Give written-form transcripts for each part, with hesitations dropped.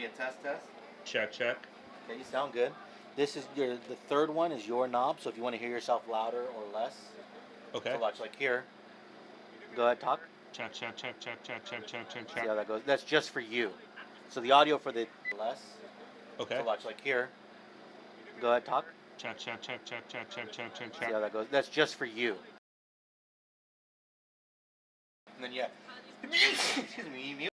be a test. Check, check. Okay, you sound good. This is the third one is your knob, so if you want to hear yourself louder or less. Okay. So watch, like here. Go ahead, talk. Check, check, check, check, check, check, check, check, See check. how that goes? That's just for you. So the audio for the less. Okay. So watch, like here. Go ahead, talk. Check, check, check, check, check, check, check, check, check. See how that goes? That's just for you. And then yeah. Excuse me, mute.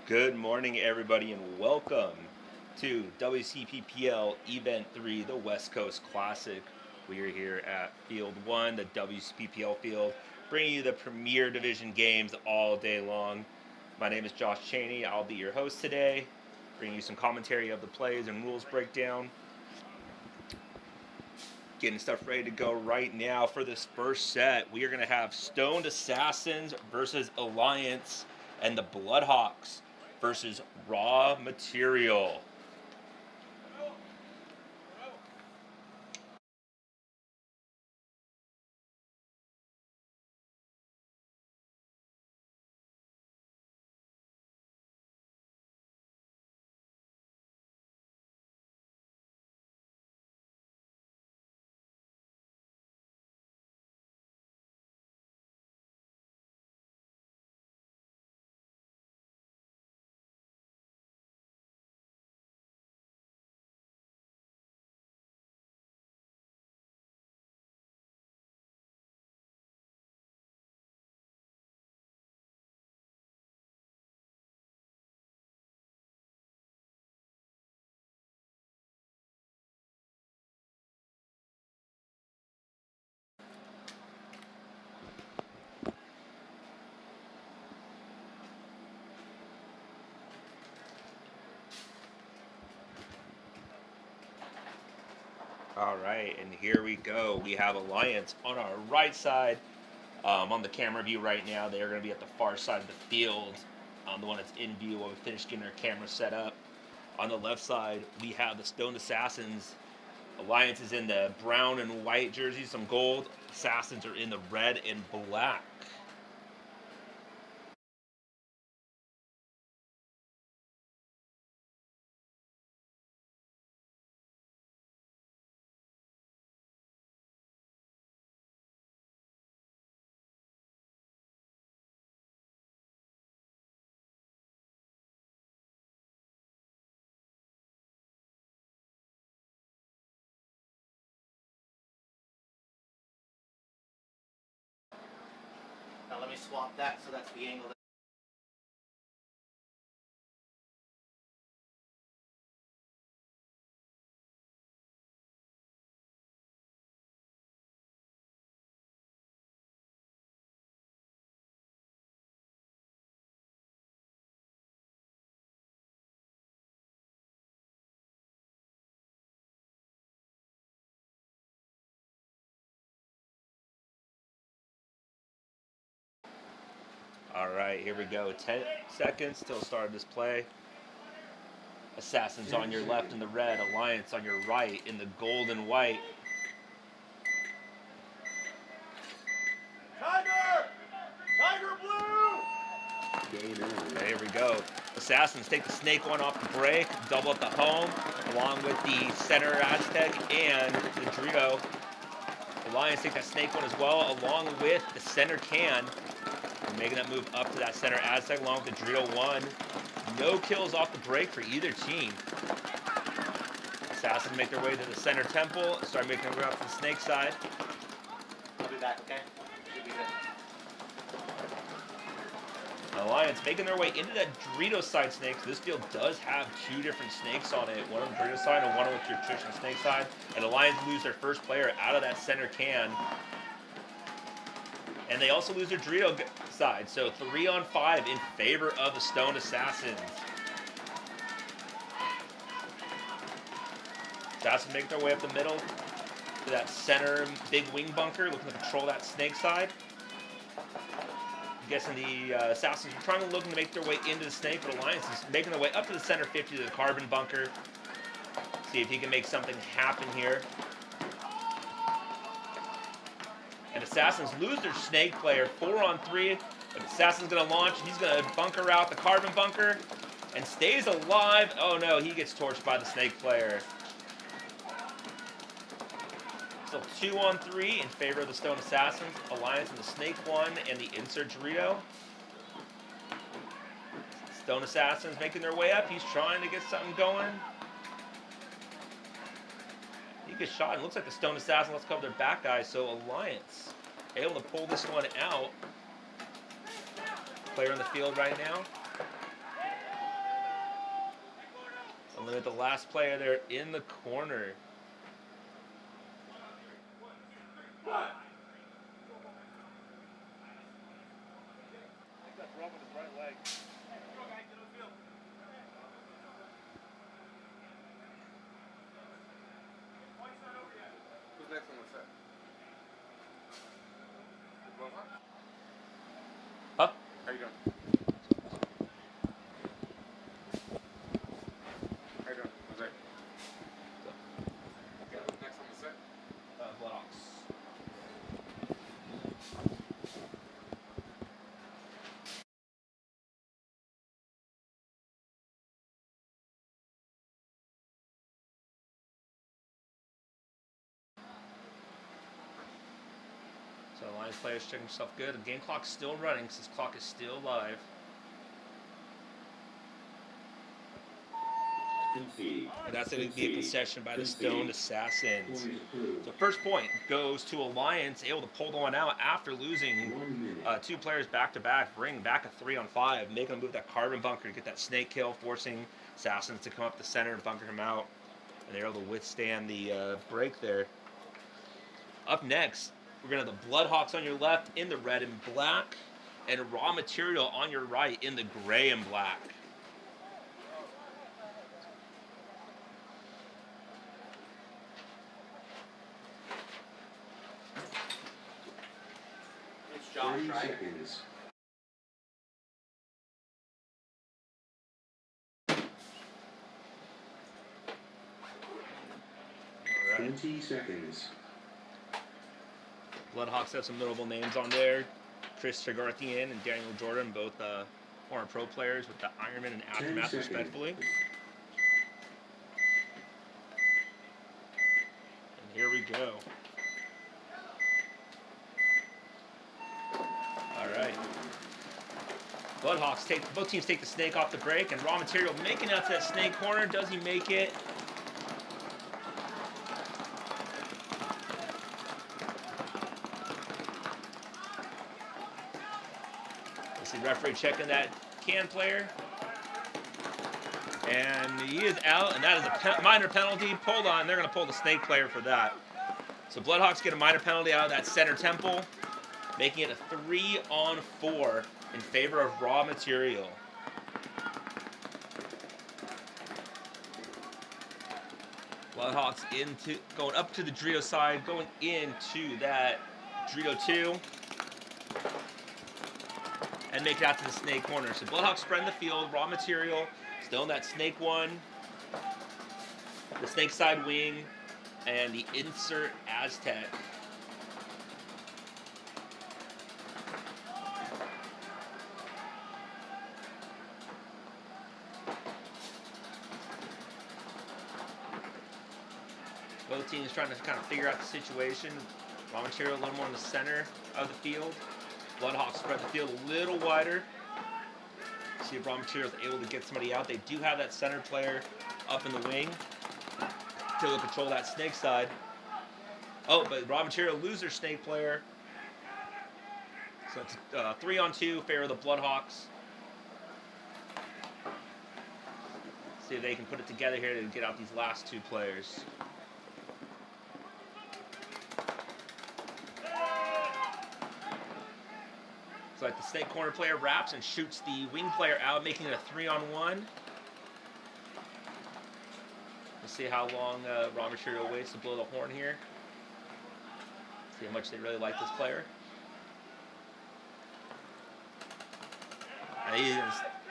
Good morning, everybody, and welcome to WCPPL Event 3, the West Coast Classic. We are here at Field 1, the WCPPL field, bringing you the premier division games all day long. My name is Josh Cheney. I'll be your host today, bringing you some commentary of the plays and rules breakdown. Getting stuff ready to go right now for this first set. We are going to have Stoned Assassins versus Alliance and the Bloodhawks versus Raw Material. All right, and here we go. We have Alliance on our right side. On the camera view right now, they are going to be at the far side of the field. The one that's in view while we finish getting our camera set up. On the left side, we have the Stoned Assassins. Alliance is in the brown and white jerseys, some gold. Assassins are in the red and black. Now let me swap that so that's the angle. All right, here we go. 10 seconds till start of this play. Assassins on your left in the red, Alliance on your right in the gold and white. Tiger blue! There we go. Assassins take the snake one off the break, double up the home, along with the center Aztec and the Dorito. Alliance take that snake one as well, along with the center can. We're making that move up to that center Aztec along with the Dorito one. No kills off the break for either team. Assassins make their way to the center temple, start making their way up to the snake side. I'll be back, okay? Should be good. Alliance making their way into that Dorito side snake. So this field does have two different snakes on it. One on the Dorito side and one on the traditional snake side. And Alliance lose their first player out of that center can. And they also lose their Dorito side. So 3 on 5 in favor of the Stoned Assassins. Assassins make their way up the middle to that center big wing bunker, looking to control that snake side. I'm guessing the Assassins are looking to make their way into the snake, but Alliance is making their way up to the center 50 to the carbon bunker. See if he can make something happen here. And Assassins lose their snake player 4 on 3. But Assassin's going to launch. He's going to bunker out the carbon bunker and stays alive. Oh no, he gets torched by the snake player. So 2 on 3 in favor of the Stoned Assassins. Alliance in the snake one and the insert Dorito. Stoned Assassins making their way up. He's trying to get something going. He gets shot. It looks like the Stoned Assassin lets cover their back guys. So Alliance able to pull this one out. Player in the field right now. Only with the last player there in the corner. Who's next on the set? Huh? How you doing? How you doing? Jose. Okay, who's next on the set? Bloodhawks. So Alliance players checking himself good. The game clock's still running because this clock is still live. And that's going to be a concession by the Stoned Assassins. So first point goes to Alliance, able to pull the one out after losing 2 players back-to-back, bring back a 3-on-5, making them move that carbon bunker to get that snake kill, forcing Assassins to come up the center and bunker him out. And they're able to withstand the break there. Up next, we're going to have the Bloodhawks on your left in the red and black, and Raw Material on your right in the gray and black. It's Josh, right? Seconds. All right. 20 seconds. Bloodhawks have some notable names on there. Chris Tregarthian and Daniel Jordan, both former pro players with the Ironman and 10 Aftermath seconds. respectively. And here we go. All right. Bloodhawks both teams take the snake off the break, and Raw Material making it out to that snake corner. Does he make it? Let's see, referee checking that can player. And he is out, and that is a minor penalty. Pulled on. They're going to pull the snake player for that. So Bloodhawks get a minor penalty out of that center temple, making it a 3-on-4 in favor of Raw Material. Bloodhawks going up to the Drio side, going into that Drio 2, and make it out to the snake corner. So Bloodhawks spreading the field, Raw Material still in that snake 1, the snake side wing, and the insert Aztec. Both teams trying to kind of figure out the situation. Raw Material a little more in the center of the field. Bloodhawks spread the field a little wider. See if Raw Material is able to get somebody out. They do have that center player up in the wing to control that snake side. Oh, but Raw Material lose their snake player. So it's 3-on-2, favor of the Bloodhawks. See if they can put it together here to get out these last 2 players. So like the snake corner player wraps and shoots the wing player out, making it a 3-on-1. Let's see how long Raw Material waits to blow the horn here. See how much they really like this player.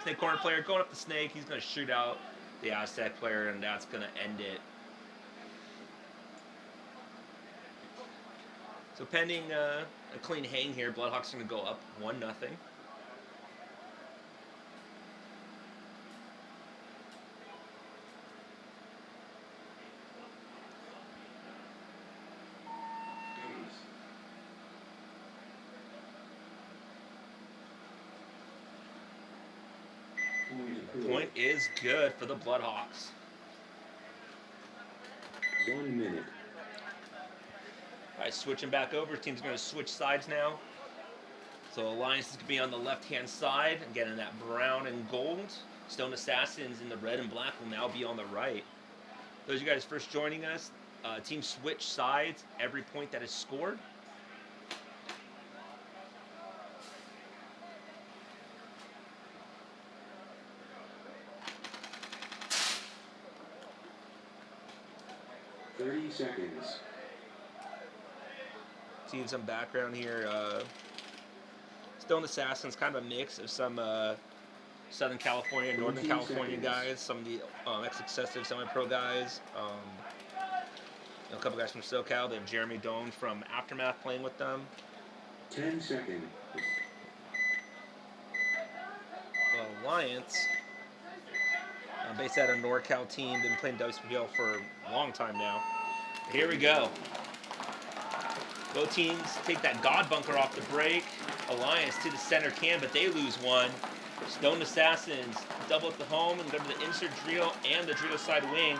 Snake corner player going up the snake. He's going to shoot out the Aztec player, and that's going to end it. So pending a clean hang here, Bloodhawks are going to go up 1-0. Point is good for the Bloodhawks. 1 minute. All right, switching back over. Team's going to switch sides now. So Alliance is going to be on the left-hand side, again in that brown and gold. Stone Assassins in the red and black will now be on the right. Those of you guys first joining us, teams switch sides every point that is scored. seconds. Seeing some background here. Stone Assassins, kind of a mix of some Southern California, Northern 14 California seconds. guys, some of the ex-excessive semi-pro guys, a couple guys from SoCal. They have Jeremy Doan from Aftermath playing with them. 10 seconds. Alliance, based out of NorCal team, been playing WCPPL for a long time now. Here we go. Both teams take that God bunker off the break. Alliance to the center can, but they lose one. Stone Assassins double at the home and go to the insert Drito and the Drito side wing.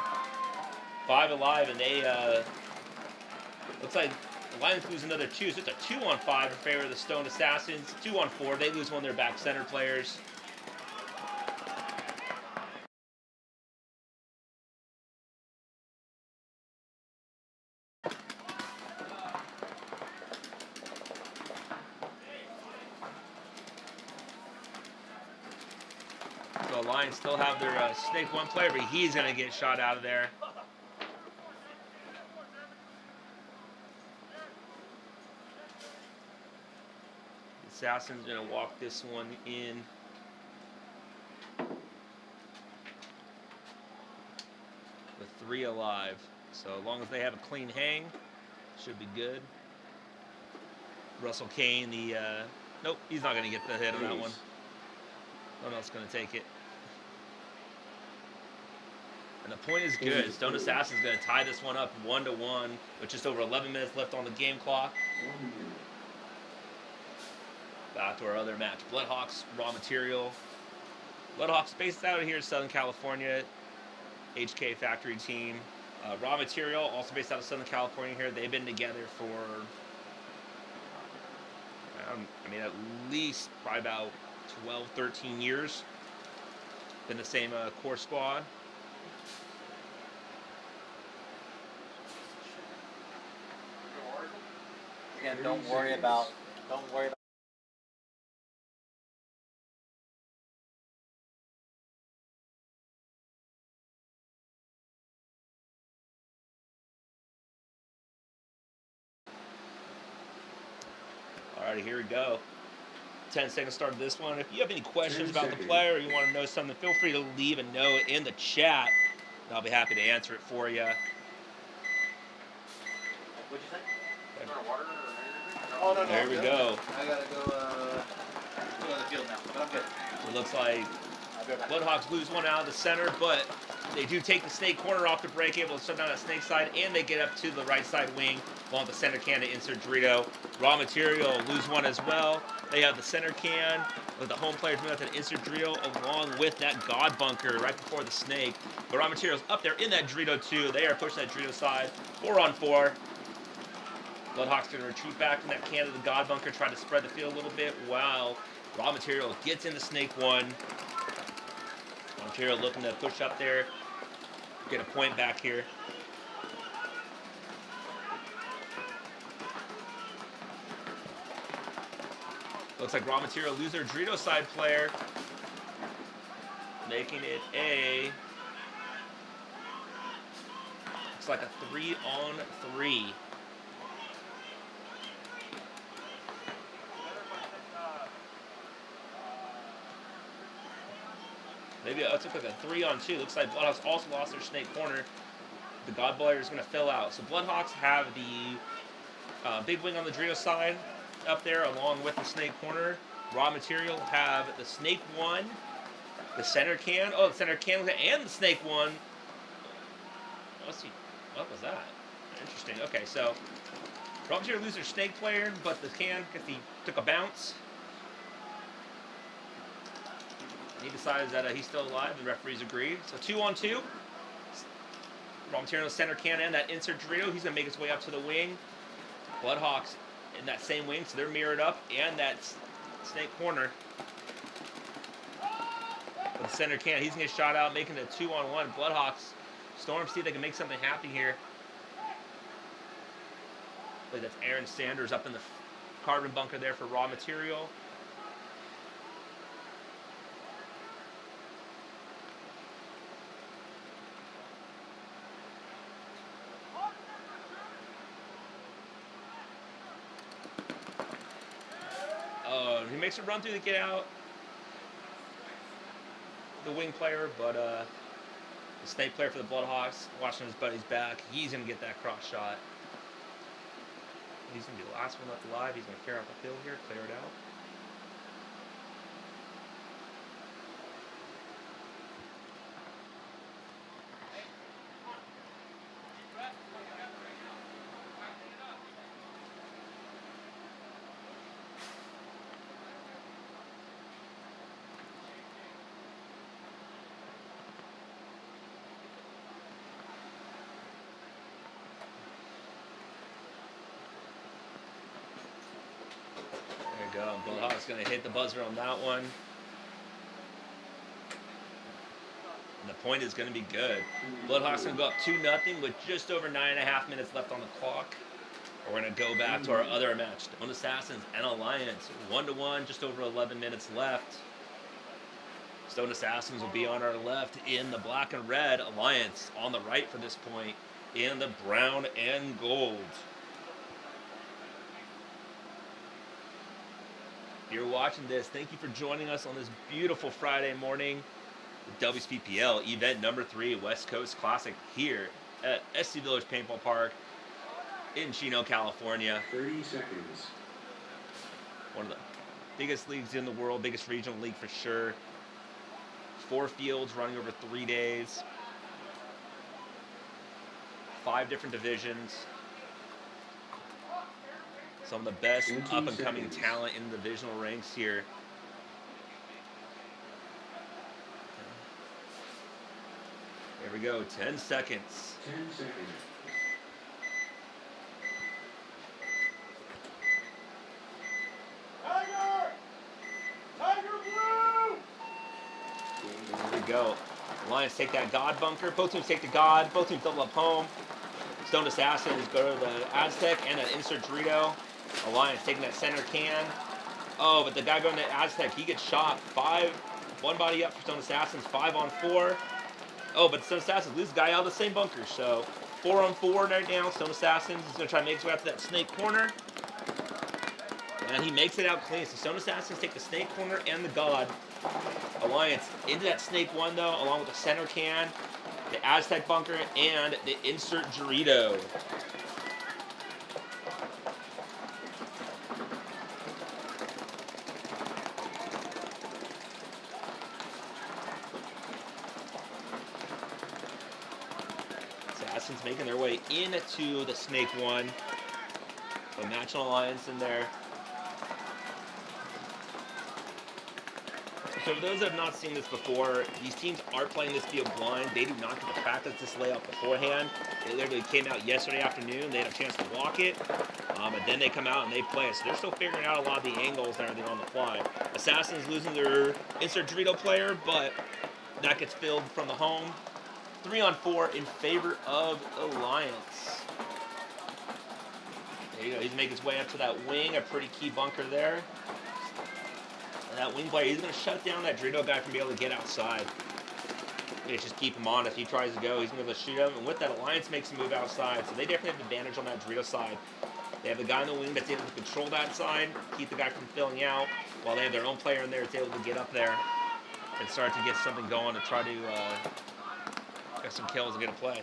5 alive, and they looks like Alliance lose another 2, so it's a 2-on-5 in favor of the Stone Assassins. 2-on-4, they lose one of their back center players. So Alliance still have their Snake 1 player, but he's going to get shot out of there. The Assassin's going to walk this one in. With 3 alive. So as long as they have a clean hang, should be good. Russell Kane, nope, he's not going to get the hit on that one. No one else is going to take it. And the point is good. Stone Assassin's going to tie this one up 1-1 with just over 11 minutes left on the game clock. Back to our other match. Bloodhawks, Raw Material. Bloodhawks based out of here in Southern California. HK Factory team. Raw Material, also based out of Southern California here. They've been together for, at least probably about 12, 13 years. Been the same core squad. Again, don't worry about. Alrighty, here we go. 10 seconds start of this one. If you have any questions about the player or you want to know something, feel free to leave a note in the chat. And I'll be happy to answer it for you. What'd you say? Is there water or anything? Oh, no. There we go. I gotta go on the field now, but I'm good. It looks like I'll be right back. Bloodhawks lose one out of the center, but they do take the Snake corner off the break, able to shut down that Snake side, and they get up to the right side wing along the center can to insert Dorito. Raw Material lose one as well. They have the center can with the home players moving out to the insert Dorito along with that God bunker right before the Snake. But Raw Material's up there in that Dorito too. They are pushing that Dorito side. 4-on-4. Bloodhawks going to retreat back from that can to the God bunker, try to spread the field a little bit. Wow. Raw Material gets in the Snake 1. Raw Material looking to push up there. Get a point back here. Looks like Raw Material lose their Dorito side player. Making it a... looks like a 3-on-3. Maybe it took like a 3-on-2. Looks like Bloodhawks also lost their Snake corner. The God Blader is going to fill out. So Bloodhawks have the big wing on the Dorito side up there along with the Snake corner. Raw Material have the Snake 1, the center can, the center can, and the Snake 1. Let's see, what was that? Interesting. Okay, so Raw Material lose their Snake player, but the can, because he took a bounce. He decides that he's still alive. The referees agree. So 2-on-2. Raw Material center can and that insert Dorito. He's going to make his way up to the wing. Bloodhawks in that same wing, so they're mirrored up. And that Snake corner. The center can. He's going to get shot out, making it a 2-on-1. Bloodhawks. Storm, see if they can make something happen here. Like that's Aaron Sanders up in the carbon bunker there for raw material. He makes a run through to get out. The wing player, but the snake player for the Bloodhawks, watching his buddy's back, he's going to get that cross shot. He's going to be the last one left alive. He's going to clear out the field here, clear it out. There you go. Bloodhawk's going to hit the buzzer on that one. And the point is going to be good. Bloodhawks going to go up 2-0 with just over 9.5 minutes left on the clock. We're going to go back to our other match. Stone Assassins and Alliance. 1-1, just over 11 minutes left. Stone Assassins will be on our left in the black and red. Alliance on the right for this point in the brown and gold. If you're watching this, thank you for joining us on this beautiful Friday morning. The WCPPL event number 3, West Coast Classic here at SC Village Paintball Park in Chino, California. 30 seconds. One of the biggest leagues in the world, biggest regional league for sure. 4 fields running over 3 days. 5 different divisions. Some of the best up-and-coming talent in the divisional ranks here. Here we go, 10 seconds. 10 seconds. Tiger! Tiger Blue! Here we go. Lions take that God bunker. Both teams take the God. Both teams double up home. Stone Assassins go to the Aztec and an insert Dorito. Alliance taking that center can. Oh, but the guy going to Aztec, he gets shot. 1 body up for Stone Assassins, 5-on-4. Oh, but Stone Assassins loses the guy out of the same bunker. So 4-on-4 right now. Stone Assassins is going to try to make his way out to that snake corner. And he makes it out clean. So Stone Assassins take the snake corner and the God. Alliance into that snake one though, along with the center can, the Aztec bunker, and the insert Dorito. Assassins making their way into the snake one. So matching Alliance in there. So for those that have not seen this before, these teams aren't playing this field blind. They do not get to practice this layout beforehand. It literally came out yesterday afternoon. They had a chance to walk it, but then they come out and they play it. So they're still figuring out a lot of the angles and everything on the fly. Assassins losing their insert Dorito player, but that gets filled from the home. 3-on-4 in favor of Alliance. There you go. He's making his way up to that wing, a pretty key bunker there. That wing player, he's going to shut down that Dorito guy from being able to get outside. It's just keep him on. If he tries to go, he's going to shoot him. And with that, Alliance makes a move outside. So they definitely have advantage on that Dorito side. They have the guy in the wing that's able to control that side, keep the guy from filling out, while they have their own player in there that's able to get up there and start to get something going to try to get some kills and get a play.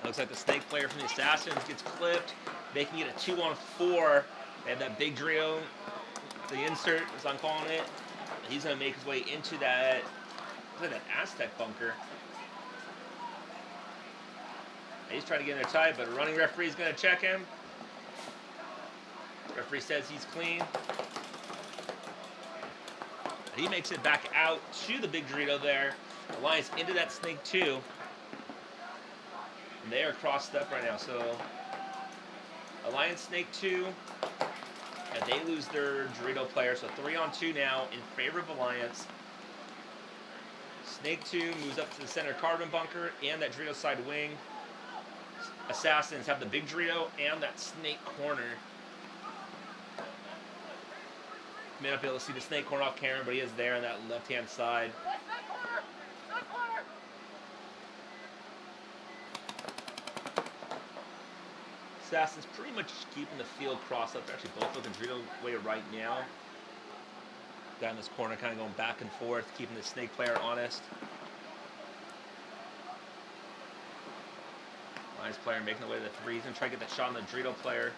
Looks like the snake player from the Assassins gets clipped, making it a 2-on-4. They have that big Dorito, the insert, as I'm calling it. He's going to make his way into that, that Aztec bunker. He's trying to get in there tight, but a running referee is going to check him. The referee says he's clean. He makes it back out to the big Dorito there. Alliance into that Snake 2. And they are crossed up right now. So Alliance Snake 2. And they lose their Dorito player. So 3-on-2 now in favor of Alliance. Snake 2 moves up to the center carbon bunker and that Dorito side wing. Assassins have the big Dorito and that Snake corner. May not be able to see the Snake corner off camera, but he is there on that left-hand side. Assassin's pretty much keeping the field crossed up. They're actually both looking Dorito way right now. Guy in this corner kind of going back and forth, keeping the Snake player honest. Lions player making the way to the 3. He's going to try to get that shot on the Dorito player.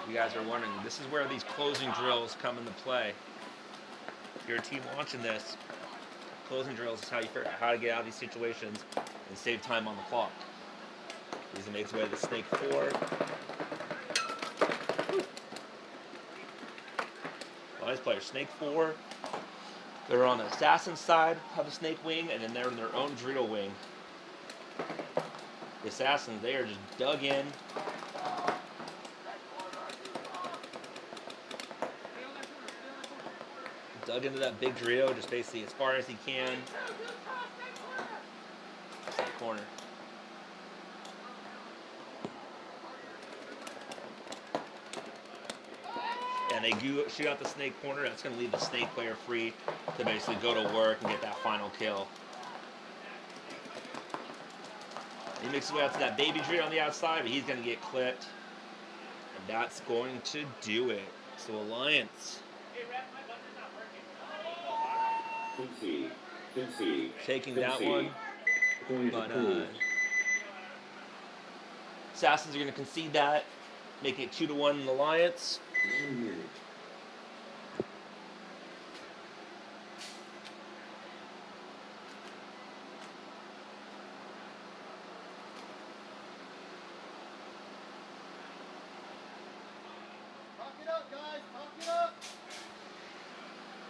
You guys are wondering, this is where these closing drills come into play. If you're a team watching this, closing drills is how you figure out how to get out of these situations and save time on the clock. He's going to make his way to the Snake 4. Lions player, Snake 4. They're on the Assassin side of the Snake wing, and then they're in their own Dorito wing. The Assassins, they are just dug in. Dug into that big Dorito, just basically as far as he can. That corner. And they shoot out the Snake corner. That's going to leave the Snake player free to basically go to work and get that final kill. He makes his way out to that baby Dorito on the outside, but he's going to get clipped. And that's going to do it. So Alliance taking that one. But Assassins are going to concede that, making it 2-1 in Alliance. 1 minute. Talk it up, guys. Talk it up.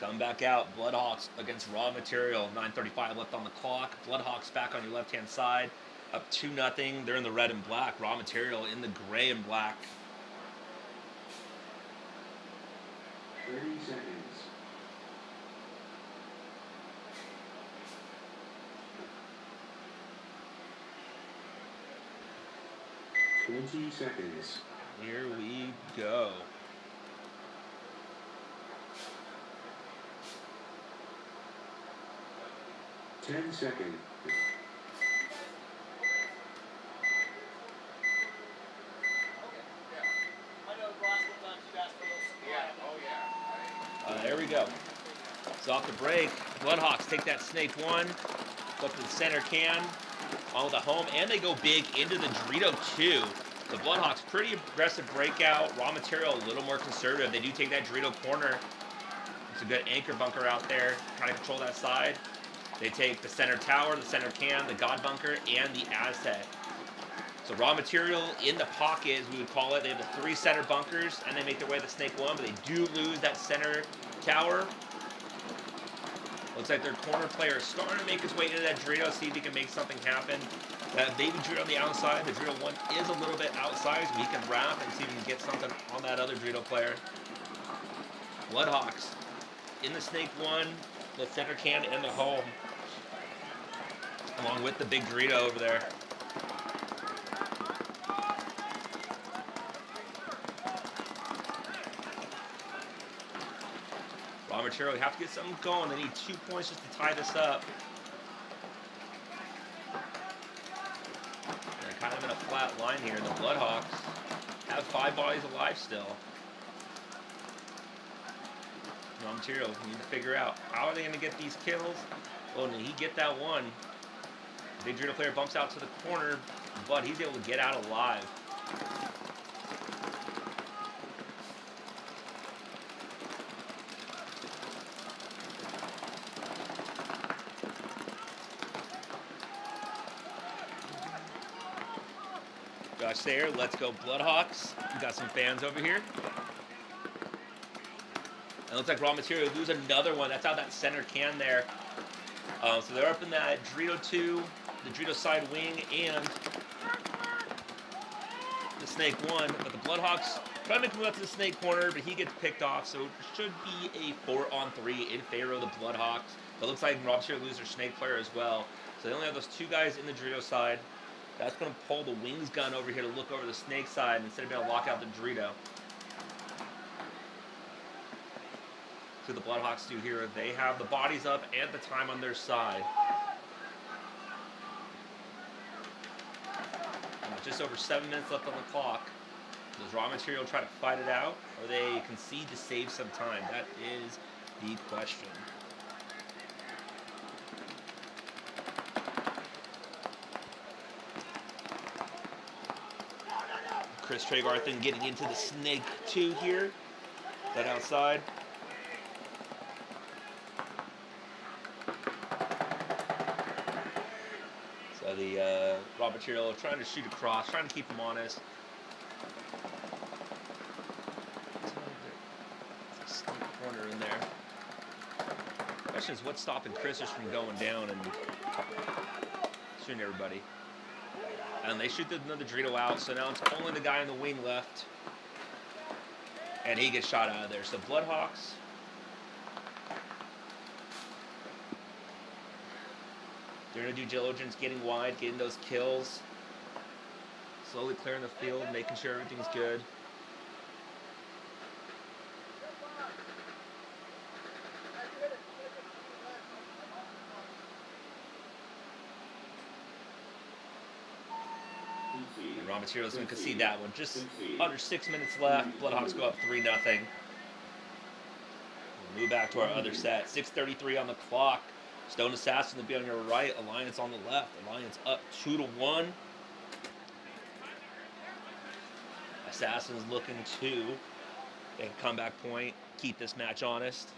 Come back out. Bloodhawks against Raw Material. 9:35 left on the clock. Bloodhawks back on your left-hand side. Up 2-0. They're in the red and black. Raw Material in the gray and black. 30 seconds. Twenty seconds. Here we go. Ten seconds. There we go. So off the break, Bloodhawks take that Snake 1, go up to the center can, on with a home, and they go big into the Dorito 2. The Bloodhawks, pretty aggressive breakout. Raw Material, a little more conservative. They do take that Dorito corner. It's a good anchor bunker out there, trying to control that side. They take the center tower, the center can, the God bunker, and the Aztec. So Raw Material in the pocket, as we would call it. They have the 3 center bunkers, and they make their way to the Snake 1, but they do lose that center tower. Looks like their corner player is starting to make his way into that Dorito, see if he can make something happen. That baby Dorito on the outside, the Dorito 1 is a little bit outside, so he can wrap and see if he can get something on that other Dorito player. Bloodhawks in the Snake 1, the center can, and the home, along with the big Dorito over there. Raw Material, you have to get something going. They need 2 points just to tie this up. They're kind of in a flat line here. The Bloodhawks have 5 bodies alive still. Raw Material, you need to figure out how are they going to get these kills. Oh, did he get that one? Big Dorito player bumps out to the corner, but he's able to get out alive. rematch there. Let's go Bloodhawks. We got some fans over here. And it looks like Raw Material lose another one. That's out that center can there. So they're up in that Dorito 2, the Dorito side wing, and the Snake 1. But the Bloodhawks try to make a move out to the Snake corner, but he gets picked off. So it should be a 4-on-3 in favor of the Bloodhawks. But it looks like Raw Material loses their Snake player as well. So they only have those two guys in the Dorito side. That's going to pull the Wings gun over here to look over the Snake side instead of being able to lock out the Dorito. So the Bloodhawks do here, they have the bodies up and the time on their side. Just over 7 minutes left on the clock. Does Raw Material try to fight it out, or they concede to save some time? That is the question. Chris Tregarthen getting into the Snake 2 here. That outside. So the Raw Material trying to shoot across, trying to keep him honest. Snake corner in there. The question is what's stopping Chris from going down and shooting everybody. And they shoot another Dorito out, so now it's only the guy in the wing left. And he gets shot out of there. So Bloodhawks. They're going to do diligence, getting wide, getting those kills. Slowly clearing the field, making sure everything's good. And Raw Material's going to concede that one. Just under 6 minutes left. Bloodhawks go up 3-0. We'll move back to our other set. 6:33 on the clock. Stone Assassin will be on your right. Alliance on the left. Alliance up 2-1. Assassin's looking to make a comeback point. Keep this match honest.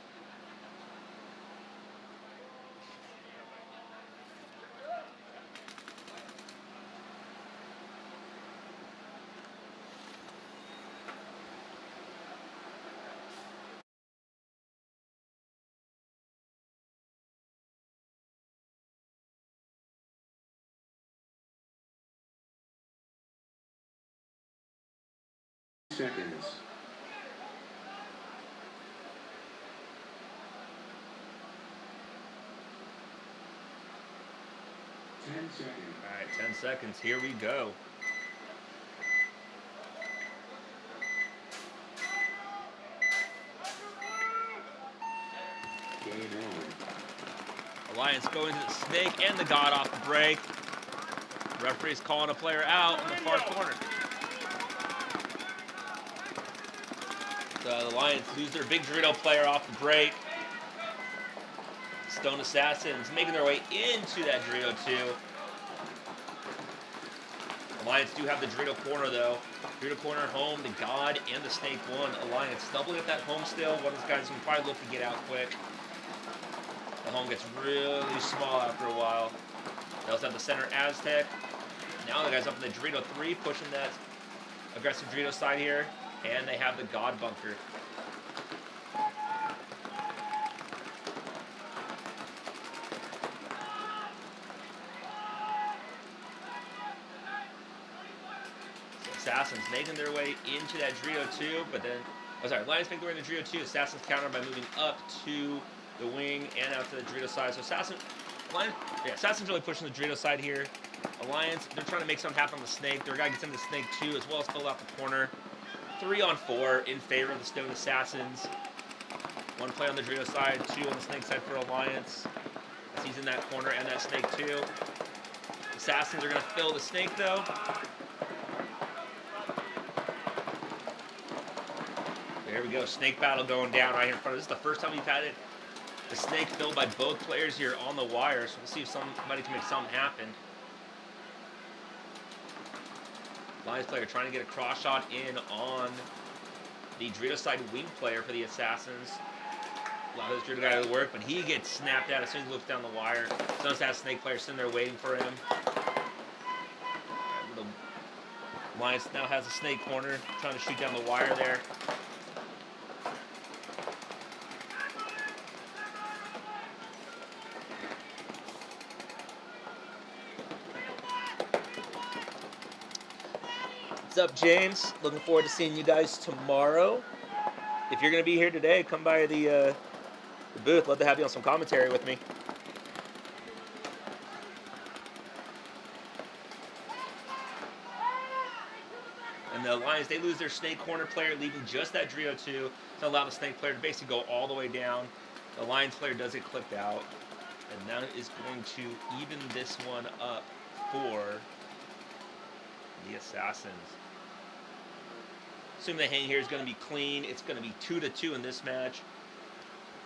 Seconds. All right, 10 seconds. Here we go. Game on. Alliance going to the Snake and the God off the break. Referee's calling a player out in the far corner. So the Lions lose their big Dorito player off the break. Stone Assassins making their way into that Dorito 2. Alliance do have the Dorito corner though. Dorito corner home, the God and the Snake 1. Alliance doubling up that home still. One of those guys can probably look to get out quick. The home gets really small after a while. They also have the center Aztec. Now the guys up in the Dorito 3 pushing that aggressive Dorito side here. And they have the God bunker. So Assassins making their way into that Dorito 2, but then, Lions make their way into the Dorito 2. Assassins counter by moving up to the wing and out to the Dorito side. So Assassins really pushing the Dorito side here. Alliance, they're trying to make something happen on the Snake. Their guy gets into the Snake 2 as well as fill out the corner. 3-on-4 in favor of the Stone Assassins. One play on the Dorito side, 2 on the Snake side for Alliance. As he's in that corner and that Snake too. Assassins are going to fill the Snake though. There we go, Snake battle going down right here in front of us. This is the first time we've had the Snake filled by both players here on the wire. So we'll see if somebody can make something happen. Lions player trying to get a cross shot in on the Dorito side wing player for the Assassins. Allow this Dorito guy to work, but he gets snapped out as soon as he looks down the wire. So that Snake player sitting there waiting for him. Lions now has a snake corner, trying to shoot down the wire there. What's up, James? Looking forward to seeing you guys tomorrow. If you're going to be here today, come by the booth. Love to have you on some commentary with me. And the Lions, they lose their snake corner player, leaving just that Drio 2 to allow the snake player to basically go all the way down. The Lions player does get clipped out. And that is going to even this one up for the Assassins. Assuming the hang here is going to be clean. It's going to be 2-2 in this match.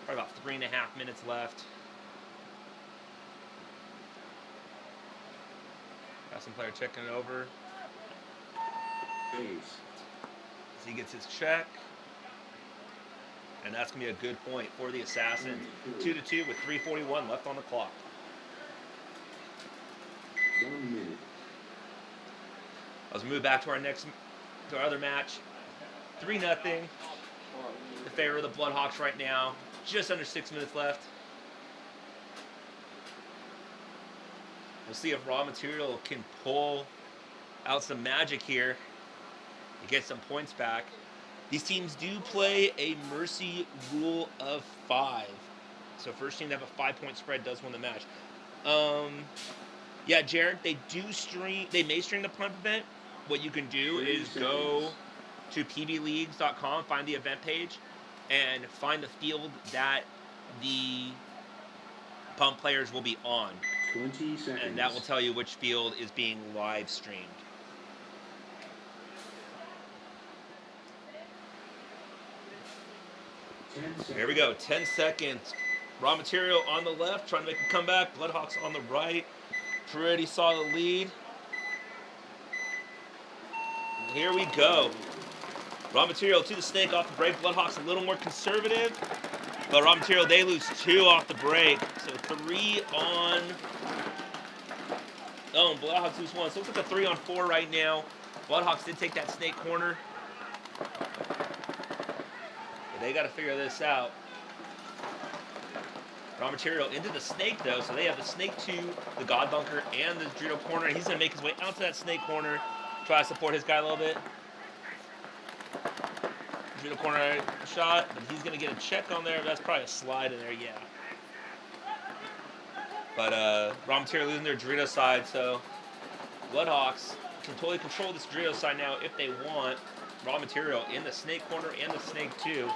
Probably about 3.5 minutes left. Assassin player checking it over. As he gets his check. And that's going to be a good point for the Assassins. 2-2 with 3:41 left on the clock. 1 minute. Let's move back to our other match. 3-0 in favor of the Bloodhawks right now. Just under 6 minutes left. We'll see if Raw Material can pull out some magic here and get some points back. These teams do play a mercy rule of 5. So first team to have a 5-point spread does win the match. Yeah, Jared, they may stream the punt event. What you can do is go to pbleagues.com, find the event page, and find the field that the pump players will be on. 20 seconds. And that will tell you which field is being live streamed. Here we go, 10 seconds. Raw Material on the left, trying to make a comeback. Bloodhawks on the right. Pretty solid lead. And here we go. Raw Material to the snake off the break. Bloodhawks a little more conservative. But Raw Material, they lose 2 off the break. So 3 on... Oh, and Bloodhawks lose 1. So it's like a 3-on-4 right now. Bloodhawks did take that snake corner. But they got to figure this out. Raw Material into the snake, though. So they have the snake 2, the God Bunker, and the Judo corner. He's going to make his way out to that snake corner. Try to support his guy a little bit. Judo corner shot, but he's going to get a check on there. That's probably a slide in there, yeah. But Raw Material losing their Dorito side, so Bloodhawks can totally control this Dorito side now if they want. Raw Material in the snake corner and the snake 2.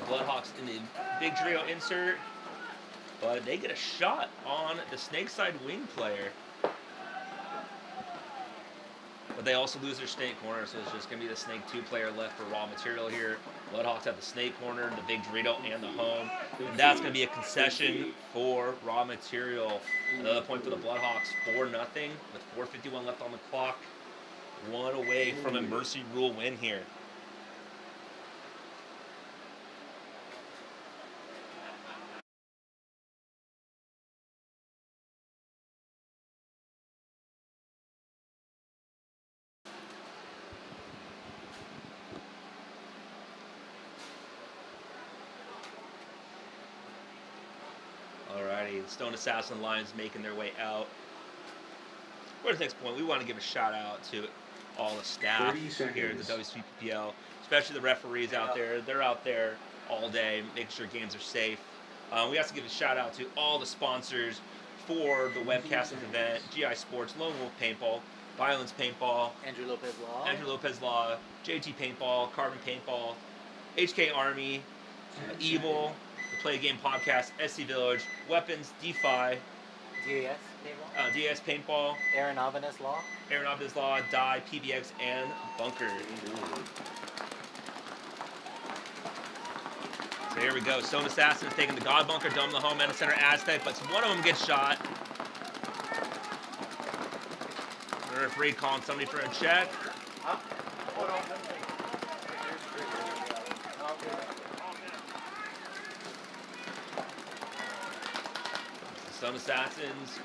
The Bloodhawks in the big Dorito insert, but they get a shot on the snake side wing player. But they also lose their snake corner, so it's just going to be the snake 2 player left for Raw Material here. Bloodhawks have the snake corner, the big Dorito, and the home. And that's going to be a concession for Raw Material. Another point for the Bloodhawks, 4-0 with 4:51 left on the clock. 1 away from a mercy rule win here. Alrighty, the Stone Assassin Lions making their way out. For the next point, we want to give a shout out to all the staff here at the WCPPL, especially the referees out there. They're out there all day making sure games are safe. We have to give a shout out to all the sponsors for the webcasting event: GI Sports, Lone Wolf Paintball, Violence Paintball, Andrew Lopez Law, JT Paintball, Carbon Paintball, HK Army, Evil, the Play Game Podcast, SC Village, Weapons, DeFi, DAS Paintball, DS Paintball, Aaron Avenes Law, Die, PBX, and Bunker. So here we go. Stone Assassin's taking the God Bunker, Dome the Home, Meta Center, Aztec, but one of them gets shot. The referee calling somebody for a check. Some Assassins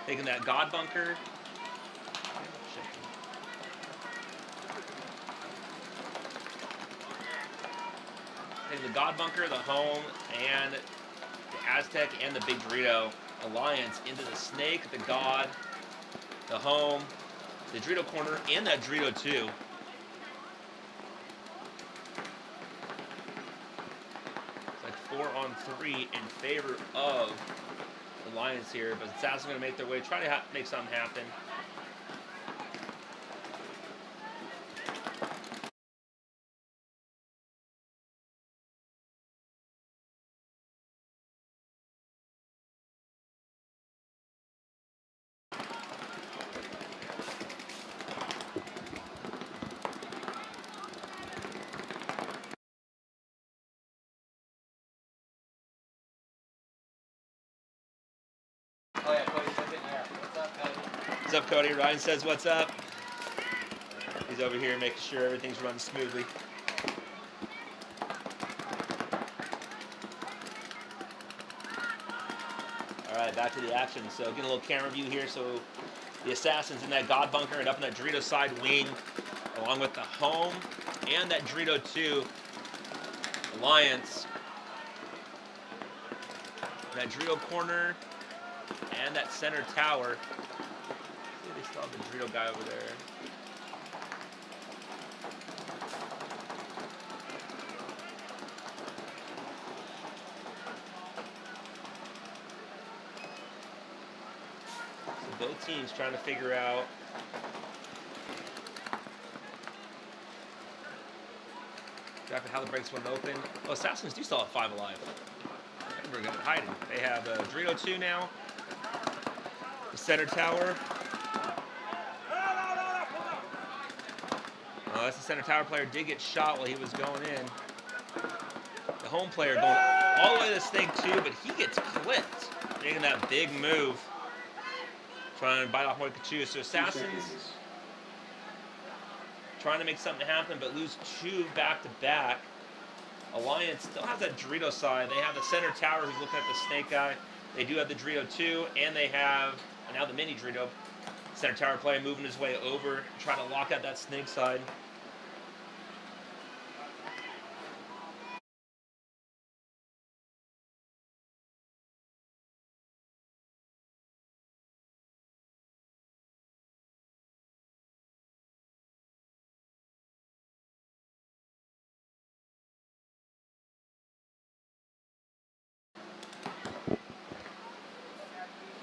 taking that God bunker. Taking the God bunker, the home, and the Aztec and the Big Dorito Alliance into the Snake, the God, the home, the Dorito corner, and that Dorito 2. It's like 4-on-3 in favor of the Lions here, but Assassin's going to make their way, try to make something happen. Oh yeah, Cody's up in here. What's up, Cody? What's up, Cody? Ryan says, what's up? He's over here making sure everything's running smoothly. All right, back to the action. So getting a little camera view here. So the Assassins in that God bunker and up in that Dorito side wing, along with the home and that Dorito 2 Alliance. That Dorito corner and that center tower. See, they still have the Dorito guy over there. So both teams trying to figure out exactly how the breaks one open. Oh, Assassins do still have 5 alive. We're good at hiding. They have Dorito 2 now. The center tower. That's the center tower player. Did get shot while he was going in. The home player going all the way to the Snake 2, but he gets clipped. Making that big move. Trying to bite off Moikachu. So Assassins trying to make something happen, but lose 2 back-to-back. Alliance still has that Dorito side. They have the center tower who's looking at the Snake guy. They do have the Dorito 2, and they have now the mini Dorito. Center tower player moving his way over, trying to lock out that Snake side.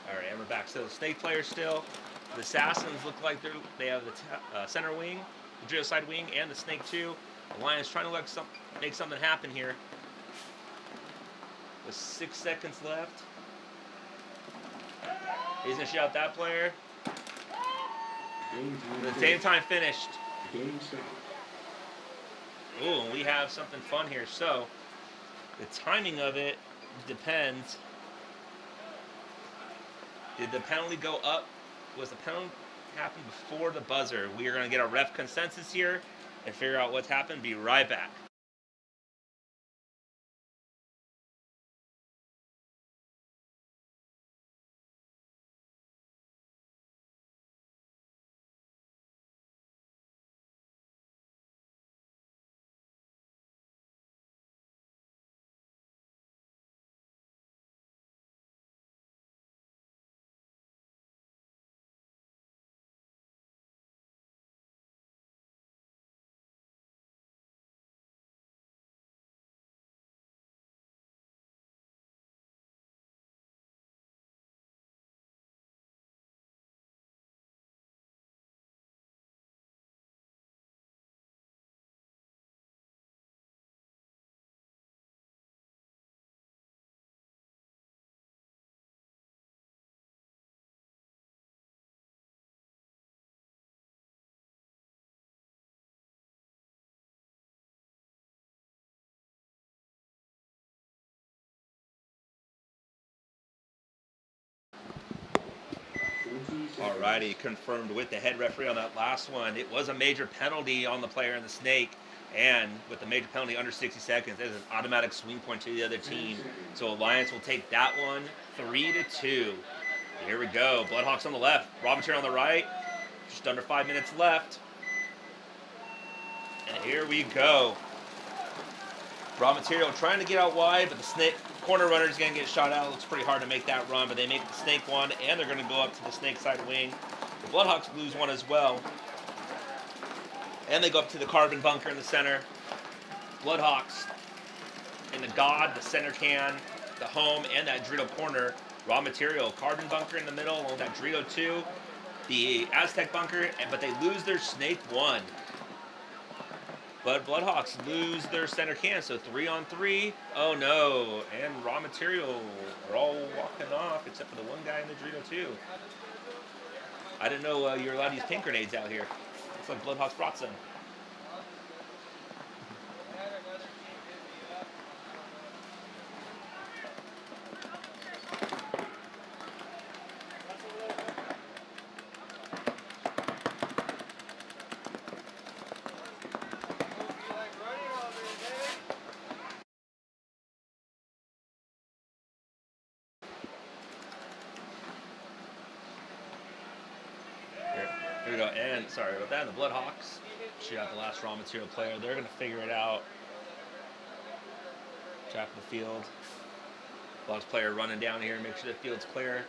All right, and we're back. So the Snake player still. The Assassins look like they have the center wing, the Dorito side wing, and the Snake 2. Alliance trying to make something happen here. With 6 seconds left. He's going to shoot out that player. The same time finished. Game stopped. Ooh, and we have something fun here. So, the timing of it depends. Did the penalty go up? Was the penalty happen before the buzzer? We are going to get a ref consensus here and figure out what's happened. Be right back. Alrighty, confirmed with the head referee on that last one. It was a major penalty on the player in the Snake. And with the major penalty under 60 seconds, there's an automatic swing point to the other team. So Alliance will take that one 3-2. Here we go. Bloodhawks on the left. Raw material on the right. Just under 5 minutes left. And here we go. Raw material trying to get out wide, but the snake corner runner is going to get shot out. It looks pretty hard to make that run, but they make the snake one, and they're going to go up to the snake side wing. The Bloodhawks lose one as well. And they go up to the carbon bunker in the center. Bloodhawks in the God, the center can, the home, and that Dorito corner. Raw material, carbon bunker in the middle, along with that Dorito 2, the Aztec bunker, but they lose their snake 1. But Bloodhawks lose their center can, so 3-on-3. Oh no, and raw material are all walking off except for the one guy in the Dorito 2. I didn't know you're allowed to use pink grenades out here. Looks like Bloodhawks brought some. Here we go, and sorry about that. The Bloodhawks shoot out the last raw material player. They're going to figure it out. Trap the field. Bloodhawks player running down here, make sure the field's clear.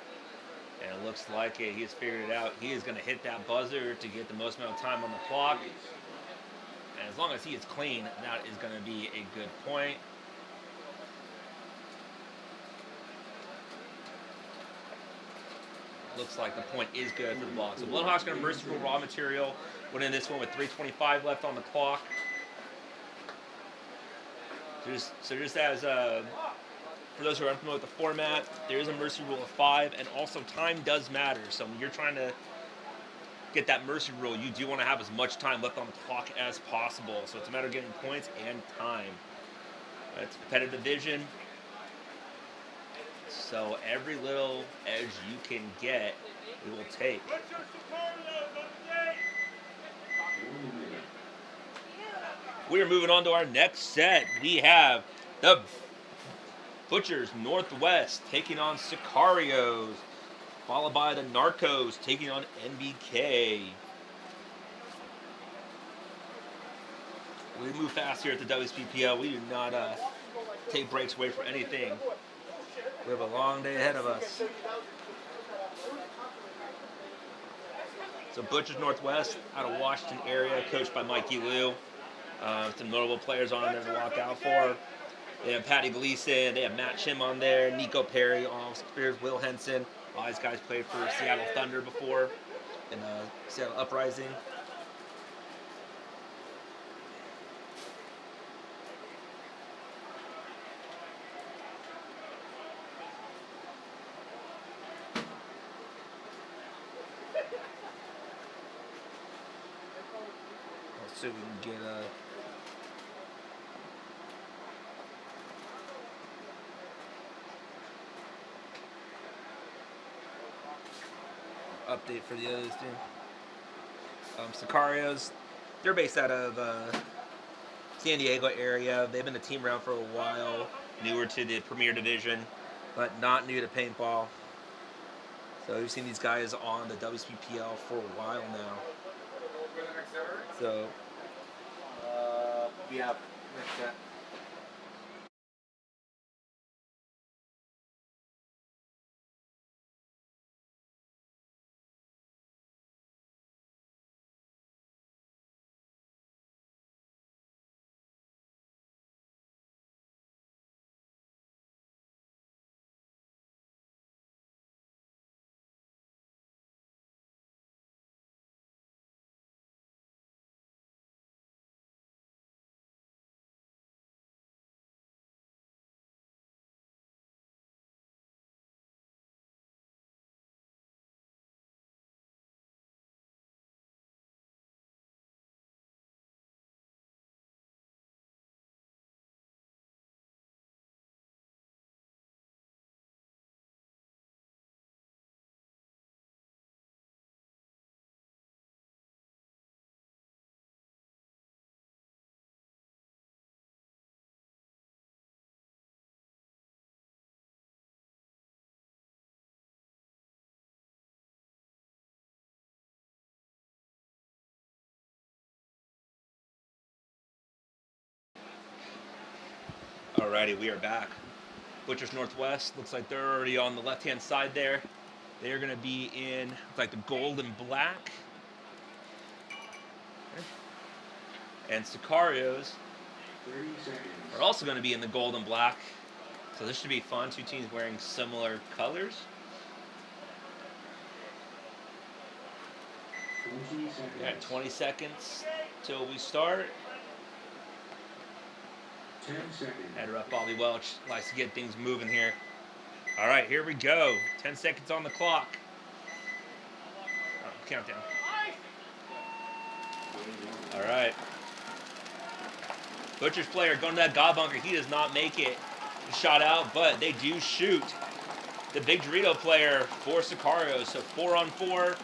And it looks like it. He has figured it out. He is going to hit that buzzer to get the most amount of time on the clock. And as long as he is clean, that is going to be a good point. Looks like the point is good for the block. So Bloodhawks going to mercy rule raw material. Winning this one with 3:25 left on the clock. So just as for those who are unfamiliar with the format, there is a mercy rule of 5, and also time does matter. So when you're trying to get that mercy rule, you do want to have as much time left on the clock as possible. So it's a matter of getting points and time. It's a competitive division. So every little edge you can get, we will take. We are moving on to our next set. We have the Butchers Northwest taking on Sakarios, followed by the Narcos taking on NBK. We move fast here at the WCPPL. We do not take breaks away for anything. We have a long day ahead of us. So Butchers Northwest out of Washington area, coached by Mikey Liu. Some notable players on there to walk out for. They have Patty Gleason, they have Matt Shim on there, Nico Perry, Spears, Will Henson. All these guys played for Seattle Thunder before in Seattle Uprising. Let's see if we can get a update for the others too. Sakarios, they're based out of San Diego area. They've been a team around for a while, newer to the Premier Division, but not new to paintball. So we've seen these guys on the WCPPL for a while now. So We have next set. Alrighty, we are back. Butchers Northwest, looks like they're already on the left-hand side there. They're going to be in, looks like the gold and black. And Sakarios 30 seconds. are also going to be in the gold and black. So this should be fun. Two teams wearing similar colors. 20 seconds. We got 20 seconds till we start. 10 seconds. Header up, Bobby Welch likes to get things moving here. All right, here we go. 10 seconds on the clock. Oh, countdown. All right. Butcher's player going to that God bunker. He does not make it. Shot out, but they do shoot. The big Dorito player for Sakarios. So 4-on-4.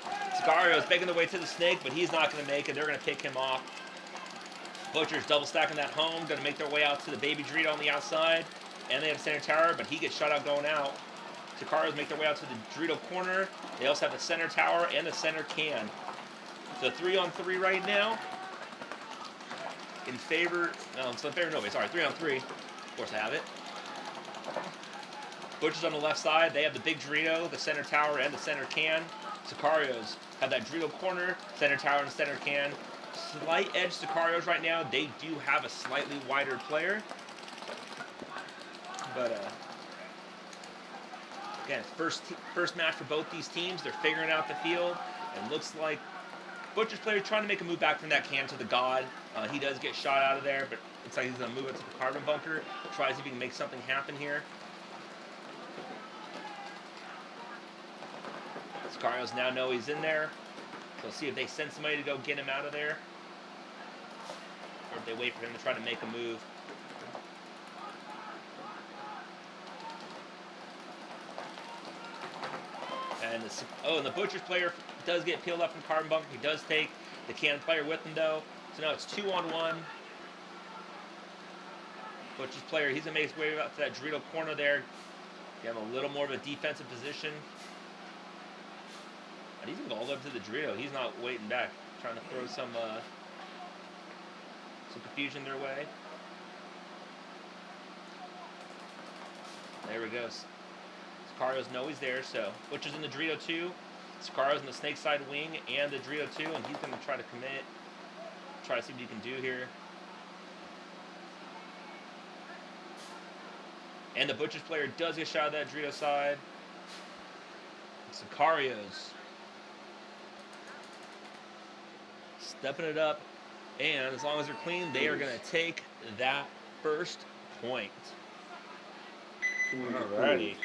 Sakarios making the way to the snake, but he's not going to make it. They're going to pick him off. Butchers double stacking that home. Going to make their way out to the baby Dorito on the outside. And they have center tower, but he gets shot out going out. Sakarios make their way out to the Dorito corner. They also have the center tower and the center can. So 3-on-3 right now. In favor, no, it's in favor, nobody, sorry, 3-on-3. Of course I have it. Butchers on the left side, they have the big Dorito, the center tower, and the center can. Sakarios have that Dorito corner, center tower, and center can. Slight edge Sakarios right now. They do have a slightly wider player. But, again, first match for both these teams. They're figuring out the field. It looks like Butcher's player trying to make a move back from that can to the God. He does get shot out of there, but looks like he's going to move it to the carbon bunker. Try to see if he can make something happen here. Sakarios now know he's in there. So let's see if they send somebody to go get him out of there. Or if they wait for him to try to make a move. And the Butcher's player does get peeled up from carbon bunker. He does take the can player with him though. So now it's 2-on-1. Butcher's player, he's gonna make his way out to that Dorito corner there. Give him a little more of a defensive position. And he's gonna go all the way up to the Dorito. He's not waiting back, trying to throw some confusion their way. There we go. Sakarios know he's there, so Butcher's in the Dorito 2. Sakarios in the snake side wing and the Dorito 2, and he's going to try to commit. Try to see what he can do here. And the Butcher's player does get shot at that Dorito side. Sakarios stepping it up, and as long as they're clean, they are going to take that first point. Alrighty.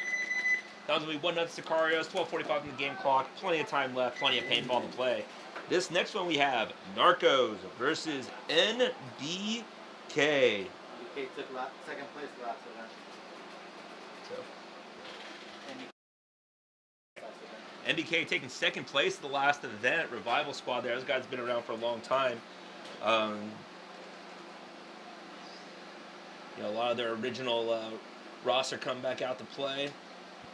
That was going to be 1-0 Sakarios, 12:45 in the game clock. Plenty of time left, plenty of paintball to play. This next one we have Narcos versus NBK. UK took second place last event. So. NBK taking second place at the last event. Revival squad there. Those guys have been around for a long time. A lot of their original roster come back out to play.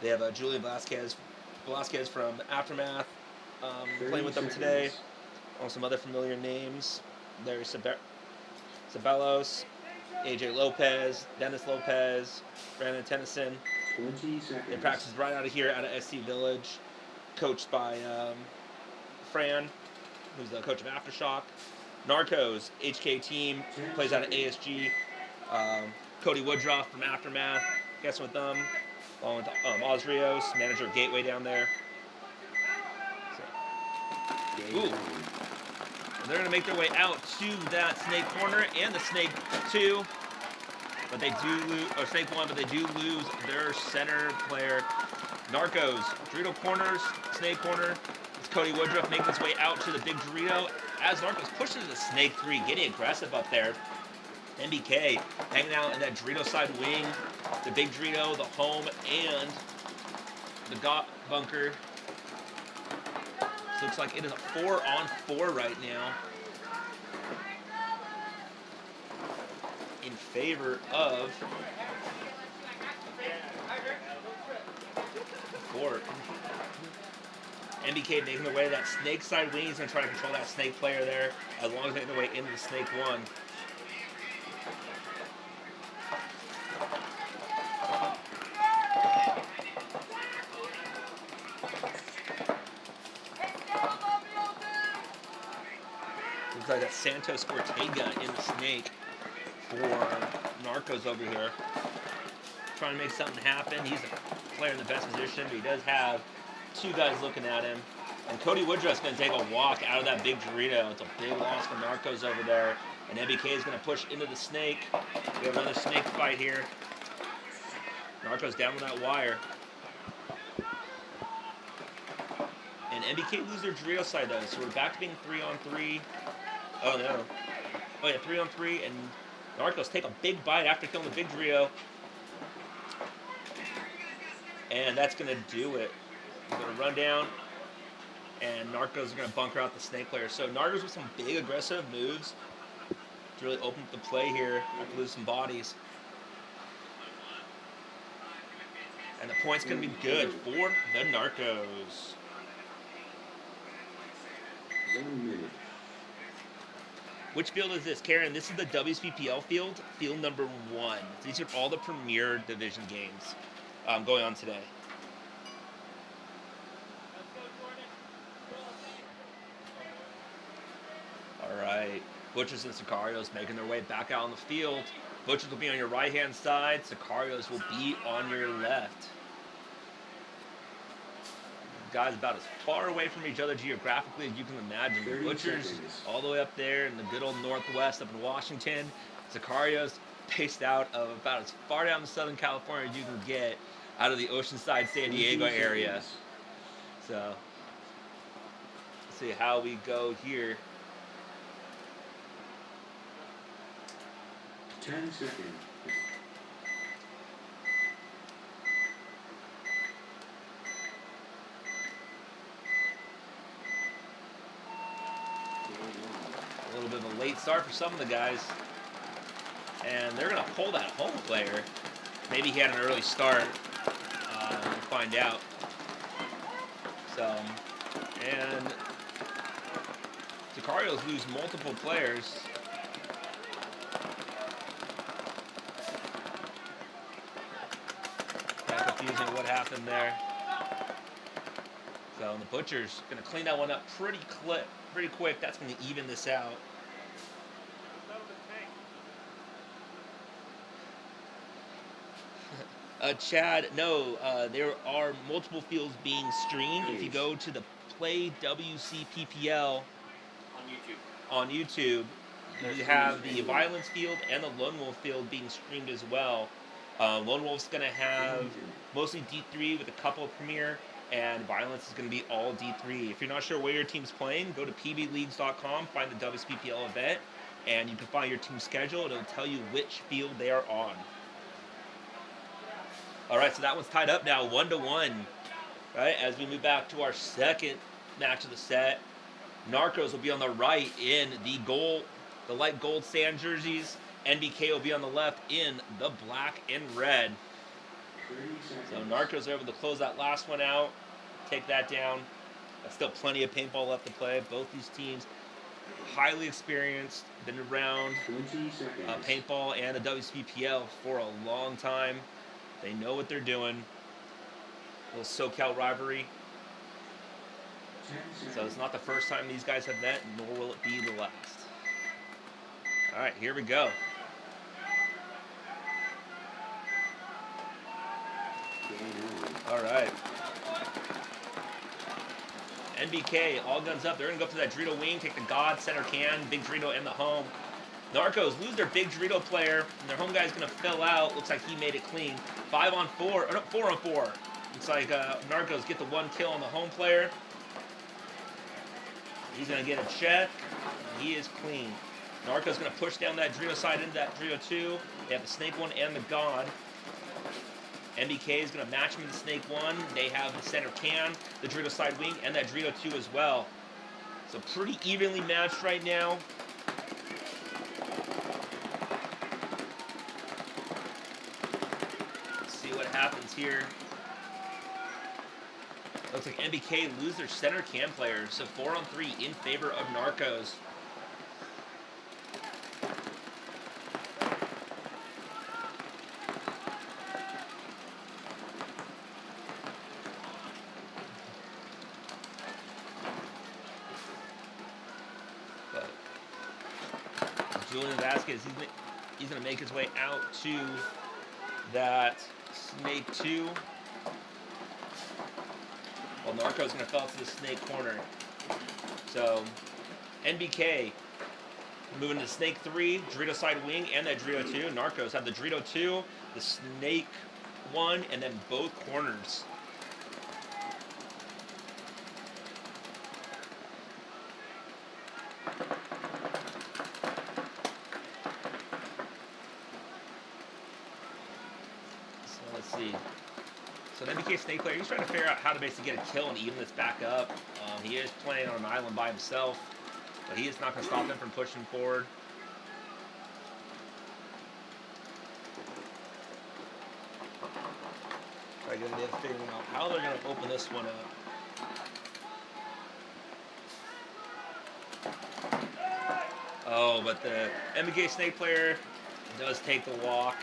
They have Julian Velasquez from Aftermath playing with them today. On some other familiar names. There's Sabelos, AJ Lopez, Dennis Lopez, Brandon Tennyson. 20 seconds. They practice right out of here, out of SC Village, coached by Fran, who's the coach of Aftershock. Narcos, HK team, plays out of ASG. Cody Woodruff from Aftermath, guessing with them. Along with Oz Rios, manager of Gateway down there. So. Ooh. And they're going to make their way out to that Snake corner and the Snake 2. But they do lose, or Snake 1, but they do lose their center player. Narcos, Dorito corners, Snake corner. It's Cody Woodruff making his way out to the big Dorito. As Narcos pushes the Snake 3, getting aggressive up there. NBK hanging out in that Dorito side wing, the big Dorito, the home, and the got bunker. So looks like it is a 4-on-4 right now in favor of Fort. NBK making their way to that snake side wing. He's going to try to control that snake player there as long as they make their way into the snake 1. Looks like that Santos Ortega in the snake for Narcos over here. Trying to make something happen. He's a player in the best position, but he does have two guys looking at him. And Cody Woodruff's going to take a walk out of that big Dorito. It's a big loss for Narcos over there. And MBK is going to push into the snake. We have another snake fight here. Narcos down on that wire. And MBK lose their Dorito side though, so we're back to being 3-on-3. Oh no. Oh yeah, 3-on-3, and Narcos take a big bite after killing the big Dorito. And that's going to do it. He's going to run down, and Narcos are going to bunker out the snake player. So Narcos with some big aggressive moves to really open up the play here after losing some bodies. And the point's going to be good for the Narcos. 1 minute. Which field is this, Karen? This is the WCPPL field, field number 1. These are all the premier division games going on today. All right, Butchers and Sakarios making their way back out on the field. Butchers will be on your right-hand side. Sakarios will be on your left. Guys about as far away from each other geographically as you can imagine. 30 Butchers seconds. all the way up there in the good old Northwest up in Washington. Sakarios paced out of about as far down in Southern California as you can get out of the Oceanside, San Diego 20 area. seconds. So, let's see how we go here. 10 seconds. A little bit of a late start for some of the guys. And they're going to pull that home player. Maybe he had an early start. We'll find out. So, and Sakarios lose multiple players. Kind of confusing what happened there. So the Butcher's going to clean that one up pretty quick. That's going to even this out. Chad, no, there are multiple fields being streamed. If you go to the Play WCPPL on YouTube, you have the Violence field and the Lone Wolf field being streamed as well. Lone Wolf's going to have mostly D3 with a couple of Premier, and Violence is going to be all D3. If you're not sure where your team's playing, go to pbleagues.com, find the WCPPL event, and you can find your team schedule. It'll tell you which field they are on. All right, so that one's tied up now, 1-1. Right, as we move back to our second match of the set, Narcos will be on the right in the light gold sand jerseys. NBK will be on the left in the black and red. 30 So seconds. Narcos are able to close that last one out, take that down. There's still plenty of paintball left to play. Both these teams highly experienced, been around 20 seconds. paintball and the WCPPL for a long time. They know what they're doing. A little SoCal rivalry. 10 seconds. So it's not the first time these guys have met, nor will it be the last. All right, here we go. Game on. All right. NBK, all guns up. They're going to go up to that Dorito wing, take the God, center can, big Dorito in the home. Narcos lose their big Dorito player, and their home guy's going to fill out. Looks like he made it clean. 5-on-4, or no, 4-on-4. Looks like Narcos get the one kill on the home player. He's going to get a check. He is clean. Narcos going to push down that Dorito side into that Dorito 2. They have the Snake 1 and the God. MBK is going to match him in the Snake 1. They have the center can, the Dorito side wing, and that Dorito 2 as well. So pretty evenly matched right now. Let's see what happens here. Looks like MBK lose their center can player, so 4-on-3 in favor of Narcos. But Julian Vasquez, he's gonna make his way out to that snake 2. Well, Narcos gonna fall to the snake corner. So NBK moving to snake 3, Dorito side wing, and that Dorito 2. Narcos have the Dorito 2, the snake 1, and then both corners. So let's see. So the NBK snake player, he's trying to figure out how to basically get a kill and even this back up. He is playing on an island by himself, but he is not going to stop him from pushing forward. Try to get an idea of figuring out how they're going to open this one up. Oh, but the NBK snake player does take the walk.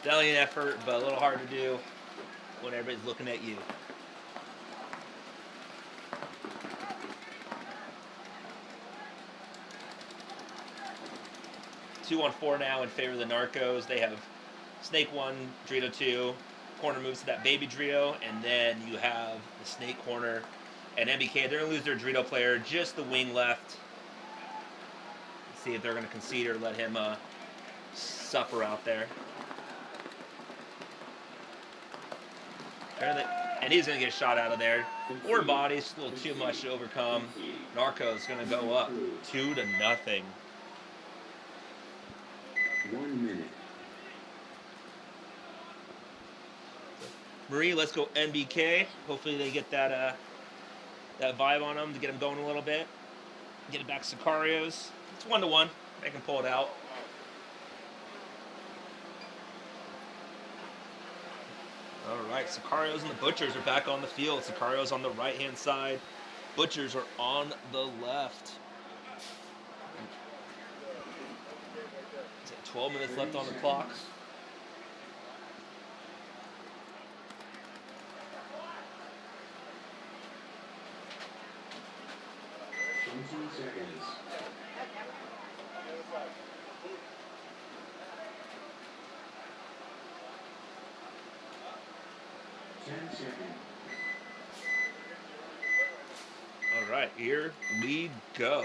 Valiant effort, but a little hard to do when everybody's looking at you. Two on 4 now in favor of the Narcos. They have snake 1, Dorito 2. Corner moves to that baby Dorito, and then you have the snake corner. And NBK, they're going to lose their Dorito player, just the wing left. Let's see if they're going to concede or let him suffer out there. And he's going to get a shot out of there. 4 bodies, a little too much to overcome. Narcos going to go up 2-0. 1 minute. Marie, let's go NBK. Hopefully they get that that vibe on them to get them going a little bit. Get it back to Sakarios. It's 1-1. They can pull it out. All right, Sakarios and the Butchers are back on the field. Sakarios on the right-hand side. Butchers are on the left. 12 minutes left on the clock. Seconds. 10 seconds. All right, here we go.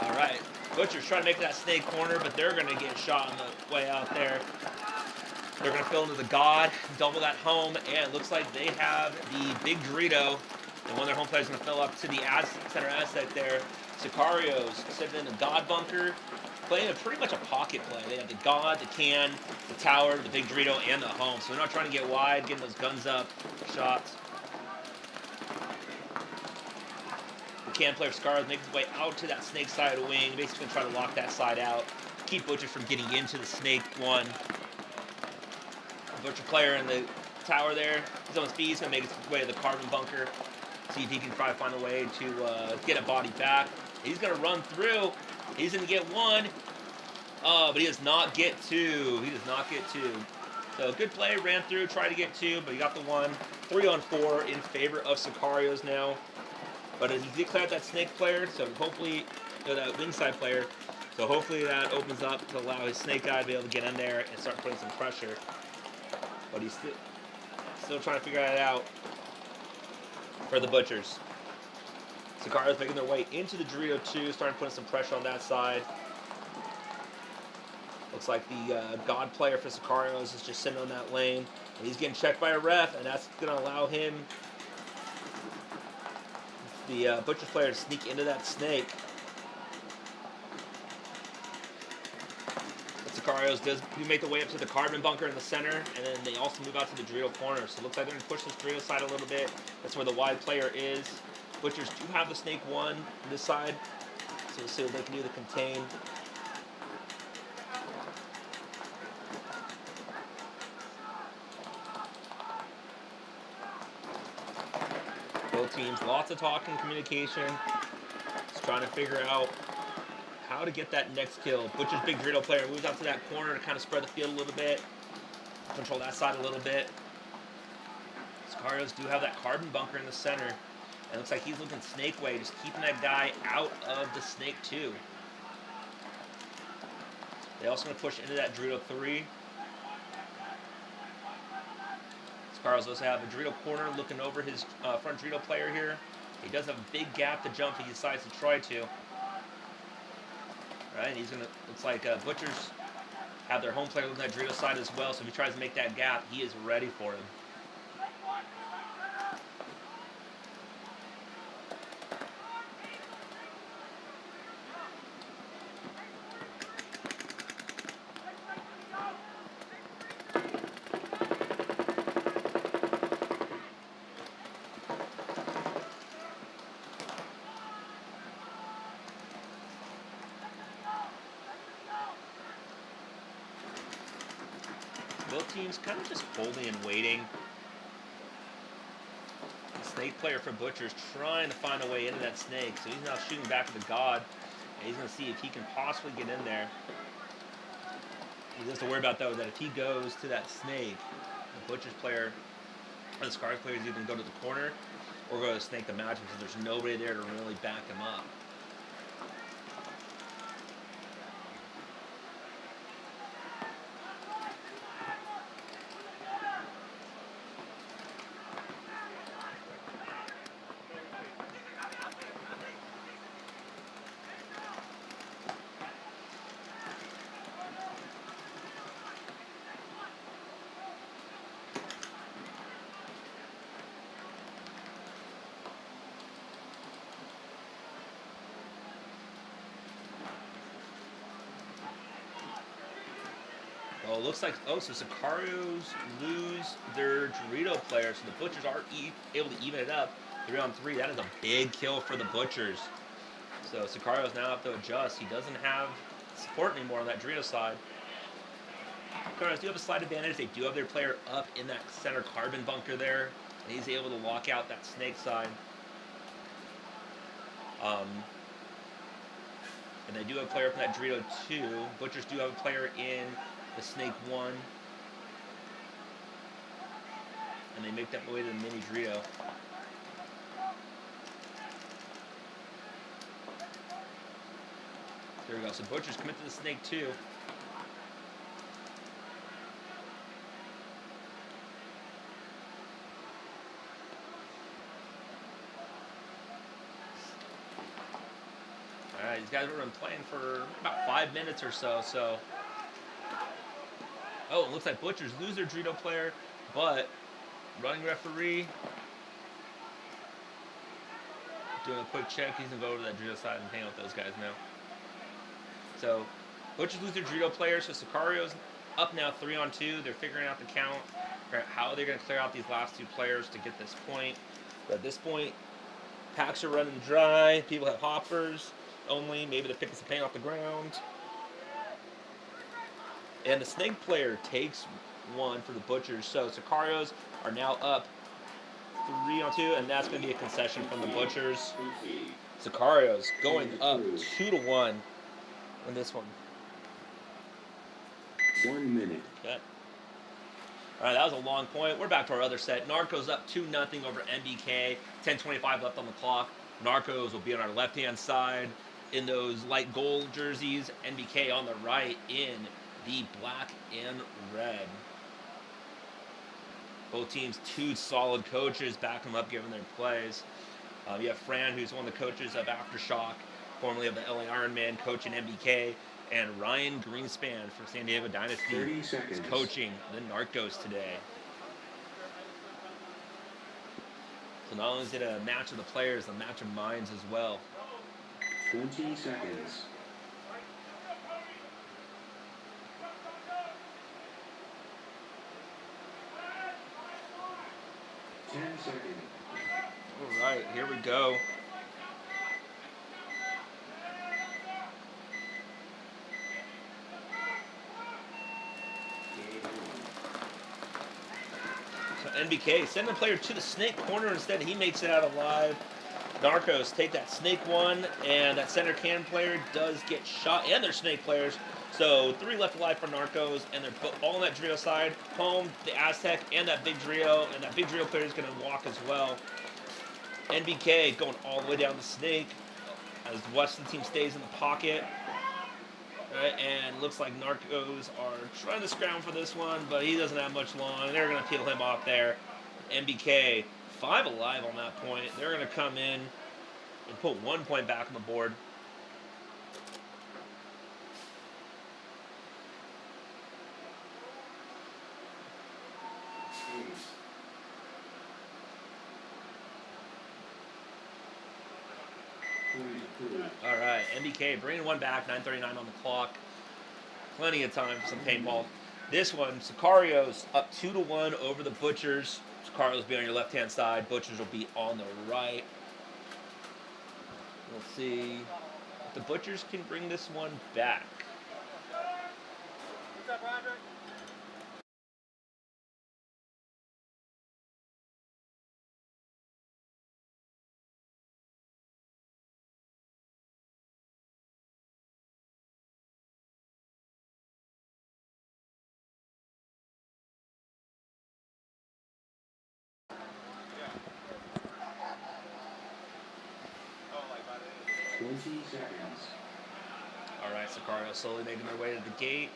All right, Butcher's trying to make that snake corner, but they're going to get shot on the way out there. They're going to fill into the God, double that home, and it looks like they have the big Dorito. And one of their home players is going to fill up to the center asset there. Sakarios sitting in the God bunker, playing pretty much a pocket play. They have the God, the can, the tower, the big Dorito, and the home. So they're not trying to get wide, getting those guns up, shots. The can player Sakarios makes his way out to that snake side of the wing, basically going to try to lock that side out, keep Butcher from getting into the snake one. Butcher player in the tower there. He's on his feet. He's going to make his way to the carbon bunker. See if he can try to find a way to get a body back. He's going to run through. He's going to get 1. But he does not get 2. He does not get 2. So good play. Ran through. Tried to get 2, but he got the 1. 3 on 4 in favor of Sakarios now. But he did clear out that snake player. So hopefully, that wing side player. So hopefully that opens up to allow his snake guy to be able to get in there and start putting some pressure. But he's still trying to figure that out for the Butchers. Sakarios making their way into the Dorito 2, starting putting some pressure on that side. Looks like the God player for Sakarios is just sitting on that lane. And he's getting checked by a ref, and that's going to allow him, the Butchers player, to sneak into that snake. Sakarios does make the way up to the carbon bunker in the center, and then they also move out to the Dorito corner. So it looks like they're going to push this Dorito side a little bit. That's where the wide player is. Butchers do have the snake 1 on this side, so we'll see what they can do to contain. Both teams, lots of talking, communication. Just trying to figure out how to get that next kill. Butcher's big Dorito player moves out to that corner to kind of spread the field a little bit. Control that side a little bit. Sakarios do have that carbon bunker in the center. And it looks like he's looking snake way, just keeping that guy out of the snake 2. They also going to push into that Dorito 3. Sakarios also have a Dorito corner looking over his front Dorito player here. He does have a big gap to jump if he decides to try to. Right, he's going to, looks like Butchers have their home player looking at Dorito side as well, so if he tries to make that gap, he is ready for him. Both teams kind of just holding and waiting. The snake player for Butchers trying to find a way into that snake, so he's now shooting back at the God, and he's going to see if he can possibly get in there. He has to worry about, though, that if he goes to that snake, the Butchers player, or the Scars player is either going to go to the corner or go to the snake to match him, because there's nobody there to really back him up. Oh, it looks like, so Sakarios lose their Dorito player, so the Butchers are able to even it up. 3-on-3, that is a big kill for the Butchers. So Sakarios now have to adjust. He doesn't have support anymore on that Dorito side. Sakarios do have a slight advantage. They do have their player up in that center carbon bunker there, and he's able to lock out that snake side. And they do have a player up in that Dorito 2. Butchers do have a player in the snake 1. And they make that way to the mini Dorito. There we go. So Butchers commit to the snake 2. Alright, these guys have been playing for about 5 minutes or so, Oh, it looks like Butchers lose their Dorito player, but running referee doing a quick check. He's going to go over to that Dorito side and hang out with those guys now. So, Butchers lose their Dorito player, so Sakarios up now 3-on-2. They're figuring out the count, how they're going to clear out these last 2 players to get this point. But at this point, packs are running dry. People have hoppers only. Maybe they're picking some paint off the ground. And the snake player takes 1 for the Butchers. So Sakarios are now up 3-on-2, and that's going to be a concession from the Butchers. Sakarios going up 2-1 in this one. 1 minute. Okay. All right, that was a long point. We're back to our other set. Narcos up 2-0 over NBK. 10:25 left on the clock. Narcos will be on our left-hand side in those light gold jerseys. NBK on the right in the black and red. Both teams, 2 solid coaches, back them up, giving their plays. You have Fran, who's one of the coaches of Aftershock, formerly of the LA Ironman, coaching NBK, and Ryan Greenspan from San Diego Dynasty 30 seconds. is coaching the Narcos today. So not only is it a match of the players, a match of minds as well. 20 seconds. 10 seconds. All right, here we go. So NBK sending the player to the snake corner instead. He makes it out alive. Narcos take that snake 1, and that center can player does get shot, and their snake players. So 3 left alive for Narcos, and they're all on that Drio side. Home, the Aztec, and that big Drio, and that big Drio player is going to walk as well. NBK going all the way down the snake as the Western team stays in the pocket. Right, and looks like Narcos are trying to scrounge for this one, but he doesn't have much long. They're going to peel him off there. NBK, 5 alive on that point. They're going to come in and put 1 point back on the board. All right, NBK bringing 1 back, 9:39 on the clock. Plenty of time for some paintball. This one, Sakarios up 2-1 over the Butchers. Sakarios will be on your left-hand side. Butchers will be on the right. We'll see if the Butchers can bring this one back. What's up, Roderick? Oh, like by the 20 seconds. All right, Sakarios slowly making their way to the gate.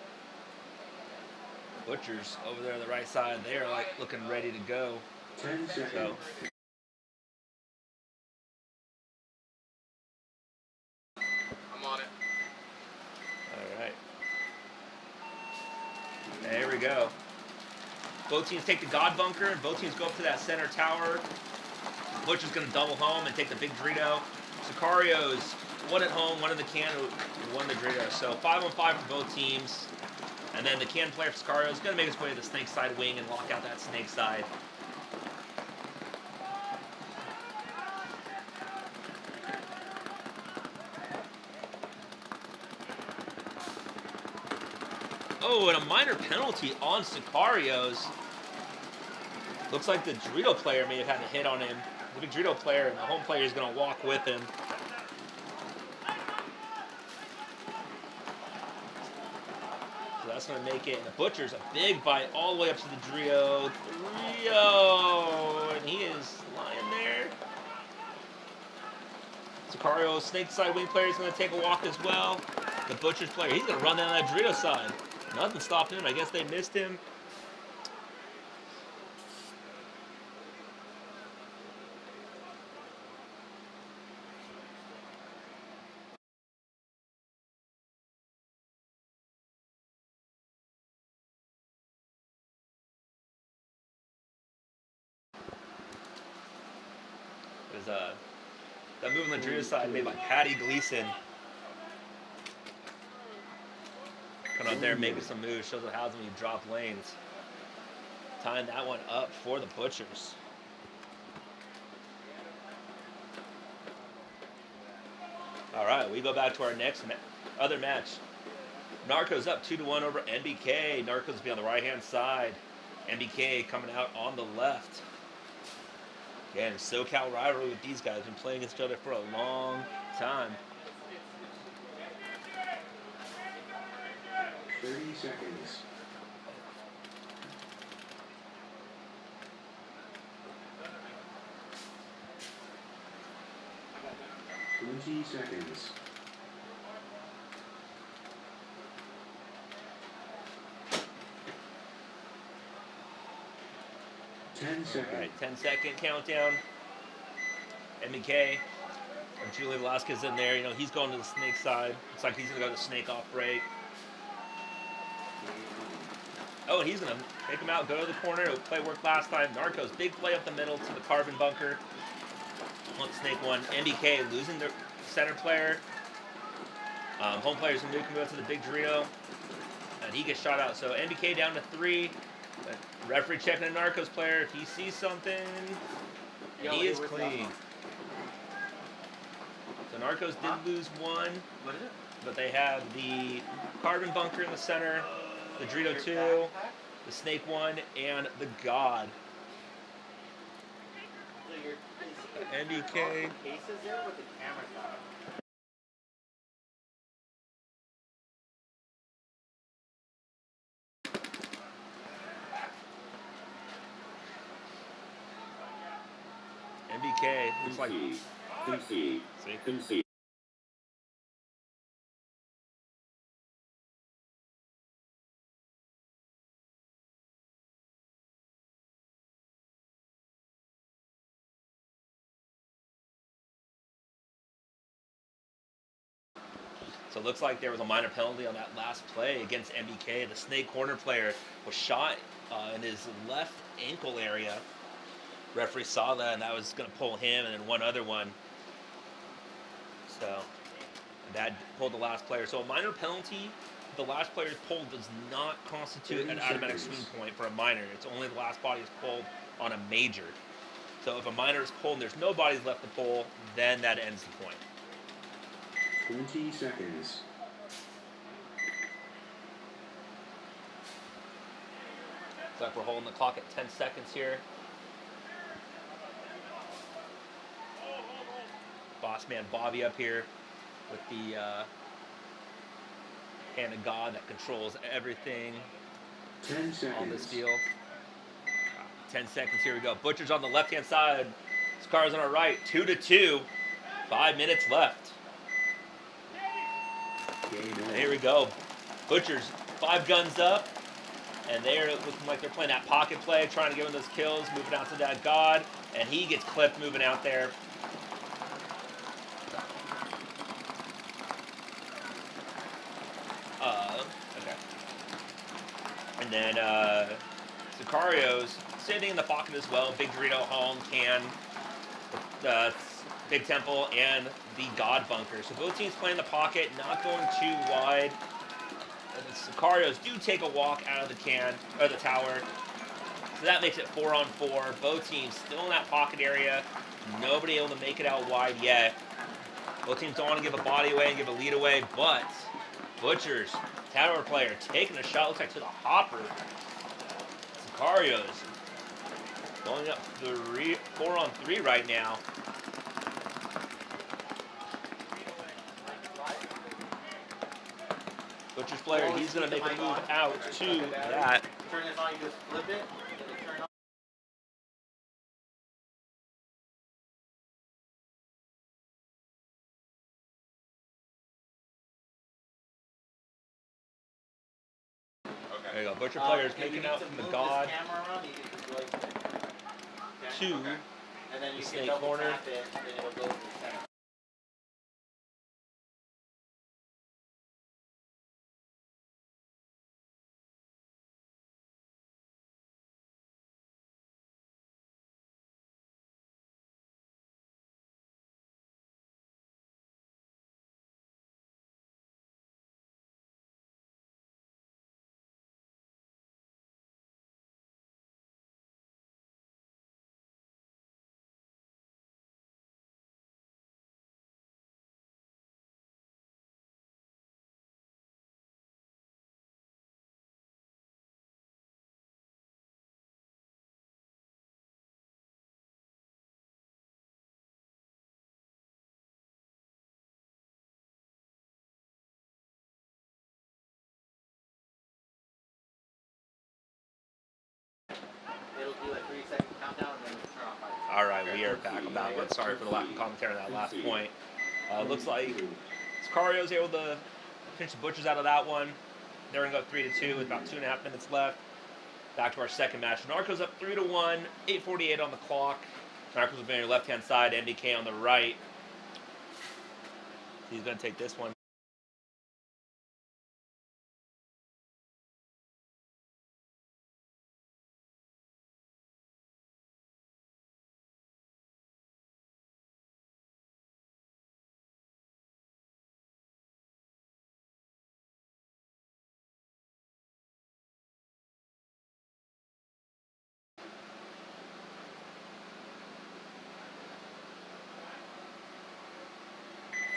Butchers over there on the right side, they are like looking ready to go. 10 seconds. So I'm on it. all right. There we go. Both teams take the God Bunker, and both teams go up to that center tower. Butcher's going to double home and take the big Dorito. Sakarios, 1 at home, 1 in the can, who won the Dorito. So 5-on-5 for both teams. And then the can player for Sakarios is going to make his way to the snake side wing and lock out that snake side. Oh, and a minor penalty on Sakarios. Looks like the Dorito player may have had a hit on him. The big Dorito player and the home player is going to walk with him. So that's going to make it. And the Butcher's a big bite all the way up to the Dorito. And he is lying there. Sakarios, snake side wing player, is going to take a walk as well. The Butcher's player, he's going to run down that Dorito side. Nothing stopped him. I guess they missed him. There's that move on the Dorito side made by Patty Gleason. Coming out there making some moves, shows what happens when you drop lanes. Tying that one up for the Butchers. All right, we go back to our next other match. Narcos up 2-1 over NBK. Narcos will be on the right-hand side. NBK coming out on the left. Again, SoCal rivalry with these guys. Been playing against each other for a long time. 30 seconds. Twenty seconds. Ten seconds. All right, 10-second countdown. MBK. Julian Velasquez in there. You know, he's going to the snake side. Looks like he's going to go to the snake off break. Oh, and he's going to take him out, go to the corner. It play worked last time. Narcos, big play up the middle to the carbon bunker. On the snake one. NBK losing the center player. Home player's going to move to the big Dorito. And he gets shot out. So NBK down to 3. Referee checking a Narcos player. If he sees something, he is clean. So Narcos did lose 1. What is it? But they have the carbon bunker in the center, the Dorito 2, the snake 1, and the God. So you're, NBK. cases there with the camera. MBK looks like. Concede. See? Concede. So it looks like there was a minor penalty on that last play against MBK. The snake corner player was shot in his left ankle area. Referee saw that, and that was going to pull him, and then one other one. So that pulled the last player. So a minor penalty, the last player's pulled does not constitute an 30 automatic seconds. swing point for a minor. It's only the last body is pulled on a major. So if a minor is pulled and there's no bodies left to pull, then that ends the point. 20 seconds. Looks like we're holding the clock at 10 seconds here. Boss man Bobby up here with the hand of God that controls everything 10 seconds. on this field. 10 seconds, here we go. Butcher's on the left-hand side. Sakarios on our right, 2-2. 5 minutes left. Game And on. here we go. Butcher's 5 guns up, and they're looking like they're playing that pocket play, trying to give him those kills, moving out to that God, and he gets clipped moving out there. Okay. And then Sakarios sitting in the pocket as well. Big Dorito home can, Big Temple, and the God bunker. So both teams playing the pocket, not going too wide. And the Sakarios do take a walk out of the can or the tower. So that makes it 4-on-4. Both teams still in that pocket area. Nobody able to make it out wide yet. Both teams don't want to give a body away and give a lead away, but Butchers, tower player, taking a shot, looks like to the hopper. Sakarios going up 4-on-3 right now. Butcher's player, he's going to make a move out to that. Turn this on, you just flip it. Then it turn on. There you go. Butcher player's If you making need out to from the move God this camera around, you can just go like this. to Okay. And then you the can snake double corner. tap it, and then it'll go to the center. It'll do a 3-second countdown, and then it'll turn off by itself. All right, we are back on that one. Sorry for the lack of commentary on that last point. Looks like Sakarios able to finish the Butchers out of that one. They're going to go 3-2 with about 2.5 minutes left. Back to our second match. Narcos up 3-1, 8:48 on the clock. Narcos will be on your left-hand side, MBK on the right. He's going to take this one.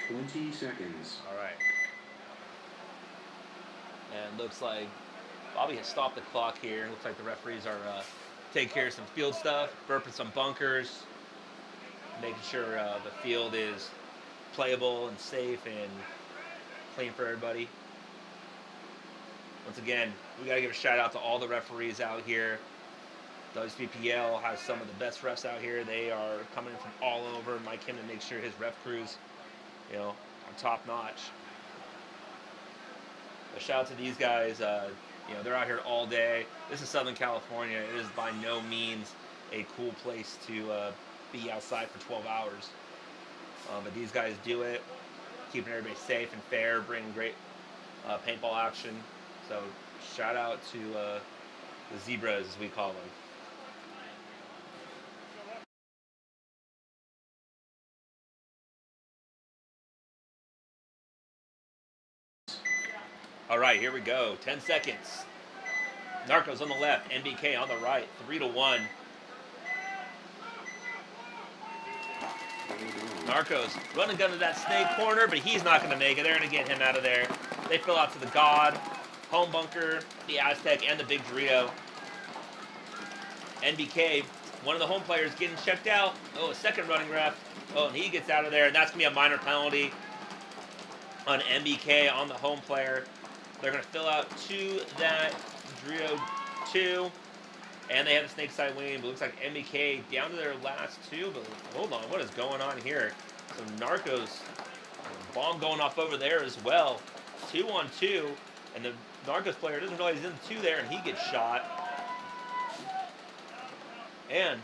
Twenty seconds. All right. And looks like Bobby has stopped the clock here. Looks like the referees are taking care of some field stuff, burping some bunkers, making sure the field is playable and safe and clean for everybody. Once again, we got to give a shout out to all the referees out here WCPPL has some of the best refs out here. They are coming in from all over. Mike him to make sure his ref crews, are top notch. A shout out to these guys. They're out here all day. This is Southern California. It is by no means a cool place to be outside for 12 hours. But these guys do it, keeping everybody safe and fair, bringing great paintball action. So shout out to the Zebras, as we call them. All right, here we go. 10 seconds. Narcos on the left, NBK on the right. 3-1. Narcos running gun to that snake corner, but he's not going to make it. They're going to get him out of there. They fill out to the God, home bunker, the Aztec, and the Big Dorito. NBK, one of the home players, getting checked out. Oh, a second running ref. Oh, and he gets out of there, and that's going to be a minor penalty on NBK on the home player. They're going to fill out to that Dorito 2. And they have the snake side wing, but it looks like NBK down to their last two. But hold on, what is going on here? So Narcos, bomb going off over there as well. 2-on-2, and the Narcos player doesn't realize he's in the 2 there, and he gets shot. And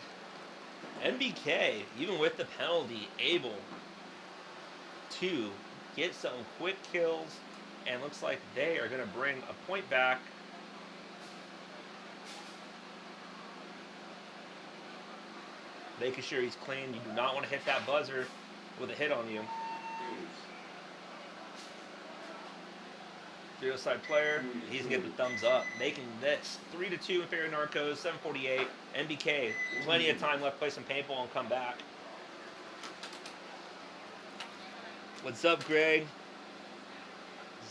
NBK, even with the penalty, able to get some quick kills, and looks like they are going to bring a point back. Making sure he's clean. You do not want to hit that buzzer with a hit on you. Zero side player, he's going to get the thumbs up. Making this 3-2 in favor of Narcos, 7:48. NBK, plenty of time left, play some paintball and come back. What's up, Greg?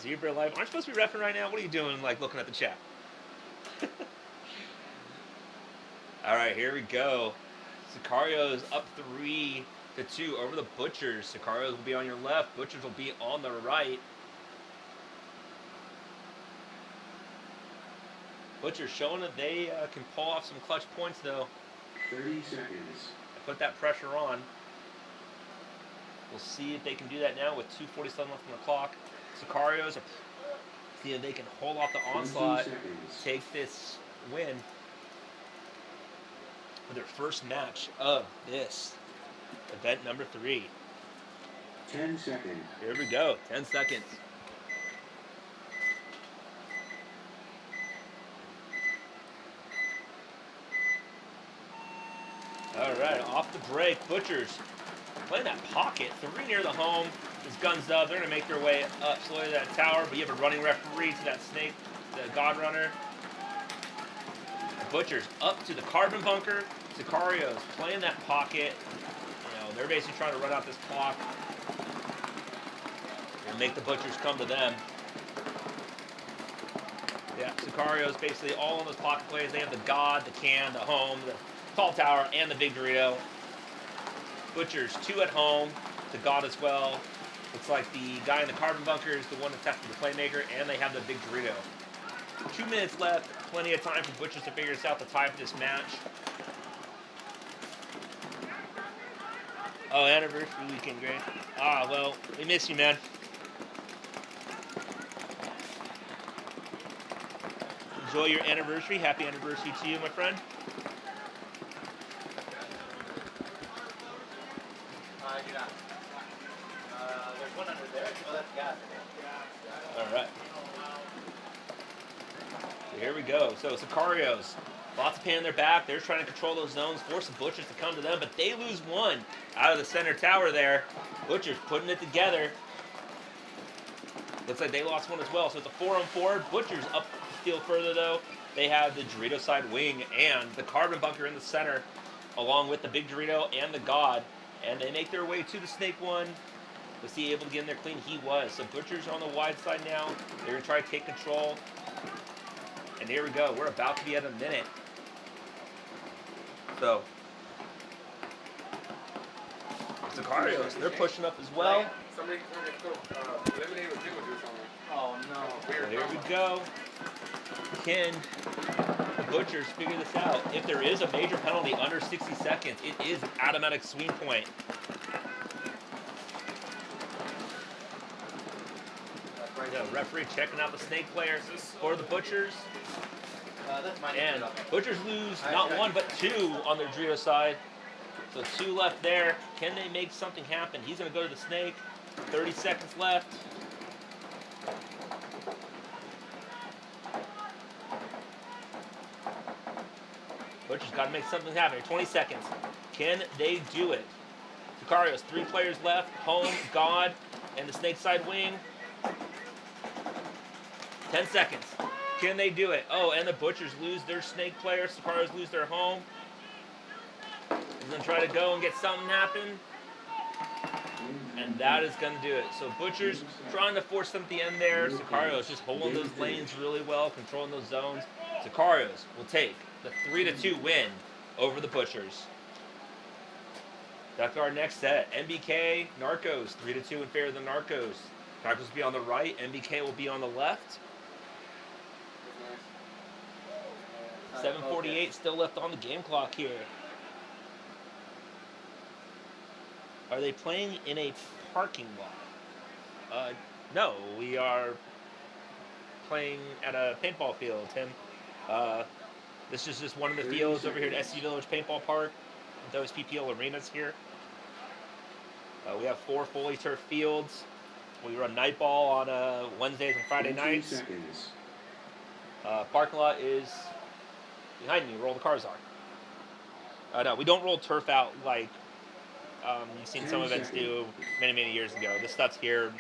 Zebra Life. Aren't you supposed to be reffing right now? What are you doing, looking at the chat? All right, here we go. Sakarios up 3-2 over the Butchers. Sakarios will be on your left. Butchers will be on the right. Butchers showing that they can pull off some clutch points, though. 30 seconds. Put that pressure on. We'll see if they can do that now with 2:47 left on the clock. Sakarios, see if they can hold off the onslaught, take this win. Their first match of this event number 3. 10 seconds. Here we go. 10 seconds. All right, off the break. Butchers playing that pocket. 3 near the home. His guns up. They're going to make their way up slowly to that tower, but you have a running referee to that snake, the God Runner. Butchers up to the carbon bunker. Sakarios playing that pocket. They're basically trying to run out this clock and make the Butchers come to them. Yeah, Sakarios basically all on those pocket plays. They have the God, the can, the home, the tall tower, and the Big Dorito. Butchers 2 at home, the God as well. Looks like the guy in the carbon bunker is the one that's after the playmaker, and they have the Big Dorito. 2 minutes left. Plenty of time for Butchers to figure this out, the tie for this match. Oh, anniversary weekend, Grant. Well, we miss you, man. Enjoy your anniversary. Happy anniversary to you, my friend. Get out. There's one under there. Oh, that's gas. All right. So here we go. So Sakarios, lots of pain in their back. They're trying to control those zones, force the Butchers to come to them, but they lose one out of the center tower there. Butchers putting it together. Looks like they lost one as well. So it's a 4-on-4. Butchers up the field further, though. They have the Dorito side wing and the carbon bunker in the center, along with the Big Dorito and the God. And they make their way to the snake one. Was he able to get in there clean? He was. So Butchers on the wide side now. They're going to try to take control. And here we go. We're about to be at a minute. So, Sakarios, they're pushing up as well. Somebody lemonade with pickle juice on it. Oh no. So here we go. Ken, the Butchers figure this out. If there is a major penalty under 60 seconds, it is an automatic swing point. The referee checking out the snake player for the Butchers. That's mine. And Butchers lose not one, but two on their Drio side. So 2 left there. Can they make something happen? He's going to go to the snake. 30 seconds left. Butchers got to make something happen. 20 seconds. Can they do it? Sakarios, 3 players left. Home, God, and the snake side wing. 10 seconds. Can they do it? Oh, and the Butchers lose their snake player. Sakarios lose their home. He's going to try to go and get something happen. And that is going to do it. So Butchers trying to force them at the end there. Sakarios just holding those lanes really well, controlling those zones. Sakarios will take the 3-2 win over the Butchers. That's our next set. NBK, Narcos, 3-2 in favor of the Narcos. Narcos will be on the right. NBK will be on the left. 7:48 still left on the game clock here. Are they playing in a parking lot? No, we are playing at a paintball field, Tim. This is just one of the fields over here at SC Village Paintball Park. WCPPL arenas here. We have 4 fully turf fields. We run night ball on Wednesdays and Friday nights. Parking lot is behind me where all the cars are. No, we don't roll turf out like you've seen some events do many, many years ago. This stuff's here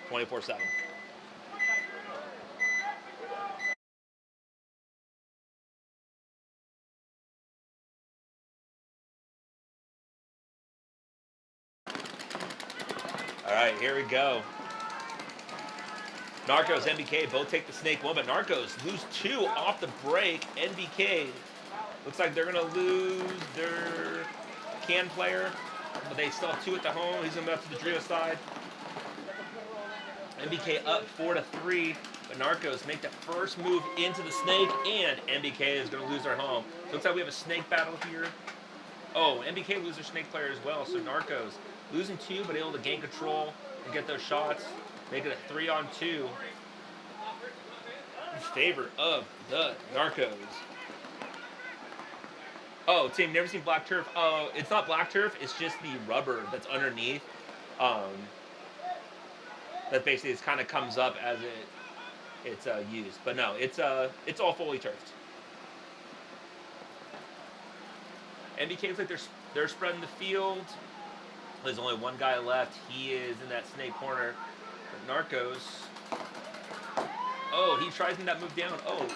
24/7. All right, here we go. Narcos, NBK both take the snake one, but Narcos lose 2 off the break. NBK looks like they're going to lose their can player, but they still have 2 at the home. He's going to move to the Drio side. NBK up 4-3, but Narcos make the first move into the snake, and NBK is going to lose their home. So looks like we have a snake battle here. Oh, NBK loses their snake player as well, so Narcos losing 2, but able to gain control and get those shots. Make it a 3-on-2 in favor of the Narcos. Oh, Tim, never seen black turf? Oh, it's not black turf. It's just the rubber that's underneath. That basically kind of comes up as it's used. But no, it's all fully turfed. NBK looks like they're spreading the field. There's only one guy left. He is in that snake corner. Narcos. Oh, he tries in that move down. Oh,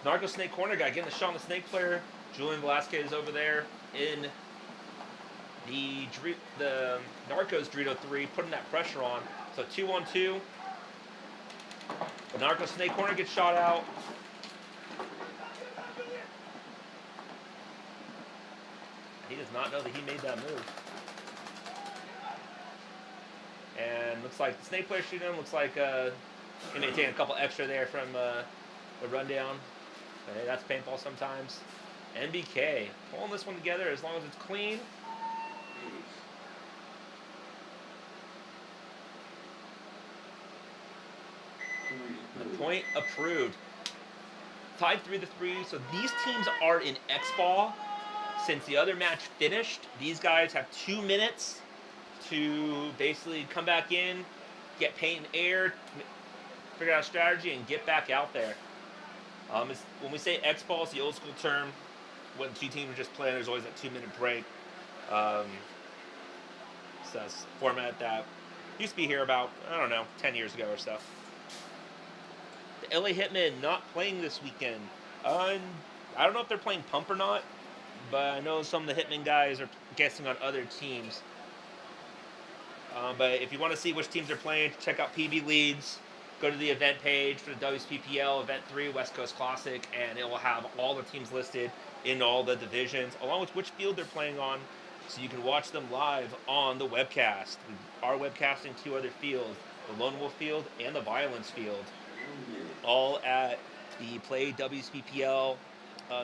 Narcos snake corner guy getting the shot on the snake player. Julian Velasquez over there in the Narcos Dorito 3, putting that pressure on. So 2-on-2. The Narcos snake corner gets shot out. He does not know that he made that move. And looks like the snake player shooting him. Looks like he may take a couple extra there from the rundown. Okay, that's paintball sometimes. NBK pulling this one together as long as it's clean. The point approved. Tied 3-3. So these teams are in X-Ball. Since the other match finished, these guys have 2 minutes to basically come back in, get paint and air, figure out a strategy, and get back out there. When we say X-Ball, it's the old school term. When 2 teams are just playing, there's always that 2-minute break. So that's a format that used to be here about, 10 years ago or so. The LA Hitmen not playing this weekend. I don't know if they're playing Pump or not, but I know some of the Hitmen guys are guessing on other teams. But if you want to see which teams are playing, check out PB Leads. Go to the event page for the WCPPL Event 3 West Coast Classic, and it will have all the teams listed in all the divisions, along with which field they're playing on, so you can watch them live on the webcast. We are webcasting 2 other fields, the Lone Wolf field and the Violence field, all at the Play WCPPL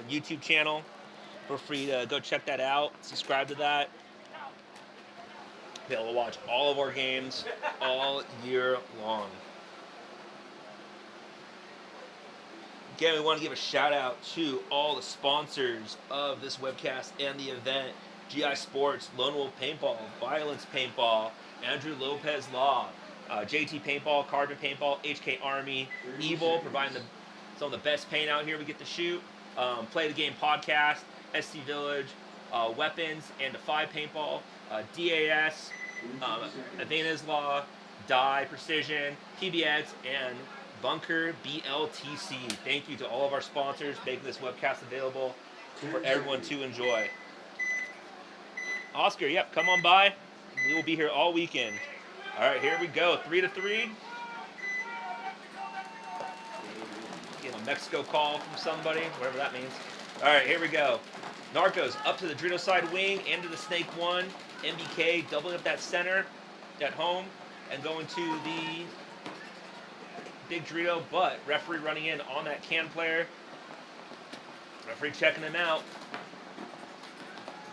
YouTube channel. Feel free to go check that out. Subscribe to that. Be able to watch all of our games all year long. Again, we want to give a shout out to all the sponsors of this webcast and the event. GI Sports, Lone Wolf Paintball, Violence Paintball, Andrew Lopez Law, JT Paintball, Carbon Paintball, HK Army, Evil, providing some of the best paint out here we get to shoot. Play the Game Podcast, SC Village, Weapons, and Defy Paintball, DAS, Avena's Law, Die Precision, PBX, and Bunker BLTC. Thank you to all of our sponsors making this webcast available for everyone to enjoy. Oscar, yep, come on by. We will be here all weekend. All right, here we go. 3-3. Getting a Mexico call from somebody, whatever that means. All right, here we go. Narcos up to the Drito side wing and to the Snake 1. MBK doubling up that center at home and going to the Big Dorito, but referee running in on that can player. Referee checking him out.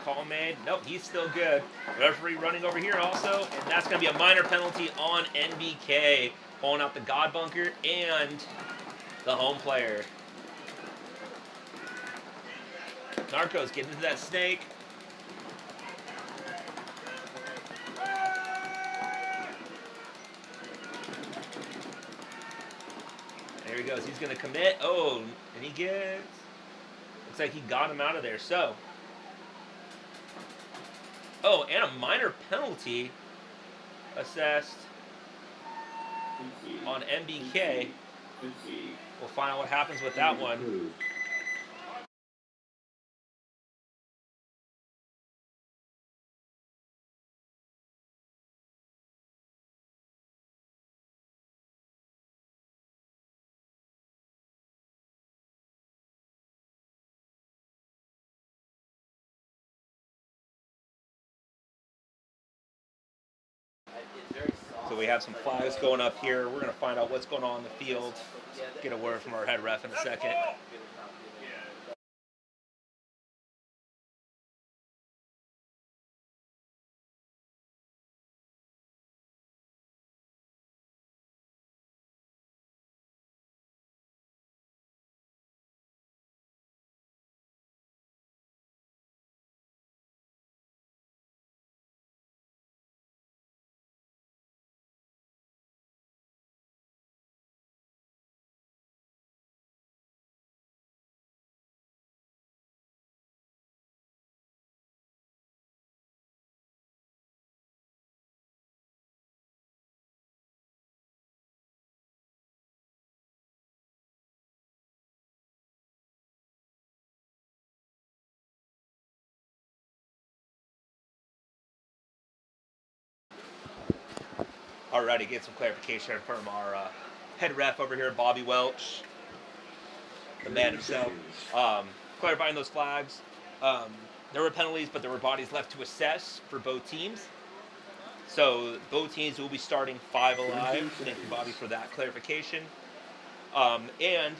Call made. Nope, he's still good. Referee running over here also, and that's going to be a minor penalty on NBK, pulling out the God Bunker and the home player. Narcos getting into that snake. There he goes. He's going to commit. Oh, and he gets... Looks like he got him out of there. So... Oh, and a minor penalty assessed on MBK. We'll find out what happens with that one. So we have some flags going up here. We're going to find out what's going on in the field. Get a word from our head ref in a second. Alrighty, get some clarification from our head ref over here, Bobby Welch, the man himself. Clarifying those flags. There were penalties, but there were bodies left to assess for both teams. So both teams will be starting 5 alive. Thank you, Bobby, for that clarification. And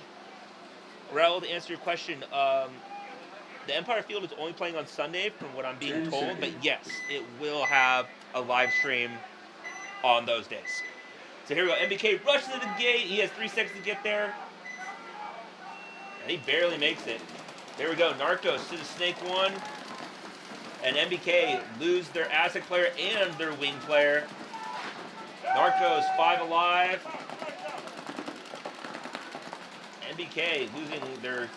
Raul, to answer your question, the Empire Field is only playing on Sunday, from what I'm being told. But yes, it will have a live stream on those days. So here we go. MBK rushes to the gate. He has 3 seconds to get there. And he barely makes it. There we go. Narcos to the Snake 1. And MBK lose their Aztec player and their wing player. Narcos 5 alive. NBK losing their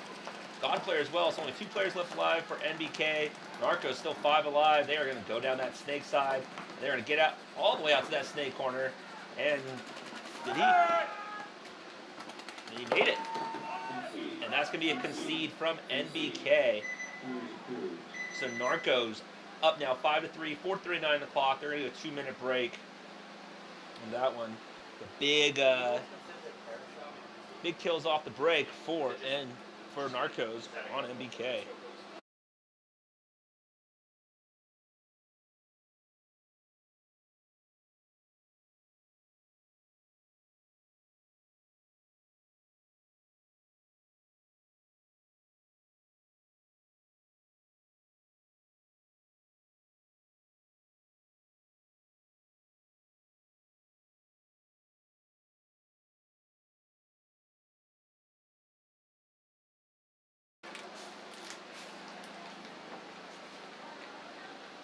God player as well. So only 2 players left alive for NBK. Narcos still 5 alive. They are going to go down that snake side. They're going to get out all the way out to that snake corner. And did he? He made it. And that's going to be a concede from NBK. So Narcos up now 5-3, 4:39 on the clock. They're going to do a 2-minute break on that one. The big kills off the break for Narcos on NBK.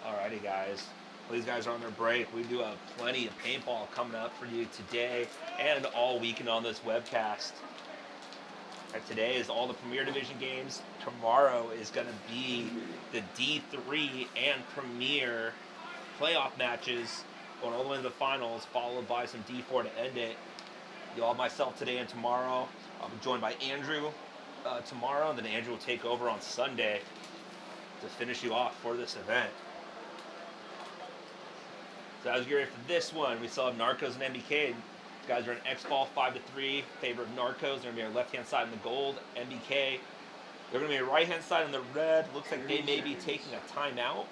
Alrighty, guys. Well, these guys are on their break. We do have plenty of paintball coming up for you today and all weekend on this webcast. Today is all the Premier Division games. Tomorrow is going to be the D3 and Premier playoff matches going all the way to the finals, followed by some D4 to end it. You'll have myself today and tomorrow. I'll be joined by Andrew tomorrow, and then Andrew will take over on Sunday to finish you off for this event. So as we get ready for this one, we still have Narcos and MBK. These guys are in X-Ball 5-3, favor of Narcos. They're going to be on the left-hand side in the gold. MBK, they're going to be on the right-hand side in the red. Looks like they may be taking a timeout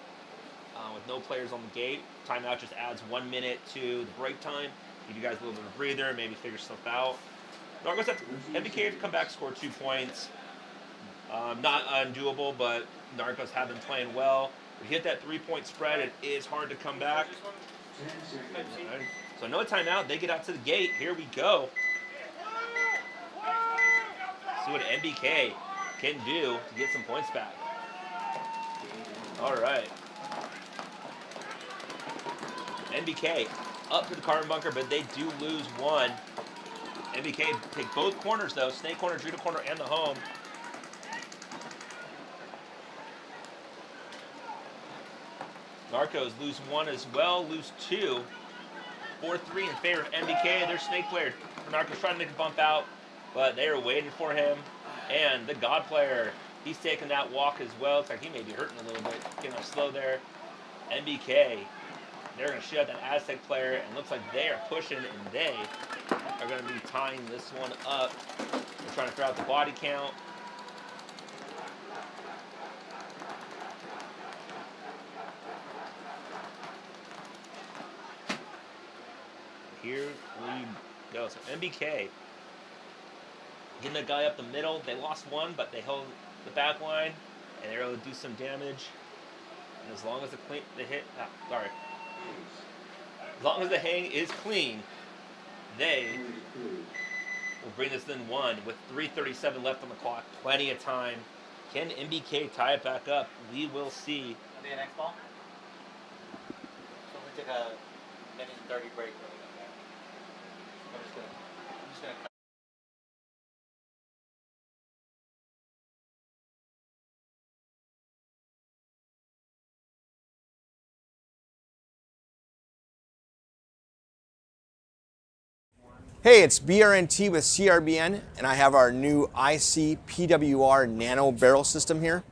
with no players on the gate. Timeout just adds 1 minute to the break time. Give you guys a little bit of a breather, maybe figure stuff out. Narcos have to, MBK have to come back, score 2 points. Not undoable, but Narcos have been playing well. We hit that 3-point spread. It is hard to come back. 10 seconds. Right. So no timeout. They get out to the gate. Here we go. See what MBK can do to get some points back. All right. MBK up to the carbon bunker, but they do lose 1. MBK take both corners, though. Snake corner, Drita corner, and the home. Narcos lose 1 as well, lose 2. 4-3 in favor of MBK. Their snake player for Narcos trying to make a bump out, but they are waiting for him. And the God player, he's taking that walk as well. Looks like he may be hurting a little bit, getting off slow there. MBK, they're going to shut that Aztec player, and looks like they are pushing, and they are going to be tying this one up. They're trying to throw out the body count. Here we go. So MBK getting that guy up the middle. They lost 1, but they held the back line, and they were able to do some damage. And as long as as long as the hang is clean, they will bring this in 1 with 3:37 left on the clock. Plenty of time. Can MBK tie it back up? We will see. Be an X-Ball? So we take a minute and 30 break. I'm just gonna Hey, it's BRNT with CRBN, and I have our new IC PWR Nano Barrel System here.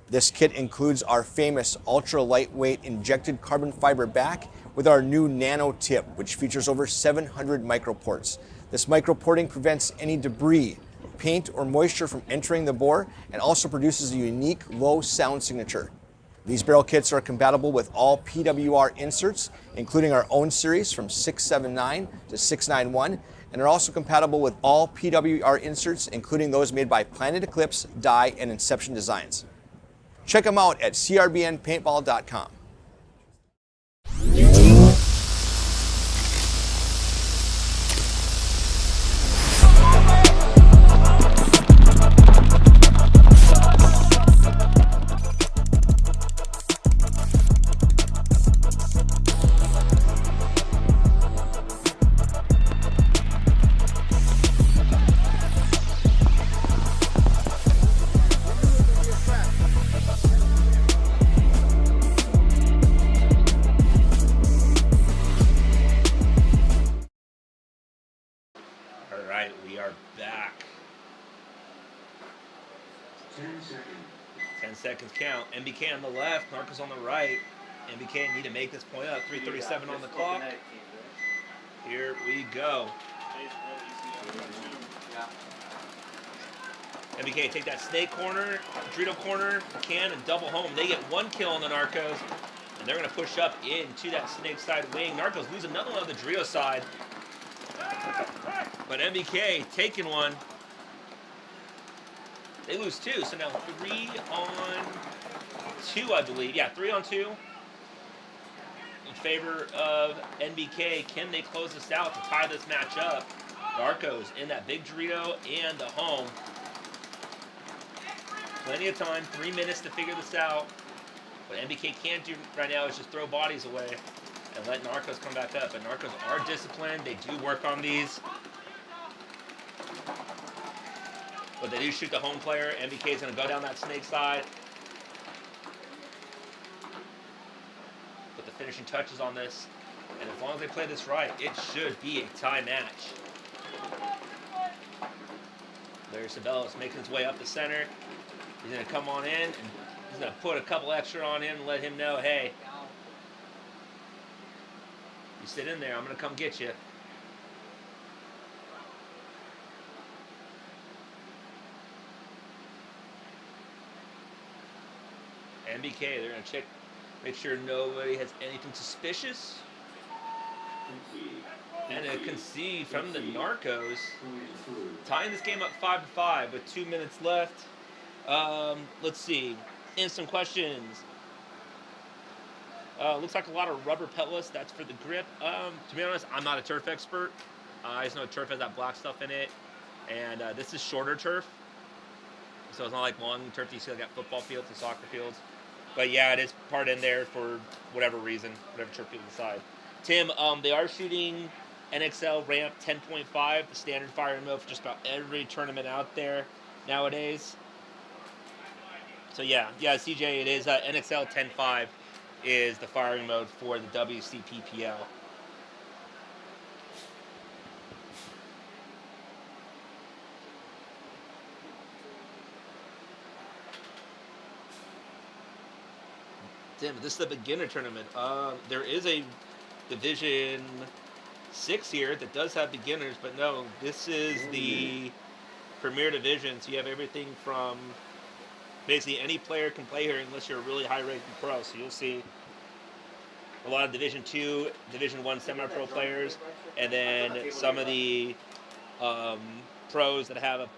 This kit includes our famous ultra lightweight injected carbon fiber back with our new Nano Tip, which features over 700 microports. This microporting prevents any debris, paint, or moisture from entering the bore and also produces a unique low sound signature. These barrel kits are compatible with all PWR inserts, including our own series from 679 to 691, and are also compatible with all PWR inserts, including those made by Planet Eclipse, Dye, and Inception Designs. Check them out at crbnpaintball.com. All right, we are back. 10 seconds. 10 seconds count. MBK on the left, Narcos on the right. MBK need to make this point up. 3:37 on the clock. Here we go. MBK take that snake corner, Drito corner, can, and double home. They get 1 kill on the Narcos, and they're going to push up into that snake side wing. Narcos lose another one on the Drito side. But MBK taking 1. They lose 2, so now 3 on 2, I believe. Yeah, 3 on 2 in favor of NBK. Can they close this out to tie this match up? Narcos in that big Dorito and the home. Plenty of time, 3 minutes to figure this out. What MBK can't do right now is just throw bodies away and let Narcos come back up. But Narcos are disciplined. They do work on these. But they do shoot the home player. MBK is going to go down that snake side. Put the finishing touches on this. And as long as they play this right, it should be a tie match. There's Sakarios making his way up the center. He's going to come on in, and he's going to put a couple extra on him and let him know, hey, you sit in there, I'm going to come get you. MBK, they're going to check, make sure nobody has anything suspicious. And a concede from the Narcos, tying this game up 5-5 with 2 minutes left. Let's see. Instant questions. Looks like a lot of rubber pellets. That's for the grip. To be honest, I'm not a turf expert. I just know turf has that black stuff in it. And this is shorter turf. So it's not like long turf you see like at football fields and soccer fields. But yeah, it is part in there for whatever reason, whatever turf people decide. Tim, they are shooting NXL ramp 10.5, the standard firing mode for just about every tournament out there nowadays. So yeah, CJ, it is NXL 10.5 is the firing mode for the WCPPL. Tim, this is the beginner tournament. There is a Division 6 here that does have beginners, but no, this is the Premier Division, so you have everything from basically any player can play here unless you're a really high-rated pro. So you'll see a lot of Division 2, Division 1 semi-pro players, and then some of the pros that have a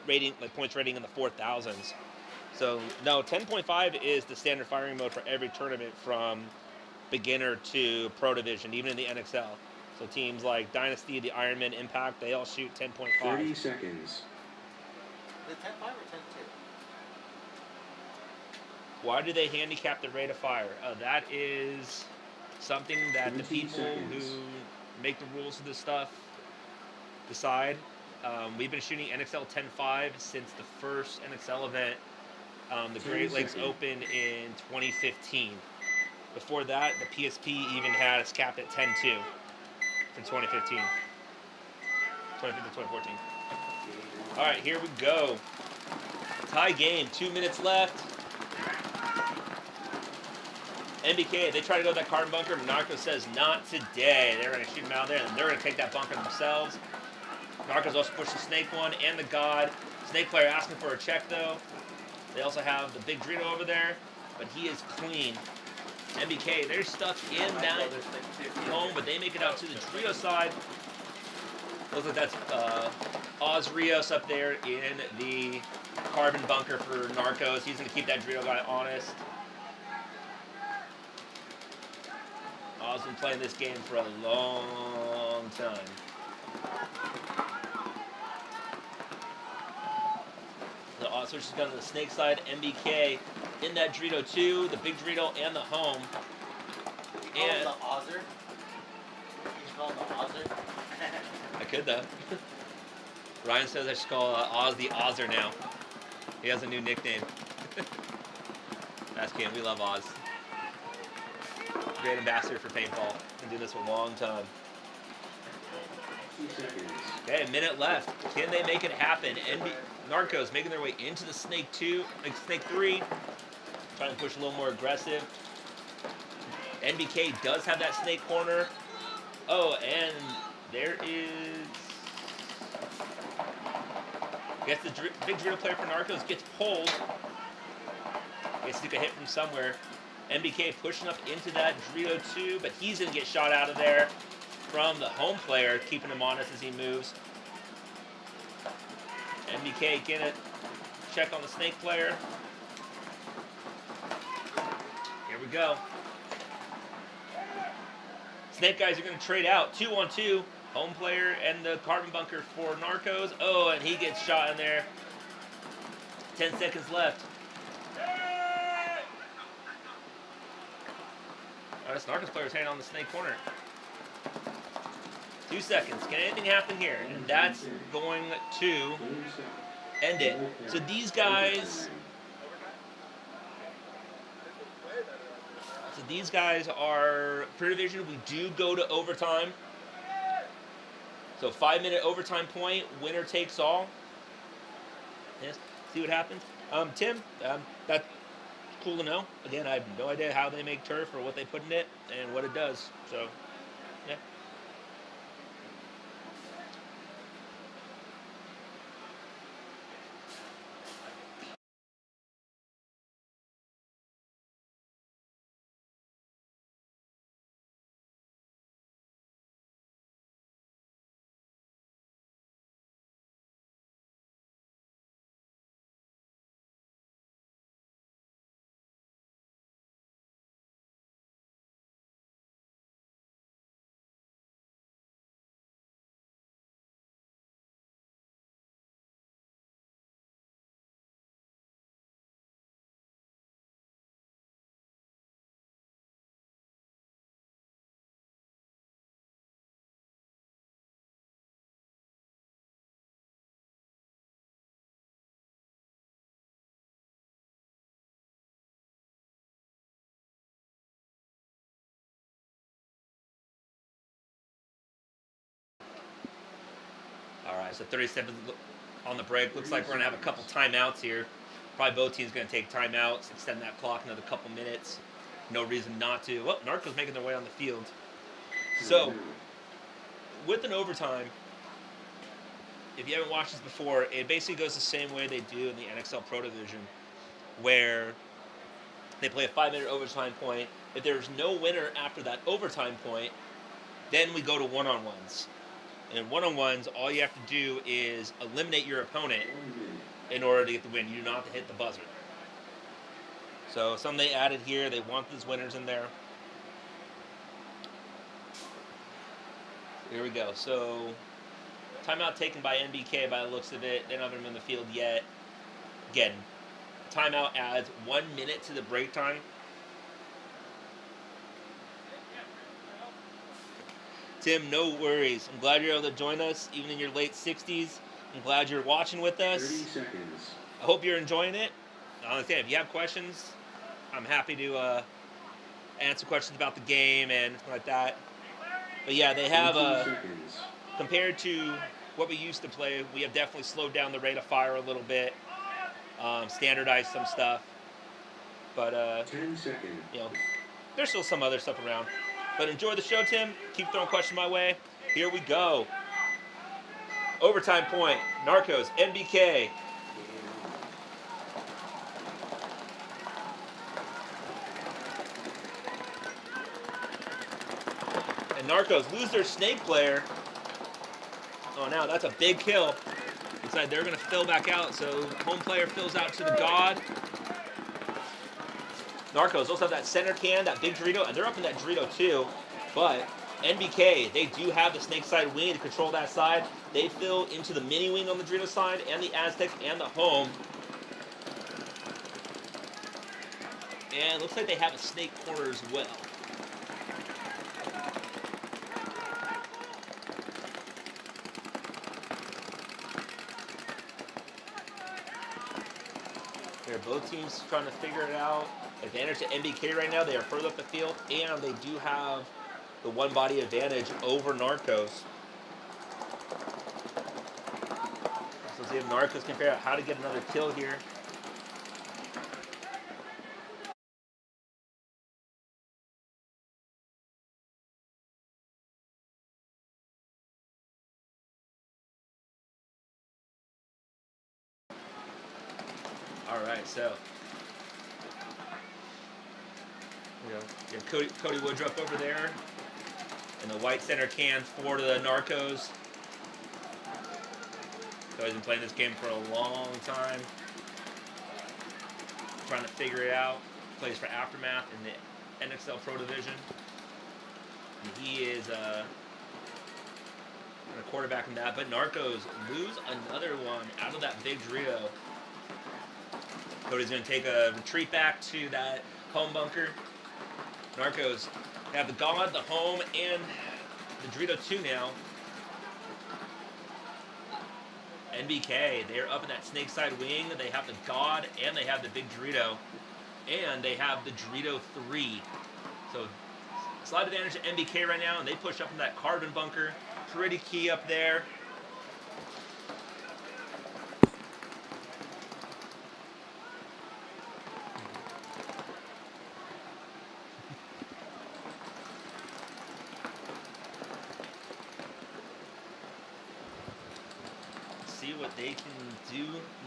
rating, like points rating in the 4,000s. So no, 10.5 is the standard firing mode for every tournament from beginner to pro division, even in the NXL. So teams like Dynasty, the Ironman, Impact, they all shoot 10.5. 30 seconds. Is it 10.5 or 10.2? Why do they handicap the rate of fire? That is something that the 17 people seconds. who make the rules of this stuff decide. We've been shooting NXL 10.5 since the first NXL event, the 10 Great Lakes seconds. Open in 2015. Before that, the PSP even had us capped at 10.2 for 2015. 2014. All right, here we go. Tie game, 2 minutes left. MBK, they try to go to that carbon bunker, but Narcos says not today. They're going to shoot him out there, and they're going to take that bunker themselves. Narcos also push the Snake one and the God. Snake player asking for a check, though. They also have the big Drito over there, but he is clean. MBK, they're stuck in that home, but they make it out to the Drito side. Looks like that's Oz Rios up there in the carbon bunker for Narcos. He's going to keep that Drito guy honest. Oz been playing this game for a long time. The Oz switches gun to the Snake side. MBK in that Drito 2, the big Drito, and the home. And the Ozzer? You call him the Ozzer? I could though. Ryan says I should call Oz the Ozzer now. He has a new nickname. That's Kim. We love Oz. Great ambassador for paintball. Been doing this for a long time. 2 seconds. Okay, a minute left. Can they make it happen? Narcos making their way into the Snake 2, like Snake 3. Trying to push a little more aggressive. NBK does have that Snake corner. Oh, and there is... I guess the big Drito player for Narcos gets pulled. Gets to take a hit from somewhere. MBK pushing up into that Drito 2, but he's going to get shot out of there from the home player, keeping him honest as he moves. MBK getting a check on the Snake player. Here we go. Snake guys are going to trade out 2-on-2. Home player and the carbon bunker for Narcos. Oh, and he gets shot in there. 10 seconds left. Oh, this Narcos player's hand on the snake corner. 2 seconds. Can anything happen here? And that's going to end it. So these guys... So these guys are per division. We do go to overtime. So 5-minute overtime point. Winner takes all. Yes. See what happens. Tim, that's cool to know. Again, I have no idea how they make turf or what they put in it and what it does. So, yeah. All right, so 30 seconds on the break. Looks like we're going to have a couple timeouts here. Probably both teams going to take timeouts, extend that clock another couple minutes. No reason not to. Well, Narcos making their way on the field. So, with an overtime, if you haven't watched this before, it basically goes the same way they do in the NXL Pro Division, where they play a 5-minute overtime point. If there's no winner after that overtime point, then we go to one-on-ones. And one-on-ones, all you have to do is eliminate your opponent in order to get the win. You do not have to hit the buzzer. So something they added here, they want these winners in there. Here we go. So timeout taken by NBK by the looks of it. They don't have him in the field yet. Again, timeout adds 1 minute to the break time. Tim, no worries. I'm glad you're able to join us, even in your late 60s. I'm glad you're watching with us. 30 seconds. I hope you're enjoying it. Honestly, if you have questions, I'm happy to answer questions about the game and like that. But yeah, they have, 15 seconds. compared to what we used to play, we have definitely slowed down the rate of fire a little bit, standardized some stuff. But, 10 seconds. you know, there's still some other stuff around. But enjoy the show, Tim. Keep throwing questions my way. Here we go. Overtime point. Narcos, NBK. And Narcos lose their snake player. Oh, now that's a big kill. Looks like they're going to fill back out. So home player fills out to the god. Narcos also have that center can, that big Dorito, and they're up in that Dorito too. But NBK, they do have the snake side wing to control that side. They fill into the mini wing on the Dorito side, and the Aztec, and the home. And it looks like they have a snake corner as well. Here, both teams trying to figure it out. Advantage to NBK right now. They are further up the field, and they do have the one body advantage over Narcos. So let's see if Narcos can figure out how to get another kill here. All right, so you have Cody Woodruff over there, and the white center can for the Narcos. Cody's been playing this game for a long time, trying to figure it out. Plays for Aftermath in the NXL Pro Division. And he is a quarterback in that, but Narcos lose another one out of that big Dorito. Cody's going to take a retreat back to that home bunker. Narcos have the God, the Home, and the Dorito 2 now. NBK, they're up in that snake side wing. They have the God, and they have the big Dorito. And they have the Dorito 3. So, slight advantage to NBK right now, and they push up in that carbon bunker. Pretty key up there. See what they can do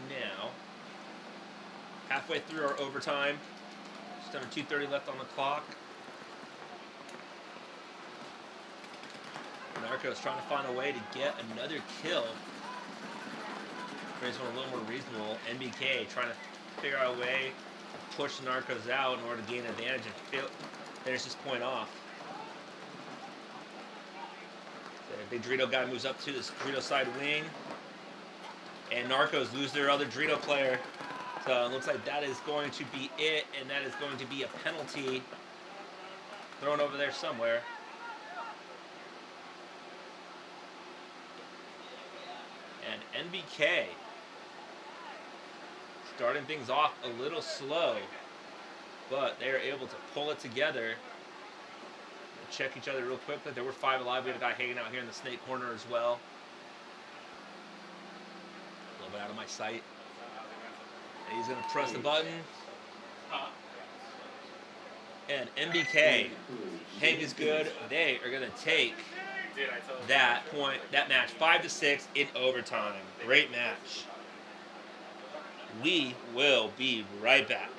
now. Halfway through our overtime. Just under 2:30 left on the clock. Narcos trying to find a way to get another kill. Raise one a little more reasonable. NBK trying to figure out a way to push Narcos out in order to gain an advantage and finish this point off. The big Dorito guy moves up to this Dorito side wing. And Narcos lose their other Dorito player. So it looks like that is going to be it, and that is going to be a penalty thrown over there somewhere. And NBK starting things off a little slow, but they are able to pull it together. Check each other real quick. There were 5 alive. We have a guy hanging out here in the snake corner as well. A little bit out of my sight. And he's going to press the button. And NBK, Hank is good. They are going to take that match 5-6 in overtime. Great match. We will be right back.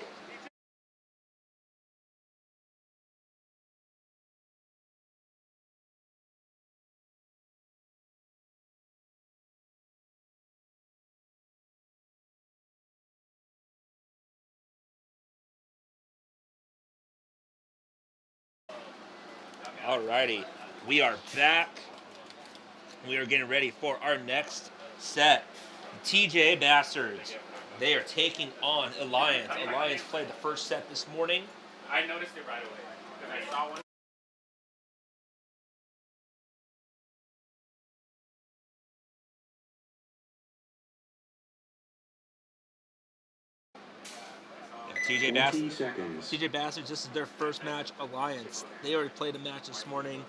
Alrighty, we are back. We are getting ready for our next set. TJ Bastards. They are taking on Alliance. Alliance played the first set this morning. I noticed it right away because I saw one. TJ 20 Bastards. seconds. TJ Bastards, this is their first match. Alliance. They already played a match this morning.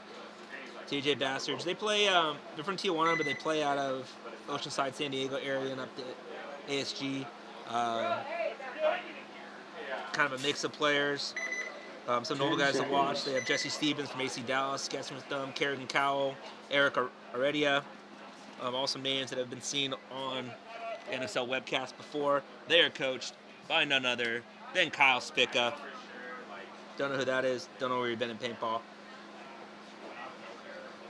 TJ Bastards. They play, they're from Tijuana, but they play out of Oceanside, San Diego area and up to ASG. Kind of a mix of players. Some notable 10 guys to watch. seconds. They have Jesse Stevens from AC Dallas, sketching with them, Kerrigan Cowell, Eric Aredia. All some names that have been seen on NSL webcasts before. They are coached by none other than Kyle Spica. Don't know who that is. Don't know where you've been in paintball.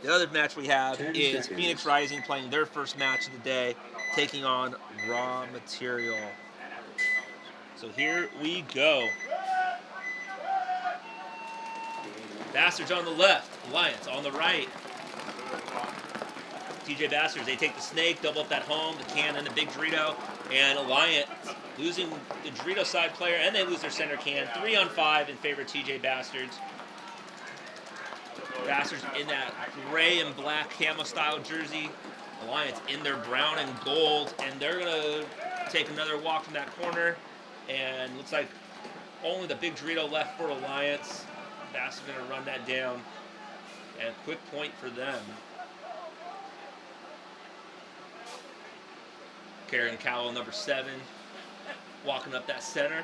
The other match we have 10 is seconds. Phoenix Rising playing their first match of the day, taking on Raw Material. So here we go. Bastards on the left, Alliance on the right. TJ Bastards, they take the snake, double up that home, the cannon, the big Dorito, and Alliance losing the Dorito side player, and they lose their center can. 3-on-5 in favor of TJ Bastards. Bastards in that gray and black camo style jersey. Alliance in their brown and gold, and they're gonna take another walk from that corner. And looks like only the big Dorito left for Alliance. Bastards gonna run that down, and quick point for them. Karen Cowell, number 7, walking up that center.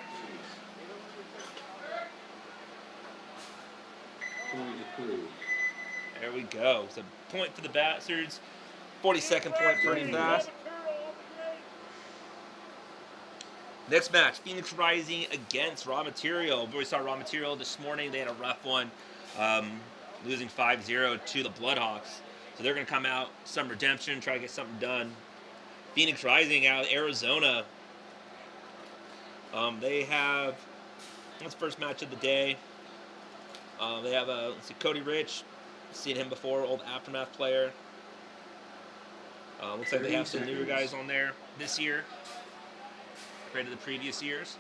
Point approved. There we go. So point for the Bastards. 42nd point pretty fast. Next match, Phoenix Rising against Raw Material. We saw Raw Material this morning. They had a rough one, losing 5-0 to the Bloodhawks. So they're going to come out, some redemption, try to get something done. Phoenix Rising out of Arizona. They have, that's the first match of the day. They have let's see, Cody Rich. Seen him before, old Aftermath player. Looks like they have some newer guys on there this year compared to the previous years.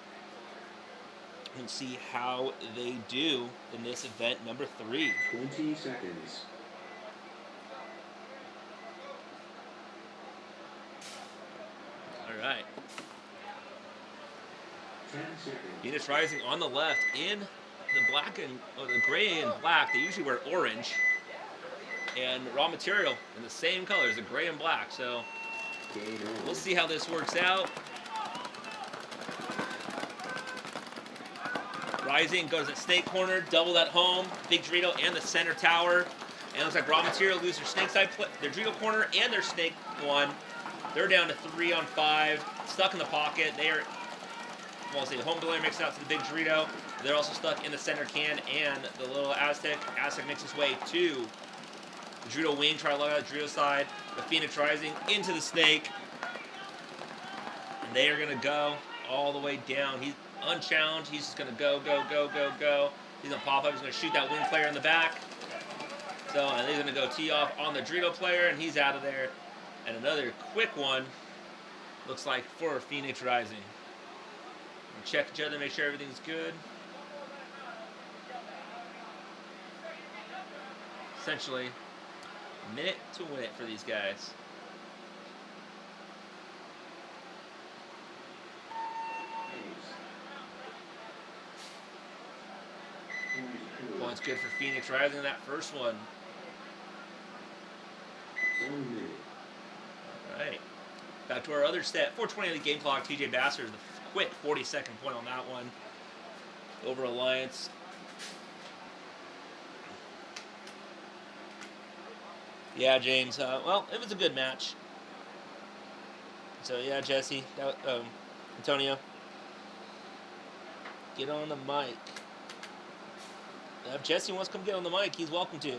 and see how they do in this event number 3. 20 seconds. All right. 10 seconds. Phoenix Rising on the left in the black and the gray and black. They usually wear orange. And raw material in the same colors, the gray and black. So Game we'll on. see how this works out. Rising goes at snake corner, double that home, big Dorito and the center tower. And it looks like raw material lose their snake side, their Dorito corner and their snake one. They're down to 3 on 5, stuck in the pocket. They are, well, see, the home player makes it out to the big Dorito. They're also stuck in the center can and the little Aztec. Aztec makes his way to the Dorito wing, try to lug out the Dorito side. The Phoenix Rising into the snake. And they are going to go all the way down. He's unchallenged. He's just going to go, go, go, go, go. He's going to pop up. He's going to shoot that wing player in the back. So, and he's going to go tee off on the Dorito player, and he's out of there. And another quick one, looks like, for Phoenix Rising. We'll check each other, make sure everything's good. Essentially, a minute to win it for these guys. Points good for Phoenix Rising in that first one. 1 minute. All right. Back to our other stat. 4:20 on the game clock. TJ Bassers, the quick 40-second point on that one. Over Alliance. Yeah, James. Well, it was a good match. So, yeah, Jesse. Antonio. Get on the mic. If Jesse wants to come get on the mic, he's welcome to.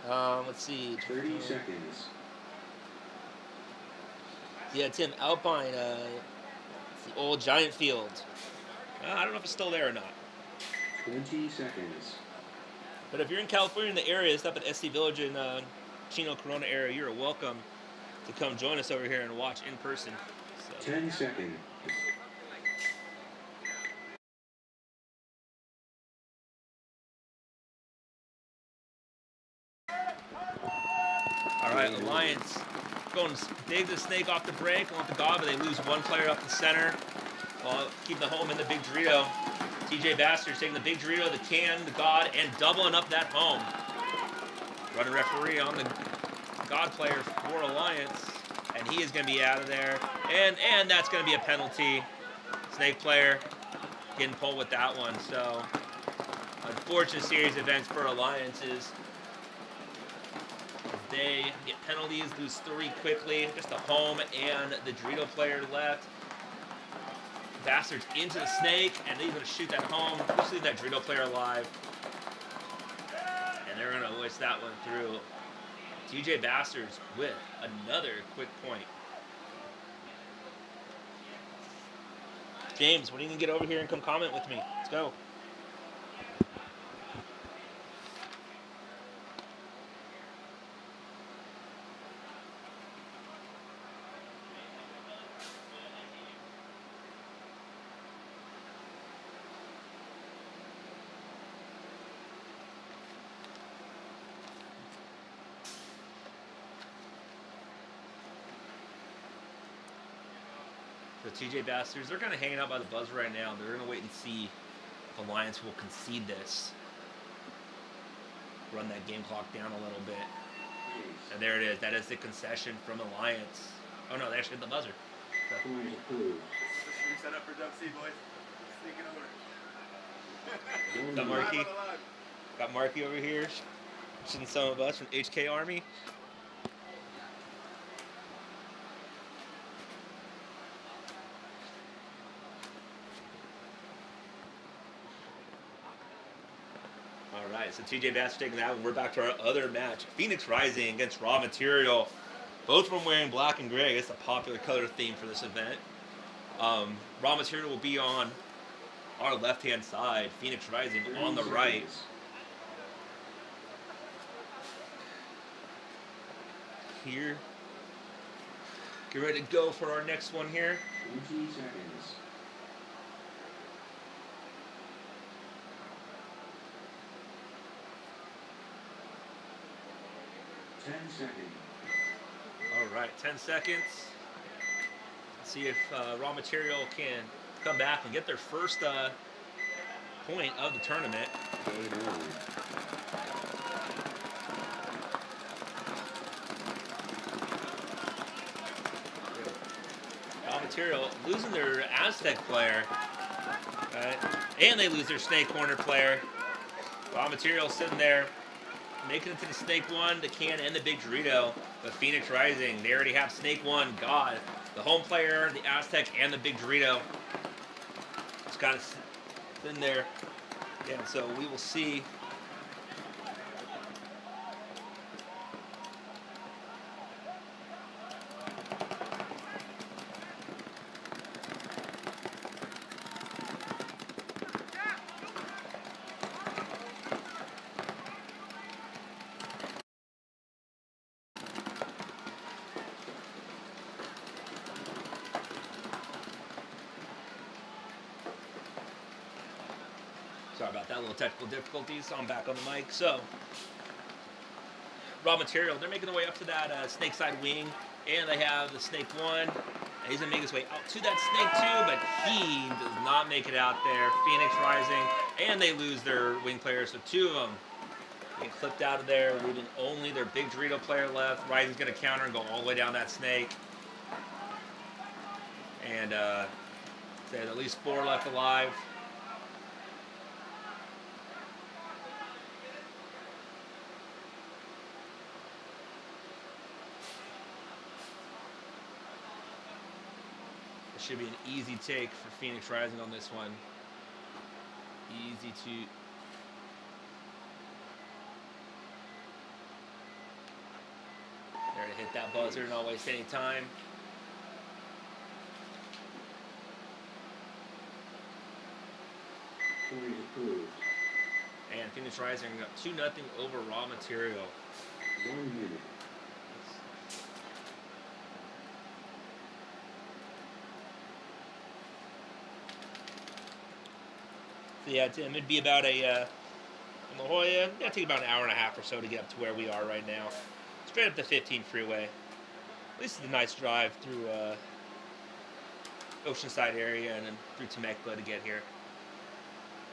Let's see. 30 seconds. Yeah, Tim, Alpine, it's the old Giant Field. I don't know if it's still there or not. 20 seconds. But if you're in California in the area, it's up at SC Village in Chino Corona area, you're welcome to come join us over here and watch in person. So. 10 seconds. All right, Alliance going to dig the snake off the break, along the god, but they lose one player up the center. While keeping the home in the big Dorito. TJ Bassers taking the big Dorito, the can, the god, and doubling up that home. Running referee on the god player for Alliance, and he is going to be out of there. And that's going to be a penalty. Snake player getting pulled with that one. So, unfortunate series of events for Alliances. They get penalties, lose 3 quickly. Just the home and the Dorito player left. Bastards into the snake, and they're going to shoot that home. Just leave that Dorito player alive. And they're going to wish that one through. TJ Bastards with another quick point. James, when are you going to get over here and come comment with me? Let's go. The TJ Bastards, they're kind of hanging out by the buzzer right now. They're going to wait and see if Alliance will concede this. Run that game clock down a little bit. And there it is. That is the concession from Alliance. Oh no, they actually hit the buzzer. So. Point approved. Set up for WC, boys. Sneaking over. Got Marky. Got Marky over here. Watching some of us from HK Army. Alright, so TJ Bass taking that one. We're back to our other match. Phoenix Rising against Raw Material. Both of them wearing black and gray. It's a popular color theme for this event. Raw Material will be on our left-hand side. Phoenix Rising on the right. Here. Get ready to go for our next one here. 20 seconds. 10 seconds. All right, 10 seconds. Let's see if Raw Material can come back and get their first point of the tournament. Game on. Raw Material losing their Aztec player. Right? And they lose their Snake Corner player. Raw Material sitting there, making it to the Snake 1, the Can, and the Big Dorito. But Phoenix Rising, they already have Snake 1, God, the home player, the Aztec, and the Big Dorito. Just kind of in there. Yeah, so we will see. Sorry about that, little technical difficulties. I'm back on the mic. So, Raw Material, they're making their way up to that Snake Side wing, and they have the Snake 1. And he's going to make his way out to that Snake 2, but he does not make it out there. Phoenix Rising, and they lose their wing players, so 2 of them get clipped out of there, leaving only their Big Dorito player left. Rising's going to counter and go all the way down that Snake. And they had at least 4 left alive. Should be an easy take for Phoenix Rising on this one. Easy to... There to hit that buzzer, not waste any time. Point approved. And Phoenix Rising up 2-0 over Raw Material. 1 minute. So yeah, Tim, it'd be about from La Jolla, it'd take about an hour and a half or so to get up to where we are right now. Straight up the 15 freeway. At least it's a nice drive through Oceanside area and then through Temecula to get here.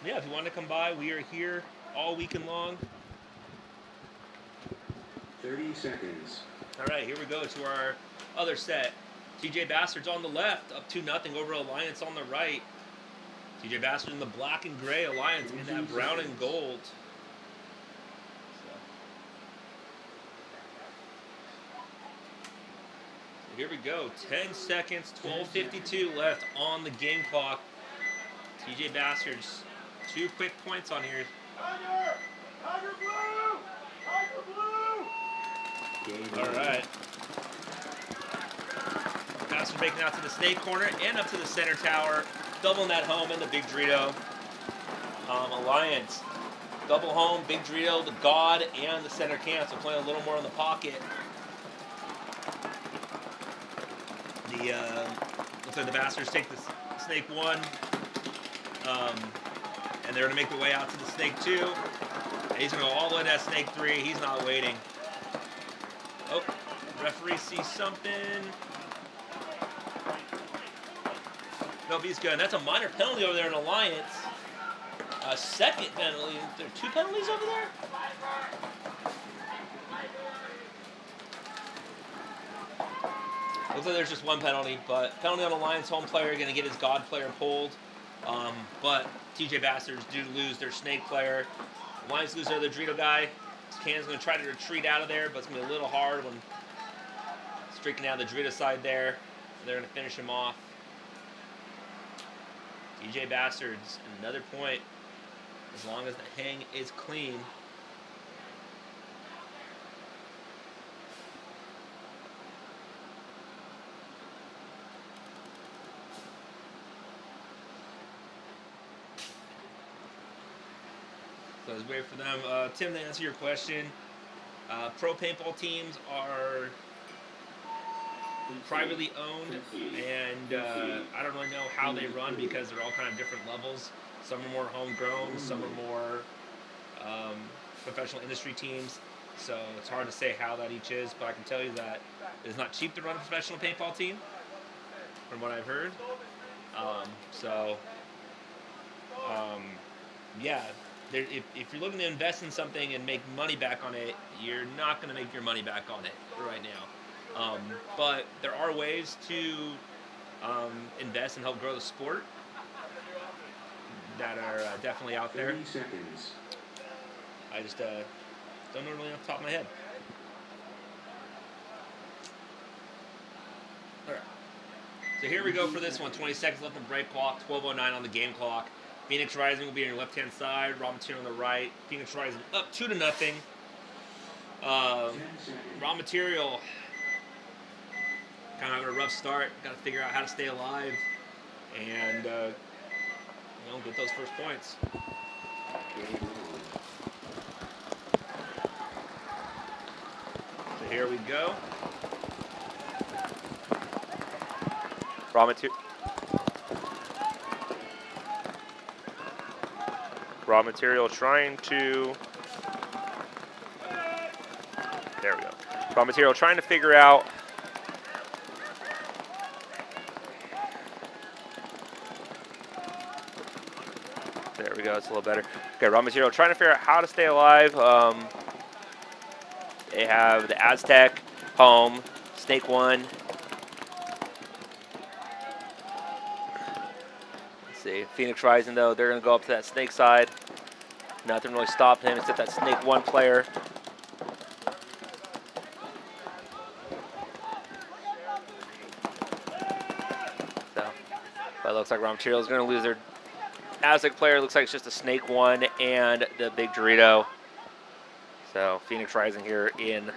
Yeah, if you want to come by, we are here all weekend long. 30 seconds. All right, here we go to our other set. TJ Bastards on the left, up 2-0 over Alliance on the right. TJ Bastard in the black and gray, Alliance in that brown and gold. So here we go. 10 seconds, 12:52 left on the game clock. TJ Bastards, 2 quick points on here. Tiger! Tiger blue! Tiger blue! Game All on. right. Bastard making out to the Snake Corner and up to the center tower. Doubling that home in the Big Dorito. Alliance. Double home, Big Dorito, the God, and the center can. So playing a little more in the pocket. Looks like the Bastards take the Snake 1. And they're going to make their way out to the Snake 2. And he's going to go all the way to that Snake 3. He's not waiting. Oh, referee sees something. Nope, he's good. That's a minor penalty over there in Alliance. A second penalty. There are 2 penalties over there? Looks like there's just 1 penalty, but penalty on Alliance home player, going to get his God player pulled. But TJ Bastards do lose their Snake player. Alliance lose their other Dorito guy. Can's going to try to retreat out of there, but it's going to be a little hard when streaking down the Dorito side there. They're going to finish him off. TJ Bastards, another point, as long as the hang is clean. So let's wait for them. Tim, to answer your question, pro paintball teams are privately owned, and I don't really know how they run because they're all kind of different levels. Some are more homegrown, some are more professional industry teams. So it's hard to say how that each is, but I can tell you that it is not cheap to run a professional paintball team, from what I've heard. So, yeah, if you're looking to invest in something and make money back on it, you're not going to make your money back on it right now. But there are ways to invest and help grow the sport that are definitely out there. 30 seconds. I just don't know really off the top of my head. All right. So here we go for this one. 20 seconds left on break clock. 12:09 on the game clock. Phoenix Rising will be on your left-hand side. Raw Material on the right. Phoenix Rising up 2-0. Raw Material kind of having a rough start. Got to figure out how to stay alive and get those first points. So here we go. Raw Material trying to... There we go. Raw Material trying to figure out... There we go, it's a little better. Okay, Raw Material trying to figure out how to stay alive. They have the Aztec, Home, Snake 1. See, Phoenix Rising, though, they're going to go up to that Snake side. Nothing really stopping him except that Snake 1 player. So, but it looks like Raw Material is going to lose their Aztec player. Looks like it's just a Snake 1 and the Big Dorito. So, Phoenix Rising here in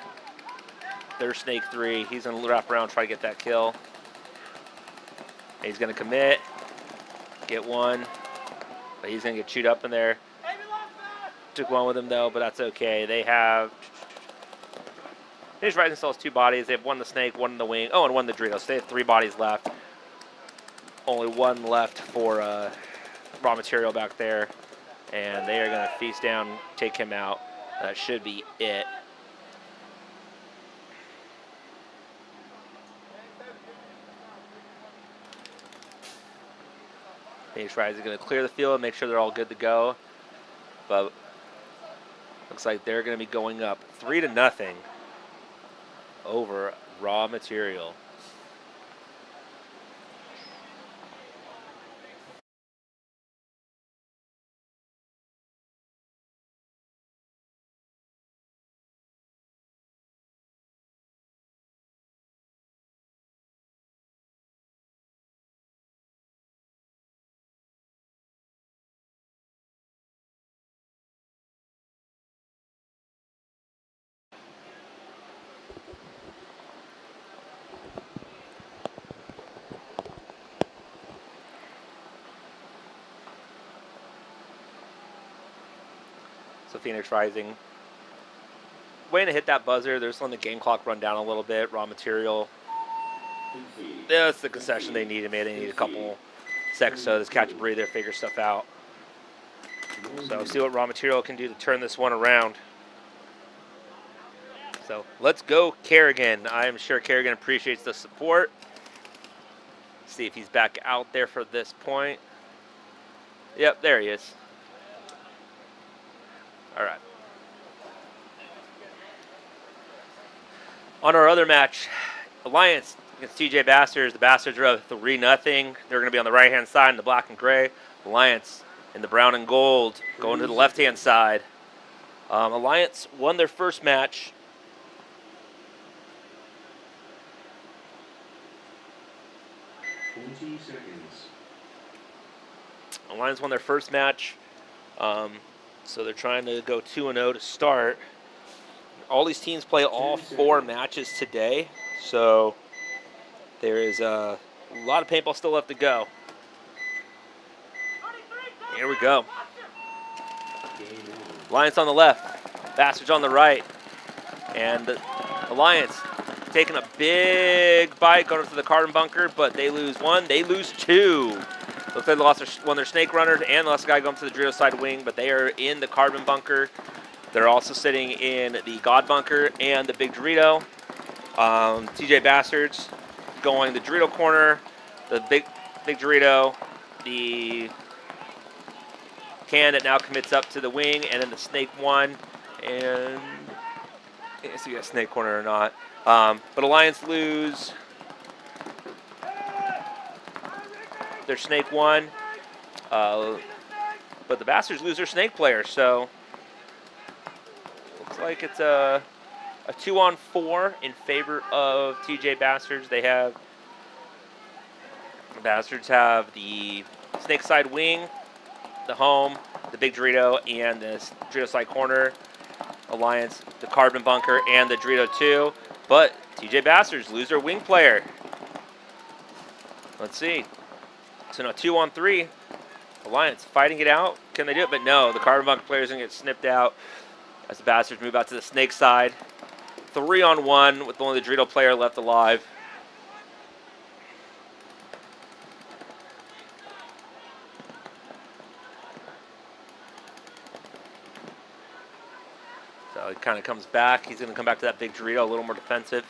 their Snake 3. He's going to wrap around, try to get that kill. He's going to commit. Get one, but he's going to get chewed up in there. Took one with him, though, but that's okay. They have... Phoenix Rising still has 2 bodies. They have one in the Snake, one in the Wing. Oh, and one in the Dorito. So they have 3 bodies left. Only 1 left for Raw Material back there. And they are going to feast down, take him out. That should be it. Phoenix Rising is going to clear the field and make sure they're all good to go. But looks like they're going to be going up 3-0 over Raw Material. So Phoenix Rising waiting to hit that buzzer. They're just letting the game clock run down a little bit. Raw Material. That's the concession they needed. Maybe they need a couple seconds so just catch a breather, figure stuff out. So see what Raw Material can do to turn this one around. So let's go Kerrigan. I am sure Kerrigan appreciates the support. See if he's back out there for this point. Yep, there he is. All right. On our other match, Alliance against TJ Bastards. The Bastards are up 3-0. They're going to be on the right-hand side in the black and gray. Alliance in the brown and gold going to the left-hand side. Alliance won their first match. Alliance won their first match. So they're trying to go 2-0 to start. All these teams play all 4 matches today. So there is a lot of paintball still left to go. Here we go. Alliance on the left, Bastards on the right. And the Alliance taking a big bite going to the carbon bunker, but they lose 1, they lose 2. Looks like they lost one of their Snake Runners and lost a guy going to the Dorito side wing, but they are in the carbon bunker. They're also sitting in the God Bunker and the Big Dorito. TJ Bastards going the Dorito corner, the Big Dorito, the can that now commits up to the wing, and then the snake one. And I can't see if you got snake corner or not. But Alliance lose their snake one. But the Bastards lose their snake player, so looks like it's a 2-on-4 in favor of TJ Bastards. The Bastards have the snake side wing, the home, the Big Dorito, and the Dorito side corner. Alliance, the Carbon Bunker, and the Dorito 2. But TJ Bastards lose their wing player. Let's see. So now 2-on-3. Alliance fighting it out. Can they do it? But no, the Carbon Bunker player is going to get snipped out as the Bastards move out to the snake side. 3-on-1 with only the Dorito player left alive. So he kind of comes back. He's going to come back to that Big Dorito, a little more defensive.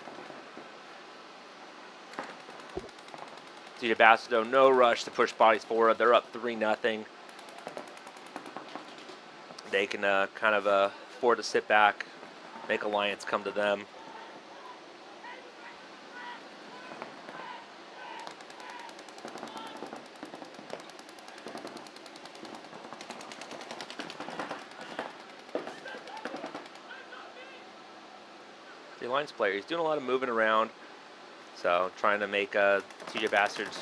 TJ Bastards, though, no rush to push bodies forward. They're up 3-0. They can kind of afford to sit back, make Alliance come to them. The Alliance player, he's doing a lot of moving around, so trying to make TJ Bastards.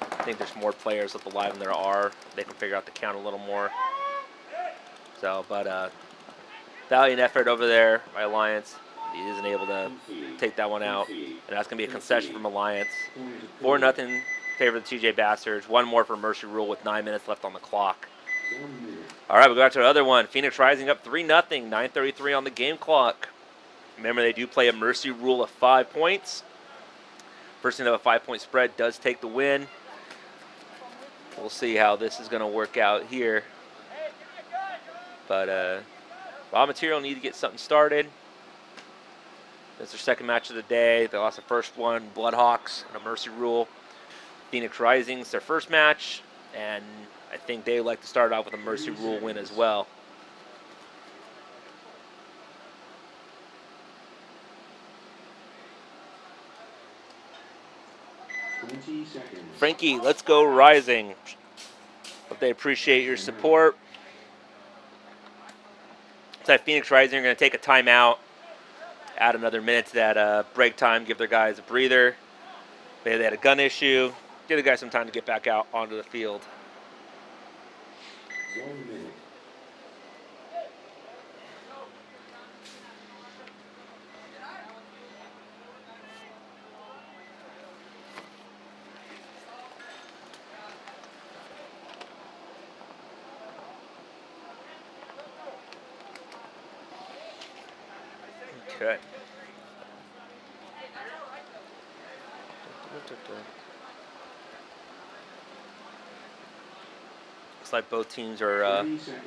I think there's more players with the live than there are. They can figure out the count a little more. So, but valiant effort over there by Alliance. He isn't able to take that one out, and that's going to be a concession from Alliance. 4-0 favor of the TJ Bastards. One more for Mercy Rule with 9 minutes left on the clock. All right, we'll go back to another one. Phoenix Rising up 3-0, 9:33 on the game clock. Remember, they do play a Mercy Rule of 5 points. Person to have a 5-point spread does take the win. We'll see how this is going to work out here. But Raw Material need to get something started. That's their second match of the day. They lost the first one, Bloodhawks, and a Mercy Rule. Phoenix Rising's their first match, and I think they like to start off with a Mercy Rule win as well. Frankie, let's go Rising. Hope they appreciate your support. So Phoenix Rising are going to take a timeout, add another minute to that break time, give their guys a breather. Maybe they had a gun issue. Give the guys some time to get back out onto the field. 1 minute. Okay. Looks like both teams are 30 seconds.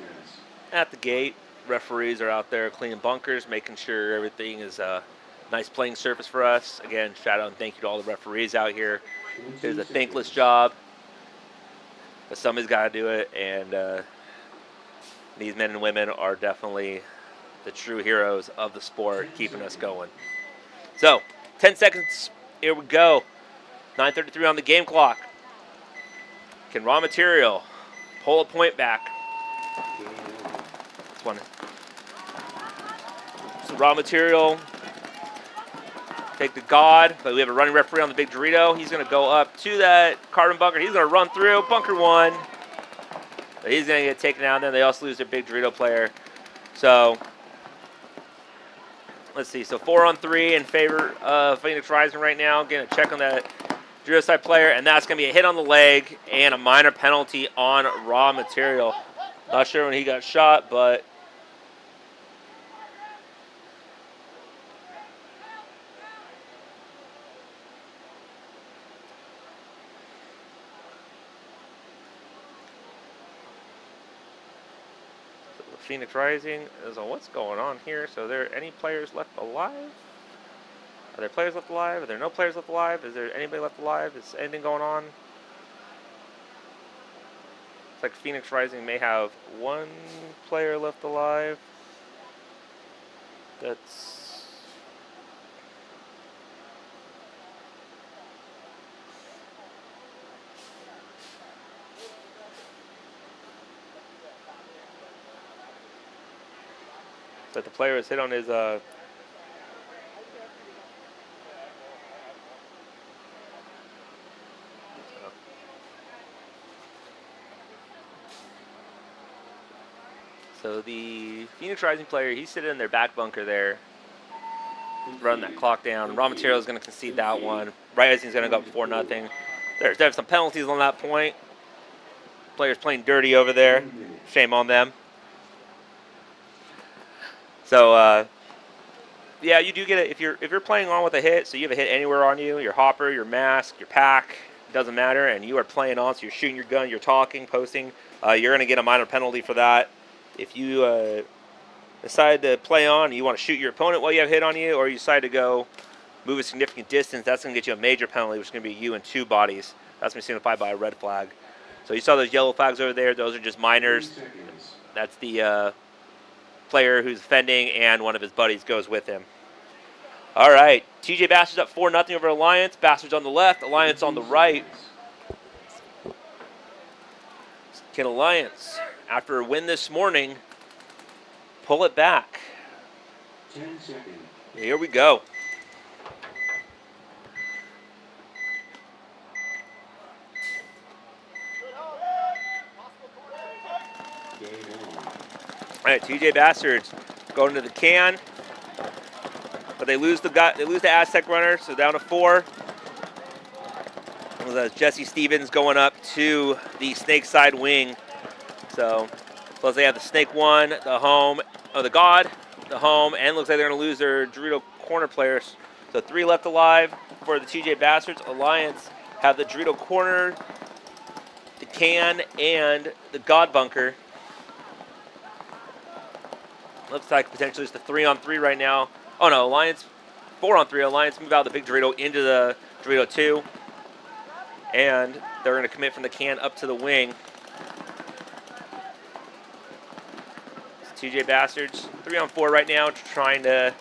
at the gate. Referees are out there cleaning bunkers, making sure everything is a nice playing surface for us. Again, shout out and thank you to all the referees out here. It's a thankless job, but somebody's got to do it, and these men and women are definitely the true heroes of the sport, keeping us going. So, 10 seconds. Here we go. 9:33 on the game clock. Can Raw Material pull a point back? This one. So Raw Material take the God, but we have a running referee on the Big Dorito. He's going to go up to that Carbon Bunker. He's going to run through. Bunker 1. But he's going to get taken out. And then they also lose their Big Dorito player. So, let's see. So 4-on-3 in favor of Phoenix Rising right now. Getting a check on that Dorito side player. And that's going to be a hit on the leg and a minor penalty on Raw Material. Not sure when he got shot, but Phoenix Rising. So what's going on here? So are there any players left alive? Are there players left alive? Are there no players left alive? Is there anybody left alive? Is anything going on? It's like Phoenix Rising may have one player left alive. That's... But the player is hit on his so the Phoenix Rising player, he's sitting in their back bunker there, running that clock down. Raw Material is going to concede that one. Rising's going to go up 4-0. There's some penalties on that point. Players playing dirty over there. Shame on them. So yeah, you do get it if you're playing on with a hit. So you have a hit anywhere on you, your hopper, your mask, your pack, doesn't matter, and you are playing on. So you're shooting your gun, you're talking, posting. You're going to get a minor penalty for that. If you decide to play on, and you want to shoot your opponent while you have hit on you, or you decide to go move a significant distance, that's going to get you a major penalty, which is going to be you and 2 bodies. That's going to be signified by a red flag. So you saw those yellow flags over there. Those are just minors. That's the player who's defending, and one of his buddies goes with him. All right, TJ Bastards up 4-0 over Alliance. Bastards on the left, Alliance on the right. Can Alliance, after a win this morning, pull it back? 10 seconds. Here we go. Game on. All right, TJ Bastards going to the can, but they lose the Aztec runner, so down to 4. That's Jesse Stevens going up to the snake side wing. So plus they have the snake 1, the home, the god, the home, and looks like they're going to lose their Dorito corner players. So 3 left alive for the TJ Bastards. Alliance have the Dorito corner, the can, and the god bunker. Looks like potentially it's the 3-on-3 right now. Oh no, Alliance 4-on-3. Alliance move out the big Dorito into the Dorito 2. And they're going to commit from the can up to the wing. It's TJ Bastards 3-on-4 right now, trying to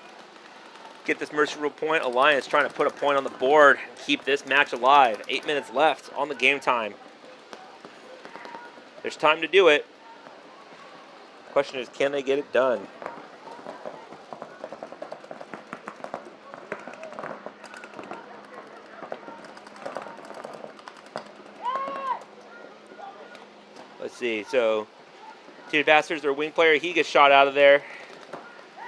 get this Mercy Rule point. Alliance trying to put a point on the board and keep this match alive. 8 minutes left on the game time. There's time to do it. Question is, can they get it done? Let's see. So, TJ Bastards, their wing player, he gets shot out of there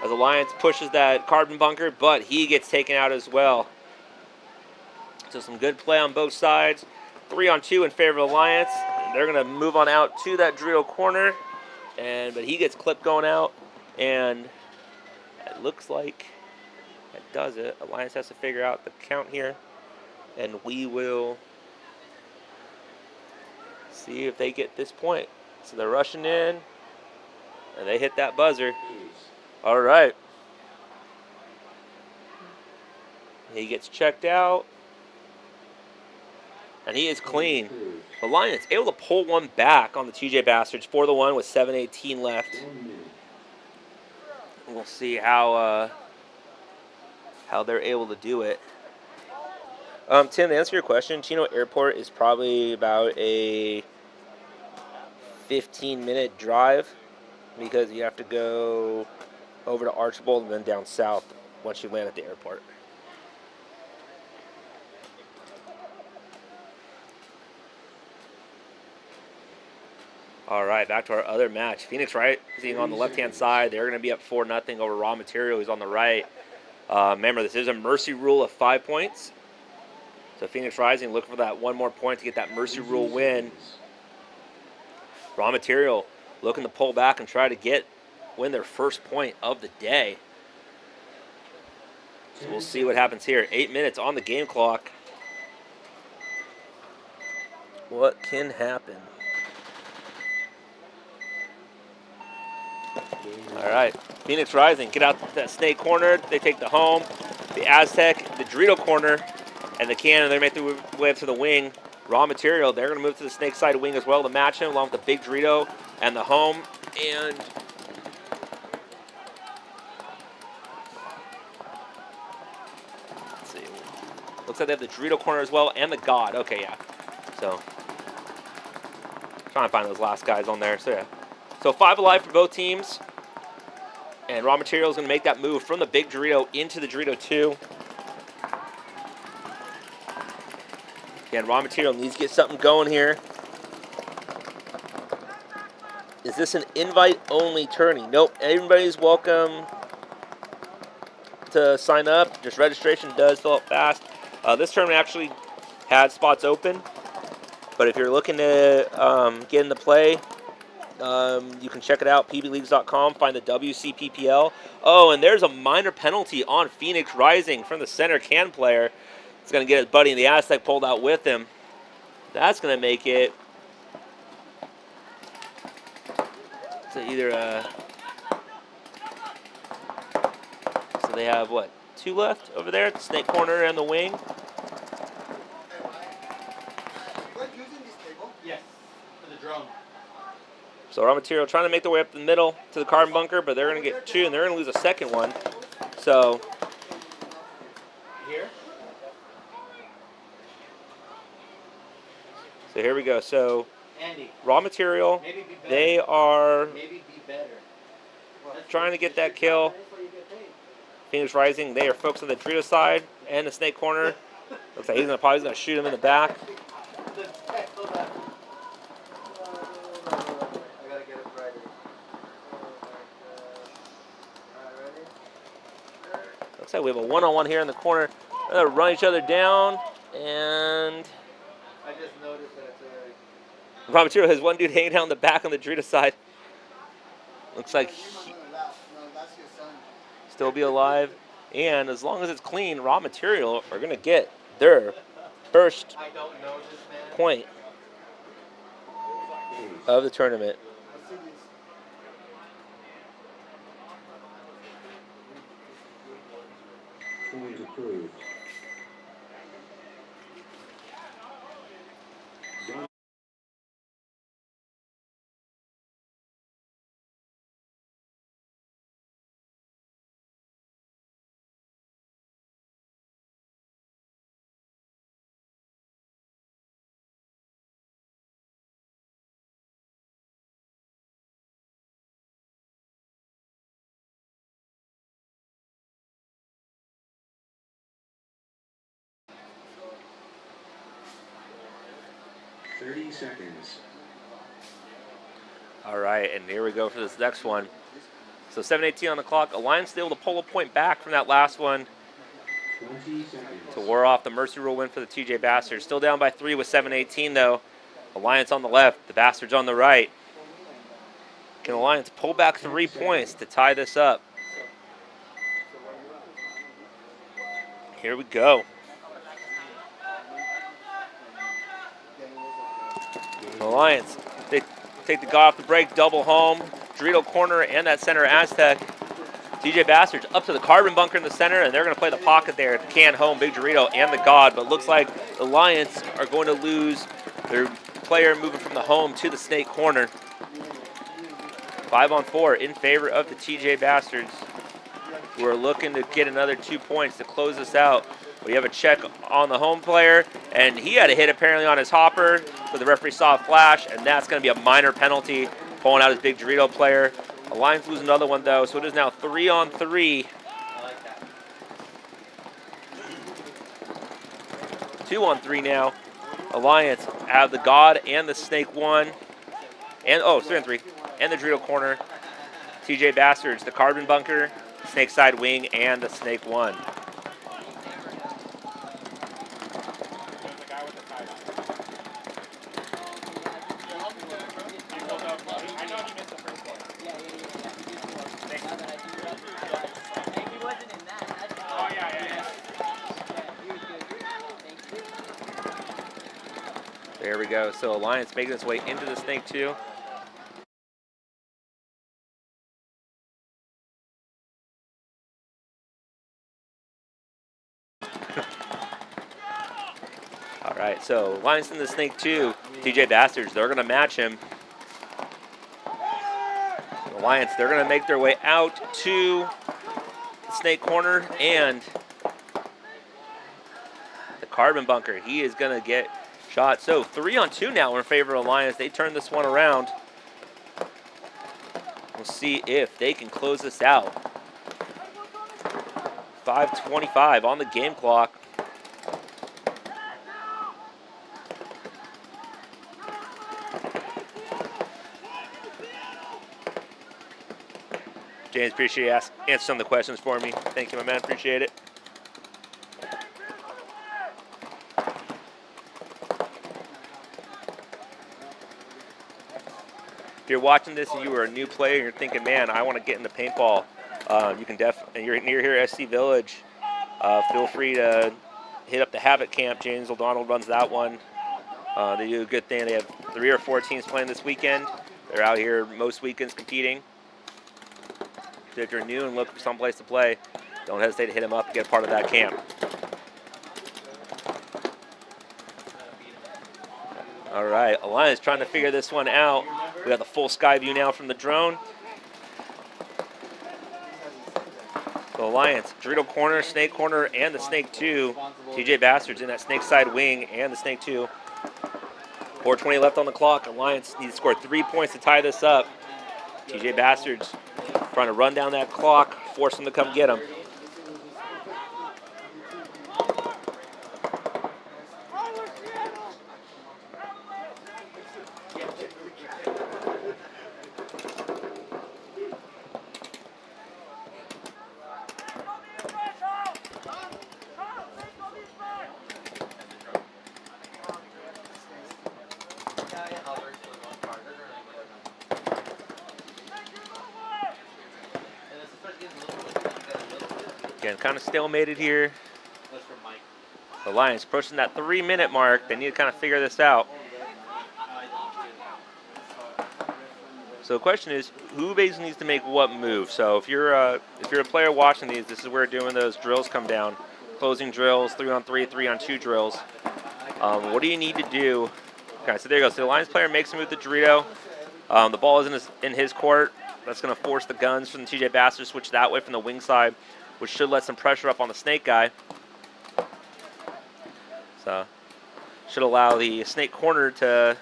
as Alliance pushes that carbon bunker, but he gets taken out as well. So some good play on both sides. 3-on-2 in favor of Alliance. They're going to move on out to that Dorito corner. But he gets clipped going out, and it looks like that does it. Alliance has to figure out the count here, and we will see if they get this point. So they're rushing in, and they hit that buzzer. All right. He gets checked out, and he is clean. Alliance able to pull one back on the TJ Bastards, 4-1 with 7:18 left. We'll see how they're able to do it. Tim, to answer your question, Chino Airport is probably about a 15-minute drive because you have to go over to Archibald and then down south once you land at the airport. All right, back to our other match. Phoenix Rising on the left-hand side. They're going to be up 4-0 over Raw Material, who's on the right. Remember, this is a mercy rule of 5 points. So Phoenix Rising looking for that one more point to get that mercy rule win. Raw Material looking to pull back and try to win their first point of the day. So we'll see what happens here. 8 minutes on the game clock. What can happen? All right, Phoenix Rising, get out that snake corner. They take the home. The Aztec, the Dorito corner, and the Cannon, they make their way up to the wing. Raw Material, they're going to move to the snake side wing as well to match him, along with the big Dorito and the home. And let's see, looks like they have the Dorito corner as well and the God. Okay, yeah. So trying to find those last guys on there. So yeah, so 5 alive for both teams. And Raw Material is going to make that move from the big Dorito into the Dorito 2. Again, Raw Material needs to get something going here. Is this an invite-only tourney? Nope. Everybody's welcome to sign up. Just registration does fill up fast. This tournament actually had spots open. But if you're looking to get into play, you can check it out, pbleagues.com, find the WCPPL. Oh, and there's a minor penalty on Phoenix Rising from the center can player. It's going to get his buddy in the Aztec pulled out with him. That's going to make it to either so they have, what, 2 left over there at the snake corner and the wing. Yes, for the drone. So Raw Material trying to make their way up the middle to the carbon bunker, but they're going to get 2, and they're going to lose a second one. So Here? here we go. So Andy, Raw Material, maybe be better. they are Maybe be better. trying to get that kill. Phoenix Rising, they are focused on the Dorito side and the snake corner. Looks like he's probably going to shoot him in the back. Looks like we have a one-on-one here in the corner. They're going to run each other down, and I just noticed that Raw Material has one dude hanging down the back on the Dorito side. Looks like he still be alive. And as long as it's clean, Raw Material are going to get their first I don't know this man. point of the tournament. Point approved. Seconds. All right, and here we go for this next one. So 7:18 on the clock. Alliance able to pull a point back from that last one 20 seconds. to war off the Mercy Rule win for the TJ Bastards. Still down by 3 with 7:18 though. Alliance on the left, the Bastards on the right. Can Alliance pull back 3 points to tie this up? Here we go. Alliance, they take the God off the break, double home, Dorito corner, and that center Aztec. TJ Bastards up to the carbon bunker in the center, and they're going to play the pocket there. Can home, big Dorito, and the God, but looks like the Alliance are going to lose their player moving from the home to the snake corner. 5-on-4 in favor of the TJ Bastards, who are looking to get another 2 points to close this out. We have a check on the home player, and he had a hit apparently on his hopper, so the referee saw a flash, and that's going to be a minor penalty, pulling out his big Dorito player. Alliance loses another one, though, so it is now 3-on-3. I like that. 2-on-3 now. Alliance have the God and the Snake 1. And, 3-on-3. And the Dorito corner. TJ Bastards, the carbon bunker, Snake side wing, and the Snake 1. There we go. So Alliance making its way into the Snake 2. Right, so Lions in the Snake 2, TJ Bastards, they're going to match him. The Lions, they're going to make their way out to the Snake corner, and the Carbon Bunker, he is going to get shot. So 3-on-2 now in favor of Lions. They turn this one around. We'll see if they can close this out. 5:25 on the game clock. James, appreciate you answering some of the questions for me. Thank you, my man. Appreciate it. If you're watching this and you are a new player and you're thinking, man, I want to get into paintball, you can and you're near here at SC Village, feel free to hit up the Havoc Camp. James O'Donnell runs that one. They do a good thing. They have 3 or 4 teams playing this weekend. They're out here most weekends competing. So if you're new and looking for someplace to play, don't hesitate to hit them up and get a part of that camp. All right, Alliance trying to figure this one out. We got the full sky view now from the drone. So Alliance, Dorito corner, Snake corner, and the Snake 2. TJ Bastards in that Snake side wing and the Snake 2. 4:20 left on the clock. Alliance needs to score 3 points to tie this up. TJ Bastards trying to run down that clock, force them to come get them. Again, kind of stalemated here. The Lions approaching that 3-minute mark. They need to kind of figure this out. So the question is, who basically needs to make what move? So if you're a player watching these, this is where doing those drills come down. Closing drills, 3-on-3, 3-on-2 drills. What do you need to do? Okay, so there you go. So the Lions player makes a move to Dorito. The ball is in his court. That's going to force the guns from the TJ Bastards to switch that way from the wing side, which should let some pressure up on the Snake guy. So should allow the Snake corner to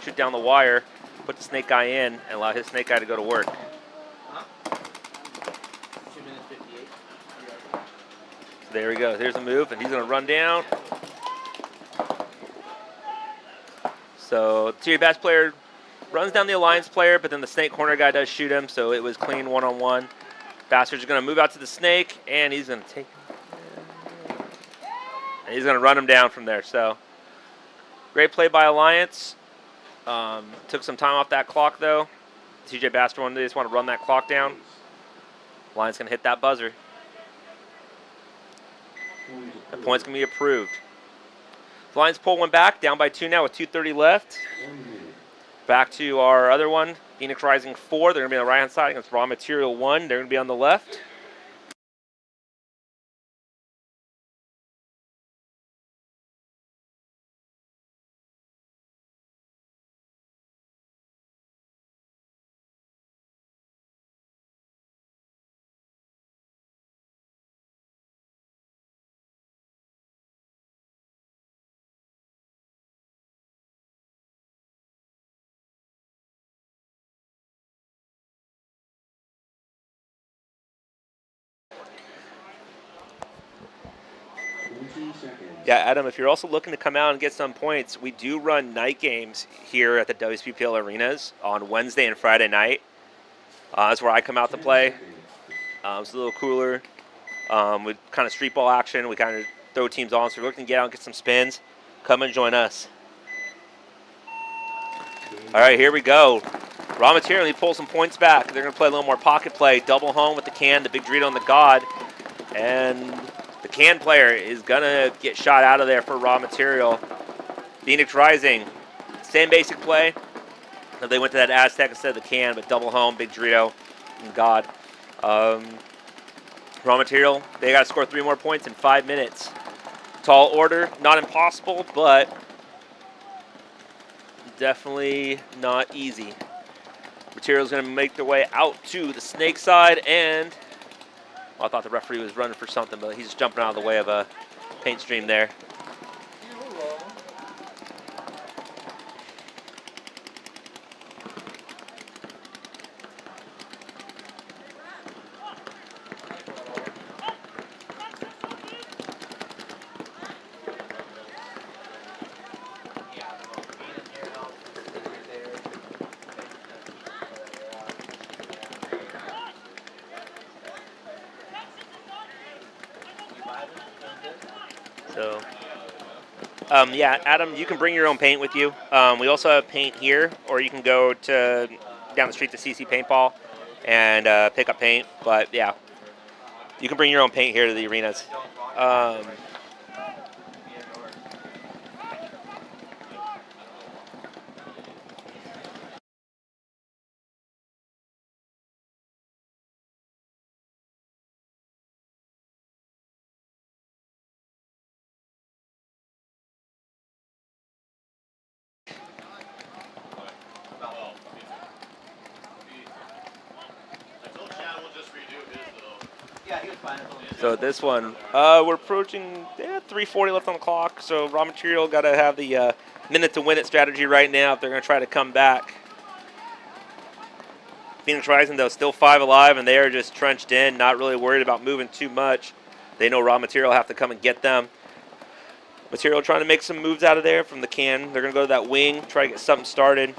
shoot down the wire, put the Snake guy in, and allow his Snake guy to go to work. 2:58. So there we go. There's a move, and he's going to run down. So TJ Bass player runs down the Alliance player, but then the Snake corner guy does shoot him, so it was clean 1-on-1. Bastards are going to move out to the Snake, and he's going to take him. And he's going to run him down from there. So great play by Alliance. Took some time off that clock, though. TJ Bastard wanted to just want to run that clock down. Alliance going to hit that buzzer. The point's going to be approved. Lions pull one back, down by 2 now with 2:30 left. Back to our other one, Phoenix Rising 4. They're going to be on the right-hand side against Raw Material 1. They're going to be on the left. Yeah, Adam, if you're also looking to come out and get some points, we do run night games here at the WCPPL arenas on Wednesday and Friday night. That's where I come out to play. It's a little cooler. We kind of street ball action. We kind of throw teams on. So if you're looking to get out and get some spins, come and join us. All right, here we go. Raw Material, he pulls some points back. They're going to play a little more pocket play. Double home with the can, the big Dorito, and the God. And the can player is going to get shot out of there for Raw Material. Phoenix Rising, same basic play. They went to that Aztec instead of the can, but double home, big Dorito, and God. Raw Material, they got to score 3 more points in 5 minutes Tall order, not impossible, but definitely not easy. Material's going to make their way out to the snake side, and well, I thought the referee was running for something, but he's just jumping out of the way of a paint stream there. So, yeah, Adam, you can bring your own paint with you. We also have paint here, or you can go to down the street to CC Paintball and pick up paint. But yeah, you can bring your own paint here to the arenas. So this one, we're approaching 3:40 left on the clock. So Raw Material got to have the minute to win it strategy right now if they're going to try to come back. Phoenix Rising, though, still 5 alive, and they are just trenched in, not really worried about moving too much. They know Raw Material have to come and get them. Material trying to make some moves out of there from the can. They're going to go to that wing, try to get something started.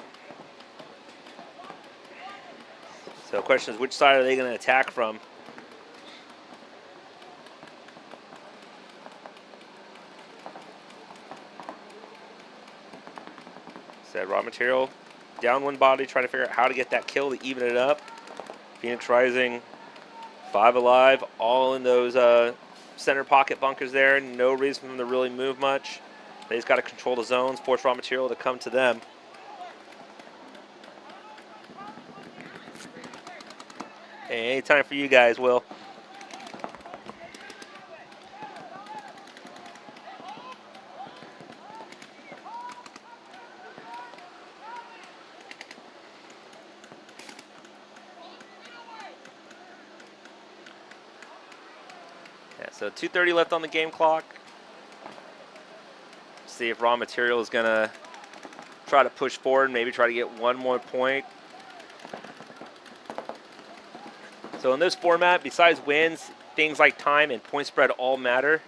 So the question is, which side are they going to attack from? Said Raw Material down one body, trying to figure out how to get that kill to even it up. Phoenix Rising 5 alive, all in those center pocket bunkers there. No reason for them to really move much. They just got to control the zones, force Raw Material to come to them. Hey, anytime for you guys, Will. Yeah, so 2:30 left on the game clock. See if Raw Material is going to try to push forward, maybe try to get one more point. So in this format, besides wins, things like time and point spread all matter.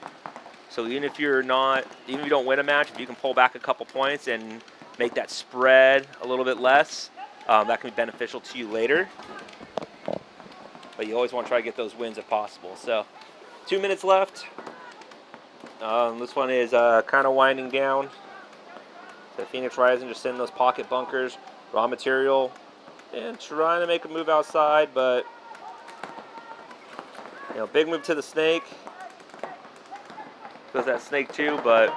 So even if you don't win a match, if you can pull back a couple points and make that spread a little bit less, that can be beneficial to you later. But you always want to try to get those wins if possible. So 2 minutes left. This one is kind of winding down. So Phoenix Rising just sending those pocket bunkers. Raw Material and trying to make a move outside, but big move to the snake. Goes that snake too, but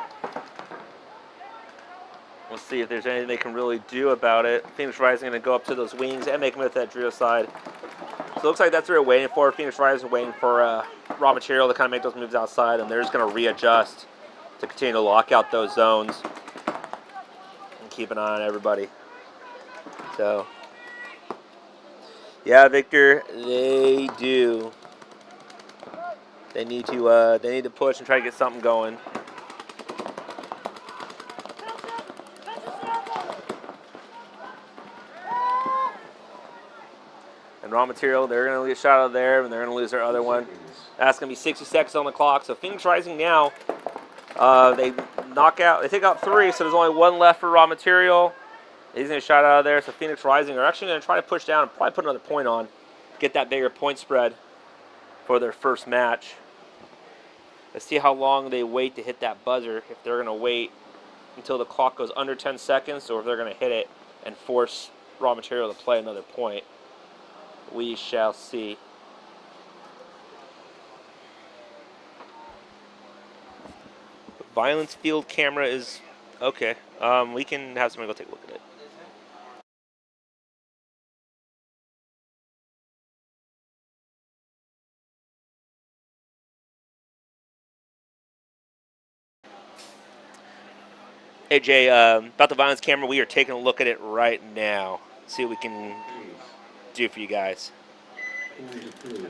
we'll see if there's anything they can really do about it. Phoenix Rising going to go up to those wings and make them at that Drio side. So it looks like that's what they're waiting for. Phoenix Rising waiting for Raw Material to kind of make those moves outside, and they're just going to readjust to continue to lock out those zones and keep an eye on everybody. So, yeah, Victor, they do. They need to push and try to get something going. And Raw Material, they're going to get shot out of there, and they're going to lose their other one. That's going to be 60 seconds on the clock. So Phoenix Rising now, they take out 3, so there's only 1 left for Raw Material. He's going to shot out of there. So Phoenix Rising are actually going to try to push down and probably put another point on, get that bigger point spread for their first match. Let's see how long they wait to hit that buzzer, if they're going to wait until the clock goes under 10 seconds, or if they're going to hit it and force Raw Material to play another point. We shall see. Violence field camera is okay. We can have someone go take a look at it. Hey Jay, about the violence camera, we are taking a look at it right now. See what we can do for you guys. Point approved.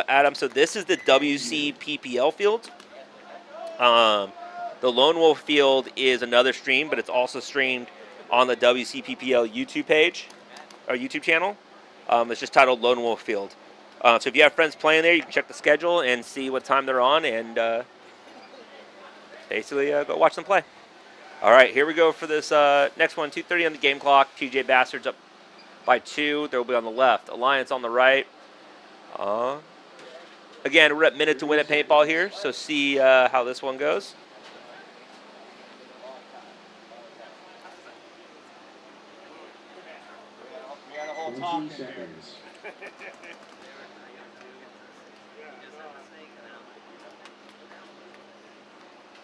Adam, so this is the WCPPL field. The Lone Wolf field is another stream, but it's also streamed on the WCPPL YouTube page, or YouTube channel. It's just titled Lone Wolf Field. So if you have friends playing there, you can check the schedule and see what time they're on, and basically go watch them play. All right, here we go for this next one. 2:30 on the game clock. TJ Bastards up by 2. They'll be on the left. Alliance on the right. Again, we're at minute to win at paintball here, so see how this one goes. We got a whole 20 talking. seconds.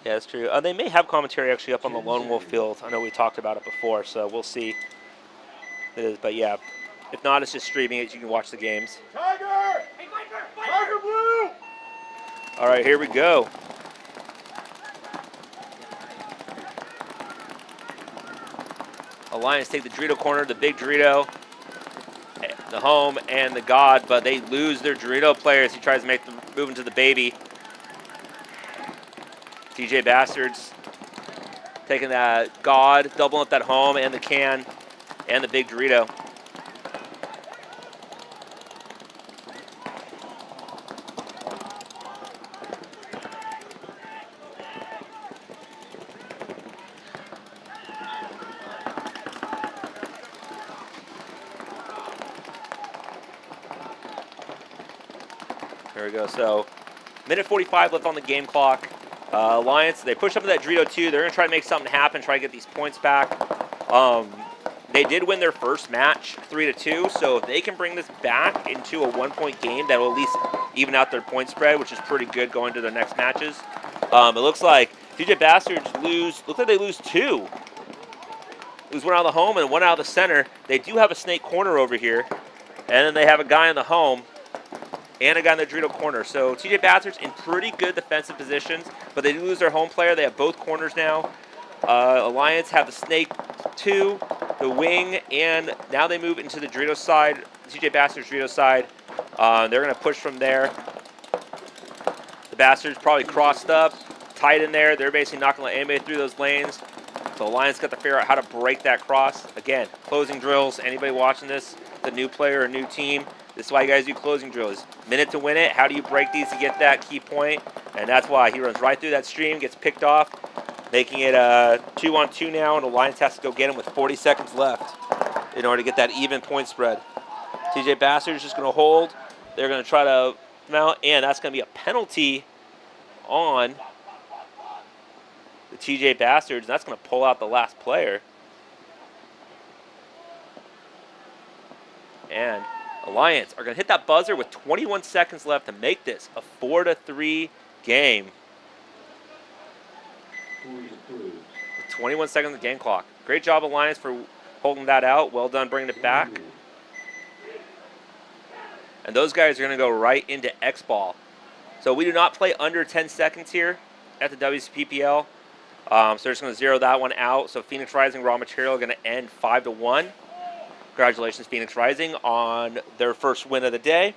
Yeah, that's true. They may have commentary actually up on the Lone Wolf field. I know we talked about it before, so we'll see. It is, but yeah, if not, it's just streaming it. You can watch the games. Tiger! Tiger Blue! All right, here we go. Alliance take the Dorito corner, the big Dorito, the home, and the God, but they lose their Dorito player as he tries to make the move into the baby. TJ Bastards taking that God, doubling up that home and the can and the big Dorito. There we go. So, minute 45 left on the game clock. Alliance, they push up to that Dorito 2. They're going to try to make something happen, try to get these points back. They did win their first match 3-2, so if they can bring this back into a 1-point game, that will at least even out their point spread, which is pretty good going to their next matches. It looks like TJ Bastards looks like they lose 2. Lose one out of the home and one out of the center. They do have a snake corner over here, and then they have a guy in the home and a guy in the Dorito corner. So TJ Bastards in pretty good defensive positions, but they do lose their home player. They have both corners now. Alliance have the snake 2, the wing, and now they move into the Dorito side, TJ Bastards Dorito side. They're going to push from there. The Bastards probably crossed up, tight in there. They're basically not going to let anybody through those lanes. So Alliance got to figure out how to break that cross. Again, closing drills. Anybody watching this, the new player or new team, this is why you guys do closing drills. Minute to win it. How do you break these to get that key point? And that's why he runs right through that stream, gets picked off, making it 2-on-2 now, and Alliance has to go get him with 40 seconds left in order to get that even point spread. TJ Bastards just going to hold. They're going to try to mount, and that's going to be a penalty on the TJ Bastards, and that's going to pull out the last player. And Alliance are going to hit that buzzer with 21 seconds left to make this a 4-3 game. Point approved. 21 seconds of the game clock. Great job, Alliance, for holding that out. Well done bringing it back. And those guys are going to go right into X-Ball. So we do not play under 10 seconds here at the WCPPL. So they're just going to zero that one out. So Phoenix Rising Raw Material are going to end 5-1. Congratulations, Phoenix Rising, on their first win of the day.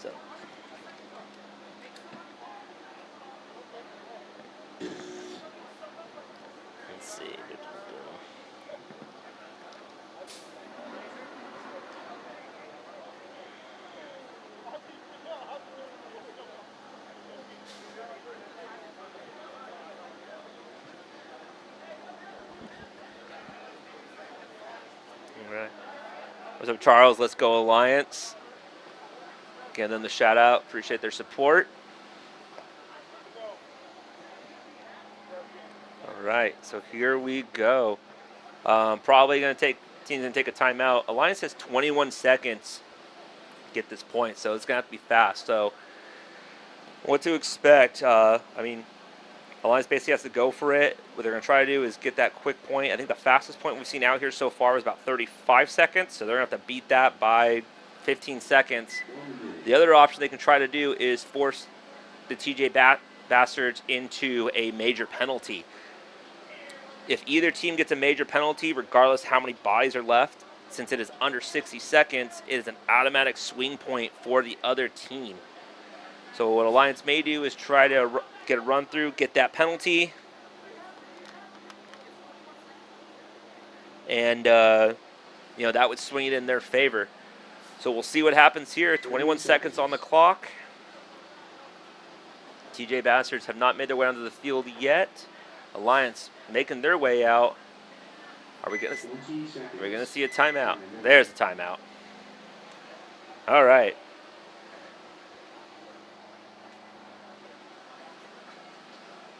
So. Let's see. Alright. What's up, Charles? Let's go, Alliance. Give them the shout out. Appreciate their support. Alright, so here we go. Probably going to take, team's going to take a timeout. Alliance has 21 seconds to get this point, so it's going to have to be fast. So, what to expect? I mean, Alliance basically has to go for it. What they're going to try to do is get that quick point. I think the fastest point we've seen out here so far is about 35 seconds, so they're going to have to beat that by 15 seconds. The other option they can try to do is force the TJ Bastards into a major penalty. If either team gets a major penalty, regardless how many bodies are left, since it is under 60 seconds, it is an automatic swing point for the other team. So what Alliance may do is try to get a run through, get that penalty, and that would swing it in their favor. So we'll see what happens here. 21 seconds on the clock. TJ Bastards have not made their way onto the field yet. Alliance making their way out. Are we gonna see a timeout? There's a timeout. All right.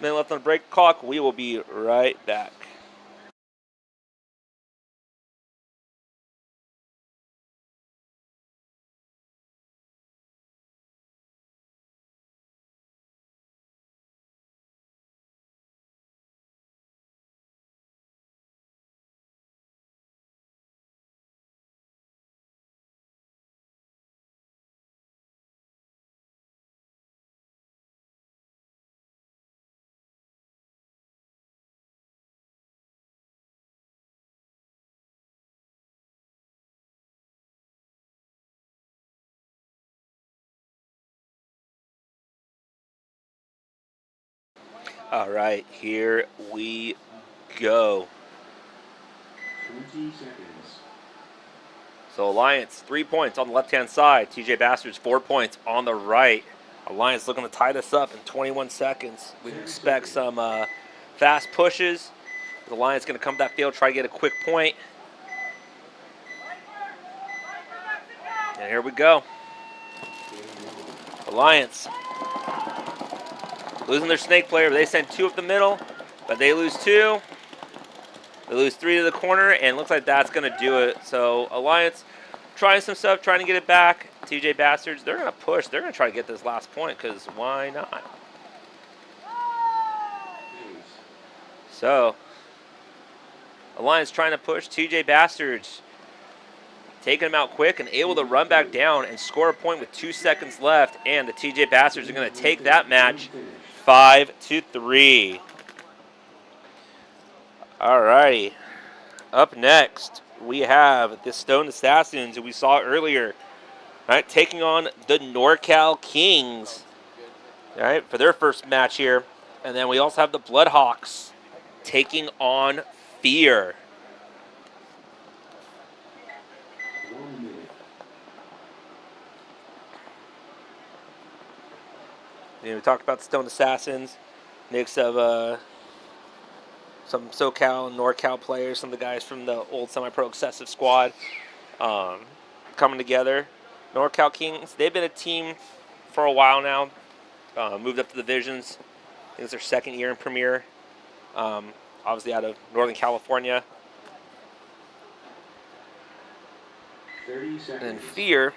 Minute left on the break clock. We will be right back. All right, here we go. 20 seconds. So Alliance, 3 points on the left-hand side. TJ Bastards, 4 points on the right. Alliance looking to tie this up in 21 seconds. We can expect some fast pushes. The Alliance going to come to that field, try to get a quick point. And here we go. Alliance losing their snake player. They send 2 up the middle, but they lose 2. They lose 3 to the corner, and it looks like that's going to do it. So Alliance trying some stuff, trying to get it back. TJ Bastards, they're going to push. They're going to try to get this last point because why not? So Alliance trying to push. TJ Bastards taking them out quick and able to run back down and score a point with 2 seconds left. And the TJ Bastards are going to take that match 5-3. All righty. Up next, we have the Stone Assassins, who we saw earlier, right, taking on the NorCal Kings, all right, for their first match here. And then we also have the Bloodhawks taking on Fear. 1 minute. We talked about the Stone Assassins, mix of some SoCal and NorCal players, some of the guys from the old semi-pro excessive squad coming together. NorCal Kings, they've been a team for a while now, moved up to the divisions. I think it's their second year in Premier, obviously out of Northern California. 30 seconds. And then Fear,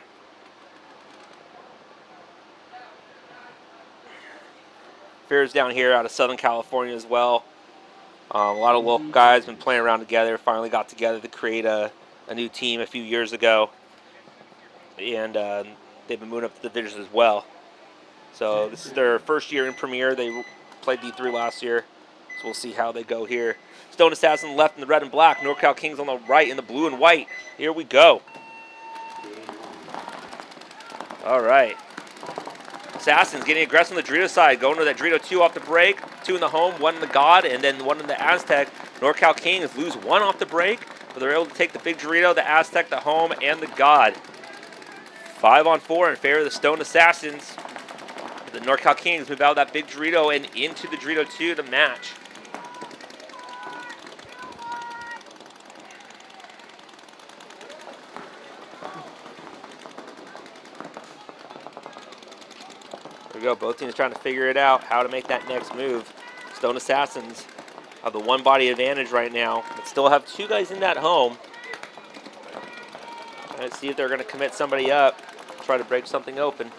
Fear's down here out of Southern California as well. A lot of local guys been playing around together, finally got together to create a new team a few years ago. And they've been moving up to the divisions as well. So this is their first year in Premier. They played D3 last year, so we'll see how they go here. Stone Assassin left in the red and black. NorCal Kings on the right in the blue and white. Here we go. All right. Assassins getting aggressive on the Dorito side, going to that Dorito 2 off the break, 2 in the home, 1 in the God, and then 1 in the Aztec. NorCal Kings lose 1 off the break, but they're able to take the big Dorito, the Aztec, the home, and the God. 5-on-4 in favor of the Stone Assassins. The NorCal Kings move out of that big Dorito and into the Dorito 2 to match. There we go. Both teams trying to figure it out, how to make that next move. Stone Assassins have the 1 body advantage right now, but still have 2 guys in that home. Let's see if they're going to commit somebody up, try to break something open.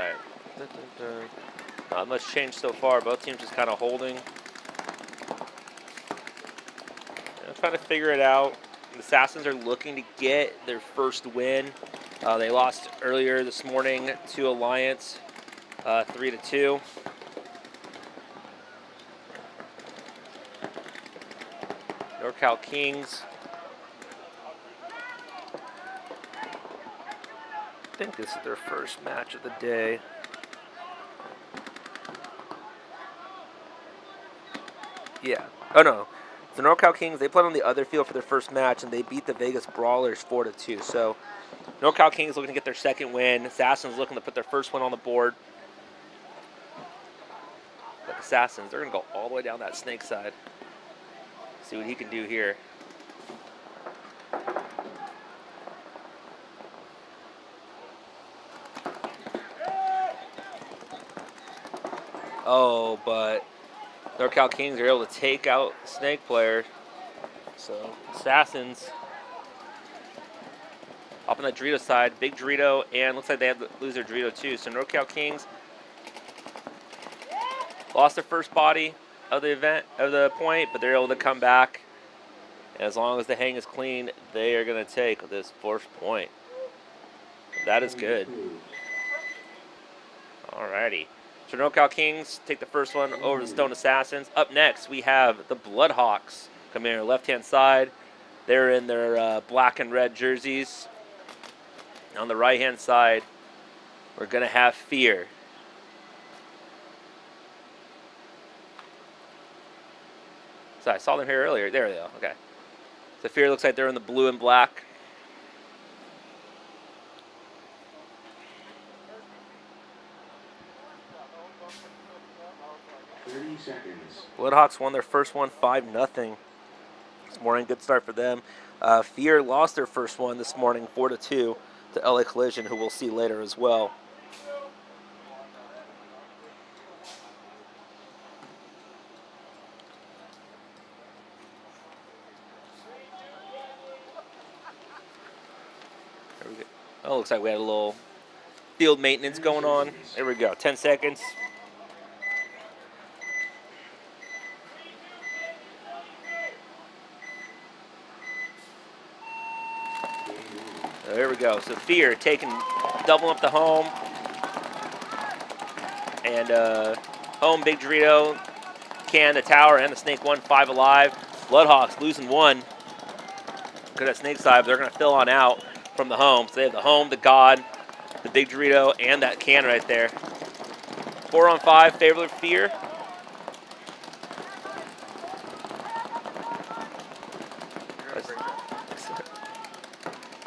right. Not much change so far. Both teams just kind of holding. Trying to figure it out. The Assassins are looking to get their first win. They lost earlier this morning to Alliance, 3-2. NorCal Kings. I think this is their first match of the day. Yeah. Oh no. The NorCal Kings, they played on the other field for their first match, and they beat the Vegas Brawlers 4-2. So NorCal Kings looking to get their second win. Assassins looking to put their first win on the board. But Assassins, they're going to go all the way down that snake side. See what he can do here. Oh, but NorCal Kings are able to take out the snake player. So Assassins up on the Dorito side, big Dorito, and looks like they had to lose their Dorito too. So NorCal Kings lost their first body of the event, of the point, but they're able to come back. And as long as the hang is clean, they are going to take this fourth point. That is good. Alrighty. So NorCal Kings take the first one over the Stone Assassins. Up next, we have the Bloodhawks coming here, left-hand side. They're in their black and red jerseys. On the right-hand side, we're going to have Fear. So I saw them here earlier. There they go. Okay. So Fear looks like they're in the blue and black. Bloodhawks won their first one 5-0 this morning. Good start for them. Fear lost their first one this morning 4-2 to LA Collision, who we'll see later as well. There we go. Oh, looks like we had a little field maintenance going on. There we go. 10 seconds. There we go. So Fear doubling up the home. And home, Big Dorito, Can, the Tower, and the Snake 1, 5 alive. Bloodhawks losing one. Because that Snake side, they're going to fill on out from the home. So they have the home, the God, the Big Dorito, and that Can right there. 4-on-5, favor of Fear.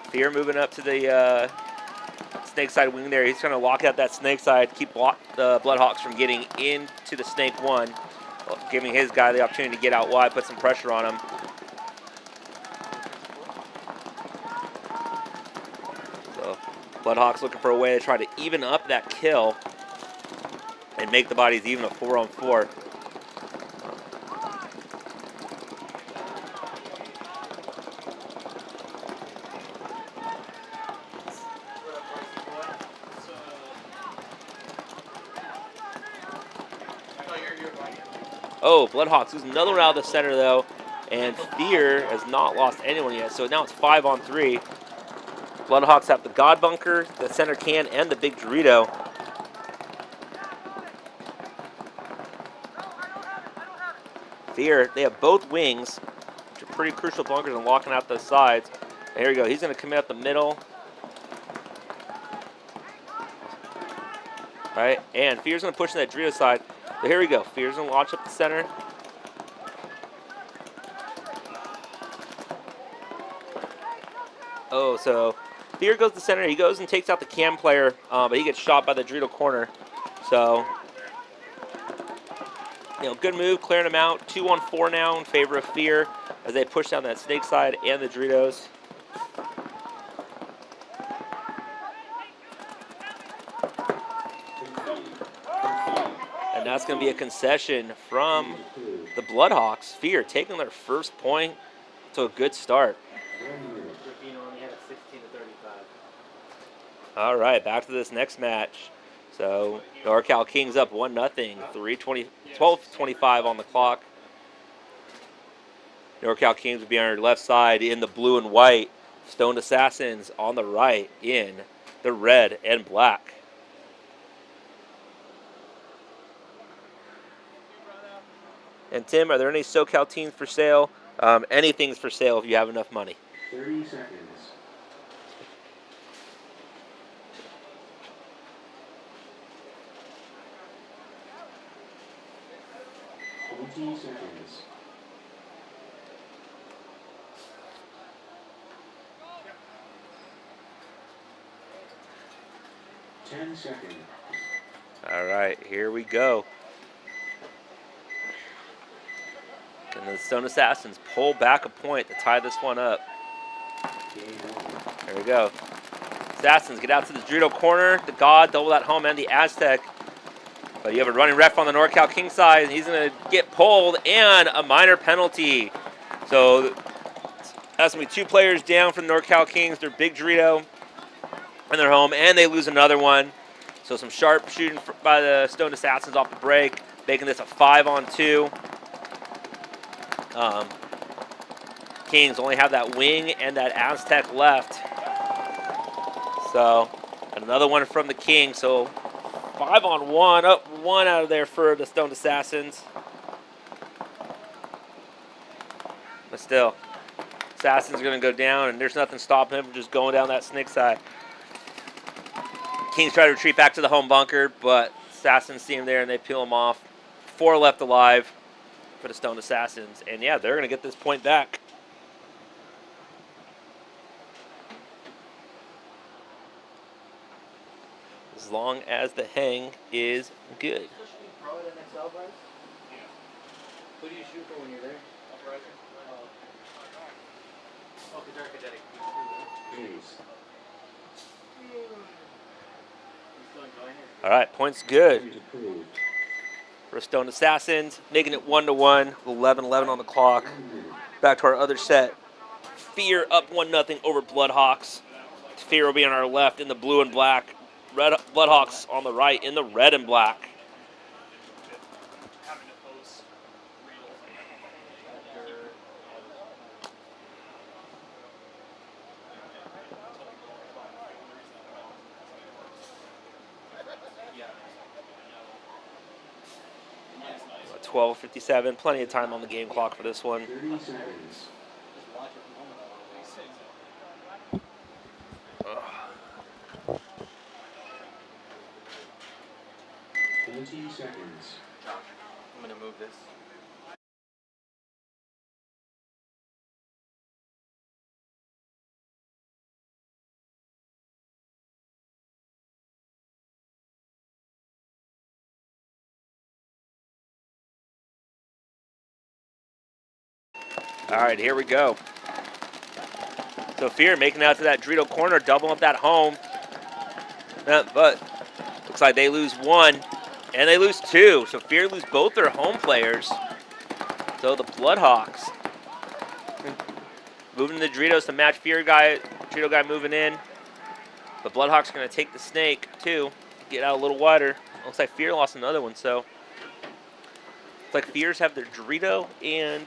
Fear moving up to the snake side wing there. He's going to lock out that snake side, keep the Bloodhawks from getting into the Snake 1, giving his guy the opportunity to get out wide, put some pressure on him. So Bloodhawks looking for a way to try to even up that kill and make the bodies even a 4-on-4. Oh, Bloodhawks lose another one out of the center, though. And Fear has not lost anyone yet. So now it's 5-on-3. Bloodhawks have the God Bunker, the center Can, and the Big Dorito. Fear, they have both wings, which are pretty crucial bunkers and locking out those sides. There you go. He's going to commit up the middle. All right, and Fear's going to push in that Dorito side. So here we go. Fear's going to launch up the center. Oh, so Fear goes to the center. He goes and takes out the Cam player, but he gets shot by the Dorito corner. So, good move, clearing him out. 2-on-4 now in favor of Fear as they push down that snake side and the Doritos. And that's going to be a concession from the Bloodhawks. Fear taking their first point to a good start. All right, back to this next match. So NorCal Kings up 1-0. 12:25 on the clock. NorCal Kings will be on our left side in the blue and white. Stoned Assassins on the right in the red and black. And Tim, are there any SoCal teams for sale? Anything's for sale if you have enough money. 30 seconds. Twenty seconds. 10 seconds. All right, here we go. And the Stone Assassins pull back a point to tie this one up. Game on. There we go. Assassins get out to the Dorito corner. The God double that home and the Aztec. But you have a running ref on the NorCal King side, and he's going to get pulled and a minor penalty. So that's going to be 2 players down from the NorCal Kings. They're Big Dorito in their home, and they lose another one. So some sharp shooting by the Stone Assassins off the break, making this a 5-on-2. Kings only have that wing and that Aztec left. So another one from the Kings. So 5-on-1, up 1 out of there for the Stone Assassins. But still, Assassin's going to go down, and there's nothing stopping him from just going down that snake side. Kings try to retreat back to the home bunker, but Assassins see him there, and they peel him off. 4 left alive for the Stone Assassins. And, yeah, they're going to get this point back. As long as the hang is good. Who do you shoot for when you're there? Ace. All right, points good Point approved. for Stone Assassins, making it 1-1, 11-11 on the clock. 1 minute. Back to our other set. Fear up 1-0 over Bloodhawks. Fear will be on our left in the blue and black. Bloodhawks on the right in the red and black. Yeah. 12:57, plenty of time on the game clock for this one. 30 seconds. 20 seconds. I'm going to move this. All right, here we go. So Fear making it out to that Dorito corner, doubling up that home. But looks like they lose 1, and they lose 2. So Fear lose both their home players. So the Bloodhawks moving the Doritos to match Fear guy. Dorito guy moving in. But Bloodhawks are going to take the snake, too. Get out a little wider. Looks like Fear lost another one, so. Looks like Fears have their Dorito and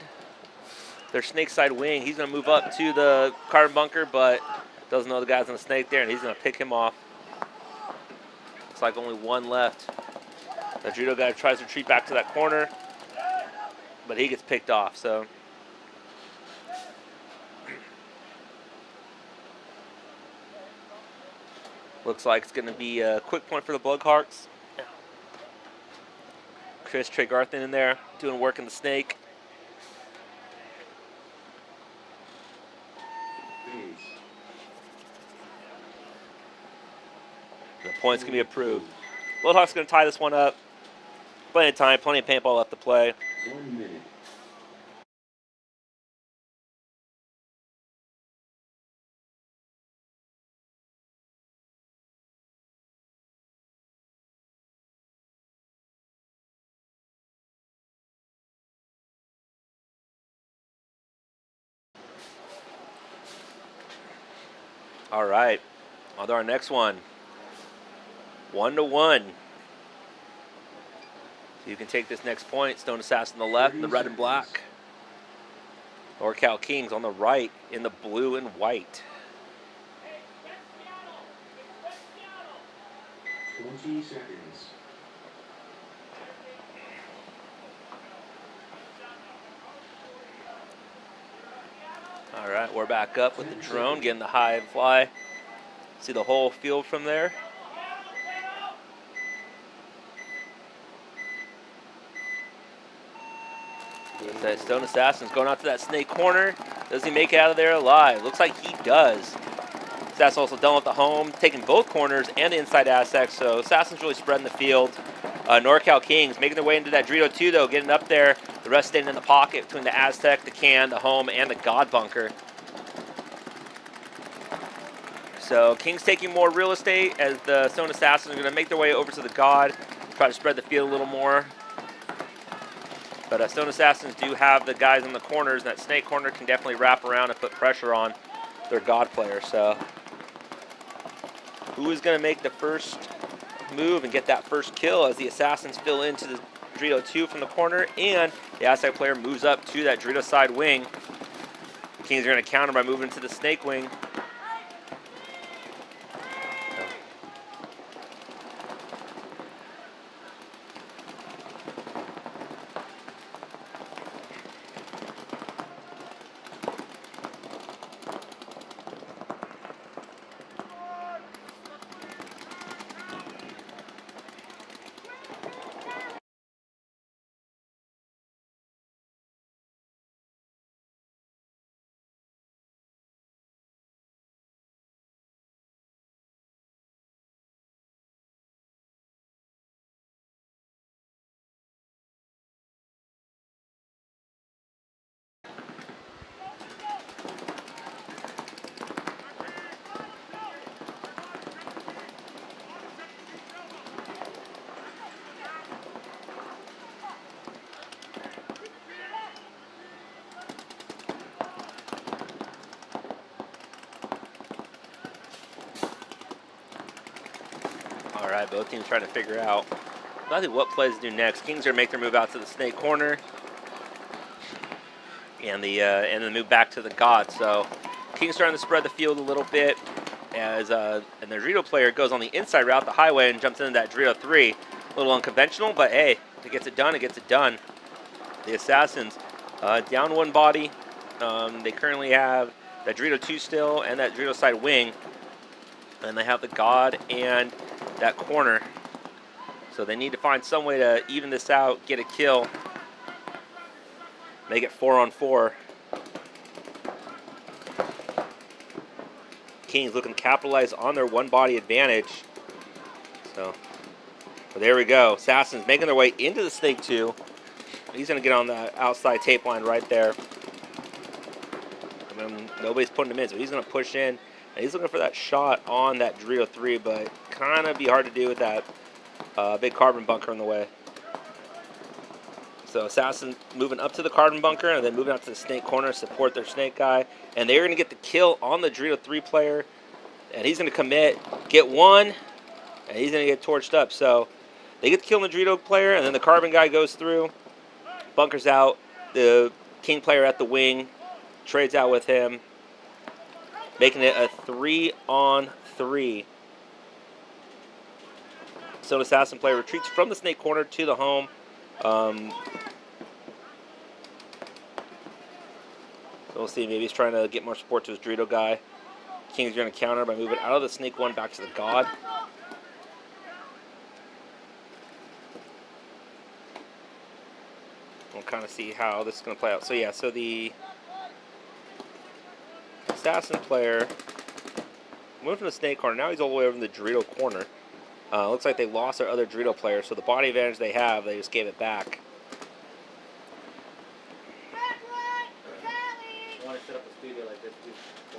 their snake side wing. He's going to move up to the carbon bunker, but doesn't know the guy's on the snake there, and he's going to pick him off. Looks like only 1 left. The judo guy tries to retreat back to that corner, but he gets picked off, so. Looks like it's going to be a quick point for the Bloodhawks. Chris Tregarthen in there doing work in the snake. Ace. The points can be approved. Bloodhawks going to tie this one up. Plenty of time, plenty of paintball left to play. 1 minute. All right, on to our next one. 1-1. So you can take this next point. Stone Assassin on the left, the red and black. NorCal Kings on the right in the blue and white. 20 seconds. All right, we're back up with the drone, getting the high and fly. See the whole field from there. That Stone Assassin's going out to that snake corner. Does he make it out of there alive? Looks like he does. Assassin's also done with the home, taking both corners and the inside Aztecs, so Assassin's really spreading the field. NorCal Kings making their way into that Dorito 2, though, getting up there. The rest staying in the pocket between the Aztec, the can, the home, and the God Bunker. So Kings taking more real estate as the Stone Assassins are going to make their way over to the God, try to spread the field a little more. But Stone Assassins do have the guys in the corners, and that snake corner can definitely wrap around and put pressure on their God player. So who is going to make the first move and get that first kill as the Assassins fill into the Dorito 2 from the corner, and the Aztec player moves up to that Dorito side wing. The Kings are going to counter by moving to the snake wing. All right, both teams trying to figure out exactly what plays to do next. Kings are going to make their move out to the snake corner, and then move back to the God. So Kings starting to spread the field a little bit as and their Dorito player goes on the inside route, the highway, and jumps into that Dorito 3. A little unconventional, but hey, if it gets it done, it gets it done. The Assassins down one body. They currently have that Dorito 2 still and that Dorito side wing. And they have the God and that corner. So they need to find some way to even this out, get a kill, make it 4-on-4. Kings looking to capitalize on their one body advantage. So well, there we go. Assassins making their way into the snake 2. He's going to get on the outside tape line right there. And nobody's putting him in, so he's going to push in. And he's looking for that shot on that Dorito 3, but kind of be hard to do with that big carbon bunker in the way. So Assassin moving up to the carbon bunker and then moving out to the snake corner, support their snake guy. And they're going to get the kill on the Dorito 3 player. And he's going to commit, get one, and he's going to get torched up. So they get the kill on the Dorito player, and then the carbon guy goes through, bunkers out. The King player at the wing trades out with him, making it a 3-on-3. So Assassin player retreats from the snake corner to the home. So we'll see. Maybe he's trying to get more support to his Dorito guy. King's going to counter by moving out of the snake 1 back to the God. We'll kind of see how this is going to play out. So yeah, so the Assassin player moved from the snake corner. Now he's all the way over in the Dorito corner. Looks like they lost their other Dorito player, so the body advantage they have, they just gave it back.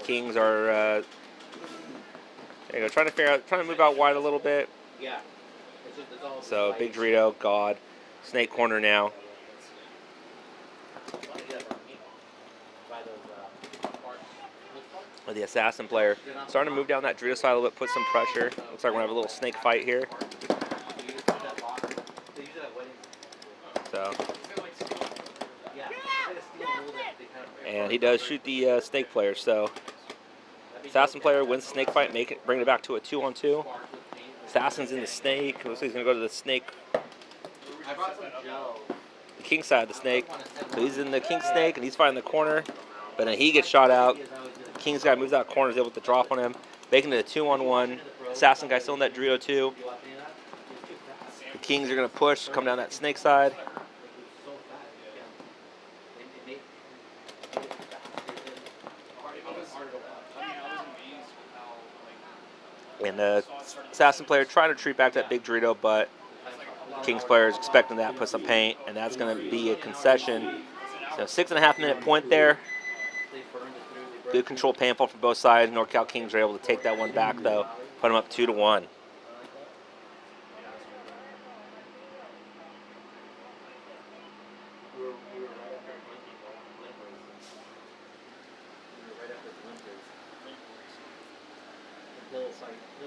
Kings are there you go, trying to move out wide a little bit. Yeah. So big Dorito, God, snake corner now. Or the assassin player. Starting to move down that Dorito side a little bit, put some pressure. Looks like we're going to have a little snake fight here. So. And he does shoot the snake player. So assassin player wins the snake fight, bring it back to a 2-on-2. Assassin's in the snake. Looks like he's going to go to the snake. The king side of the snake. So he's in the king snake and he's fighting the corner. But then he gets shot out. The king's guy moves out corner, is able to drop on him, making it a 2-on-1. Assassin guy still in that Dorito 2. The kings are going to push, come down that snake side. And the assassin player trying to retreat back that big Dorito, but Kings player is expecting that, put some paint, and that's going to be a concession. So 6.5-minute point there. Good control paintball from both sides. NorCal Kings are able to take that one back, though. Put them up 2-1.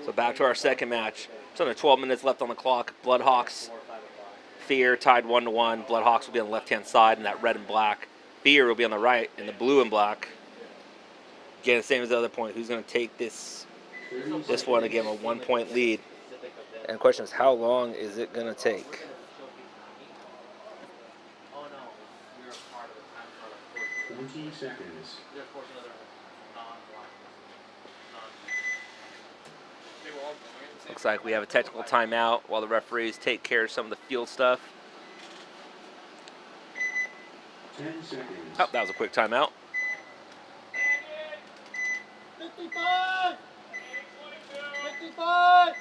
So back to our second match. There's under 12 minutes left on the clock. Bloodhawks, Fear tied 1-1. Bloodhawks will be on the left-hand side in that red and black. Fear will be on the right in the blue and black. Again, the same as the other point. Who's going to take this one to give him a 1-point lead? And the question is, how long is it going to take? Seconds. Looks like we have a technical timeout while the referees take care of some of the field stuff. 10 seconds. Oh, that was a quick timeout. 55! 55!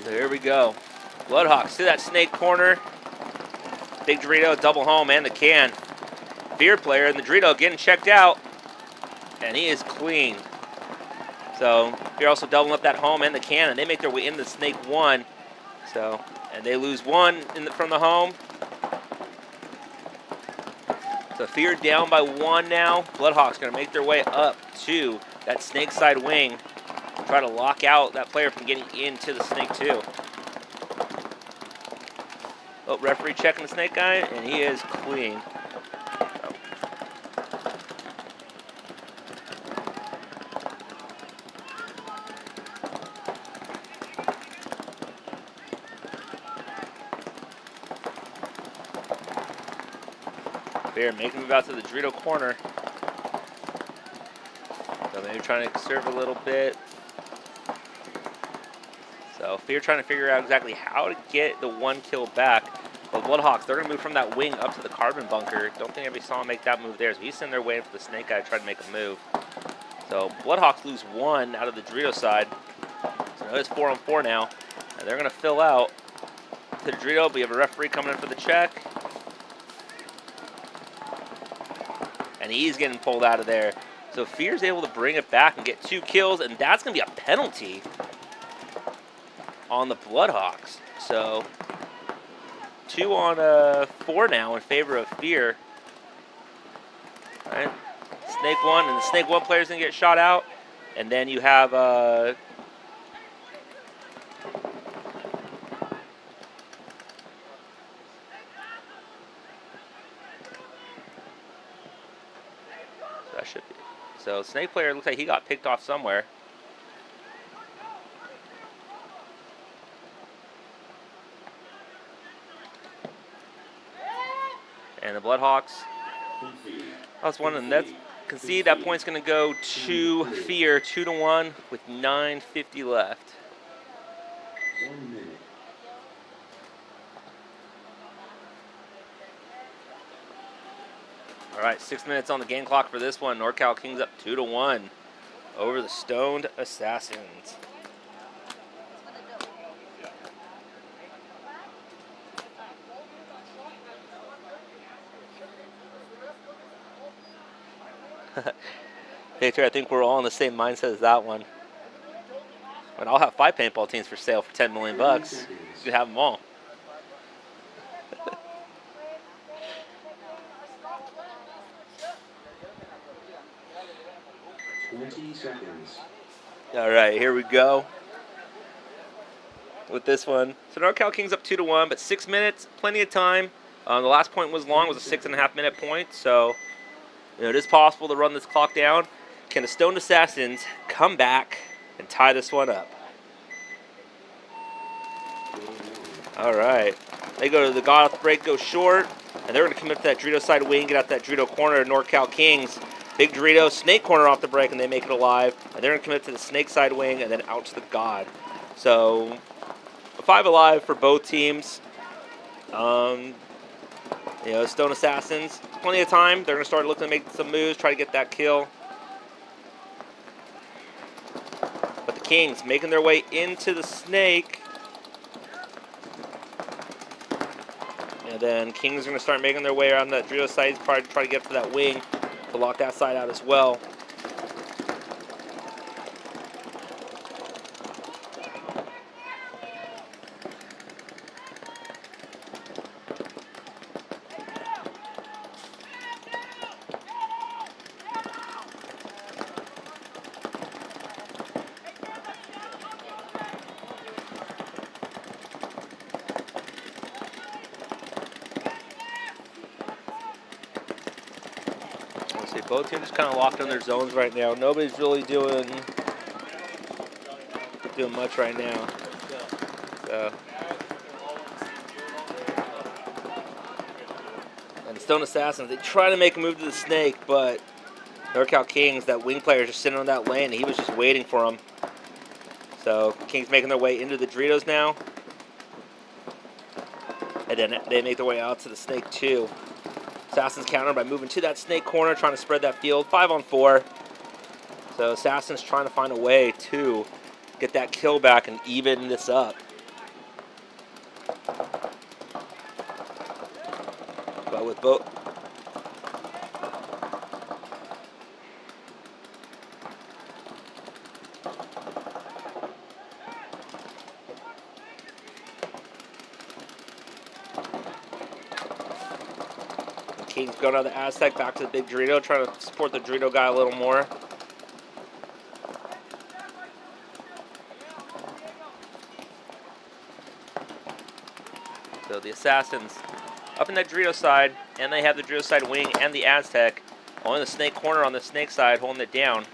So here we go. Bloodhawks to that snake corner. Big Dorito, double home, and the can. Fear player and the Dorito getting checked out. And he is clean. So Fear also doubling up that home and the can, and they make their way into the snake 1. So, and they lose 1 from the home. So Fear down by 1 now. Bloodhawks going to make their way up to that snake side wing. Try to lock out that player from getting into the snake 2. Oh, referee checking the snake guy, and he is clean. Fear making move out to the Dorito corner. So maybe trying to conserve a little bit. So Fear trying to figure out exactly how to get the 1 kill back. But Bloodhawks, they're going to move from that wing up to the carbon bunker. Don't think anybody saw him make that move there. So he's sitting there waiting for the snake guy to try to make a move. So Bloodhawks lose 1 out of the Dorito side. So now it's 4-on-4 now. And they're going to fill out to the Dorito. But you have a referee coming in for the check. And he's getting pulled out of there. So Fear's able to bring it back and get 2 kills. And that's going to be a penalty on the Bloodhawks. So 2-on-4 now in favor of Fear. All right. Snake 1, and the Snake 1 player's going to get shot out. And then you have so that should be. So Snake player looks like he got picked off somewhere. And the Bloodhawks. That's one of them. That's concede. That point's going to go to Fear, 2-1 with 9:50 left. 1 minute. All right, 6 minutes on the game clock for this one. NorCal Kings up 2-1 over the Stoned Assassins. Victor, I think we're all in the same mindset as that one. And I'll have 5 paintball teams for sale for $10 million. You can have them all. 20 seconds. All right, here we go with this one. So NorCal Kings up 2-1, but 6 minutes, plenty of time. The last point was long, was a 6.5 minute point, so it is possible to run this clock down. Can the Stone Assassins come back and tie this one up? All right, they go to the God off the break, go short, and they're going to commit to that Dorito side wing, get out that Dorito corner. NorCal Kings, big Dorito, snake corner off the break, and they make it alive. And they're going to commit to the snake side wing and then out to the God. So 5 alive for both teams. Stone Assassins, plenty of time. They're going to start looking to make some moves, try to get that kill. But the Kings making their way into the snake. And then Kings are going to start making their way around that Dorito side, probably try to get to that wing to lock that side out as well. Both teams just kind of locked in their zones right now. Nobody's really doing much right now. So. And the Stone Assassins, they try to make a move to the snake, but NorCal Kings, that wing player, is just sitting on that lane, and he was just waiting for him. So Kings making their way into the Doritos now. And then they make their way out to the snake too. Assassins counter by moving to that snake corner, trying to spread that field. 5-on-4. So Assassins trying to find a way to get that kill back and even this up. But with both... Kings going out of the Aztec, back to the big Dorito, trying to support the Dorito guy a little more. So the Assassins up in that Dorito side, and they have the Dorito side wing and the Aztec. Only the snake corner on the snake side holding it down.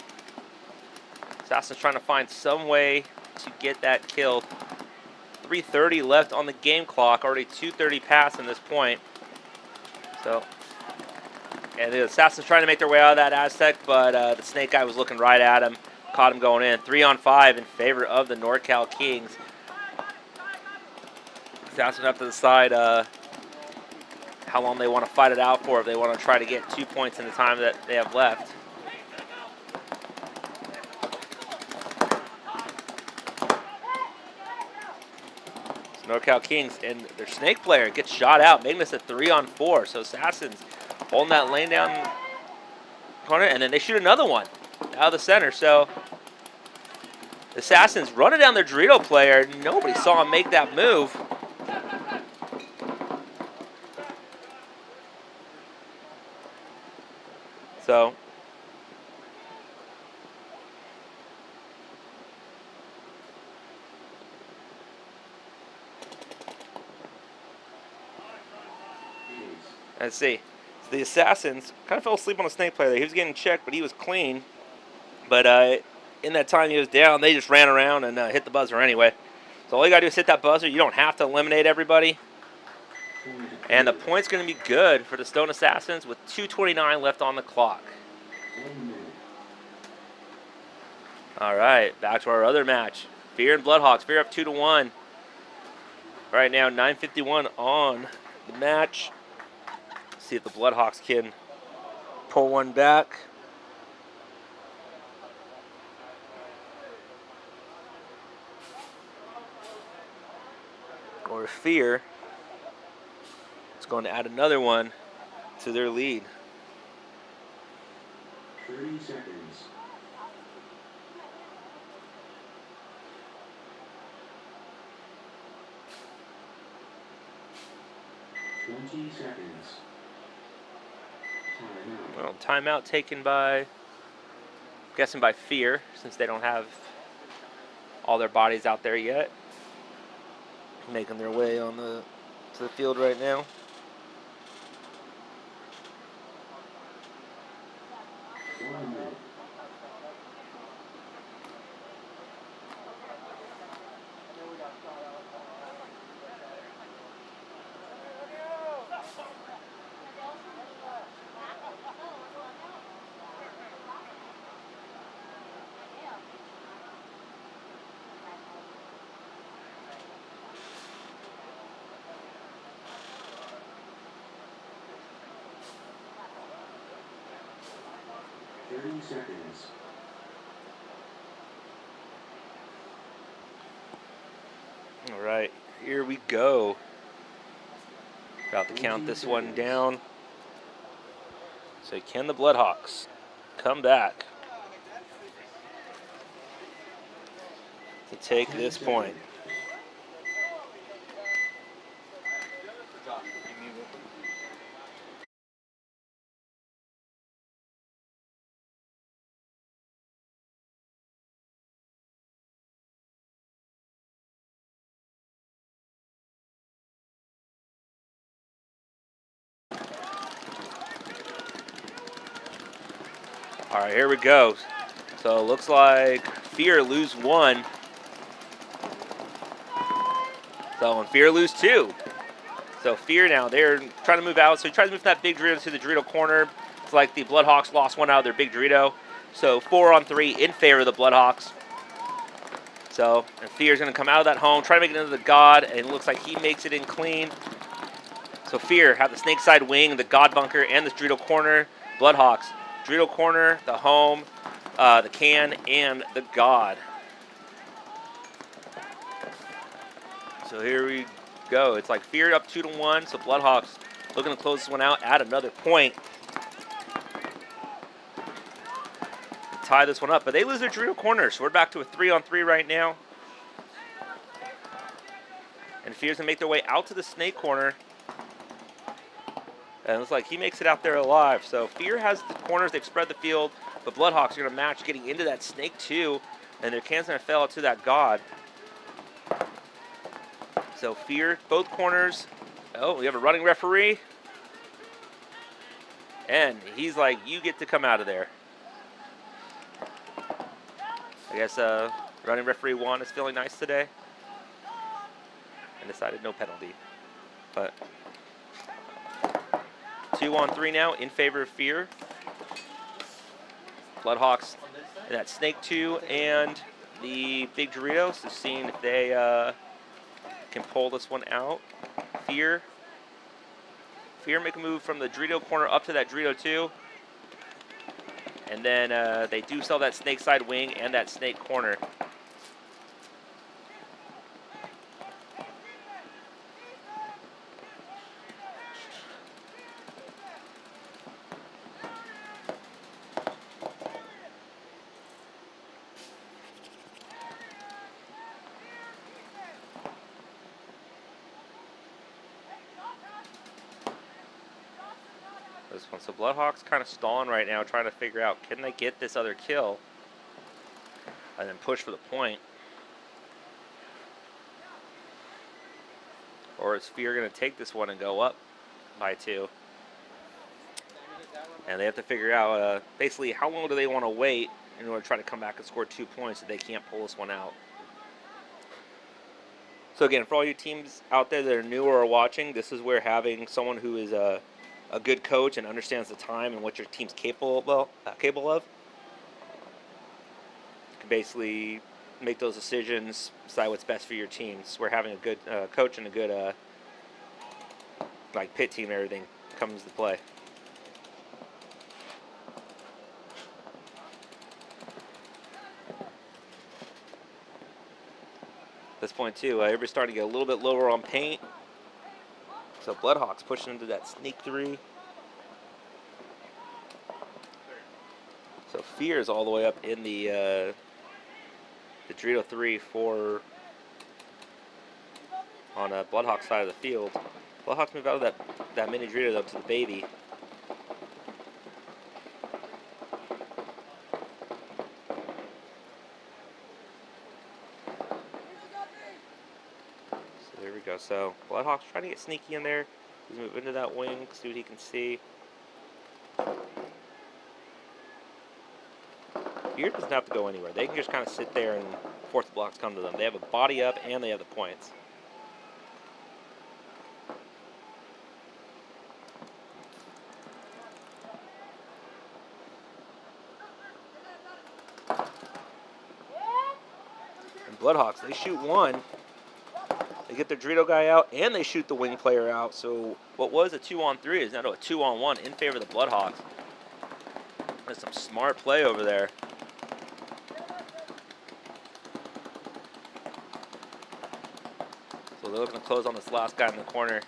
Assassins trying to find some way to get that kill. 3:30 left on the game clock, already 2:30 past in this point. So... And the Assassins trying to make their way out of that Aztec, but the snake guy was looking right at him. Caught him going in. 3-on-5 in favor of the NorCal Kings. Assassin up to the side. How long they want to fight it out for, if they want to try to get 2 points in the time that they have left. So NorCal Kings and their snake player gets shot out, making this a 3-on-4. So Assassins holding that lane down corner, and then they shoot another one out of the center. So Assassins running down their Dorito player. Nobody saw him make that move. So let's see. So the Assassins kind of fell asleep on the snake player there. He was getting checked, but he was clean. But in that time he was down, they just ran around and hit the buzzer anyway. So all you got to do is hit that buzzer. You don't have to eliminate everybody. And the point's going to be good for the Stone Assassins with 2:29 left on the clock. All right, back to our other match. Fear and Bloodhawks. Fear up 2-1. Right now, 9:51 on the match. See if the Bloodhawks can pull one back. Or Fear is going to add another one to their lead. 30 seconds. Well, timeout taken by guessing by Fear, since they don't have all their bodies out there yet. Making their way on to the field right now. One minute. Seconds. All right, here we go. About to count this one down. So can the Bloodhawks come back to take this point? All right, here we go. So it looks like Fear lose 1. So and Fear lose 2. So Fear now, they're trying to move out. So he tries to move that big Dorito to the Dorito corner. It's like the Bloodhawks lost 1 out of their big Dorito. So 4 on 3 in favor of the Bloodhawks. So, and Fear's going to come out of that home, try to make it into the God, and it looks like he makes it in clean. So Fear have the snake side wing, the God bunker, and the Dorito corner. Bloodhawks, Dorito corner, the home, the can, and the God. So here we go. It's like Fear up 2-1. So Bloodhawks looking to close this one out, add another point, tie this one up. But they lose their Dorito corner, so we're back to a 3-on-3 right now. And Fear's gonna make their way out to the snake corner. And it looks like he makes it out there alive. So Fear has the corners, they've spread the field, but Bloodhawks are gonna match getting into that snake too, and their can's gonna fail to that God. So Fear, both corners. Oh, we have a running referee. And he's like, you get to come out of there. I guess running referee Juan is feeling nice today. And decided no penalty. But 2-on-3 now in favor of Fear. Bloodhawks in that snake 2 and the big Dorito. So seeing if they can pull this one out. Fear make a move from the Dorito corner up to that Dorito 2. And then they do sell that snake side wing and that snake corner. This one. So Bloodhawks kind of stalling right now, trying to figure out, can they get this other kill and then push for the point? Or is Fear going to take this one and go up by 2? And they have to figure out basically how long do they want to wait in order to try to come back and score 2 points if they can't pull this one out. So again, for all you teams out there that are new or are watching, this is where having someone who is a good coach and understands the time and what your team's capable of can basically make those decisions, decide what's best for your teams. Where having a good coach and a good like pit team and everything comes to play. At this point too, everybody's starting to get a little bit lower on paint. So Bloodhawks pushing into that sneak 3. So Fear is all the way up in the Dorito 3 for on Bloodhawks side of the field. Bloodhawks move out of that mini Dorito up to the baby. There we go. So Bloodhawk's trying to get sneaky in there. He's moving into that wing, see what he can see. Fear doesn't have to go anywhere. They can just kind of sit there and force the blocks come to them. They have a body up and they have the points. And Bloodhawks, they shoot one. They get their Dorito guy out and they shoot the wing player out. So what was a 2-on-3 is now to a 2-on-1 in favor of the Bloodhawks. That's some smart play over there. So they're looking to close on this last guy in the corner.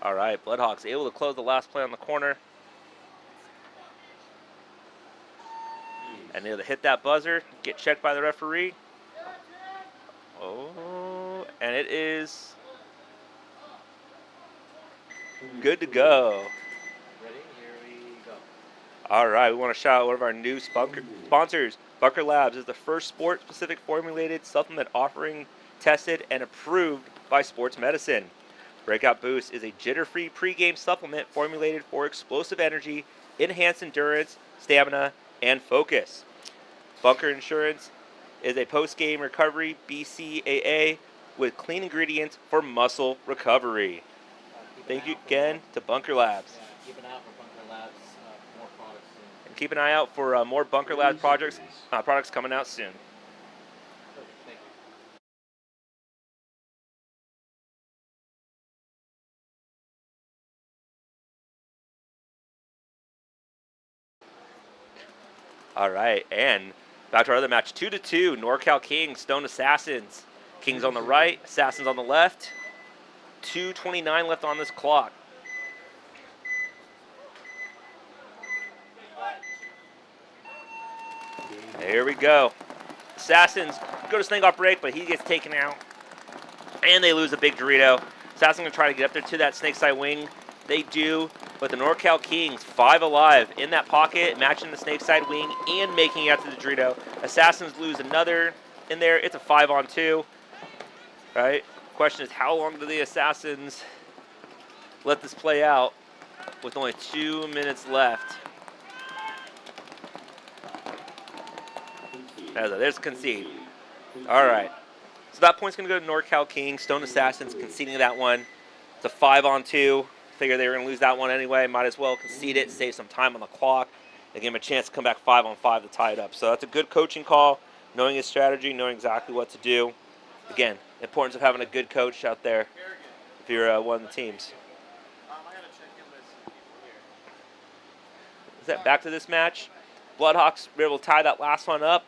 All right, Bloodhawks able to close the last play on the corner. And they'll hit that buzzer, get checked by the referee. Oh, and it is good to go. Ready? Here we go. All right, we want to shout out one of our new sponsors. Bunker Labs is the first sport-specific formulated supplement offering tested and approved by Sports Medicine. Breakout Boost is a jitter-free pregame supplement formulated for explosive energy, enhanced endurance, stamina, and focus. Bunker Insurance is a post-game recovery BCAA with clean ingredients for muscle recovery. Thank you again to Bunker Labs. Yeah, keep an eye out for Bunker Labs, more products soon. And keep an eye out for more Bunker Labs products coming out soon. Perfect, thank you. All right, and back to our other match, 2-2, NorCal Kings, Stone Assassins. Kings on the right, Assassins on the left. 2:29 left on this clock. Here we go. Assassins go to snake off break, but he gets taken out. And they lose a big Dorito. Assassins going to try to get up there to that snake side wing. They do, but the NorCal Kings, 5 alive in that pocket, matching the snake side wing and making it out to the Dorito. Assassins lose another in there. It's a 5-on-2. Right? Question is, how long do the Assassins let this play out with only 2 minutes left? There's concede. All right. So that point's going to go to NorCal Kings. Stone Assassins conceding that one. It's a 5-on-2. Figure they were going to lose that one anyway. Might as well concede it, save some time on the clock. They give him a chance to come back 5-on-5 to tie it up. So that's a good coaching call, knowing his strategy, knowing exactly what to do. Again, importance of having a good coach out there if you're one of the teams. Is that back to this match? Bloodhawks were able to tie that last one up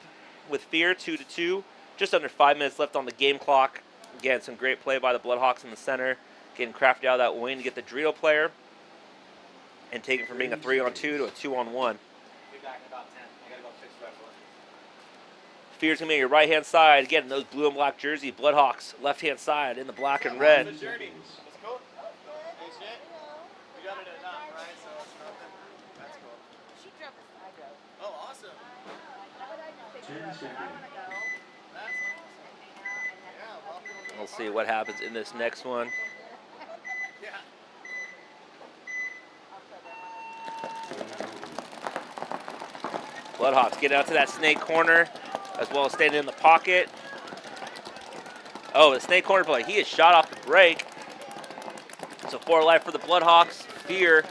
with Fear, 2-2. Just under 5 minutes left on the game clock. Again, some great play by the Bloodhawks in the center. Getting crafty out of that wing to get the Dorito player. And take it from being a 3-on-2 to a 2-on-1. Be back in about 10. I gotta go fix the rifle. Fear's going to be on your right-hand side. Again, those blue and black jersey. Bloodhawks, left-hand side in the black and red. It's cool. Hey, shit. We got it at 9, right? So it's nothing. That's cool. Oh, awesome. 10 seconds. We'll see what happens in this next one. Bloodhawks get out to that snake corner, as well as standing in the pocket. Oh, the snake corner play. He is shot off the break. So 4 alive for the Bloodhawks. Fear.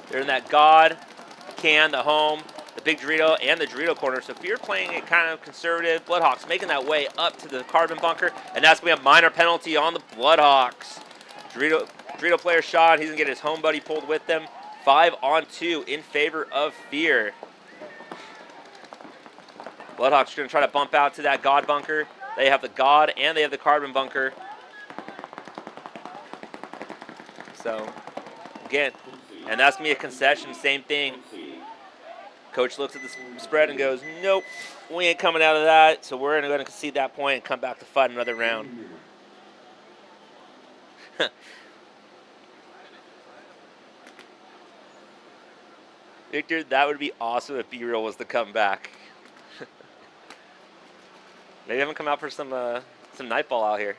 They're in that God, can, the home, the big Dorito, and the Dorito corner. So Fear playing it kind of conservative. Bloodhawks making that way up to the carbon bunker. And that's going to be a minor penalty on the Bloodhawks. Dorito player shot. He's going to get his home buddy pulled with them. 5-on-2 in favor of Fear. Bloodhawks are going to try to bump out to that God bunker. They have the God and they have the carbon bunker. So, again, and that's going to be a concession, same thing. Coach looks at the spread and goes, nope, we ain't coming out of that. So we're going to concede that point and come back to fight another round. Victor, that would be awesome if B-Real was to come back. Maybe have him come out for some Nightball out here.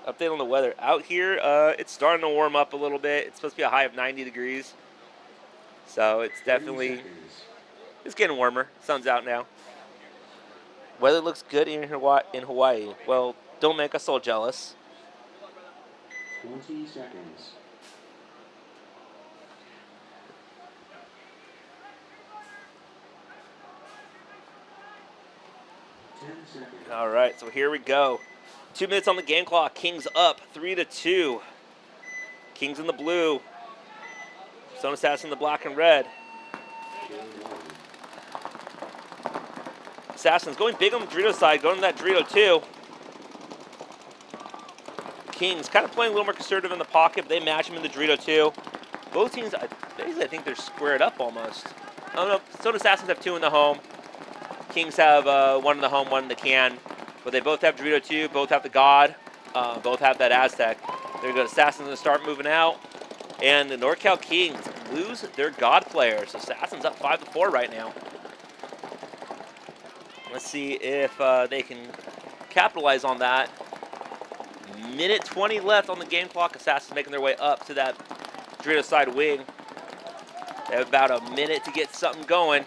Update on the weather. Out here, it's starting to warm up a little bit. It's supposed to be a high of 90 degrees. So it's definitely, it's getting warmer. Sun's out now. Weather looks good in Hawaii. Well, don't make us all jealous. 20 seconds. 10 seconds. All right, so here we go. 2 minutes on the game clock. Kings up 3-2. Kings in the blue. Stone Assassin in the black and red. Assassins going big on the Dorito side, going to that Dorito too. Kings kind of playing a little more conservative in the pocket, but they match him in the Dorito too. Both teams, I think they're squared up almost. I don't know. Stone Assassins have 2 in the home. Kings have 1 in the home, 1 in the can. But they both have Dorito too, both have the God, both have that Aztec. There go. Assassins going to start moving out. And the NorCal Kings lose their God players. Assassins up 5-4 right now. Let's see if they can capitalize on that. Minute 20 left on the game clock. Assassins making their way up to that Dorito side wing. They have about a minute to get something going.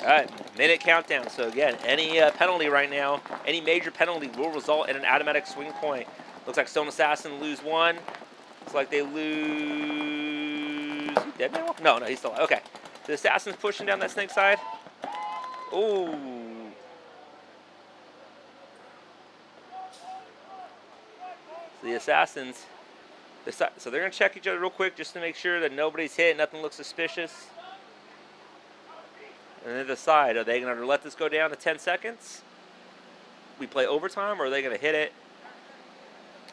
All right, minute countdown. So again, any penalty right now, any major penalty will result in an automatic swing point. Looks like Stone Assassin lose 1. Looks like they lose. Is he dead now? No, he's still alive. Okay. The Assassin's pushing down that snake side. Ooh. So the Assassins. So they're gonna check each other real quick just to make sure that nobody's hit, nothing looks suspicious. And then decide, are they going to let this go down to 10 seconds? We play overtime, or are they going to hit it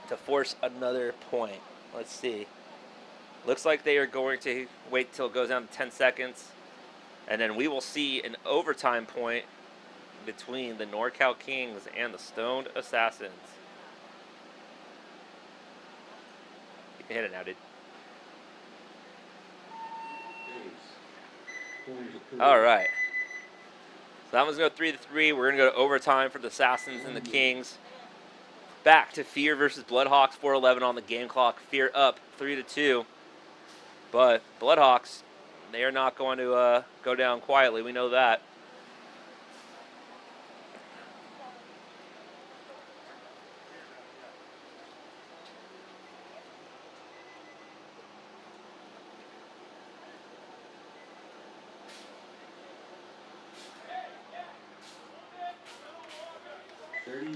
to force another point? Let's see. Looks like they are going to wait till it goes down to 10 seconds. And then we will see an overtime point between the NorCal Kings and the Stoned Assassins. You can hit it now, dude. All right. So that one's going to go 3-3. We're going to go to overtime for the Assassins and the Kings. Back to Fear versus Bloodhawks, 4:11 on the game clock. Fear up 3-2. But Bloodhawks, they are not going to go down quietly. We know that.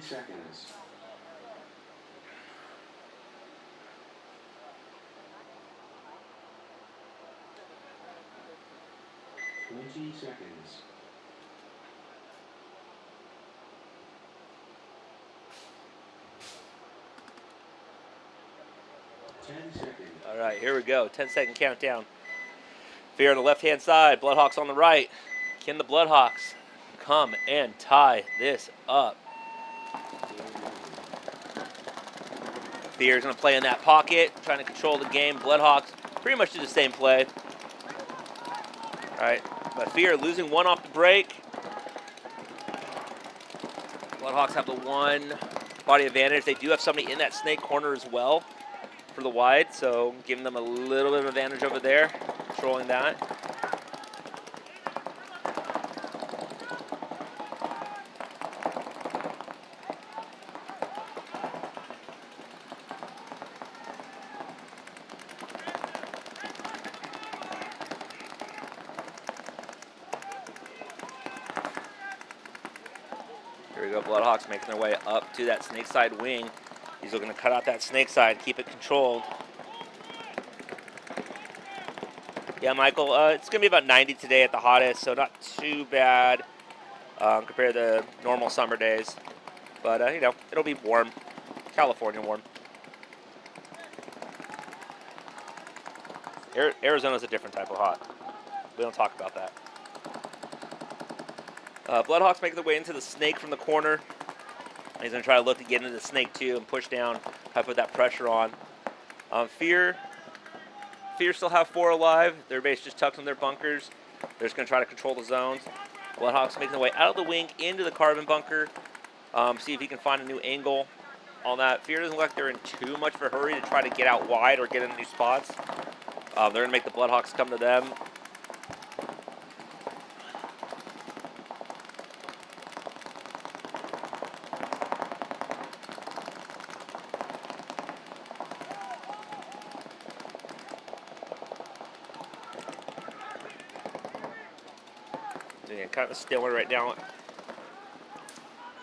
Seconds. 20 seconds. 10 seconds. All right, here we go. 10-second countdown. Fear on the left-hand side. Bloodhawks on the right. Can the Bloodhawks come and tie this up? Fear's going to play in that pocket, trying to control the game. Bloodhawks pretty much do the same play. All right, but Fear losing 1 off the break. Bloodhawks have the 1 body advantage. They do have somebody in that snake corner as well for the wide, so giving them a little bit of advantage over there, controlling that. Here we go, Bloodhawks making their way up to that snake side wing. He's looking to cut out that snake side, keep it controlled. Yeah, Michael, it's going to be about 90 today at the hottest, so not too bad. compared to normal summer days. But, you know, it'll be warm. California warm. Arizona's a different type of hot. We don't talk about that. Bloodhawks make their way into the snake from the corner. He's going to try to look to get into the snake too and push down, try to put that pressure on. Fear still have 4 alive. Their base just tucked in their bunkers. They're just going to try to control the zones. Bloodhawks making their way out of the wing into the carbon bunker. See if he can find a new angle on that. Fear doesn't look like they're in too much of a hurry to try to get out wide or get into new spots. They're going to make the Bloodhawks come to them. So yeah, kind of stiller right now.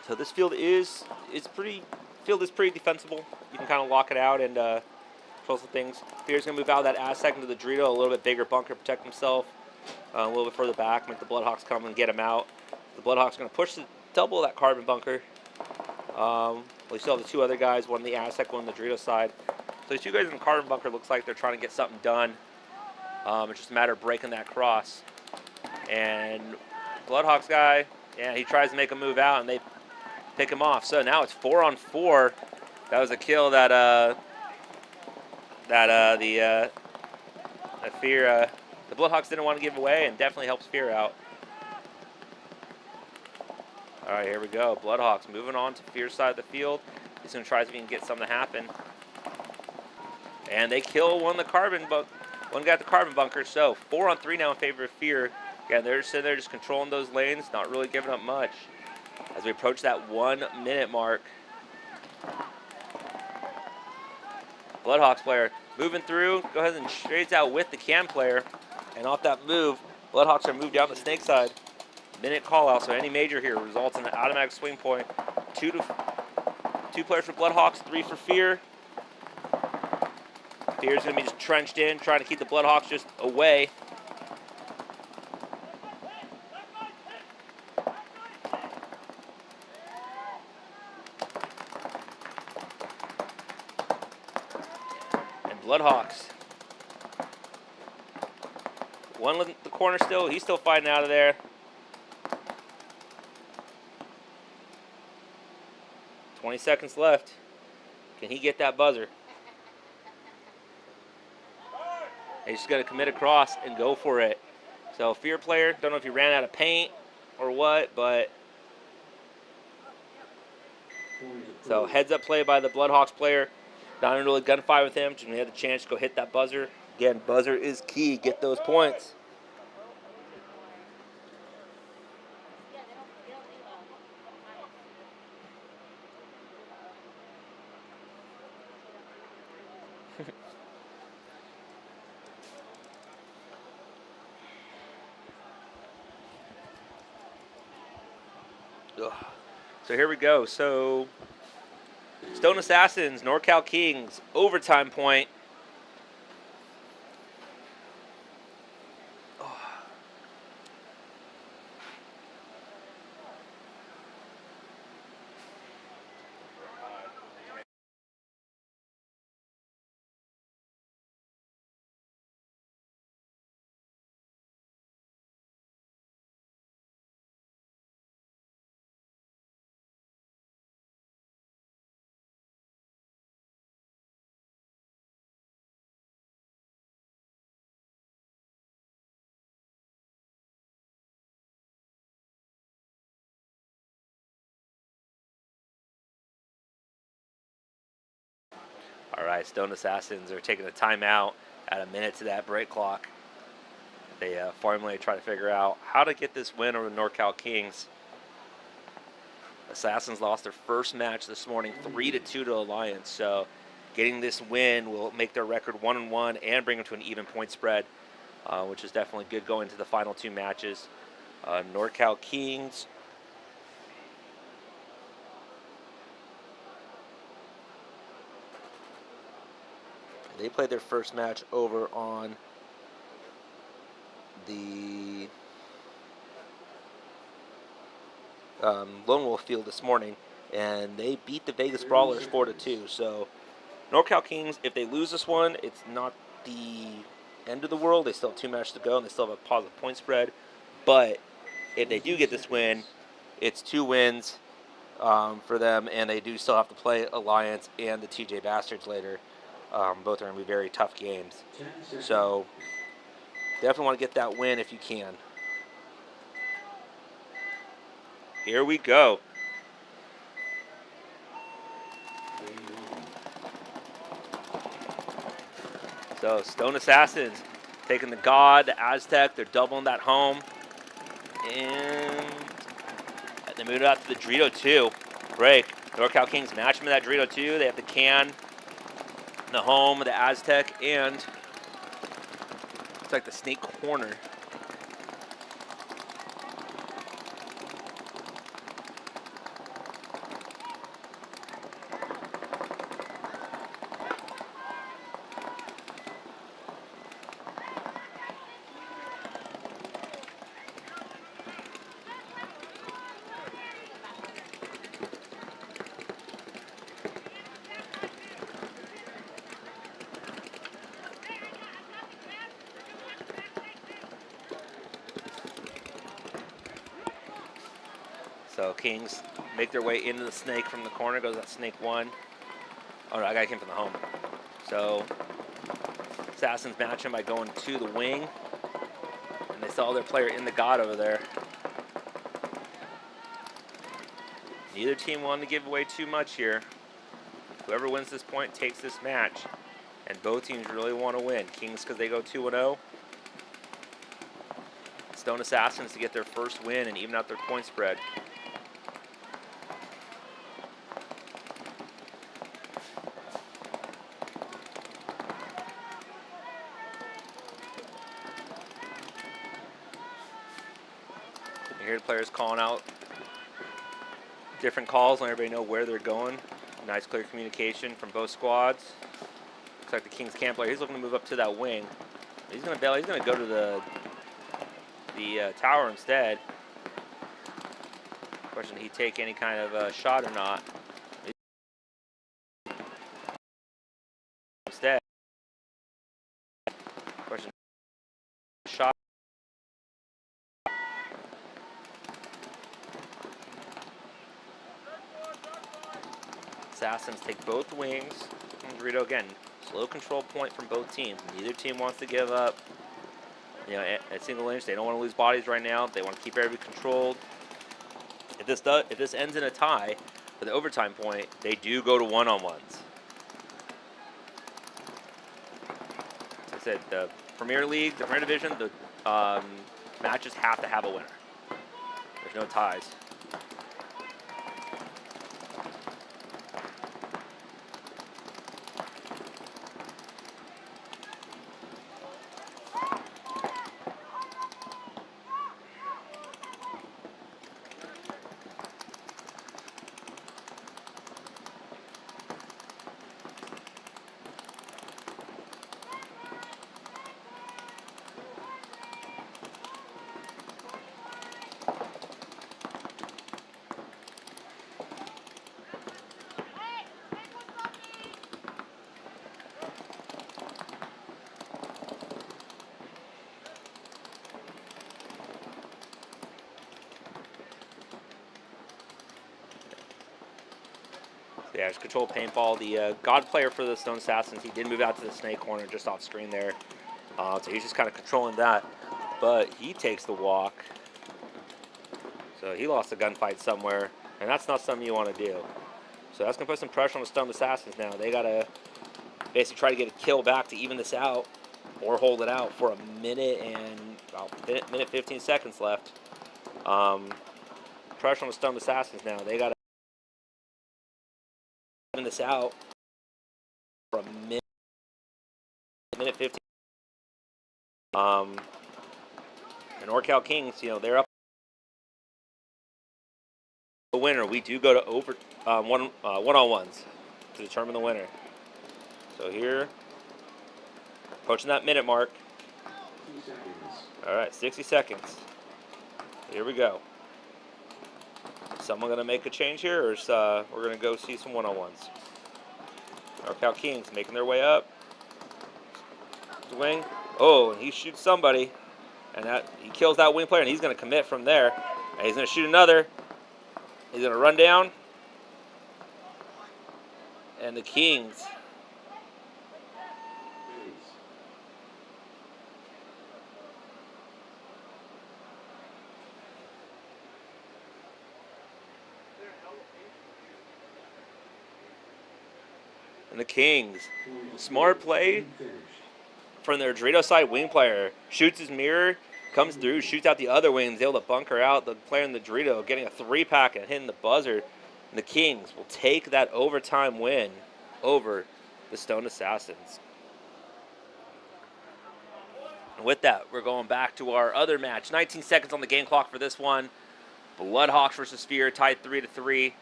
So this field is pretty defensible. You can kind of lock it out and control some things. Fear's gonna move out of that Aztec into the Dorito, a little bit bigger bunker, protect himself. A little bit further back, make the Bloodhawks come and get him out. The Bloodhawks are gonna push the double that carbon bunker. We still have the 2 other guys, one in the Aztec, one on the Dorito side. So these 2 guys in the carbon bunker looks like they're trying to get something done. It's just a matter of breaking that cross. And Bloodhawks guy, yeah, he tries to make a move out, and they pick him off. So now it's 4 on 4. That was a kill that Fear, the Bloodhawks didn't want to give away, and definitely helps Fear out. All right, here we go. Bloodhawks moving on to Fear's side of the field. He's going to try to see if he can get something to happen. And they kill one guy at the carbon bunker. So 4 on 3 now in favor of Fear. Again, they're sitting there just controlling those lanes, not really giving up much. As we approach that 1 minute mark. Bloodhawks player moving through, go ahead and trades out with the Cam player. And off that move, Bloodhawks are moved down the snake side. Minute call out, so any major here results in an automatic swing point. 2 players for Bloodhawks, 3 for Fear. Fear's gonna be just trenched in, trying to keep the Bloodhawks just away. Bloodhawks. One in the corner still. He's still fighting out of there. $20 seconds left. Can he get that buzzer? He's just going to commit across and go for it. So Fear player, don't know if he ran out of paint or what, but so heads up play by the Bloodhawks player. Not even really gunfight with him. Just when he had the chance to go hit that buzzer. Again, buzzer is key. Get those points. So here we go. So Stone Assassins, NorCal Kings, overtime point. All right, Stone Assassins are taking a timeout at a minute to that break clock. They formally try to figure out how to get this win over the NorCal Kings. Assassins lost their first match this morning, 3-2 to Alliance. So getting this win will make their record 1-1 and bring them to an even point spread, which is definitely good going into the final 2 matches. NorCal Kings. They played their first match over on the Lone Wolf Field this morning, and they beat the Vegas Brawlers 4-2. So NorCal Kings, if they lose this one, it's not the end of the world. They still have 2 matches to go, and they still have a positive point spread. But if they do get this win, it's 2 wins for them, and they do still have to play Alliance and the TJ Bastards later. Both are going to be very tough games. So definitely want to get that win if you can. Here we go. So Stone Assassins taking the God, the Aztec. They're doubling that home. And they moved out to the Dorito 2. Break. NorCal Kings match them in that Dorito 2. They have the can, the home, the Aztec, and it's like the Snake Corner. So Kings make their way into the snake from the corner. Goes that snake 1. Oh no, I got him from the home. So Assassins match him by going to the wing. And they saw their player in the God over there. Neither team wanted to give away too much here. Whoever wins this point takes this match. And both teams really want to win. Kings because they go 2-0. Stone Assassins to get their first win and even out their point spread. You hear the players calling out different calls, letting everybody know where they're going. Nice clear communication from both squads. Looks like the Kings camp player, he's looking to move up to that wing. He's going to bail, he's going to go to the tower instead. Question, did he take any kind of shot or not? Instead. Question, shot. Assassins take both wings. Dorito again, slow control point from both teams. Neither team wants to give up. You know, at single inch, they don't want to lose bodies right now. They want to keep everybody controlled. If this ends in a tie for the overtime point, they do go to one-on-ones. As I said, the Premier League, the Premier Division, the matches have to have a winner. There's no ties. Yeah, just control paintball. The God player for the Stone Assassins, he did move out to the snake corner just off screen there. So he's just kind of controlling that. But he takes the walk. So he lost a gunfight somewhere. And that's not something you want to do. So that's going to put some pressure on the Stone Assassins now. They got to basically try to get a kill back to even this out. Or hold it out for a minute and about minute 15 seconds left. Pressure on the Stone Assassins now. They got to this out for a minute 15. And NorCal Kings, you know, they're up the winner. We do go to over one-on-ones to determine the winner. So here, approaching that minute mark. All right, 60 seconds. Here we go. someone going to make a change here, or is, we're going to go see some one-on-ones? NorCal Kings making their way up. Wing. Oh, and he shoots somebody. And that he kills that wing player, and he's going to commit from there. And he's going to shoot another. He's going to run down. And the Kings. And the Kings. Smart play from their Dorito side wing player. Shoots his mirror, comes through, shoots out the other wing, is able to bunker out the player in the Dorito, getting a 3-pack and hitting the buzzer. And the Kings will take that overtime win over the Stone Assassins. And with that, we're going back to our other match. 19 seconds on the game clock for this one. Bloodhawks versus Sphere, tied 3-3.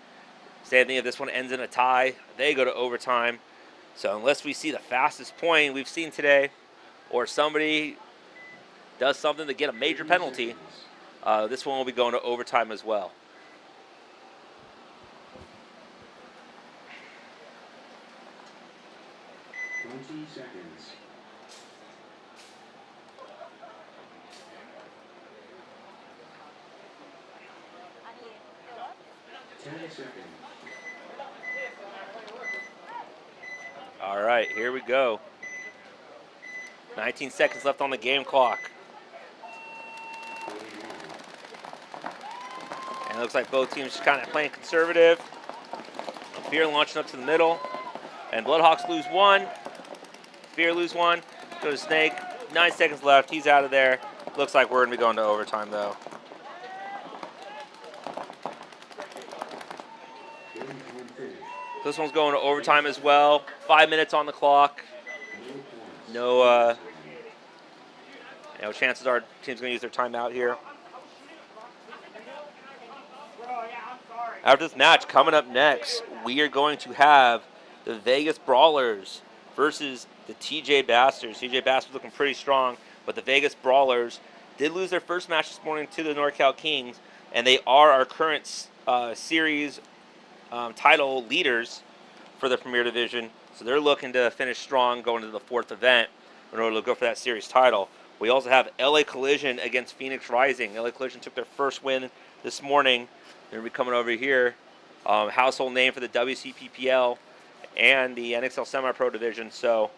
Same thing if this one ends in a tie, they go to overtime. So unless we see the fastest point we've seen today, or somebody does something to get a major penalty, this one will be going to overtime as well. Seconds. 10 seconds. All right, here we go. 19 seconds left on the game clock. And it looks like both teams just kind of playing conservative. Fear launching up to the middle. And Bloodhawks lose one. Fear lose one. Go to Snake. 9 seconds left. He's out of there. Looks like we're going to be going to overtime, though. This one's going to overtime as well. 5 minutes on the clock. No chances are team's going to use their timeout here. After this match, coming up next, we are going to have the Vegas Brawlers versus the TJ Bastards. TJ Bastards looking pretty strong, but the Vegas Brawlers did lose their first match this morning to the NorCal Kings, and they are our current series title leaders for the Premier Division. So they're looking to finish strong going into the 4th event in order to go for that series title. We also have LA Collision against Phoenix Rising. LA Collision took their first win this morning. They're going to be coming over here. Household name for the WCPPL and the NXL Semi-Pro Division. So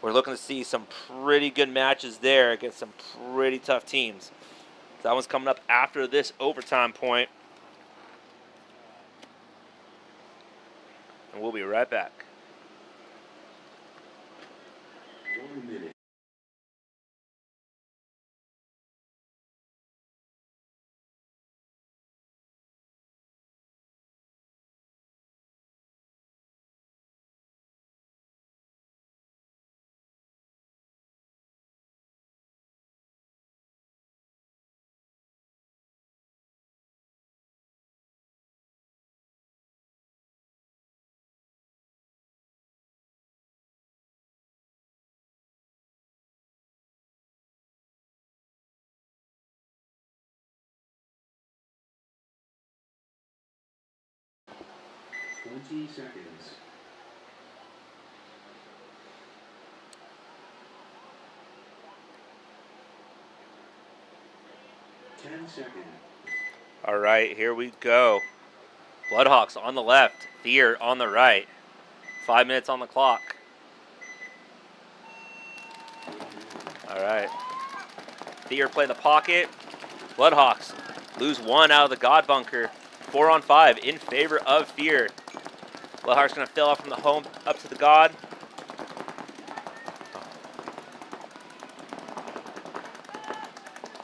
we're looking to see some pretty good matches there against some pretty tough teams. So that one's coming up after this overtime point. And we'll be right back. 1 minute. Seconds. All right, here we go. Bloodhawks on the left, Fear on the right. 5 minutes on the clock. All right. Fear play the pocket. Bloodhawks lose one out of the God bunker. 4 on 5 in favor of Fear. Bloodhawks going to fill up from the home up to the God.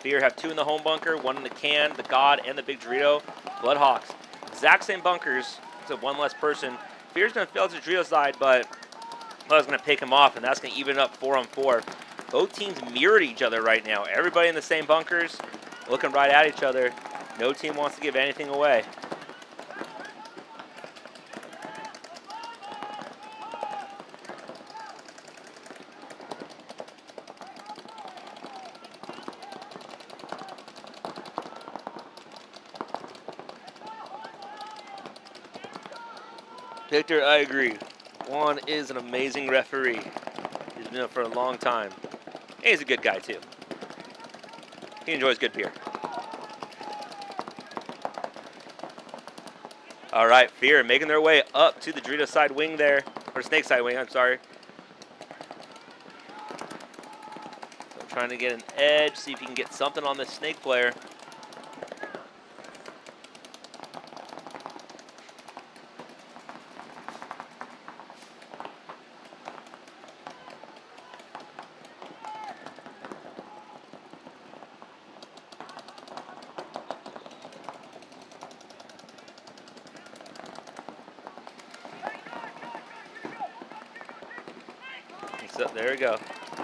Fear have 2 in the home bunker, 1 in the can, the God, and the big Dorito. Bloodhawks, exact same bunkers, so 1 less person. Fear's going to fill to the Dorito side, but Bloodhawks going to pick him off, and that's going to even it up 4 on 4. Both teams mirrored each other right now. Everybody in the same bunkers, looking right at each other. No team wants to give anything away. Victor, I agree. Juan is an amazing referee. He's been up for a long time. And he's a good guy, too. He enjoys good beer. All right, Fear making their way up to the Dorito side wing there. Or Snake side wing, I'm sorry. So trying to get an edge, see if he can get something on this Snake player. So there we go.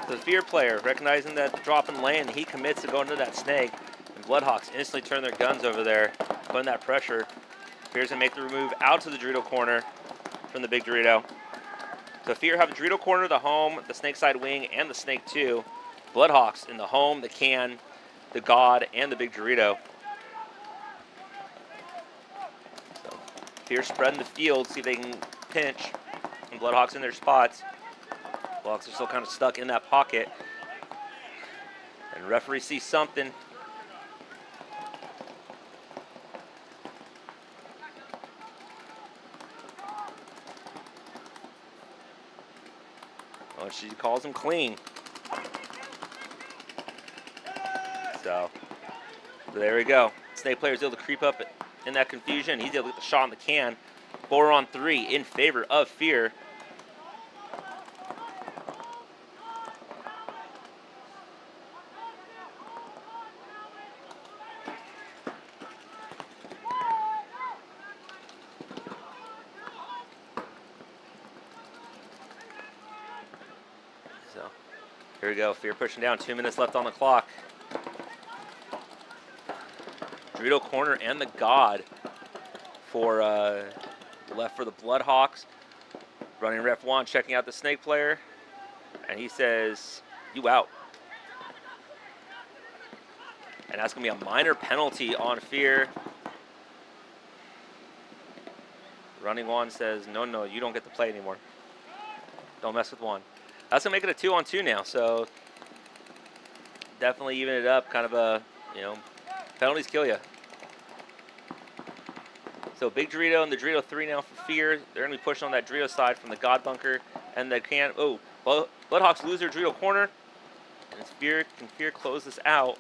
The Fear player, recognizing that drop in lane, he commits to going to that Snake. And Bloodhawks instantly turn their guns over there, putting that pressure. Fear's gonna make the move out to the Dorito corner from the Big Dorito. So Fear have the Dorito corner, the home, the Snake side wing, and the Snake 2. Bloodhawks in the home, the can, the God, and the Big Dorito. So Fear spreading the field, see if they can pinch. And Bloodhawks in their spots. Bloodhawks are still kind of stuck in that pocket. And referee sees something. Oh, she calls him clean. So there we go. Snake player's able to creep up in that confusion. He's able to get the shot on the can. 4-on-3 in favor of Fear. So here we go. Fear pushing down. 2 minutes left on the clock. Dorito corner and the God for left for the Bloodhawks. Running ref Juan checking out the Snake player. And he says, "You out." And that's going to be a minor penalty on Fear. Running Juan says, no, you don't get to play anymore. Don't mess with Juan. That's going to make it a 2-on-2 now. So definitely even it up. Kind of a, penalties kill you. So Big Dorito and the Dorito 3 now for Fear. They're going to be pushing on that Dorito side from the God bunker. And they can, Bloodhawks lose their Dorito corner. And can Fear close this out?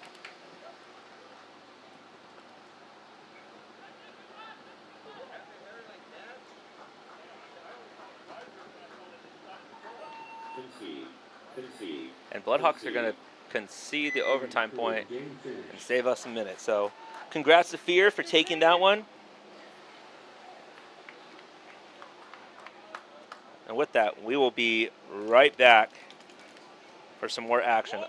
And Bloodhawks are going to concede the overtime point and save us a minute. So congrats to Fear for taking that one. And with that, we will be right back for some more action.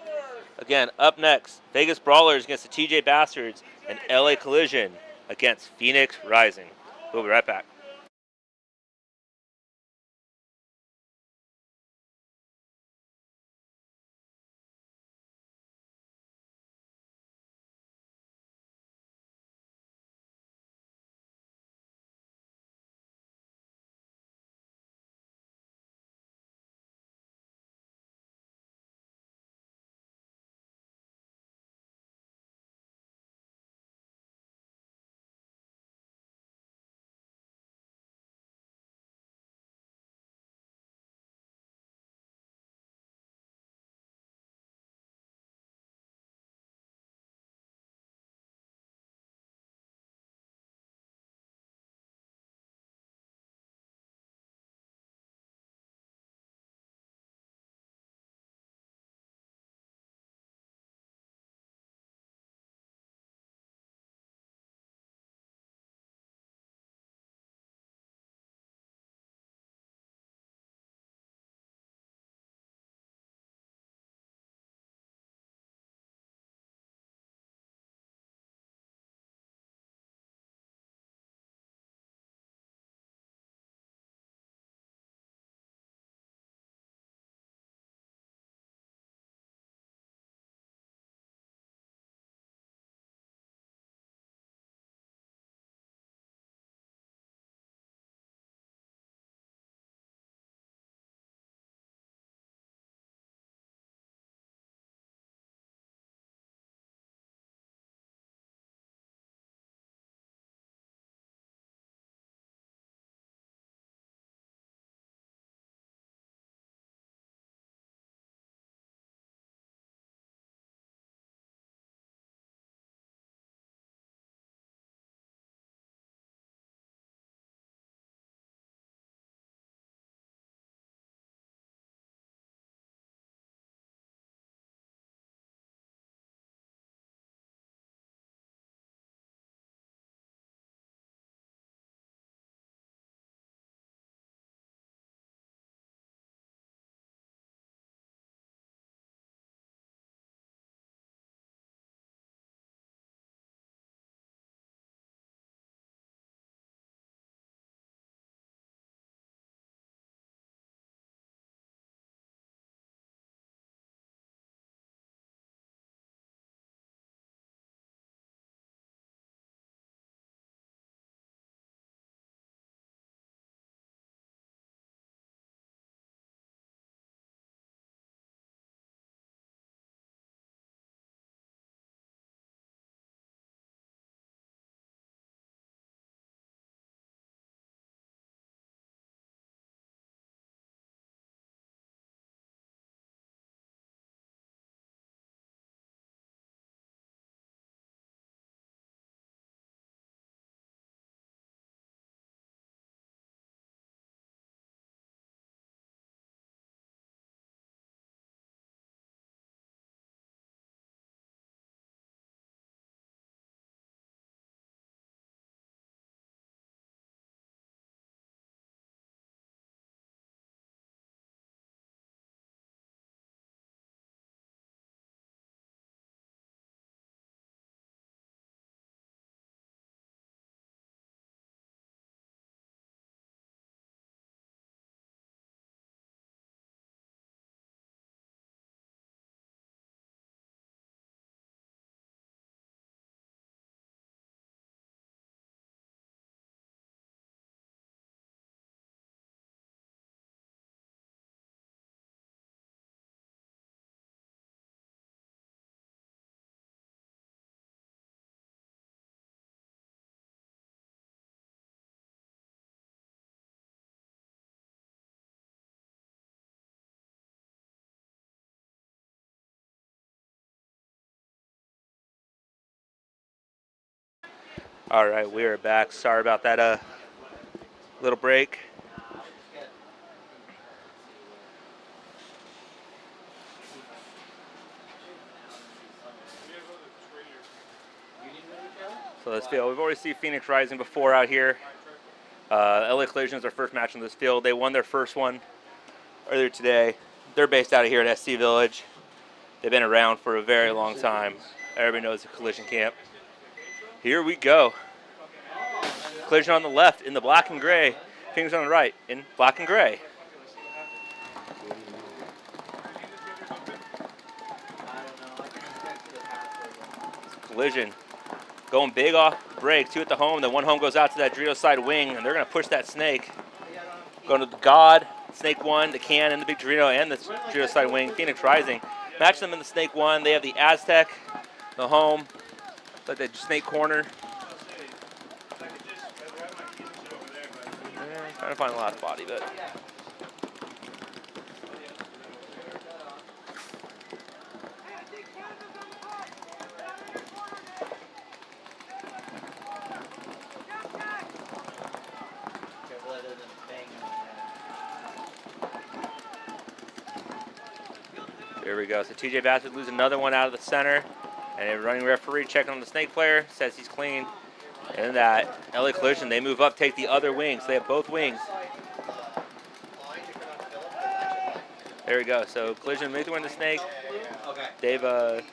Again, up next, Vegas Brawlers against the TJ Bastards and LA Collision against Phoenix Rising. We'll be right back. All right, we are back. Sorry about that little break. So this field, we've already seen Phoenix Rising before out here. LA Collision is their first match on this field. They won their first one earlier today. They're based out of here at SC Village. They've been around for a very long time. Everybody knows the Collision camp. Here we go. Collision on the left in the black and gray. Phoenix on the right in black and gray. Collision going big off break, 2 at the home. Then one home goes out to that Dorito side wing, and they're going to push that snake. Going to the God, snake 1, the can, and the big Dorito, and the Dorito side wing. Phoenix Rising. Match them in the snake 1. They have the Aztec, the home, like the snake corner. Trying to find a last body, but. Here we go. So TJ Bassett loses another one out of the center. And a running referee checking on the snake player. Says he's clean. And that LA Collision, they move up, take the other wings. They have both wings. There we go. So Collision makes win the snake. Dave lose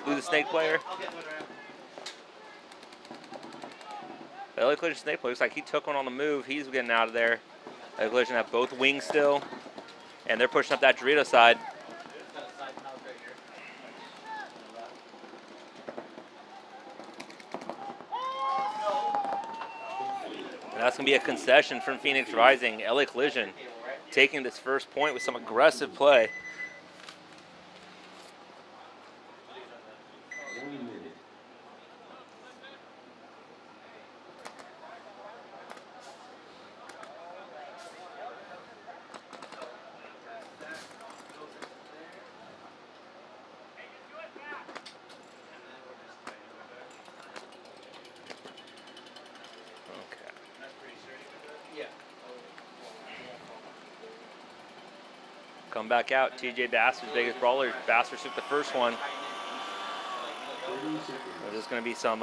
the snake player. The LA Collision snake player looks like he took one on the move. He's getting out of there. LA Collision have both wings still. And they're pushing up that Dorito side. And that's going to be a concession from Phoenix Rising. LA Collision taking this first point with some aggressive play. Come back out. TJ Bassard's biggest brawler. Bassard took the first one. There's going to be some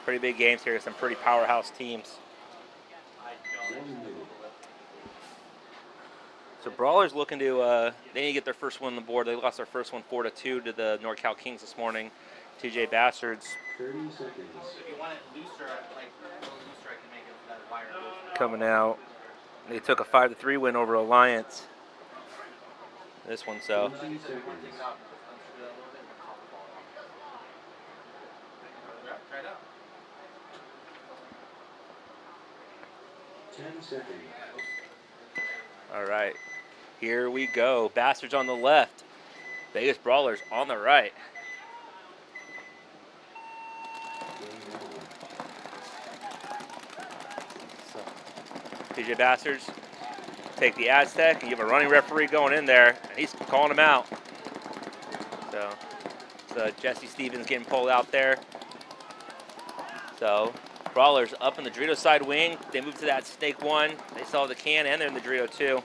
pretty big games here. Some pretty powerhouse teams. So Brawler's looking to, they need to get their first win on the board. They lost their first one 4-2 to the NorCal Kings this morning. TJ Bassard's 30 seconds. If you want it looser, like a little looser, I can make it that wire looser. coming out. They took a 5-3 win over Alliance. This one, so. 20 seconds. Try it out. 10 seconds. All right, here we go. Bastards on the left. Vegas Brawlers on the right. So, TJ Bastards take the Aztec, and you have a running referee going in there, and he's calling him out. So Jesse Stevens getting pulled out there. So Brawlers up in the Dorito side wing. They move to that snake one. They saw the can, and they're in the Dorito too.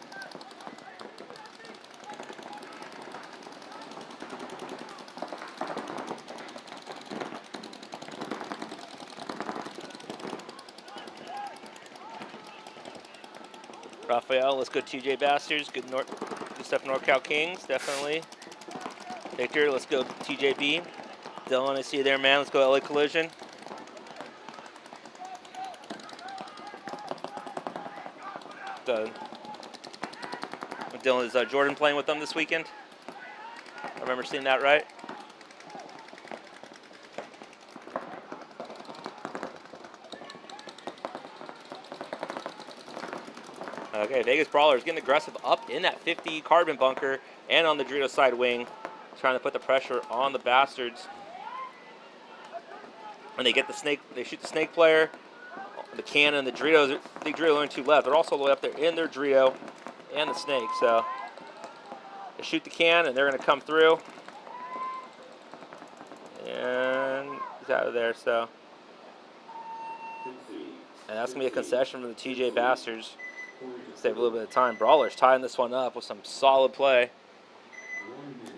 Raphael, let's go TJ Bastards. Good stuff, NorCal Kings, definitely. Victor, let's go TJB. Dylan, I see you there, man. Let's go LA Collision. Dylan, is Jordan playing with them this weekend? I remember seeing that, right? Okay, Vegas Brawlers getting aggressive up in that 50 carbon bunker and on the Dorito side wing, trying to put the pressure on the Bastards. And they get the snake, they shoot the snake player, the can and the Doritos. The Dorito only two left. They're also all the way up there in their Dorito and the snake. So they shoot the can and they're going to come through. And he's out of there. So And that's going to be a concession for the TJ Bastards. Save a little bit of time. Brawlers tying this one up with some solid play. 1 minute.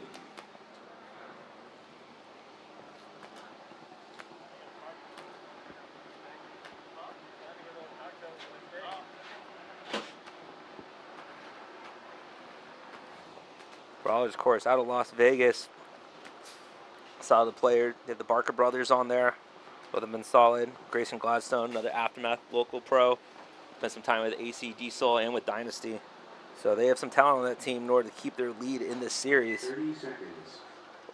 Brawlers, of course, out of Las Vegas. Solid player. They had the Barker brothers on there. Both have been solid. Grayson Gladstone, another Aftermath local pro. Spent some time with AC Diesel and with Dynasty. So they have some talent on that team in order to keep their lead in this series. 30 seconds.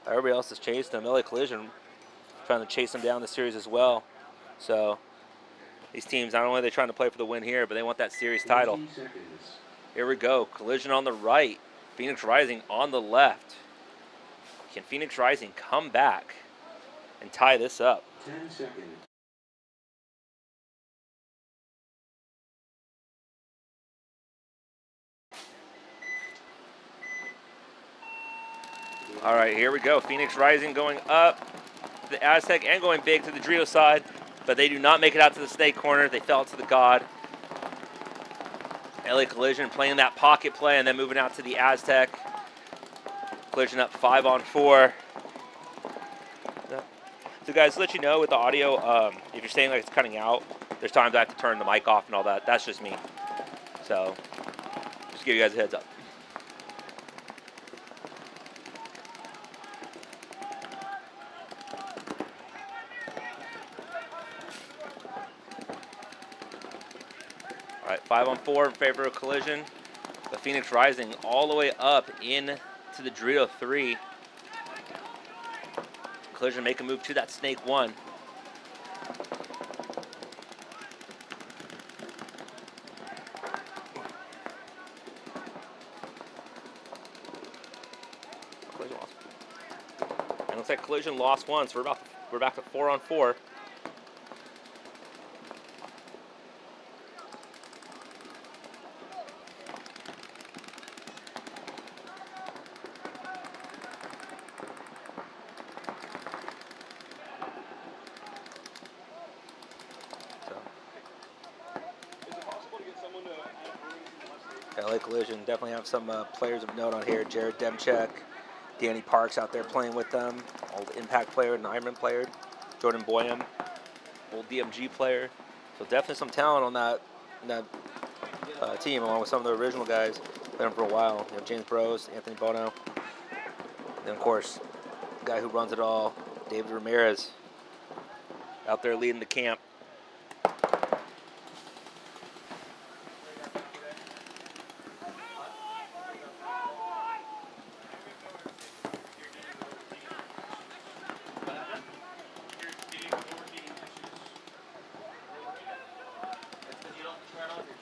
Everybody else has chased them. LA Collision trying to chase them down the series as well. So these teams, not only are they trying to play for the win here, but they want that series title. 20 seconds. Here we go. Collision on the right. Phoenix Rising on the left. Can Phoenix Rising come back and tie this up? 10 seconds. All right, here we go. Phoenix Rising going up to the Aztec and going big to the Dorito side, but they do not make it out to the snake corner. They fell to the God. LA Collision playing that pocket play and then moving out to the Aztec. Collision up 5-on-4. So guys, to let you know with the audio, if you're saying like it's cutting out, there's times I have to turn the mic off and all that. That's just me. So just to give you guys a heads up. All right, 5-on-4 in favor of Collision. The Phoenix Rising all the way up in to the Dorito 3. Collision make a move to that snake 1. Collision lost. And it looks like Collision lost 1, so we're back to 4-on-4. LA Collision definitely have some players of note on here. Jared Demchek, Danny Parks out there playing with them. Old Impact player, an Ironman player. Jordan Boyum, old DMG player. So definitely some talent on that team, along with some of the original guys. Been for a while. You know, James Bros, Anthony Bono. And then of course, the guy who runs it all, David Ramirez, out there leading the camp.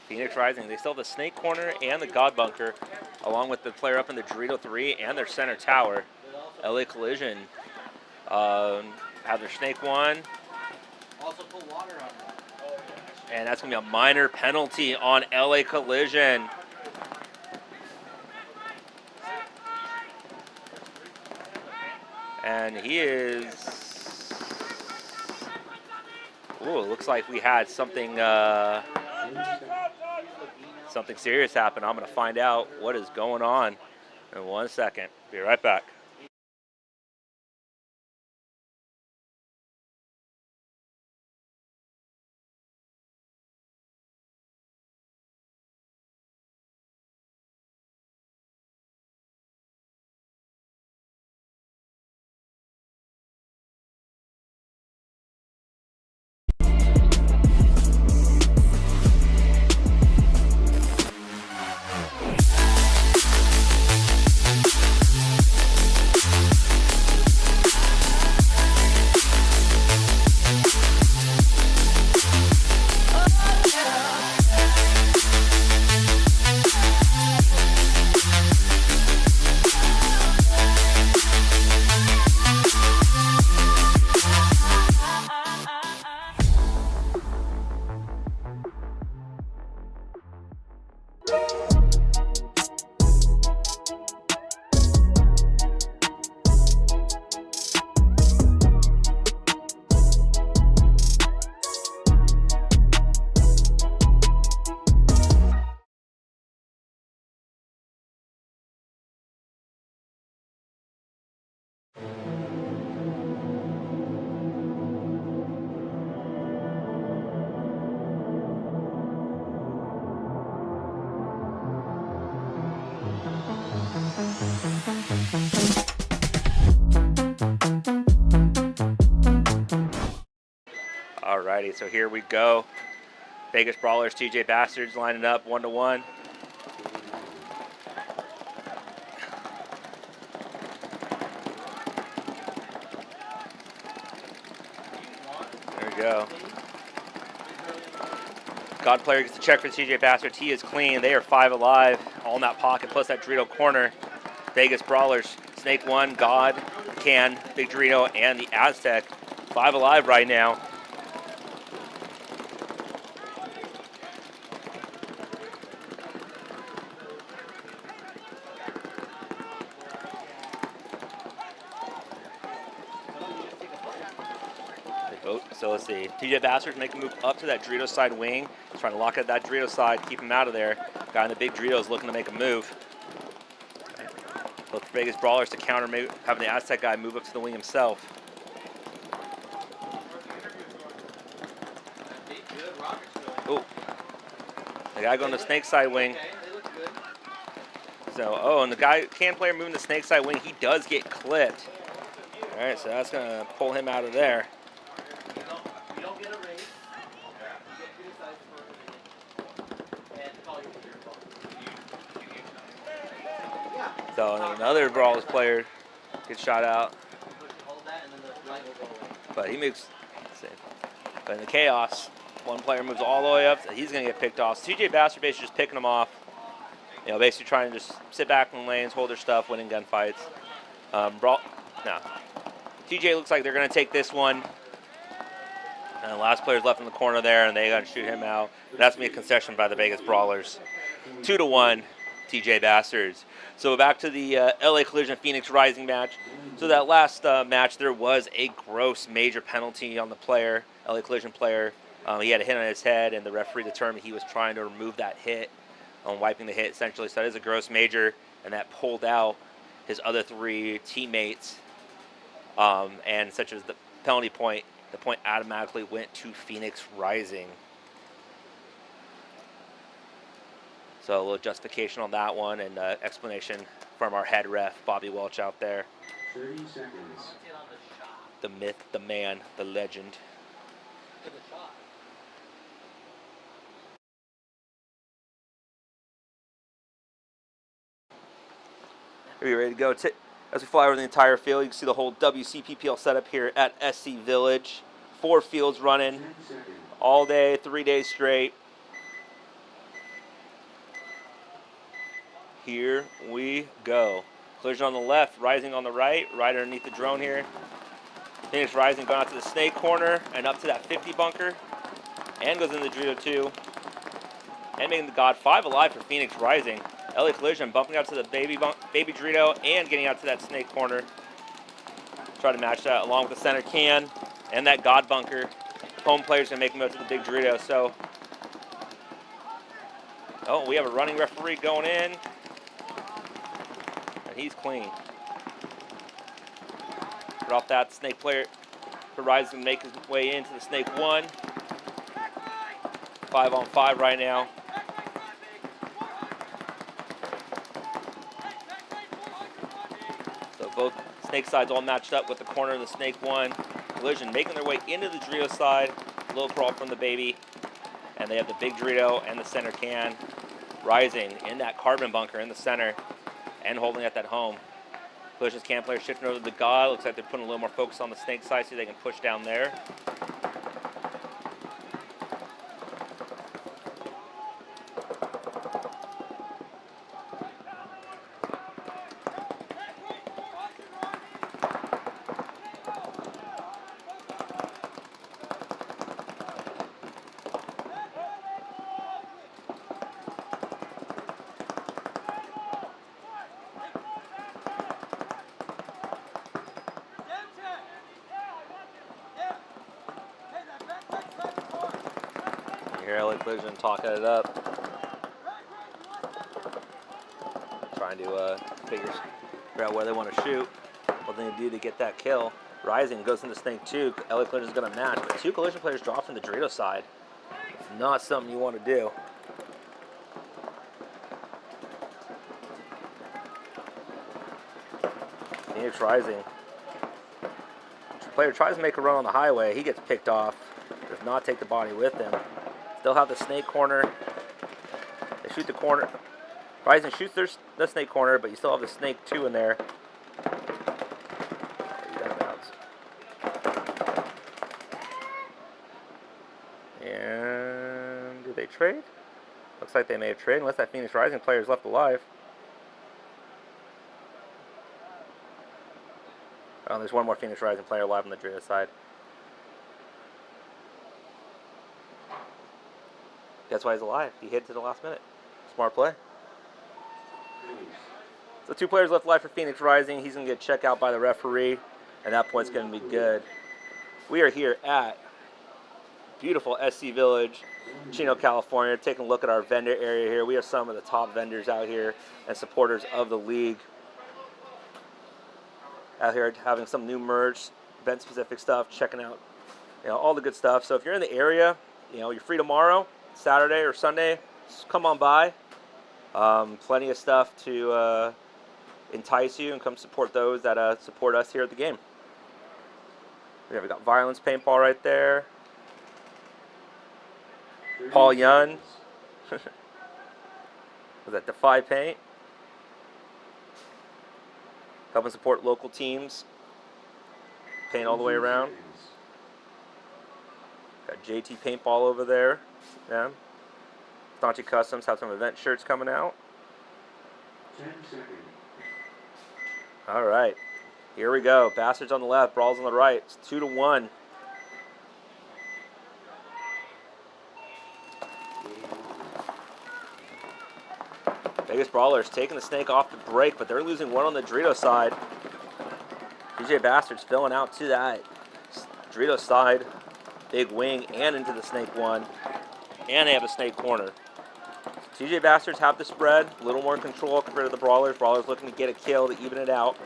Phoenix Rising, they still have the snake corner and the God bunker, along with the player up in the Dorito 3 and their center tower. LA Collision have their snake 1. Also put water on that. And that's going to be a minor penalty on LA Collision. And he is... Ooh, it looks like we had something... something serious happened. I'm going to find out what is going on in 1 second. Be right back. Alrighty, so here we go. Vegas Brawlers, TJ Bastards lining up 1-1. There we go. God player gets the check for TJ Bastards. He is clean. They are 5 alive. All in that pocket, plus that Dorito corner. Vegas Brawlers, Snake 1, God, Can, Big Dorito, and the Aztec. 5 alive right now. So let's see. TJ Bastards make a move up to that Dorito side wing. He's trying to lock at that Dorito side, keep him out of there. Guy in the big Dorito is looking to make a move. Look for Vegas Brawlers to counter, having the Aztec guy move up to the wing himself. Oh, the guy going to snake side wing. So, oh, and the guy, Can player moving the snake side wing, he does get clipped. All right, so that's going to pull him out of there. You don't get a raise. You get 2 sides for and call your fault. Yeah. So and then another Brawlers player gets shot out. Hold that and then the light will go away. But he moves. But in the chaos, one player moves all the way up. So he's going to get picked off. So TJ Bastard basically just picking him off. You know, basically trying to just sit back in the lanes, hold their stuff, winning gunfights. No. TJ looks like they're going to take this one. And the last player's left in the corner there, and they got to shoot him out. That's going to be a concession by the Vegas Brawlers. 2-1, TJ Bastards. So back to the LA Collision Phoenix Rising match. So that last match, there was a gross major penalty on the player, LA Collision player. He had a hit on his head, and the referee determined he was trying to remove that hit, wiping the hit essentially. So that is a gross major, and that pulled out his other 3 teammates. And such as the penalty point, the point automatically went to Phoenix Rising. So a little justification on that one, and explanation from our head ref, Bobby Welch, out there. 30 seconds. The myth, the man, the legend. Are you ready to go? As we fly over the entire field, you can see the whole WCPPL setup here at SC Village. 4 fields running all day, 3 days straight. Here we go. Collision on the left, Rising on the right underneath the drone here. Phoenix Rising going out to the snake corner and up to that 50 bunker. And goes into the Dorito 2. And making the God 5 alive for Phoenix Rising. LA Collision bumping out to the baby Dorito and getting out to that snake corner. Try to match that along with the center Can and that God bunker. Home player's going to make him out to the big Dorito. So, oh, we have a running referee going in. And he's clean. Drop that snake player. Horizon to make his way into the snake 1. 5-on-5 right now. So both snake sides all matched up with the corner of the snake 1. Collision making their way into the Dorito side. A little crawl from the baby. And they have the big Dorito and the center Can. Rising in that carbon bunker in the center and holding at that home. Collision's Can player shifting over to the God. Looks like they're putting a little more focus on the snake side so they can push down there. Collision talking it up. Trying to figure out where they want to shoot. What they need to do to get that kill. Rising goes into snake 2. LA Collision is going to match. But 2 Collision players drop from the Dorito side. It's not something you want to do. Phoenix Rising. Player tries to make a run on the highway. He gets picked off. does not take the body with him. Still have the snake corner. They shoot the corner. Rising shoots the snake corner, but you still have the snake 2 in there. And did they trade? Looks like they may have traded, unless that Phoenix Rising player is left alive. Oh, there's one more Phoenix Rising player alive on the Drita side. That's why he's alive. He hit to the last minute. Smart play. So 2 players left alive for Phoenix Rising. He's going to get checked out by the referee, and that point's going to be good. We are here at beautiful SC Village, Chino, California, taking a look at our vendor area here. We have some of the top vendors out here and supporters of the league out here having some new merch, event-specific stuff, checking out, all the good stuff. So if you're in the area, you're free tomorrow, Saturday or Sunday, just come on by. Plenty of stuff to entice you and come support those that support us here at the game. We got Violence Paintball right there. Paul Yun. Was that Defy Paint? Helping support local teams. Paint all the way around. Got JT Paintball over there. Yeah. Staunchi Customs have some event shirts coming out. 10 seconds. All right. Here we go. Bastards on the left, Brawls on the right. It's 2-1. Vegas Brawlers taking the snake off the break, but they're losing 1 on the Dorito side. TJ Bastards filling out to that Dorito side. Big wing and into the snake 1. And they have a snake corner. TJ Bastards have the spread. A little more control compared to the Brawlers. Brawlers looking to get a kill to even it out.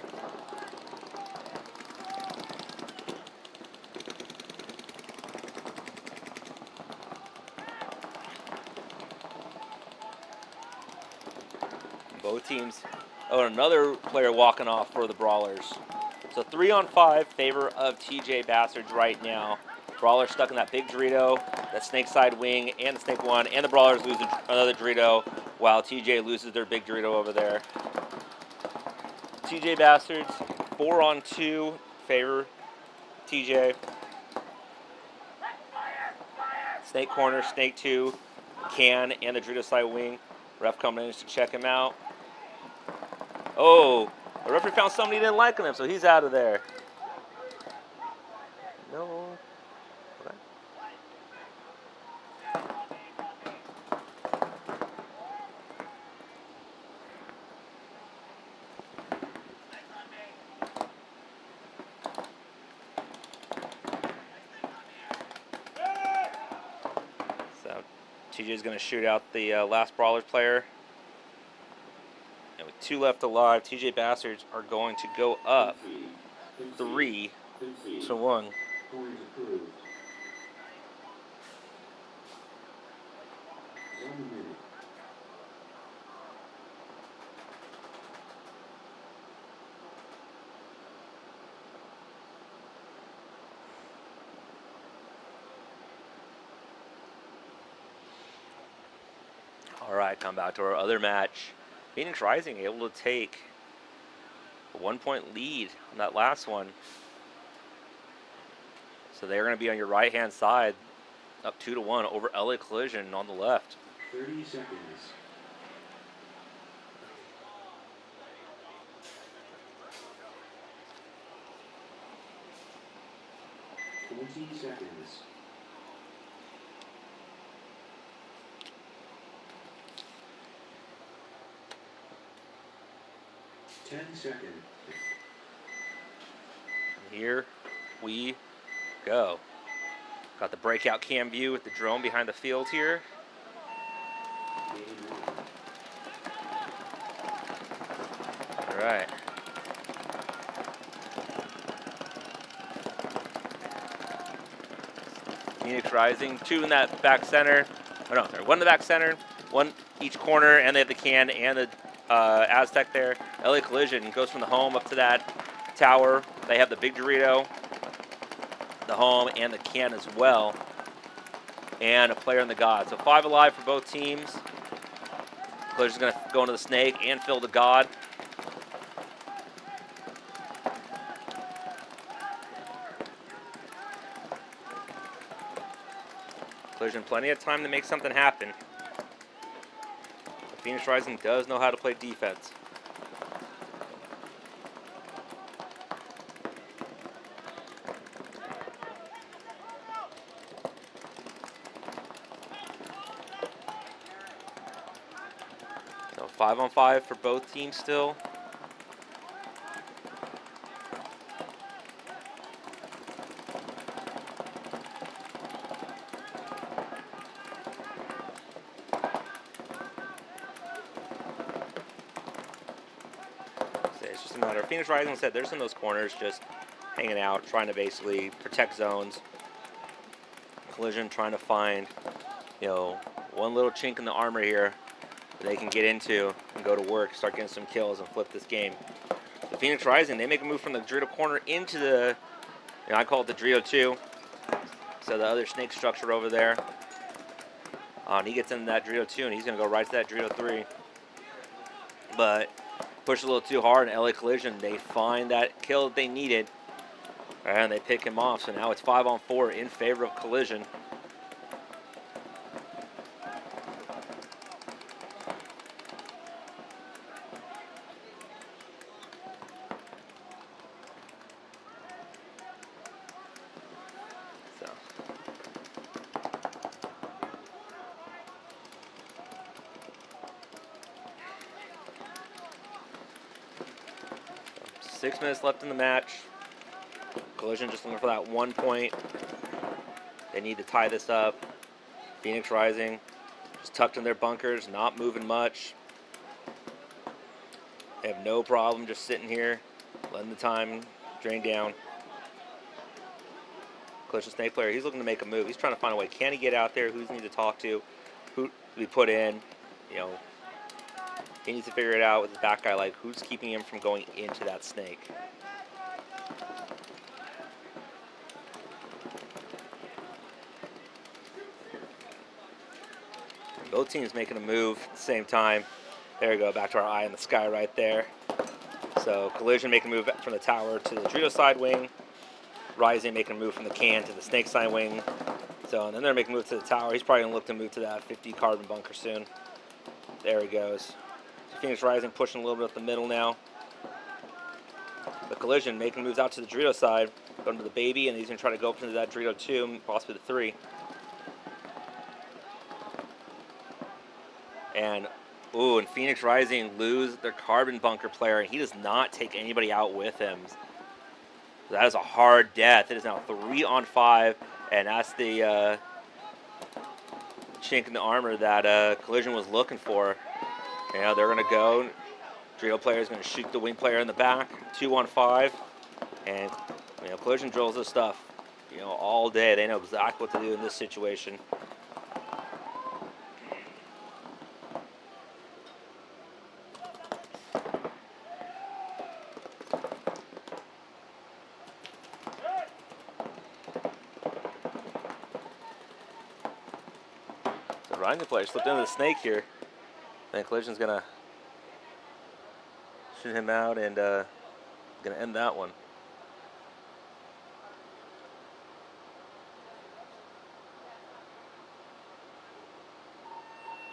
Both teams. Oh, another player walking off for the Brawlers. So 3-on-5, favor of TJ Bastards right now. Brawlers stuck in that big Dorito, that snake side wing, and the snake 1, and the Brawlers lose another Dorito, while TJ loses their big Dorito over there. TJ Bastards, 4-on-2, favor TJ. Snake corner, snake 2, can, and the Dorito side wing. Ref coming in to check him out. Oh, the referee found somebody he didn't like on him, so he's out of there. No. Okay. So TJ's going to shoot out the last Brawlers player. And with 2 left alive, TJ Bastards are going to go up 3-1. All right, come back to our other match. Phoenix Rising able to take a 1-point lead on that last one. So they're going to be on your right-hand side, up 2-1 over LA Collision on the left. 30 seconds. 20 seconds. 10 seconds. Here we go. Got the breakout cam view with the drone behind the field here. All right. Phoenix Rising, 2 in that back center. Oh no, sorry, 1 in the back center, 1 each corner, and they have the can and the Aztec there. LA Collision goes from the home up to that tower. They have the big Dorito, the home, and the can as well. and a player in the God. So 5 alive for both teams. Collision's going to go into the snake and fill the God. Collision, plenty of time to make something happen. The Phoenix Rising does know how to play defense. So 5-on-5 for both teams still. It's just a matter of Phoenix Rising said there's in those corners just hanging out, trying to basically protect zones. Collision trying to find, one little chink in the armor here that they can get into and go to work, start getting some kills and flip this game. The Phoenix Rising, they make a move from the Dorito corner into the, I call it the Dorito 2. So the other snake structure over there. And he gets into that Dorito 2 and he's going to go right to that Dorito 3. But push a little too hard, and LA Collision, they find that kill that they needed, and they pick him off. So now it's 5-on-4 in favor of Collision. So 6 minutes left in the match. Collision just looking for that 1 point. They need to tie this up. Phoenix Rising just tucked in their bunkers, not moving much. They have no problem just sitting here, letting the time drain down. Collision Snake player, he's looking to make a move. He's trying to find a way. Can he get out there? Who does he need to talk to? Who do we put in? He needs to figure it out with his back guy, like who's keeping him from going into that snake. Both teams making a move at the same time. There we go, back to our eye in the sky right there. So Collision making a move from the tower to the Dorito side wing. Rising making a move from the can to the snake side wing. So, and then they're making a move to the tower. He's probably going to look to move to that 50 carbon bunker soon. There he goes. So Phoenix Rising pushing a little bit up the middle now. But Collision making moves out to the Dorito side. Going to the baby, and he's going to try to go up into that Dorito 2, possibly the 3. And Phoenix Rising lose their carbon bunker player, and he does not take anybody out with him. That is a hard death. It is now 3-on-5, and that's the chink in the armor that Collision was looking for. They're going to go. Dorito player is going to shoot the wing player in the back. 2-on-5, and Collision drills this stuff, all day. They know exactly what to do in this situation. Rising player slipped into the snake here. I think Collision's gonna shoot him out and gonna end that one.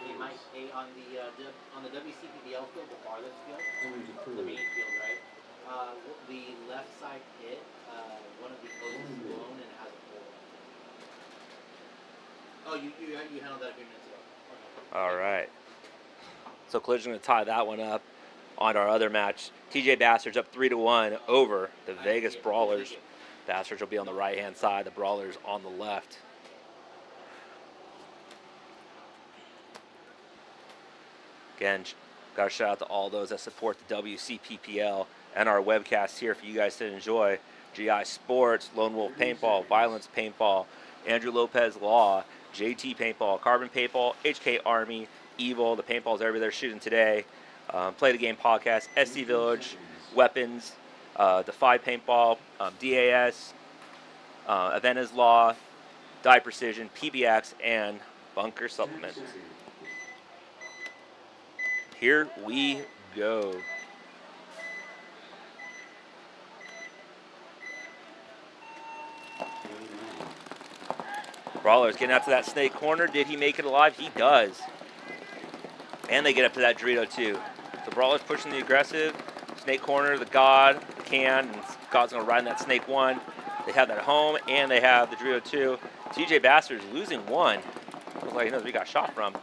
Hey, Mike, on the WCPPL field, the farthest field, the main field, right? The left side pit, one of the posts is blown and it has a hole. Oh, you handled that a few minutes ago. Okay. All right. So Collision going to tie that one up on our other match. TJ Bastards up 3-1 over the Vegas Brawlers. Bastards will be on the right-hand side, the Brawlers on the left. Again, got to shout out to all those that support the WCPPL and our webcast here for you guys to enjoy. GI Sports, Lone Wolf Paintball, Violence Paintball, Andrew Lopez Law, JT Paintball, Carbon Paintball, HK Army, Evil, the paintballs everywhere shooting today. Play the Game Podcast, SD Village, Weapons, Defy Paintball, DAS, Avena's Law, Die Precision, PBX, and Bunker 10 Supplements. seconds. Here we go. Brawler's getting out to that snake corner. Did he make it alive? He does. And they get up to that Dorito too. So Brawler's pushing the aggressive. Snake corner, the God, the can, and God's gonna ride in that snake one. They have that home, and they have the Dorito 2. TJ Bastard's losing one. Looks like he knows where he got shot from.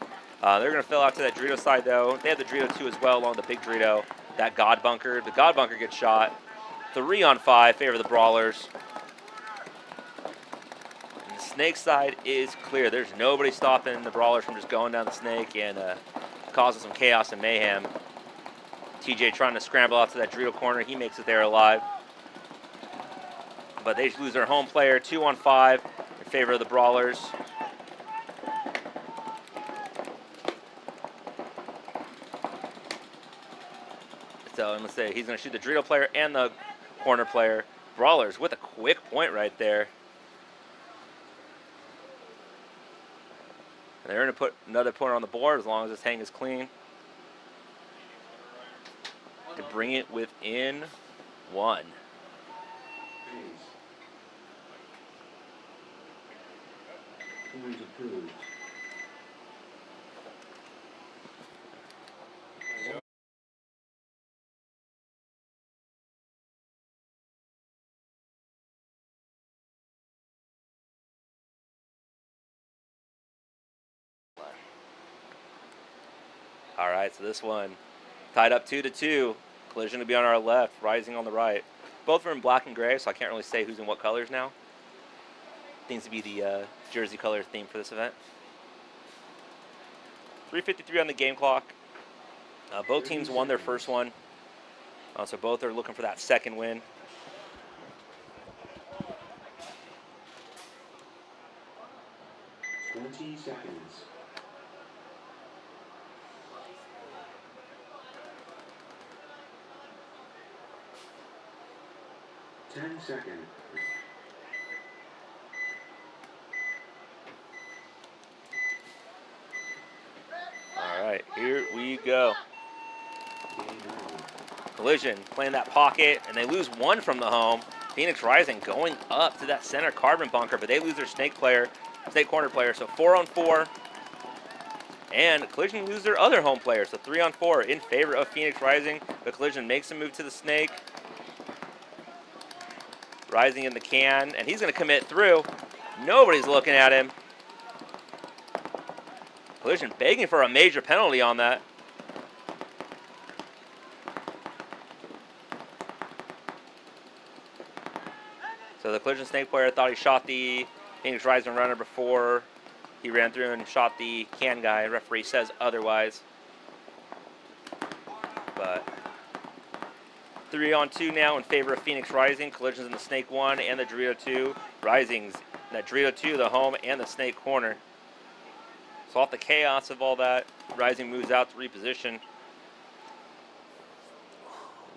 They're gonna fill out to that Dorito side though. They have the Dorito 2 as well along the big Dorito. That God bunker. The God bunker gets shot. 3 on 5, favor the Brawlers. And the snake side is clear. There's nobody stopping the Brawlers from just going down the snake and causing some chaos and mayhem. TJ trying to scramble out to that Dorito corner. He makes it there alive. But they just lose their home player. 2 on 5 in favor of the Brawlers. So I'm going to say he's going to shoot the Dorito player and the corner player. Brawlers with a quick point right there. And they're going to put another point on the board as long as this hang is clean. To bring it within 1. Point approved. All right, so this one tied up 2-2. Collision to be on our left, Rising on the right. Both are in black and gray, so I can't really say who's in what colors now. Seems to be the jersey color theme for this event. 3:53 on the game clock. Both teams won their first one, so both are looking for that second win. Twenty seconds. Ten seconds. All right, here we go. Game on. Collision playing that pocket, and they lose 1 from the home. Phoenix Rising going up to that center carbon bunker, but they lose their snake corner player, so 4 on 4. And Collision lose their other home player, so 3 on 4 in favor of Phoenix Rising. But Collision makes a move to the snake. Rising in the can, and he's going to commit through. Nobody's looking at him. Collision begging for a major penalty on that. So the Collision snake player thought he shot the Phoenix Rising runner before he ran through and shot the can guy. Referee says otherwise. But 3 on 2 now in favor of Phoenix Rising. Collision's in the snake 1 and the Dorito 2. Rising's that Dorito 2, the home, and the snake corner. So off the chaos of all that, Rising moves out to reposition.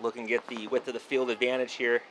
Looking to get the width of the field advantage here.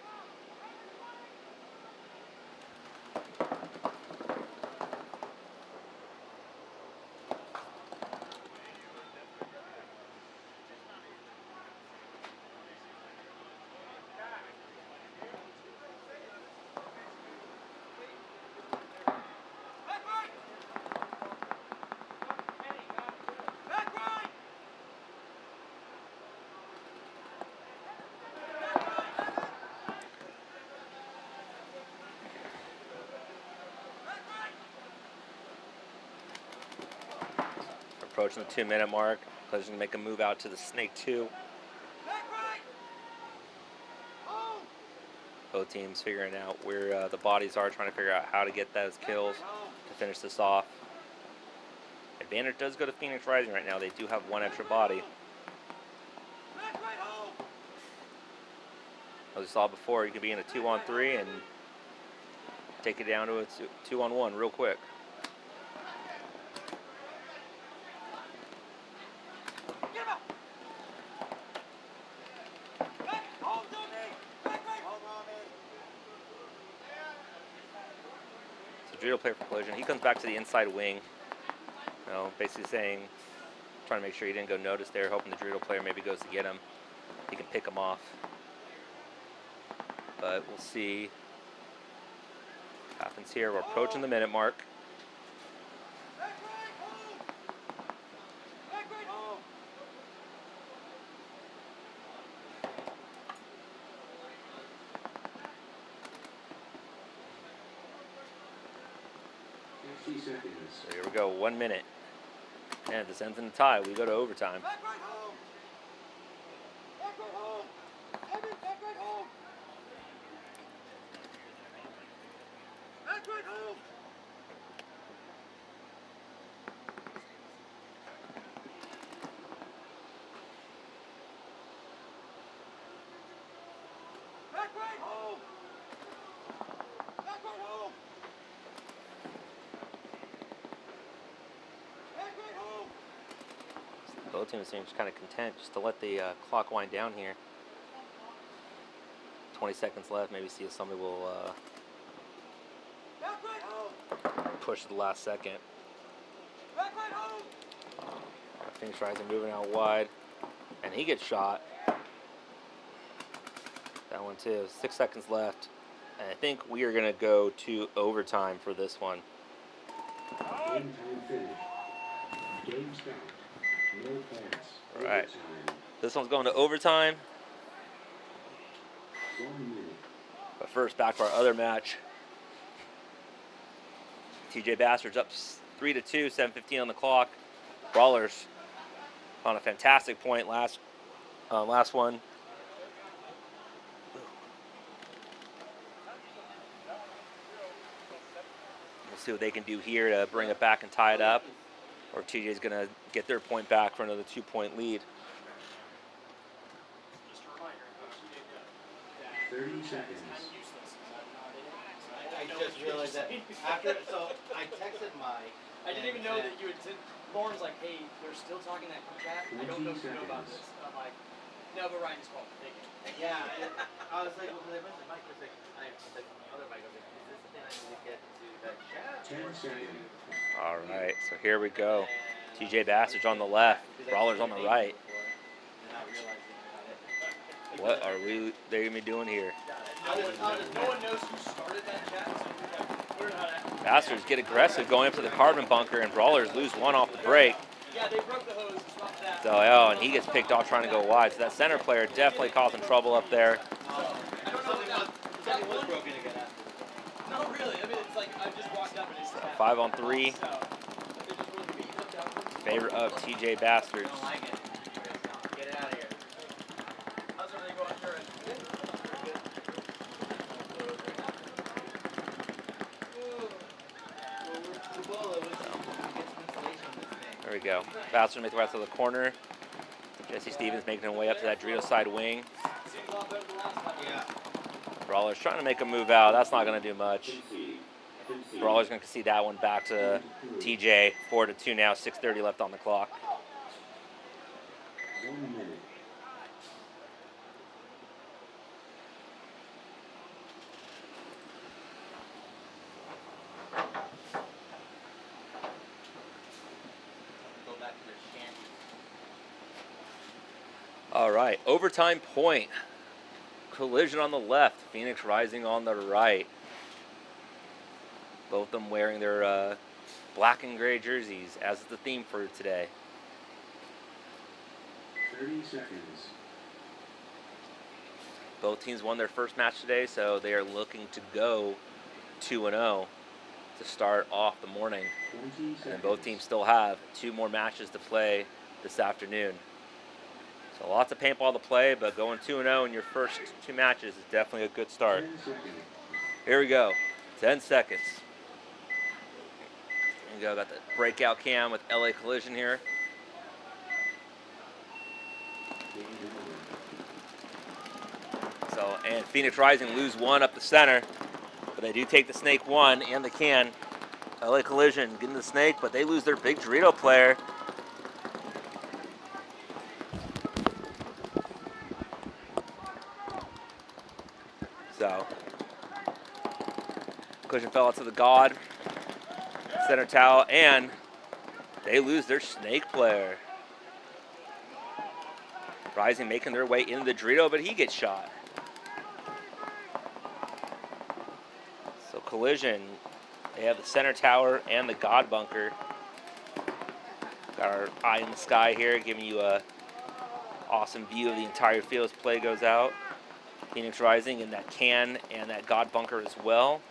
Approaching the 2-minute mark. Collision make a move out to the snake 2. Both teams figuring out where the bodies are, trying to figure out how to get those kills to finish this off. Advantage does go to Phoenix Rising right now. They do have 1 extra body. As we saw before, you could be in a 2-on-3 and take it down to a 2-on-1 real quick. Dorito player for Collision. He comes back to the inside wing. You know, basically saying, trying to make sure he didn't go notice there, hoping the Dorito player maybe goes to get him. He can pick him off. But we'll see what happens here. We're approaching the minute mark. Seconds. So here we go, 1 minute. And this ends in a tie. We go to overtime. Both teams seem kind of content just to let the clock wind down here. 20 seconds left. Maybe see if somebody will push to the last second. Phoenix Rising moving out wide, and he gets shot. That one too. 6 seconds left, and I think we are going to go to overtime for this one. Game time finished. Game stopped. No pass. All right. Overtime. This one's going to overtime. 1 minute. But first, back to our other match. TJ Bastards up 3-2, 7:15 on the clock. Brawlers on a fantastic point last one. We'll see what they can do here to bring it back and tie it up. Or TJ's going to get their point back for another 2-point lead. 30 seconds. I just realized that after, so I texted Mike. I didn't even know that you had said, Lauren's like, hey, they're still talking that chat. I don't know if you know about this. I'm like, no, but Ryan's called. Thank you. Yeah, I was like, well, I mentioned Mike was like, the other Mike was like, is this the thing I need to get to that chat? 10 seconds. All right, so here we go. TJ Bastards on the left, Brawlers on the right. What are they gonna be doing here? No one knows who started that chat, so we're not. Bastards get aggressive going up to the carbon bunker, and Brawlers lose one off the break. Yeah, they broke the hose. It's not that. So, oh, and he gets picked off trying to go wide. So that center player definitely causing trouble up there. I don't know if that one broken again after. No, really. I mean, it's like I just walked up and it's 5-on-3. So, they just wanted to be hooked up. Favor of TJ Bastards. I don't like it. Get it out of here. How's everything going, Jared? There we go. Bastards make the right to the corner. Jesse Stevens making his way up to that Dorito side wing. Seems a lot better than last time. Yeah. Brawlers trying to make a move out. That's not going to do much. Brawlers going to concede that one back to TJ. 4-2 now. 6:30 left on the clock. 1 minute. Go back to their shanty. All right. Overtime point. Collision on the left. Phoenix Rising on the right. Both of them wearing their black and gray jerseys, as is the theme for today. 30 seconds. Both teams won their first match today, so they are looking to go 2-0 to start off the morning. 20 seconds. And both teams still have 2 more matches to play this afternoon. So lots of paintball to play, but going 2-0 in your first 2 matches is definitely a good start. 10 seconds. Here we go. 10 seconds. Here we go. Got the breakout cam with LA Collision here. Game over. So, and Phoenix Rising lose 1 up the center, but they do take the snake 1 and the can. LA Collision getting the snake, but they lose their big Dorito player. So, Collision fell out to the God. center towel, and they lose their snake player. Rising making their way into the Dorito, but he gets shot. So collision. They have the center tower and the God bunker. Got our eye in the sky here, giving you a awesome view of the entire field as play goes out. Phoenix Rising in that can and that God bunker as well.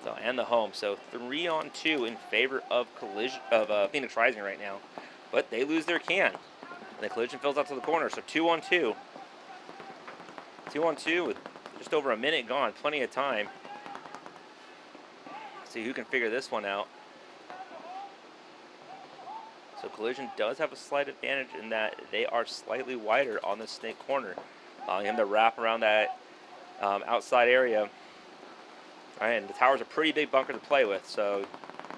So and the home. So 3-on-2 in favor of Phoenix Rising right now. But they lose their can. And the collision fills out to the corner. So 2-on-2. 2-on-2 with just over a minute gone. Plenty of time. See who can figure this one out. So collision does have a slight advantage in that they are slightly wider on the snake corner, allowing him to wrap around that outside area. All right, and the tower's a pretty big bunker to play with, so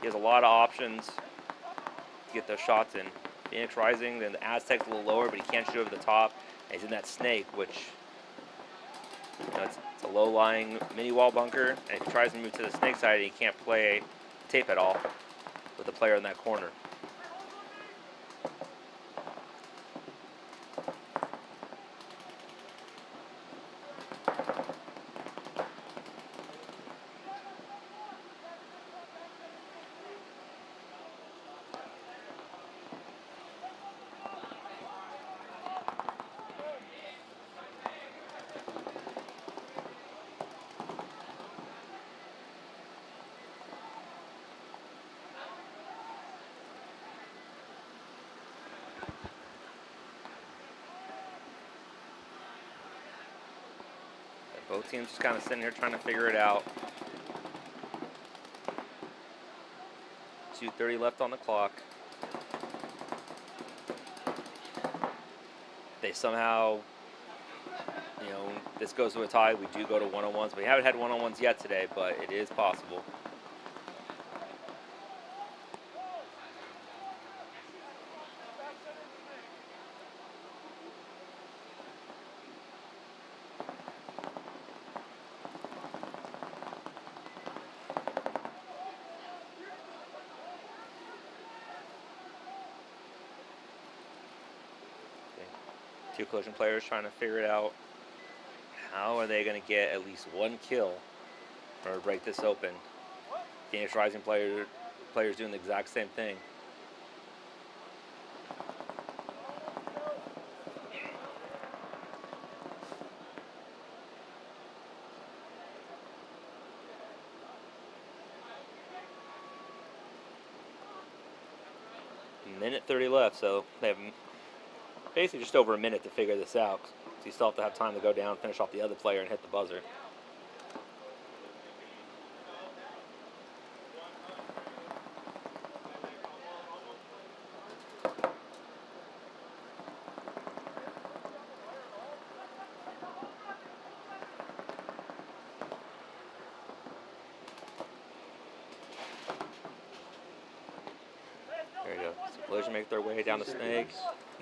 he has a lot of options to get those shots in. Phoenix Rising, then the Aztec's a little lower, but he can't shoot over the top. And he's in that snake, which it's a low-lying mini-wall bunker, and if he tries to move to the snake side, he can't play tape at all with the player in that corner. Both teams just kind of sitting here trying to figure it out. 2:30 left on the clock. They somehow, this goes to a tie. We do go to one-on-ones. We haven't had one-on-ones yet today, but it is possible. Two collision players trying to figure it out. How are they going to get at least one kill or break this open? Phoenix Rising players doing the exact same thing. Minute 30 left, so they have basically just over a minute to figure this out. So you still have to have time to go down, finish off the other player, and hit the buzzer. There you go. So collision make their way down the snake.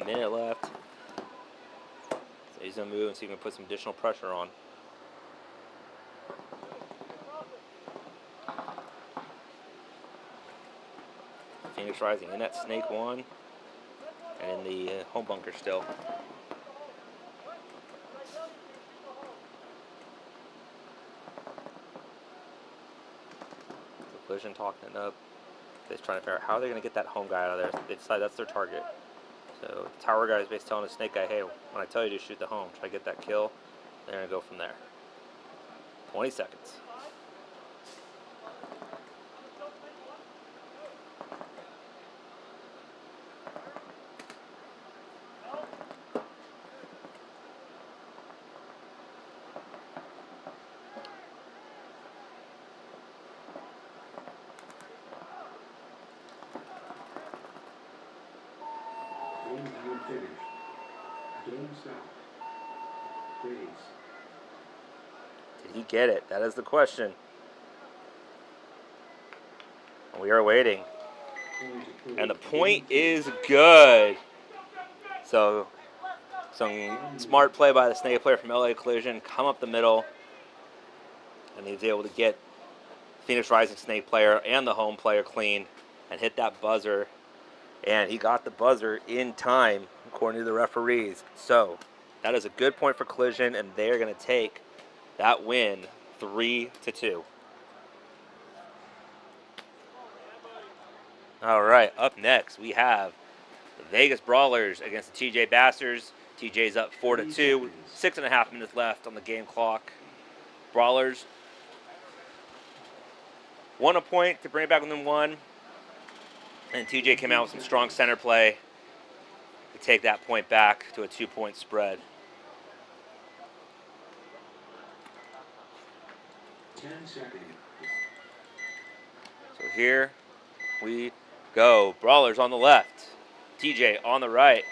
Minute left. So he's going to move and see if he can put some additional pressure on. Phoenix Rising in that snake one. And in the home bunker still. So collision talking it up. They're trying to figure out how they're going to get that home guy out of there. They decide that's their target. So the tower guy is basically telling the snake guy, hey, when I tell you to shoot the home, try to get that kill. They're going to go from there. 20 seconds. Finished. Don't stop. Please. Did he get it? That is the question. We are waiting. And the point is good. So, some smart play by the snake player from LA Collision. Come up the middle. and he was able to get Phoenix Rising Snake player and the home player clean and hit that buzzer. And he got the buzzer in time, according to the referees. So that is a good point for Collision, and they're going to take that win 3-2. All right, up next we have the Vegas Brawlers against the TJ Bassers. TJ's up 4-2, 6.5 minutes left on the game clock. Brawlers won a point to bring it back within one, and TJ came out with some strong center play to take that point back to a 2-point spread. 10 seconds. So here we go. Brawlers on the left, TJ on the right.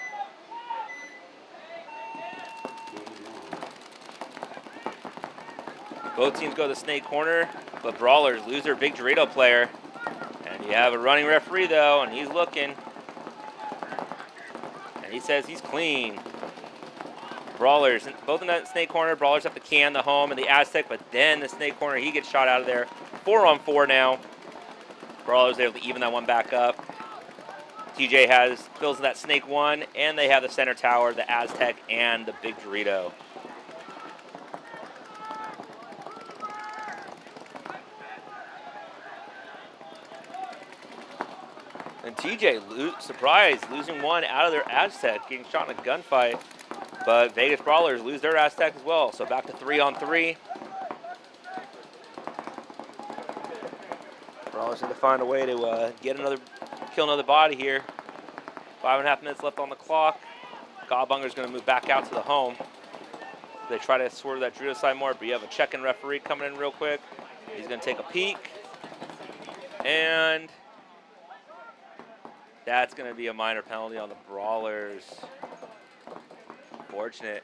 Both teams go to the snake corner, but Brawlers lose their big Dorito player. And you have a running referee, though, and he's looking. And he says he's clean. Brawlers, both in that snake corner. Brawlers have the can, the home, and the Aztec, but then the snake corner, he gets shot out of there. 4-on-4 now. Brawlers able to even that one back up. TJ fills in that snake one, and they have the center tower, the Aztec, and the big Dorito. And TJ, surprised, losing one out of their Aztec, getting shot in a gunfight. But Vegas Brawlers lose their Aztec as well, so back to 3-on-3. Brawlers need to find a way to kill another body here. 5.5 minutes left on the clock. Godbunger's going to move back out to the home. They try to swerve that Dorito side more, but you have a check-in referee coming in real quick. He's going to take a peek. And that's going to be a minor penalty on the Brawlers. Fortunate.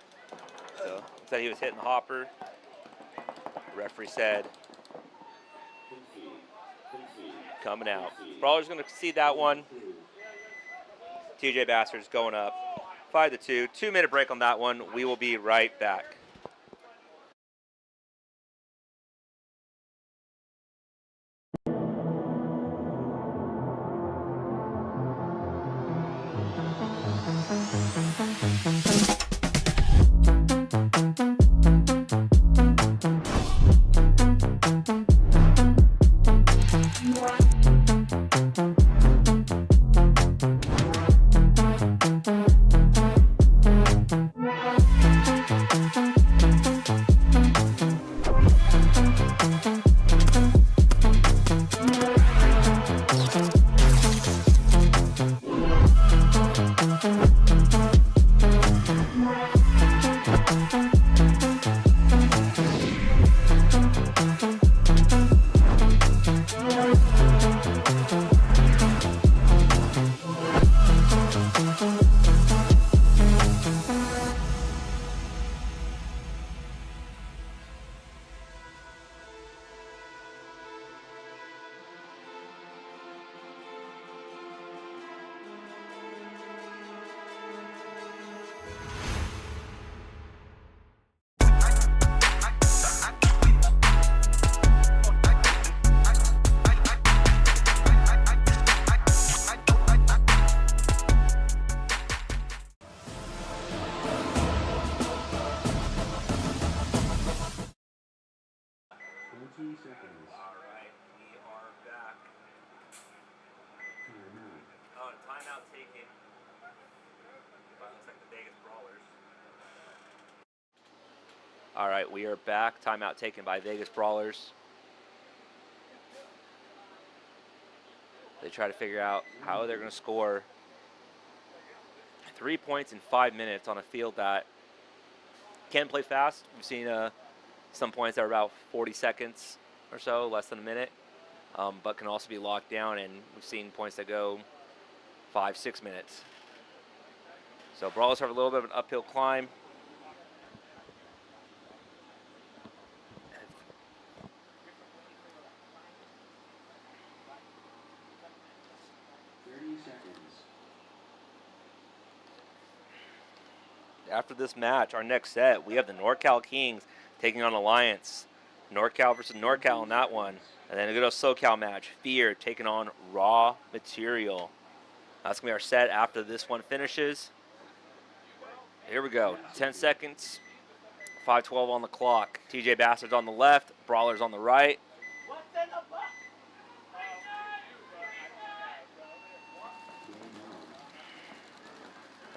So, said he was hitting the hopper. The referee said, coming out. Brawlers going to concede that one. TJ Bassers going up 5-2. 2-minute break on that one. We will be right back. All right, we are back. Timeout taken by Vegas Brawlers. They try to figure out how they're going to score 3 points in 5 minutes on a field that can play fast. We've seen some points that are about 40 seconds or so, less than a minute, but can also be locked down, and we've seen points that go 5-6 minutes. So Brawlers have a little bit of an uphill climb. After this match, our next set, we have the NorCal Kings taking on Alliance. NorCal versus NorCal in that one. And then a good old SoCal match. Fear taking on Raw Material. That's going to be our set after this one finishes. Here we go. 10 seconds. 5:12 on the clock. TJ Bastard's on the left. Brawler's on the right.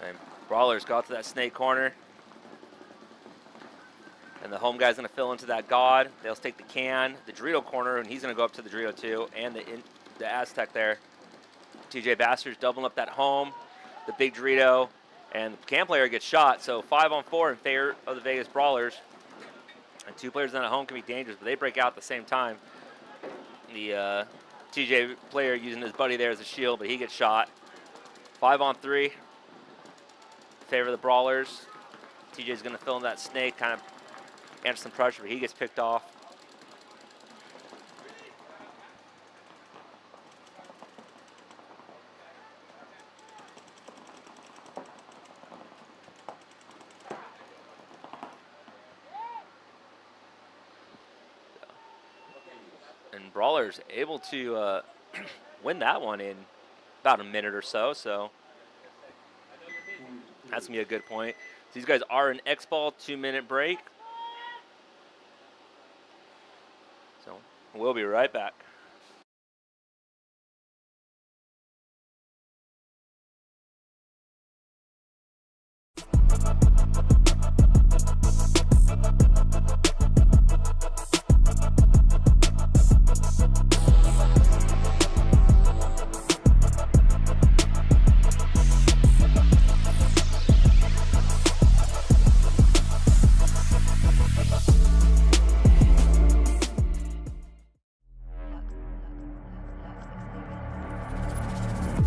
And Brawler's got to that snake corner. And the home guy's going to fill into that God. They'll take the can, the Dorito corner, and he's going to go up to the Dorito too, and the Aztec there. TJ Bastard's doubling up that home, the big Dorito, and the can player gets shot. So 5-on-4 in favor of the Vegas Brawlers. And 2 players in at home can be dangerous, but they break out at the same time. The TJ player using his buddy there as a shield, but he gets shot. 5-on-3 in favor of the Brawlers. TJ's going to fill in that snake, kind of answer some pressure, but he gets picked off. And Brawler's able to win that one in about a minute or so, so that's going to be a good point. So these guys are an X-Ball 2-minute break. So we'll be right back.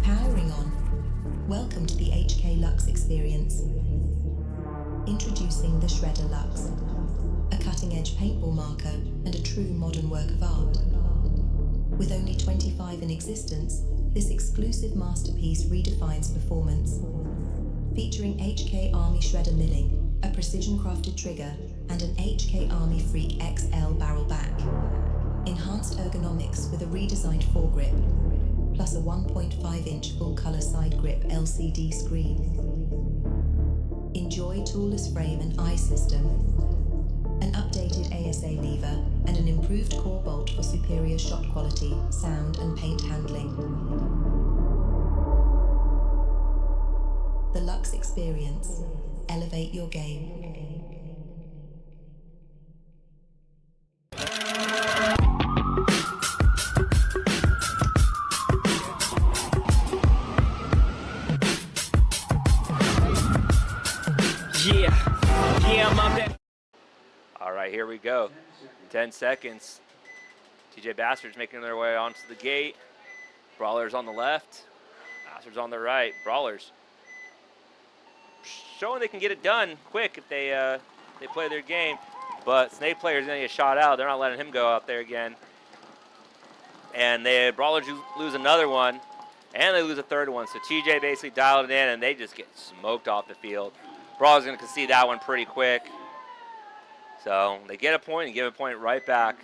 Powering on. Welcome to the HK Lux experience. Introducing the Shredder Lux, a cutting-edge paintball marker and a true modern work of art. With only 25 in existence, this exclusive masterpiece redefines performance. Featuring HK Army Shredder milling, a precision-crafted trigger, and an HK Army Freak XL barrel back. Enhanced ergonomics with a redesigned foregrip, plus a 1.5-inch full-color side grip LCD screen. Enjoy toolless frame and eye system, an updated ASA lever, and an improved core bolt for superior shot quality, sound, and paint handling. The Lux Experience. Elevate your game. All right, here we go. 10 seconds. TJ Bastard's making their way onto the gate. Brawlers on the left. Bastards on the right. Brawlers showing they can get it done quick if they play their game. But Snake player's gonna get shot out. They're not letting him go out there again. And Brawlers lose another one, and they lose a third one. So TJ basically dialed it in, and they just get smoked off the field. Brawlers gonna concede that one pretty quick. So they get a point and give a point right back.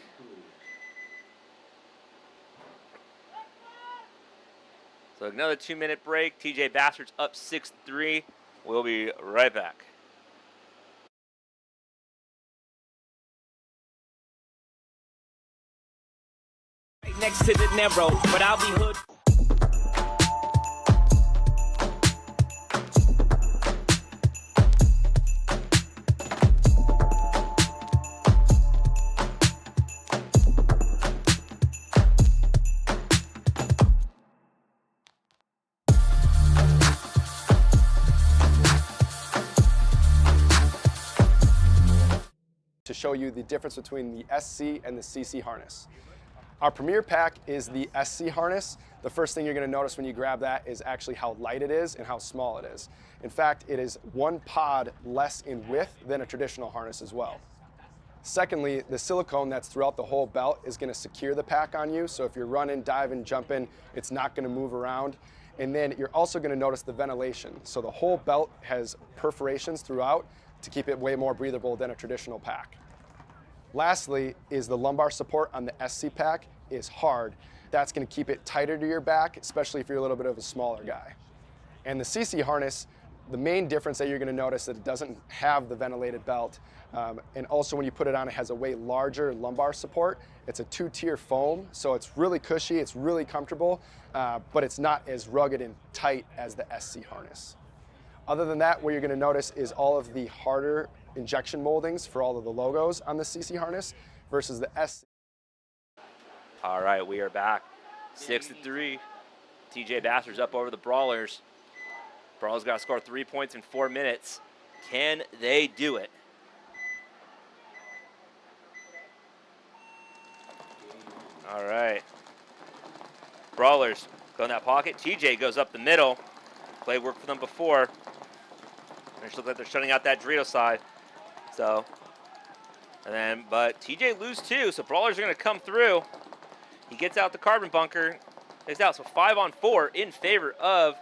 So another 2-minute break. TJ Bastard's up 6-3. We'll be right back. Next to the narrow, but I'll be hood. To show you the difference between the SC and the CC harness. Our premier pack is the SC harness. The first thing you're going to notice when you grab that is actually how light it is and how small it is. In fact, it is 1 pod less in width than a traditional harness as well. Secondly, the silicone that's throughout the whole belt is going to secure the pack on you, so if you're running, diving, jumping, it's not going to move around. And then you're also going to notice the ventilation. So the whole belt has perforations throughout to keep it way more breathable than a traditional pack. Lastly is the lumbar support on the SC pack is hard. That's going to keep it tighter to your back, especially if you're a little bit of a smaller guy. And the CC harness, the main difference that you're going to notice that it doesn't have the ventilated belt. And also when you put it on, it has a way larger lumbar support. It's a 2-tier foam, so it's really cushy, it's really comfortable, but it's not as rugged and tight as the SC harness. Other than that, what you're going to notice is all of the harder injection moldings for all of the logos on the CC harness versus the SC. All right, we are back. 6-3. TJ Bastards up over the Brawlers. Brawlers got to score 3 points in 4 minutes. Can they do it? All right. Brawlers go in that pocket. TJ goes up the middle. Play work for them before. They look like they're shutting out that Dorito side. So, but TJ lose 2, so Brawlers are going to come through. He gets out the carbon bunker. Takes out, so 5-on-4 in favor of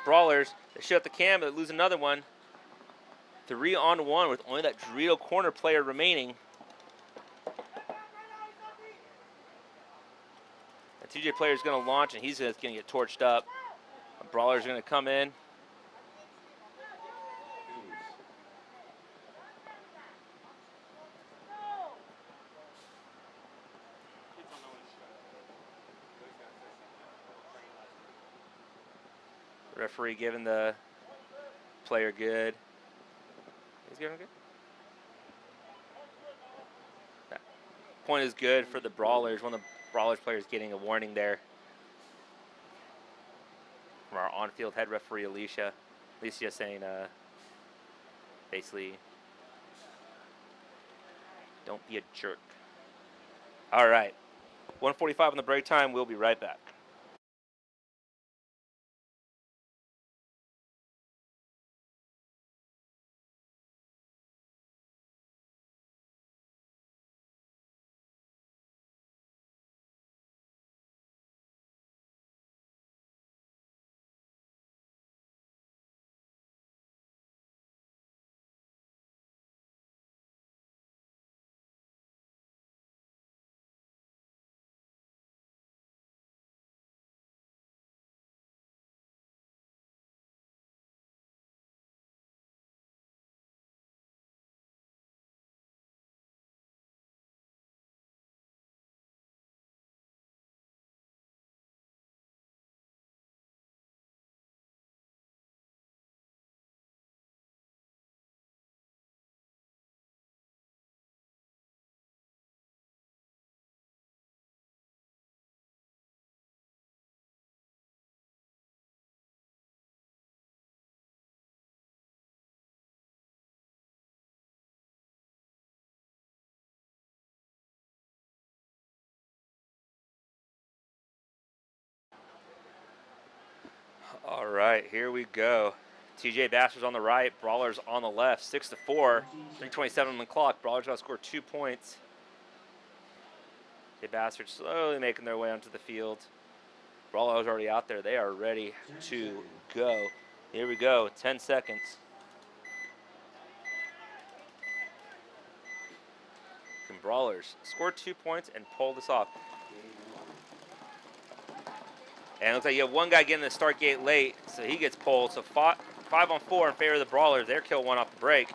Brawlers. They shut the cam, but they lose another one. 3-on-1 with only that Dorito corner player remaining. The TJ player is going to launch, and he's going to get torched up. Brawlers are going to come in. Referee giving the player good. He's giving good. That point is good for the Brawlers. One of the Brawlers players getting a warning there from our on-field head referee, Alicia. Alicia saying, basically, don't be a jerk. All right. 1:45 on the break time. We'll be right back. All right, here we go. TJ Bastards on the right, Brawlers on the left. 6-4, 3:27 on the clock. Brawlers got to score 2 points. TJ Bastards slowly making their way onto the field. Brawlers already out there. They are ready to go. Here we go, 10 seconds. Can Brawlers score 2 points and pull this off? And it looks like you have one guy getting the start gate late, so he gets pulled. So 5-on-4 in favor of the Brawlers. They're kill one off the break.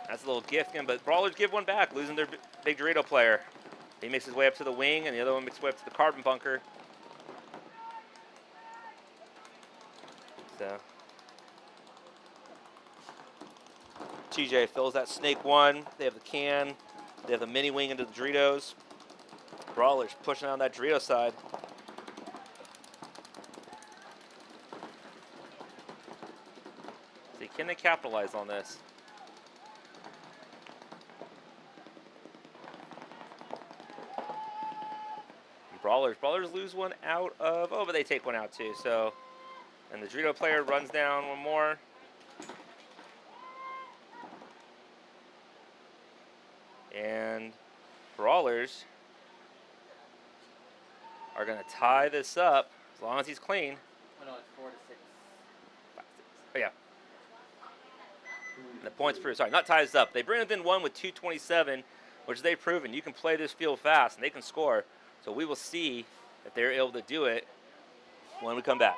That's a little gift, but Brawlers give one back, losing their big Dorito player. He makes his way up to the wing, and the other one makes his way up to the carbon bunker. So TJ fills that snake one. They have the can. They have the mini wing into the Doritos. Brawlers pushing on that Dorito side. See, can they capitalize on this? Brawlers lose one out of, but they take one out too. So, and the Dorito player runs down one more. And Brawlers are going to tie this up as long as he's clean. Oh, no, it's 4-6. 5, 6. Oh, yeah. And the points prove, sorry, not ties up. They bring within one with 2:27, which they've proven. You can play this field fast, and they can score. So we will see if they're able to do it when we come back.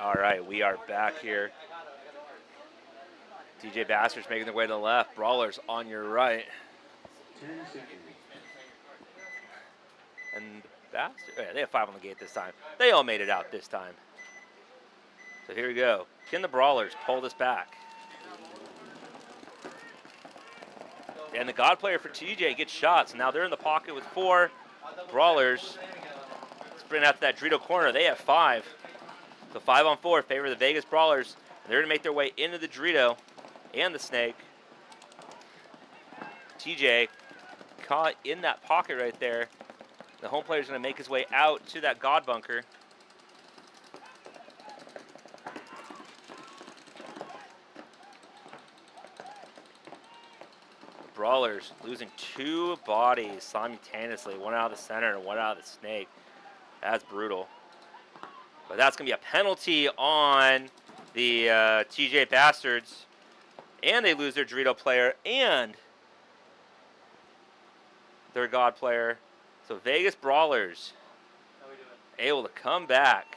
All right, we are back here. TJ Bastards making their way to the left. Brawlers on your right. 10 seconds. And Bastards, yeah, they have 5 on the gate this time. They all made it out this time. So here we go. Can the Brawlers pull this back? And the God player for TJ gets shots. Now they're in the pocket with 4. Brawlers sprint out to that Dorito corner. They have 5. So 5 on 4 favor the Vegas Brawlers. They're going to make their way into the Dorito and the Snake. TJ caught in that pocket right there. The home player is going to make his way out to that God bunker. The Brawlers losing 2 bodies simultaneously. 1 out of the center and 1 out of the Snake. That's brutal. But that's going to be a penalty on the TJ Bastards. And they lose their Dorito player and their God player. So Vegas Brawlers able to come back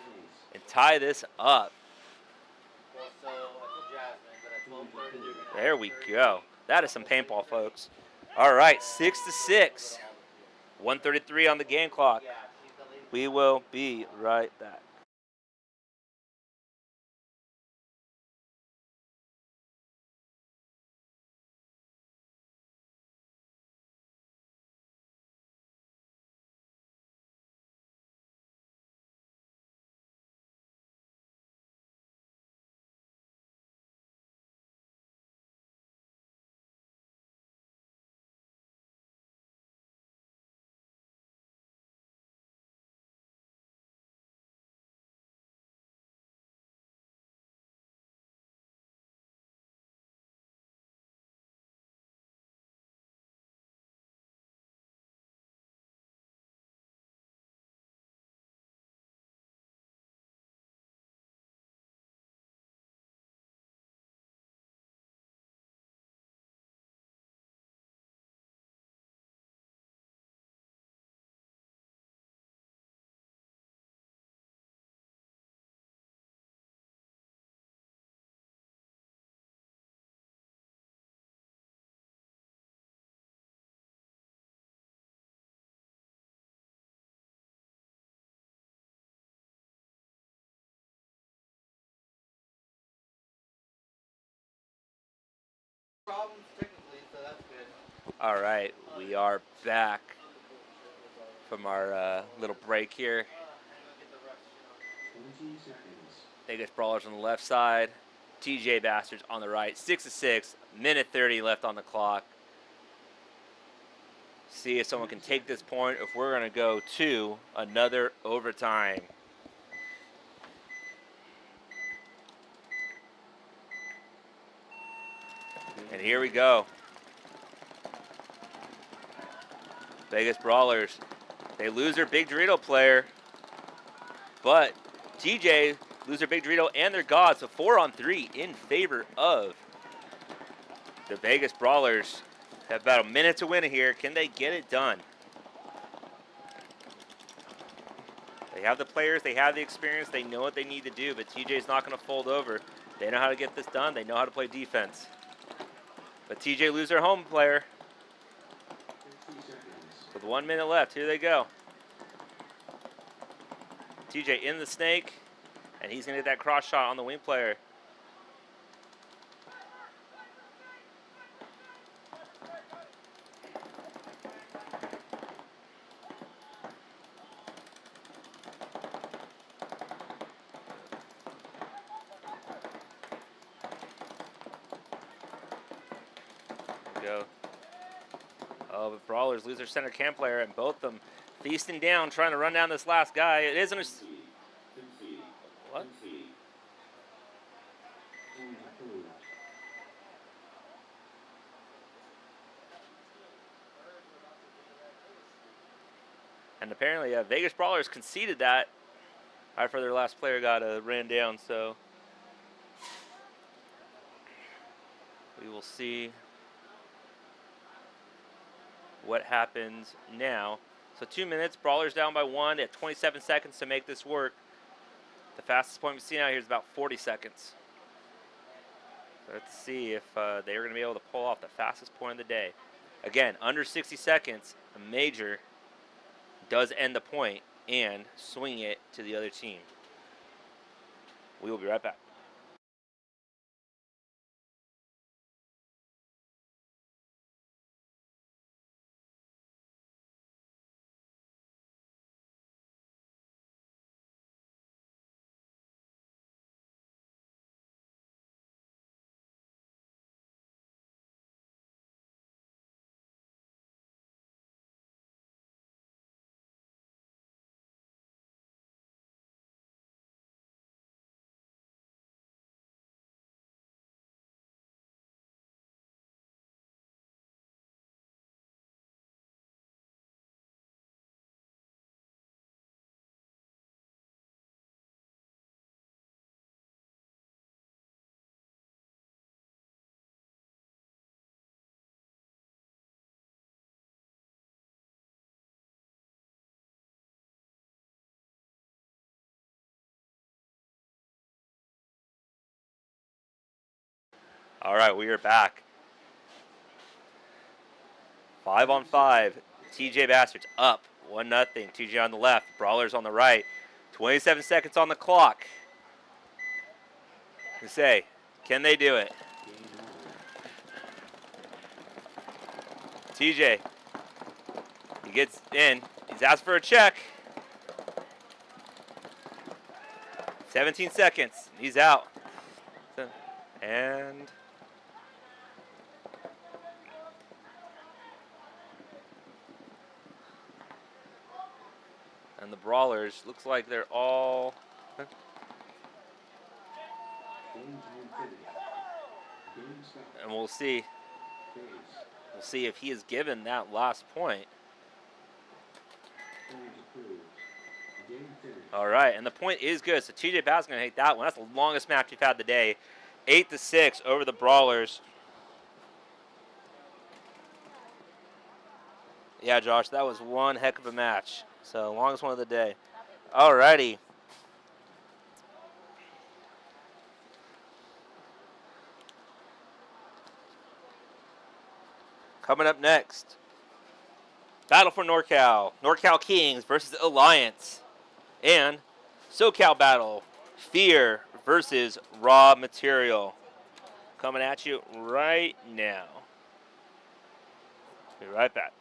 and tie this up. There we go. That is some paintball, folks. All right, 6-6. 1:33 on the game clock. We will be right back. All right, we are back from our little break here. 20 seconds. Vegas Brawlers on the left side, TJ Bastards on the right. 6-6, minute 30 left on the clock. See if someone can take this point, if we're going to go to another overtime. And here we go. Vegas Brawlers. They lose their Big Dorito player. But TJ lose their Big Dorito and their God. So 4-on-3 in favor of the Vegas Brawlers. Have about a minute to win it here. Can they get it done? They have the players, they have the experience, they know what they need to do, but TJ's not going to fold over. They know how to get this done, they know how to play defense. But TJ lose their home player. With 1 minute left, here they go. TJ in the snake, and he's going to get that cross shot on the wing player. Go. Oh, but Brawlers lose their center cam player, and both of them feasting down, trying to run down this last guy. It isn't a... What? And apparently Vegas Brawlers conceded that after their last player got ran down, so we will see what happens now. So 2 minutes, Brawlers down by 1. They have 27 seconds to make this work. The fastest point we've seen out here is about 40 seconds. So let's see if they're going to be able to pull off the fastest point of the day. Again, under 60 seconds, a major does end the point and swing it to the other team. We will be right back. All right, we are back. 5-on-5. TJ Bastards up 1-0. TJ on the left, Brawlers on the right. 27 seconds on the clock. You say, can they do it? TJ, he gets in. He's asked for a check. 17 seconds. He's out. And the Brawlers, looks like they're all... And we'll see. We'll see if he is given that last point. All right, and the point is good. So TJ Bass is going to take that one. That's the longest match we've had today. 8-6 over the Brawlers. Yeah, Josh, that was one heck of a match. So longest one of the day. All righty. Coming up next, Battle for NorCal. NorCal Kings versus Alliance. And SoCal Battle, Fear versus Raw Material. Coming at you right now. Be right back.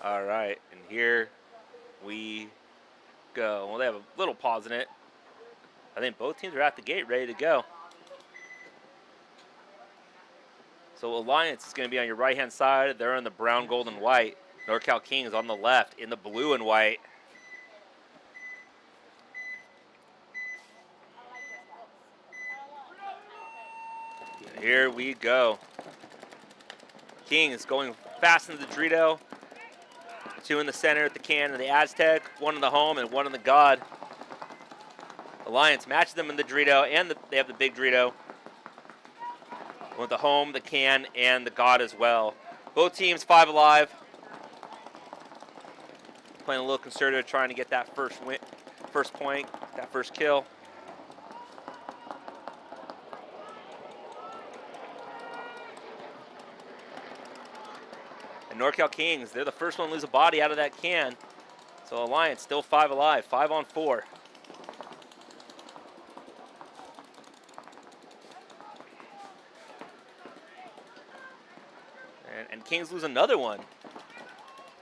All right, and here we go. Well, they have a little pause in it. I think both teams are at the gate ready to go. So Alliance is going to be on your right-hand side. They're in the brown, gold, and white. NorCal Kings on the left in the blue and white. And here we go. Kings going fast into the Dorito. 2 in the center at the can of the Aztec. 1 in the home and 1 in the God. Alliance matches them in the Dorito, and they have the big Dorito. With the home, the can, and the God as well. Both teams 5 alive. Playing a little conservative, trying to get that first point, that first kill. And NorCal Kings, they're the first one to lose a body out of that can. So Alliance still 5 alive, 5 on 4. And Kings lose another one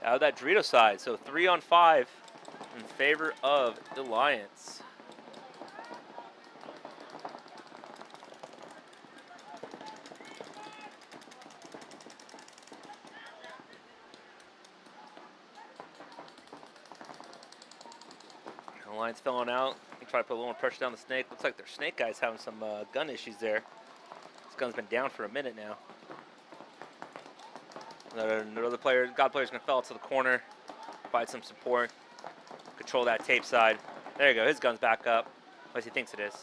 out of that Dorito side. So 3 on 5 in favor of Alliance. Alliance filling out. They try to put a little more pressure down the snake. Looks like their snake guy's having some gun issues there. This gun's been down for a minute now. Another player, God player's gonna fall to the corner, provide some support, control that tape side. There you go, his gun's back up, at least he thinks it is.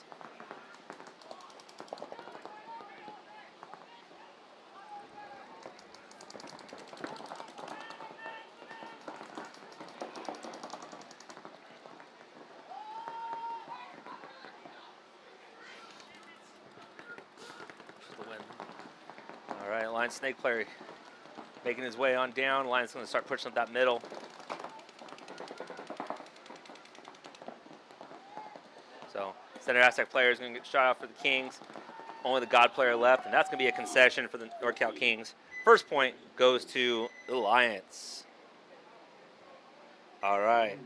All right, Alliance snake player making his way on down. Alliance gonna start pushing up that middle. So center Aztec player is gonna get shot out for the Kings. Only the God player left, and that's gonna be a concession for the NorCal Kings. First point goes to the Alliance. All right.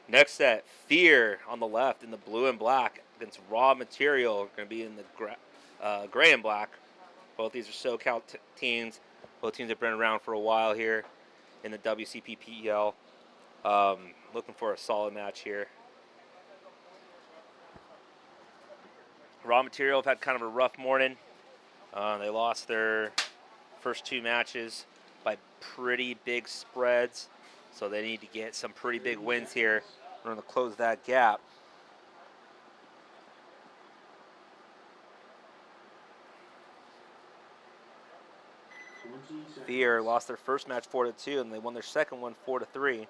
Next set, Fear on the left in the blue and black against Raw Material, going to be in the gray and black. Both these are SoCal teams. Both teams have been around for a while here in the WCPPL. Looking for a solid match here. Raw Material have had kind of a rough morning. They lost their first 2 matches by pretty big spreads. So they need to get some pretty big wins here in order to close that gap. Fear lost their first match 4-2, and they won their second one 4-3.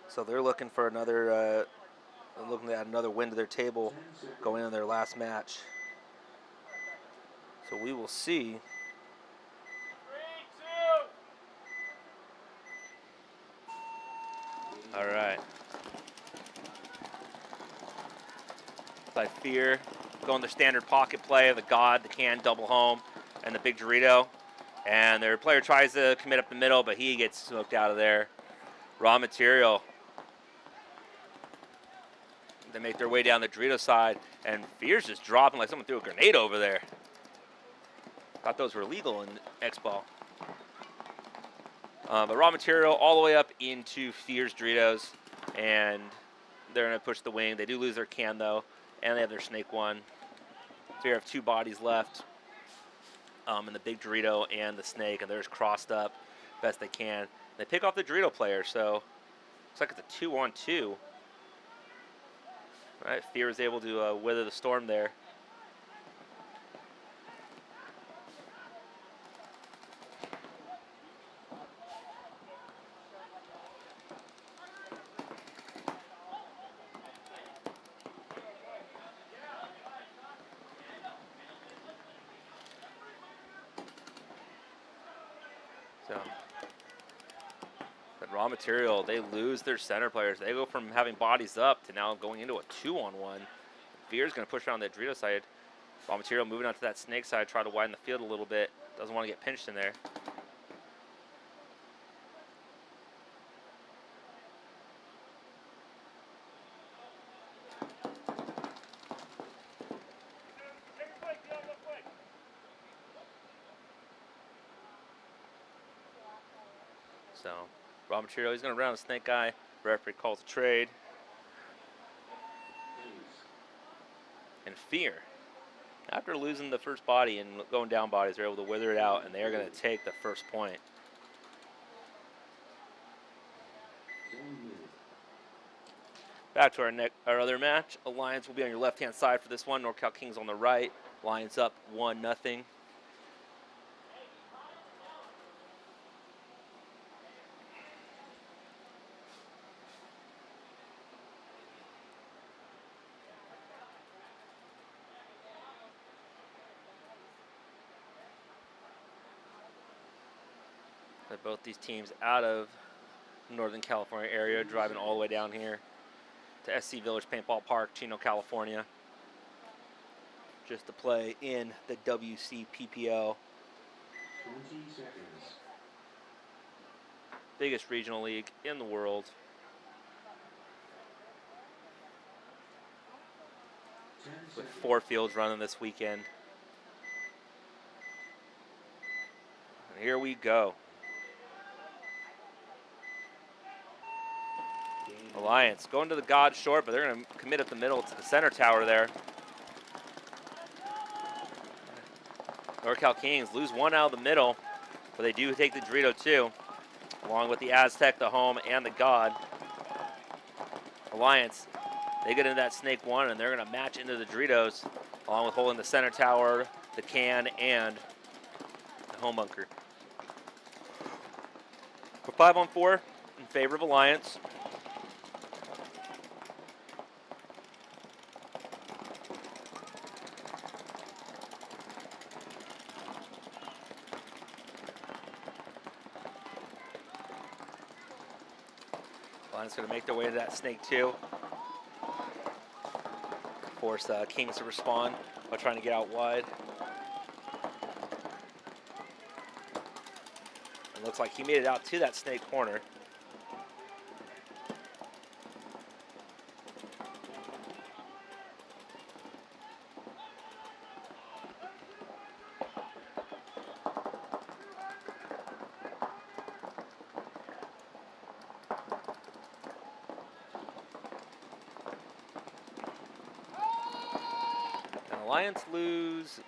So they're looking for another, looking to add another win to their table going into their last match. So we will see. All right. By Fear, going their standard pocket play of the God, the can, double home, and the big Dorito. And their player tries to commit up the middle, but he gets smoked out of there. Raw Material. They make their way down the Dorito side, and Fear's just dropping like someone threw a grenade over there. Thought those were legal in X-Ball. But Raw Material all the way up into Fear's Doritos, and they're going to push the wing. They do lose their can, though, and they have their snake one. Fear have 2 bodies left, in the big Dorito and the snake, and they're just crossed up best they can. They pick off the Dorito player, so looks like it's a 2-on-2. All right, Fear is able to weather the storm there. But Raw Material, they lose their center players. They go from having bodies up to now going into a 2-on-1. Fear's going to push around that Dorito side. Raw Material moving out to that snake side, try to widen the field a little bit. Doesn't want to get pinched in there. So, raw material, he's going to round the snake guy. Referee calls a trade. And Fear, after losing the first body and going down bodies, they're able to wither it out, and they're going to take the first point. Back to our other match. Alliance will be on your left-hand side for this one. NorCal Kings on the right. Alliance up 1-0. Both these teams out of Northern California area, driving all the way down here to SC Village Paintball Park, Chino, California, just to play in the WCPPL. 20 seconds. Biggest regional league in the world. With 4 fields running this weekend. And here we go. Alliance going to the God short, but they're going to commit up the middle to the center tower there. NorCal Kings lose one out of the middle, but they do take the Dorito 2, along with the Aztec, the Home, and the God. Alliance, they get into that Snake 1, and they're going to match into the Doritos, along with holding the center tower, the can, and the Home bunker. We're 5-on-4 in favor of Alliance. Alliance going to make their way to that Snake 2. Force Kings to respond by trying to get out wide. It looks like he made it out to that Snake corner. Alliance lose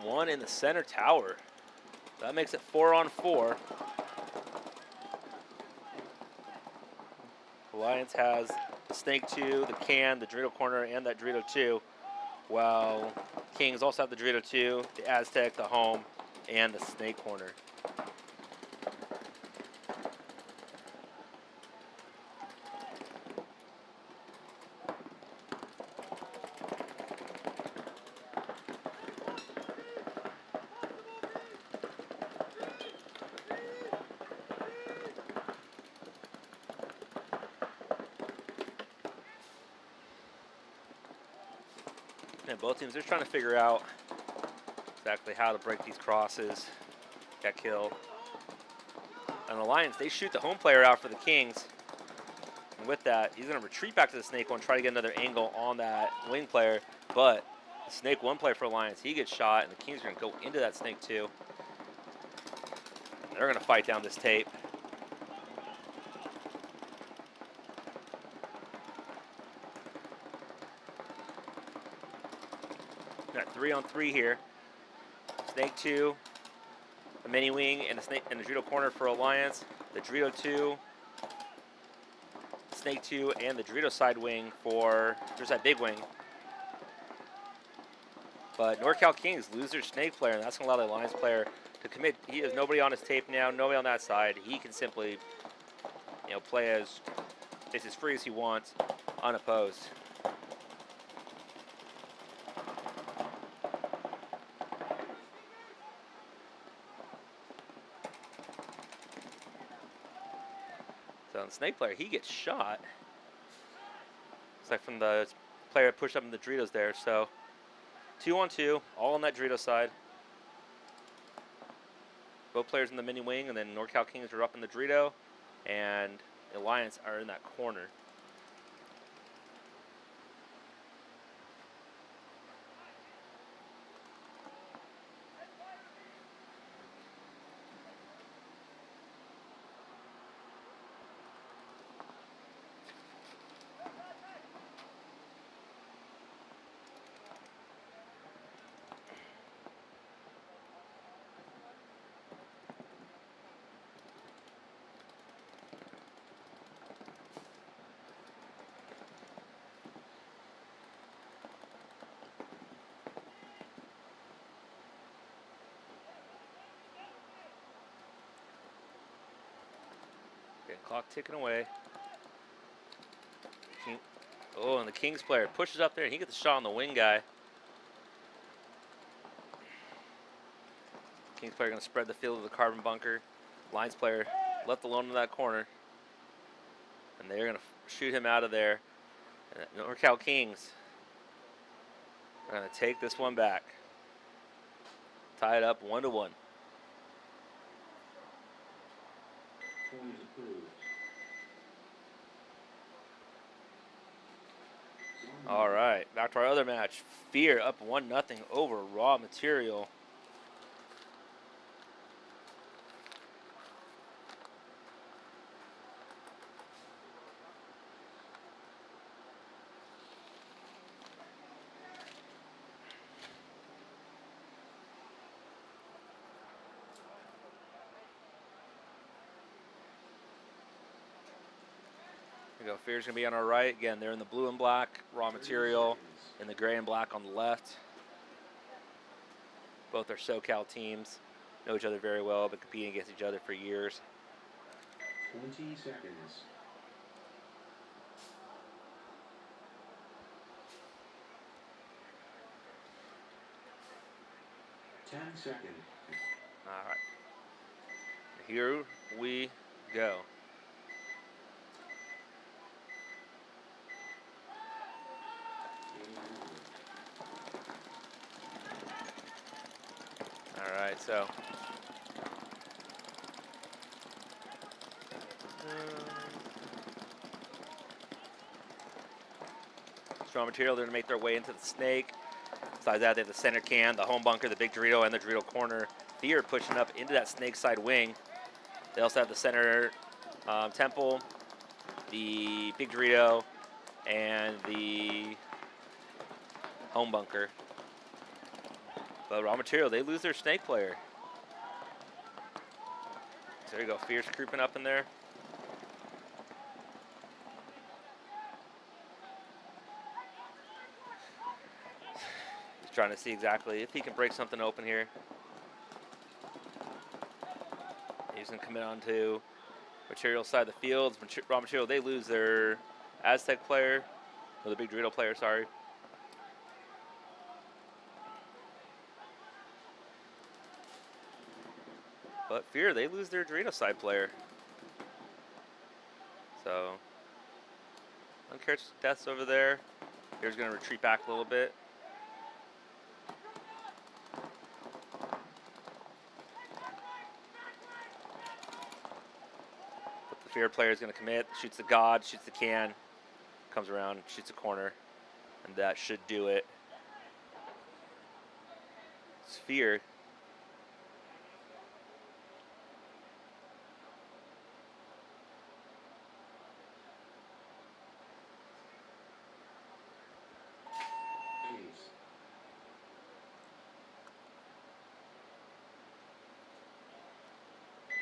1 in the center tower. That makes it 4-on-4. Alliance has the Snake 2, the can, the Dorito corner, and that Dorito 2, while Kings also have the Dorito 2, the Aztec, the Home, and the Snake corner. And both teams are trying to figure out exactly how to break these crosses, get kill. And Alliance, they shoot the home player out for the Kings. And with that, he's going to retreat back to the Snake 1, try to get another angle on that wing player. But the Snake 1 player for Alliance, he gets shot, and the Kings are going to go into that Snake 2. They're going to fight down this tape. Got 3-on-3 here. Snake 2, a mini wing, and a Snake and the Dorito corner for Alliance. The Dorito 2, Snake 2, and the Dorito side wing for there's that big wing. But NorCal Kings lose their Snake player, and that's going to allow the Alliance player to commit. He has nobody on his tape now, nobody on that side. He can simply, play as free as he wants, unopposed. So the Snake player, he gets shot. It's like from the player that pushed up in the Doritos there. So 2-on-2, all on that Dorito side. Both players in the mini wing, and then NorCal Kings are up in the Dorito, and Alliance are in that corner. Clock ticking away. Oh, and the Kings player pushes up there, and he gets a shot on the wing guy. Kings player going to spread the field of the carbon bunker. Lions player left alone in that corner. And they're going to shoot him out of there. And NorCal Kings are going to take this one back. Tie it up 1-1. All right, back to our other match. Fear up 1-0 over Raw Material. Here we go. Fear's going to be on our right. Again, they're in the blue and black. Raw Material in the gray and black on the left. Both are SoCal teams. Know each other very well, but competing against each other for years. 20 seconds. Ten seconds. All right. Here we go. All right, so Raw Material, they're going to make their way into the snake. Besides that, they have the center can, the home bunker, the big Dorito, and the Dorito corner. Fear pushing up into that snake side wing. They also have the center temple, the big Dorito, and the home bunker. But Raw Material, they lose their snake player. So there you go, Fear's creeping up in there. He's trying to see exactly if he can break something open here. He's going to come in onto Material side of the field. Raw Material, they lose their Aztec player, or the big Dorito player, sorry. But Fear, they lose their Dorito side player. So, uncharacteristic deaths over there. Fear's going to retreat back a little bit. But the Fear player is going to commit, shoots the God, shoots the can, comes around, shoots a corner, and that should do it. It's Fear.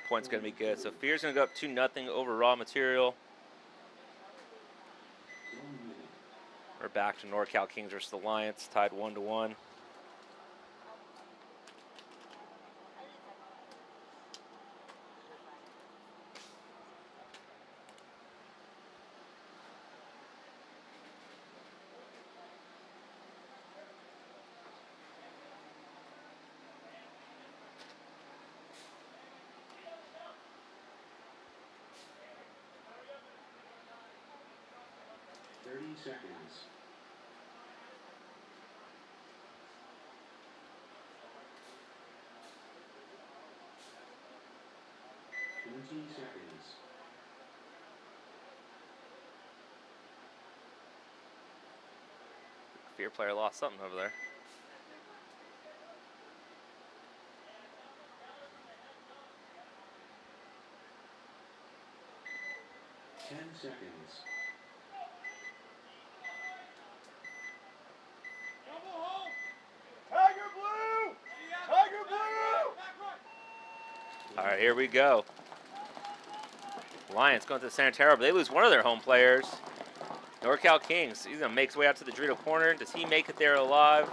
Point's going to be good. So Fear's going to go up 2-0 over Raw Material. We're back to NorCal Kings versus the Lions, tied 1-1. Seconds. Seconds. Fear player lost something over there. Seconds. All right, here we go. Lions going to the Sanitaro, but they lose one of their home players. NorCal Kings, he's going to make his way out to the Dorito corner. Does he make it there alive?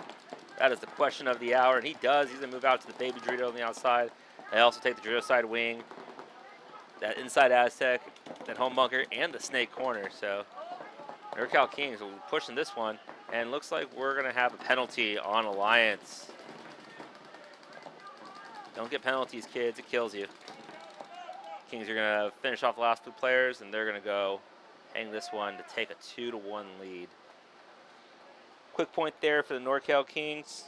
That is the question of the hour, and he does. He's going to move out to the baby Dorito on the outside. They also take the Dorito side wing. That inside Aztec that home bunker and the snake corner. So NorCal Kings will be pushing this one, and looks like we're gonna have a penalty on Alliance. Don't get penalties, kids, it kills you. Kings are gonna finish off the last 2 players, and they're gonna go hang this one to take a 2-1 lead. Quick point there for the NorCal Kings.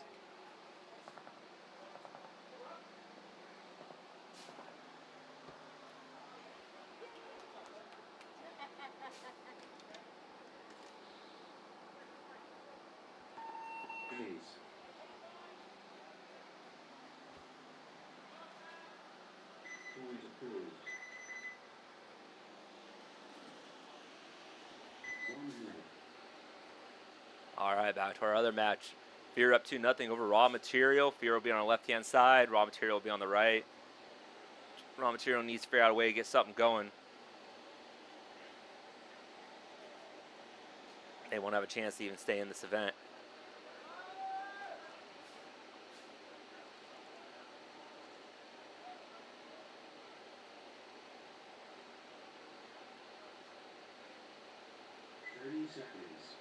Ace. Point approved. 1 minute. All right, back to our other match. Fear up 2-0 over Raw Material. Fear will be on the left-hand side. Raw Material will be on the right. Raw Material needs to figure out a way to get something going. They won't have a chance to even stay in this event. Seconds.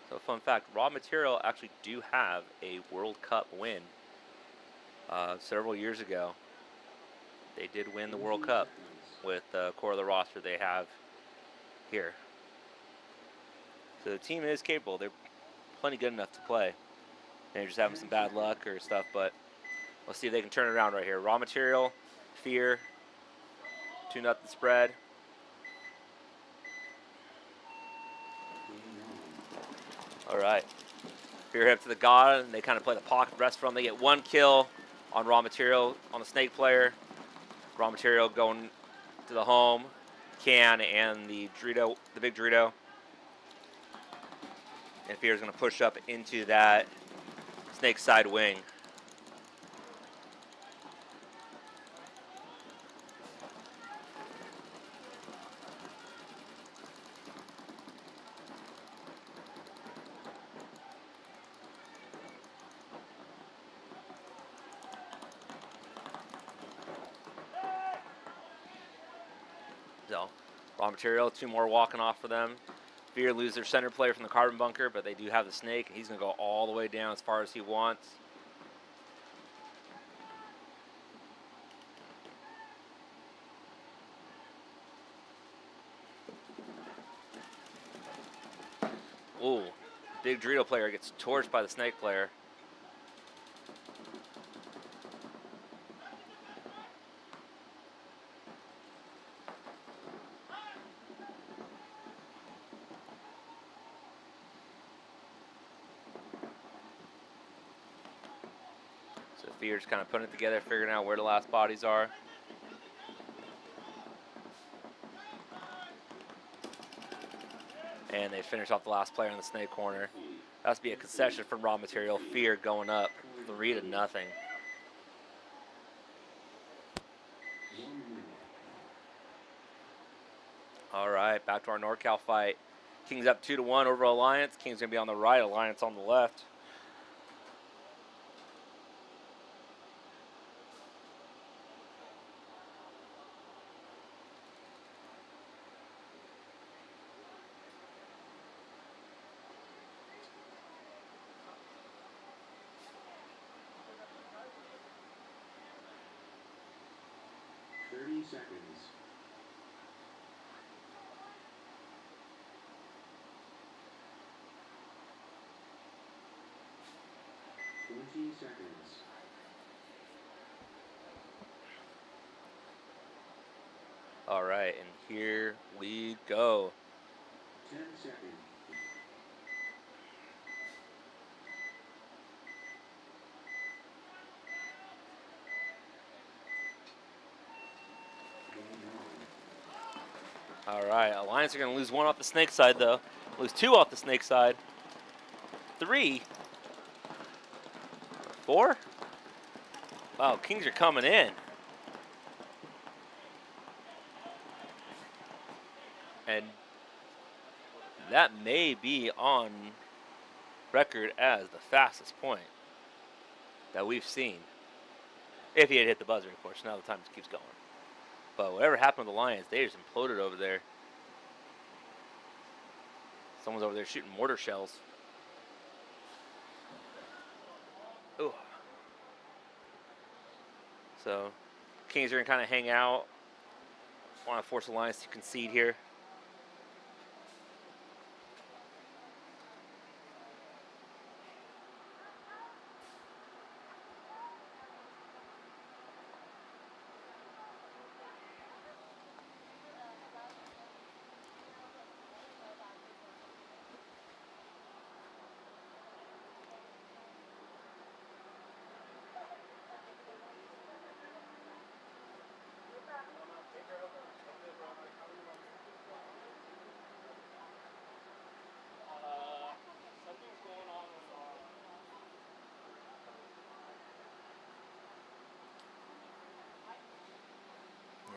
So fun fact, Raw Material actually do have a World Cup win several years ago. They did win the World Cup with the core of the roster they have here. So the team is capable. They're plenty good enough to play. They're just having some bad luck or stuff, but let's see if they can turn it around right here. Raw Material, Fear, 2-0 spread. All right. Fear hip to the God, and they kind of play the pocket rest from. They get 1 kill on Raw Material on the snake player. Raw Material going to the home, Can, and the Dorito, the big Dorito. And Fear's going to push up into that snake side wing. So, Raw Material, 2 more walking off for them. Fear lose their center player from the carbon bunker, but they do have the snake, and he's going to go all the way down as far as he wants. Ooh, big Dorito player gets torched by the snake player. So Fear's kind of putting it together, figuring out where the last bodies are. And they finish off the last player in the snake corner. That must be a concession from Raw Material. Fear going up 3-0. All right, back to our NorCal fight. Kings up 2-1 over Alliance. Kings gonna be on the right, Alliance on the left. Seconds. Seconds. All right, and here we go. 10 seconds. All right, Alliance are going to lose 1 off the snake side, though. Lose 2 off the snake side. 3. 4. Wow, Kings are coming in. And that may be on record as the fastest point that we've seen. If he had hit the buzzer, of course. Now the time just keeps going. But whatever happened to the Lions, they just imploded over there. Someone's over there shooting mortar shells. Ooh. So, Kings are going to kind of hang out. Want to force the Lions to concede here.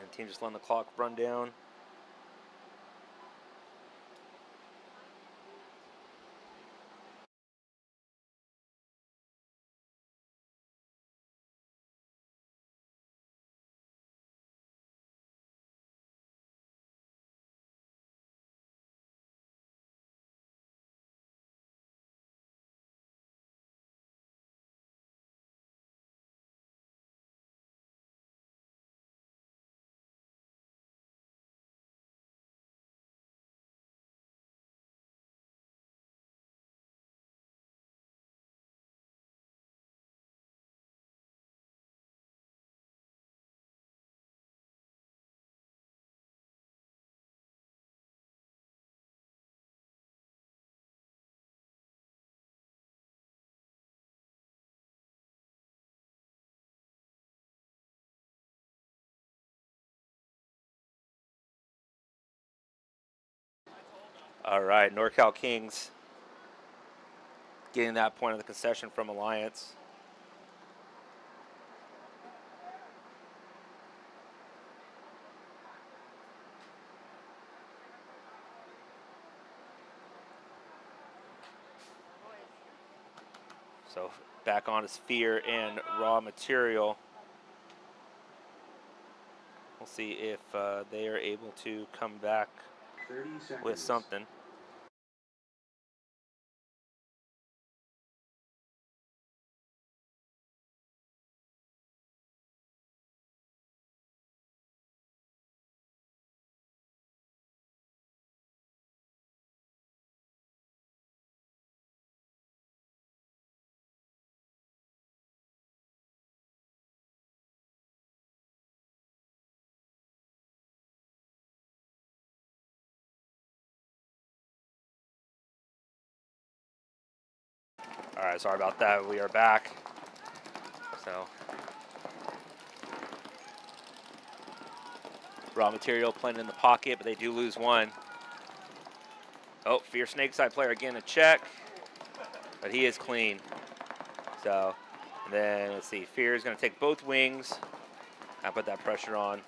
And the team just letting the clock run down. All right, NorCal Kings getting that point of the concession from Alliance. So back on is Fear and Raw Material. We'll see if they are able to come back 30 seconds. with something. All right, sorry about that. We are back. So, Raw Material playing in the pocket, but they do lose one. Oh, Fear Snakeside player again, a check, but he is clean. So, and then let's see, Fear is going to take both wings. I put that pressure on.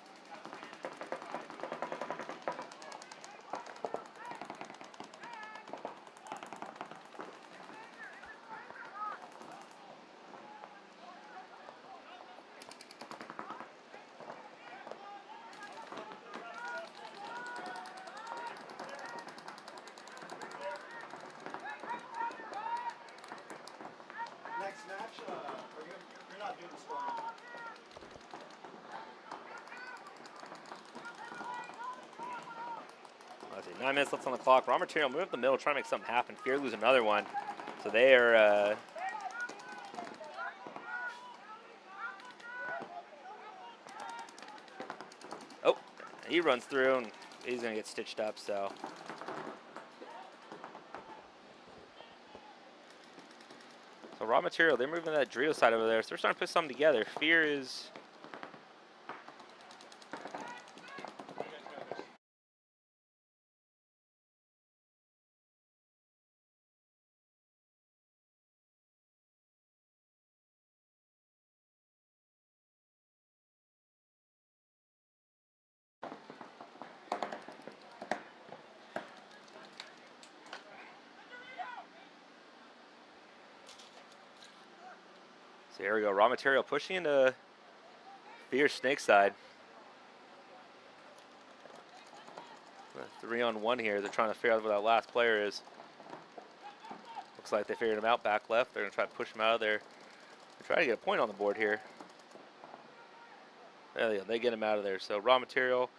Next match, you're not doing the scoring. Let's see, 9 minutes left on the clock. Raw Material move up the middle, try to make something happen. Fear lose another one. So they are oh, he runs through and he's gonna get stitched up, so. So Raw Material, they're moving that Dorito side over there, so they're starting to put something together. Fear is so here we go. Raw Material pushing into Fear Snake side. 3-on-1 here. They're trying to figure out where that last player is. Looks like they figured him out back left. They're going to try to push him out of there. They're trying to get a point on the board here. There they go. They get him out of there. So raw material.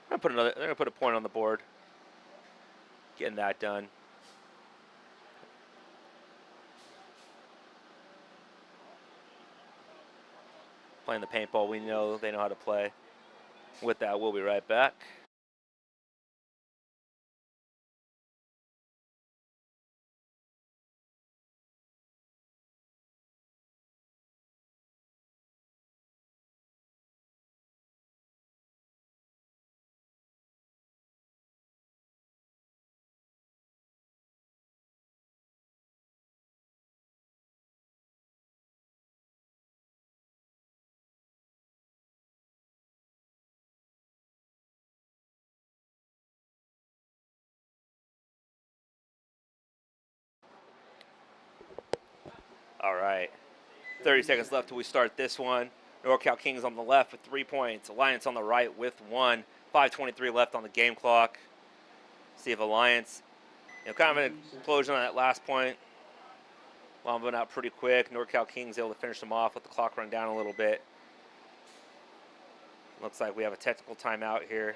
They're going to put a point on the board. Getting that done. Playing the paintball, we know they know how to play. With that, we'll be right back. All right. 30 seconds left till we start this one. NorCal Kings on the left with 3 points. Alliance on the right with 1. 5:23 left on the game clock. See if Alliance, kind of an explosion on that last point. Lombing out pretty quick. NorCal Kings able to finish them off with the clock run down a little bit. Looks like we have a technical timeout here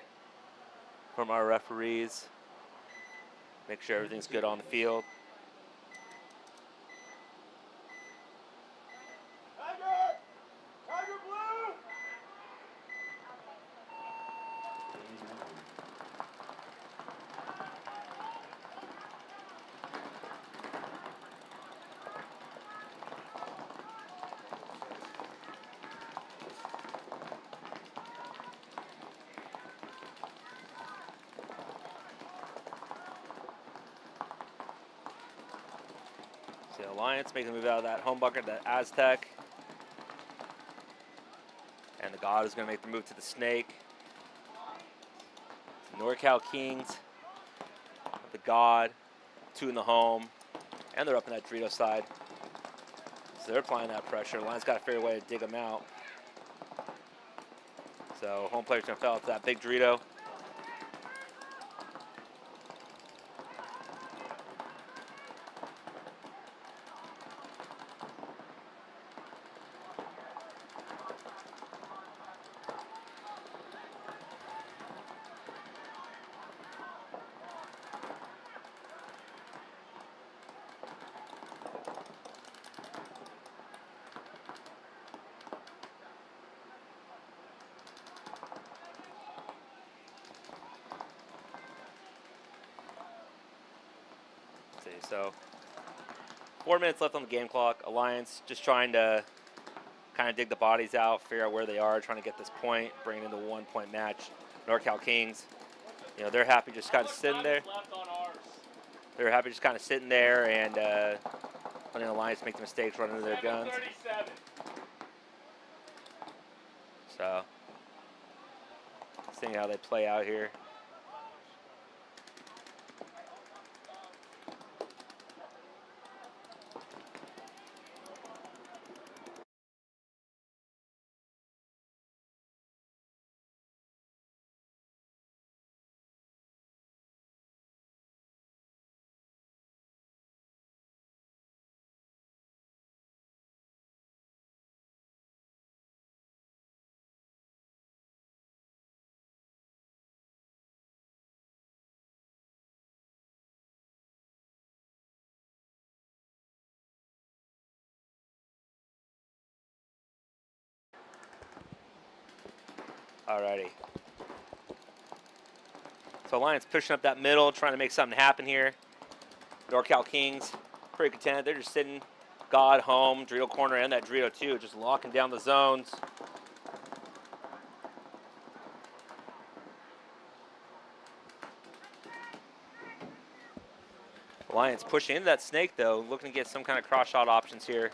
from our referees. Make sure everything's good on the field. The Alliance making a move out of that home bunker, that Aztec. And the God is going to make the move to the Snake. NorCal Kings, the God, 2 in the home, and they're up in that Dorito side. So they're applying that pressure. Alliance got to figure a way to dig them out. So home player's going to fall out to that big Dorito. So 4 minutes left on the game clock. Alliance just trying to kind of dig the bodies out, figure out where they are, trying to get this point, bring it into a 1-point match. NorCal Kings, they're happy just kind of sitting there. They're happy just kind of sitting there and letting Alliance make the mistakes, running into their guns. So seeing how they play out here. Alrighty. So Alliance pushing up that middle, trying to make something happen here. NorCal Kings, pretty content. They're just sitting, God, home, Dorito corner, and that Dorito too, just locking down the zones. Alliance pushing into that Snake though, looking to get some kind of cross shot options here.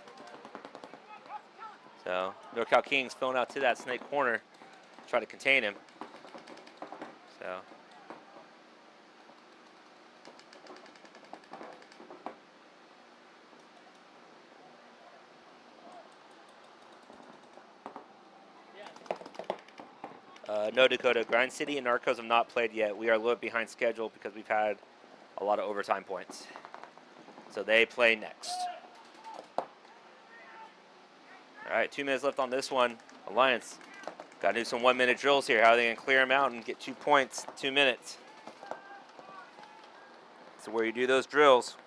So NorCal Kings filling out to that Snake corner, try to contain him. So No, Dakota. Grind City and Narcos have not played yet. We are a little bit behind schedule because we've had a lot of overtime points. So they play next. All right, 2 minutes left on this one. Alliance, got to do some 1-minute drills here. How are they going to clear them out and get 2 points in 2 minutes? So where you do those drills.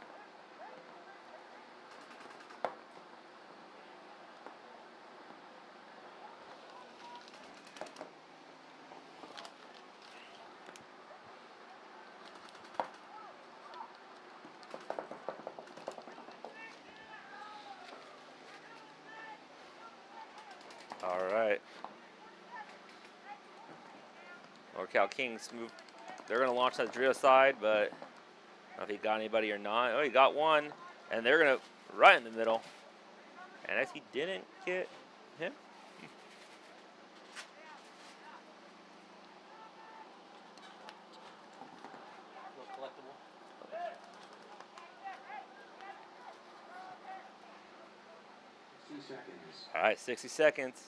All right. NorCal Kings move. They're going to launch that drill side, but I don't know if he got anybody or not. Oh, he got one, and they're going to right in the middle. And as he didn't get him. Seconds. All right, 60 seconds.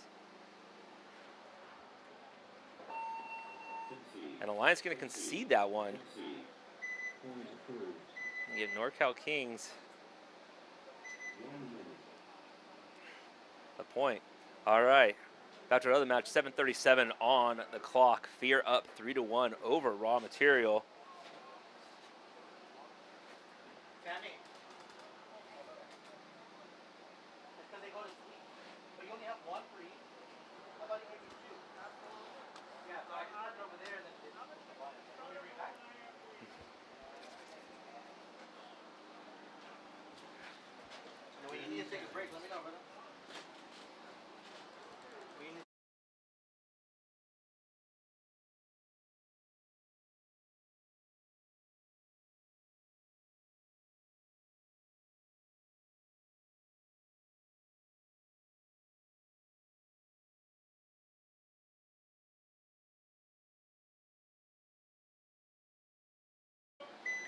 And Alliance going to concede that one. Point approved. And give NorCal Kings 1 minute. a point. All right. After another match, 7:37 on the clock. Fear up 3-1 over Raw Material. Sammy. It's because they go to sleep. But you only have one for each. How about you give me 2? Yeah, so I can put it over there and then it's push the button. You want me to bring it back? And when you need to take a break, let me know, brother. When you need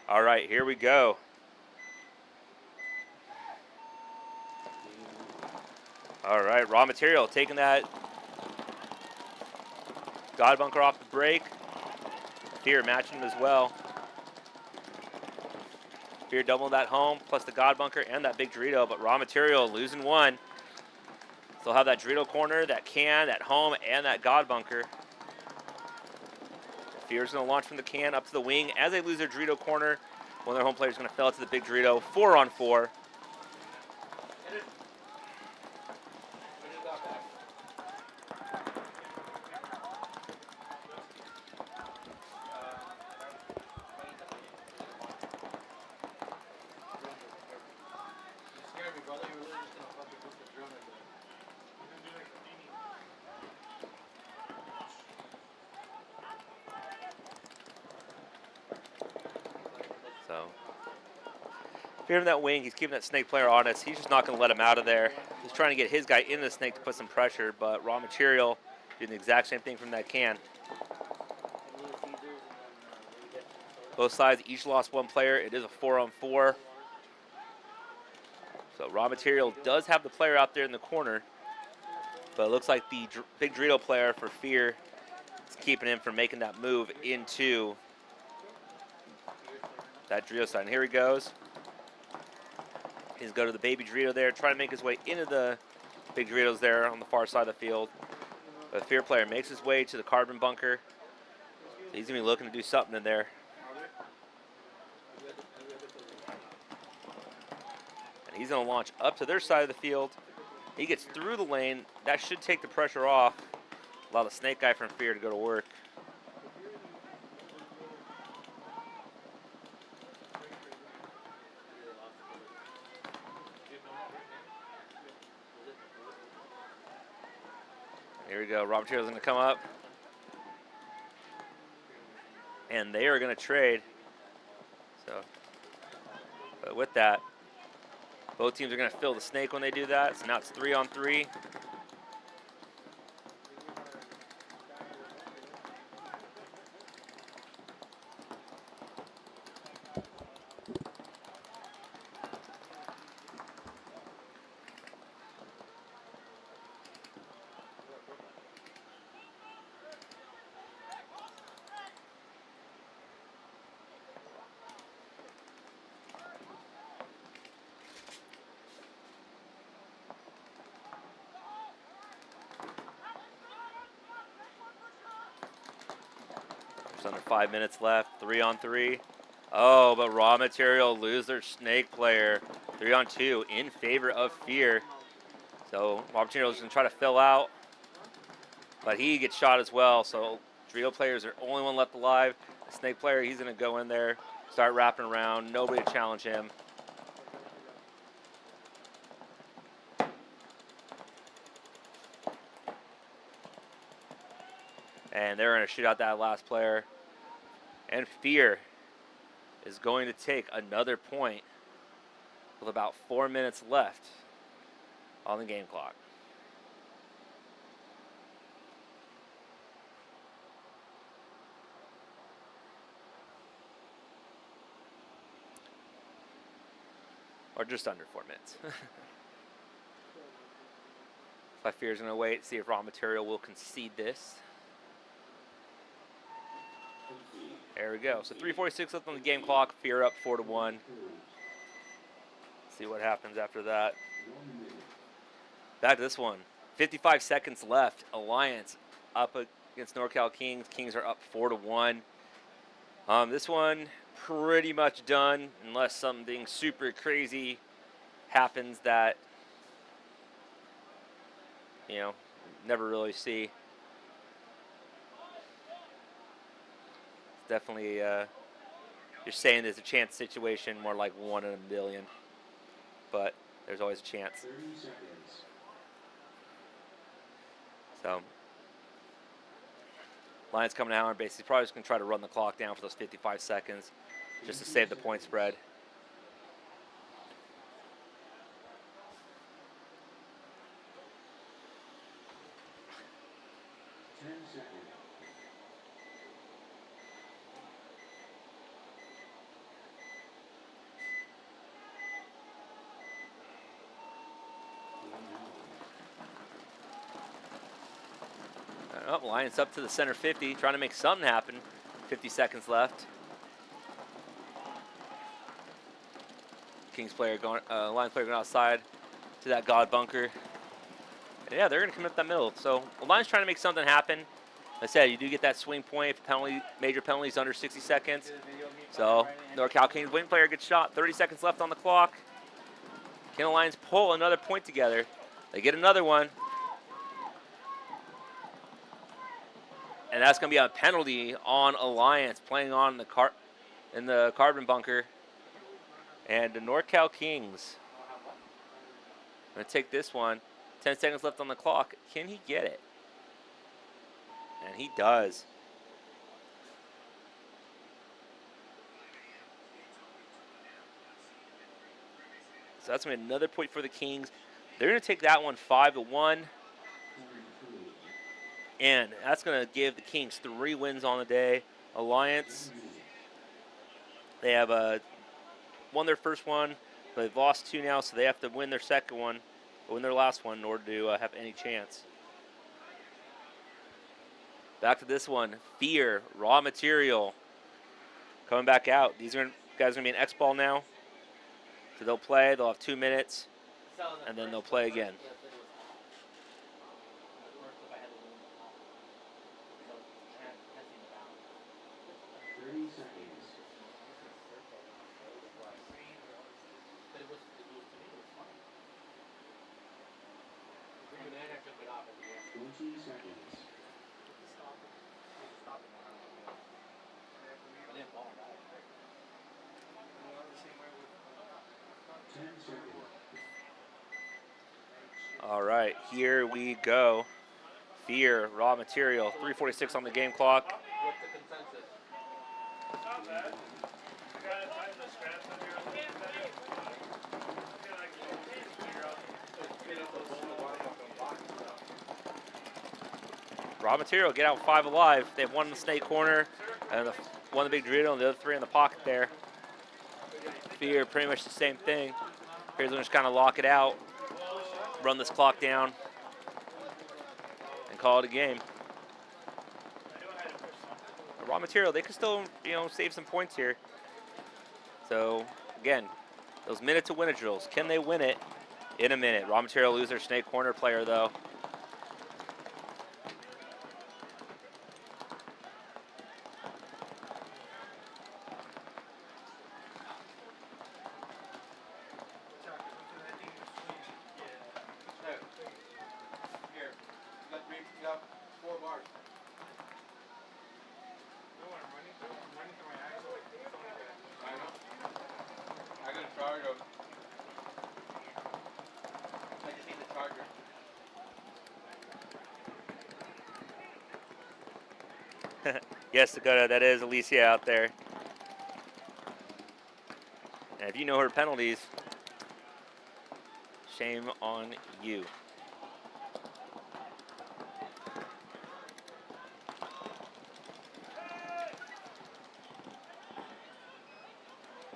All right, here we go. All right, Raw Material taking that God Bunker off the break. Fear matching him as well. Fear doubling that home, plus the God Bunker and that big Dorito, but Raw Material losing one. They'll have that Dorito corner, that can, that home, and that God Bunker. Fear's going to launch from the can up to the wing. As they lose their Dorito corner, one of their home players is going to fill it to the big Dorito. 4-on-4. scared me, brother. You were literally just gonna fucking put the drone in there. So, Fear in that wing, he's keeping that snake player honest. He's just not going to let him out of there. He's trying to get his guy in the snake to put some pressure, but Raw Material doing the exact same thing from that can. Both sides each lost one player. It is a 4-on-4. So Raw Material does have the player out there in the corner, but it looks like the big Dorito player for Fear is keeping him from making that move into that Dorito side. And here he goes. He's go to the baby Dorito there, trying to make his way into the big Doritos there on the far side of the field. But the Fear player makes his way to the carbon bunker. So he's going to be looking to do something in there. And he's going to launch up to their side of the field. He gets through the lane. That should take the pressure off. Allow the snake guy from Fear to go to work. Here we go. Raw Material's going to come up. And they are going to trade. So, but with that, both teams are going to fill the snake when they do that. So now it's 3-on-3. under 5 minutes left. 3-on-3. Oh, but Raw Material lose their snake player. 3-on-2 in favor of Fear. So Raw Material is going to try to fill out, but he gets shot as well. So Trio players are only one left alive. The snake player, he's going to go in there, start wrapping around. Nobody to challenge him. And they're going to shoot out that last player. And Fear is going to take another point with about 4 minutes left on the game clock. Or just under 4 minutes. So Fear's going to wait, see if Raw Material will concede this. There we go. So 3:46 left on the game clock. Fear up 4-1. See what happens after that. Back to this one. 55 seconds left. Alliance up against NorCal Kings. Kings are up 4-1. This one pretty much done unless something super crazy happens that, you know, never really see. Definitely, you're saying there's a chance situation, more like 1 in a million, but there's always a chance. 30 seconds. So, Lions coming out and basically probably just going to try to run the clock down for those 55 seconds just to save the point spread. Oh, Lions up to the center 50, trying to make something happen. 50 seconds left. Kings player going, Lions player going outside to that God bunker. And yeah, they're going to come up that middle. So the Lions trying to make something happen. Like I said, you do get that swing point if penalty, major penalties under 60 seconds. So NorCal Kings wing player gets shot. 30 seconds left on the clock. Can the Lions pull another point together? They get another one. And that's going to be a penalty on Alliance playing on in the carbon bunker. And the NorCal Kings going to take this one. 10 seconds left on the clock. Can he get it? And he does. So that's going to be another point for the Kings. They're going to take that one 5-1. And that's going to give the Kings 3 wins on the day. Alliance, they have won their first one, but they've lost 2 now, so they have to win their second one, win their last one in order to have any chance. Back to this one. Fear, Raw Material, coming back out. These guys are going to be an X-ball now. So they'll play, they'll have 2 minutes, and then they'll play again. All right, here we go. Fear, Raw Material, 3:46 on the game clock. What's the consensus? Not bad. I got it tight in the scraps under here. Raw Material get out 5 alive. They have 1 in the snake corner and 1 in the big Dorito and the other 3 in the pocket there. Fear, pretty much the same thing. Fear's gonna just kind of lock it out, run this clock down, and call it a game. Raw Material, they could still, save some points here. So again, those minute to win it drills, can they win it in a minute? Raw Material lose their snake corner player though. Yes, Dakota, that is Alicia out there. And if you know her penalties, shame on you.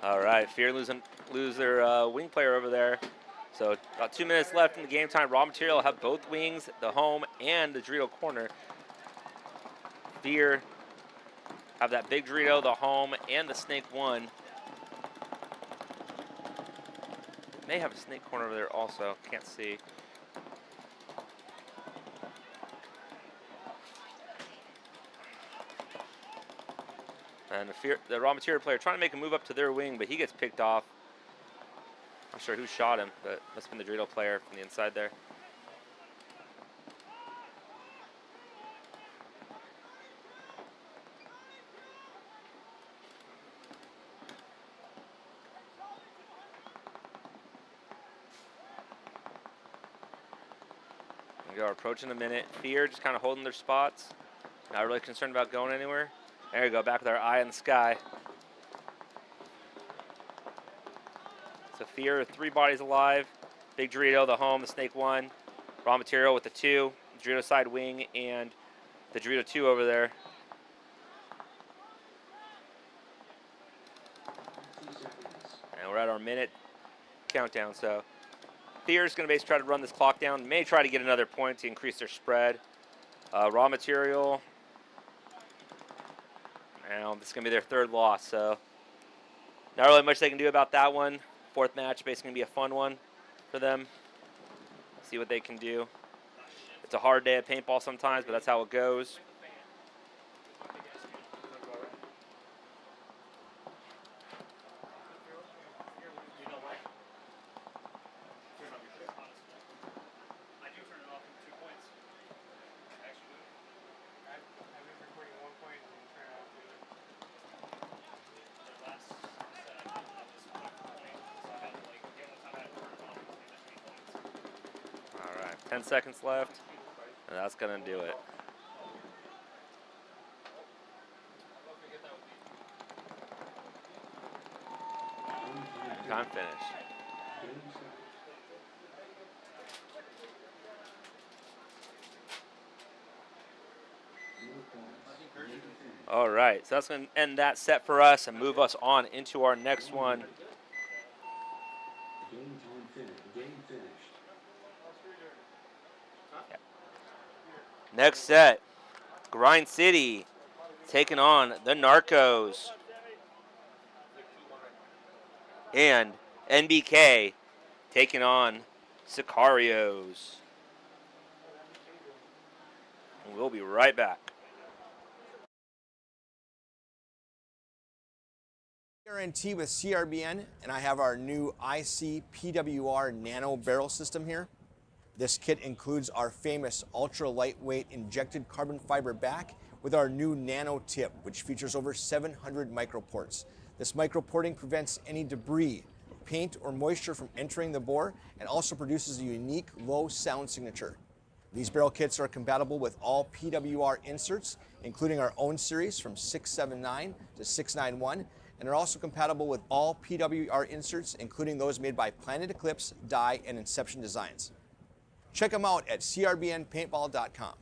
All right, Fear lose their wing player over there. So about 2 minutes left in the game time. Raw Material have both wings, the home and the Dorito corner. Fear have that big Dorito, the home, and the Snake 1. May have a Snake corner over there also. Can't see. And the Raw Material player trying to make a move up to their wing, but he gets picked off. Not sure who shot him, but must have been the Dorito player from the inside there. We are approaching a minute. Fear just kind of holding their spots. Not really concerned about going anywhere. There we go, back with our eye in the sky. So Fear, 3 bodies alive. Big Dorito, the home, the Snake 1. Raw Material with the 2. Dorito side wing and the Dorito 2 over there. And we're at our minute countdown, so Fear's going to basically try to run this clock down. May try to get another point to increase their spread. Raw Material. And this is going to be their 3rd loss, so not really much they can do about that one. 4th match, basically going to be a fun one for them. See what they can do. It's a hard day at paintball sometimes, but that's how it goes. All right, 10 seconds left, and that's going to do it. Time finish. All right, so that's going to end that set for us and move us on into our next one. Next set, Grind City taking on the Narcos. And NBK taking on Sakarios. And we'll be right back. Guarantee with CRBN, and I have our new ICPWR Nano Barrel System here. This kit includes our famous ultra lightweight injected carbon fiber back with our new nano tip, which features over 700 microports. This microporting prevents any debris, paint, or moisture from entering the bore and also produces a unique low sound signature. These barrel kits are compatible with all PWR inserts, including our own series from 679 to 691, and are also compatible with all PWR inserts, including those made by Planet Eclipse, Dye, and Inception Designs. Check them out at crbnpaintball.com.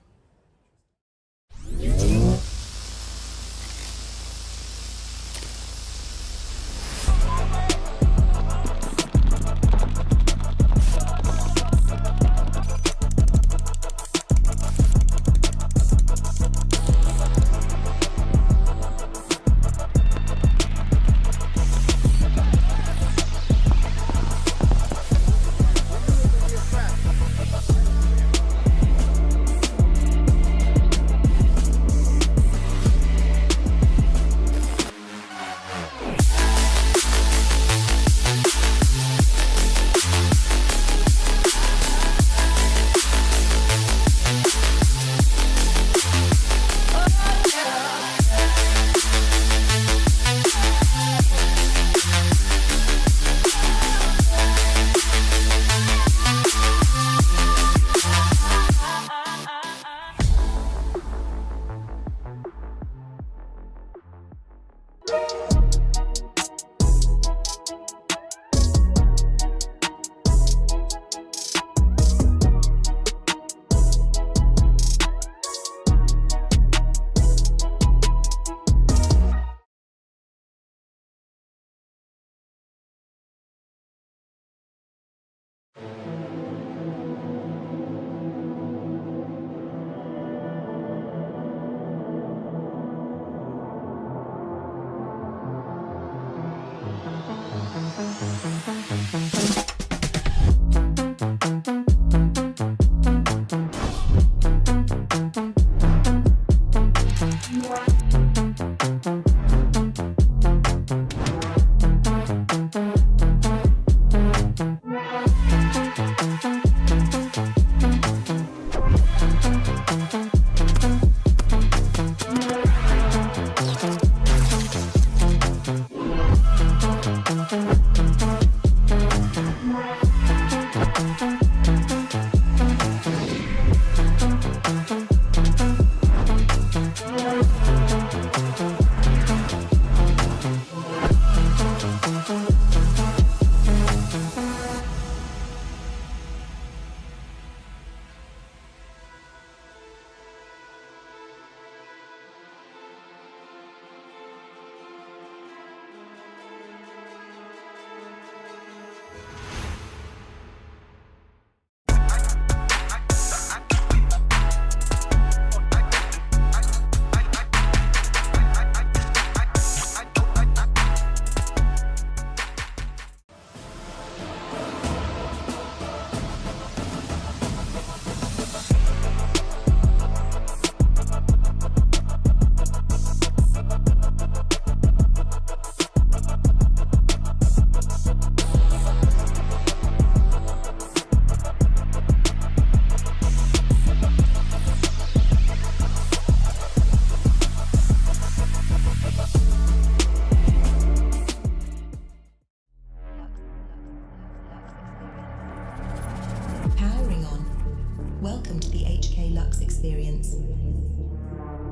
Welcome to the HK Lux experience.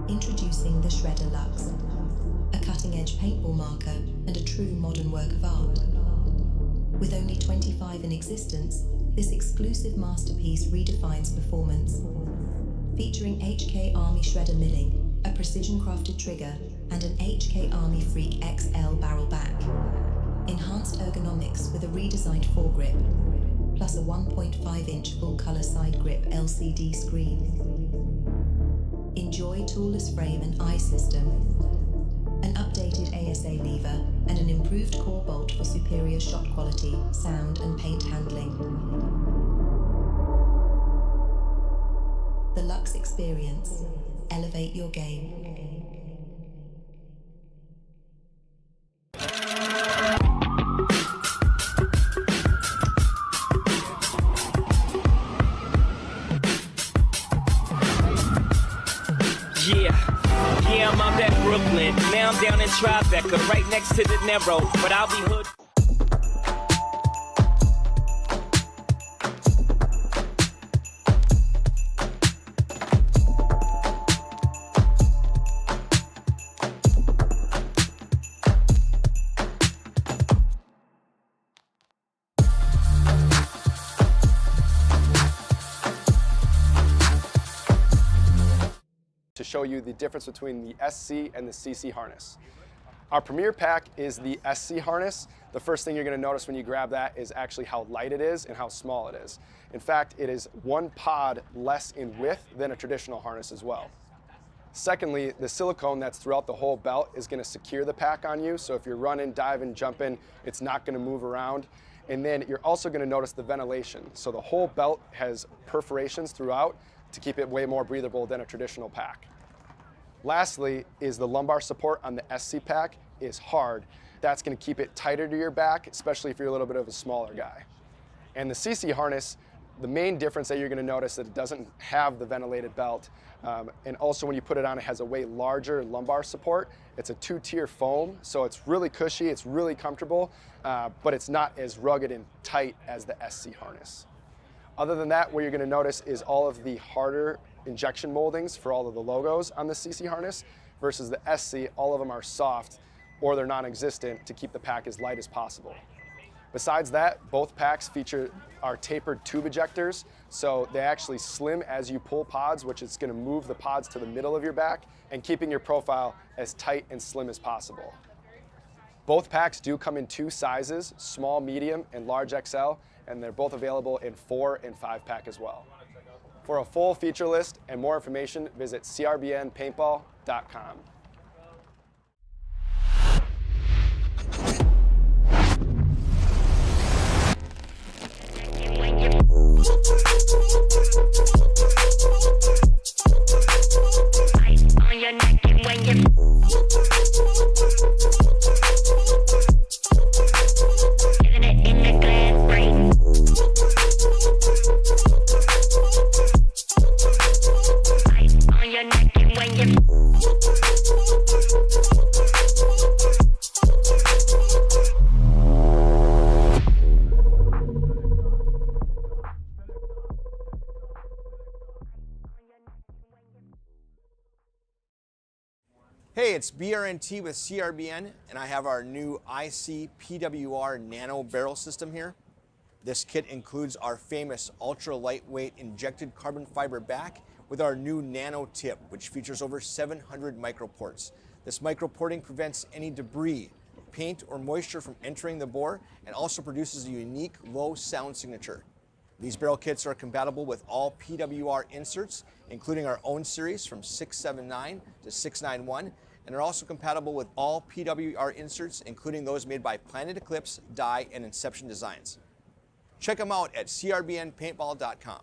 Introducing the Shredder Lux, a cutting-edge paintball marker and a true modern work of art. With only 25 in existence, this exclusive masterpiece redefines performance. Featuring HK Army Shredder milling, a precision-crafted trigger, and an HK Army Freak XL barrel back. Enhanced ergonomics with a redesigned foregrip, plus a 1.5-inch full-color side grip LCD screen. Enjoy toolless frame and eye system, an updated ASA lever, and an improved core bolt for superior shot quality, sound, and paint handling. The Lux Experience. Elevate your game. Yeah, I'm out at Brooklyn. Now I'm down in Tribeca, right next to the Narrow, but I'll be hood. To show you the difference between the SC and the CC harness. Our premier pack is the SC harness. The first thing you're going to notice when you grab that is actually how light it is and how small it is. In fact, it is one pod less in width than a traditional harness as well. Secondly, the silicone that's throughout the whole belt is going to secure the pack on you, so if you're running, diving, jumping, it's not going to move around. And then you're also going to notice the ventilation. So the whole belt has perforations throughout to keep it way more breathable than a traditional pack. Lastly is the lumbar support on the SC pack is hard. That's going to keep it tighter to your back, especially if you're a little bit of a smaller guy. And the CC harness, the main difference that you're going to notice that it doesn't have the ventilated belt, and also when you put it on, it has a way larger lumbar support. It's a 2-tier foam, so it's really cushy, it's really comfortable, but it's not as rugged and tight as the SC harness. Other than that, what you're going to notice is all of the harder injection moldings for all of the logos on the CC harness versus the SC, all of them are soft or they're non-existent to keep the pack as light as possible. Besides that, both packs feature our tapered tube ejectors, so they actually slim as you pull pods, which is going to move the pods to the middle of your back and keeping your profile as tight and slim as possible. Both packs do come in 2 sizes, small, medium, and large XL, and they're both available in 4 and 5 pack as well. For a full feature list and more information, visit crbnpaintball.com. On your neck and when you living it in the glass brain. On your neck and when you Hey, it's BRNT with CRBN, and I have our new IC PWR Nano barrel system here. This kit includes our famous ultra lightweight injected carbon fiber back with our new nano tip, which features over 700 microports. This microporting prevents any debris, paint, or moisture from entering the bore and also produces a unique low sound signature. These barrel kits are compatible with all PWR inserts, including our own series from 679 to 691, and are also compatible with all PWR inserts, including those made by Planet Eclipse, Dye, and Inception Designs. Check them out at crbnpaintball.com.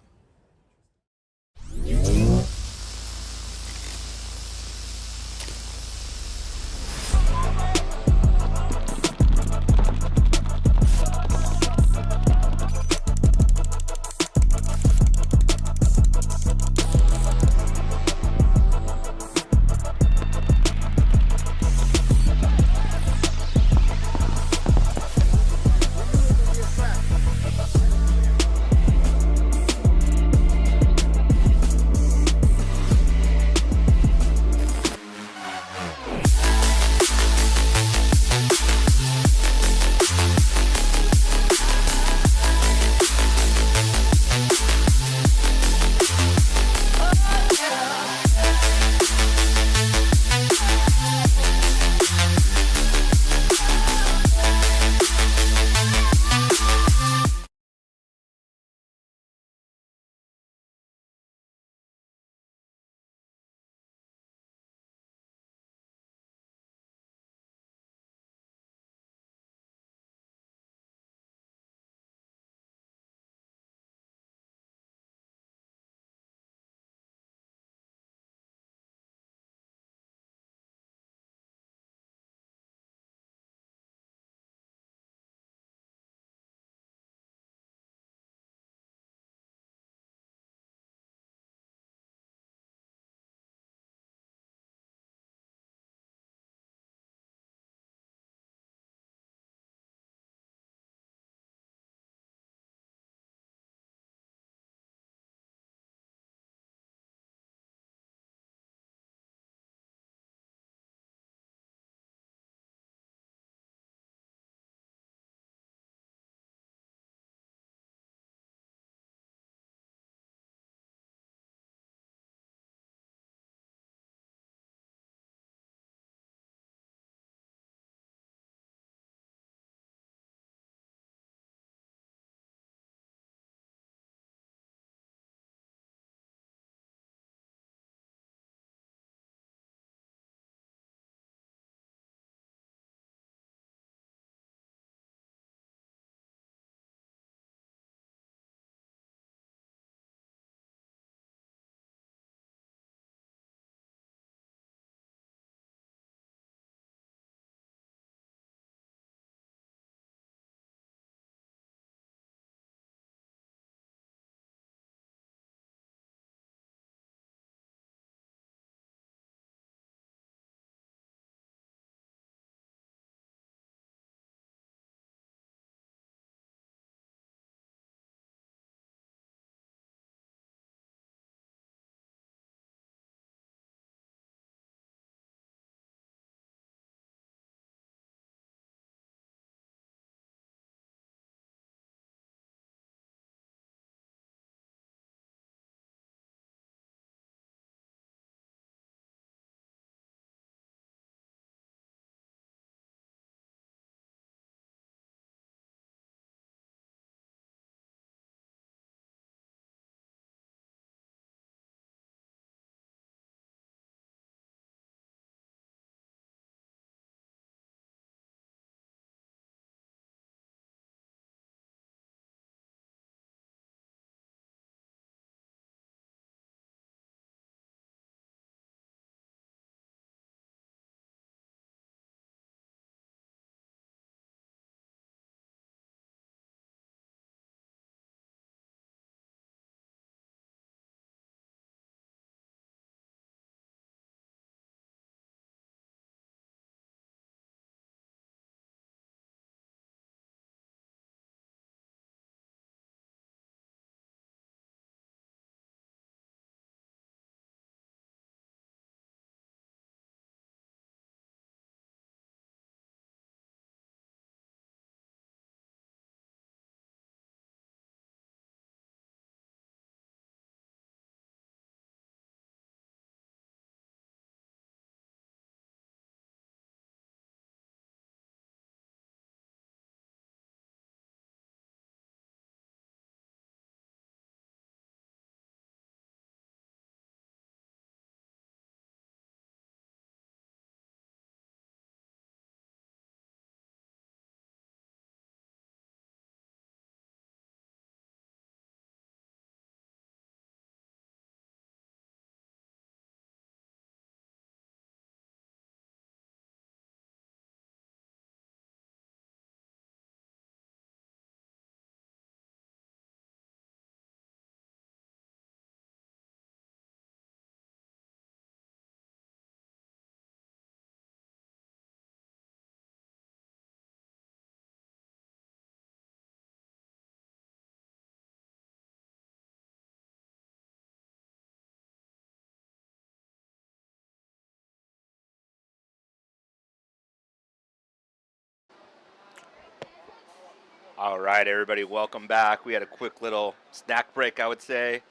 All right, everybody, welcome back. We had a quick little snack break, I would say.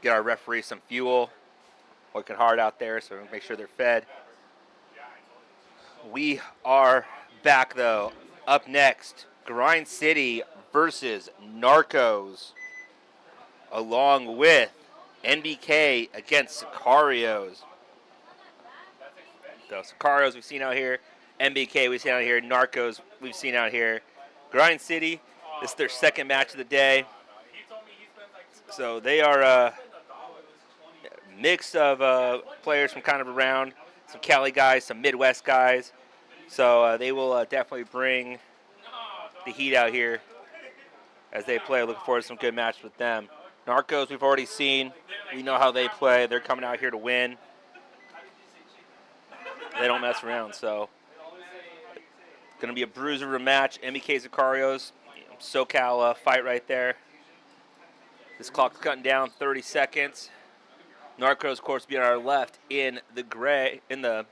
Get our referee some fuel. Working hard out there, so make sure they're fed. We are back, though. Up next, Grind City versus Narcos, along with NBK against Sakarios. So Sakarios we've seen out here, NBK we've seen out here, Narcos we've seen out here. Grind City, this is their second match of the day. So they are a mix of players from kind of around, some Cali guys, some Midwest guys. So they will definitely bring the heat out here as they play. Looking forward to some good matches with them. Narcos we've already seen. We know how they play. They're coming out here to win. They don't mess around, so going to be a bruiser rematch. MBK Sakarios, SoCal fight right there. This clock's cutting down 30 seconds. Narcos, of course, being on our left in the gray, the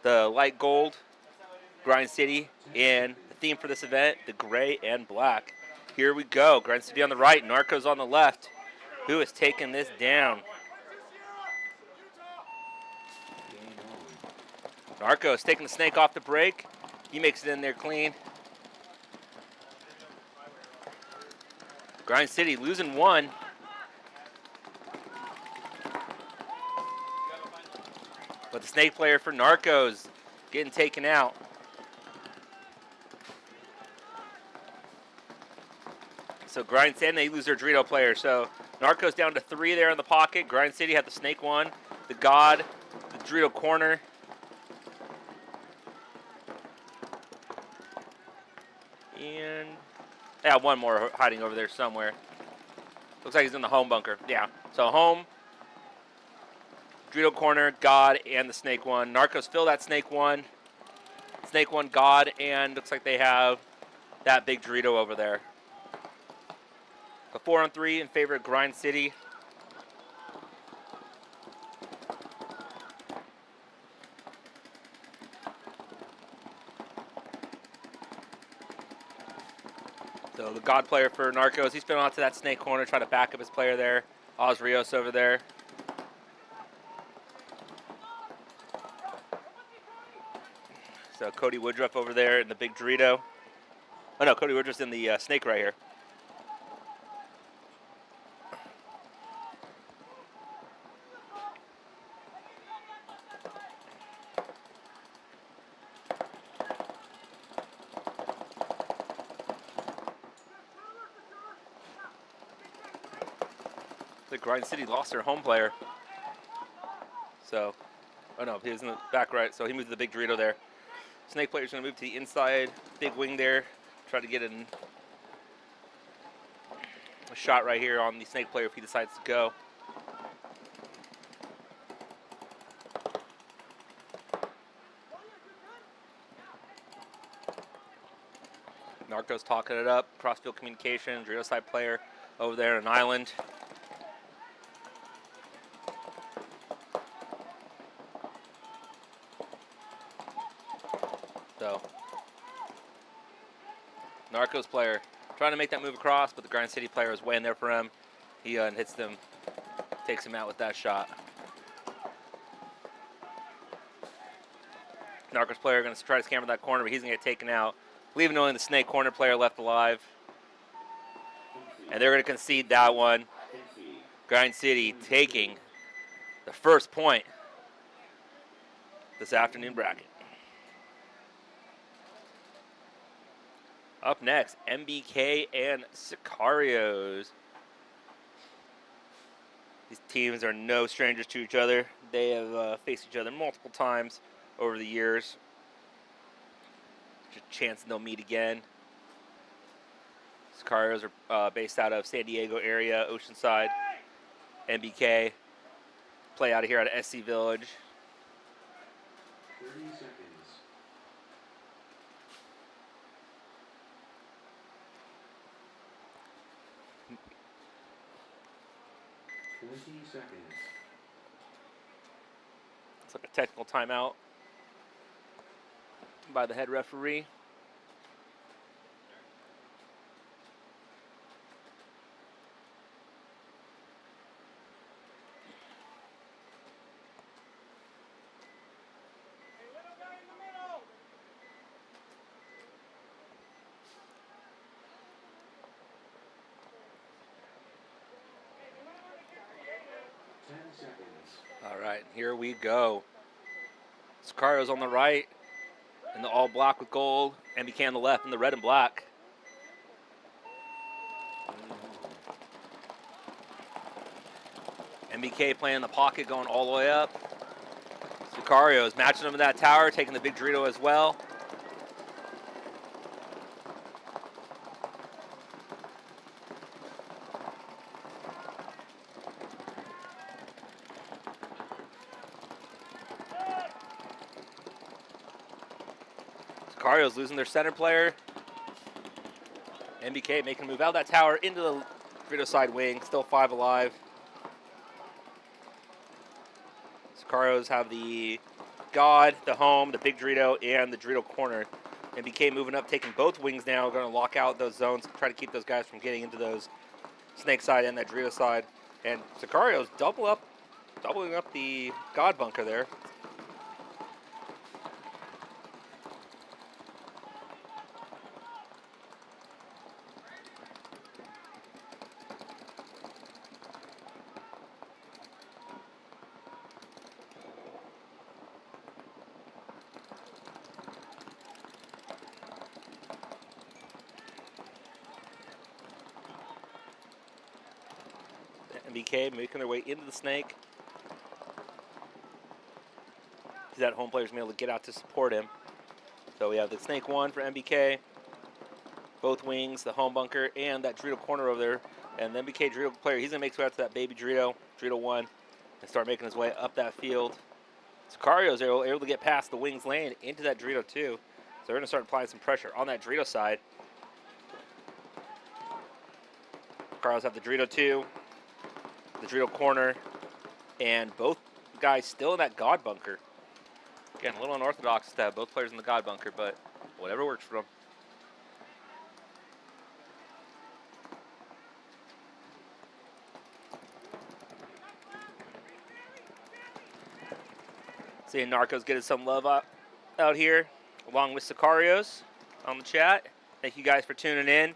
light gold. Grind City in the theme for this event, the gray and black. Here we go. Grind City on the right, Narcos on the left. Who is taking this down? Narcos taking the snake off the break. He makes it in there clean. Grind City losing one. But the snake player for Narcos getting taken out. So Grind City, they lose their Dorito player. So Narcos down to 3 there in the pocket. Grind City had the snake one, the God, the Dorito corner. And yeah, one more hiding over there somewhere. Looks like he's in the home bunker. Yeah. So home, Dorito corner, God, and the snake one. Narcos fill that snake one, God, and looks like they have that big Dorito over there. A 4-on-3 in favor of Grind City. So the God player for Narcos, he's been onto that snake corner, trying to back up his player there. Oz Rios over there. So Cody Woodruff over there in the big Dorito. Oh no, Cody Woodruff's in the snake right here. The Grind City lost their home player. So, oh no, he was in the back right, so he moved to the big Dorito there. Snake player's gonna move to the inside, big wing there, try to get a shot right here on the snake player if he decides to go. Narcos talking it up, crossfield communication, Dorito side player over there on an island. So, Narcos player trying to make that move across, but the Grind City player is way in there for him. He hits them, takes him out with that shot. Narcos player going to try to scamper that corner, but he's going to get taken out, leaving only the snake corner player left alive. And they're going to concede that one. Grind City taking the first point this afternoon bracket. Up next, MBK and Sakarios. These teams are no strangers to each other. They have faced each other multiple times over the years. Just a chance they'll meet again. Sakarios are based out of San Diego area, Oceanside. MBK play out of here out of SC Village. 30 seconds. 20 seconds. It's like a technical timeout by the head referee. right, here we go. Sakarios on the right, in the all black with gold. MBK on the left in the red and black. MBK playing in the pocket, going all the way up. Sakarios matching him in that tower, taking the big Dorito as well. Sakarios losing their center player. MBK making a move out of that tower into the Dorito side wing, still 5 alive. Sakarios have the God, the home, the big Dorito, and the Dorito corner. MBK moving up, taking both wings now, going to lock out those zones, try to keep those guys from getting into those snake side and that Dorito side. And Sakarios doubling up the God bunker there. MBK making their way into the snake. That home player's going to be able to get out to support him. So we have the snake 1 for MBK. Both wings, the home bunker, and that Dorito corner over there. And the MBK Dorito player, he's going to make his way out to that baby Dorito, Dorito 1, and start making his way up that field. Sakarios are able to get past the wings lane into that Dorito 2. So they're going to start applying some pressure on that Dorito side. Sakarios have the Dorito 2, the Dorito corner, and both guys still in that God bunker. Again, a little unorthodox to have both players in the God bunker, but whatever works for them. Seeing Narcos getting some love out here, along with Sakarios on the chat. Thank you guys for tuning in.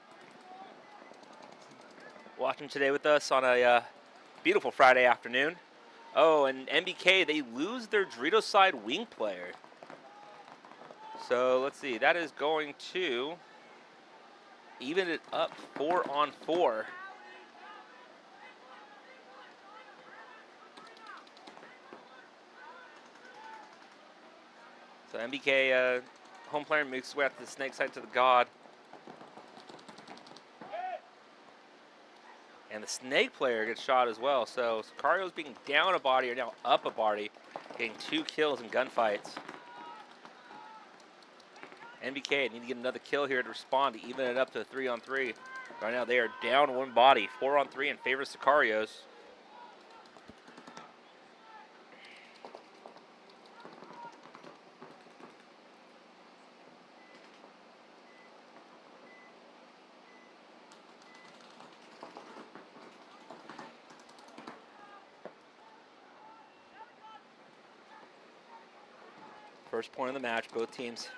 Watching today with us on a beautiful Friday afternoon. Oh, and MBK, they lose their Dorito side wing player. So let's see, that is going to even it up 4-on-4. So MBK, home player, makes his way out to the snake side to the God. And the snake player gets shot as well. So Sakarios being down a body or now up a body, getting 2 kills in gunfights. MBK need to get another kill here to respond to even it up to a 3-on-3. Right now they are down 1 body, 4-on-3 in favor of Sakarios. First point of the match, both teams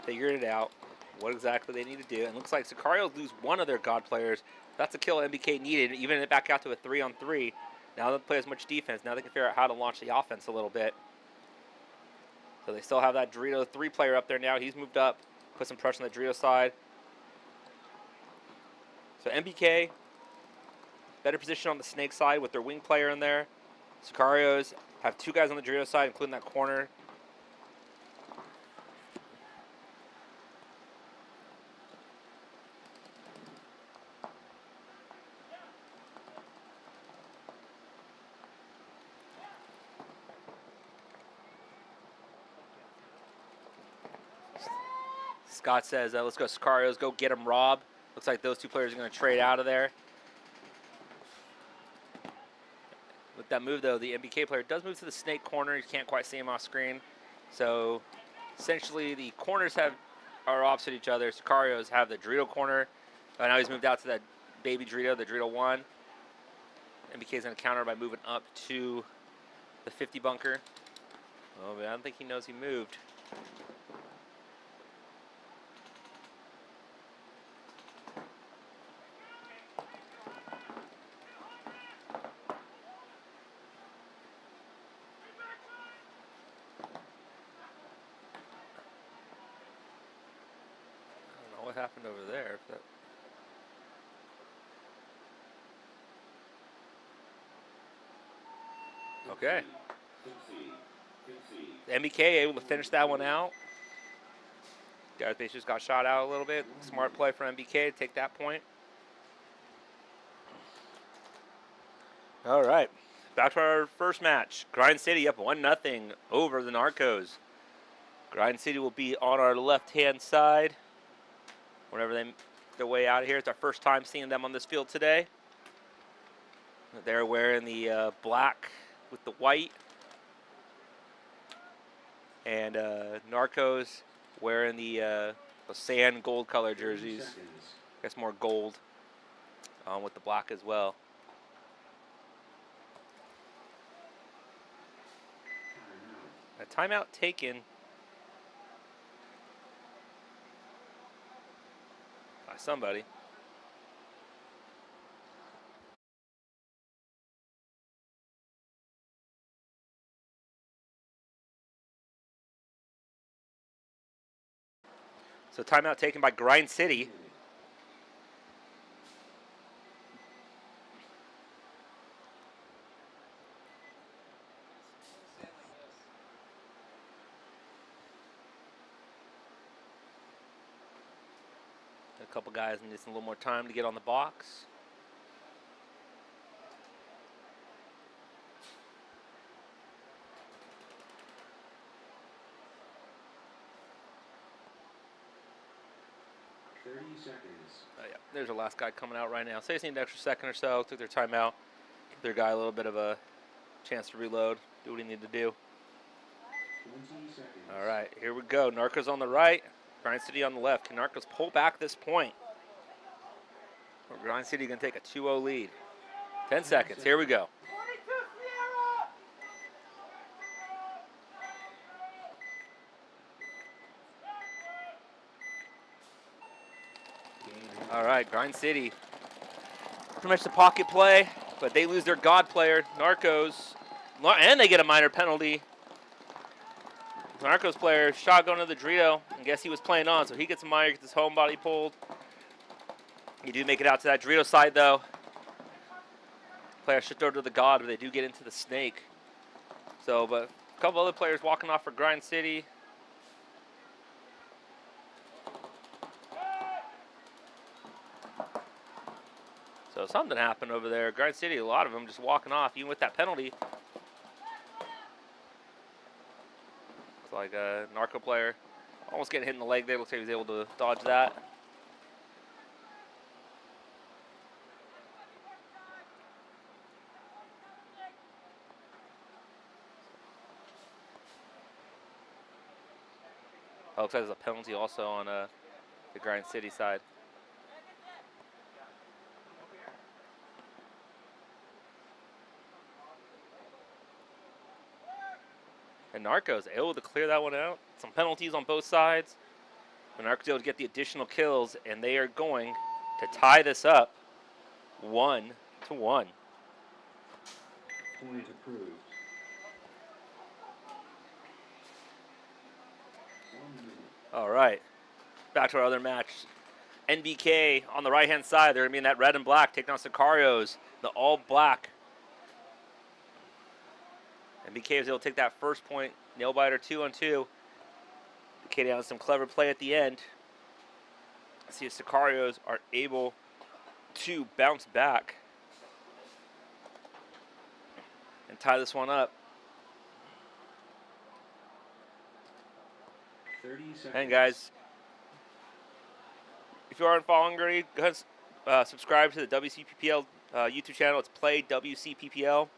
figured it out, what exactly they need to do. And it looks like Sakarios lose one of their God players. That's a kill MBK needed, even it back out to a 3-on-3. Now they don't play as much defense. Now they can figure out how to launch the offense a little bit. So they still have that Dorito 3 player up there now. He's moved up, put some pressure on the Dorito side. So MBK, better position on the snake side with their wing player in there. Sakarios have 2 guys on the Dorito side, including that corner. Scott says, let's go Sakarios, go get him, Rob. Looks like those 2 players are going to trade out of there. With that move, though, the MBK player does move to the snake corner. You can't quite see him off screen. So, essentially, the corners are opposite each other. Sakarios have the Dorito corner. Now he's moved out to that baby Dorito, the Dorito 1. MBK is going to counter by moving up to the 50 bunker. Oh, but I don't think he knows he moved. what happened over there. Okay. MBK able to finish that one out. Gareth Bates just got shot out a little bit. Smart play for MBK to take that point. All right. Back to our first match. Grind City up 1-0 over the Narcos. Grind City will be on our left-hand side whenever they make their way out of here. It's our first time seeing them on this field today. They're wearing the black with the white. And Narcos wearing the sand gold color jerseys. I guess more gold with the black as well. A timeout taken by somebody. So timeout taken by Grind City. A couple guys need a little more time to get on the box. Oh, yeah, there's our last guy coming out right now. So they just need an extra second or so. Took their timeout. Give their guy a little bit of a chance to reload. Do what he needed to do. All right, here we go. Narcos on the right. Grind City on the left. Can Narcos pull back this point? Or Grind City going to take a 2-0 lead. 10 seconds. Here we go. All right, Grind City. Pretty much the pocket play, but they lose their god player, Narcos. And they get a minor penalty. Narcos player shotgun to the Dorito. I guess he was playing on, so he gets a minor, gets his home body pulled. You do make it out to that Dorito side, though. Player shipped over to the God, but they do get into the snake. So, but a couple other players walking off for Grind City. So something happened over there. Grind City, a lot of them just walking off, even with that penalty. Looks like a Narco player almost getting hit in the leg there. Looks like he was able to dodge that. Oh, looks like there's a penalty also on the Grind City side. And Narcos able to clear that one out. Some penalties on both sides. But Narcos able to get the additional kills, and they are going to tie this up 1-1. Point approved. All right. Back to our other match. NBK on the right-hand side. They're going to be in that red and black, taking on Sakarios, the all-black. NBK was able to take that first point, nail-biter 2-on-2. Katie has some clever play at the end. See if Sakarios are able to bounce back and tie this one up. 30 seconds. And guys, if you aren't following already, go ahead and subscribe to the WCPPL YouTube channel. It's Play WCPPL.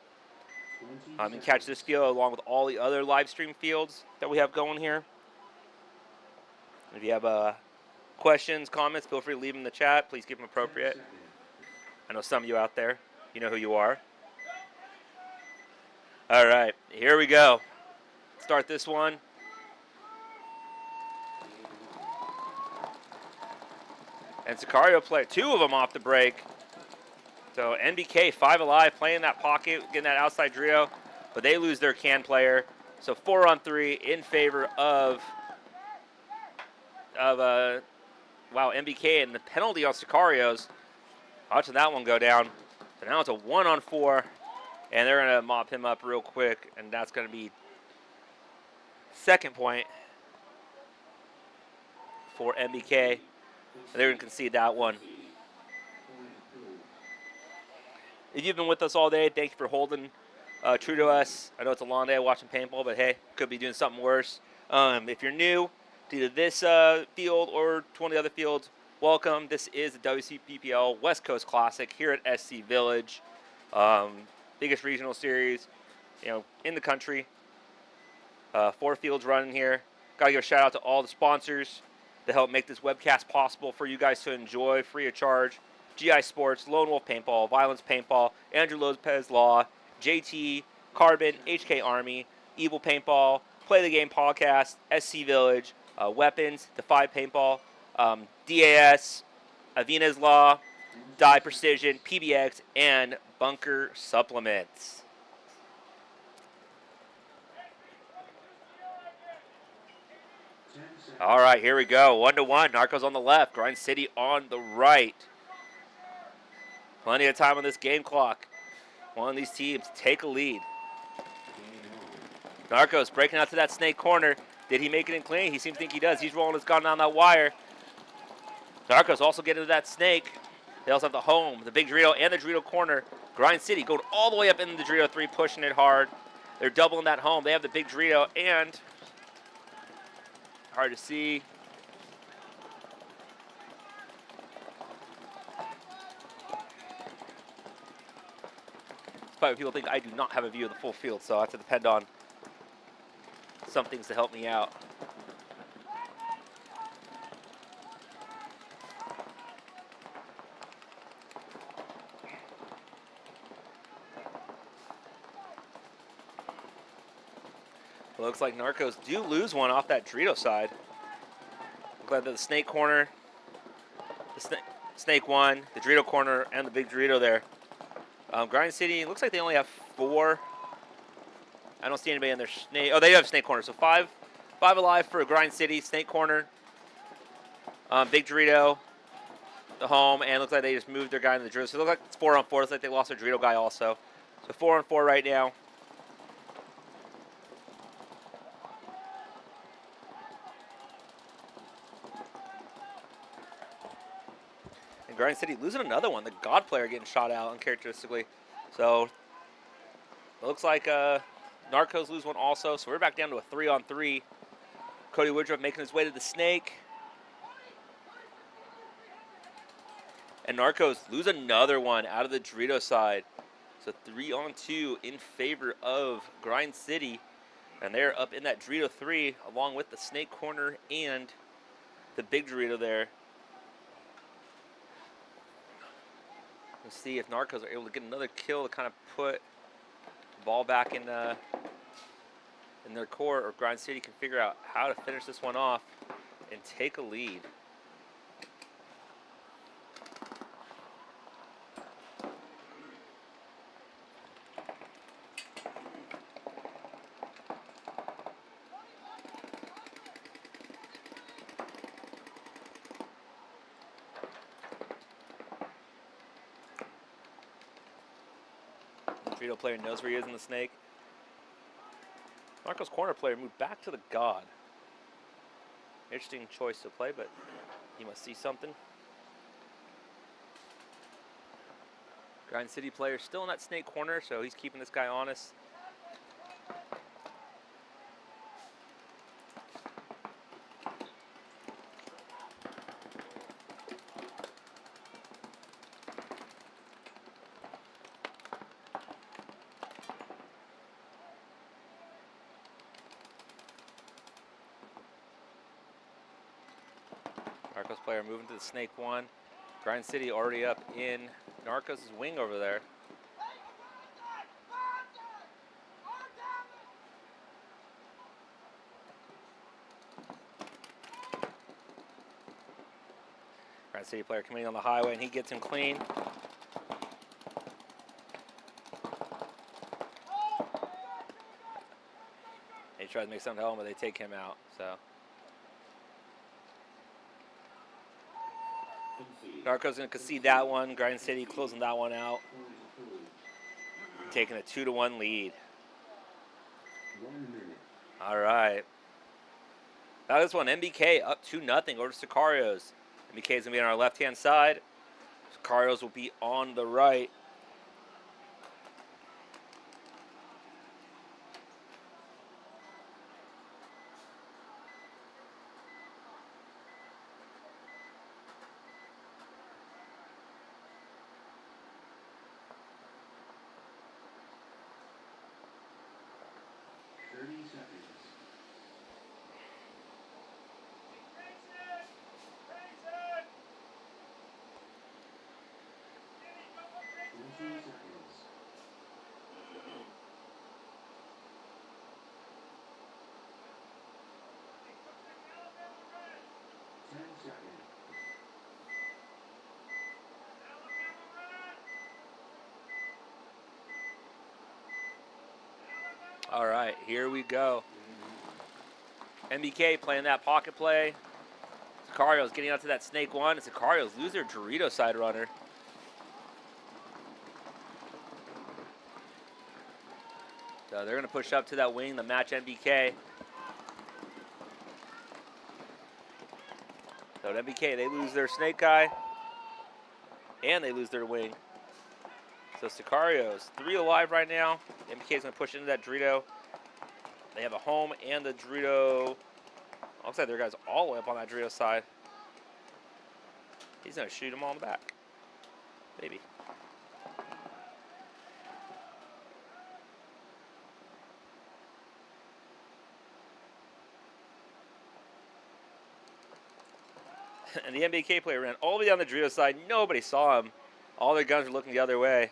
You can catch this field along with all the other live stream fields that we have going here. If you have questions, comments, feel free to leave them in the chat. Please keep them appropriate. I know some of you out there, you know who you are. All right, here we go. Start this one. And Sakarios play 2 of them off the break. So NBK 5 alive, playing that pocket, getting that outside trio, but they lose their can player. So 4-on-3 in favor of wow, MBK and the penalty on Sakarios. Watching that one go down. So now it's a 1-on-4, and they're going to mop him up real quick, and that's going to be second point for MBK. They're going to concede that one. If you've been with us all day, thank you for holding true to us. I know it's a long day watching paintball, but hey, could be doing something worse. If you're new to either this field or to one of the other fields, welcome. This is the WCPPL West Coast Classic here at SC Village. Biggest regional series, in the country. 4 fields running here. Got to give a shout out to all the sponsors that help make this webcast possible for you guys to enjoy free of charge. GI Sports, Lone Wolf Paintball, Violence Paintball, Andrew Lopez Law, JT, Carbon, HK Army, Evil Paintball, Play the Game Podcast, SC Village, Weapons, Defy Paintball, DAS, Avina's Law, Die Precision, PBX, and Bunker Supplements. All right, here we go. 1-1. Narcos on the left. Grind City on the right. Plenty of time on this game clock. One of these teams take a lead. Narcos breaking out to that snake corner. Did he make it in clean? He seems to think he does. He's rolling his gun down that wire. Narcos also getting into that snake. They also have the home, the big Dorito, and the Dorito corner. Grind City going all the way up into the Dorito 3, pushing it hard. They're doubling that home. They have the big Dorito, and hard to see. Probably people think I do not have a view of the full field, so I have to depend on some things to help me out. Looks like Narcos do lose one off that Dorito side. Glad that the snake corner, the snake one, the Dorito corner, and the big Dorito there. Grind City, looks like they only have 4. I don't see anybody in their snake. Oh, they have snake corner. So 5 alive for Grind City, snake corner, big Dorito, the home, and looks like they just moved their guy in the Dorito. So it looks like it's 4-on-4. Looks like they lost their Dorito guy also. So 4-on-4 right now. And Grind City losing another one. The God player getting shot out uncharacteristically. So it looks like Narcos lose one also. So we're back down to a 3-on-3. Cody Woodruff making his way to the snake. And Narcos lose another one out of the Dorito side. So 3-on-2 in favor of Grind City. And they're up in that Dorito 3 along with the snake corner and the big Dorito there. We'll see if Narcos are able to get another kill to kind of put the ball back in their court, or Grind City can figure out how to finish this one off and take a lead. Dorito player knows where he is in the snake. Narcos corner player moved back to the God. Interesting choice to play, but he must see something. Grind City player still in that snake corner, so he's keeping this guy honest. Narcos player moving to the snake one. Grind City already up in Narcos' wing over there. Grind City player coming in on the highway, and he gets him clean. He tries to make something to him, but they take him out. So Narcos going to concede that one. Grind City closing that one out. Taking a 2-1 lead. 1 minute. All right. Now this one, MBK up 2-0 over to Sakarios. MBK is going to be on our left-hand side. Sakarios will be on the right. All right, here we go. MBK playing that pocket play. Sakarios getting out to that snake one. And Sakarios lose their Dorito side runner. So they're going to push up to that wing, the match MBK. So at MBK, they lose their snake guy. And they lose their wing. So Sakarios, 3 alive right now. MBK is going to push into that Dorito. They have a home and the Dorito. Looks like their guy's all the way up on that Dorito side. He's going to shoot him all in the back. Maybe. And the MBK player ran all the way down the Dorito side. Nobody saw him. All their guns are looking the other way.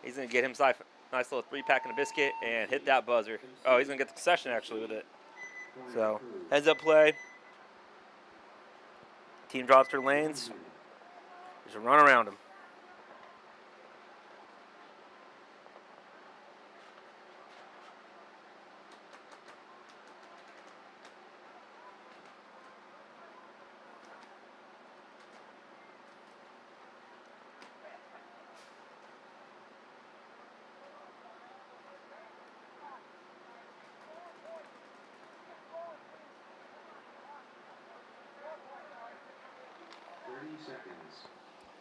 He's going to get himself a nice little 3-pack and a biscuit and hit that buzzer. Oh, he's going to get the concession actually with it. So, heads up play. Team drops their lanes. There's a run around them.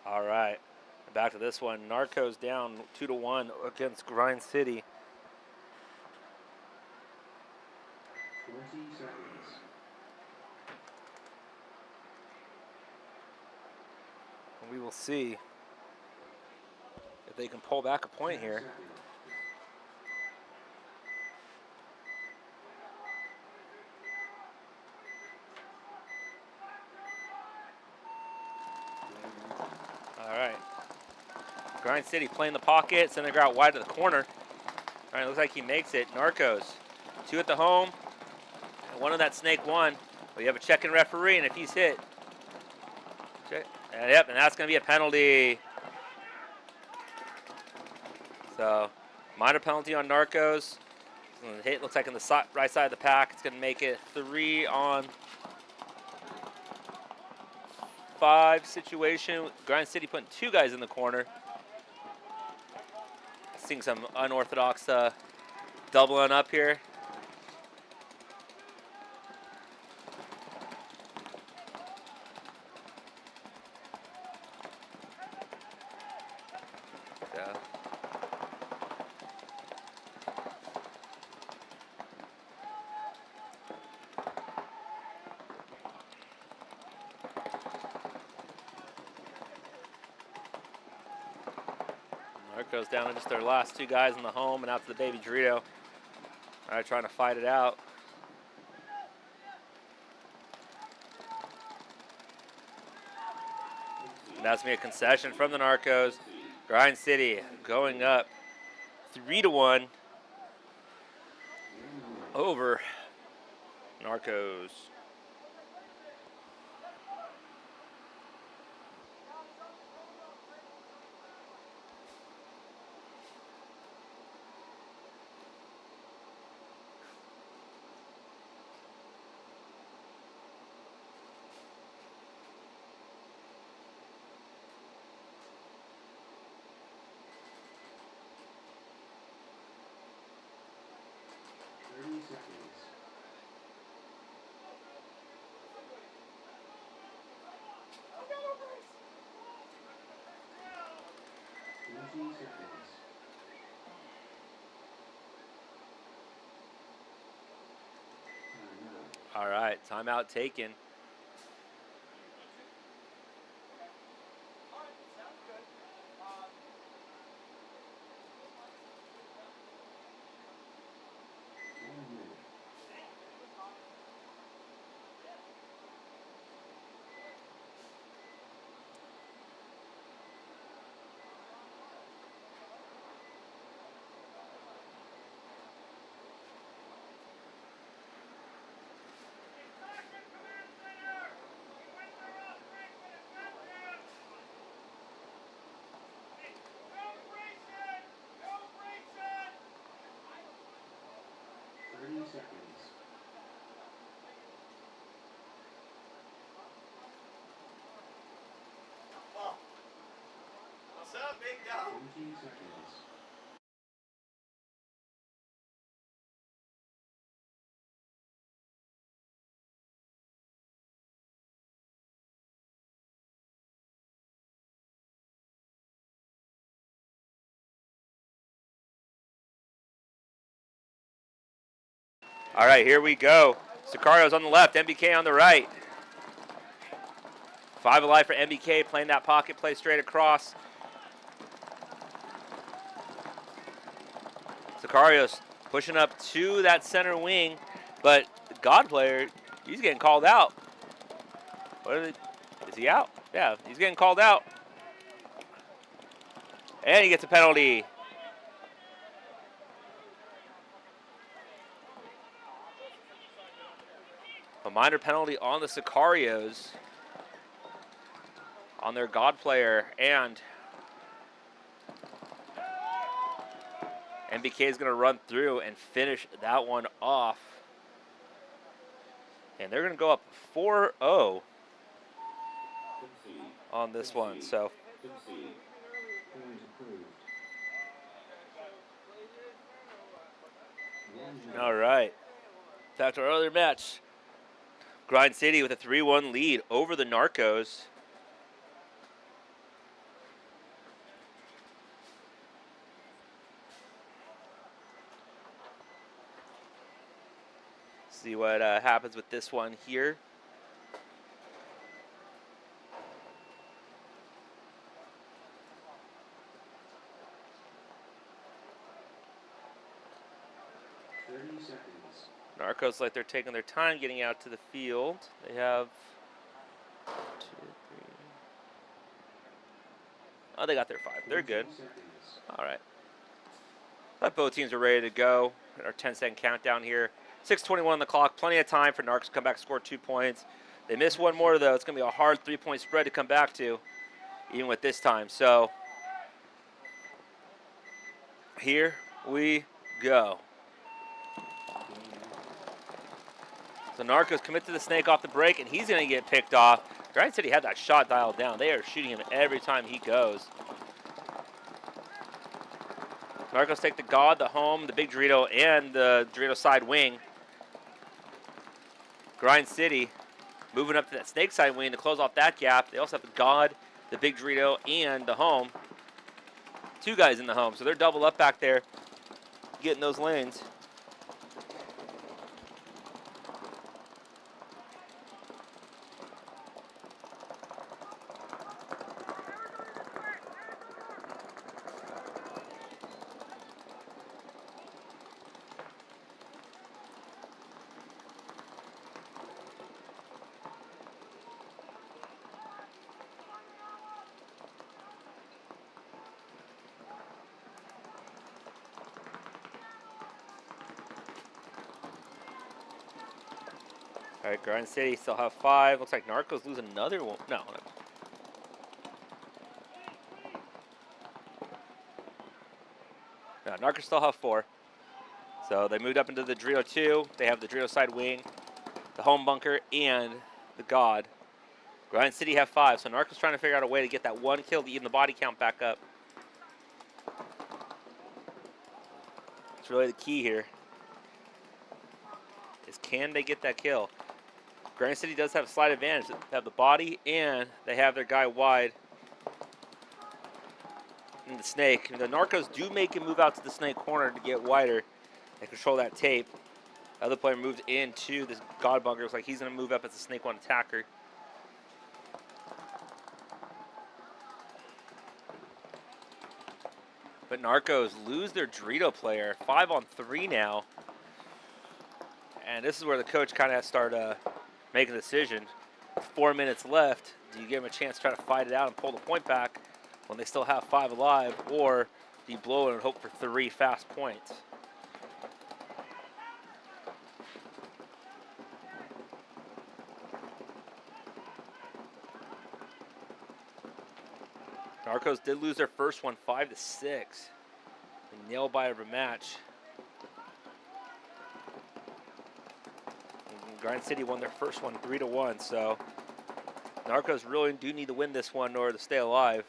All right, back to this one. Narcos down 2-1 against Grind City. 20 seconds. And we will see if they can pull back a point here. All right. Grind City playing the pocket, sending the guy out wide to the corner. All right, looks like he makes it. Narcos, 2 at the home, and 1 on that snake 1. We have a check-in referee, and if he's hit, and yep, and that's going to be a penalty. So, minor penalty on Narcos. Hit looks like in the right side of the pack. It's going to make it 3 on 5 situation. Grind City putting 2 guys in the corner. Seeing some unorthodox doubling up here. Yeah. Narcos down to just their last 2 guys in the home and out to the baby Dorito. All right, trying to fight it out. And that's me a concession from the Narcos. Grind City going up 3-1 over Narcos. 20 seconds. Timeout. All right, timeout taken. Seconds. What's up, big dog? 20 seconds. All right, here we go. Sakarios on the left, MBK on the right. 5 alive for MBK, playing that pocket play straight across. Sakarios pushing up to that center wing, but the God player, he's getting called out. Is he out? Yeah, he's getting called out. And he gets a penalty. A minor penalty on the Sakarios, on their God player, and MBK is going to run through and finish that one off. And they're going to go up 4-0 on this one. So, all right. Back to our other match. Grind City with a 3-1 lead over the Narcos. See what happens with this one here. Narcos like they're taking their time getting out to the field. They have 2, 3. Oh, they got their 5. They're good. All right. But both teams are ready to go. Our 10-second countdown here. 6:21 on the clock. Plenty of time for Narcos to come back and score 2 points. They miss one more, though. It's going to be a hard 3-point spread to come back to, even with this time. So, here we go. So Narcos commit to the snake off the break, and he's going to get picked off. Grind City had that shot dialed down. They are shooting him every time he goes. Narcos take the God, the home, the big Dorito, and the Dorito side wing. Grind City moving up to that snake side wing to close off that gap. They also have the God, the big Dorito, and the home. 2 guys in the home, so they're double up back there, getting those lanes. All right, Grind City still have 5. Looks like Narcos lose another one. No. No, Narcos still have 4. So they moved up into the Dorito 2. They have the Dorito side wing, the home bunker, and the God. Grind City have 5. So Narcos trying to figure out a way to get that 1 kill to even the body count back up. It's really the key here. Is can they get that kill? Grind City does have a slight advantage. They have the body and they have their guy wide. in the snake. And the Narcos do make him move out to the snake corner to get wider and control that tape. The other player moves into this God bunker. Looks like he's going to move up as a snake one attacker. But Narcos lose their Dorito player. 5-on-3 now. And this is where the coach kind of has to start making a decision. With 4 minutes left, do you give him a chance to try to fight it out and pull the point back when they still have 5 alive, or do you blow it and hope for 3 fast points? Narcos did lose their first one 5-6. And nailed by a rematch. And Grind City won their first one 3-1, so Narcos really do need to win this one in order to stay alive.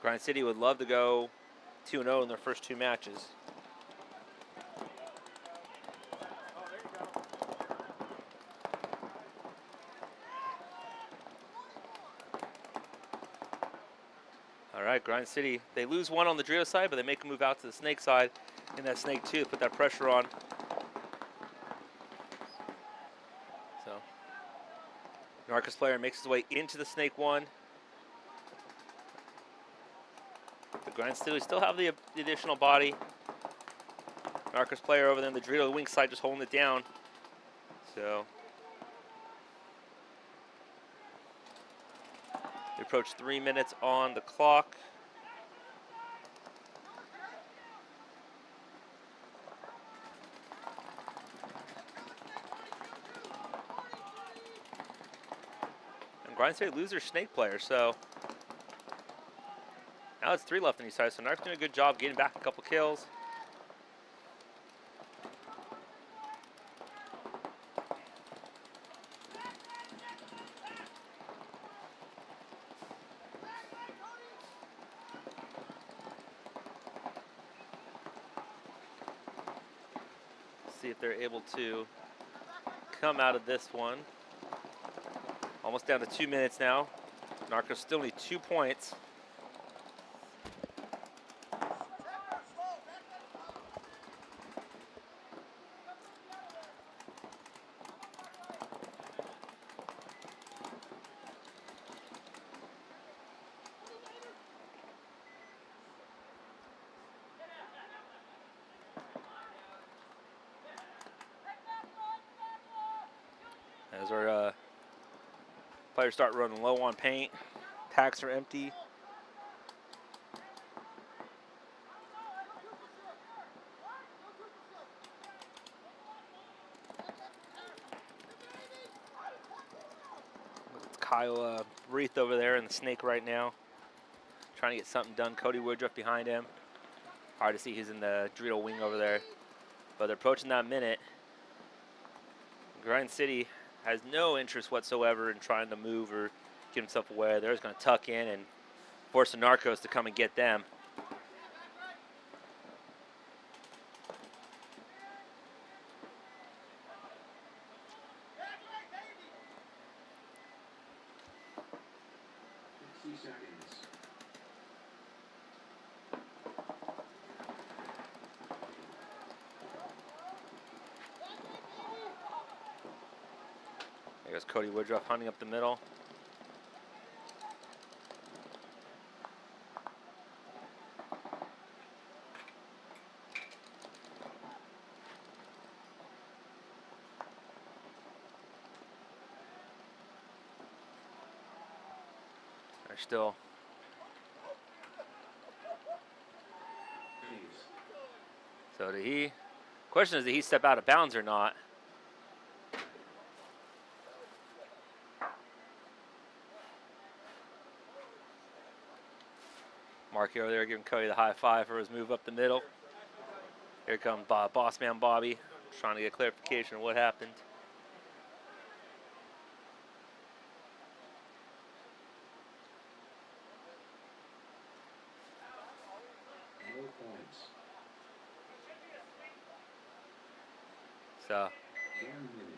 Grind City would love to go 2-0 in their first 2 matches. All right, Grind City, they lose 1 on the Drio side, but they make a move out to the Snake side in that Snake 2 to put that pressure on. So, Narcos player makes his way into the Snake 1. The Grind City still have the additional body. Narcos player over there in the Drio wing side just holding it down. So, we approach 3 minutes on the clock. And Grind City lose their Snake player, so now it's 3 left on each side. So Narcos doing a good job getting back a couple kills. See if they're able to come out of this one. Almost down to 2 minutes now. Narcos still need 2 points. As our players start running low on paint, packs are empty. Kyle Reith over there in the Snake right now, trying to get something done. Cody Woodruff behind him. Hard to see he's in the Dorito wing over there, but they're approaching that minute. Grind City has no interest whatsoever in trying to move or get himself away. They're just going to tuck in and force the Narcos to come and get them. There goes Cody Woodruff hunting up the middle. They're still. So did he? Question is, did he step out of bounds or not? Marky over there giving Cody the high five for his move up the middle. Here comes Boss Man Bobby, trying to get clarification of what happened. No points. So 1 minute.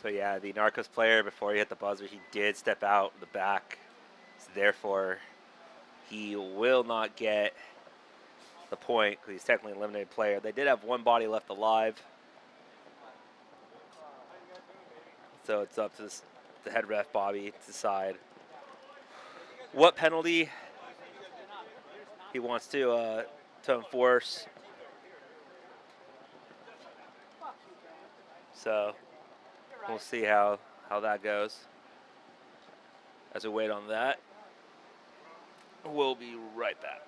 So yeah, the Narcos player, before he hit the buzzer, he did step out the back. So therefore, he will not get the point because he's technically an eliminated player. They did have one body left alive. So it's up to the head ref, Bobby, to decide what penalty he wants to enforce. So we'll see how that goes. As we wait on that, we'll be right back.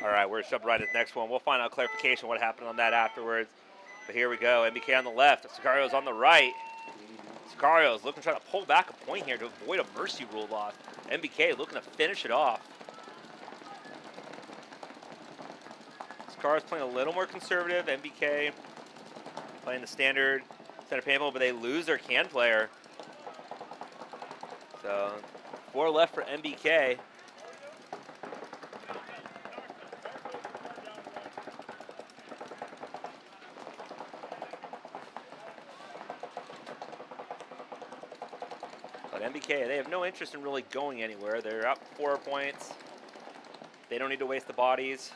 All right, we're going to jump right to the next one. We'll find out clarification what happened on that afterwards. But here we go. MBK on the left, Sakarios on the right. Sakarios looking to try to pull back a point here to avoid a mercy rule loss. MBK looking to finish it off. Sakarios playing a little more conservative. MBK playing the standard center paintball, but they lose their can player. So 4 left for MBK. But MBK, they have no interest in really going anywhere. They're up 4 points. They don't need to waste the bodies.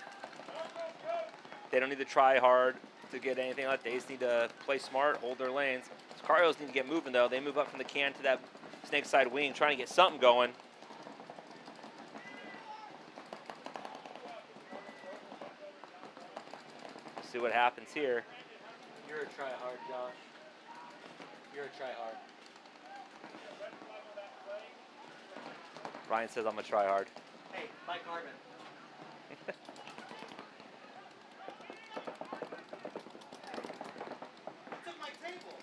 They don't need to try hard to get anything like that. They just need to play smart, hold their lanes. Sakarios need to get moving, though. They move up from the can to that snake side wing, trying to get something going. See what happens here. You're a try-hard, Josh. You're a try-hard. Ryan says I'm a try-hard. Hey, Mike Harmon. Took my table.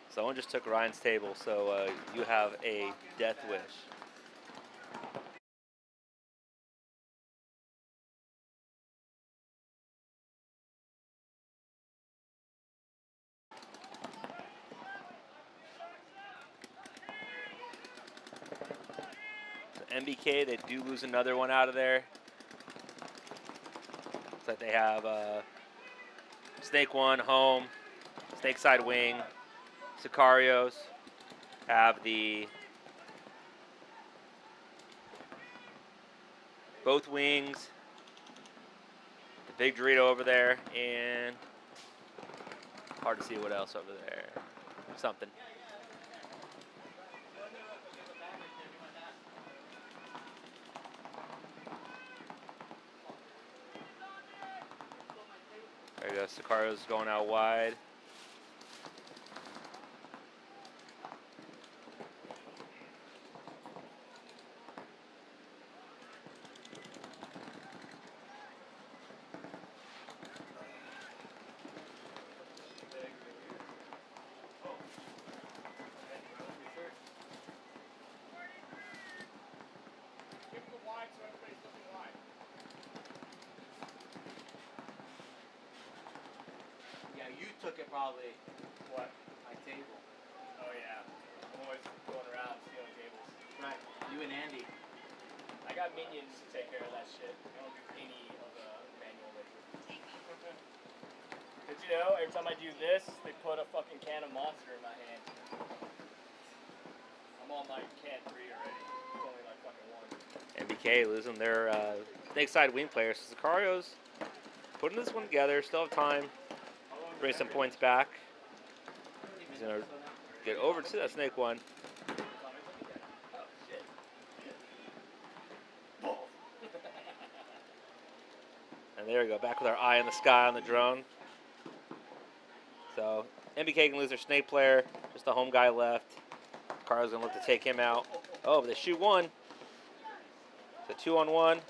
Someone just took Ryan's table, so you have a death wish. MBK, they do lose another one out of there. Looks like they have Snake 1 home, Snake side wing, Sakarios have the both wings, the big Dorito over there, and hard to see what else over there. Something. There you go, Sakarios going out wide. Yeah, you took it probably. What? My table. Oh yeah. I'm always going around stealing tables. Right. You and Andy. I got minions to take care of that shit. I don't do any of the manual labor. Did you know, every time I do this, they put a fucking can of Monster in my hand. I'm on like can 3 already. It's only like fucking 1. MBK losing their snake side wing players. Sakarios putting this one together, still have time. Bring some points back. He's gonna get over to that snake one. And there we go, back with our eye in the sky on the drone. So MBK can lose their snake player, just the home guy left. Carl's gonna look to take him out. Oh, but they shoot one. It's a 2-on-1.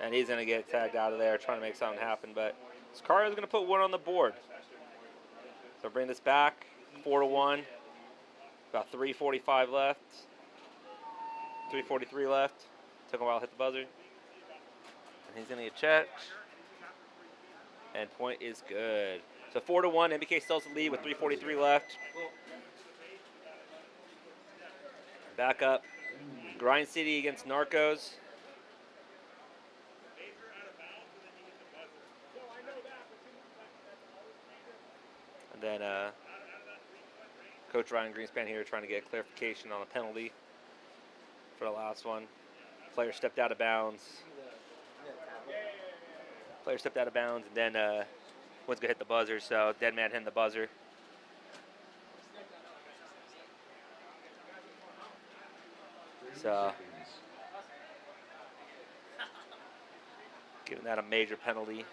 And he's going to get tagged out of there trying to make something happen. But Sakarios is going to put one on the board. So bring this back, 4-1. About 3:45 left. 3:43 left. Took a while to hit the buzzer. And he's going to get checked. And point is good. So 4-1. MBK still has the lead with 3:43 left. Back up. Grind City against Narcos. And then Coach Ryan Greenspan here trying to get clarification on a penalty for the last one. Player stepped out of bounds. Player stepped out of bounds, and then one's going to hit the buzzer, so dead man hitting the buzzer. So, giving that a major penalty.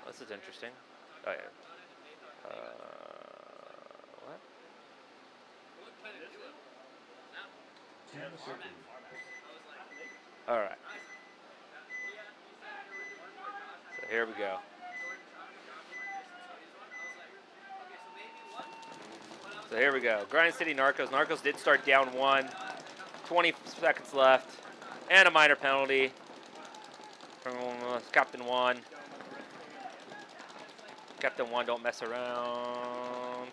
Oh, this is interesting. Oh, yeah. What? 10 seconds. All right. So here we go. So here we go. Grind City Narcos. Narcos did start down 1. 20 seconds left. And a minor penalty from Captain 1. Captain 1, don't mess around.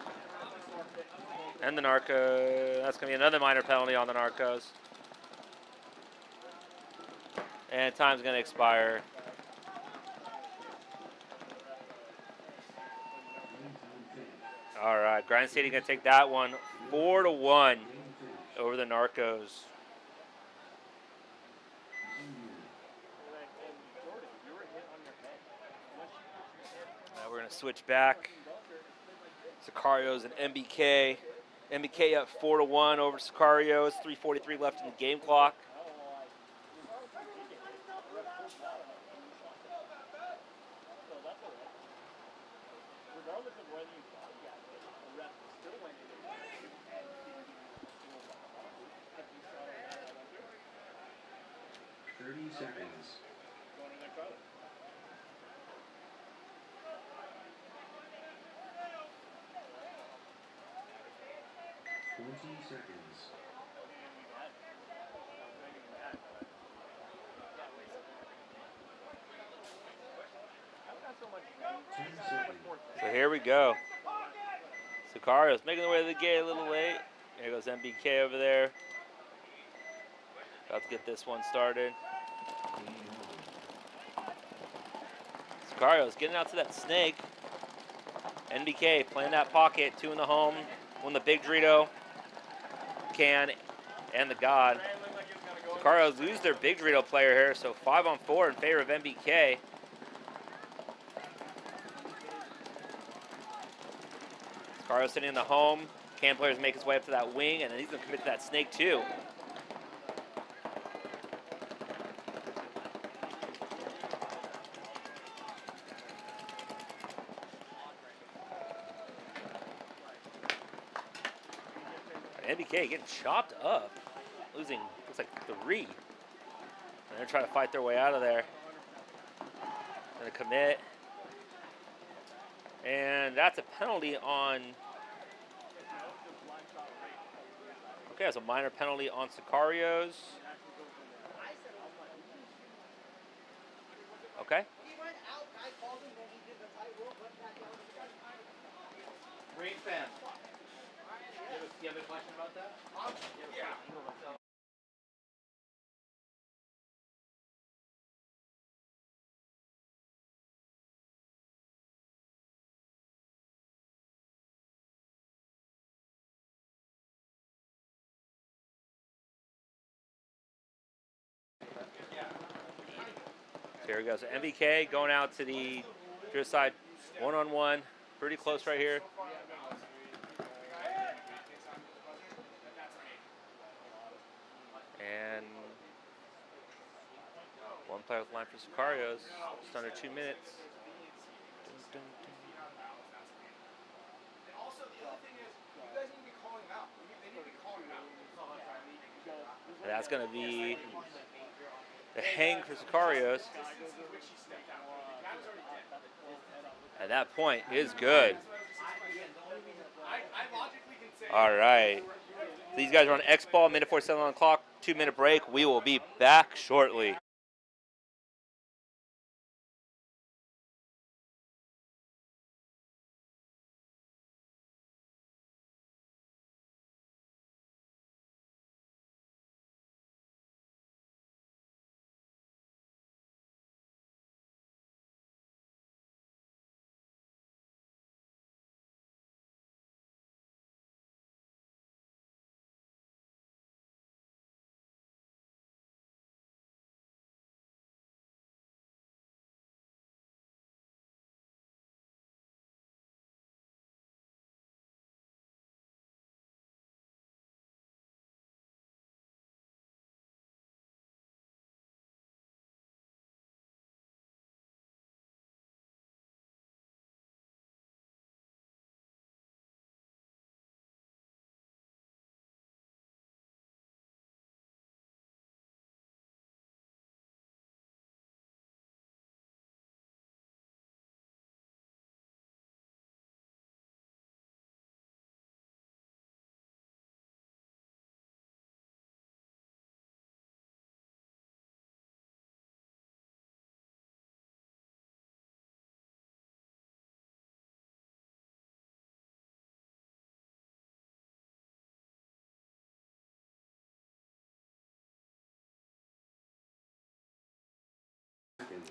And the Narcos. That's going to be another minor penalty on the Narcos. And time's going to expire. All right, Grind City going to take that one 4-1 over the Narcos. Now we're going to switch back. Sakarios and MBK. MBK up 4-1 over Sakarios. 3:43 left in the game clock. Seconds. So here we go. Sakarios making the way to the gate a little late. Here goes MBK over there. About to get this one started. Sakarios getting out to that snake. NBK playing that pocket, 2 in the home. Won the big Dorito, can, and the God. Sakarios lose their big Dorito player here, so 5-on-4 in favor of MBK. Sakarios sitting in the home. Can players make his way up to that wing, and then he's going to commit to that snake too. NBK getting chopped up, losing, looks like 3. And they're trying to fight their way out of there. Gonna commit. And that's a penalty on, okay, that's a minor penalty on Sakarios. Okay. Rain fan. You have a question about that? Yeah. Here he goes. MBK going out to the drift side, 1-on-1. Pretty close right here. And one player with line for Sakarios, just under 2 minutes. Dun, dun, dun. Also, the other thing is, you guys need to be calling him out. They need to be calling him out. And that's going to be the hang for Sakarios. And that point is good. All right. These guys are on X ball, minute 47 on the clock, 2-minute break. We will be back shortly.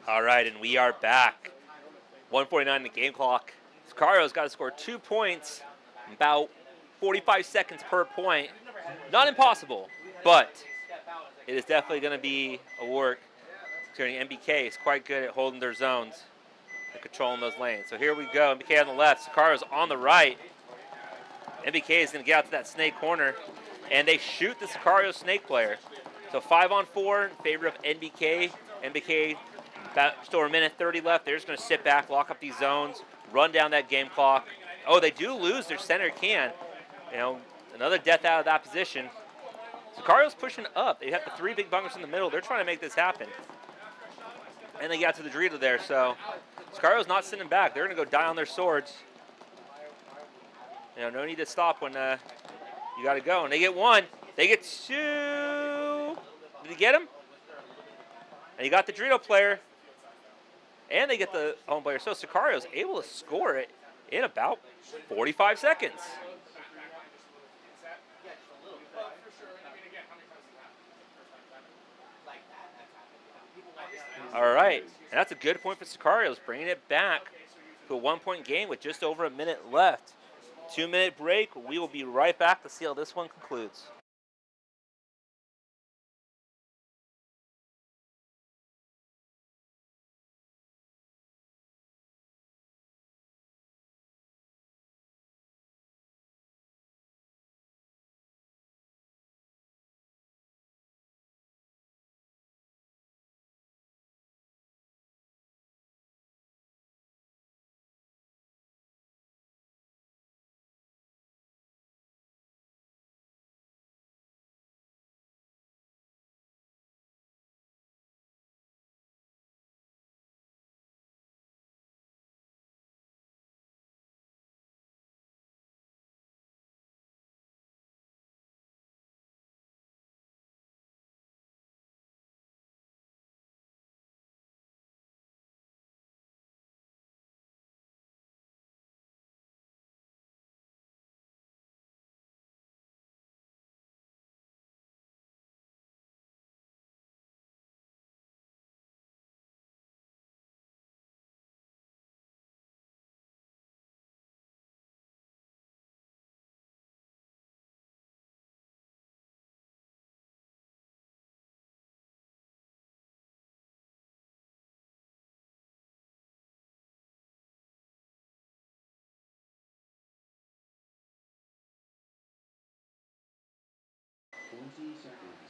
All right, and we are back. 1:49 in the game clock. Sakarios got to score 2 points, about 45 seconds per point. Not impossible, but it is definitely going to be a work. Considering MBK is quite good at holding their zones and controlling those lanes. So here we go. MBK on the left, Sakarios on the right. MBK is going to get out to that snake corner, and they shoot the Sakarios snake player. So 5-on-4 in favor of NBK. NBK, about still a minute 30 left. They're just going to sit back, lock up these zones, run down that game clock. Oh, they do lose their center can. You know, another death out of that position. Sakarios pushing up. They have the 3 big bunkers in the middle. They're trying to make this happen. And they got to the Dorito there, so Sakarios not sitting back. They're going to go die on their swords. You know, no need to stop when you got to go. And they get 1. They get 2. Did he get him? And he got the Dorito player. And they get the home player. So Sakarios able to score it in about 45 seconds. All right, and that's a good point for Sakarios, bringing it back to a 1-point game with just over a minute left. 2-minute break. We will be right back to see how this one concludes.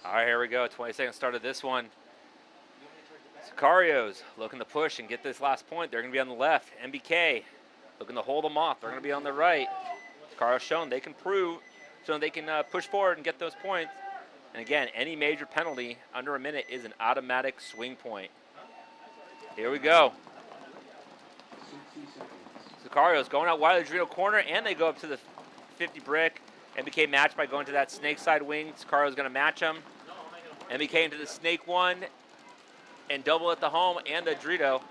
All right, here we go. 20 seconds started this one. Sakarios looking to push and get this last point. They're going to be on the left. MBK looking to hold them off. They're going to be on the right. Sakarios showing they can prove, showing they can push forward and get those points. And again, any major penalty under a minute is an automatic swing point. Here we go. 60 seconds. Sakarios going out wide of the Dorito corner, and they go up to the 50 brick. MBK matched by going to that snake side wing. Sakarios going to match him. MBK into the snake one, and double at the home and the Dorito.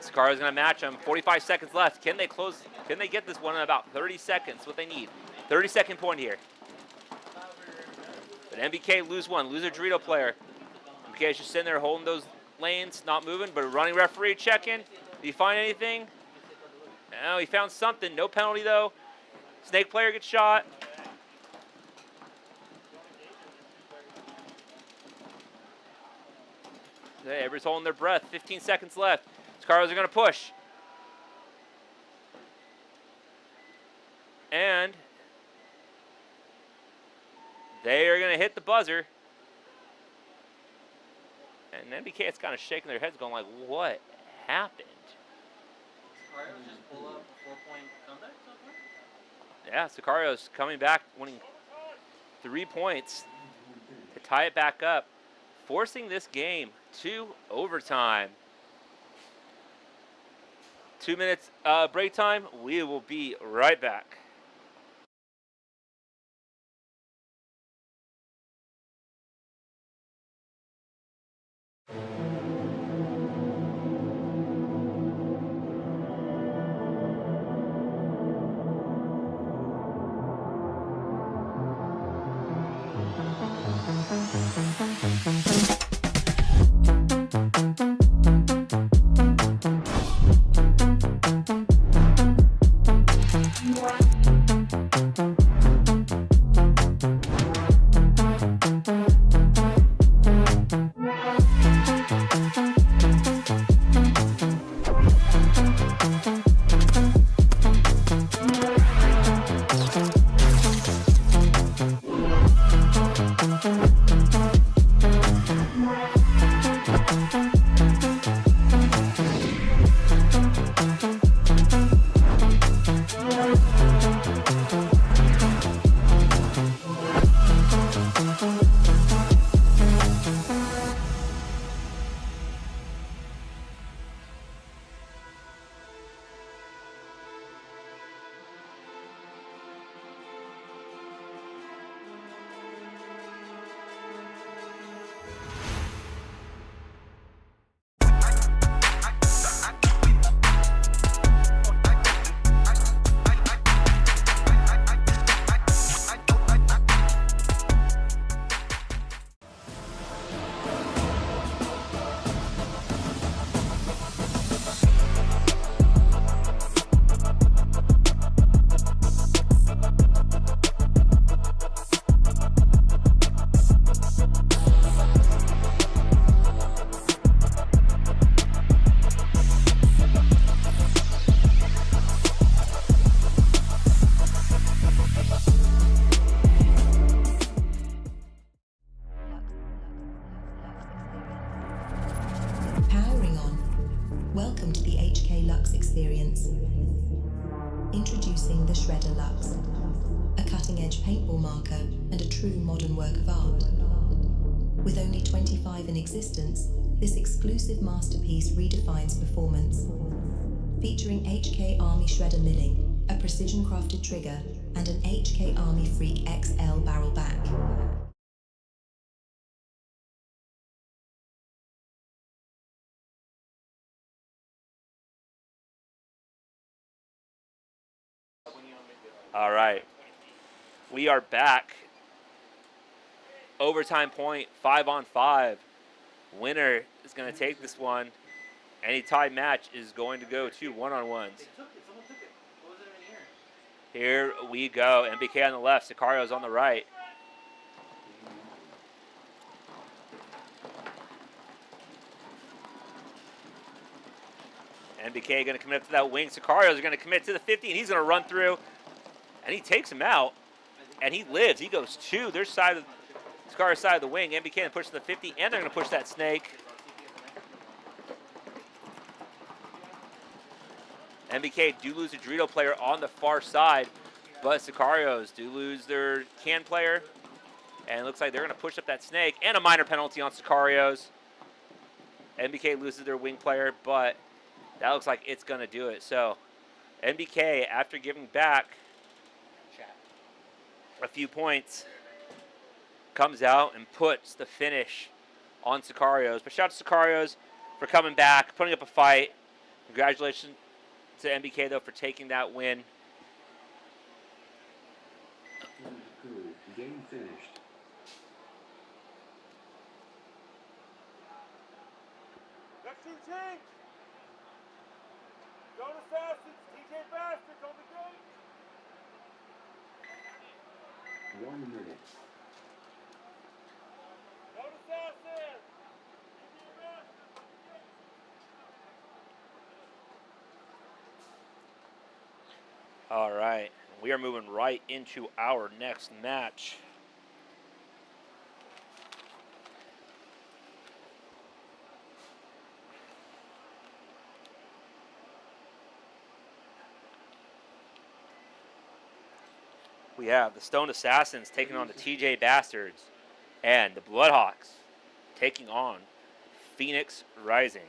Sakarios going to match him. 45 seconds left. Can they close? Can they get this one in about 30 seconds? What they need. 30-second point here. But MBK lose one. Lose a Dorito player. MBK is just sitting there holding those lanes, not moving, but a running referee checking. Did he find anything? No, he found something. No penalty, though. Snake player gets shot. Okay, everybody's holding their breath. 15 seconds left. Sakarios are going to push. And they are going to hit the buzzer. And MBK is kind of shaking their heads going like, what happened? Sakarios just pull up a 4-point comeback so far? Yeah, Sakarios coming back, winning 3 points to tie it back up, forcing this game to overtime. 2 minutes break time. We will be right back. Powering on. Welcome to the HK Lux experience. Introducing the Shredder Lux, a cutting-edge paintball marker and a true modern work of art. With only 25 in existence, this exclusive masterpiece redefines performance. Featuring HK Army Shredder milling, a precision-crafted trigger, and an HK Army Freak XL barrel back. All right. We are back. Overtime point, 5-on-5. Winner is going to take this one. Any tie match is going to go to one-on-ones. Someone took it. What was it in here? Here we go. MBK on the left, Sakarios on the right. MBK going to commit up to that wing. Sakarios is going to commit to the 50, and he's going to run through. And he takes him out, and he lives. He goes to their side of Sakarios' side of the wing. MBK going to push to the 50, and they're going to push that snake. MBK do lose a Dorito player on the far side, but Sakarios do lose their can player. And it looks like they're going to push up that snake. And a minor penalty on Sakarios. NBK loses their wing player, but that looks like it's going to do it. So NBK, after giving back a few points, comes out and puts the finish on Sakarios. But shout out to Sakarios for coming back, putting up a fight. Congratulations to NBK, though, for taking that win. Game finished. Next two teams. Go to Assassins, TJ Bastards on the gate. 1 minute. Go to Assassins. All right, we are moving right into our next match. We have the Stone Assassins taking on the TJ Bastards, and the Bloodhawks taking on Phoenix Rising.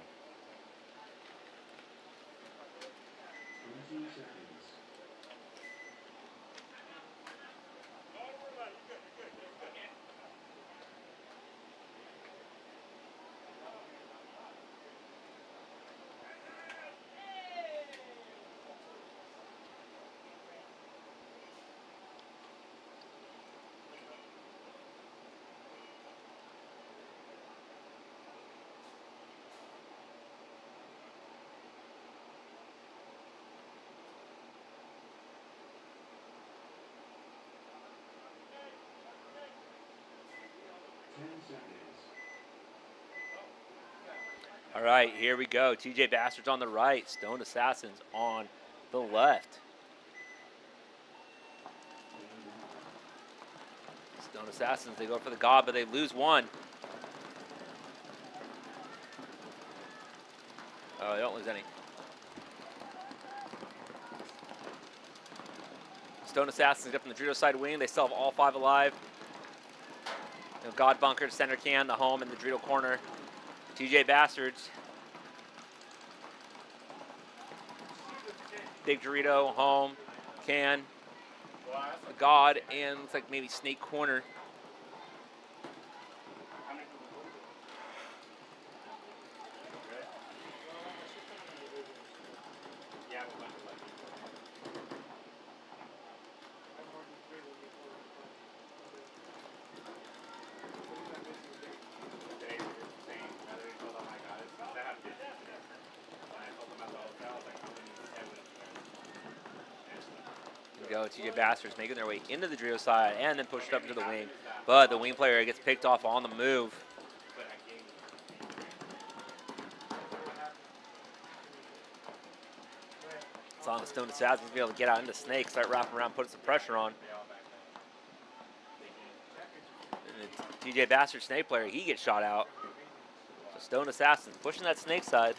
20 seconds. All right, here we go. TJ Bastards on the right, Stone Assassins on the left. Stone Assassins, they go for the God, but they lose one. Oh, they don't lose any. Stone Assassins get up in the Judo side wing. They still have all 5 alive. You know, God Bunker, center can, the home in the Dorito corner. TJ Bastards. Big Dorito, home, can, the God, and looks like maybe Snake corner. Go, TJ Bastards making their way into the Dorito side and then pushed up into the wing. But the wing player gets picked off on the move. It's on the Stone Assassins to be able to get out into Snake, start wrapping around, putting some pressure on. And the TJ Bastard Snake player, he gets shot out. So Stone Assassins pushing that Snake side.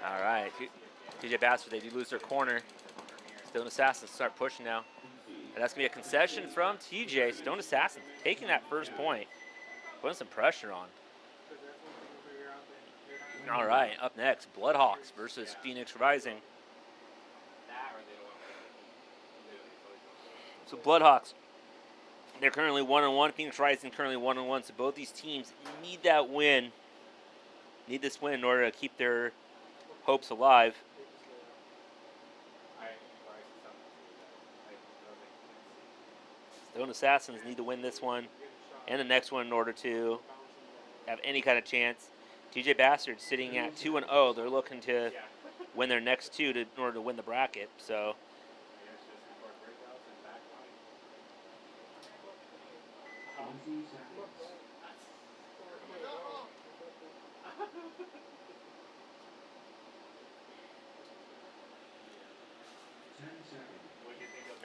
All right, TJ Bastard, they do lose their corner. Stone Assassins start pushing now. And that's going to be a concession from TJ. Stone Assassins taking that first point, putting some pressure on. All right, up next, Bloodhawks versus Phoenix Rising. So Bloodhawks, they're currently 1-1. Phoenix Rising currently 1-1. So both these teams need that win. Need this win in order to keep their hopes alive. Stone Assassins need to win this one and the next one in order to have any kind of chance. TJ Bastard sitting at 2-0. They're looking to win their next two in order to win the bracket. So.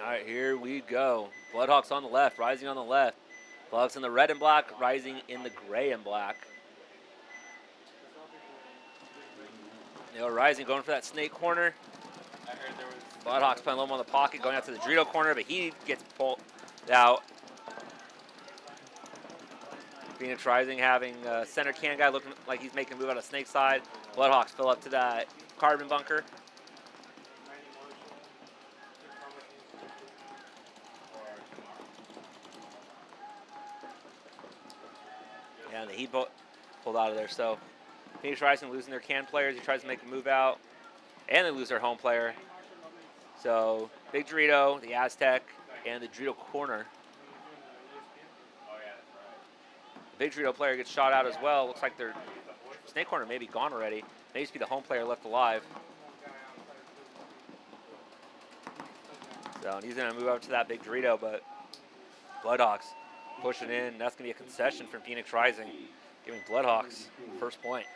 All right, here we go. Bloodhawks on the left, rising on the left. Bloodhawks in the red and black, rising in the gray and black. They are rising, going for that snake corner. Bloodhawks playing a little more on the pocket, going out to the Dorito corner, but he gets pulled out. Phoenix Rising having center can guy looking like he's making a move out of snake side. Bloodhawks fill up to that carbon bunker. And the heat pulled out of there. So Phoenix Rising losing their can players. He tries to make a move out, and they lose their home player. So Big Dorito, the Aztec, and the Dorito corner. The Big Dorito player gets shot out as well. Looks like their snake corner may be gone already. May just be the home player left alive. So he's going to move over to that Big Dorito, but Bloodhawks pushing in. That's going to be a concession from Phoenix Rising, giving Bloodhawks first point.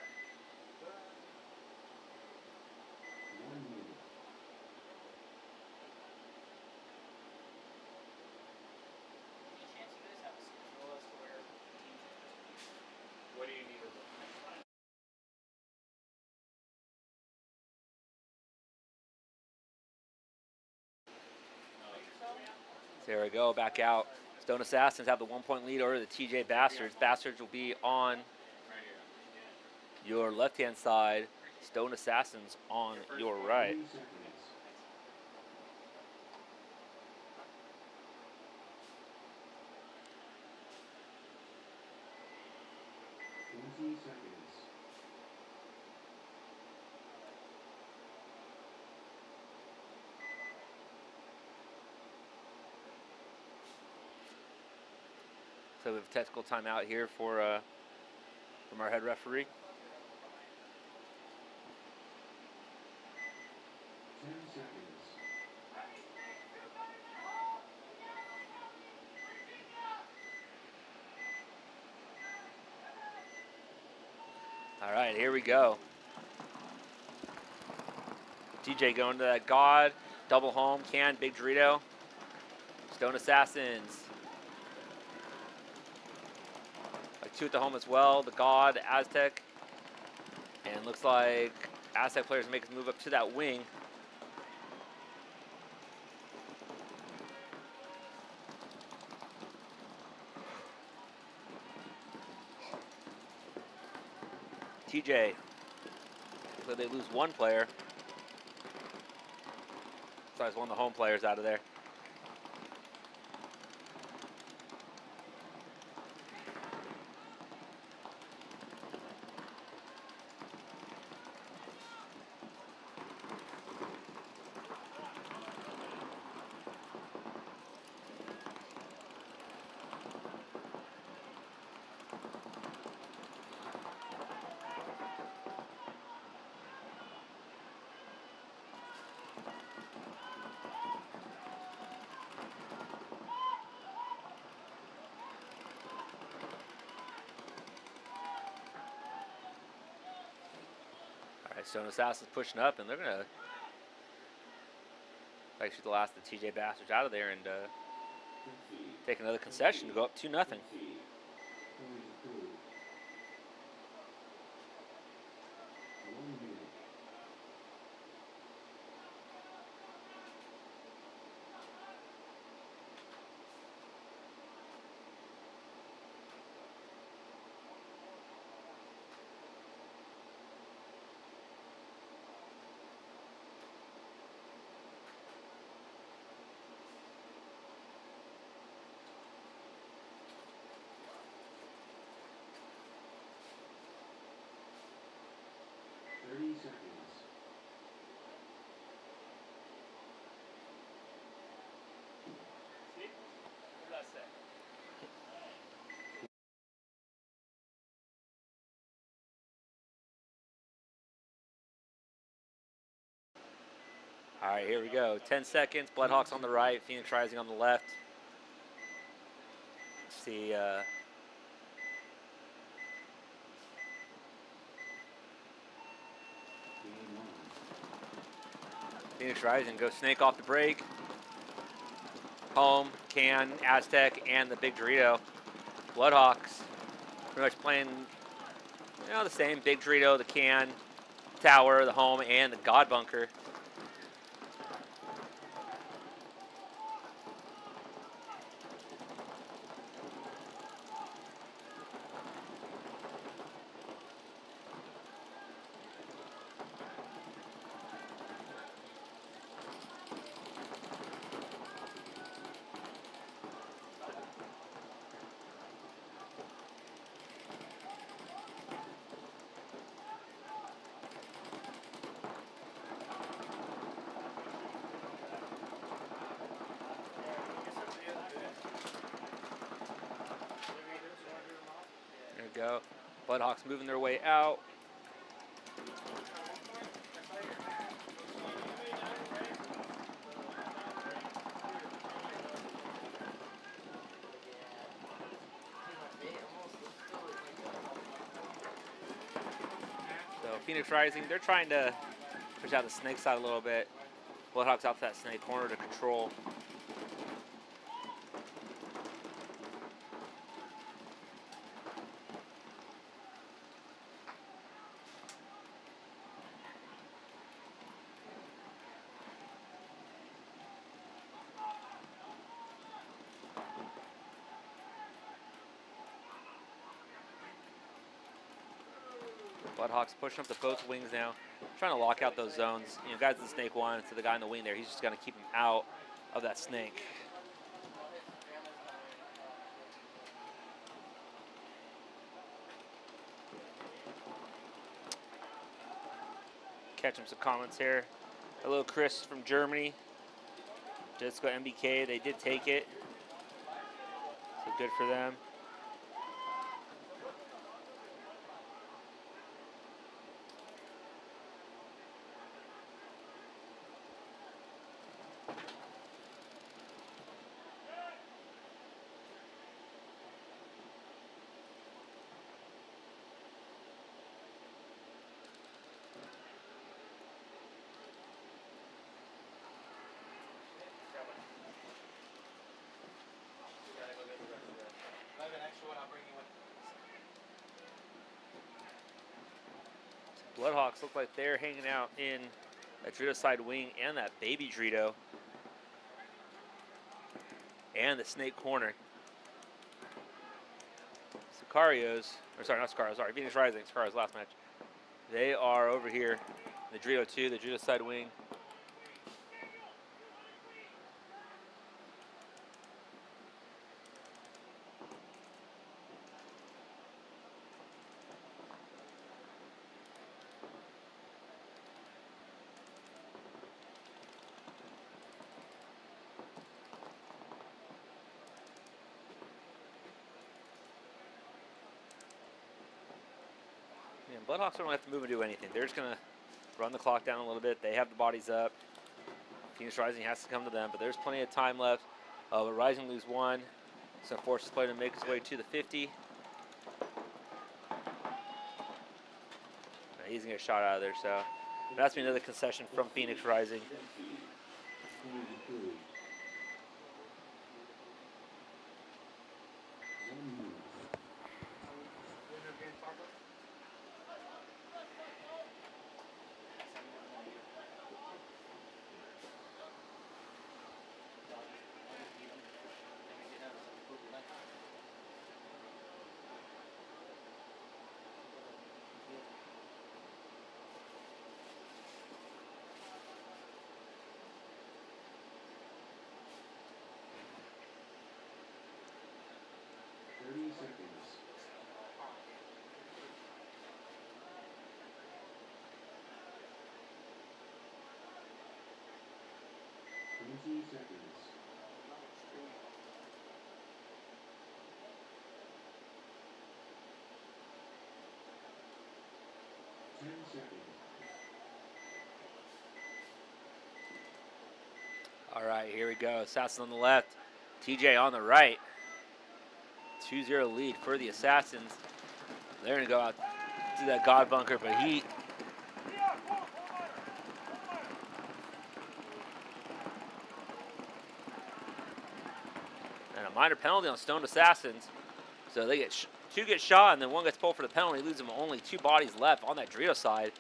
There we go, back out. Stone Assassins have the 1 point lead over the TJ Bastards. Bastards will be on your left-hand side. Stone Assassins on your right. So we have a technical timeout here for from our head referee. 10 seconds. All right, here we go. TJ going to that God, double home, can, Big Dorito. Stone Assassins. Like two at the home as well, the God, Aztec. And looks like Aztec players make a move up to that wing. TJ, so they lose one player. So it's one of the home players out of there. Stone Assassin's pushing up, and they're going to shoot the last of the TJ Bastards out of there and take another concession to go up 2-0. 30 seconds. All right, here we go. 10 seconds. Bloodhawks on the right, Phoenix Rising on the left. See, Phoenix Rising go snake off the break. Home, Can, Aztec, and the Big Dorito. Bloodhawks pretty much playing, the same. Big Dorito, the Can, Tower, the Home, and the God Bunker. There we go. Bloodhawks moving their way out. So Phoenix Rising, they're trying to push out the snake side a little bit. Bloodhawks out to that snake corner to control. Bloodhawks pushing up to both wings now, trying to lock out those zones. Guys in the snake one, so the guy in the wing there, he's just going to keep him out of that snake. Catching some comments here. Hello, Chris from Germany. Disco MBK, they did take it. So good for them. Bloodhawks look like they're hanging out in that Dorito side wing and that baby Dorito. And the snake corner. Sakarios, or sorry, not Sakarios, sorry, Phoenix Rising, Sakarios last match. They are over here. The Dorito 2, the Dorito side wing. And Bloodhawks don't have to move and do anything. They're just going to run the clock down a little bit. They have the bodies up. Phoenix Rising has to come to them, but there's plenty of time left. But Rising lose one. So forces play to make his way to the 50. He's going to get a shot out of there, so that's another concession from Phoenix Rising. Seconds. 20 seconds. 10 seconds. All right, here we go. Assassin on the left, TJ on the right. 2-0 lead for the Assassins. They're going to go out to that God Bunker, but he... minor penalty on Stoned Assassins. So they get two get shot, and then one gets pulled for the penalty, leaves them only 2 bodies left on that Dorito side.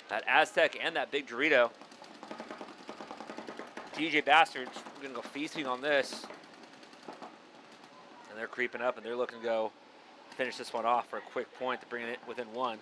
That Aztec and that big Dorito. DJ Bastards, we're going to go feasting on this. And they're creeping up, and they're looking to go finish this one off for a quick point to bring it within 1.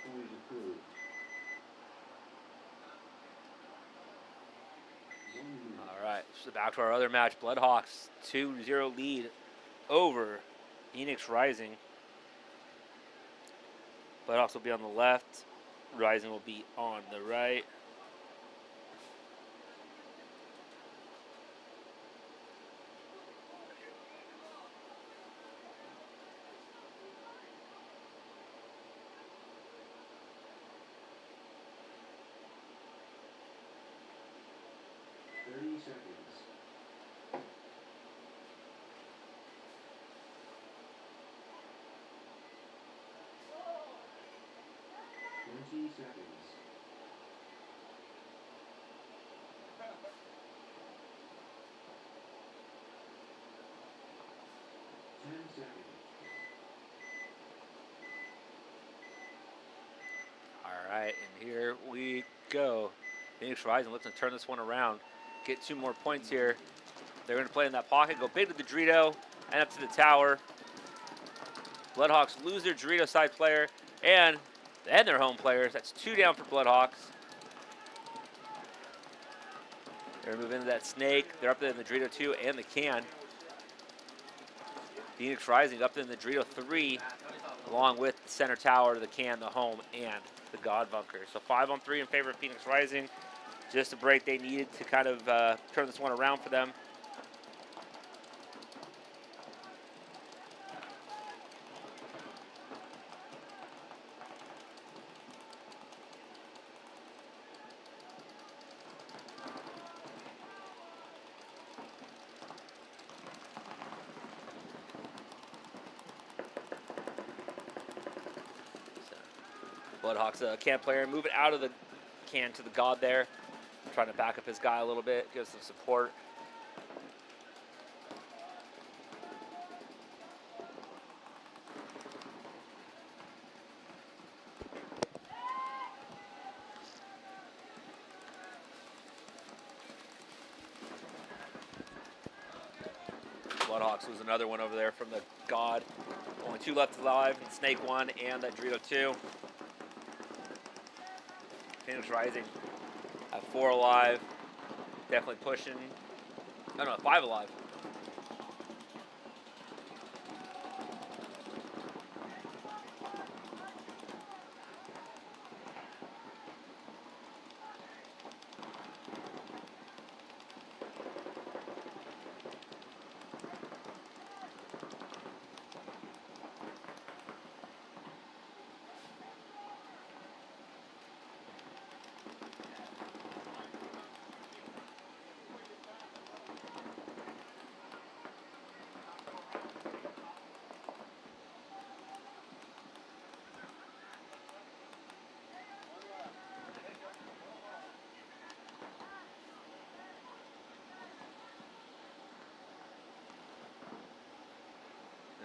Point approved. 1 minute. All right, so back to our other match. Bloodhawks 2-0 lead over Phoenix Rising. Bloodhawks will be on the left. Rising will be on the right. Seconds. 20 seconds. 10 seconds. All right, and here we go. Phoenix Rising looking to turn this one around, get 2 more points here. They're going to play in that pocket, go big to the Dorito, and up to the tower. Bloodhawks lose their Dorito side player and their home players. That's 2 down for Bloodhawks. They're moving into that snake. They're up there in the Dorito 2 and the can. Phoenix Rising up there in the Dorito 3, along with the center tower, the can, the home, and the God Bunker. So 5-on-3 in favor of Phoenix Rising. Just a break they needed to kind of turn this one around for them. Bloodhawks can player moving out of the can to the God there. Trying to back up his guy a little bit, give some support. Bloodhawks lose another one over there from the God. Only 2 left alive, Snake 1 and that Dorito 2. Phoenix Rising at 4 alive. Definitely pushing. Oh no, 5 alive.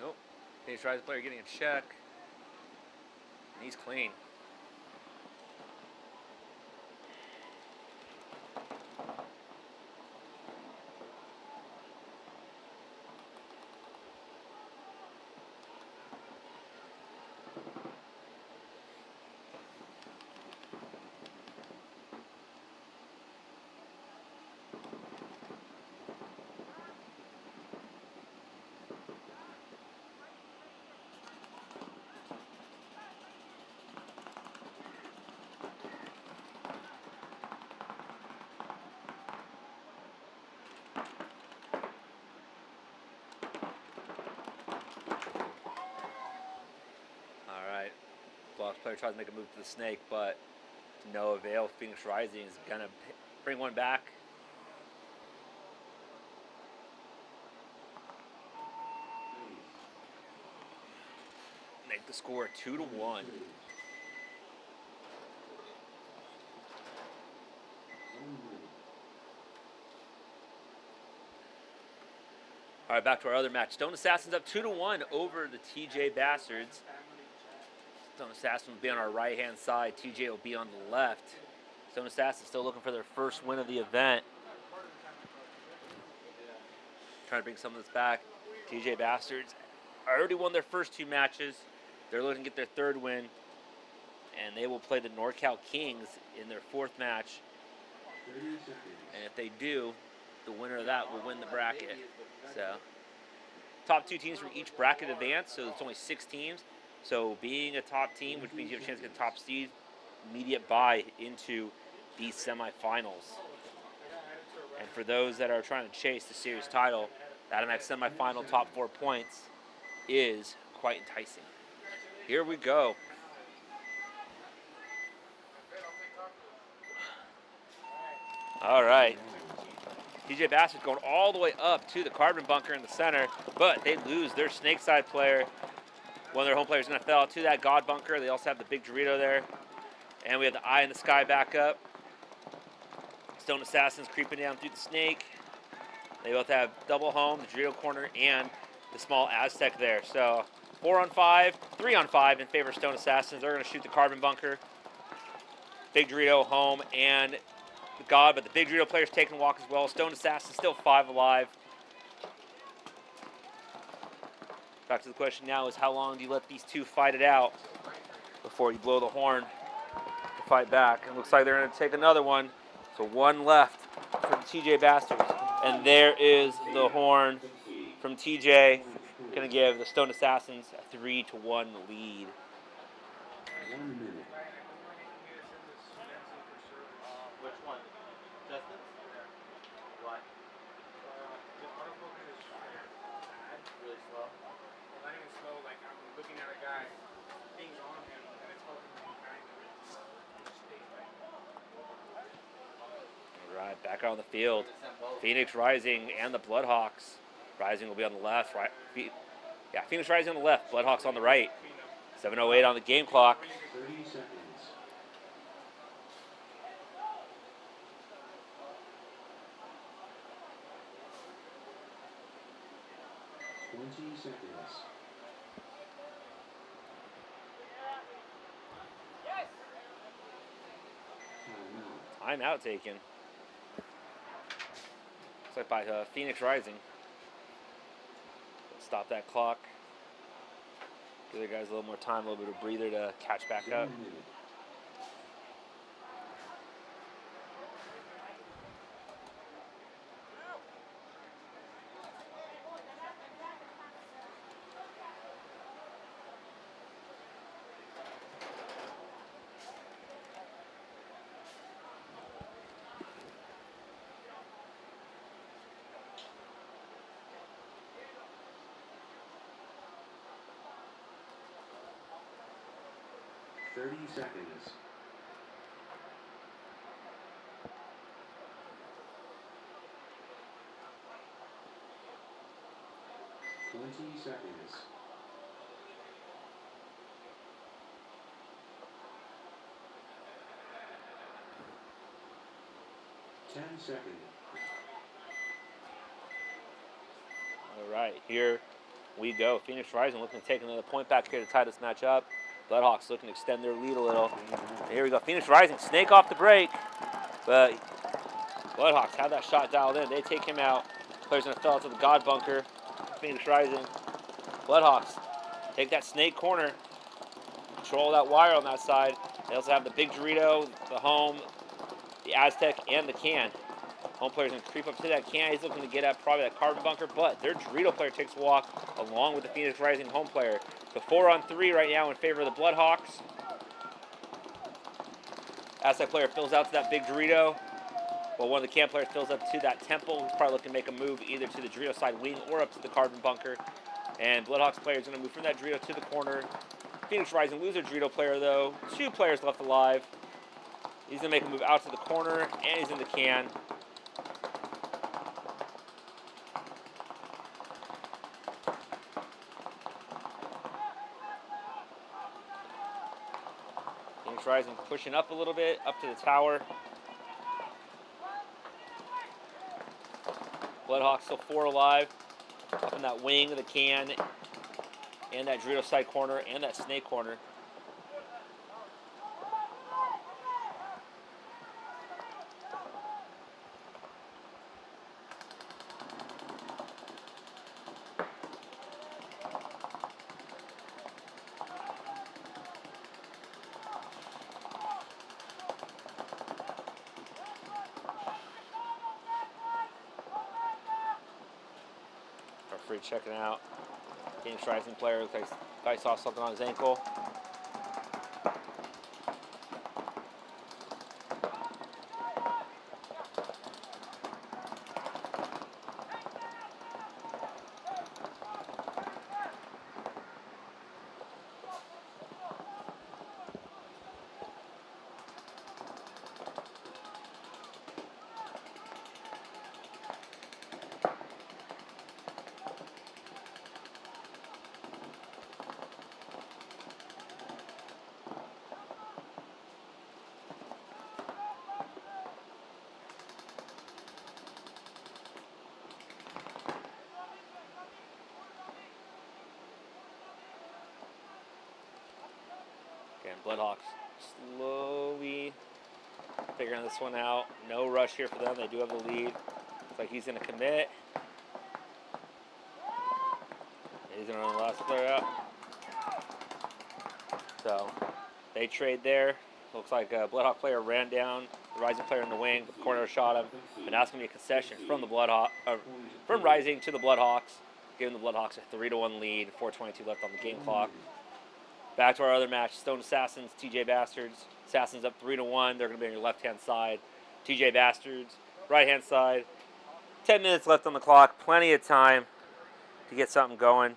Nope. Phoenix Rising player getting a check. And he's clean. Bloodhawks player tries to make a move to the snake, but to no avail. Phoenix Rising is going to bring one back. Make the score 2-1. All right, back to our other match. Stone Assassins up 2-1 over the TJ Bastards. Stone Assassin will be on our right-hand side. TJ will be on the left. Stone Assassins still looking for their first win of the event. Trying to bring some of this back. TJ Bastards already won their first 2 matches. They're looking to get their 3rd win. And they will play the NorCal Kings in their 4th match. And if they do, the winner of that will win the bracket. So, top 2 teams from each bracket advance, so it's only 6 teams. So, being a top team, which means you have a chance to get a top seed, immediate bye into these semifinals. And for those that are trying to chase the series title, that next semifinal top 4 points is quite enticing. Here we go. All right. TJ Bastards going all the way up to the carbon bunker in the center, but they lose their snake side player. One of their home players is going to fall to that God bunker. They also have the big Dorito there. And we have the eye in the sky back up. Stone Assassins creeping down through the snake. They both have double home, the Dorito corner, and the small Aztec there. So 4-on-5, 3-on-5 in favor of Stone Assassins. They're going to shoot the carbon bunker. Big Dorito home and the God, but the big Dorito player's taking a walk as well. Stone Assassin still 5 alive. Back to the question now is how long do you let these 2 fight it out before you blow the horn to fight back? It looks like they're going to take another one. So 1 left for the TJ Bastards. And there is the horn from TJ. Going to give the Stone Assassins a 3-1 lead. 1 minute. Which one? Justin's? Why? Really slow. Not even slow, like I'm looking at a guy, things on him, and it's helping me kind of. All right, back out on the field. Phoenix Rising and the Bloodhawks. Rising will be on the left. Right, Phoenix Rising on the left, Bloodhawks on the right. 7:08 on the game clock. 30 seconds. 20 seconds. Timeout taken. Looks like by Phoenix Rising. Stop that clock. Give the guys a little more time, a little bit of breather to catch back up. 1 minute. Seconds. 20 seconds. 10 seconds. All right, here we go. Phoenix Rising looking to take another point back here to tie this match up. Bloodhawks looking to extend their lead a little. And here we go. Phoenix Rising, snake off the break. But Bloodhawks have that shot dialed in. They take him out. Player's going to fall to the God bunker. Phoenix Rising. Bloodhawks take that snake corner. Control that wire on that side. They also have the big Dorito, the home, the Aztec, and the can. Home player's going to creep up to that can. He's looking to get at probably that carbon bunker, but their Dorito player takes a walk along with the Phoenix Rising home player. So 4-on-3 right now in favor of the Bloodhawks. Aztec player fills out to that big Dorito. Well, one of the can players fills up to that temple. He's probably looking to make a move either to the Dorito side wing or up to the carbon bunker. And Bloodhawks player is going to move from that Dorito to the corner. Phoenix Rising loser Dorito player, though. 2 players left alive. He's going to make a move out to the corner, and he's in the can. Phoenix Rising pushing up a little bit, up to the tower. Bloodhawks still 4 alive. Up in that wing of the can, and that Dorito side corner, and that snake corner. Referee checking out. Phoenix Rising player looks like guy saw something on his ankle. Again, Bloodhawks slowly figuring this one out. No rush here for them. They do have the lead. Looks like he's going to commit. He's going to run the last player out. So they trade there. Looks like a Bloodhawk player ran down the Rising player in the wing. The corner shot him. But now it's going to be a concession from the from Rising to the Bloodhawks, giving the Bloodhawks a 3-1 lead. 4:22 left on the game clock. Back to our other match, Stone Assassins, TJ Bastards. Assassins up 3-1. They're going to be on your left-hand side. TJ Bastards, right-hand side. 10 minutes left on the clock. Plenty of time to get something going.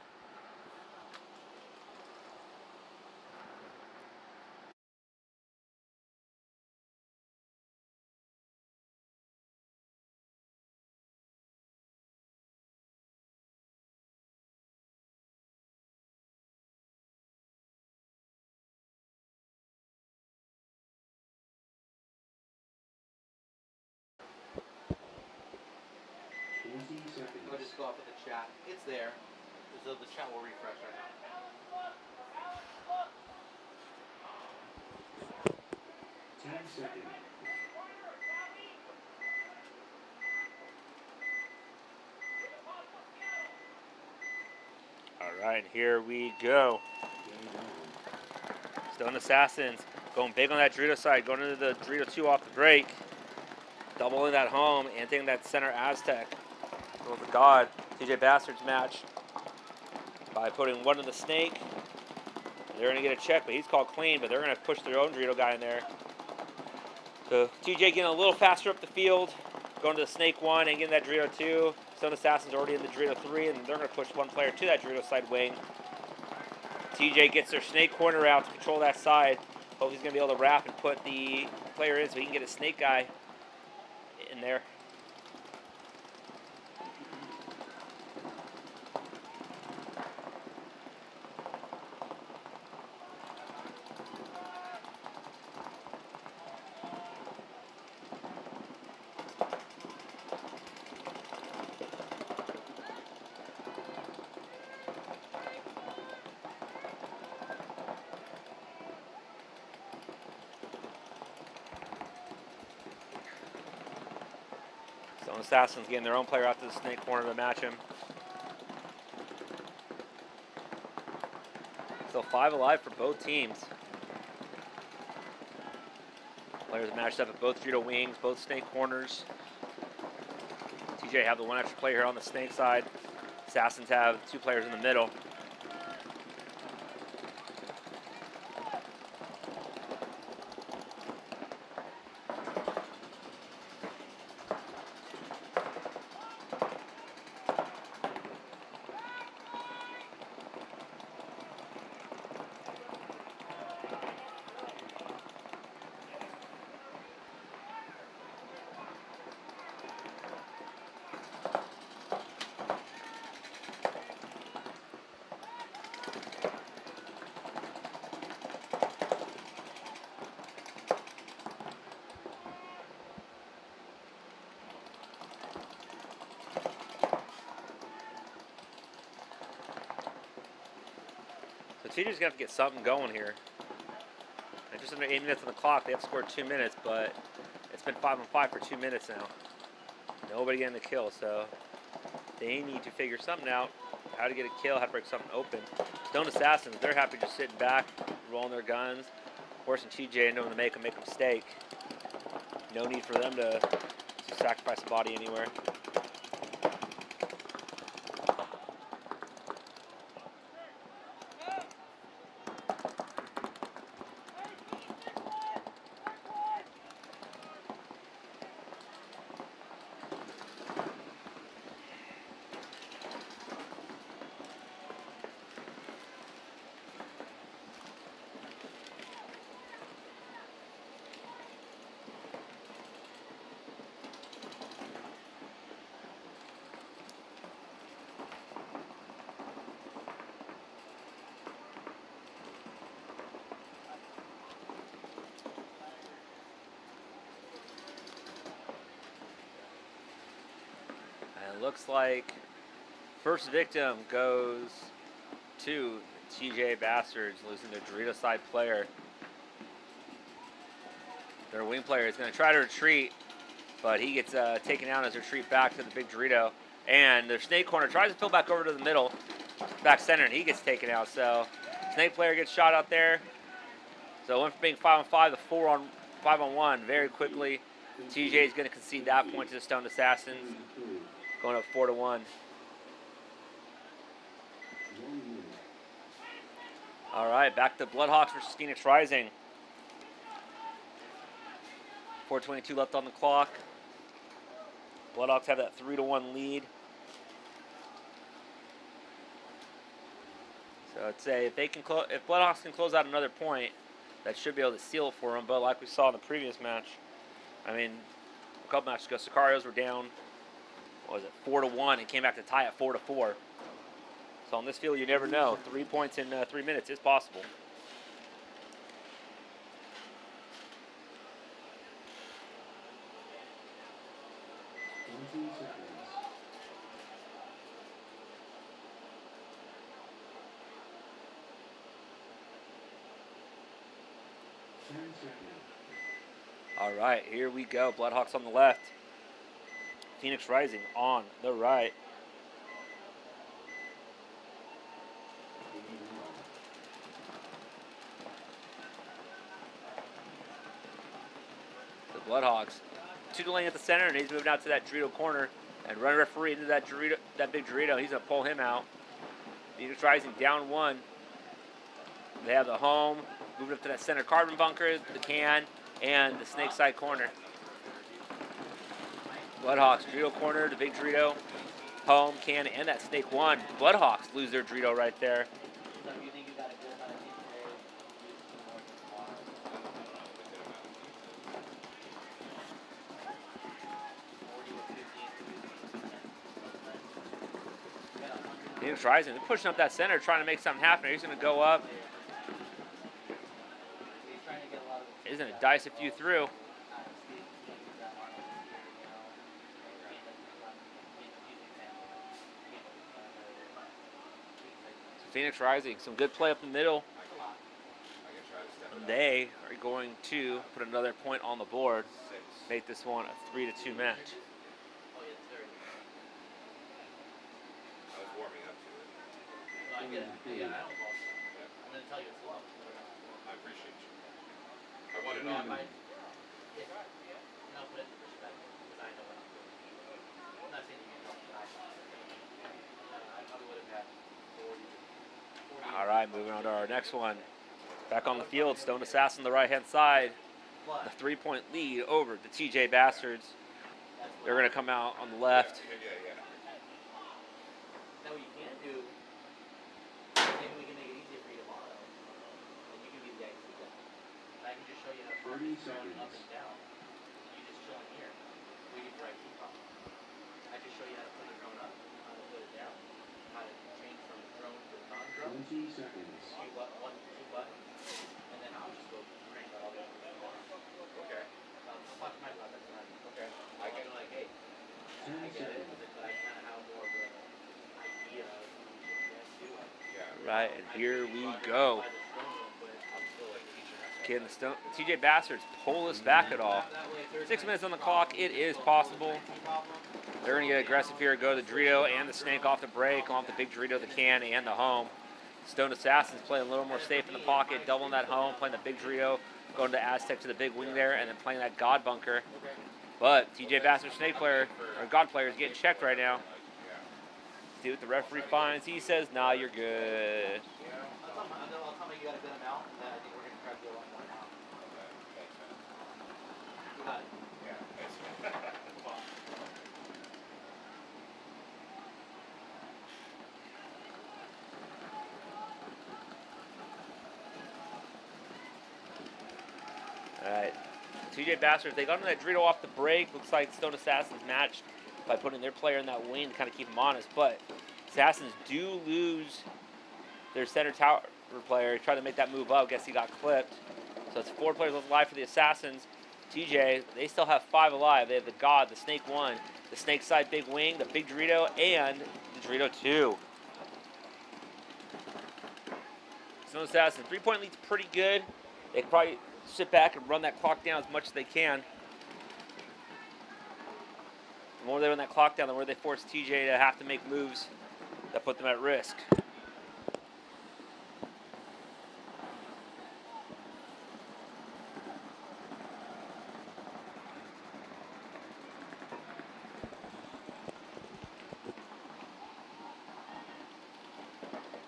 I'll just go off of the chat. It's there. So the chat will refresh right now. 10 seconds. All right, here we go. Stone Assassins going big on that Dorito side, going into the Dorito 2 off the break. Doubling that home and taking that center Aztec. Well, the God, TJ Bastards match by putting one in the snake. They're going to get a check, but he's called clean, but they're going to push their own Dorito guy in there. So TJ getting a little faster up the field, going to the snake 1 and getting that Dorito 2. Stone Assassin's already in the Dorito 3, and they're going to push one player to that Dorito side wing. TJ gets their snake corner out to control that side. Hope he's going to be able to wrap and put the player in so he can get a snake guy in there. Stone Assassins getting their own player out to the snake corner to match him. Still 5 alive for both teams. Players matched up at both Dorito wings, both snake corners. TJ have the 1 extra player here on the snake side. Assassins have 2 players in the middle. So TJ's going to have to get something going here. And just under 8 minutes on the clock. They have scored 2 minutes, but it's been 5-on-5 for 2 minutes now. Nobody getting the kill, so they need to figure something out. How to get a kill, how to break something open. Stone Assassins, they're happy just sitting back, rolling their guns, forcing TJ into them to make a mistake. No need for them to sacrifice a body anywhere. And it looks like first victim goes to TJ Bastards, losing their Dorito side player. Their wing player is going to try to retreat, but he gets taken out as they retreat back to the big Dorito. And their snake corner tries to fill back over to the middle, back center, and he gets taken out. So snake player gets shot out there. So it went from being 5-on-5 to 5-on-1 very quickly. TJ is going to concede that point to the Stone Assassins, going up 4-1. All right, back to Bloodhawks versus Phoenix Rising. 4:22 left on the clock. Bloodhawks have that 3-1 lead. So I'd say if Bloodhawks can close out another point, that should be able to seal it for them. But like we saw in the previous match, I mean, a couple matches ago, Sakarios were down, what was it, 4-1, and came back to tie at 4-4. So on this field, you never know. 3 points in 3 minutes is possible. All right, here we go. Bloodhawks on the left. Phoenix Rising on the right. The Bloodhawks. Two lane at the center, and he's moving out to that Dorito corner. And run referee into that big Dorito. He's going to pull him out. Phoenix Rising down 1. They have the home. Moving up to that center carbon bunker, the can, and the snake side corner. Bloodhawks, Dorito corner, the big Dorito, home, can, and that snake 1. Bloodhawks lose their Dorito right there. Phoenix Rising, they're pushing up that center, trying to make something happen. He's going to go up. He's going to dice a few through. Phoenix Rising, some good play up the middle. And they are going to put another point on the board, make this one a 3-2 match. I get it. Yeah, I'm going to tell you it's low. I appreciate you. I want it on. Put it in perspective, because I know what I'm doing. I'm not saying you can help, but I probably would have had 40. All right, moving on to our next one. Back on the field, Stone Assassin on the right-hand side. The 3-point lead over the TJ Bastards. They're going to come out on the left. Now what you can do, maybe we can make it easier for you tomorrow, and you can be the exit guy. I can just show you how to put it up and down. You just chill in here, waiting for IT pop. I just show you how to put the drone up, how to put it down, how to change from drone to non-drone. 20 seconds. 2 buttons, and then I'll just go crank that all the way up to the bar. Okay. Watch my buttons, and Okay. I get it. like, hey, I get it, but I kind of have more of an idea of what you should do. Yeah. right, and here we go. Can TJ Bastards pull this back at all? 6 minutes on the clock. It is possible. They're going to get aggressive here. Go to the Dorito and the Snake off the break, off the big Dorito, the can, and the home. Stone Assassins playing a little more safe in the pocket, doubling that home, playing the big Dorito, going to Aztec to the big wing there, and then playing that God bunker. But TJ Bastard Snake player, or God player, is getting checked right now. See what the referee finds. He says, nah, you're good. I'll tell me you got a good amount, and then I think we're going to grab you a lot more now. You got it. All right. TJ Bastards, they got on that Dorito off the break. Looks like Stone Assassins matched by putting their player in that wing to kind of keep them honest. But Assassins do lose their center tower player. He tried to make that move up. Guess he got clipped. So it's 4 players left alive for the Assassins. TJ, they still have 5 alive. They have the God, the Snake 1, the Snake side big wing, the big Dorito, and the Dorito 2. Stone Assassins, 3-point lead's pretty good. They can probably sit back and run that clock down as much as they can. The more they run that clock down, the more they force TJ to have to make moves that put them at risk.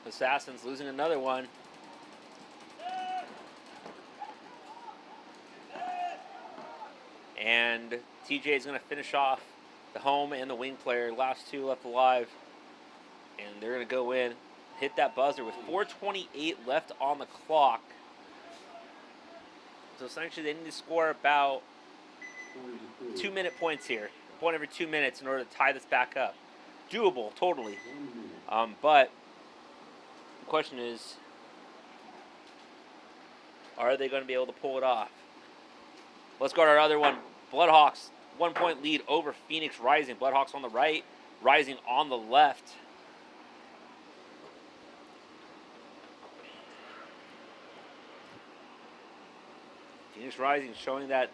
Assassins losing another one. And TJ is going to finish off the home and the wing player. Last 2 left alive. And they're going to go in, hit that buzzer with 4:28 left on the clock. So essentially they need to score about 2-minute points here. A point every 2 minutes in order to tie this back up. Doable, totally. But the question is, are they going to be able to pull it off? Let's go to our other one. Bloodhawks, 1-point lead over Phoenix Rising. Bloodhawks on the right, Rising on the left. Phoenix Rising showing that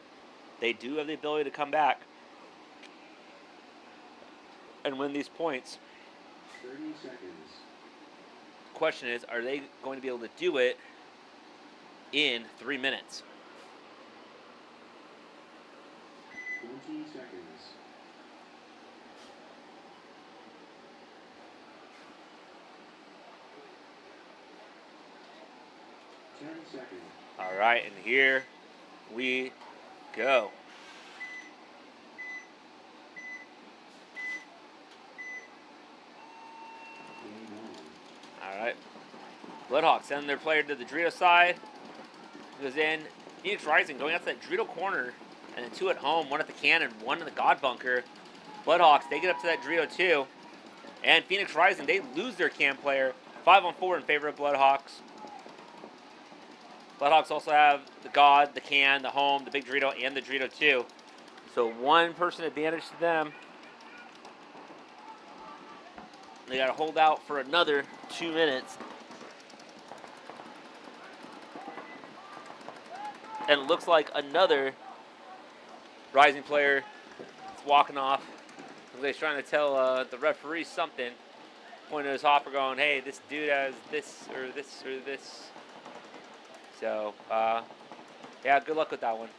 they do have the ability to come back and win these points. 30 seconds. The question is, are they going to be able to do it in 3 minutes? 20 seconds. Seconds. All right, and here we go. All right. Bloodhawks send their player to the Dorito side. Goes in. Phoenix Rising going out to that Dorito corner. And then 2 at home, 1 at the can and 1 in the God bunker. Bloodhawks, they get up to that Dorito too. And Phoenix Rising, they lose their can player. 5-on-4 in favor of Bloodhawks. Bloodhawks also have the God, the can, the home, the big Dorito, and the Dorito 2. So 1 person advantage to them. They got to hold out for another 2 minutes. And it looks like another Rising player is walking off. He's trying to tell the referee something. Pointing at his hopper going, hey, this dude has this or this or this. So, yeah, good luck with that one.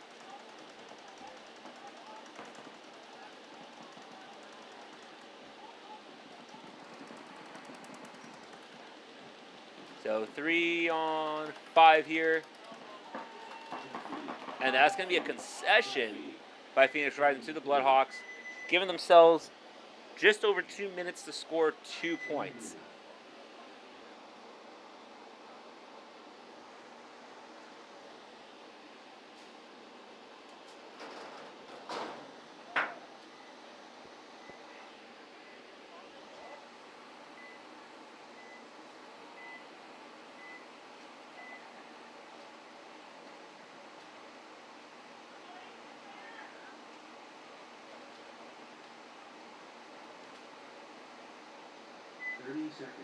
So 3-on-5 here. And that's going to be a concession by Phoenix Rising to the Bloodhawks, giving themselves just over 2 minutes to score 2 points. Seconds.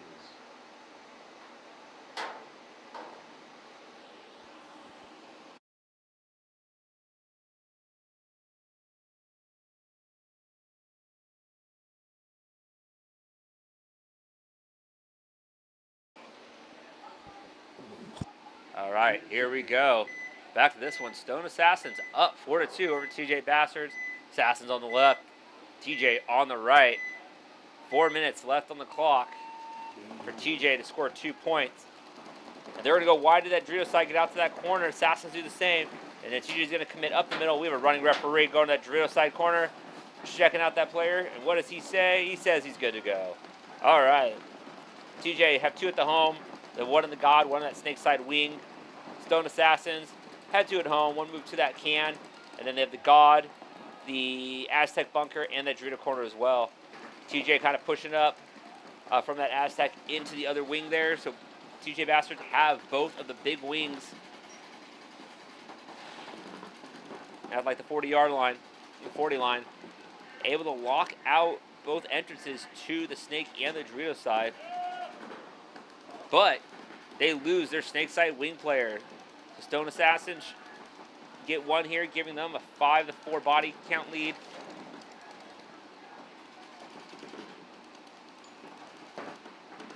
All right, here we go. Back to this one. Stone Assassins up 4-2 over TJ Bastards. Assassins on the left, TJ on the right. 4 minutes left on the clock for TJ to score 2 points. And they're going to go wide to that Dorito side, get out to that corner. Assassins do the same. And then TJ's going to commit up the middle. We have a running referee going to that Dorito side corner, checking out that player. And what does he say? He says he's good to go. All right. TJ have 2 at the home. The 1 in the God, 1 in that snake side wing. Stone Assassins had 2 at home. 1 move to that can. And then they have the God, the Aztec bunker, and that Dorito corner as well. TJ kind of pushing up from that Aztec into the other wing there. So TJ Bastards have both of the big wings at like the 40-yard line, the 40 line. Able to lock out both entrances to the snake and the Dorito side. But they lose their snake side wing player. The Stone Assassins get 1 here, giving them a 5-4 body count lead.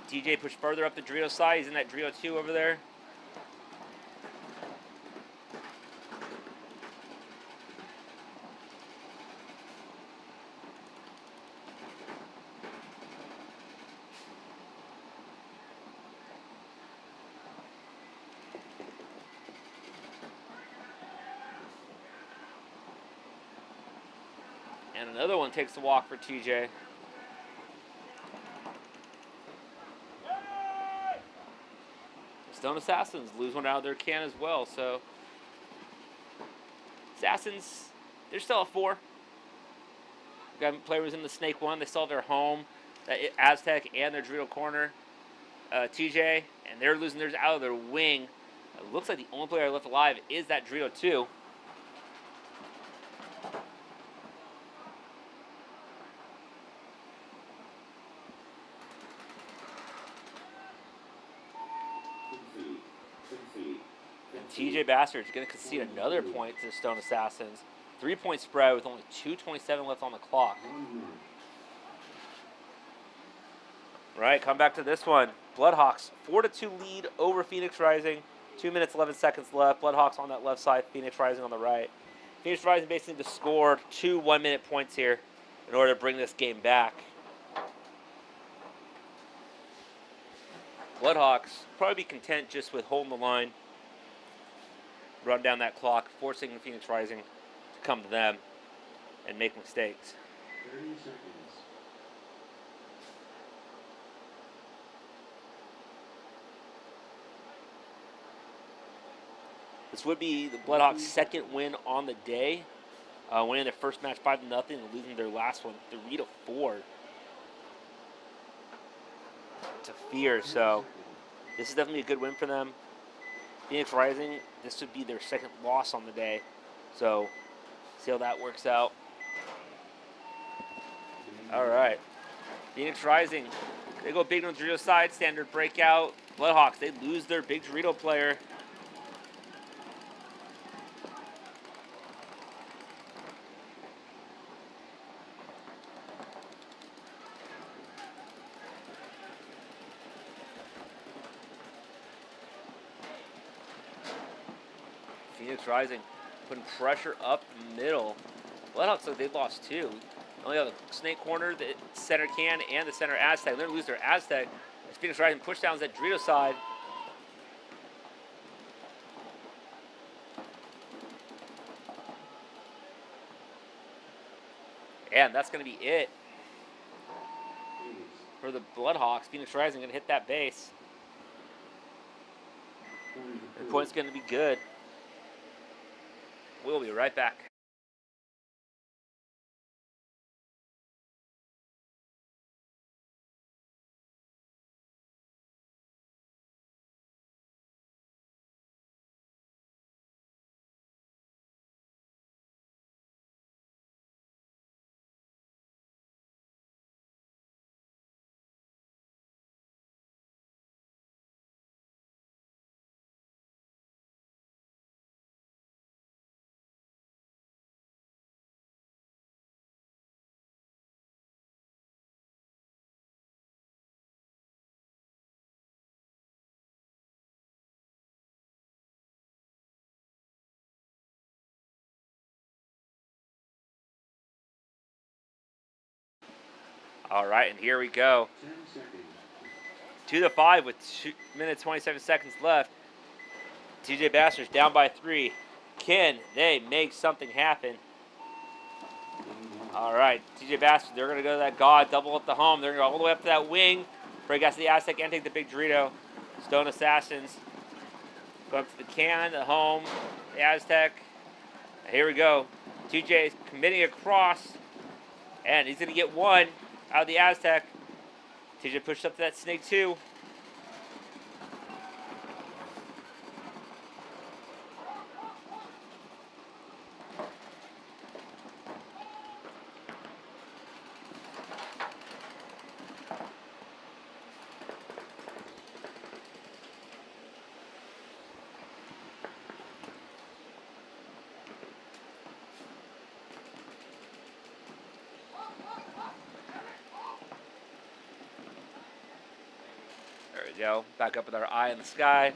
TJ pushed further up the Dorito side. He's in that Dorito 2 over there. And another one takes the walk for TJ. Stone Assassins lose 1 out of their can as well, so Assassins, they're still at 4. Got a player who's in the snake 1. They still have their home, Aztec, and their Dorito corner. TJ, and they're losing theirs out of their wing. It looks like the only player left alive is that Dorito 2. And TJ Bastards going to concede another point to the Stone Assassins. 3-point spread with only 2:27 left on the clock. Right, come back to this one. Bloodhawks, 4-2 lead over Phoenix Rising. 2 minutes, 11 seconds left. Bloodhawks on that left side, Phoenix Rising on the right. Phoenix Rising basically need to score 2 one-minute points here in order to bring this game back. Bloodhawks probably be content just with holding the line, run down that clock, forcing Phoenix Rising to come to them and make mistakes. 30 seconds. This would be the Bloodhawks' second win on the day, winning their first match 5-0 and losing their last one 3-4 to Fear. So this is definitely a good win for them. Phoenix Rising, this would be their second loss on the day. So see how that works out. All right. Phoenix Rising, they go big on the Dorito side, standard breakout. Bloodhawks, they lose their big Dorito player. Phoenix Rising putting pressure up the middle. Bloodhawks, so they lost 2. Only have the snake corner, the center can, and the center Aztec. They're going to lose their Aztec. As Phoenix Rising pushdowns that Dorito side. And that's going to be it for the Bloodhawks. Phoenix Rising going to hit that base. The point's going to be good. We'll be right back. All right, and here we go. 10 seconds. 2-5 with 2 minutes 27 seconds left. TJ Bastards down by 3. Can they make something happen? All right, TJ Bastards, they're going to go to that God, double up the home. They're going to go all the way up to that wing. Break out to the Aztec and take the big Dorito. Stone Assassins go up to the can, the home, the Aztec. And here we go. TJ is committing across, and he's going to get one out of the Aztec. TJ pushed up to that snake 2. There we go. Back up with our eye in the sky.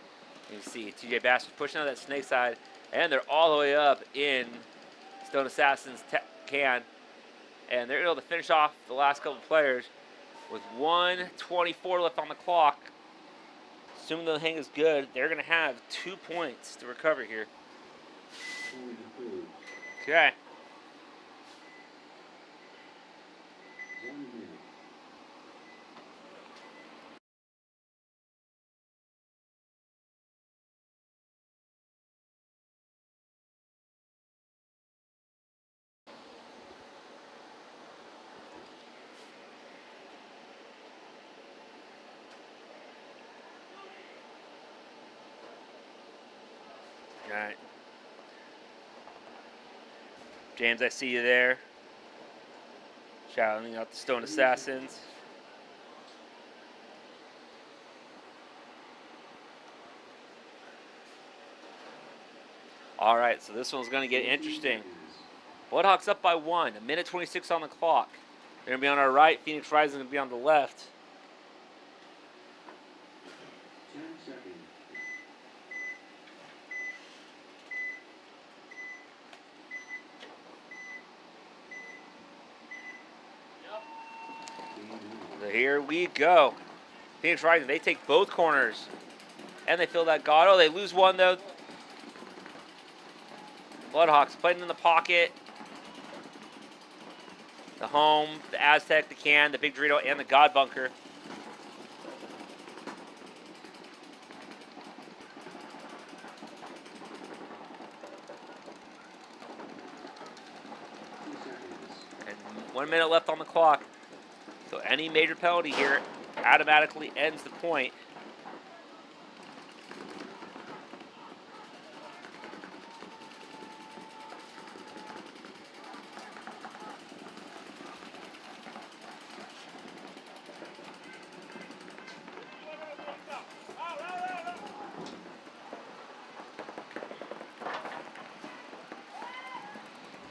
You can see TJ Bastards pushing out that snake side, and they're all the way up in Stone Assassin's can. And they're able to finish off the last couple players with 1:24 left on the clock. Assuming the hang is good, they're going to have 2 points to recover here. Okay. 1 minute. All right. James, I see you there. Shouting out the Stone Assassins. All right, so this one's going to get interesting. Bloodhawks up by 1. 1:26 on the clock. They're going to be on our right. Phoenix Rising going to be on the left. 10 seconds. So here we go. Phoenix Rising, they take both corners. And they fill that God. Oh, they lose one, though. Bloodhawks playing in the pocket. The home, the Aztec, the can, the big Dorito, and the God bunker. And 1 minute left on the clock. So any major penalty here automatically ends the point.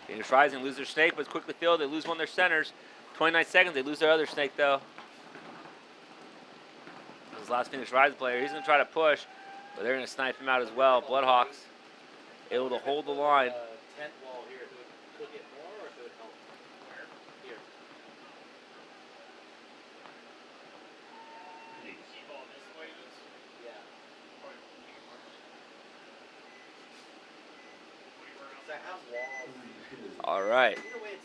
Phoenix Rising lose their snake, but it's quickly filled. They lose one of their centers. 29 seconds, they lose their other snake, though. This last Phoenix Rising player, he's going to try to push, but they're going to snipe him out as well. Bloodhawks able to hold the line. Tent wall here, could get more or could help? Where? Here. Yeah. So I have walls. All right.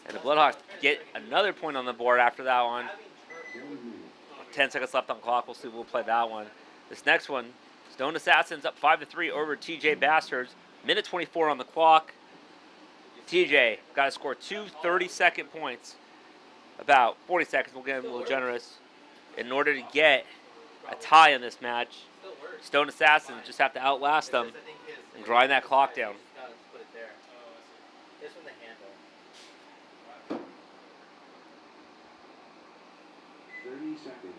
And the Bloodhawks get another point on the board after that one. 10 seconds left on the clock. We'll see. We'll play that one. This next one, Stone Assassins up 5-3 over TJ Bastards. 1:24 on the clock. TJ got to score 2 30-second points. About 40 seconds. We'll get him a little generous. In order to get a tie in this match, Stone Assassins just have to outlast them and grind that clock down. Put it there. This one, the handle. 30 seconds.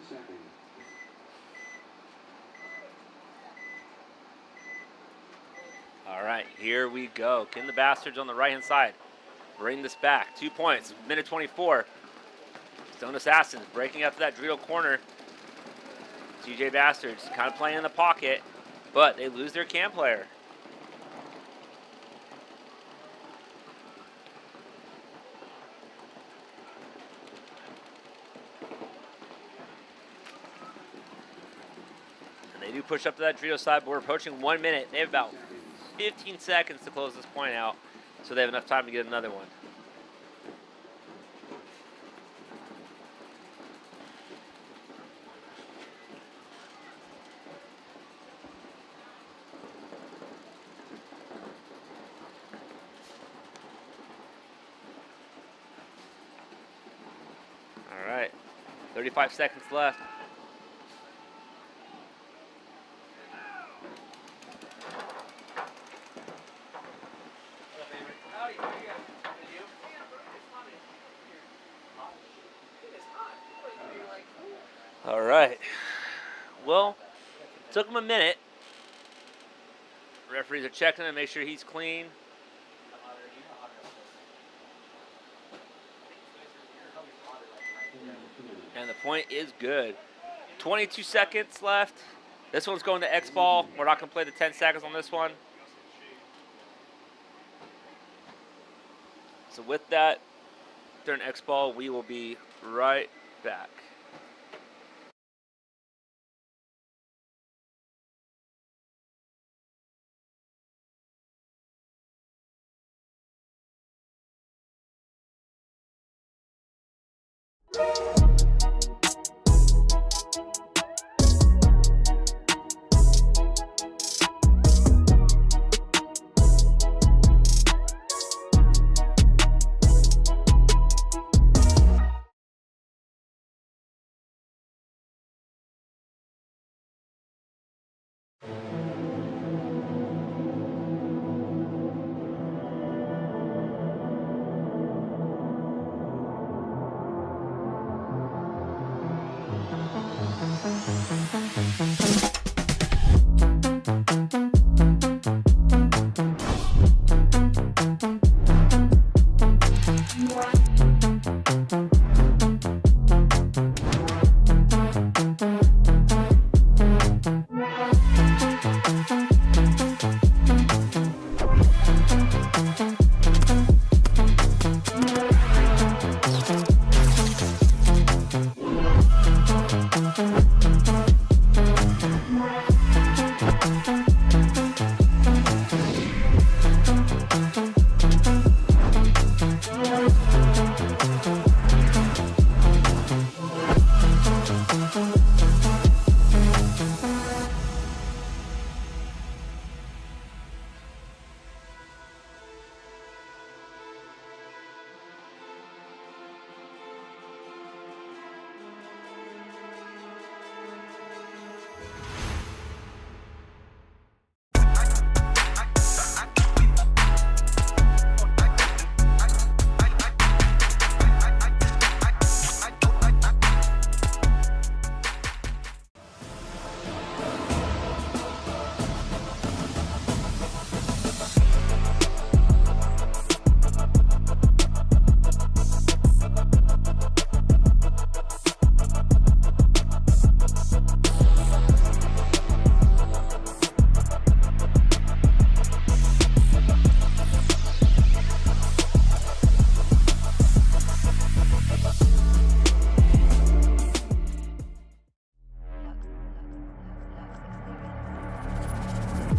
Seconds. All right, here we go. Can the Bastards on the right-hand side bring this back. 2 points, minute 24. Stone Assassins breaking up that Dorito corner. TJ Bastards kind of playing in the pocket, but they lose their cam player. And they do push up to that Dorito side, but we're approaching 1 minute. They have about 15 seconds to close this point out, so they have enough time to get another one. All right, 35 seconds left. All right. Well, took him a minute. Referees are checking to make sure he's clean. And the point is good. 22 seconds left. This one's going to X ball. We're not going to play the 10 seconds on this one. So with that, during X ball, we will be right back.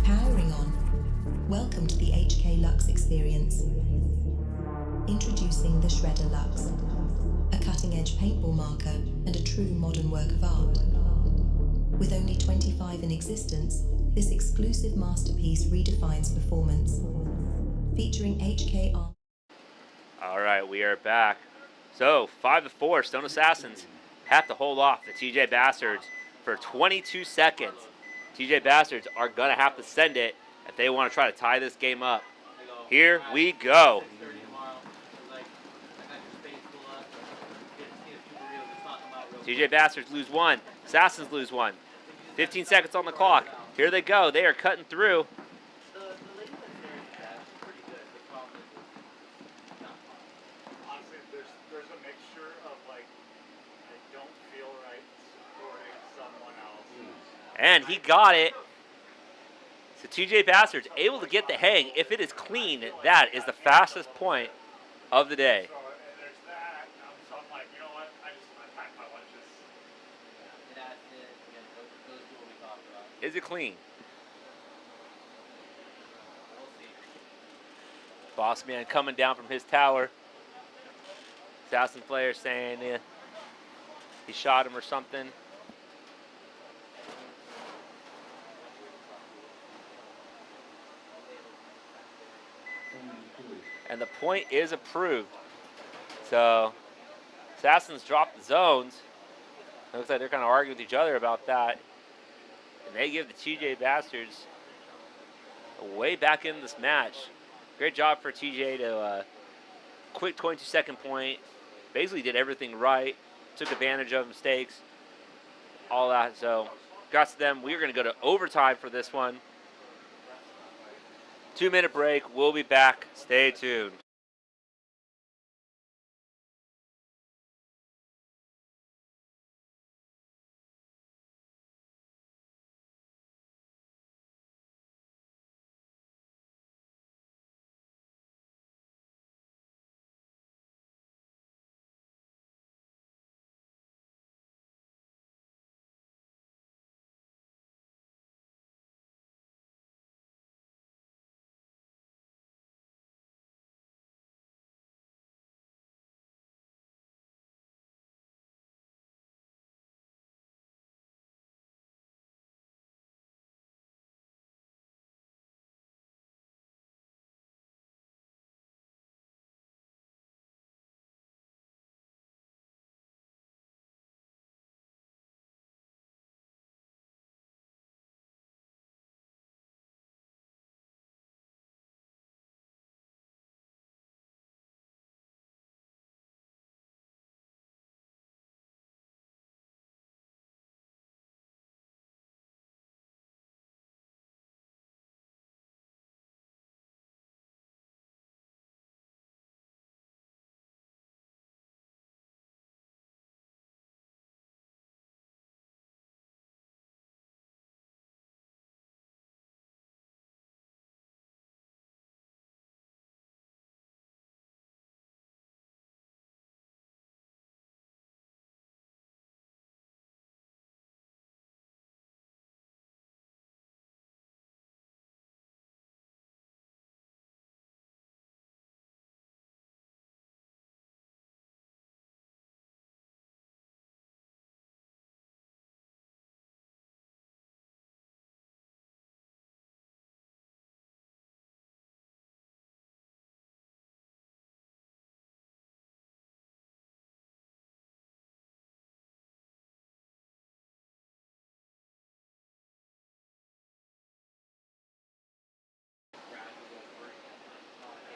Powering on. Welcome to the HK Lux experience. Introducing the Shredder Lux, a cutting-edge paintball marker and a true modern work of art. With only 25 in existence, this exclusive masterpiece redefines performance. Featuring HK on. All right, we are back. So 5-4, Stone Assassins have to hold off the TJ Bastards for 22 seconds. TJ Bastards are gonna have to send it if they want to try to tie this game up. Here we go. TJ Bastards lose one. Assassins lose one. 15 seconds on the clock. Here they go. They are cutting through. And he got it. So TJ Bastard's able to get the hang. If it is clean, that is the fastest point of the day. So there's that. So I'm like, you know what? I packed my lunches. And that's it. Again, those two what we talked about. Is it clean? We'll see. Boss man coming down from his tower. Assassin player saying he shot him or something. And the point is approved. So Assassins dropped the zones. It looks like they're kind of arguing with each other about that. And they give the TJ Bastards a way back in this match. Great job for TJ to quick 22-second point. Basically did everything right. Took advantage of mistakes. All that. So congrats to them. We're going to go to overtime for this one. 2-minute break. We'll be back. Stay tuned.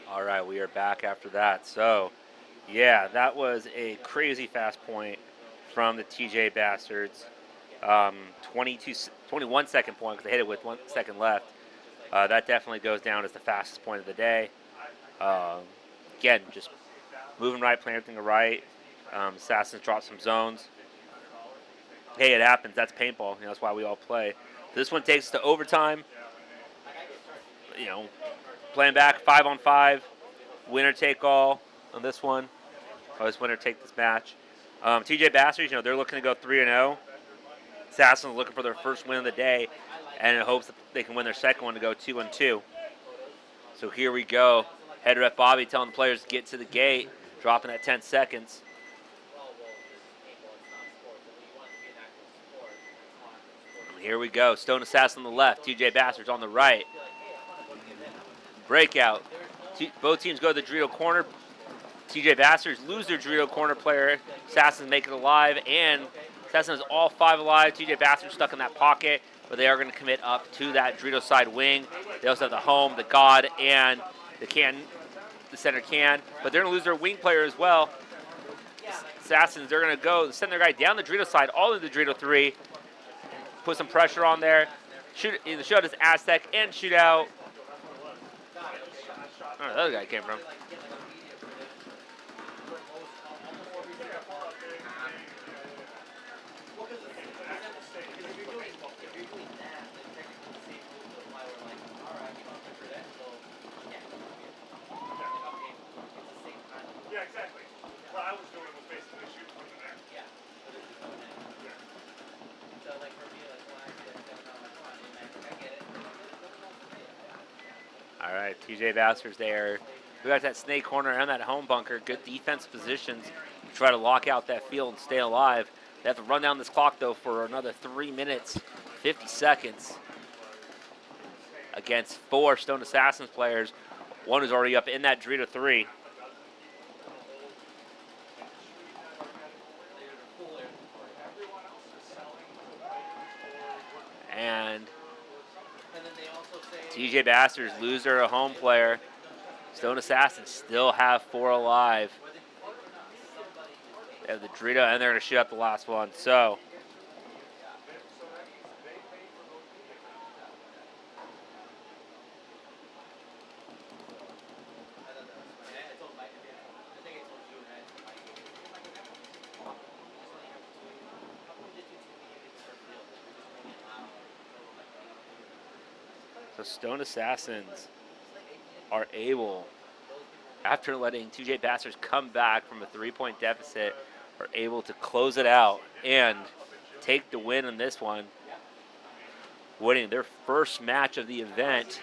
All right, we are back after that. So, yeah, that was a crazy fast point from the TJ Bastards. 21-second point because they hit it with 1 second left. That definitely goes down as the fastest point of the day. Again, just moving right, playing everything right. Assassins dropped some zones. Hey, it happens. That's paintball. That's why we all play. This one takes us to overtime. Playing back 5-on-5, winner take all on this one. This winner take this match. TJ Bastards, they're looking to go 3-0. Assassins looking for their first win of the day, and in hopes that they can win their second one to go 2-2. So here we go. Head ref Bobby telling the players to get to the gate, dropping that 10 seconds. And here we go. Stone Assassin on the left, TJ Bastards on the right. Breakout. Both teams go to the Dorito corner. TJ Bastards lose their Dorito corner player. Assassins make it alive, and Assassins all 5 alive. TJ Bastards stuck in that pocket, but they are going to commit up to that Dorito side wing. They also have the home, the god, and the center can, but they're going to lose their wing player as well. Assassins, they're going to go send their guy down the Dorito side, all in the Dorito 3. Put some pressure on there. The shootout is Aztec and shootout. I don't know where the other guy came from. All right, TJ Bastards there. We got that snake corner and that home bunker. Good defense positions to try to lock out that field and stay alive. They have to run down this clock, though, for another 3 minutes, 50 seconds against 4 Stone Assassins players. One who's already up in that Dorito 3. And TJ Bastards lose their home player. Stone Assassins still have 4 alive. They have the Dorito, and they're going to shoot out the last one. So, Stone Assassins are able, after letting TJ Bastards come back from a 3-point deficit, are able to close it out and take the win in this one, winning their first match of the event.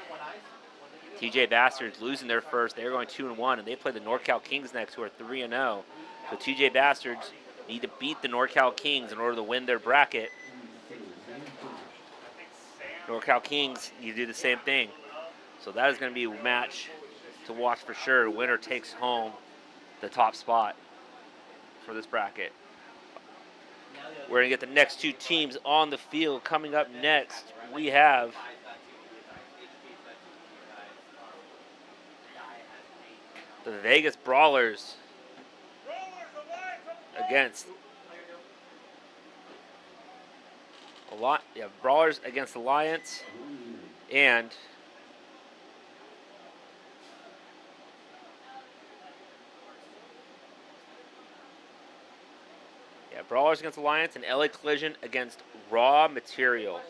TJ Bastards losing their first. They're going 2-1, and they play the NorCal Kings next, who are 3-0. So TJ Bastards need to beat the NorCal Kings in order to win their bracket. NorCal Kings need to do the same thing. So that is going to be a match to watch for sure. Winner takes home the top spot for this bracket. We're going to get the next 2 teams on the field. Coming up next, we have the Vegas Brawlers against Brawlers against Alliance, and Brawlers against Alliance, and LA Collision against Raw Material.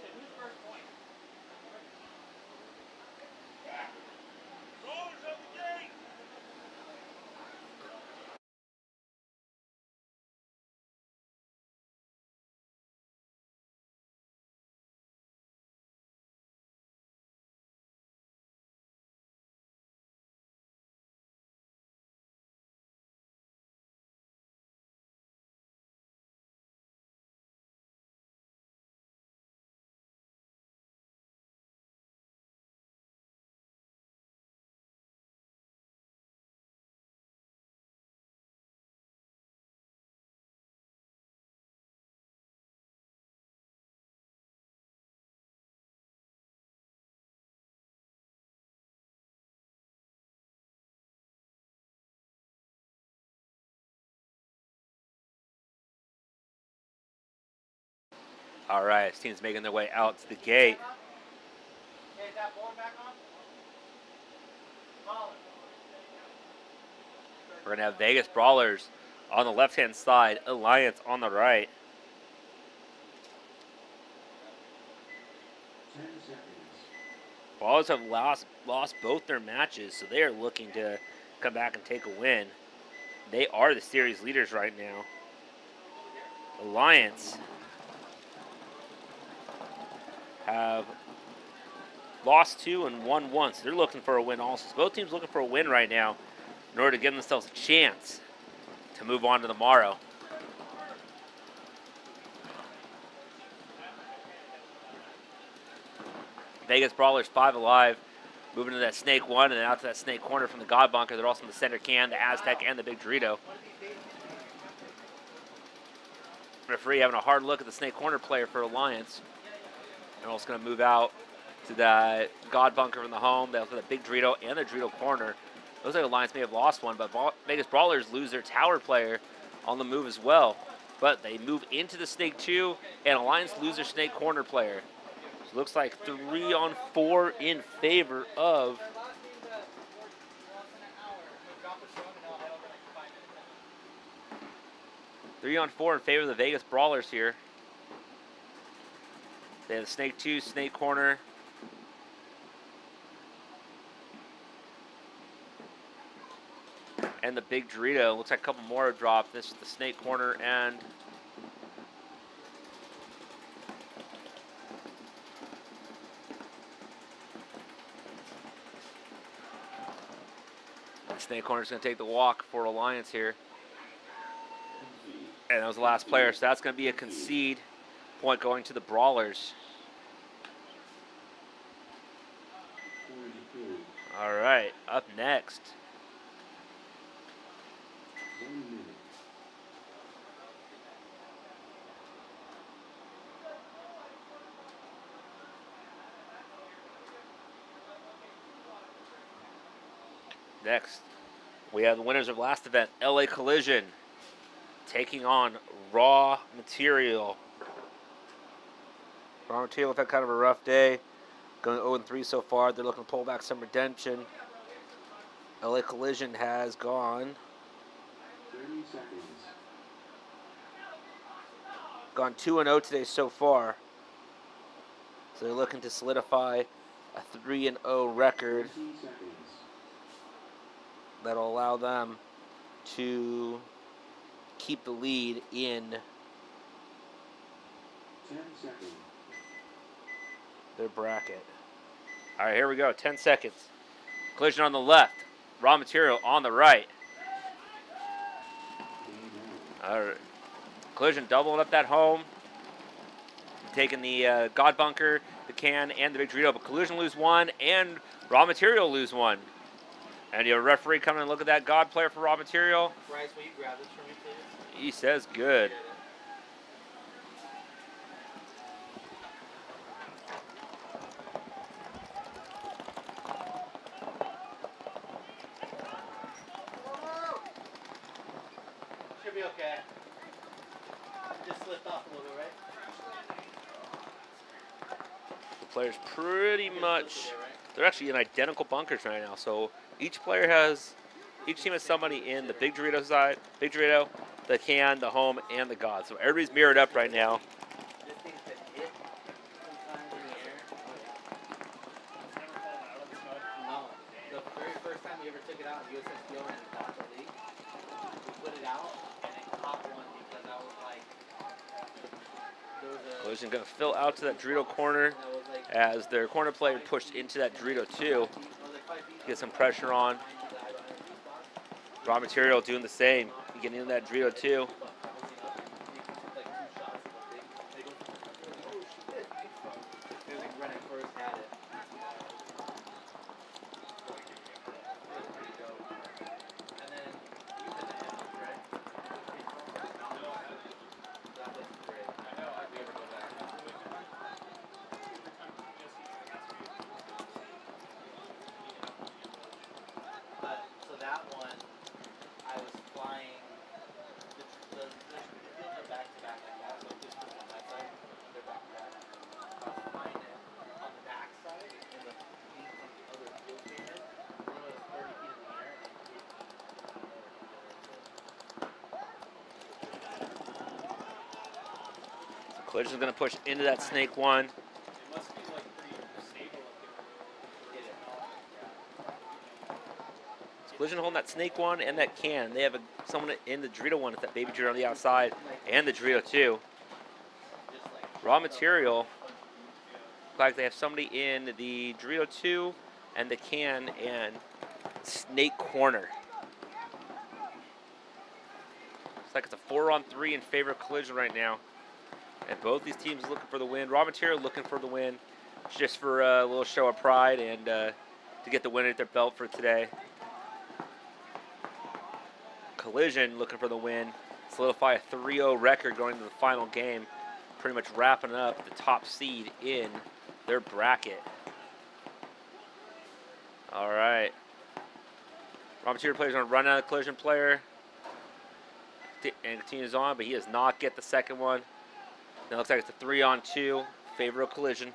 All right, this team's making their way out to the gate. We're going to have Vegas Brawlers on the left-hand side, Alliance on the right. 10 seconds. Brawlers have lost both their matches, so they are looking to come back and take a win. They are the series leaders right now. Alliance have lost 2 and won 1, so they're looking for a win also. So both teams looking for a win right now in order to give themselves a chance to move on to the morrow. Vegas Brawlers 5 alive, moving to that snake 1 and then out to that snake corner from the God Bunker. They're also in the center can, the Aztec, and the Big Dorito. Referee having a hard look at the snake corner player for Alliance. They're also going to move out to that God Bunker from the home. They also have the Big Dorito and the Dorito corner. Looks like Alliance may have lost one, but Vegas Brawlers lose their tower player on the move as well. But they move into the snake 2, and Alliance lose their snake corner player. So it looks like 3 on 4 in favor of the Vegas Brawlers here. They have snake 2, snake corner. And the Big Dorito. Looks like a couple more have dropped. This is the snake corner and Snake Corner's going to take the walk for Alliance here. And that was the last player, so that's going to be a concede point going to the Brawlers. All right, up next. 1 minute. Next, we have the winners of last event, LA Collision, taking on Raw Material. Raw Material have had kind of a rough day, going 0-3 so far. They're looking to pull back some redemption. LA Collision has gone 30 seconds. 2-0 today so far. So they're looking to solidify a 3-0 record 20 seconds. that'll allow them to keep the lead in 10 seconds. their bracket. All right, here we go. 10 seconds. Collision on the left. Raw Material on the right. All right. Collision doubling up that home. Taking the God Bunker, the can, and the Big Dorito. But Collision lose one, and Raw Material lose one. And you have a referee coming and look at that God player for Raw Material. Bryce, will you grab this for me, please? He says good. Should be okay. Just slipped off a little bit, right? The players pretty much, they're actually in identical bunkers right now. So each team has somebody in the Big Dorito side, Big Dorito, the can, the home, and the God. So everybody's mirrored up right now. This thing's been hit sometimes in the air. No. The very first time we ever took it out in USSPO and it caught the leak, we put it out and it caught one because I was like, there was a... Collision going to fill out to that Dorito corner as their corner player pushed into that Dorito 2 to get some pressure on. Raw Material doing the same, getting in that Dorito 2. So that one, I was flying, the fields are back to back like that, so this was on that side, they're back to back. I was flying it on the back side, and the feet from the other field came in, one was 30 feet in the air, and it hit me. Collision's going to push into that Snake 1. Collision holding that Snake 1 and that can. They have someone in the Dorito 1. It's that Baby Dorito on the outside and the Dorito 2. Raw Material. Looks like they have somebody in the Dorito 2 and the can and Snake Corner. Looks like it's a 4-on-3 in favor of Collision right now. And both these teams looking for the win. Raw Material looking for the win just for a little show of pride and to get the win at their belt for today. Collision looking for the win, solidify a 3-0 record going into the final game, pretty much wrapping up the top seed in their bracket. All right. Raw Material player's going to run out of Collision player and continues on, but he does not get the second one. Now it looks like it's a 3-on-2, favor of Collision.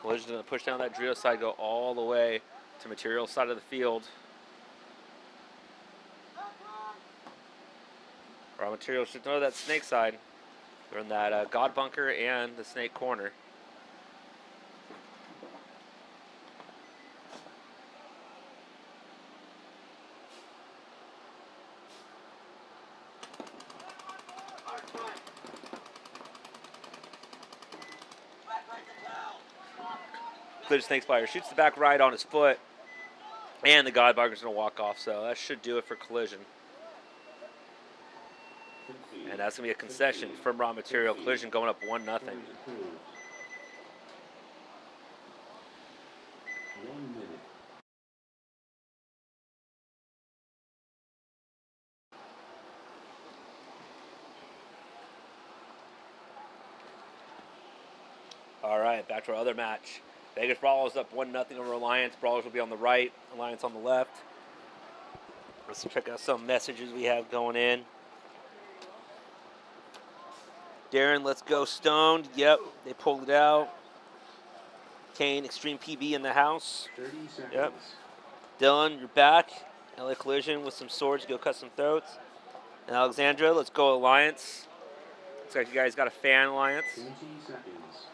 Collision's going to push down that Dorito side, go all the way to Material side of the field. Raw Material should know that Snake side. They're in that God Bunker and the Snake Corner. Collision Snake Spider shoots the back right on his foot, and the Godbarker's going to walk off. So that should do it for Collision. And that's going to be a concession from Raw Material. Collision going up 1-0. 1 minute. All right, back to our other match. Vegas Brawlers up 1-0 over Alliance. Brawlers will be on the right, Alliance on the left. Let's check out some messages we have going in. Darren, let's go stoned. Yep, they pulled it out. Kane, Extreme PB in the house. 30 seconds. Yep. Dylan, you're back. LA Collision with some swords, go cut some throats. And Alexandra, let's go Alliance. Looks like you guys got a fan Alliance. 20 seconds.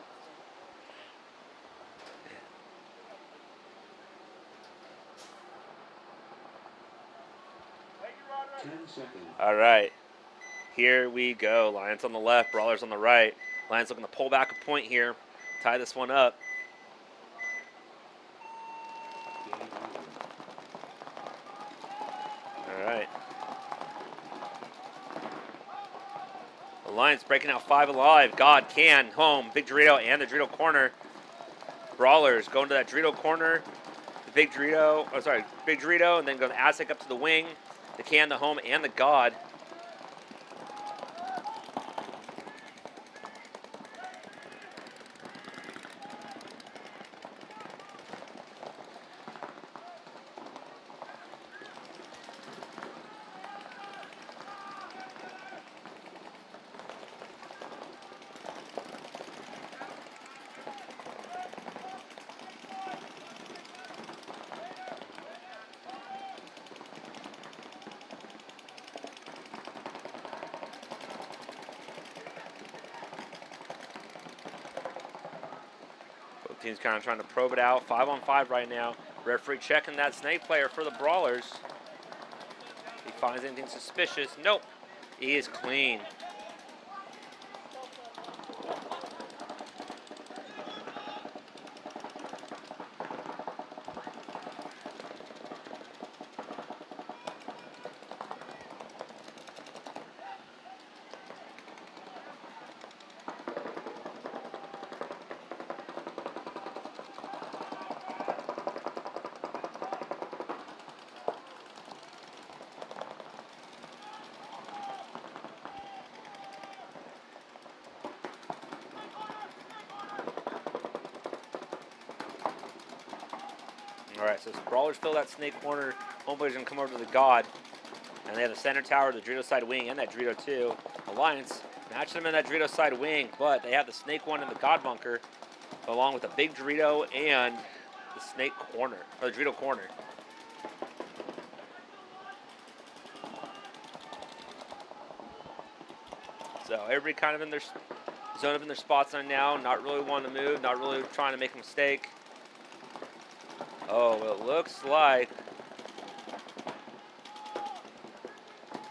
All right, here we go. Alliance on the left, Brawlers on the right. Alliance looking to pull back a point here, tie this one up. All right. Alliance breaking out 5 alive. God can, home, Big Dorito and the Dorito corner. Brawlers going to that Dorito corner. The Big Dorito, Big Dorito, and then go the Aztec up to the wing. The can, the home, and the God. Team's kind of trying to probe it out. 5-on-5 right now. Referee checking that snake player for the Brawlers. If he finds anything suspicious. Nope. He is clean. All right, so Brawlers fill that snake corner. Homeplayer's going to come over to the God. And they have the center tower, the Dorito side wing, and that Dorito too. Alliance matching them in that Dorito side wing, but they have the snake one in the God bunker, along with the big Dorito and the snake corner, or the Dorito corner. So everybody kind of in their zone up in their spots right now, not really wanting to move, not really trying to make a mistake. Oh, well, it looks like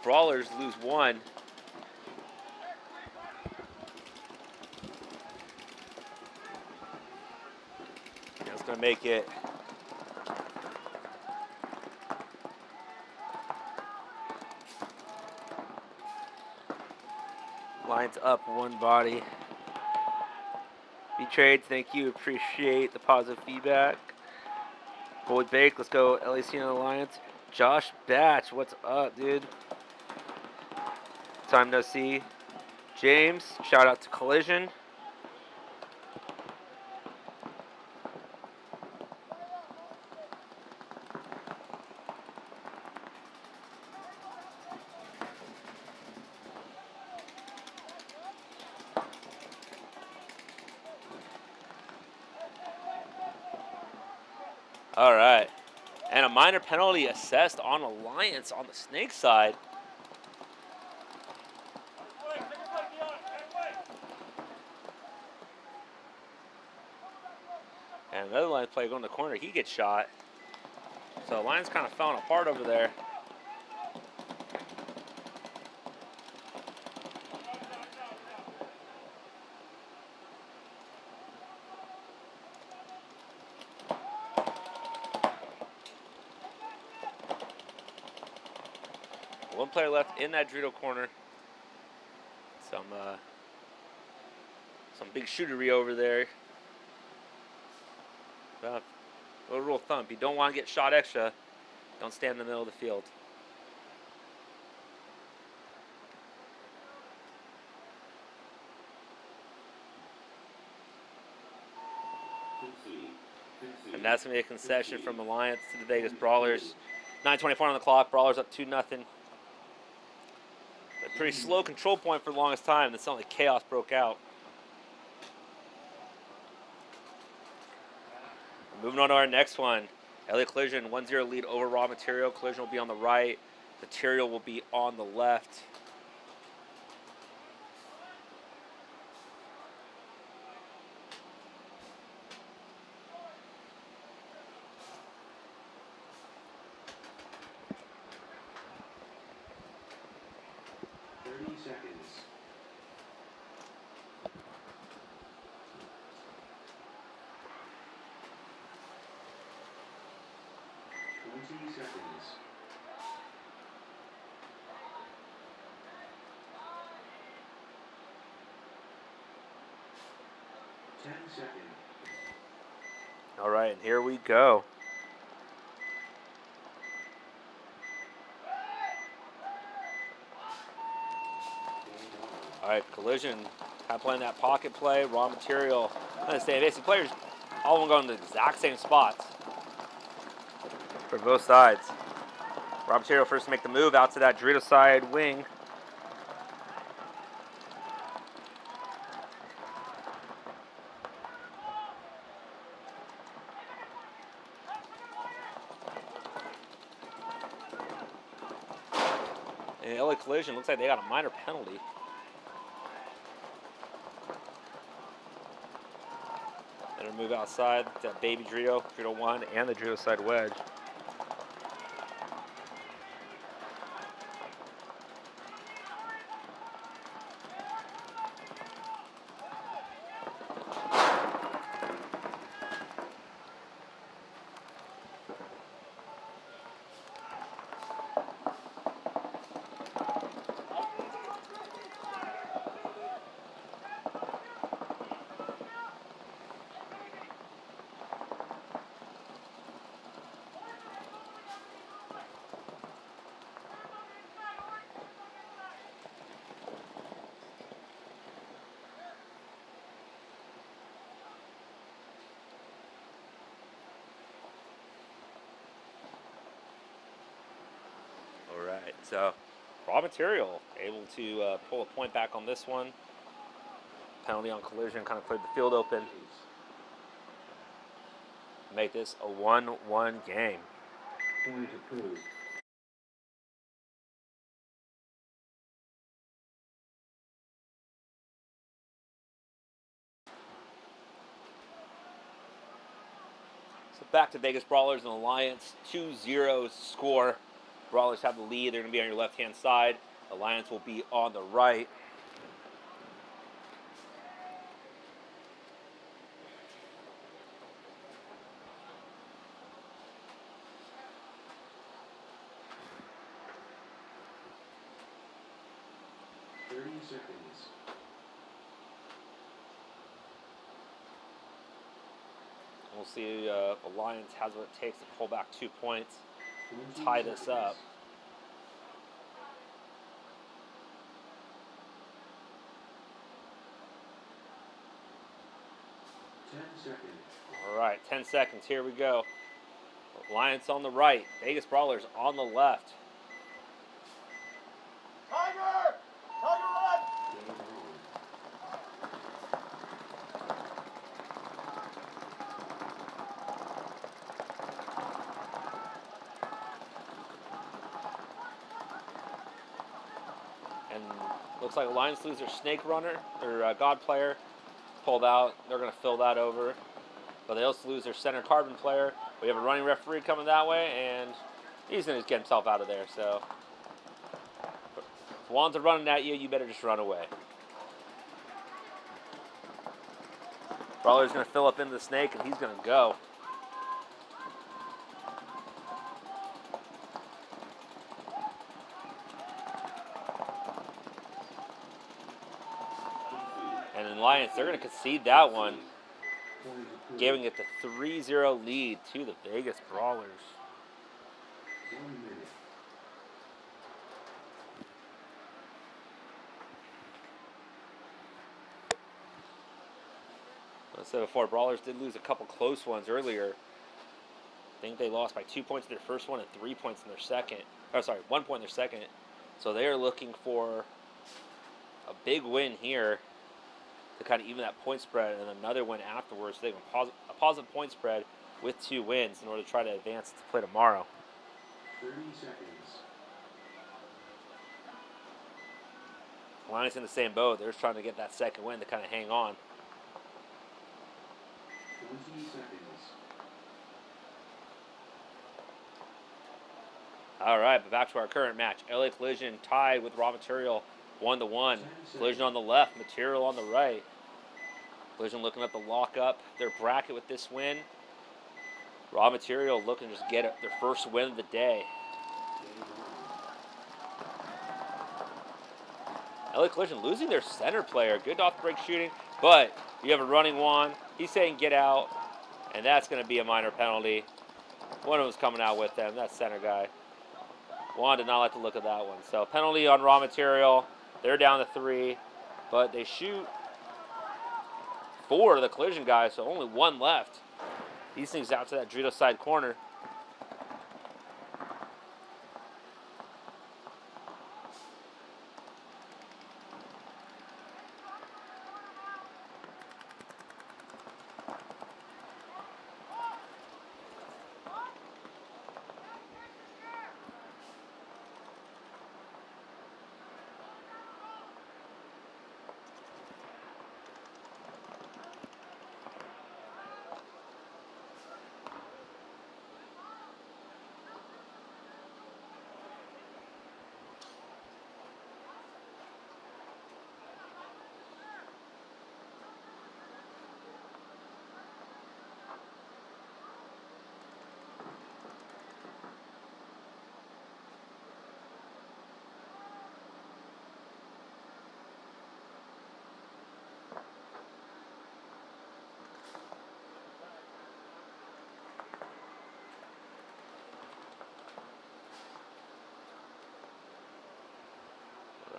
Brawlers lose 1. That's going to make it Lions up 1 body. Betrayed, thank you, appreciate the positive feedback. Boyd Bake, let's go LAC and Alliance. Josh Batch, what's up, dude? Time no see. James, shout out to Collision. All right. And a minor penalty assessed on Alliance on the snake side. And another Alliance player going to the corner, he gets shot. So Alliance kind of falling apart over there. One player left in that Dorito corner. Some big shootery over there. A little rule of thumb, if you don't want to get shot extra, don't stand in the middle of the field. And that's going to be a concession from Alliance to the Vegas Brawlers. 9:24 on the clock. Brawlers up 2-0. A pretty slow control point for the longest time. It sounded like chaos broke out. Moving on to our next one. LA Collision, 1-0 lead over Raw Material. Collision will be on the right. Material will be on the left. Seconds. 20 seconds. 10 seconds. All right, and here we go. All right, Collision, kind of playing that pocket play, Raw Material. I'm going to say, basically, players all of them going to the exact same spots for both sides. Raw Material first to make the move out to that Dorito side wing. And LA Collision looks like they got a minor penalty. Better move outside. That baby Dorito, Dorito 1, and the Dorito side wedge. All right, so Raw Material able to pull a point back on this one. Penalty on Collision kind of cleared the field open. Make this a 1-1 game. Point approved. So back to Vegas Brawlers and Alliance. 2-0 score. Brawlers have the lead. They're going to be on your left-hand side. Alliance will be on the right. Seconds. We'll see Alliance has what it takes to pull back 2 points, tie this up. All right, 10 seconds. Here we go. Alliance on the right. Vegas Brawlers on the left. Tiger! Tiger, run! And looks like Alliance lose their Snake Runner, their God player, pulled out. They're going to fill that over. But they also lose their Center Carbon player. We have a running referee coming that way, and he's going to get himself out of there. So if Juan's running at you, you better just run away. Brawler's going to fill up into the Snake, and he's going to go. Lions, they're going to concede that one, Point approved. giving it the 3-0 lead to the Vegas Brawlers. 1 minute. I said before, Brawlers did lose a couple close ones earlier. I think they lost by 2 points in their first one and 3 points in their second. Oh, sorry, 1 point in their second. So they are looking for a big win here to kind of even that point spread, and another win afterwards. So they have a positive point spread with 2 wins in order to try to advance to play tomorrow. 30 seconds. Lions in the same boat. They're just trying to get that second win to kind of hang on. 20 seconds. All right, but back to our current match. LA Collision tied with Raw Material 1-1. Collision on the left, Material on the right. Collision looking at the lock up their bracket with this win. Raw Material looking to just get their first win of the day. LA Collision losing their center player. Good off the break shooting, but you have a running Juan. He's saying get out, and that's going to be a minor penalty. One of them's coming out with them. That center guy. Juan did not like the look of that one. So penalty on Raw Material. They're down to 3, but they shoot 4 of the Collision guys, so only 1 left. These things out to that Dorito side corner.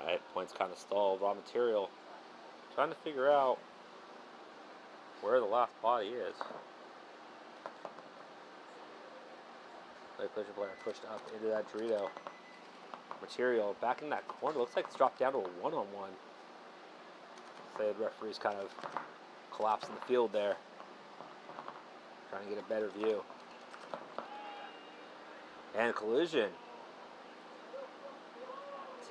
Right, points kind of stalled. Raw Material trying to figure out where the last body is. The Collision player pushed up into that Dorito. Material back in that corner. Looks like it's dropped down to a one-on-one. Say the referee's kind of collapsing the field there. Trying to get a better view. And Collision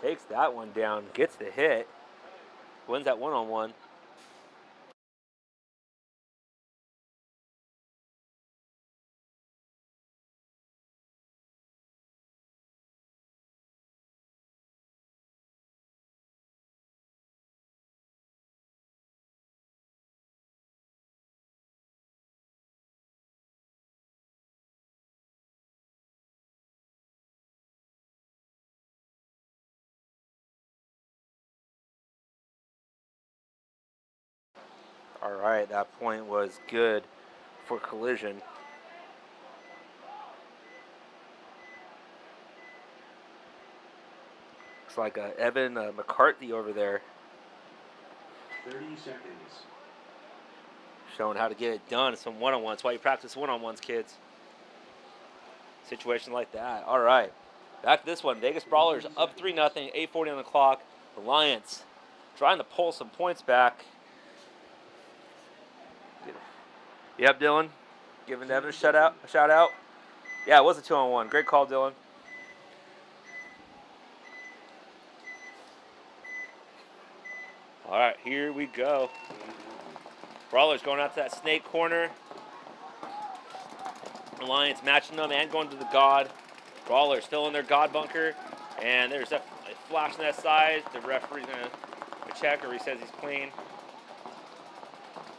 takes that one down, gets the hit, wins that one-on-one. All right, that point was good for Collision. Looks like Evan McCarthy over there 30 seconds. showing how to get it done. Some one-on-ones. That's why you practice one-on-ones, kids. Situation like that. All right, back to this one. Vegas Brawlers up 3-0, 8:40 on the clock. The Lions trying to pull some points back. Yep, Dylan. Giving Evan a shout out. Yeah, it was a 2-on-1. Great call, Dylan. All right, here we go. Brawlers going out to that snake corner. Lions matching them and going to the God. Brawlers still in their God bunker. And there's a flash on that side. The referee's going to check, or he says he's clean.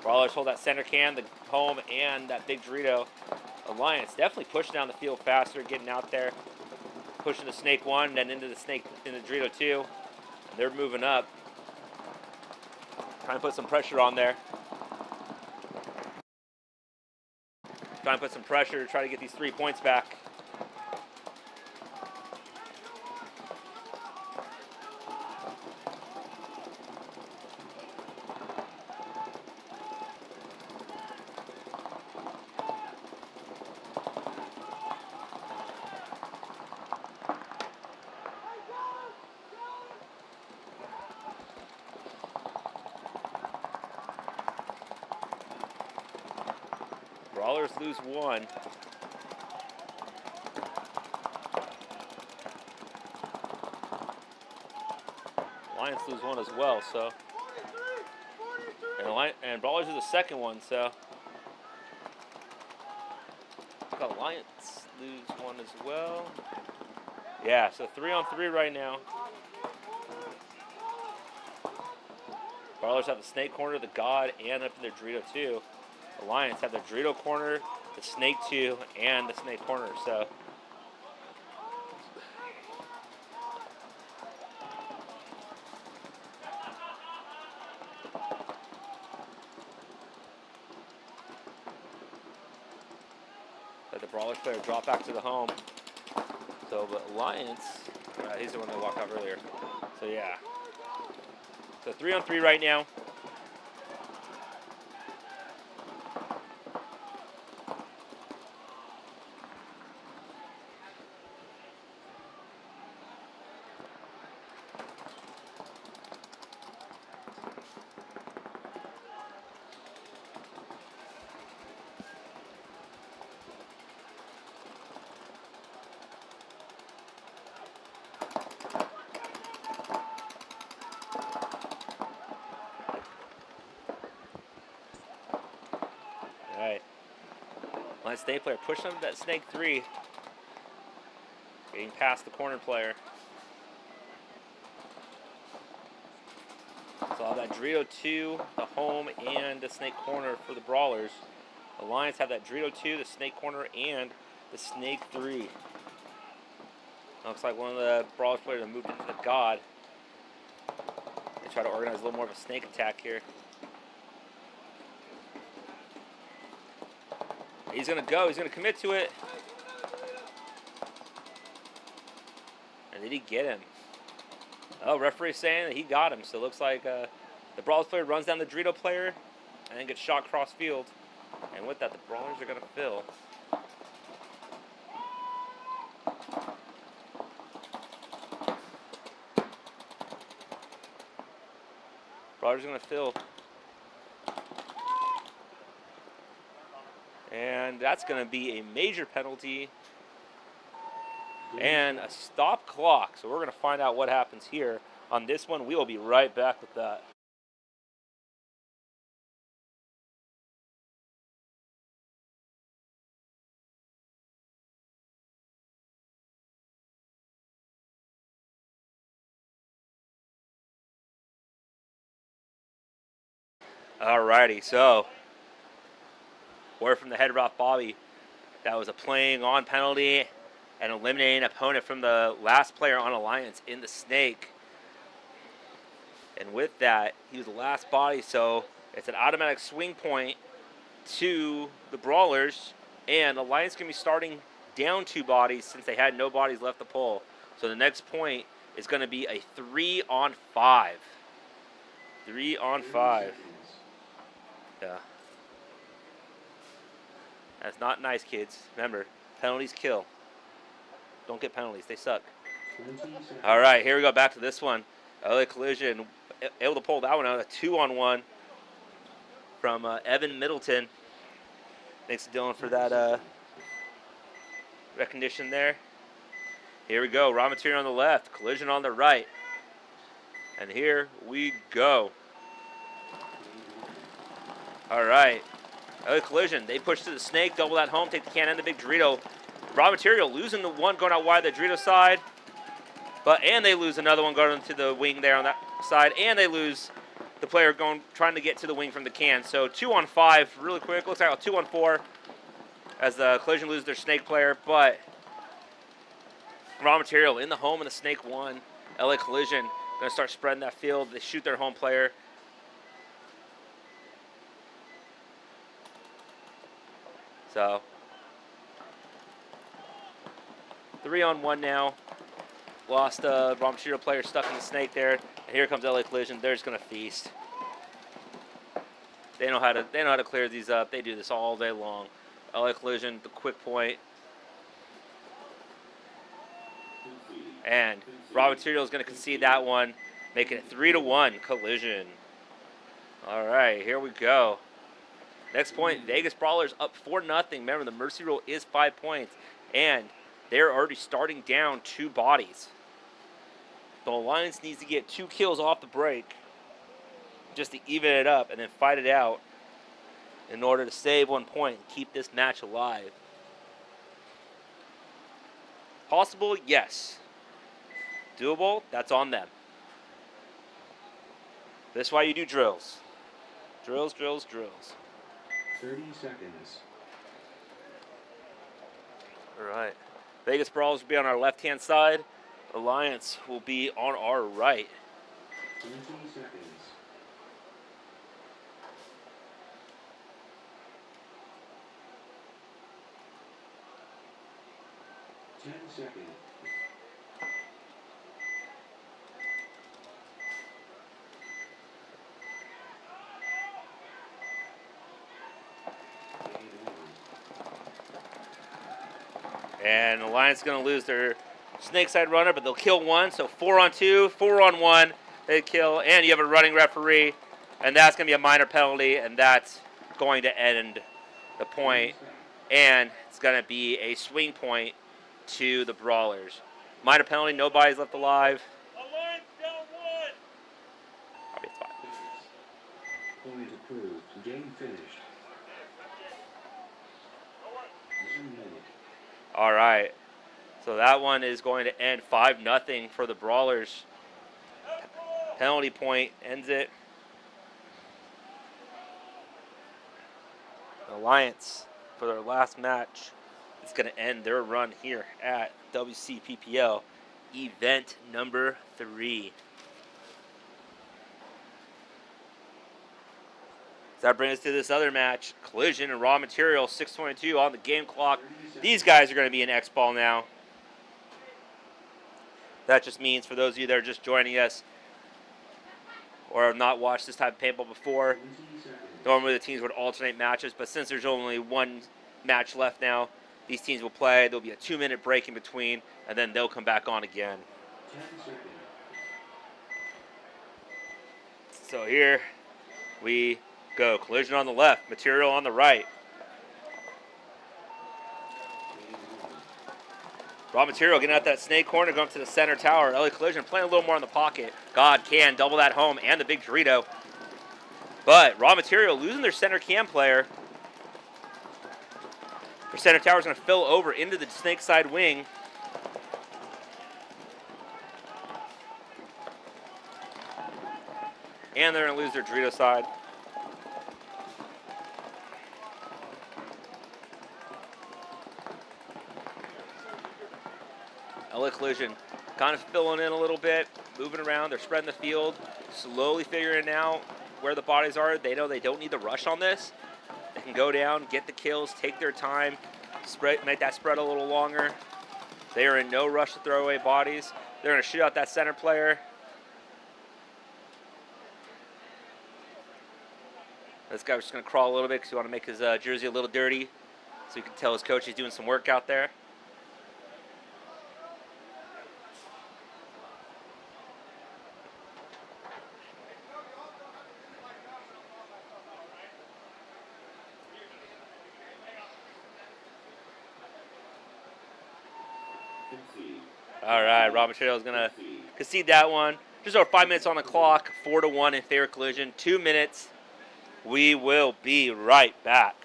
Brawlers hold that center can, the home, and that big Dorito. Alliance definitely pushing down the field faster, getting out there, pushing the snake 1, then into the snake in the Dorito 2. They're moving up. Trying to put some pressure on there. Trying to put some pressure, try to get these 3 points back. Brawlers lose 1. Lions lose 1 as well, so. And Brawlers is the second one, so. The Lions lose 1 as well. Yeah, so 3-on-3 right now. Brawlers have the snake corner, the God, and up to their Dorito 2. The Lions have the Dorito corner, the snake 2, and the snake corner, so. Let the Brawlers player drop back to the home. So, but Lions, he's the one that walked out earlier. So, yeah. So, 3-on-3 right now. Lions State player pushing up that snake 3. Getting past the corner player. So I'll have that Dorito 2, the home, and the snake corner for the Brawlers. The Lions have that Dorito 2, the snake corner, and the snake 3. Looks like one of the Brawlers players have moved into the God. They try to organize a little more of a snake attack here. He's going to go. He's going to commit to it. And did he get him? Oh, referee saying that he got him. So it looks like the Brawlers player runs down the Dorito player and then gets shot cross field. And with that, the Brawlers are going to fill. Brawlers are going to fill. And that's going to be a major penalty and a stop clock. So we're going to find out what happens here on this one. We will be right back with that. Alrighty, so word from the head ref Bobby. That was a playing on penalty and eliminating an opponent from the last player on Alliance in the snake. And with that, he was the last body, so it's an automatic swing point to the Brawlers, and Alliance can be starting down 2 bodies since they had no bodies left to pull. So the next point is going to be a 3-on-5. 3-on-5. Yeah. That's not nice, kids. Remember, penalties kill. Don't get penalties. They suck. All right, here we go. Back to this one. LA Collision able to pull that one out. A 2-on-1 from Evan Middleton. Thanks to Dylan for that recognition there. Here we go. Raw material on the left. Collision on the right. And here we go. All right. LA Collision, they push to the snake, double that home, take the can and the big Dorito. Raw material losing the one going out wide the Dorito side. And they lose another one going to the wing there on that side. And they lose the player trying to get to the wing from the can. So 2-on-5 really quick. Looks like a 2-on-4 as the Collision lose their snake player. But Raw material in the home and the snake 1. LA Collision going to start spreading that field. They shoot their home player. So 3-on-1 now. Lost Raw Material player stuck in the snake there. And here comes LA Collision. They're just gonna feast. They know how to clear these up. They do this all day long. LA Collision, the quick point. And Raw Material is going to concede that one, making it 3-1 Collision. All right, here we go. Next point, Vegas Brawlers up 4-0. Remember, the mercy rule is 5 points, and they're already starting down 2 bodies. The Alliance needs to get 2 kills off the break just to even it up and then fight it out in order to save 1 point and keep this match alive. Possible? Yes. Doable? That's on them. That's why you do drills. Drills, drills, drills. 30 seconds. All right. Vegas Brawlers will be on our left-hand side. Alliance will be on our right. 20 seconds. 10 seconds. And Alliance is going to lose their snake side runner, but they'll kill one. So 4-on-2, 4-on-1, they kill. And you have a running referee, and that's going to be a minor penalty, and that's going to end the point. And it's going to be a swing point to the Brawlers. Minor penalty, nobody's left alive. Alliance down 1. Probably it's fine. Point approved. Game finished. 1 minute. All right. So that one is going to end 5-0 for the Brawlers. Penalty point ends it. Alliance, for their last match, is going to end their run here at WCPPL event number 3. So that brings us to this other match, Collision and Raw Material, 6:22 on the game clock. These guys are going to be in X-Ball now. That just means, for those of you that are just joining us or have not watched this type of paintball before, normally the teams would alternate matches, but since there's only 1 match left now, these teams will play. There'll be a 2-minute break in between, and then they'll come back on again. 10 seconds. So here we go. Collision on the left, Material on the right. Raw Material getting out that snake corner, going up to the center tower. LA Collision playing a little more in the pocket. God can double that home and the big Dorito. But Raw Material losing their center cam player. Their center tower is going to fill over into the snake side wing. And they're going to lose their Dorito side. LA Collision kind of filling in a little bit, moving around. They're spreading the field, slowly figuring out where the bodies are. They know they don't need the rush on this. They can go down, get the kills, take their time, make that spread a little longer. They are in no rush to throw away bodies. They're going to shoot out that center player. This guy was just going to crawl a little bit because he want to make his jersey a little dirty, so you can tell his coach he's doing some work out there. All right, Raw Material is going to concede that one. Just over 5 minutes on the clock, 4-1 in favor of Collision. 2 minutes. We will be right back.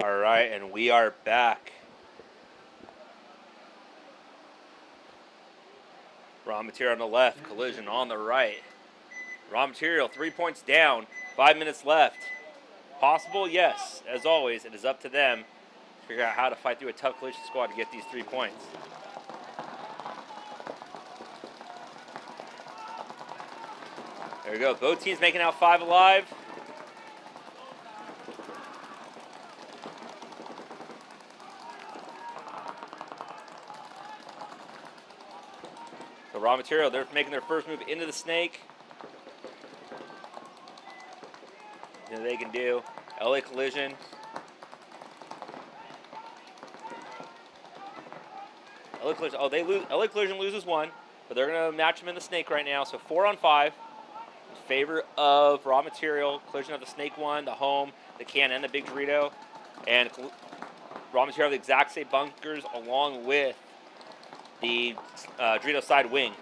All right, and we are back. Raw material on the left, collision on the right. Raw material, 3 points down, 5 minutes left. Possible? Yes. As always, it is up to them to figure out how to fight through a tough collision squad to get these 3 points. There we go. Both teams making out 5 alive. So raw material, they're making their first move into the snake. Nothing they can do. LA collision. LA collision. Oh, they lose. LA collision loses 1, but they're gonna match them in the snake right now. So 4 on 5 in favor of raw material. Collision of the snake 1, the home, the can, and the big Dorito, and raw material have the exact same bunkers along with the Dorito side wing.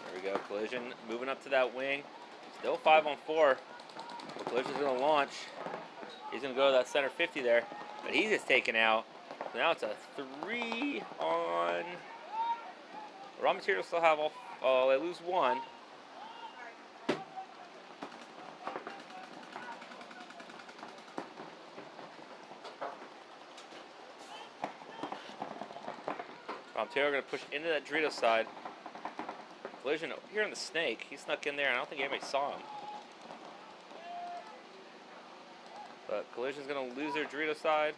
There we go, collision moving up to that wing. Still 5 on 4. Collision's gonna launch. He's gonna go to that center 50 there, but he gets taken out. So now it's a 3 on. Raw material still have all. Oh, they lose 1. Raw material gonna push into that Dorito side. Collision over here on the snake. He snuck in there, and I don't think anybody saw him. But Collision's gonna lose their Dorito side.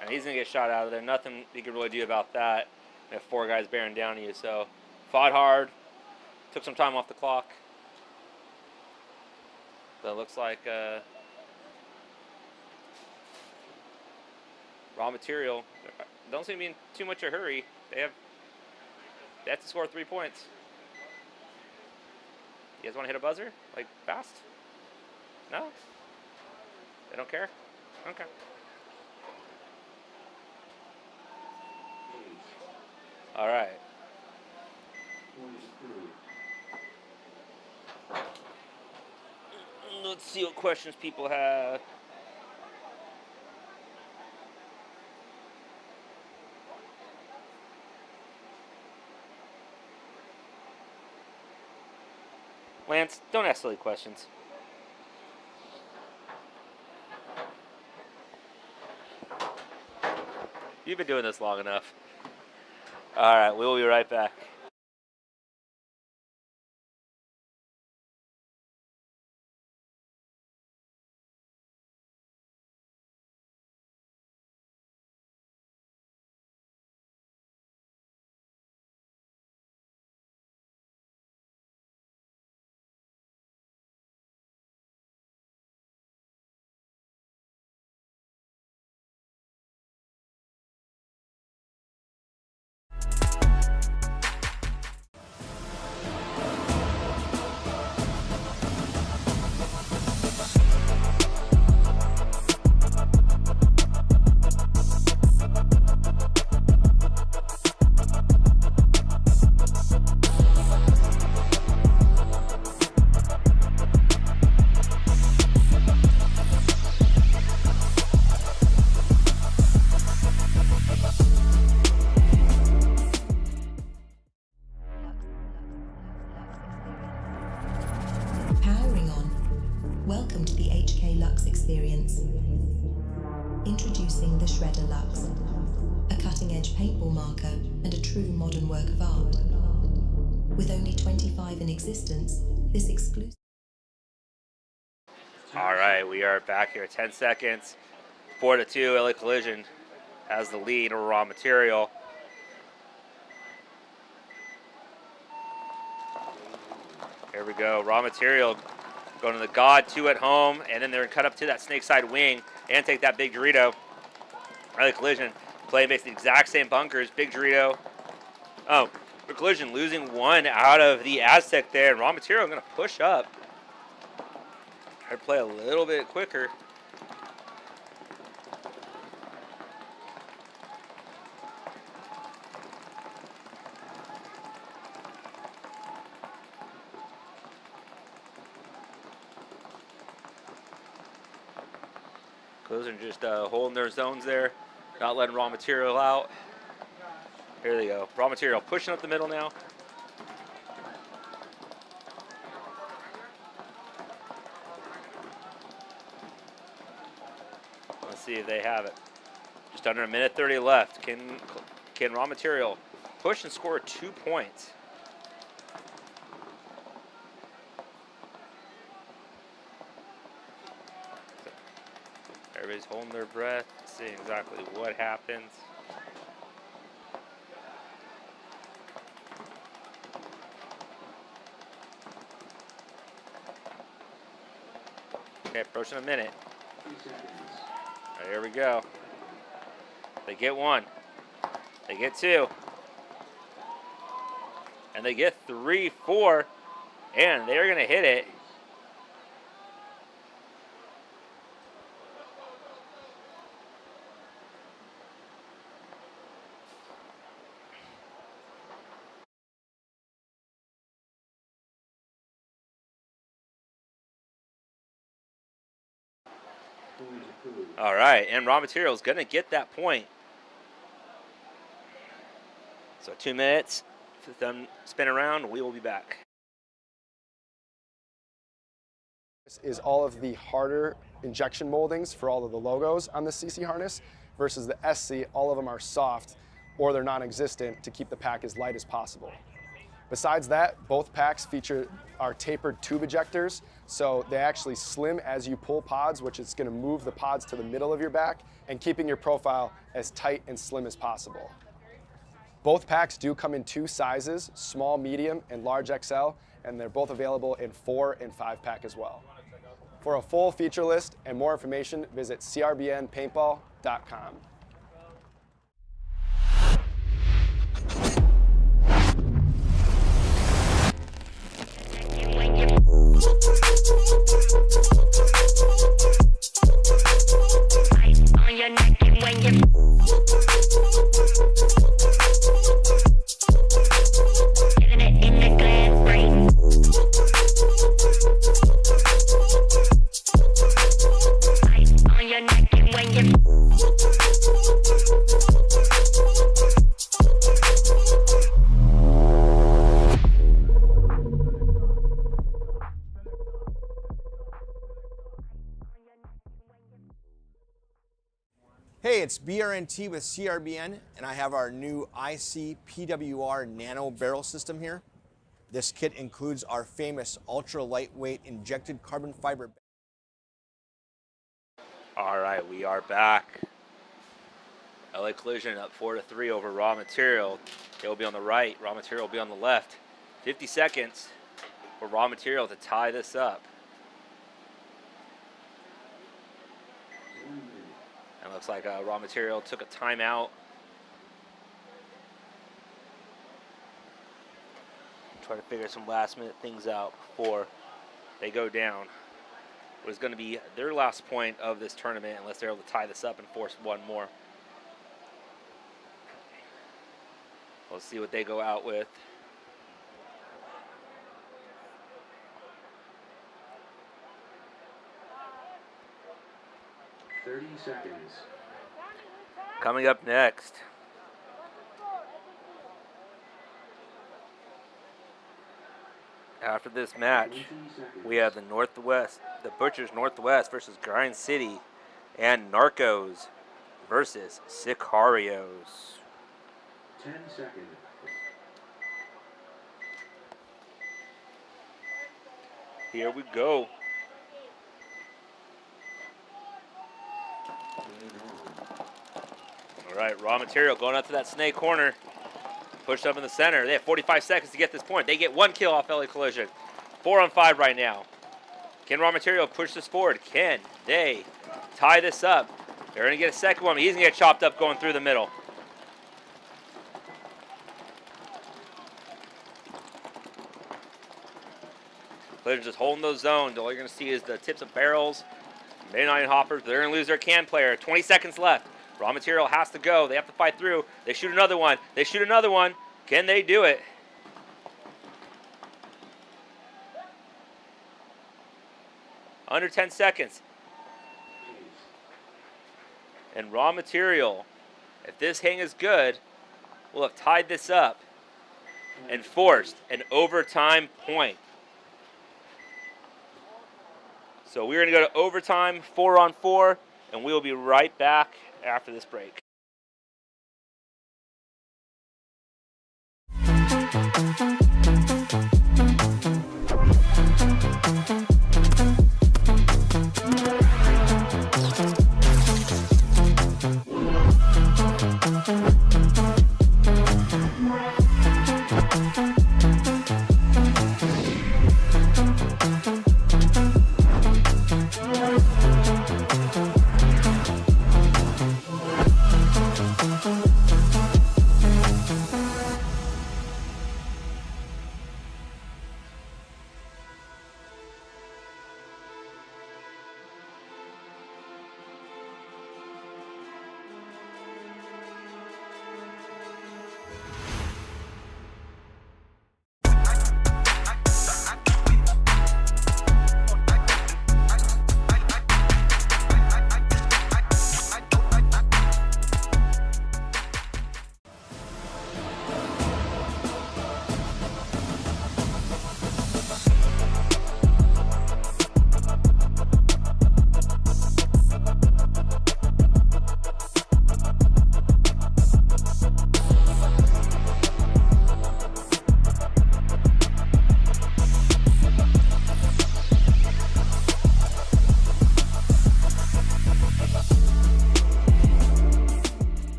And he's gonna get shot out of there. Nothing you can really do about that. You have 4 guys bearing down on you. So fought hard. Took some time off the clock. So it looks like raw material don't seem to be in too much of a hurry. They have to score 3 points. You guys want to hit a buzzer? Like, fast? No? They don't care? Okay. All right. Let's see what questions people have. Lance, don't ask silly questions. You've been doing this long enough. All right, we'll be right back. Powering on. Welcome to the HK Lux experience. Introducing the Shredder Lux, a cutting-edge paintball marker and a true modern work of art. With only 25 in existence, this exclusive All right, we are back here. 10 seconds. 4-2. LA Collision has the lead over Raw Material. Here we go. Raw Material going to the God 2 at home, and then they're going to cut up to that snake side wing and take that big Dorito. LA Collision playing basically the exact same bunkers. Big Dorito. Oh, the Collision losing one out of the Aztec there, and Raw Material going to push up. Try to play a little bit quicker. Collision just holding their zones there, not letting Raw Material out. Here they go. Raw Material pushing up the middle now. Let's see if they have it. Just under a minute 30 left. Can Raw Material push and score 2 points? Everybody's holding their breath, seeing exactly what happens. Okay, approaching a minute. All right, here we go. They get one. They get two. And they get 3, 4. And they're going to hit it. All right, and Raw Material is going to get that point. So 2 minutes, them spin around, we will be back. This is all of the harder injection moldings for all of the logos on the CC harness versus the SC, all of them are soft or they're non-existent to keep the pack as light as possible. Besides that, both packs feature our tapered tube ejectors, so they actually slim as you pull pods, which is going to move the pods to the middle of your back and keeping your profile as tight and slim as possible. Both packs do come in 2 sizes, small, medium, and large XL, and they're both available in 4 and 5 pack as well. For a full feature list and more information, visit crbnpaintball.com. On your neck and when you living it in the glass frame. On your neck and when you Hey, it's BRNT with CRBN, and I have our new IC PWR Nano Barrel System here. This kit includes our famous ultra lightweight injected carbon fiber. All right, we are back. LA Collision up 4-3 over Raw Material. They'll be on the right, Raw Material will be on the left. 50 seconds for Raw Material to tie this up. And looks like Raw Material took a timeout. Try to figure some last minute things out before they go down. It was going to be their last point of this tournament unless they're able to tie this up and force one more. Let's see what they go out with. Seconds. Coming up next, after this match, we have the Butchers Northwest versus Grind City, and Narcos versus Sakarios. 10 seconds. Here we go. All right, raw material going up to that snake corner. Pushed up in the center. They have 45 seconds to get this point. They get 1 kill off LA Collision. 4 on 5 right now. Can raw material push this forward? Can they tie this up? They're going to get a second one. He's going to get chopped up going through the middle. Collision just holding those zones. All you're going to see is the tips of barrels. Midnight hoppers. They're going to lose their can player. 20 seconds left. Raw material has to go. They have to fight through. They shoot another one. They shoot another one. Can they do it? Under 10 seconds. And raw material, if this hang is good, will have tied this up and forced an overtime point. So we're going to go to overtime, 4 on 4, and we will be right back after this break.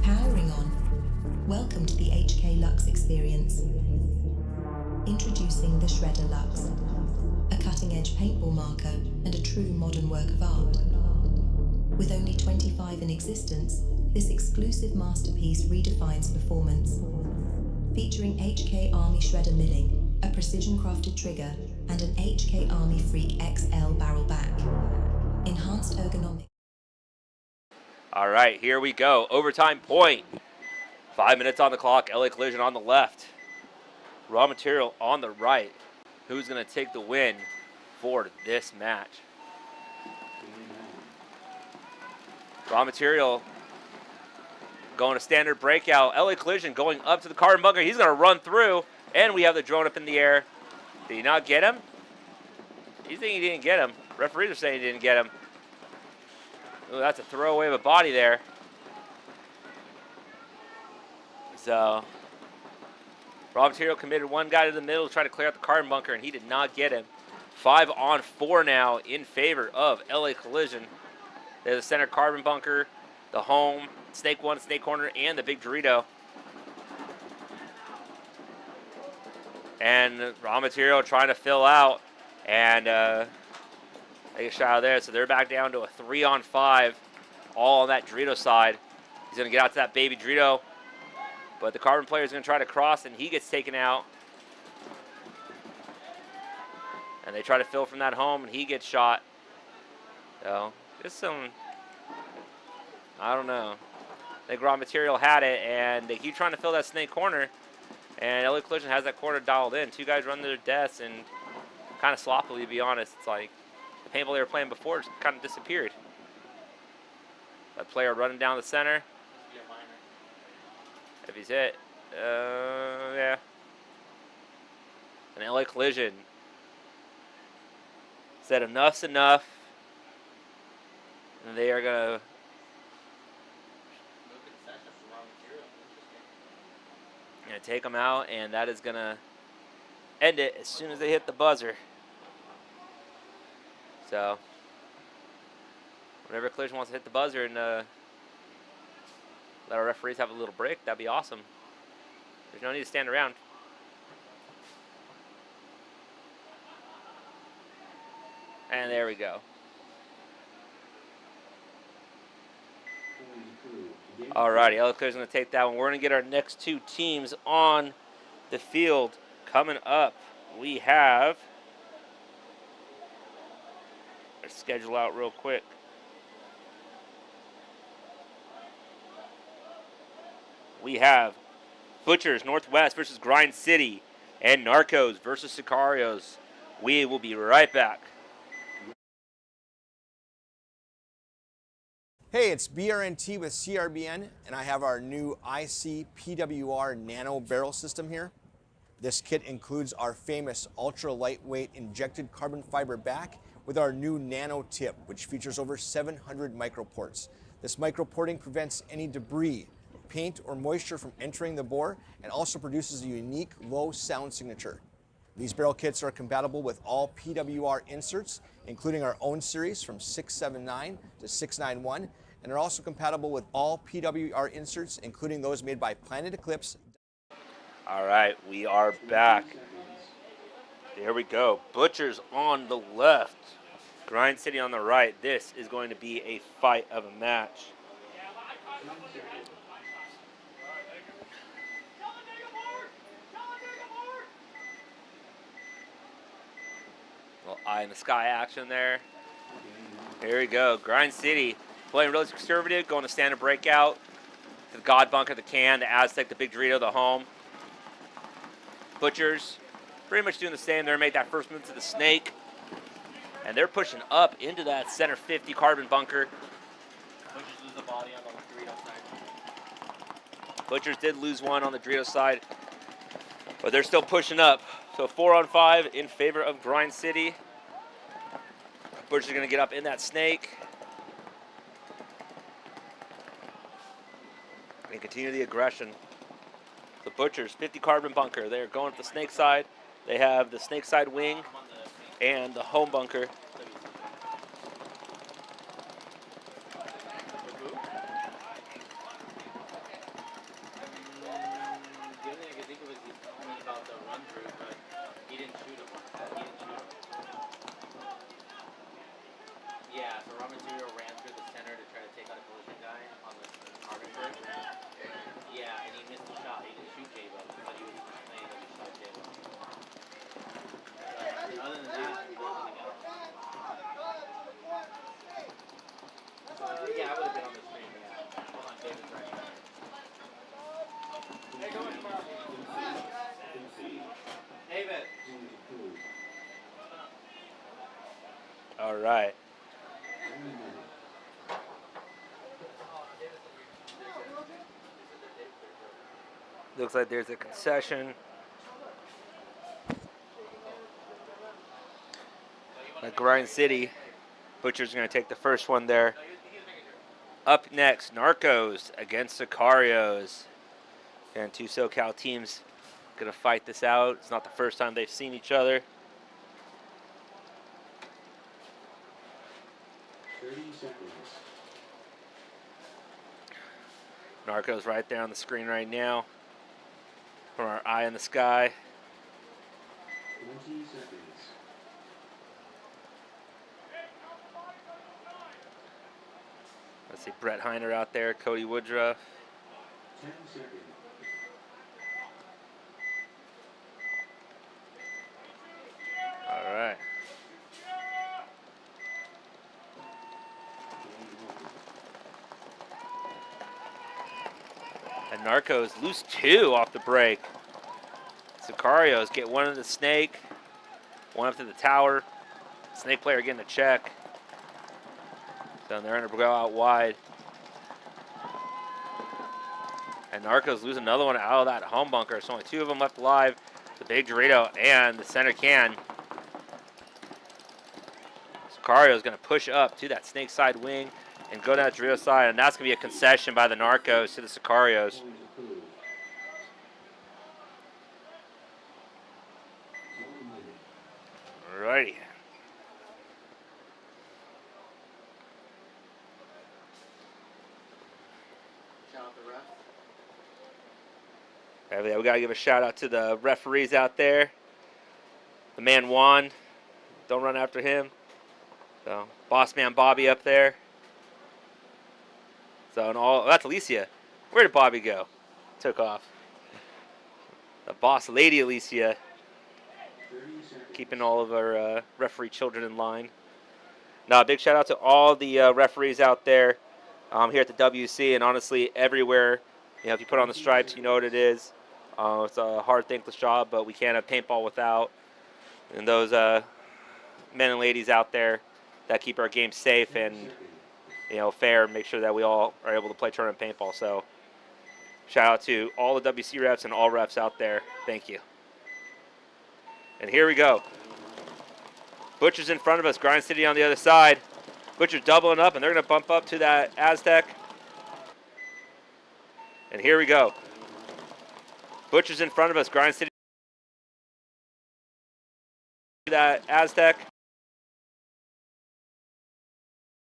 Powering on. Welcome to the HK Lux experience. Introducing the Shredder Lux, a cutting-edge paintball marker and a true modern work of art. With only 25 in existence, this exclusive masterpiece redefines performance. Featuring HK Army Shredder milling, a precision-crafted trigger, and an HK Army Freak XL barrel back. Enhanced ergonomics. All right, here we go. Overtime point. 5 minutes on the clock. LA Collision on the left. Raw material on the right. Who's going to take the win for this match? Raw material going to standard breakout. LA Collision going up to the carbon bunker. He's going to run through, and we have the drone up in the air. Did he not get him? You think he didn't get him? Referees are saying he didn't get him. Ooh, that's a throwaway of a body there. So, raw material committed one guy to the middle to try to clear out the carbon bunker, and he did not get him. 5 on 4 now in favor of LA Collision. There's the center carbon bunker, the home, snake one, snake corner, and the big Dorito. And raw material trying to fill out, and take a shot out of there. So they're back down to a 3 on 5, all on that Dorito side. He's going to get out to that baby Dorito, but the carbon player is going to try to cross, and he gets taken out. And they try to fill from that home, and he gets shot. So just some, I don't know. I think raw material had it, and they keep trying to fill that snake corner. And LA Collision has that corner dialed in. 2 guys run to their deaths, and kind of sloppily, to be honest. It's like the paintball they were playing before just kind of disappeared. That player running down the center. If he's hit, yeah. And LA Collision said enough's enough. And they are going to take them out, and that is going to end it as soon as they hit the buzzer. So, Whenever Collision wants to hit the buzzer and let our referees have a little break, that'd be awesome. There's no need to stand around. And there we go. Alrighty, LA Clear's going to take that one. We're going to get our next two teams on the field. Coming up, we have... Let's schedule out real quick. We have Butchers Northwest versus Grind City and Narcos versus Sakarios. We will be right back. Hey, it's BRNT with CRBN, and I have our new IC PWR Nano Barrel System here. This kit includes our famous ultra lightweight injected carbon fiber back with our new Nano Tip, which features over 700 microports. This microporting prevents any debris, paint, or moisture from entering the bore and also produces a unique low sound signature. These barrel kits are compatible with all PWR inserts, including our own series from 679 to 691, and are also compatible with all PWR inserts, including those made by Planet Eclipse. All right, we are back. There we go. Butchers on the left, Grind City on the right. This is going to be a fight of a match. Little eye in the sky action there. Here we go. Grind City playing really conservative, going to standard breakout. The God Bunker, the Can, the Aztec, the Big Dorito, the Home. Butchers pretty much doing the same. They're make that first move to the Snake. And they're pushing up into that center 50 carbon bunker. Butchers lose the body on the Dorito side. Butchers did lose one on the Dorito side, but they're still pushing up. So 4-on-5 in favor of Grind City. Butchers are going to get up in that Snake and continue the aggression. The Butchers, 50 carbon bunker. They're going to the Snake side. They have the Snake side wing and the Home bunker. The only thing I could think of is he's talking about the run through, but he didn't shoot him. Yeah, so raw material ran through the center to try to take out a collision guy on the carbon first. Yeah, and he missed the shot. He didn't shoot J-Bo, but he was playing that he shot J-Bo. Other than that, he did nothing else. Yeah, I would have been on the screen, yeah. Hold on, David's right here. Hey, go in tomorrow. David. All right. Looks like there's a concession. At Grind City, Butcher's going to take the first one there. Up next, Narcos against Sakarios. And two SoCal teams going to fight this out. It's not the first time they've seen each other. 30 seconds. Narcos right there on the screen right now. From our eye in the sky. 20 seconds. Let's see, Brett Heiner out there, Cody Woodruff. 10 seconds. All right. And Narcos lose two off the break. Sakarios get one in the Snake, one up to the tower. Snake player getting a check. So they're going to go out wide. And Narcos lose another one out of that Home bunker. So only two of them left alive. The Big Dorito and the center can. Sakarios going to push up to that Snake side wing and go down the Dorito side. And that's going to be a concession by the Narcos to the Sakarios. Alrighty. We got to give a shout out to the referees out there. The man Juan, don't run after him. So, boss man Bobby up there. So, that's Alicia. Where did Bobby go? Took off. The boss lady Alicia, keeping all of our referee children in line. Now, a big shout out to all the referees out there here at the WC, and honestly, everywhere. You know, if you put on the stripes, you know what it is. It's a hard, thankless job, but we can't have paintball without. And those men and ladies out there that keep our game safe and, you know, fair, and make sure that we all are able to play tournament paintball. So, shout out to all the WC refs and all refs out there. Thank you. And here we go. Butcher's in front of us. Grind City on the other side. Butcher's doubling up, and they're going to bump up to that Aztec. And here we go. Butcher's in front of us. Grind City. That Aztec.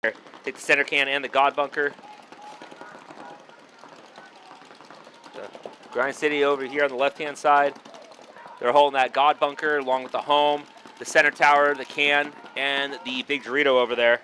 Take the center can and the God bunker. So, Grind City over here on the left-hand side. They're holding that God bunker along with the home, the center tower, the can, and the big Dorito over there.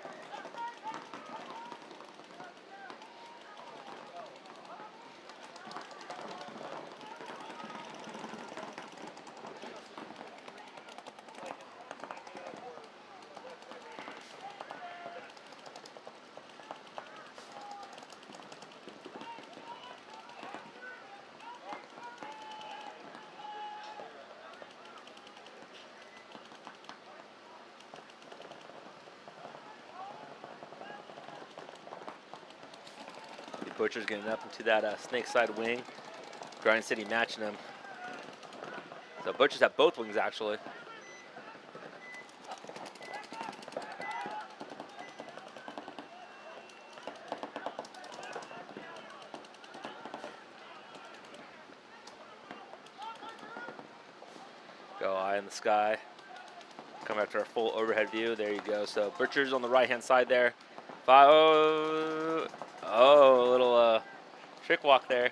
Butcher's getting up into that snake side wing. Grind City matching them. So Butcher's at both wings, actually. Go eye in the sky. Come after a full overhead view. There you go. So Butcher's on the right-hand side there. Oh, a little trick walk there.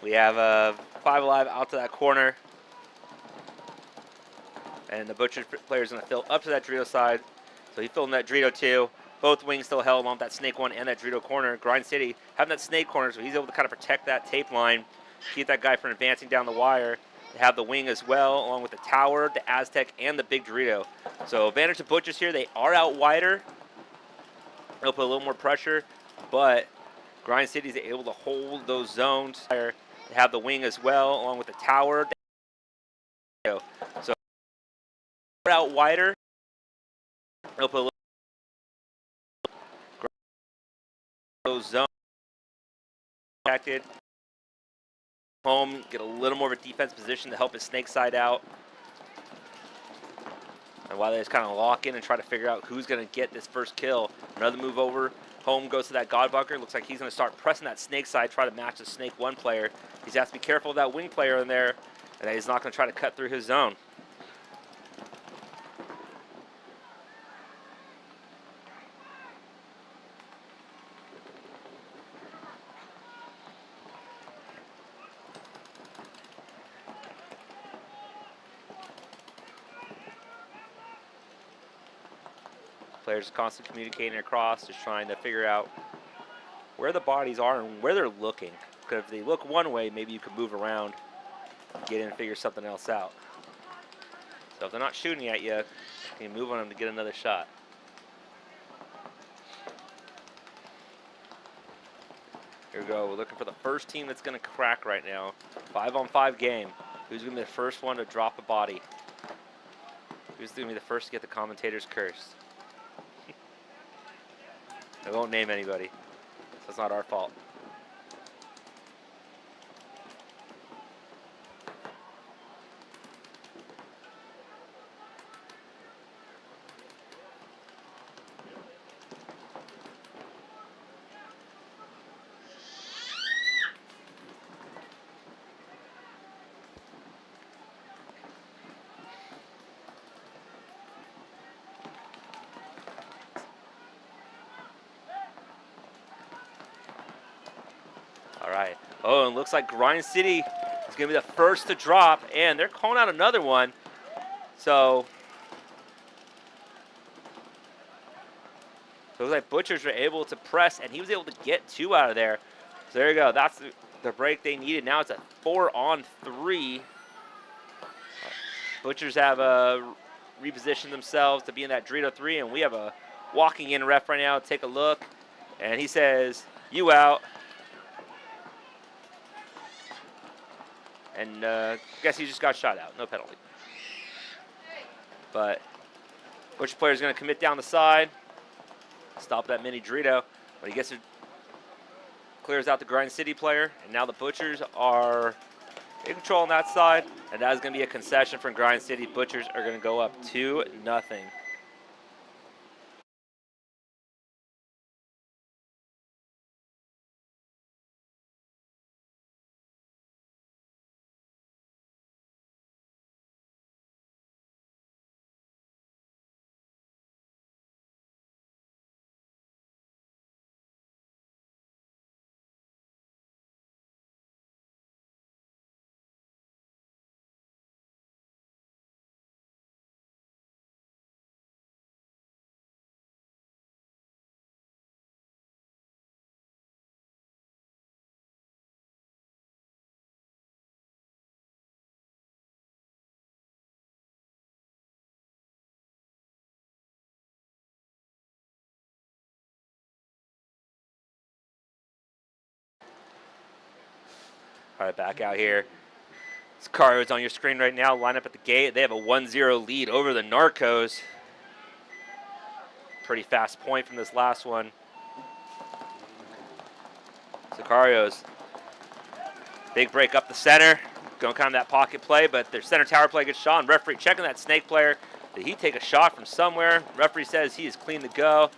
We have 5 Alive out to that corner. And the Butcher player's going to fill up to that Dorito side. So he's filling that Dorito too. Both wings still held along that snake one and that Dorito corner. Grind City having that snake corner, so he's able to kind of protect that tape line, keep that guy from advancing down the wire. They have the wing as well, along with the tower, the Aztec, and the big Dorito. So advantage to Butchers here. They are out wider. They'll put a little more pressure, but Grind City is able to hold those zones. They have the wing as well, along with the tower. So they're out wider. They'll put a little those zones protected. Home, get a little more of a defense position to help his snake side out. And while they just kind of lock in and try to figure out who's going to get this first kill, another move over. Home goes to that God bunker. Looks like he's going to start pressing that snake side, try to match the snake one player. He's has to be careful of that wing player in there, and he's not going to try to cut through his zone. Players constantly communicating across, just trying to figure out where the bodies are and where they're looking. Because if they look one way, maybe you can move around, get in and figure something else out. So if they're not shooting at you, you can move on them to get another shot. Here we go. We're looking for the first team that's going to crack right now. 5-on-5 game. Who's going to be the first one to drop a body? Who's going to be the first to get the commentator's curse? I won't name anybody. So it's not our fault. Oh, and looks like Grind City is going to be the first to drop, and they're calling out another one. So looks like Butchers were able to press, and he was able to get 2 out of there. So there you go. That's the break they needed. Now it's a 4-on-3. Butchers have repositioned themselves to be in that Dorito 3, and we have a walking in ref right now. Take a look, and he says, "You out." And guess he just got shot out. No penalty. But Butcher player is going to commit down the side. Stop that mini Dorito. But he gets it, clears out the Grind City player. And now the Butchers are in control on that side. And that is going to be a concession from Grind City. Butchers are going to go up 2-0. All right, back out here. Sakarios on your screen right now. Line up at the gate. They have a 1-0 lead over the Narcos. Pretty fast point from this last one. Sakarios. Big break up the center. Going kind of that pocket play, but their center tower play gets shot. And referee checking that snake player. Did he take a shot from somewhere? Referee says he is clean to go.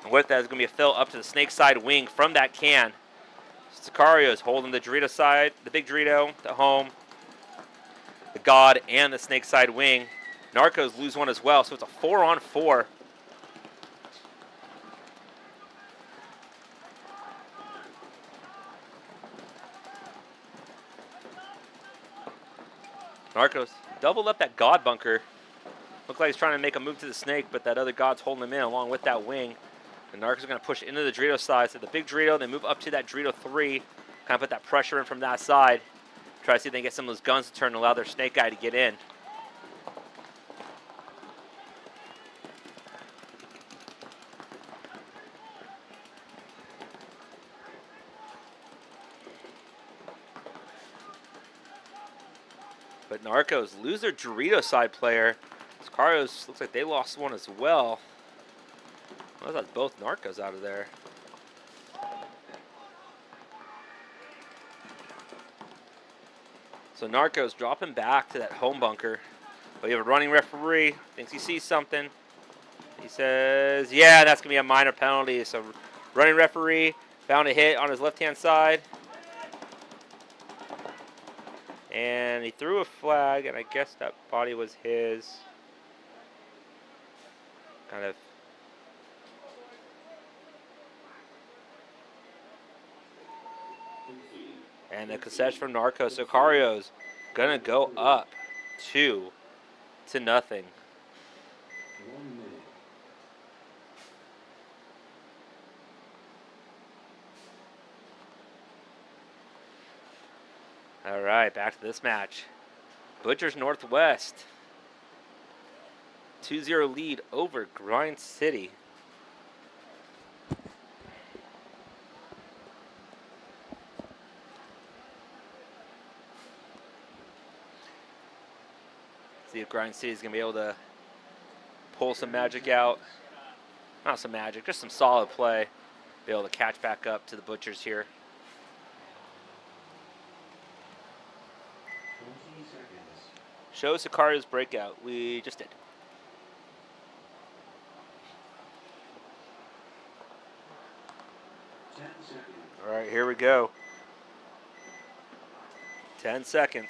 And with that is going to be a fill up to the snake side wing from that can. Sakarios holding the Dorito side, the big Dorito, the home, the God, and the snake side wing. Narcos lose one as well, so it's a 4-on-4. Narcos doubled up that God bunker. Looked like he's trying to make a move to the snake, but that other God's holding him in along with that wing. The Narcos are going to push into the Dorito side. So the big Dorito, they move up to that Dorito 3. Kind of put that pressure in from that side. Try to see if they can get some of those guns to turn and allow their snake guy to get in. But Narcos lose their Dorito side player. Sakarios looks like they lost one as well. I thought both Narcos out of there. So Narcos dropping back to that home bunker. But you have a running referee, thinks he sees something. He says, yeah, that's going to be a minor penalty. So running referee found a hit on his left-hand side. And he threw a flag, and I guess that body was his. Kind of. And the concession from Narcos. Sakarios gonna go up 2-0. All right, back to this match. Butchers Northwest. 2-0 lead over Grind City. See if Grind City is going to be able to pull some magic out. Not some magic, just some solid play. Be able to catch back up to the Butchers here. 20 seconds. Show Sakarios breakout. We just did. All right, here we go. 10 seconds.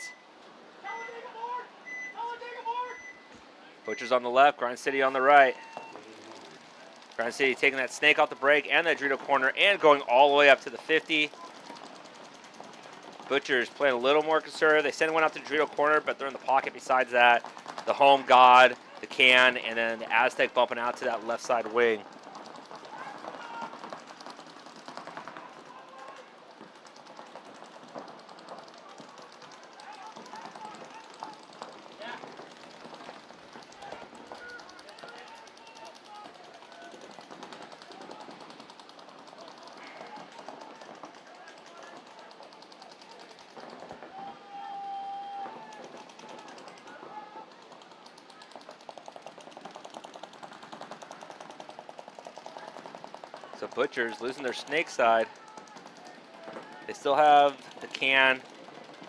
Butchers on the left, Grind City on the right. Grind City taking that snake off the break and that Dorito corner and going all the way up to the 50. Butchers playing a little more conservative. They send one out to the Dorito corner, but they're in the pocket besides that. The home god, the can, and then the Aztec bumping out to that left side wing. So Butchers losing their snake side. They still have the can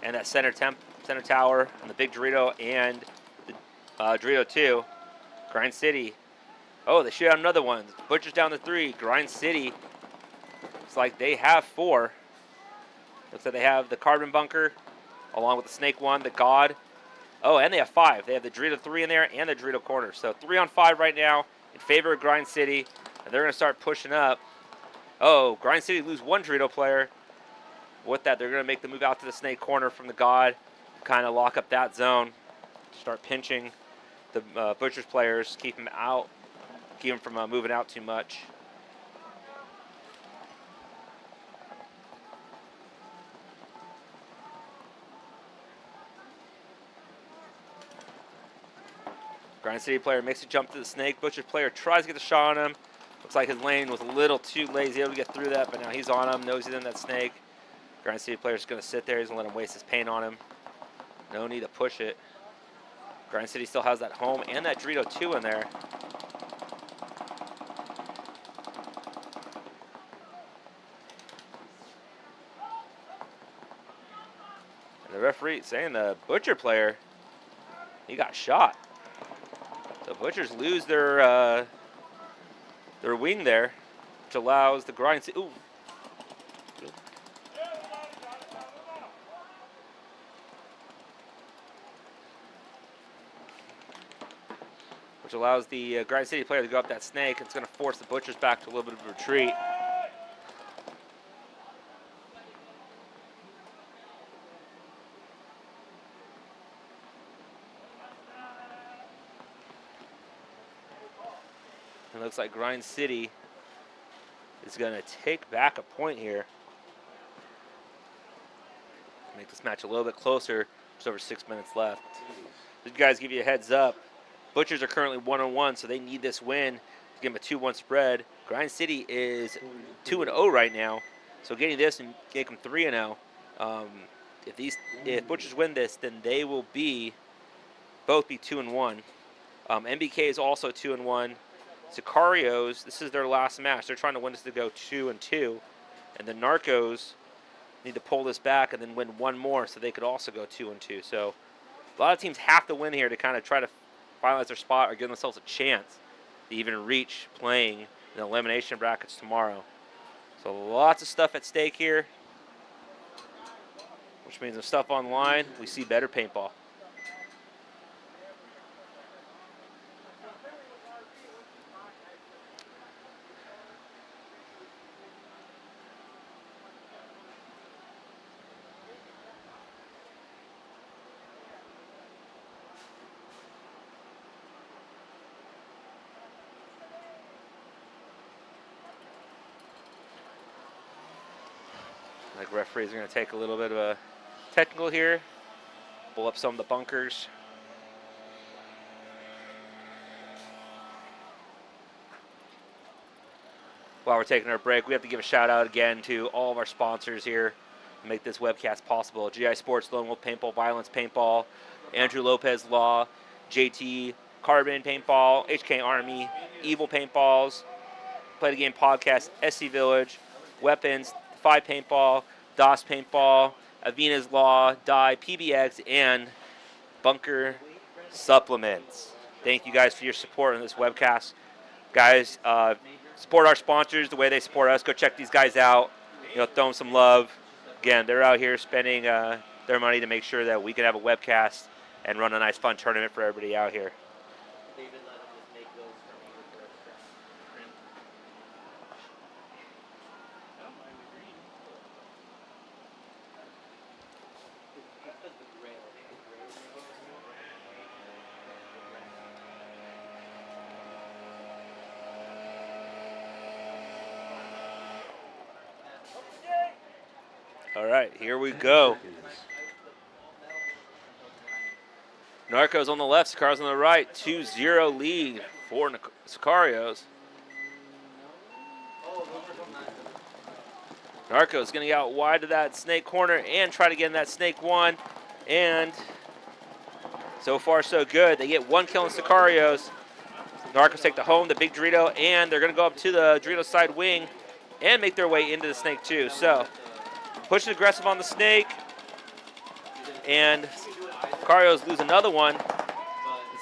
and that center tower and the big Dorito and the Dorito 2. Grind City. Oh, they shoot out another one. Butchers down to 3. Grind City. It's like they have 4. Looks like they have the carbon bunker along with the snake 1, the god. Oh, and they have 5. They have the Dorito 3 in there and the Dorito corner. So 3 on 5 right now in favor of Grind City. And they're going to start pushing up. Oh, Grind City lose 1 Dorito player. With that, they're going to make the move out to the snake corner from the god. Kind of lock up that zone. Start pinching the Butchers players. Keep them out. Keep them from moving out too much. Grind City player makes a jump to the snake. Butchers player tries to get the shot on him. Looks like his lane was a little too lazy able to get through that, but now he's on him. Knows he's in that snake. Grind City player is going to sit there. He's going to let him waste his paint on him. No need to push it. Grind City still has that home and that Dorito 2 in there. And the referee saying the Butcher player, he got shot. The Butchers lose their wing there, which allows the Grind City. Ooh. Which allows the Grind City player to go up that snake. It's going to force the Butchers back to a little bit of a retreat. It looks like Grind City is going to take back a point here. Make this match a little bit closer. There's over 6 minutes left. These guys give you a heads up. Butchers are currently 1-1, so they need this win to give them a 2-1 spread. Grind City is 2-0 right now, so getting this and make them 3-0. If Butchers win this, then they will both be 2-1. MBK is also 2-1. Sakarios, this is their last match. They're trying to win this to go 2-2, and the Narcos need to pull this back and then win one more, so they could also go 2-2. So a lot of teams have to win here to kind of try to finalize their spot or give themselves a chance to even reach playing in the elimination brackets tomorrow. So lots of stuff at stake here, which means if stuff on the line, we see better paintball. Like referees are going to take a little bit of a technical here, pull up some of the bunkers. While we're taking our break, we have to give a shout out again to all of our sponsors here to make this webcast possible. GI Sports, Lone Wolf Paintball, Violence Paintball, Andrew Lopez Law, JT Carbon Paintball, HK Army, Evil Paintballs, Play the Game Podcast, SC Village, Weapons, 5 Paintball, DOS Paintball, Avina's Law, Dye, PBX, and Bunker Supplements. Thank you guys for your support on this webcast. Guys, support our sponsors the way they support us. Go check these guys out. Throw them some love. Again, they're out here spending their money to make sure that we can have a webcast and run a nice, fun tournament for everybody out here. All right, here we go. Narcos on the left, Sakarios on the right. 2-0 lead for Sakarios. Narcos going to get out wide to that snake corner and try to get in that snake one. And so far, so good. They get one kill on Sakarios. Narcos take the home, the big Dorito, and they're going to go up to the Dorito side wing and make their way into the snake too. So, pushing aggressive on the snake. And Sakarios lose another one.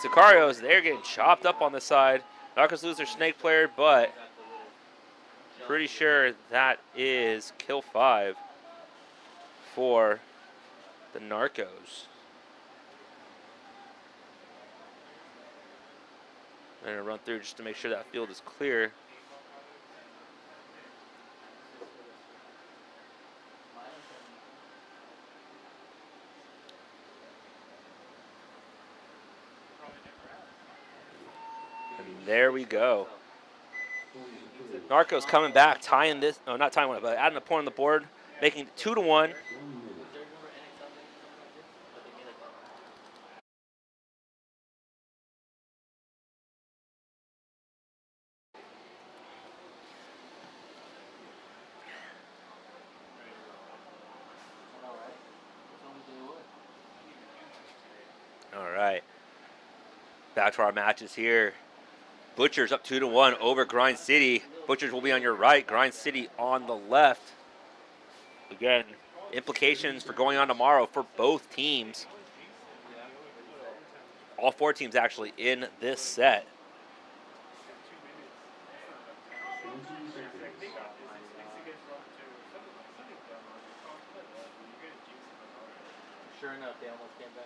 Sakarios, they're getting chopped up on the side. Narcos lose their snake player, but pretty sure that is kill 5 for the Narcos. I'm going to run through just to make sure that field is clear. And there we go. Narcos coming back, tying this, no, not tying one, but adding a point on the board, making it 2-1. All right. Back to our matches here. Butchers up 2-1 over Grind City. Butchers will be on your right, Grind City on the left. Again, implications for going on tomorrow for both teams. All 4 teams actually in this set. Sure enough, they almost came back.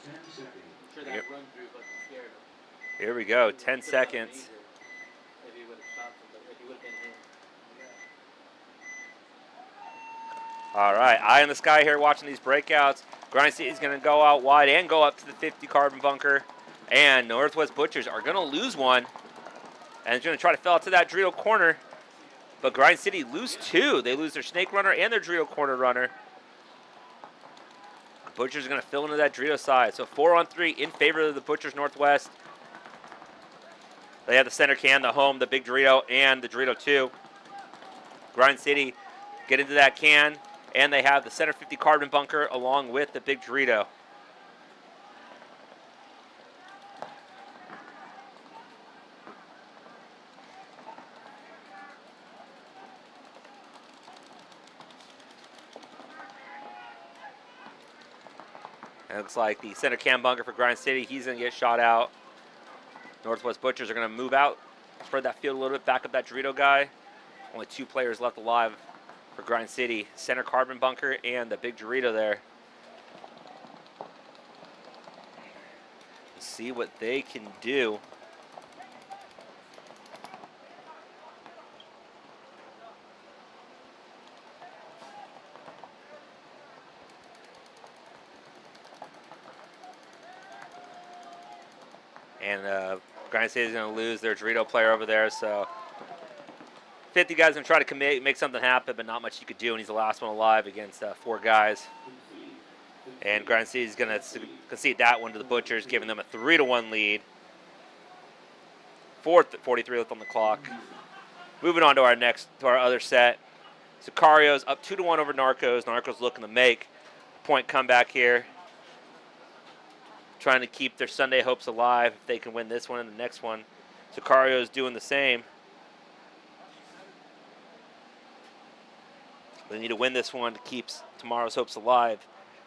10 seconds. I'm sure that Yep. run through fucking scared him. Here we go, 10 seconds. If he would have stopped him, but if he would have been him. All right, eye in the sky here watching these breakouts. Grind City is going to go out wide and go up to the 50 carbon bunker. And Northwest Butchers are going to lose one. And it's going to try to fill out to that Dorito corner. But Grind City lose 2. They lose their snake runner and their Dorito corner runner. Butchers are going to fill into that Dorito side. So 4-on-3 in favor of the Butchers Northwest. They have the center can, the home, the big Dorito, and the Dorito 2. Grind City get into that can, and they have the center 50 carbon bunker along with the big Dorito. And it looks like the center can bunker for Grind City, he's going to get shot out. Northwest Butchers are going to move out, spread that field a little bit, back up that Dorito guy. Only 2 players left alive for Grind City. Center carbon bunker and the big Dorito there. Let's see what they can do. And Grind City is going to lose their Dorito player over there, so 50 guys going to try to commit, make something happen, but not much you could do, and he's the last one alive against 4 guys. And Grind City is going to concede that one to the Butchers, giving them a 3-1 lead. 43 left on the clock. Moving on to our other set. Sakarios up 2-1 over Narcos. Narcos looking to make a point comeback here. Trying to keep their Sunday hopes alive if they can win this one and the next one. Sakarios doing the same. They need to win this one to keep tomorrow's hopes alive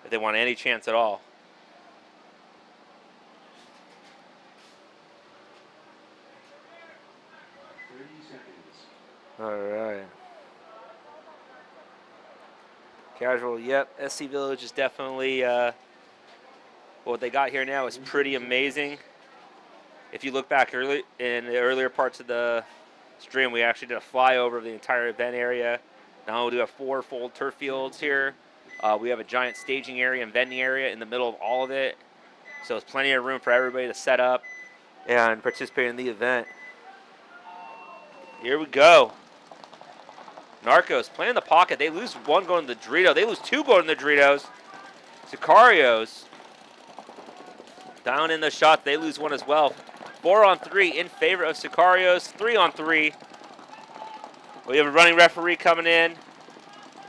if they want any chance at all. All right. Casual, yep. SC Village is definitely what they got here now is pretty amazing. If you look back early in the earlier parts of the stream, we actually did a flyover of the entire event area. Now we do have 4 full turf fields here. We have a giant staging area and vending area in the middle of all of it. So there's plenty of room for everybody to set up and participate in the event. Here we go. Narcos playing in the pocket. They lose one going to the Dorito. They lose two going to the Doritos. Sakarios down in the shot. They lose one as well. 4-on-3 in favor of Sakarios. 3-on-3. We have a running referee coming in.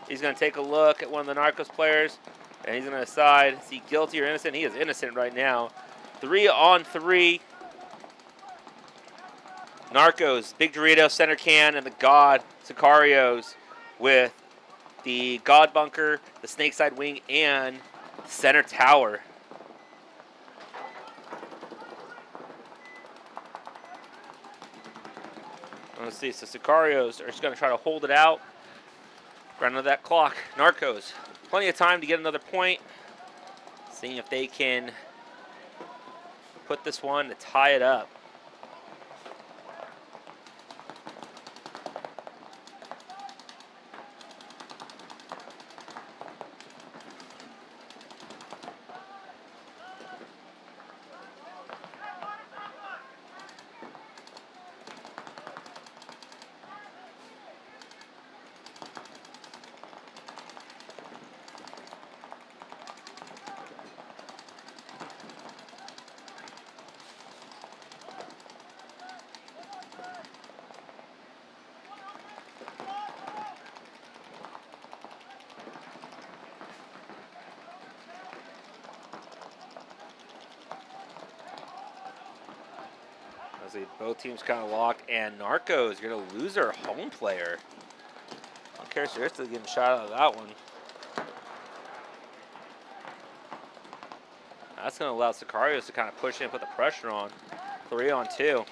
He's going to take a look at one of the Narcos players, and he's going to decide, is he guilty or innocent? He is innocent right now. 3-on-3. Narcos, Big Dorito, center can, and the God, Sakarios, with the God bunker, the snake side wing, and center tower. Let's see, so Sakarios are just going to try to hold it out. Run into that clock. Narcos, plenty of time to get another point. Seeing if they can put this one to tie it up. Both teams kind of locked, and Narcos is going to lose their home player. Uncharacteristically getting shot out of that one. That's going to allow Sakarios to kind of push in and put the pressure on. 3-on-2.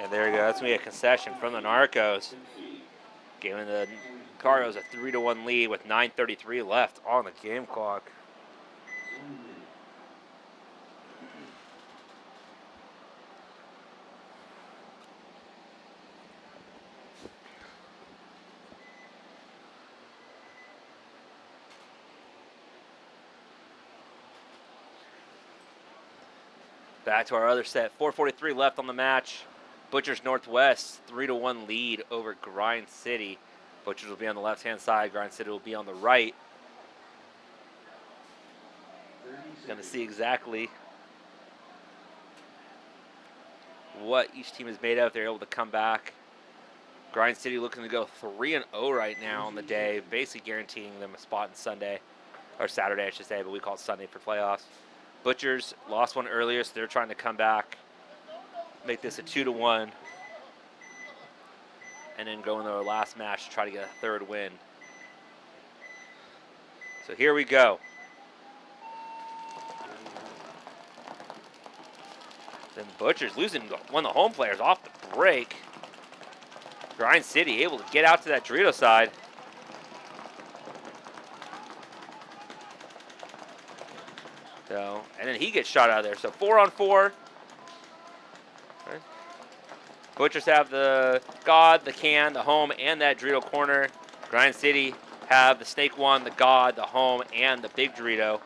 And there you go. That's going to be a concession from the Narcos, giving the Sakarios a 3-1 lead with 9:33 left on the game clock. Back to our other set. 4:43 left on the match. Butchers Northwest, 3-1 lead over Grind City. Butchers will be on the left-hand side. Grind City will be on the right. Going to see exactly what each team is made of. They're able to come back. Grind City looking to go 3-0 right now on the day, basically guaranteeing them a spot on Sunday, or Saturday, I should say, but we call it Sunday for playoffs. Butchers lost one earlier, so they're trying to come back, make this a 2-1, and then go in their last match to try to get a third win. So here we go. Then Butchers losing one of the home players off the break. Grind City able to get out to that Dorito side. So, and then he gets shot out of there. So 4-on-4. Right. Butchers have the God, the can, the home, and that Dorito corner. Grind City have the Snake One, the God, the home, and the big Dorito.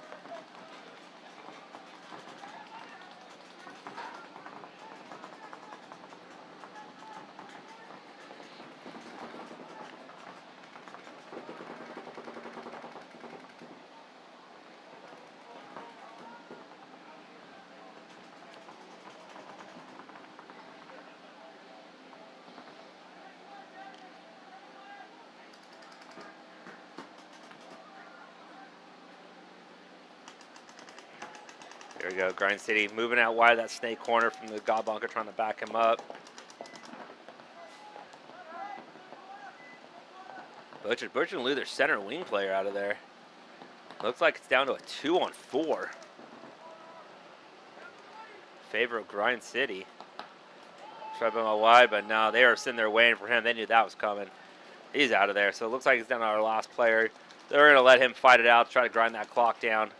There we go, Grind City moving out wide of that snake corner from the God bunker, trying to back him up. Butcher gonna lose their center wing player out of there. Looks like it's down to a 2-on-4. Favor of Grind City. Tried to go wide, but no, they were sitting there waiting for him. They knew that was coming. He's out of there, so it looks like it's down to our last player. They're gonna let him fight it out, try to grind that clock down.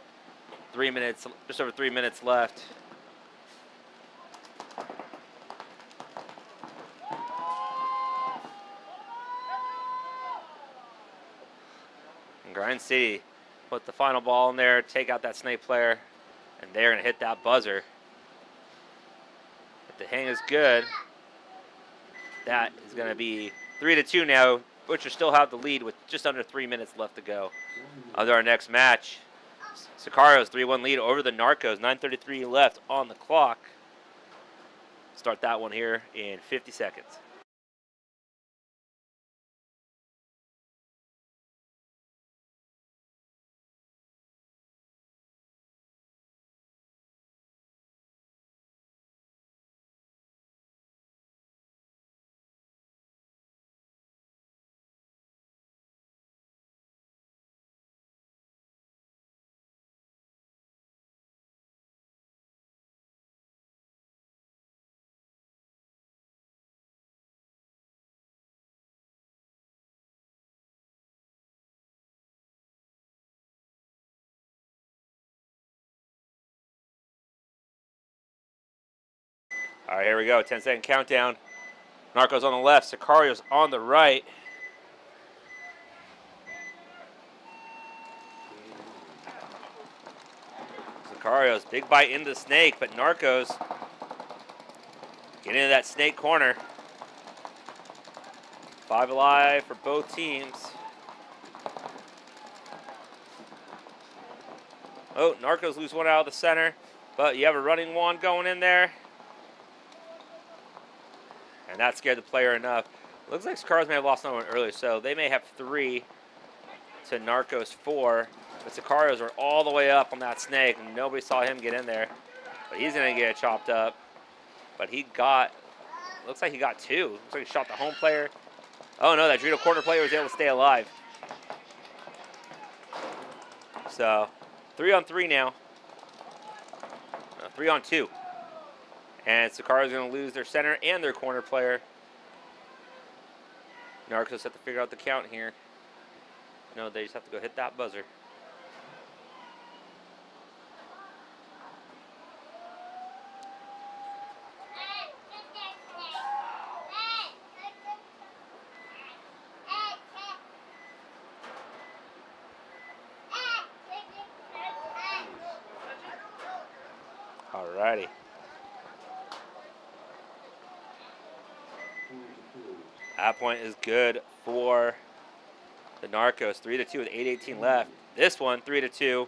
3 minutes, just over 3 minutes left. Grind City put the final ball in there, take out that snake player, and they're going to hit that buzzer. If the hang is good, that is going to be 3-2 now. Butchers still have the lead with just under 3 minutes left to go. Under our next match, Sakarios 3-1 lead over the Narcos. 9:33 left on the clock. Start that one here in 50 seconds. All right, here we go. 10-second countdown. Narcos on the left, Sakarios on the right. Sakarios, big bite into the snake, but Narcos get into that snake corner. 5 alive for both teams. Oh, Narcos lose one out of the center, but you have a running one going in there. And that scared the player enough. Looks like Sakarios may have lost another one earlier, so they may have 3 to Narcos 4. But Sakarios are all the way up on that snake, and nobody saw him get in there. But he's going to get chopped up. But he got, looks like he got 2. Looks like he shot the home player. Oh no, that Dorito corner player was able to stay alive. So, 3-on-3 now. No, 3-on-2. And Sakarios is going to lose their center and their corner player. Narcos have to figure out the count here. No, they just have to go hit that buzzer. Alrighty. That point is good for the Narcos. 3-2 with 8:18 left. This one, 3-2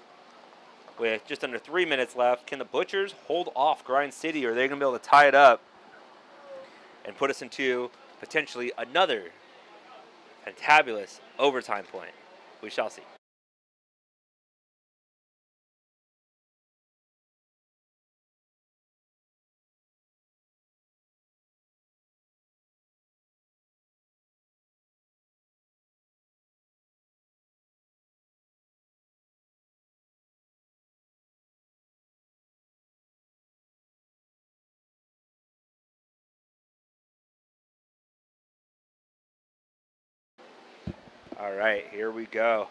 with just under 3 minutes left. Can the Butchers hold off Grind City, or are they going to be able to tie it up and put us into potentially another fantabulous overtime point? We shall see. All right, here we go.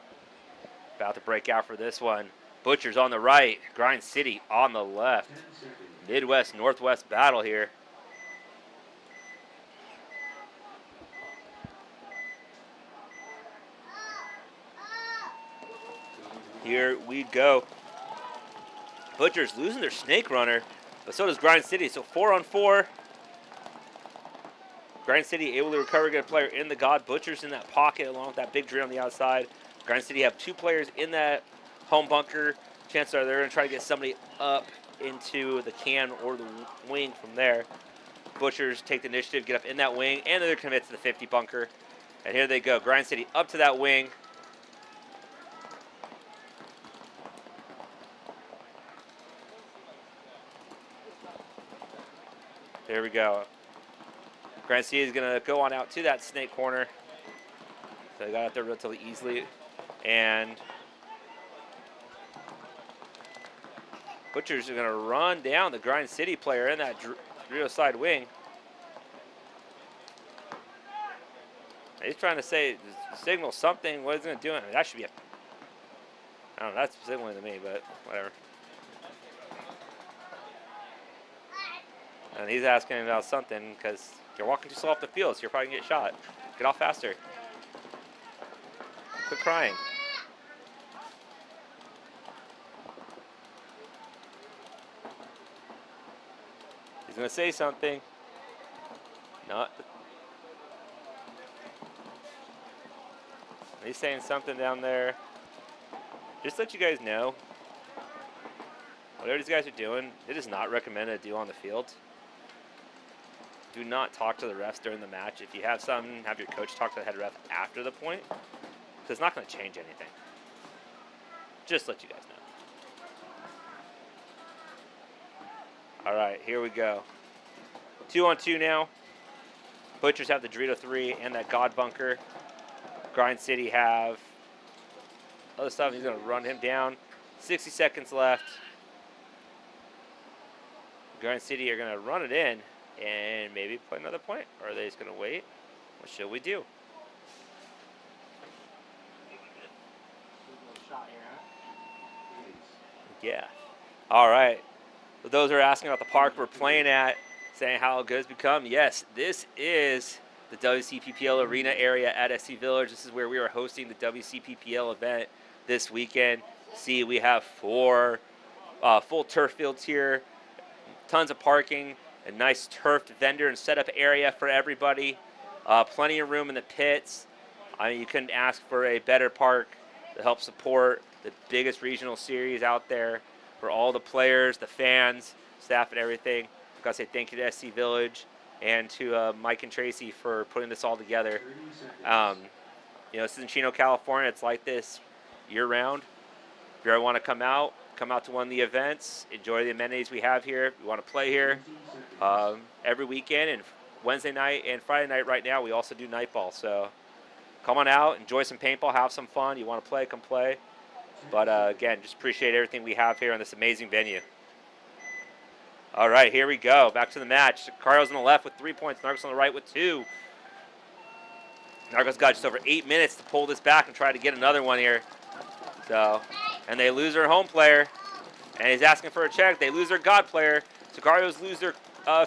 About to break out for this one. Butchers on the right, Grind City on the left. Midwest-Northwest battle here. Here we go. Butchers losing their snake runner, but so does Grind City. So 4-on-4. Grind City able to recover, get a player in the God. Butchers in that pocket along with that big tree on the outside. Grind City have 2 players in that home bunker. Chances are they're going to try to get somebody up into the can or the wing from there. Butchers take the initiative, get up in that wing, and they're commit to the 50 bunker. And here they go. Grind City up to that wing. There we go. Grind City is going to go on out to that snake corner. So they got out there relatively easily. And Butchers are going to run down the Grind City player in that Rio side wing. He's trying to say, signal something. What is he going to do? I mean, that should be a... I don't know, that's signaling to me, but whatever. And he's asking about something because you're walking too slow off the field, so you're probably going to get shot. Get off faster. Quit crying. He's going to say something. Not. He's saying something down there. Just to let you guys know, whatever these guys are doing, it is not recommended to do on the field. Do not talk to the refs during the match. If you have something, have your coach talk to the head ref after the point, because it's not going to change anything. Just let you guys know. All right, here we go. 2-on-2 now. Butchers have the Dorito 3 and that God Bunker. Grind City have other stuff. He's going to run him down. 60 seconds left. Grind City are going to run it in and maybe play another point. Or are they just going to wait? What should we do? Yeah. All right. For those who are asking about the park we're playing at, saying how good it's become, yes, this is the WCPPL arena area at SC Village. This is where we are hosting the WCPPL event this weekend. See, we have 4 full turf fields here, tons of parking, a nice turfed vendor and setup area for everybody, plenty of room in the pits. I mean, you couldn't ask for a better park to help support the biggest regional series out there for all the players, the fans, staff, and everything. I've got to say thank you to SC Village and to Mike and Tracy for putting this all together. You know, this is in Chino, California. It's like this year-round. If you ever want to come out to one of the events, enjoy the amenities we have here. If you want to play here every weekend, and Wednesday night and Friday night right now, we also do night ball. So come on out, enjoy some paintball, have some fun. You want to play, come play. But again, just appreciate everything we have here on this amazing venue. All right, here we go. Back to the match. Sakarios on the left with 3 points. Narcos on the right with 2. Narcos got just over 8 minutes to pull this back and try to get another one here. So, and they lose their home player. And he's asking for a check. They lose their God player. Sakarios lose their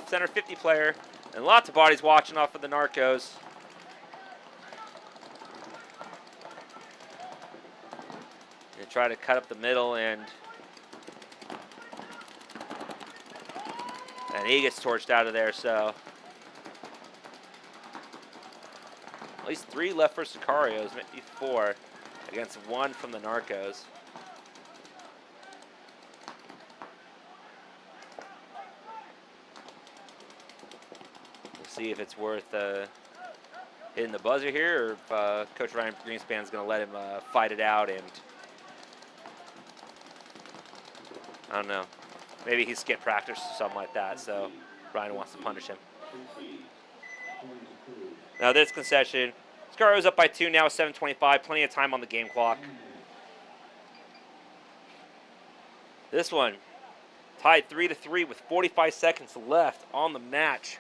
center 50 player. And lots of bodies watching off of the Narcos. They try to cut up the middle, and he gets torched out of there. So at least 3 left for Sakarios, maybe 4 against 1 from the Narcos. We'll see if it's worth hitting the buzzer here, or if Coach Ryan Greenspan's going to let him fight it out. And I don't know. Maybe he skipped practice or something like that, so Ryan wants to punish him. Now this concession, Sakarios up by 2 now, 7:25, plenty of time on the game clock. This one, tied 3-3 with 45 seconds left on the match.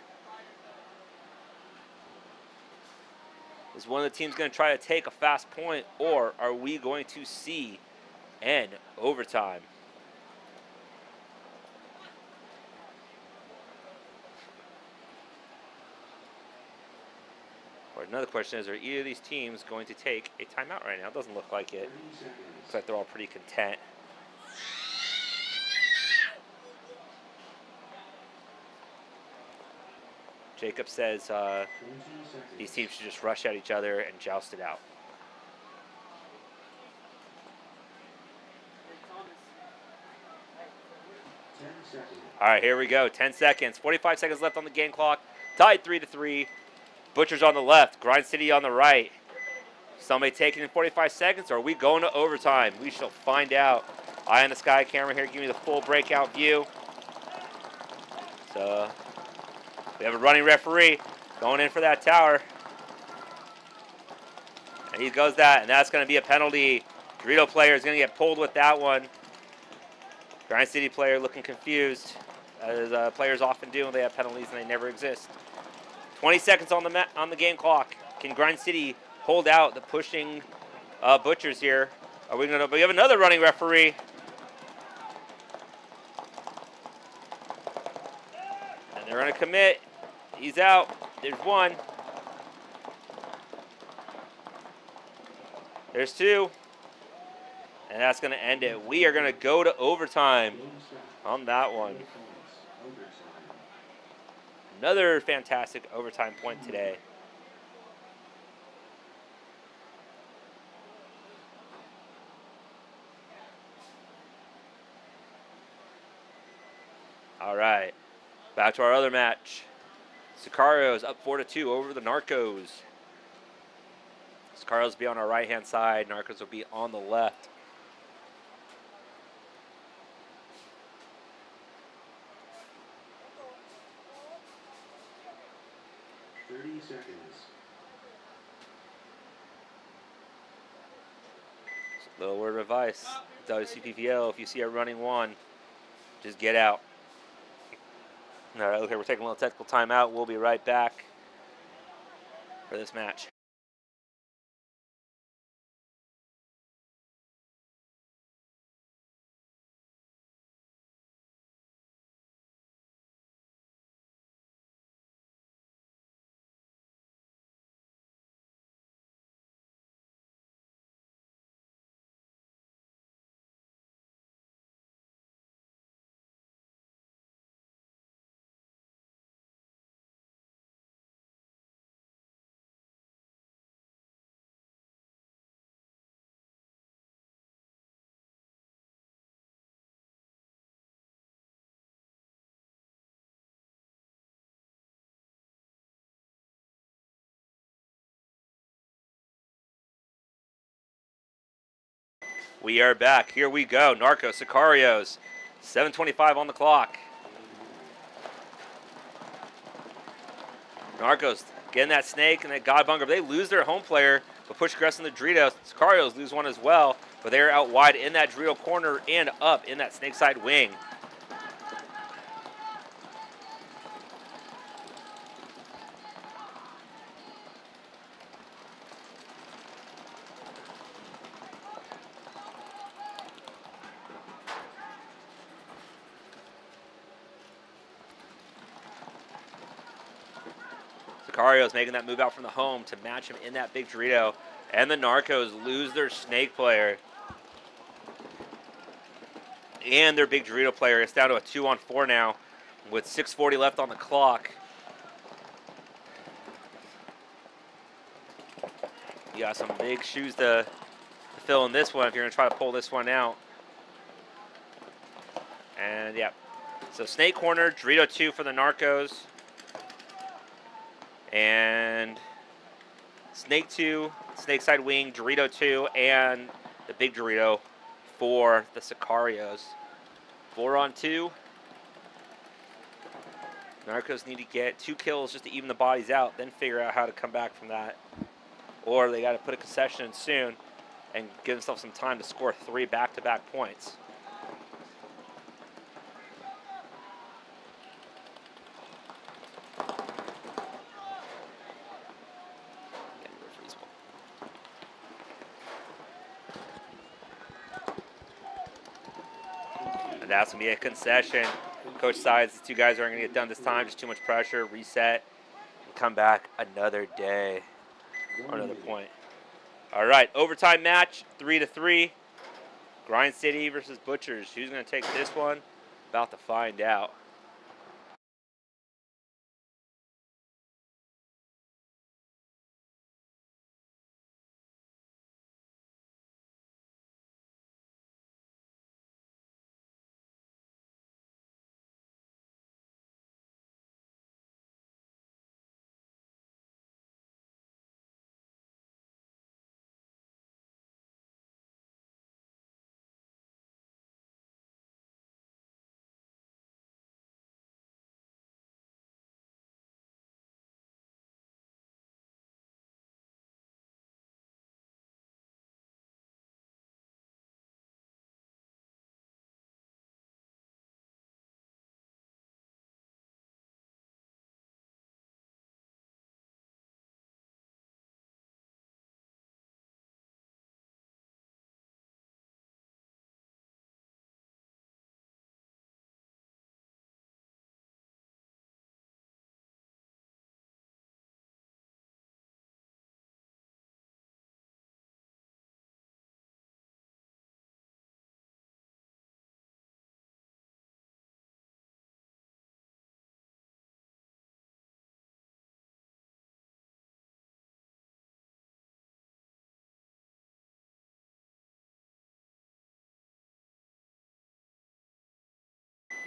Is one of the teams going to try to take a fast point, or are we going to see an overtime? Or another question is, are either of these teams going to take a timeout right now? It doesn't look like it. Looks like they're all pretty content. Jacob says these teams should just rush at each other and joust it out. All right, here we go. 10 seconds. 45 seconds left on the game clock. Tied 3-3. Butchers on the left. Grind City on the right. Somebody taking in 45 seconds, or are we going to overtime? We shall find out. Eye on the sky camera here, give me the full breakout view. So we have a running referee going in for that tower. And he goes that, and that's going to be a penalty. Dorito player is going to get pulled with that one. Grind City player looking confused, as players often do when they have penalties and they never exist. 20 seconds on the game clock. Can Grind City hold out the pushing Butchers here? Are we going to? We have another running referee. And they're going to commit. He's out. There's 1. There's 2. And that's going to end it. We are going to go to overtime on that one. Another fantastic overtime point today. All right, back to our other match. Sakarios up 4-2 over the Narcos. Sakarios will be on our right-hand side. Narcos will be on the left. Little word of advice, WCPPL, if you see a running one, just get out. All right, okay, we're taking a little technical timeout. We'll be right back for this match. We are back. Here we go. Narcos, Sakarios, 7:25 on the clock. Narcos getting that snake and that God bunker. They lose their home player, but push aggressive in the Dorito. Sakarios lose one as well, but they're out wide in that Dorito corner and up in that snake side wing. Sakarios making that move out from the home to match him in that big Dorito. And the Narcos lose their snake player and their big Dorito player. It's down to a 2-on-4 now with 6:40 left on the clock. You got some big shoes to fill in this one if you're going to try to pull this one out. And, yeah. So, snake corner, Dorito 2 for the Narcos. And snake 2, snake side wing, Dorito 2, and the big Dorito for the Sakarios. 4-on-2. Narcos need to get 2 kills just to even the bodies out, then figure out how to come back from that. Or they got to put a concession in soon and give themselves some time to score 3 back-to-back points. And that's going to be a concession. Coach decides the 2 guys aren't going to get done this time. Just too much pressure. Reset. And come back another day. Or another point. All right. Overtime match. 3-3. Grind City versus Butchers. Who's going to take this one? About to find out.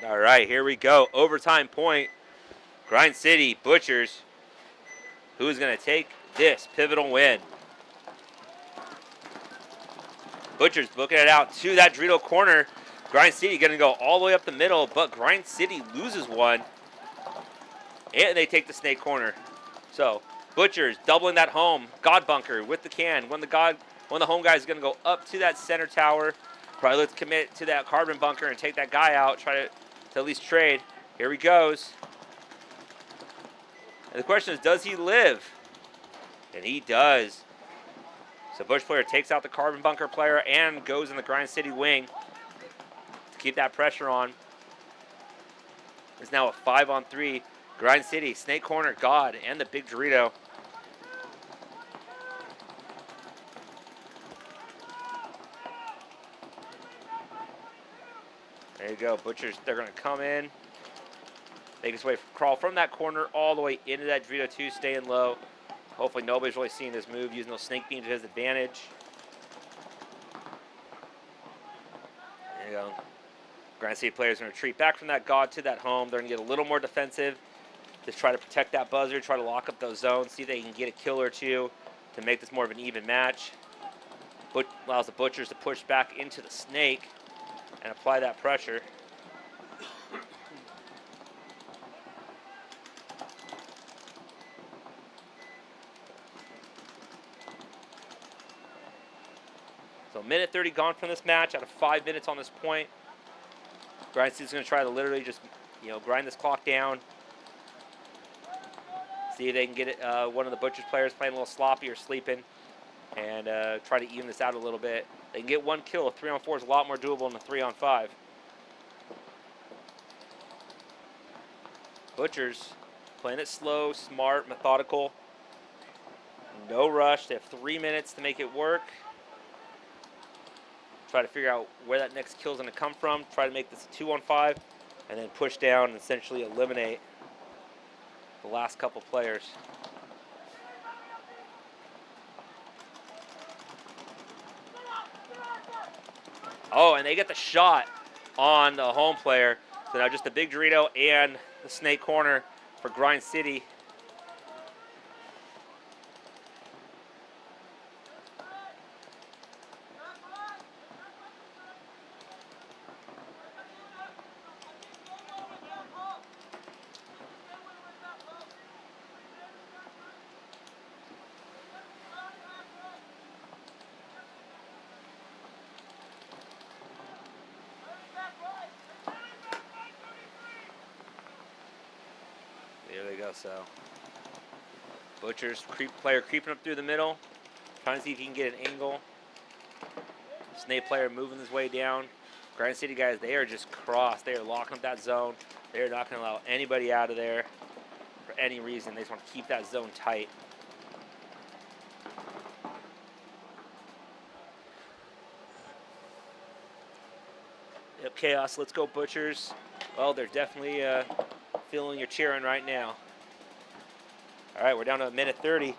All right, here we go. Overtime point. Grind City, Butchers. Who's going to take this pivotal win? Butchers booking it out to that Dorito corner. Grind City going to go all the way up the middle, but Grind City loses one. And they take the snake corner. So, Butchers doubling that home. God bunker with the can. When the home guy is going to go up to that center tower. Probably let's commit to that carbon bunker and take that guy out. Try to at least trade. Here he goes. And the question is, does he live? And he does. So Bush player takes out the carbon bunker player and goes in the Grind City wing to keep that pressure on. It's now a 5-on-3. Grind City, Snake Corner, God, and the Big Dorito. There you go, Butchers, they're going to come in. Make his way, crawl from that corner all the way into that Dorito 2, staying low. Hopefully nobody's really seeing this move, using those snake beams to his advantage. There you go. Grind City players are going to retreat back from that God to that home. They're going to get a little more defensive. Just try to protect that buzzer, try to lock up those zones, see if they can get a kill or two to make this more of an even match. But allows the Butchers to push back into the snake and apply that pressure. So minute 30 gone from this match out of 5 minutes on this point. Grind City's going to try to literally just, grind this clock down. See if they can get it, one of the Butchers players playing a little sloppy or sleeping, and try to even this out a little bit. They can get one kill. A 3-on-4 is a lot more doable than a 3-on-5. Butchers playing it slow, smart, methodical. No rush. They have 3 minutes to make it work. Try to figure out where that next kill is going to come from. Try to make this a 2-on-5, and then push down and essentially eliminate the last couple players. Oh, and they get the shot on the home player. So now just the Big Dorito and the Snake Corner for Grind City. There they go, so. Butchers, player creeping up through the middle. Trying to see if he can get an angle. Snake player moving his way down. Grind City guys, they are just crossed. They are locking up that zone. They are not going to allow anybody out of there for any reason. They just want to keep that zone tight. Yep, Chaos, let's go Butchers. Well, they're definitely feeling your cheering right now. All right, we're down to a minute 30.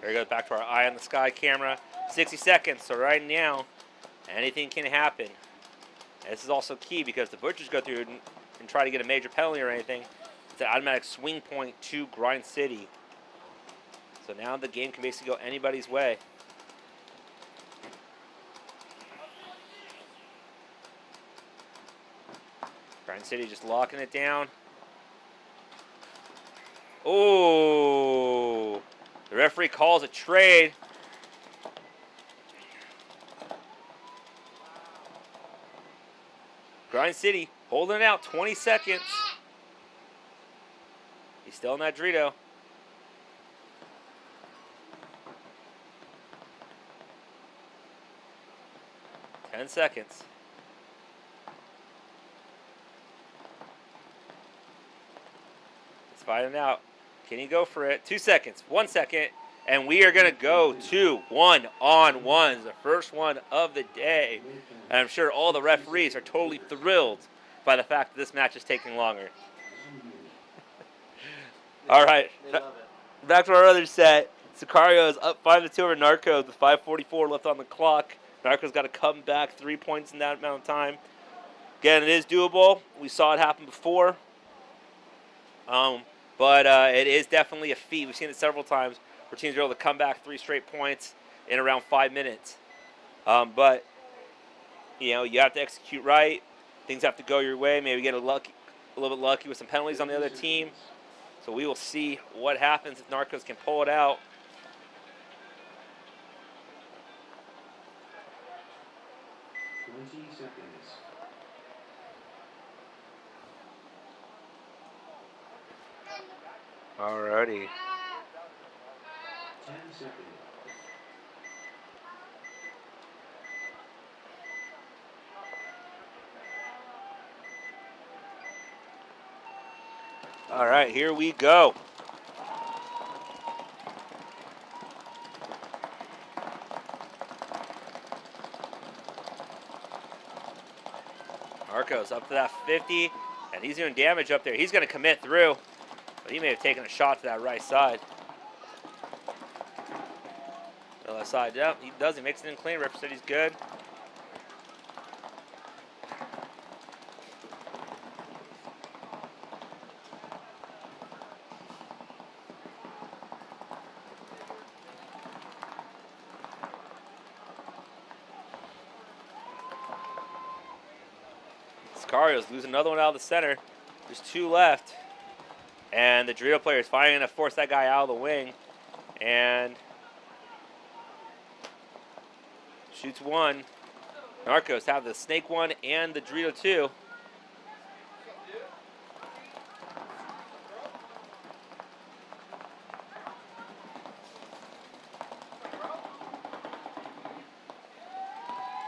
There we go, back to our eye on the sky camera. 60 seconds, so right now, anything can happen. And this is also key because the Butchers go through and try to get a major penalty or anything. It's an automatic swing point to Grind City. So now the game can basically go anybody's way. Grind City just locking it down. Oh! The referee calls a trade. Grind City holding it out, 20 seconds. He's still in that Dorito. Ten seconds. finding out. Can he go for it? 2 seconds. 1 second. And we are going to go to one-on-ones, the first one of the day. And I'm sure all the referees are totally thrilled by the fact that this match is taking longer. All right. They love it. Back to our other set. Sakarios up 5-2 over Narcos with 5:44 left on the clock. Narcos got to come back 3 points in that amount of time. Again, it is doable. We saw it happen before. But it is definitely a feat. We've seen it several times where teams are able to come back 3 straight points in around 5 minutes. But, you know, you have to execute right. Things have to go your way. Maybe get a little bit lucky with some penalties on the other team. So we will see what happens if Narcos can pull it out. Alrighty. 10 seconds. All right, here we go. Narcos up to that 50, and he's doing damage up there. He's going to commit through, but he may have taken a shot to that right side. The left side, yep, he does. He makes it in clean. Ref said he's good. Sakarios losing another one out of the center. There's 2 left. And the Dorito player is finally going to force that guy out of the wing. And shoots one. Narcos have the snake one and the Dorito 2.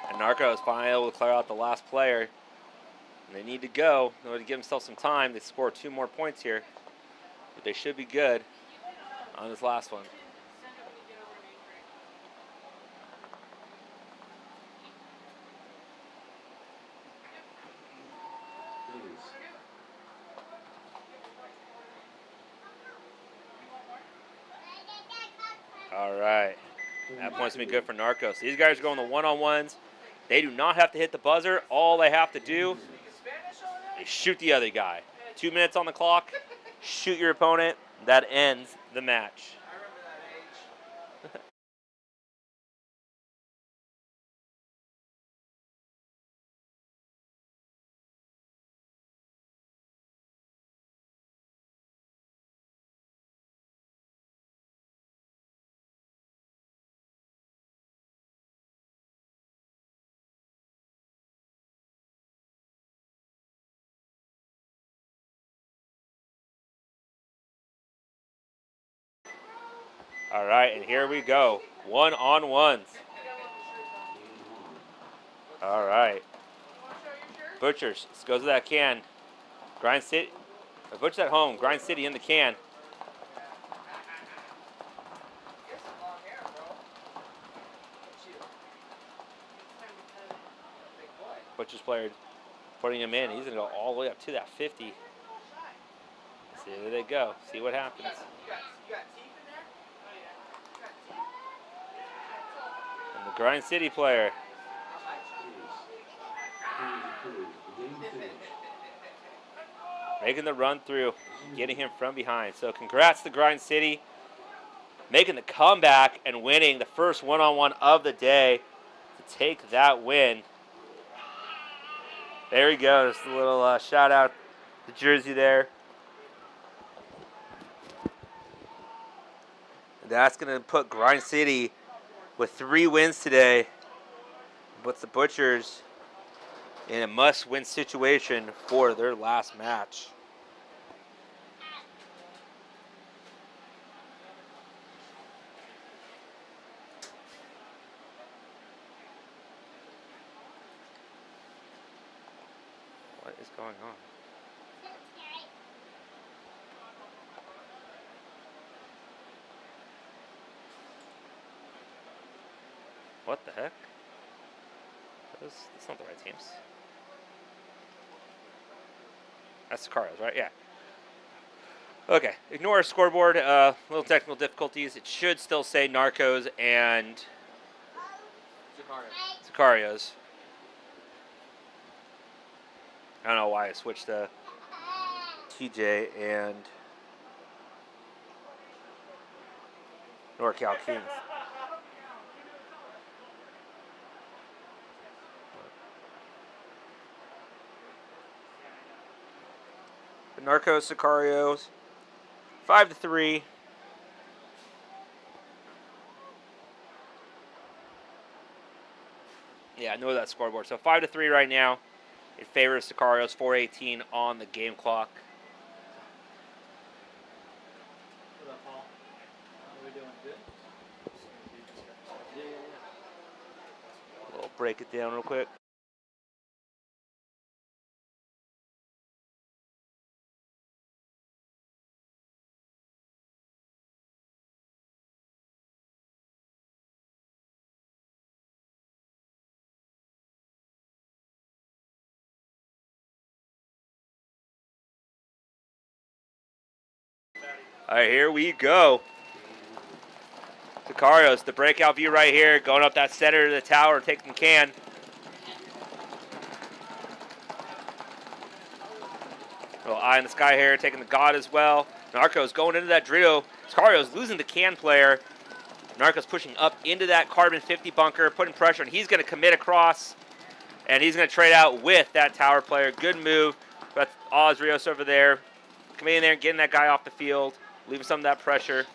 And Narcos finally able to clear out the last player. And they need to go in order to give themselves some time. They score 2 more points here. But they should be good on this last one. All right. That point's going to be good for Narcos. These guys are going the one-on-ones. They do not have to hit the buzzer. All they have to do is shoot the other guy. 2 minutes on the clock. Shoot your opponent. That ends the match. All right, and here we go. One-on-ones. All right. Butchers goes to that can. Grind City. Butchers at home. Grind City in the can. Butchers player putting him in. He's going to go all the way up to that 50. See, there they go. See what happens. And the Grind City player. Making the run through, getting him from behind. So congrats to Grind City. Making the comeback and winning the first one-on-one of the day to take that win. There he goes. A little shout out to Jersey there. That's going to put Grind City with 3 wins today. Puts the Butchers in a must-win situation for their last match. What is going on? What the heck? That's not the right teams. That's Sakarios, right? Yeah. Okay, ignore our scoreboard. Little technical difficulties. It should still say Narcos and Sakarios. I don't know why I switched to TJ and NorCal Kings. The Narcos, Sakarios, 5-3. Yeah, know that scoreboard. So 5-3 right now in favor of Sakarios. 4:18 on the game clock. What up, Paul? How are we doing? Good? Yeah. We'll break it down real quick. All right, here we go. Sakarios, the breakout view right here, going up that center of the tower, taking can. Little eye in the sky here, taking the God as well. Narcos going into that Drito. Sakarios losing the can player. Narcos pushing up into that carbon 50 bunker, putting pressure, and he's going to commit across. And he's going to trade out with that tower player. Good move. But Oz Rios over there. Coming in there and getting that guy off the field. Leaving some of that pressure.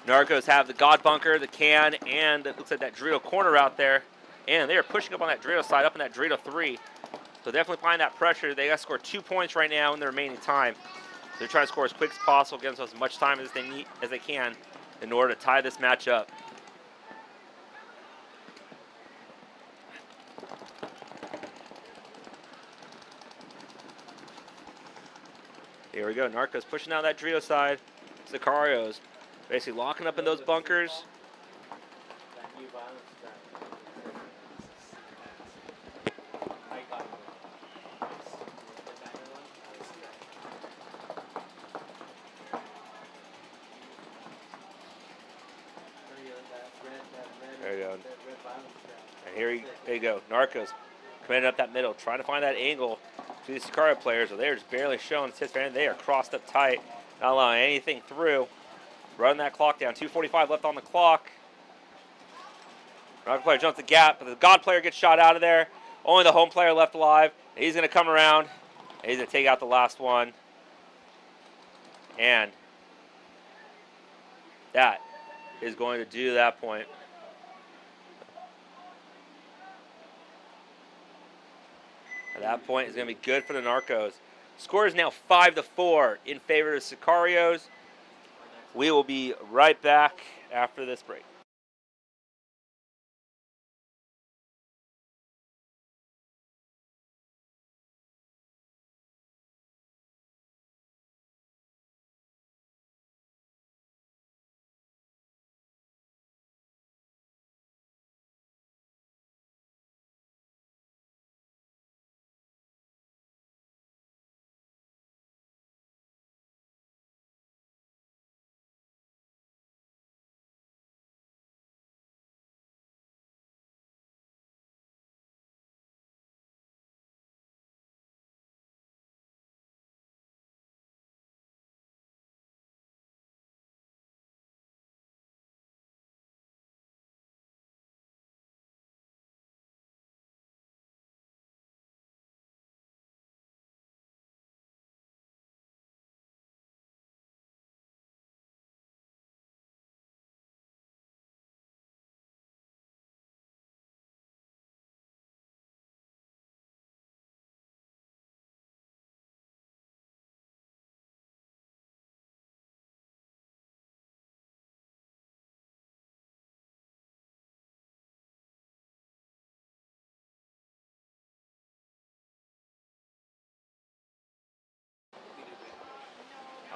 Narcos have the God bunker, the can, and it looks like that Dorito corner out there. And they are pushing up on that Dorito side, up in that Dorito 3. So definitely applying that pressure. They got to score 2 points right now in the remaining time. They're trying to score as quick as possible, give themselves as much time as they can in order to tie this match up. Here we go. Narcos pushing down that Dorito side. Sakarios basically locking up in those bunkers. There you go. And here you go. Narcos committed up that middle, trying to find that angle to the Sicario players. So they're just barely showing the They are crossed up tight, not allowing anything through. Running that clock down. 2:45 left on the clock. Narco player jumps the gap, but the God player gets shot out of there. Only the home player left alive. He's going to come around. And he's going to take out the last one. And that is going to do that point. At that point, it's going to be good for the Narcos. Score is now 5-4 in favor of Sakarios. We will be right back after this break.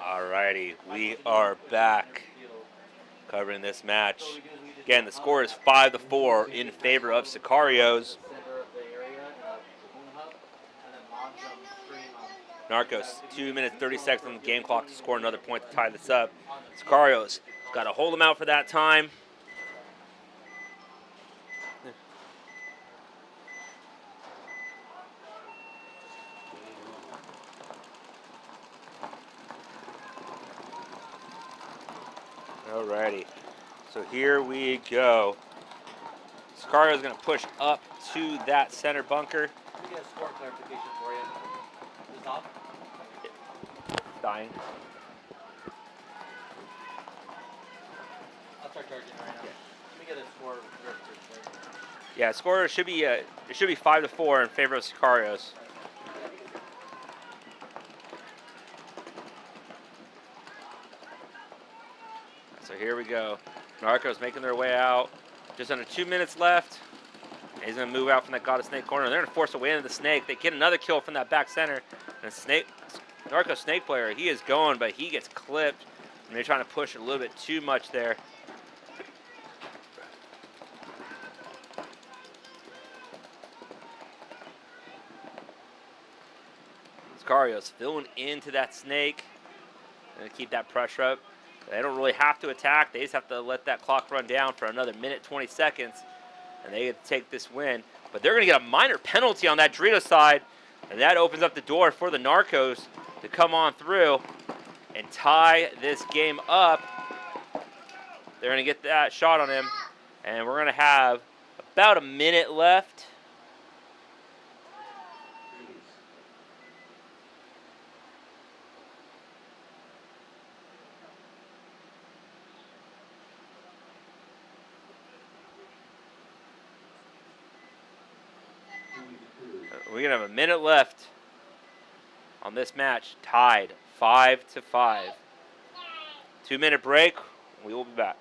Alrighty, we are back. covering this match. Again, the score is 5-4 in favor of Sakarios. Narcos, 2 minutes, 30 seconds on the game clock to score another point to tie this up. Sakarios got to hold him out for that time. Alrighty, so here we go. Sakarios is going to push up to that center bunker. Let me get a score clarification for you. Is this off? Dying. I'll start charging right now. Let me get a score verification. Yeah, score should be it should be 5-4 in favor of Sakarios. So here we go. Narcos making their way out. Just under 2 minutes left. He's going to move out from that God of Snake corner. They're going to force a way into the Snake. They get another kill from that back center. And Narcos Snake player, he is going, but he gets clipped. And they're trying to push a little bit too much there. Sakarios filling into that Snake. Going to keep that pressure up. They don't really have to attack. They just have to let that clock run down for another minute, 20 seconds. And they get to take this win. But they're going to get a minor penalty on that Dorito side. And that opens up the door for the Narcos to come on through and tie this game up. They're going to get that shot on him. And we're going to have about a minute left. We're going to have a minute left on this match, tied 5-5. 2-minute break. We will be back.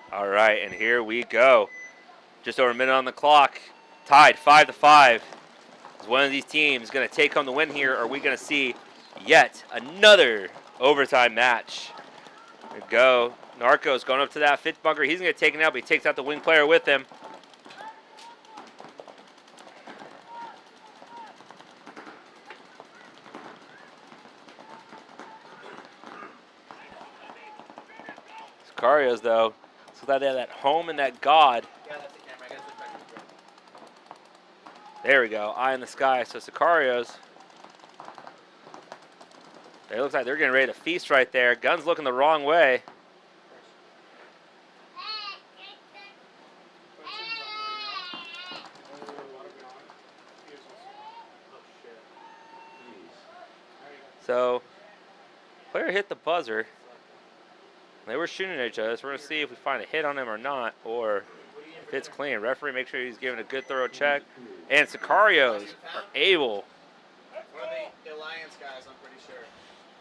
All right, and here we go. Just over a minute on the clock. Tied 5-5. Is one of these teams going to take home the win here, or are we going to see yet another overtime match? There we go. Narcos going up to that fifth bunker. He's going to get taken out, but he takes out the wing player with him. Sakarios, though, so that they have that home and that God. Yeah, that's the camera. I gotta switch back to the camera. There we go. Eye in the sky. So Sakarios. It looks like they're getting ready to feast right there. Gun's looking the wrong way. So, player hit the buzzer. They were shooting at each other, so we're going to see if we find a hit on him or not, or if it's clean. Referee, make sure he's giving a good thorough check. And Sakarios are able. One of the Alliance guys, I'm pretty sure.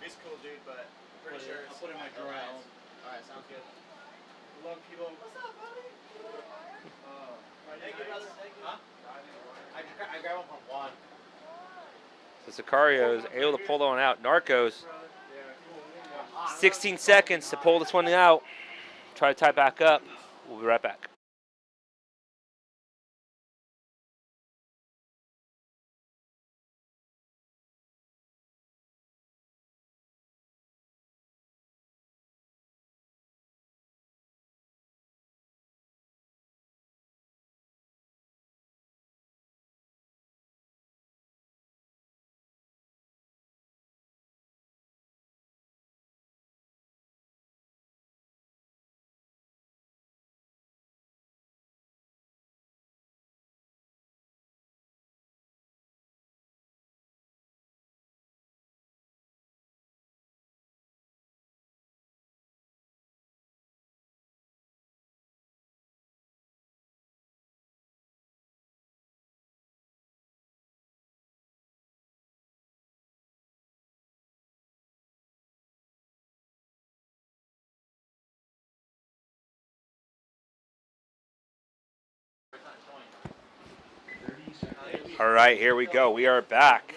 He's a cool dude, but I'm pretty sure I'll put it in my drawer at home. Alright, sounds good. Good luck, Kilo. What's up, buddy? Thank you, brother. Thank you. Huh? I grabbed one from Juan. So Sakarios able to pull that one out. Narcos, 16 seconds to pull this one out. Try to tie it back up. We'll be right back. All right, here we go. We are back.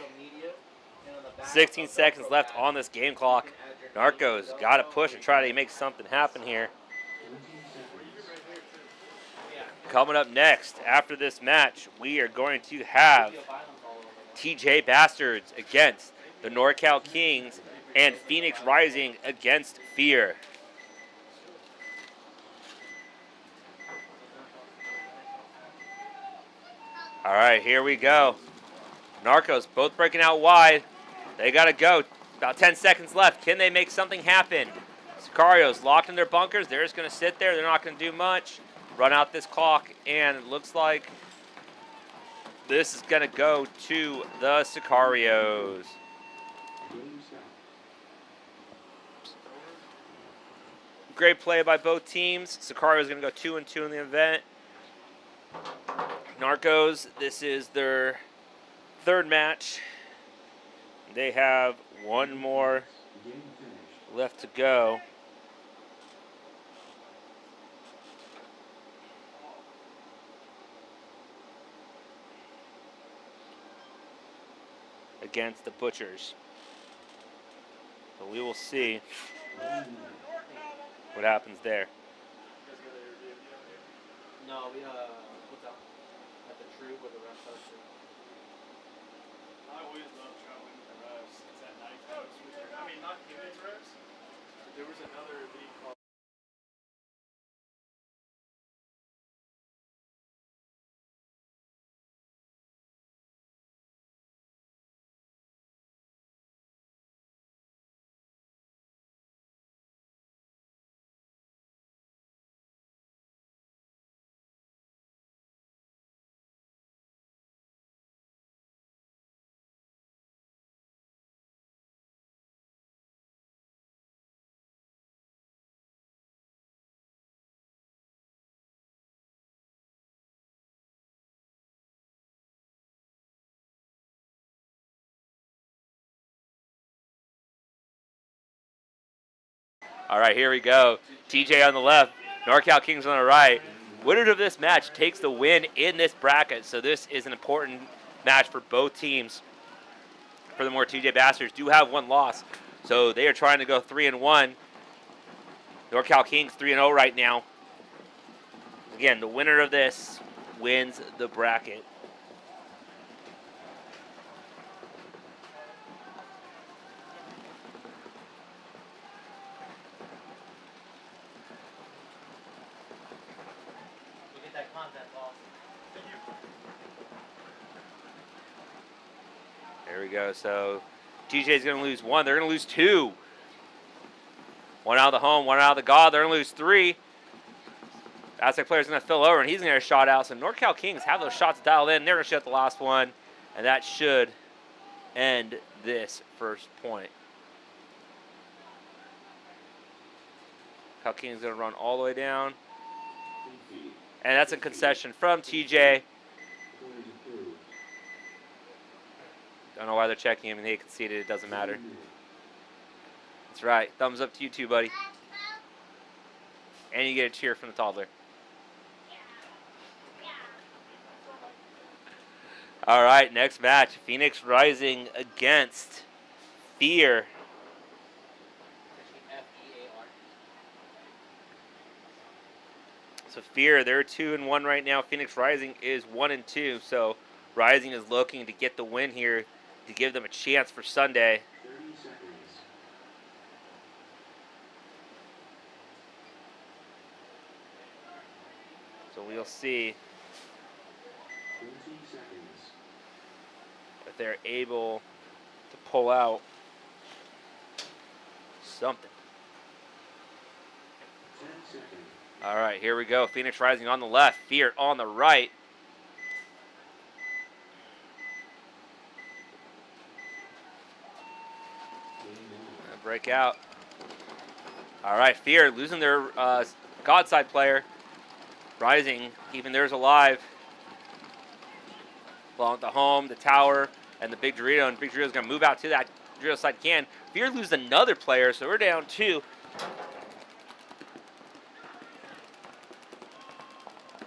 16 seconds left on this game clock. Narcos got to push and try to make something happen here. Coming up next, after this match, we are going to have TJ Bastards against the NorCal Kings and Phoenix Rising against Fear. All right, here we go. Narcos both breaking out wide. They got to go. About 10 seconds left. Can they make something happen? Sakarios locked in their bunkers. They're just going to sit there. They're not going to do much. Run out this clock, and it looks like this is going to go to the Sakarios. Great play by both teams. Sakarios going to go 2-2 in the event. Narcos, this is their third match. They have one more left to go. Against the Butchers. So we will see what happens there. No, we what's up? At the tree where the rest are. I always love traveling with the refs. It's at night. I mean, not humans refs. There was another league called. All right, here we go. TJ on the left, NorCal Kings on the right. Winner of this match takes the win in this bracket, so this is an important match for both teams. Furthermore, TJ Bastards do have one loss, so they are trying to go 3-1. NorCal Kings 3-0 right now. Again, the winner of this wins the bracket. There we go. So TJ's going to lose one. They're going to lose two. One out of the home, one out of the God. They're going to lose three. Aztec player's going to fill over, and he's going to get a shot out. So NorCal Kings have those shots dialed in. They're going to shoot the last one, and that should end this first point. King's going to run all the way down. And that's a concession from TJ. Don't know why they're checking him, and they conceded. It doesn't matter. That's right. Thumbs up to you too, buddy. And you get a cheer from the toddler. All right, next match. Phoenix Rising against Fear. F-E-A-R. So Fear, they're 2-1 right now. Phoenix Rising is 1-2. So Rising is looking to get the win here to give them a chance for Sunday. 30 seconds. So we'll see 20 seconds. if they're able to pull out something. 10 seconds. All right, here we go. Phoenix Rising on the left, Fear on the right. Break out. All right, Fear losing their God side player. Rising, keeping theirs alive. Along with the home, the tower, and the big Dorito. And big Dorito's going to move out to that Dorito side can. Fear loses another player, so we're down 2.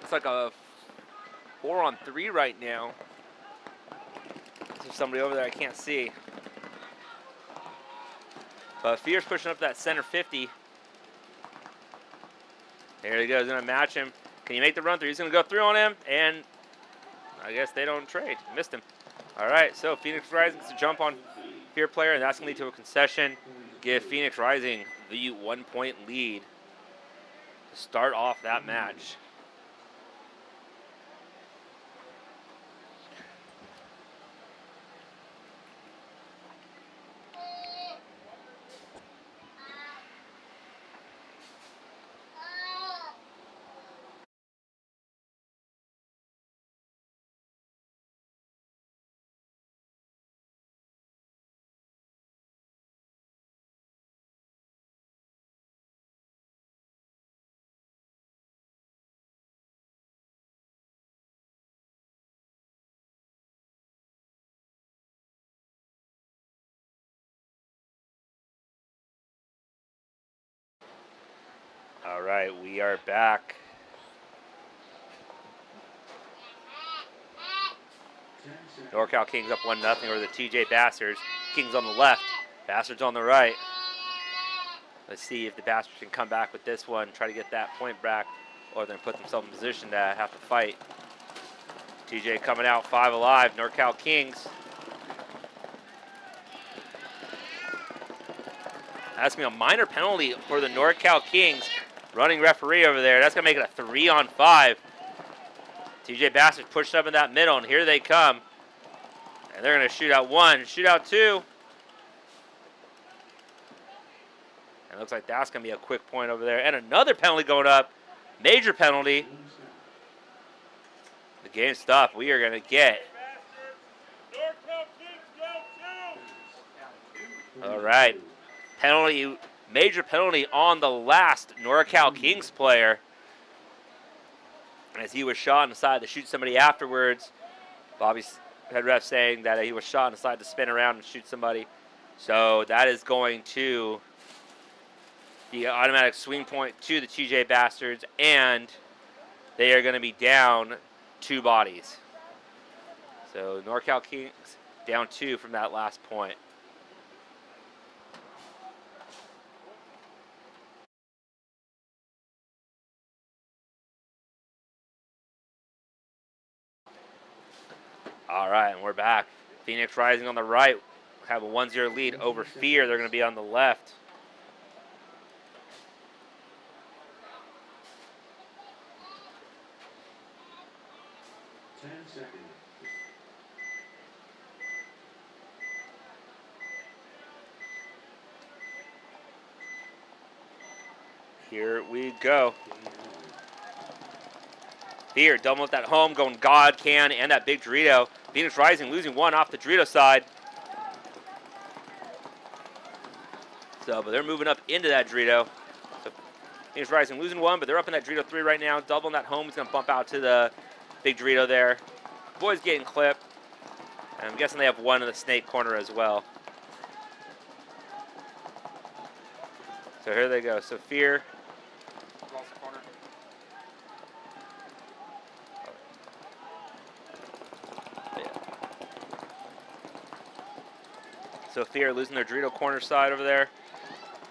It's like a 4-on-3 right now. There's somebody over there I can't see. But Fear's pushing up that center 50. There he goes, gonna match him. Can he make the run through? He's gonna go through on him, and I guess they don't trade. Missed him. All right, so Phoenix Rising gets a jump on Fear player, and that's gonna lead to a concession. Give Phoenix Rising the 1-point lead to start off that match. All right, we are back. 10 seconds. NorCal Kings up 1-0 over the TJ Bastards. Kings on the left, Bastards on the right. Let's see if the Bastards can come back with this one, try to get that point back, or they're going to put themselves in position to have to fight. TJ coming out 5 alive, NorCal Kings. That's going to be a minor penalty for the NorCal Kings. Running referee over there. That's going to make it a 3-on-5. TJ Bastards pushed up in that middle, and here they come. And they're going to shoot out 1, shoot out 2. And it looks like that's going to be a quick point over there. And another penalty going up. Major penalty. The game stopped. We are going to get. All right. Penalty, major penalty on the last NorCal Kings player. As he was shot inside to shoot somebody afterwards. Bobby's head ref saying that he was shot inside to spin around and shoot somebody. So that is going to be an automatic swing point to the TJ Bastards, and they are going to be down 2 bodies. So NorCal Kings down 2 from that last point. All right, and we're back. Phoenix Rising on the right have a 1-0 lead over Fear. They're going to be on the left. Seconds. Here we go. Fear double with that home, going God can and that big Dorito. Phoenix Rising losing 1 off the Dorito side. So, but they're moving up into that Dorito. So Phoenix Rising losing one, but they're up in that Dorito 3 right now. Doubling that home. He's going to bump out to the big Dorito there. Boys getting clipped. And I'm guessing they have one in the snake corner as well. So here they go. So Fear. So Fear losing their Dorito corner side over there.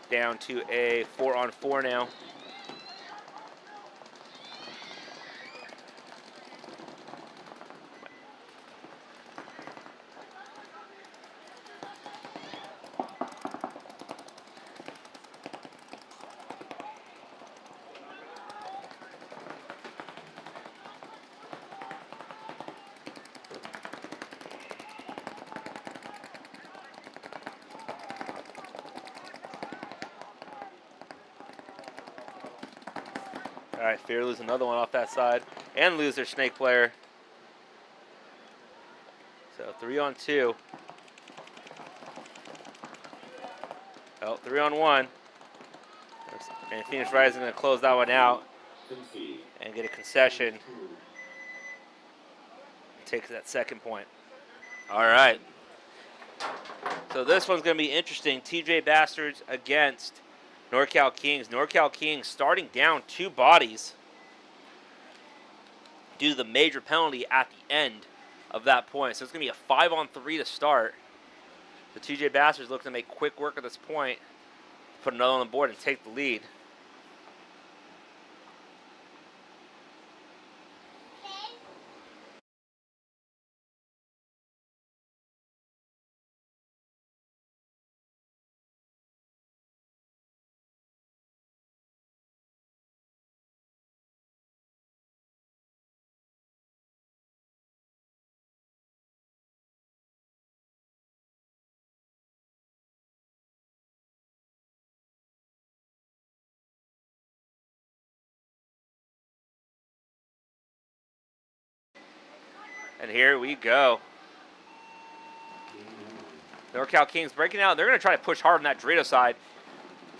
Down to a 4-on-4 now. All right, Fear lose another one off that side and lose their snake player. So 3-on-2. Oh, 3-on-1. And Phoenix Rising going to close that one out and get a concession. Takes that second point. All right. So this one's going to be interesting. TJ Bastards against NorCal Kings. NorCal Kings starting down 2 bodies due to the major penalty at the end of that point. So it's going to be a 5-on-3 to start. The TJ Bastards looking to make quick work of this point, put another on the board and take the lead. And here we go. NorCal Kings breaking out. They're going to try to push hard on that Dorito side.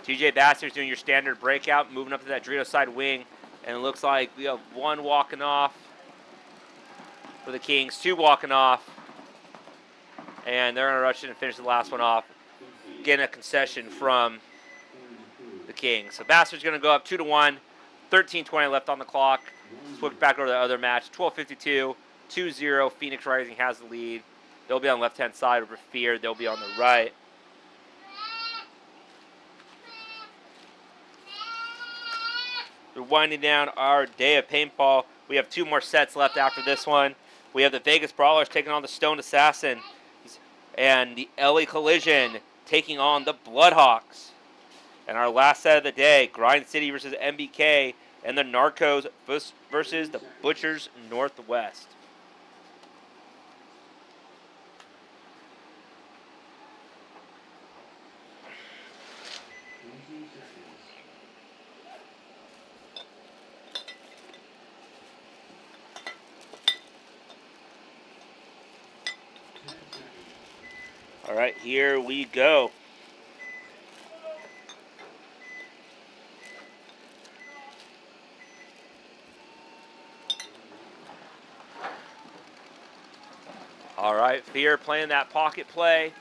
TJ Bastards doing your standard breakout, moving up to that Dorito side wing. And it looks like we have 1 walking off for the Kings, 2 walking off. And they're going to rush in and finish the last one off, getting a concession from the Kings. So Bastards going to go up 2-1, 13:20 left on the clock. Switch back over to the other match, 12:52. 2-0, Phoenix Rising has the lead. They'll be on the left-hand side over Fear. They'll be on the right. We're winding down our day of paintball. We have 2 more sets left after this one. We have the Vegas Brawlers taking on the Stone Assassin. And the LA Collision taking on the Bloodhawks. And our last set of the day, Grind City versus MBK. And the Narcos versus the Butchers Northwest. All right, here we go. All right, Fear playing that pocket play.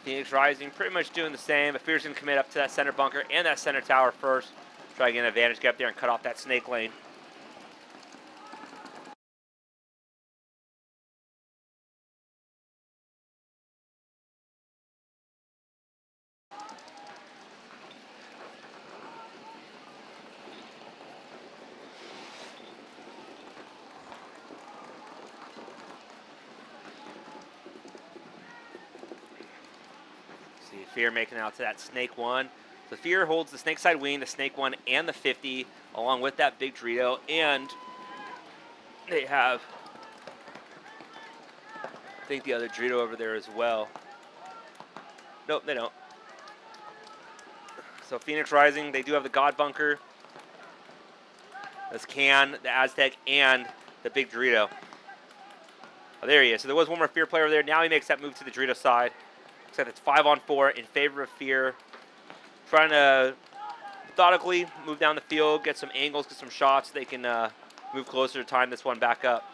Phoenix Rising pretty much doing the same, but Fear's going to commit up to that center bunker and that center tower first. Try to get an advantage, get up there and cut off that snake lane. See Fear making out to that snake one. So Fear holds the snake side wing, the snake one, and the 50, along with that big Dorito. And they have, I think, the other Dorito over there as well. Nope, they don't. So Phoenix Rising, they do have the God Bunker. This Can, the Aztec, and the big Dorito. Oh, there he is. So there was one more Fear player over there. Now he makes that move to the Dorito side. Except it's 5-on-4 in favor of Fear. Trying to methodically move down the field, get some angles, get some shots. They can move closer to time this one back up.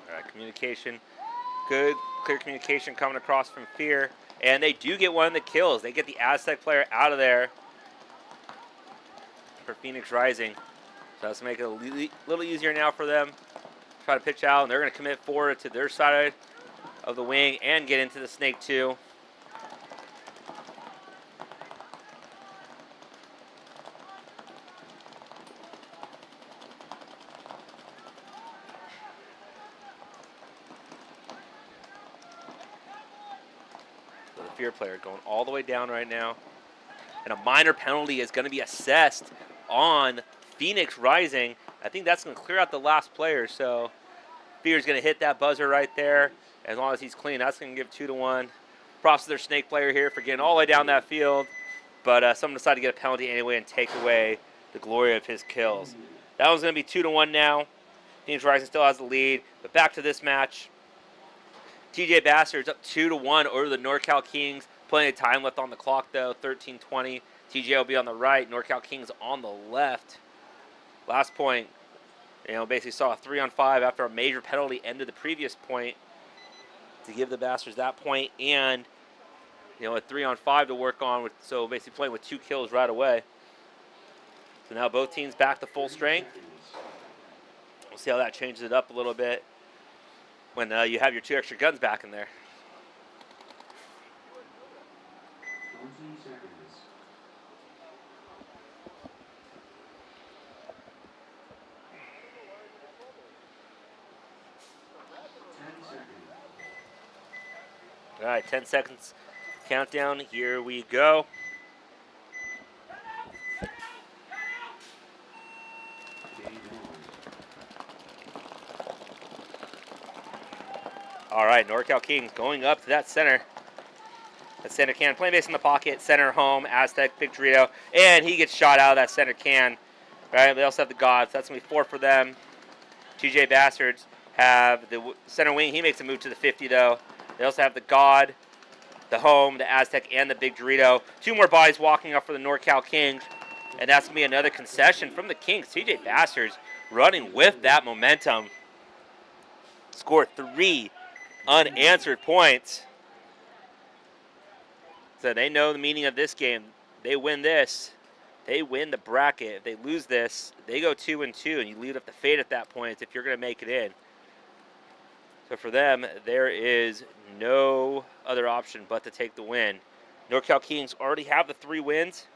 All right, communication. Good, clear communication coming across from Fear. And they do get one of the kills. They get the Aztec player out of there for Phoenix Rising. So that's going to make it a little easier now for them. Try to pitch out, and they're going to commit forward to their side of the wing and get into the snake too. So the Fear player going all the way down right now. And a minor penalty is going to be assessed on Phoenix Rising. I think that's going to clear out the last player. So Fear's going to hit that buzzer right there. As long as he's clean, that's going to give 2-1. Props to their snake player here for getting all the way down that field. But someone decided to get a penalty anyway and take away the glory of his kills. That one's going to be 2-1 now. Phoenix Rising still has the lead. But back to this match. TJ Bastards up 2-1 over the NorCal Kings. Plenty of time left on the clock, though. 13:20. TJ will be on the right. NorCal Kings on the left. Last point, basically saw a 3-on-5 after a major penalty ended the previous point to give the Bastards that point and, a 3-on-5 to work on. So basically playing with 2 kills right away. So now both teams back to full strength. We'll see how that changes it up a little bit when you have your 2 extra guns back in there. 20 seconds. All right, 10 seconds countdown. Here we go. All right, NorCal Kings going up to that center. That center can. Playing base in the pocket. Center home. Aztec, Big Dorito. And he gets shot out of that center can. All right, they also have the Gods. That's going to be 4 for them. TJ Bastards have the center wing. He makes a move to the 50, though. They also have the God, the Home, the Aztec, and the Big Dorito. 2 more bodies walking up for the NorCal Kings. And that's going to be another concession from the Kings. TJ Bastards running with that momentum. Score 3 unanswered points. So they know the meaning of this game. They win this, they win the bracket. If they lose this, they go 2-2, and you leave up the fate at that point if you're going to make it in. So for them, there is no other option but to take the win. NorCal Kings already have the 3 wins.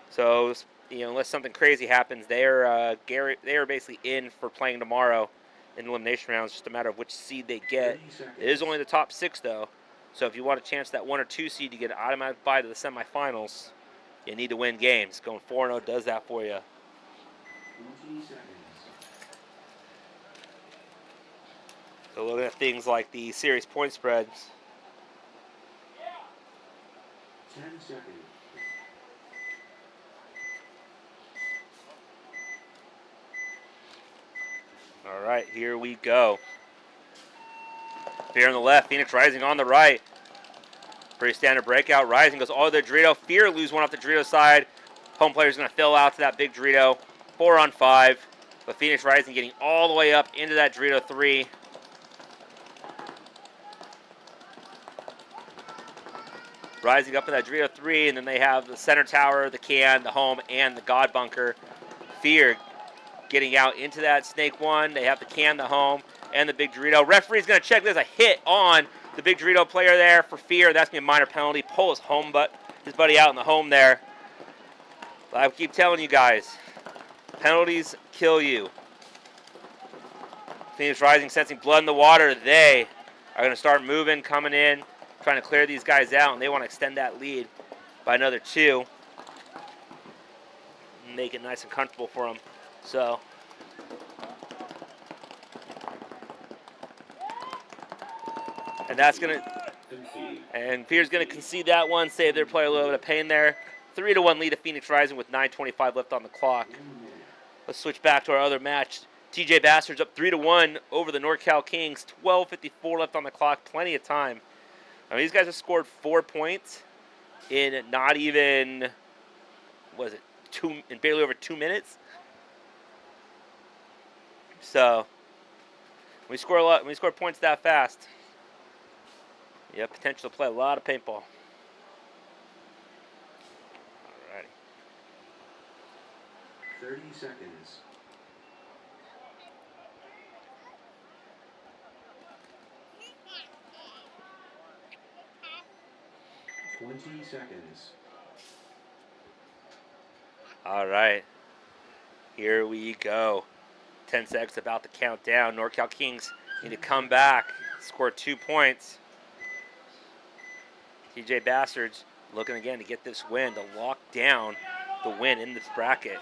So, unless something crazy happens, they are basically in for playing tomorrow in elimination rounds. Just a matter of which seed they get. It is only the top 6, though. So if you want a chance that 1 or 2 seed to get an automatic bye to the semifinals, you need to win games. Going 4-0 does that for you. 20 seconds. So looking at things like the series point spreads. 10 seconds. All right, here we go. Fear on the left, Phoenix Rising on the right. Pretty standard breakout. Rising goes all the Dorito. Fear lose one off the Dorito side. Home player's going to fill out to that big Dorito. 4-on-5. But Phoenix Rising getting all the way up into that Dorito 3. Rising up in that Dorito 3, and then they have the center tower, the can, the home, and the God bunker. Fear getting out into that Snake 1. They have the can, the home, and the big Dorito. Referee's going to check. There's a hit on the big Dorito player there for Fear. That's going to be a minor penalty. Pull his buddy out in the home there. But I keep telling you guys, penalties kill you. Phoenix Rising sensing blood in the water. They are going to start moving, coming in, trying to clear these guys out, and they want to extend that lead by another 2. Make it nice and comfortable for them. So And that's going to, and Fear's going to concede that one, save their player a little bit of pain there. 3-1 lead to Phoenix Rising with 9:25 left on the clock. Let's switch back to our other match. TJ Bastards up 3-1 over the NorCal Kings. 12:54 left on the clock. Plenty of time. I mean, these guys have scored 4 points in not even, what is it, in barely over 2 minutes. So we score a lot. We score points that fast. You have potential to play a lot of paintball. Alrighty. 30 seconds. 20 seconds. All right. Here we go. 10 seconds about to count down. NorCal Kings need to come back, score 2 points. TJ Bastards looking again to get this win, to lock down the win in this bracket.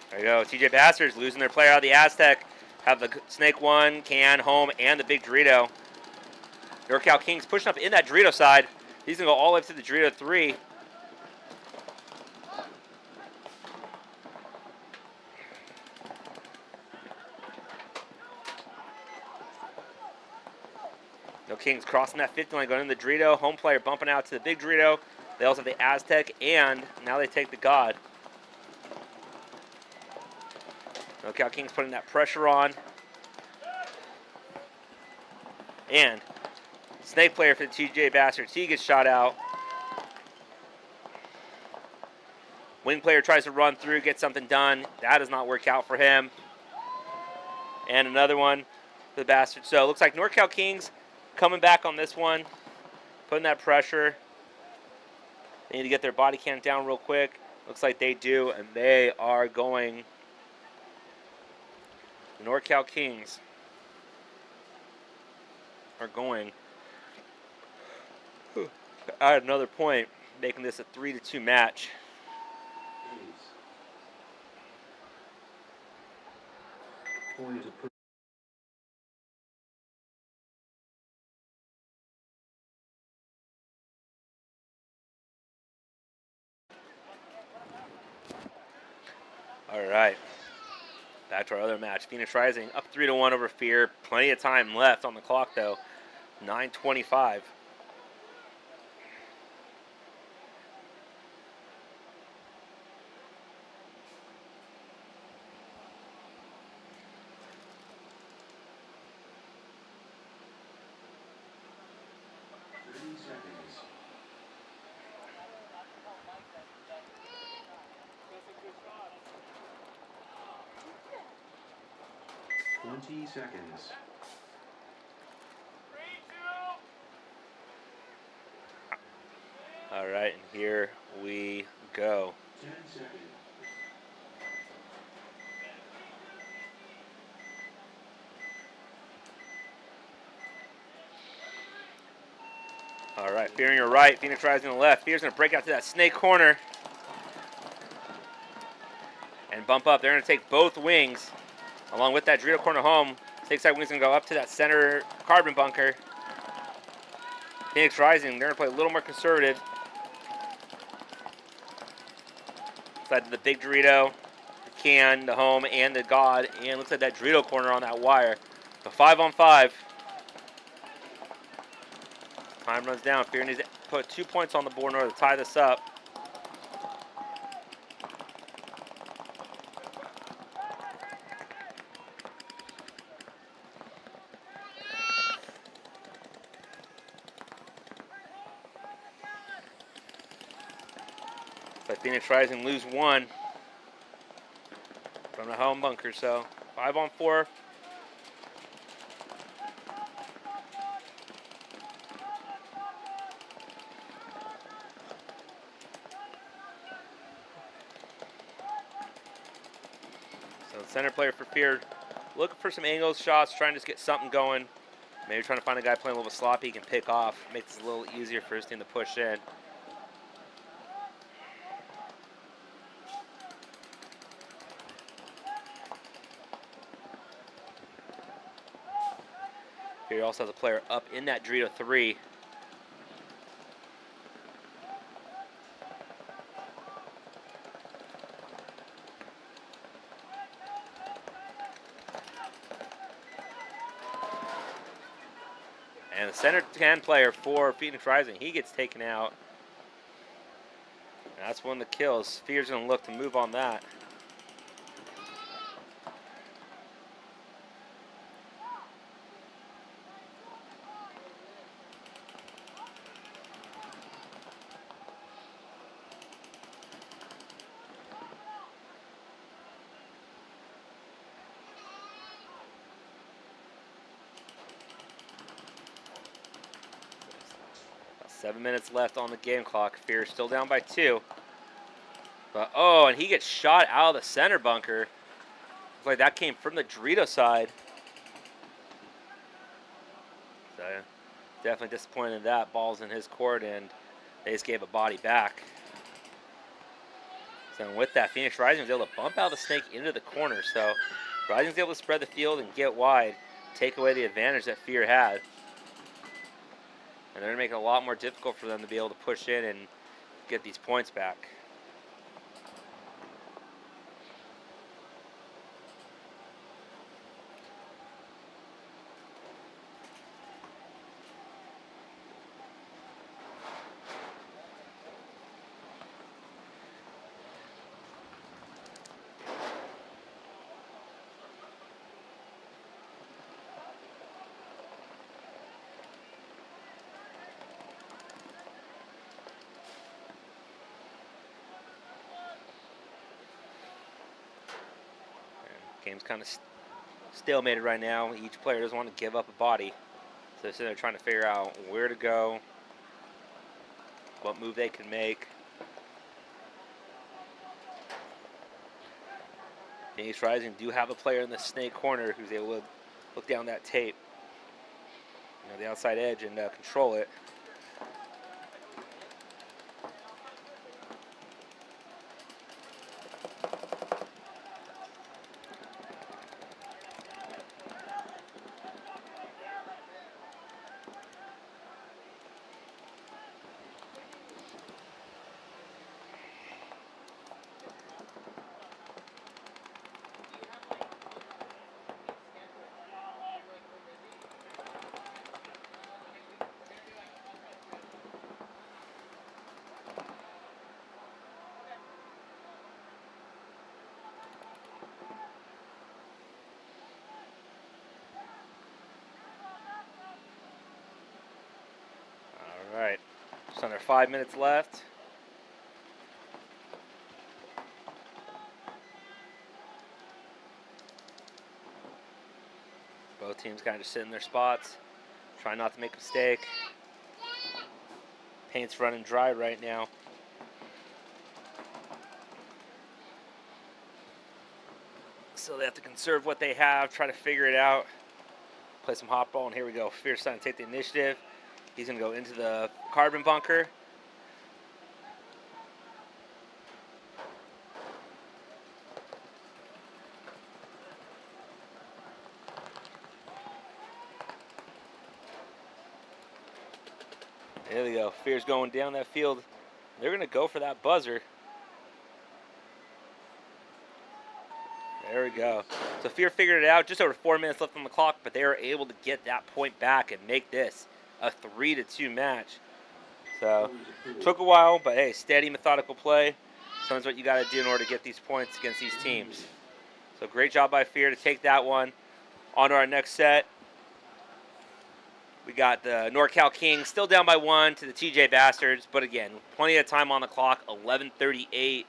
There you go. TJ Bastards losing their player out of the Aztec. Have the Snake 1, Can, Home, and the Big Dorito. NorCal Kings pushing up in that Dorito side. He's going to go all the way up to the Dorito 3. No Kings crossing that 50 line, going in the Dorito. Home player bumping out to the Big Dorito. They also have the Aztec, and now they take the God. NorCal Kings putting that pressure on. And Snake player for the TJ Bastards, he gets shot out. Wing player tries to run through, get something done. That does not work out for him. And another one for the Bastards. So it looks like NorCal Kings coming back on this one, putting that pressure. They need to get their body count down real quick. Looks like they do, and they are going. The NorCal Kings are going to add another point, making this a 3-2 match. Point approved. All right. Back to our other match. Phoenix Rising up 3-1 over Fear. Plenty of time left on the clock, though. 9:25. Seconds. 20 seconds. All right, and here we go. 10 seconds. All right, Fear on your right, Phoenix Rising on the left. Fear's going to break out to that snake corner and bump up. They're going to take both wings along with that Dorito corner home. Snake side wing's going to go up to that center carbon bunker. Phoenix Rising, they're going to play a little more conservative. Side to the Big Dorito, the Can, the Home, and the God. And looks like that Dorito corner on that wire. So 5-on-5. Time runs down. Fear needs to put 2 points on the board in order to tie this up. But Phoenix Rising lose 1 from the home bunker. So 5-on-4. So the center player for Fear looking for some angles, shots, trying to just get something going. Maybe trying to find a guy playing a little sloppy he can pick off. Makes it a little easier for his team to push in. Fear also has a player up in that Dorito 3. And the center 10 player for Phoenix Rising, he gets taken out. And that's one of the kills. Fear's going to look to move on that. About 7 minutes left on the game clock. Fear is still down by 2. But, oh, and he gets shot out of the center bunker. Looks like that came from the Dorito side. So, definitely disappointed in that. Ball's in his court, and they just gave a body back. So, with that, Phoenix Rising was able to bump out the snake into the corner. So, Rising's able to spread the field and get wide, take away the advantage that Fear had. And they're going to make it a lot more difficult for them to be able to push in and get these points back. Game's kind of stalemated right now. Each player doesn't want to give up a body. So they're sitting there trying to figure out where to go, what move they can make. Phoenix Rising do have a player in the snake corner who's able to look down that tape, the outside edge, and control it. All right, just under 5 minutes left. Both teams kind of just sit in their spots, try not to make a mistake. Paint's running dry right now. So they have to conserve what they have, try to figure it out. Play some hot ball, and here we go. Fierce trying to take the initiative. He's going to go into the carbon bunker. There we go. Fear's going down that field. They're going to go for that buzzer. There we go. So Fear figured it out. Just over 4 minutes left on the clock, but they were able to get that point back and make this a 3-2 match. So took a while, but hey, steady, methodical play. Sometimes what you got to do in order to get these points against these teams. So great job by Fear to take that one. On to our next set. We got the NorCal Kings still down by 1 to the TJ Bastards, but again, plenty of time on the clock, 11:38.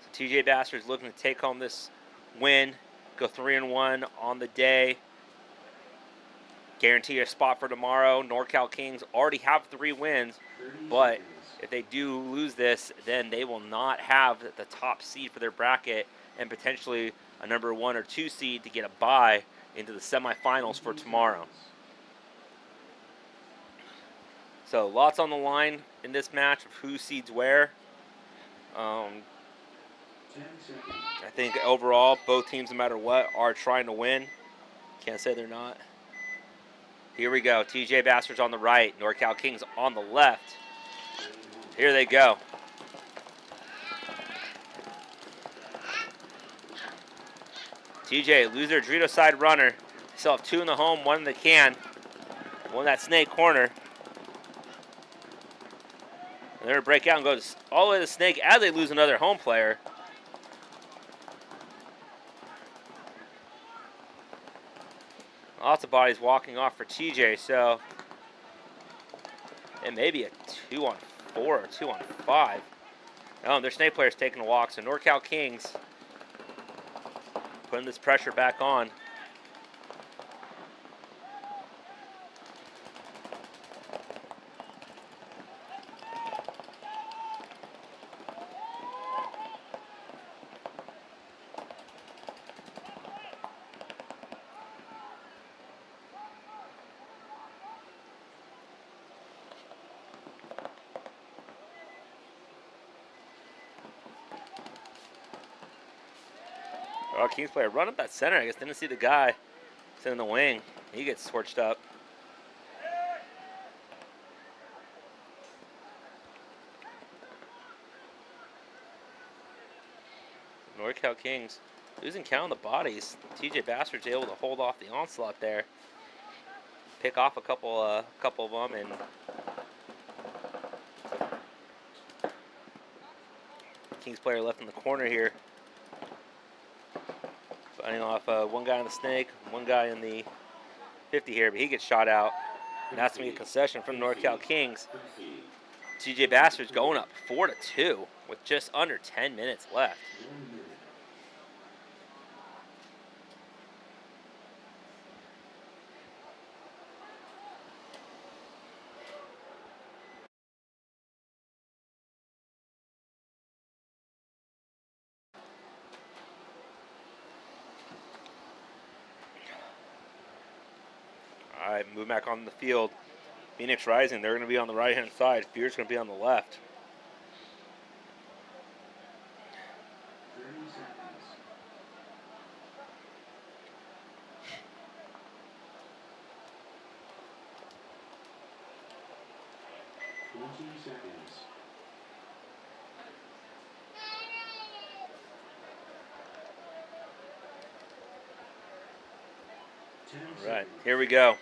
So TJ Bastards looking to take home this win, go 3-1 on the day. Guarantee a spot for tomorrow. NorCal Kings already have 3 wins, but if they do lose this, then they will not have the top seed for their bracket and potentially a number 1 or 2 seed to get a bye into the semifinals for tomorrow. So lots on the line in this match of who seeds where. 10 seconds. I think overall, both teams, no matter what, are trying to win. Can't say they're not. Here we go. TJ Bastards on the right. NorCal Kings on the left. Here they go. TJ, lose their Dorito side runner. Still have 2 in the home, 1 in the can. 1 in that snake corner. And they're going to break out and go all the way to the snake as they lose another home player. Lots of bodies walking off for TJ, so it may be a 2-on-4 or 2-on-5. Oh, their snake player's taking a walk, so NorCal Kings putting this pressure back on. Oh, Kings player run up that center. I guess didn't see the guy sitting in the wing. He gets torched up. NorCal Kings losing count of the bodies. TJ Bastard's able to hold off the onslaught there. Pick off a couple of them, and Kings player left in the corner here. Fighting off one guy in the snake, one guy in the 50 here, but he gets shot out. And that's going to be a concession from NorCal Kings. TJ Bastards going up 4-2 with just under 10 minutes left. All right, move back on the field. Phoenix Rising, they're going to be on the right-hand side. Fear's going to be on the left. 30 seconds. 20 seconds. All right, here we go.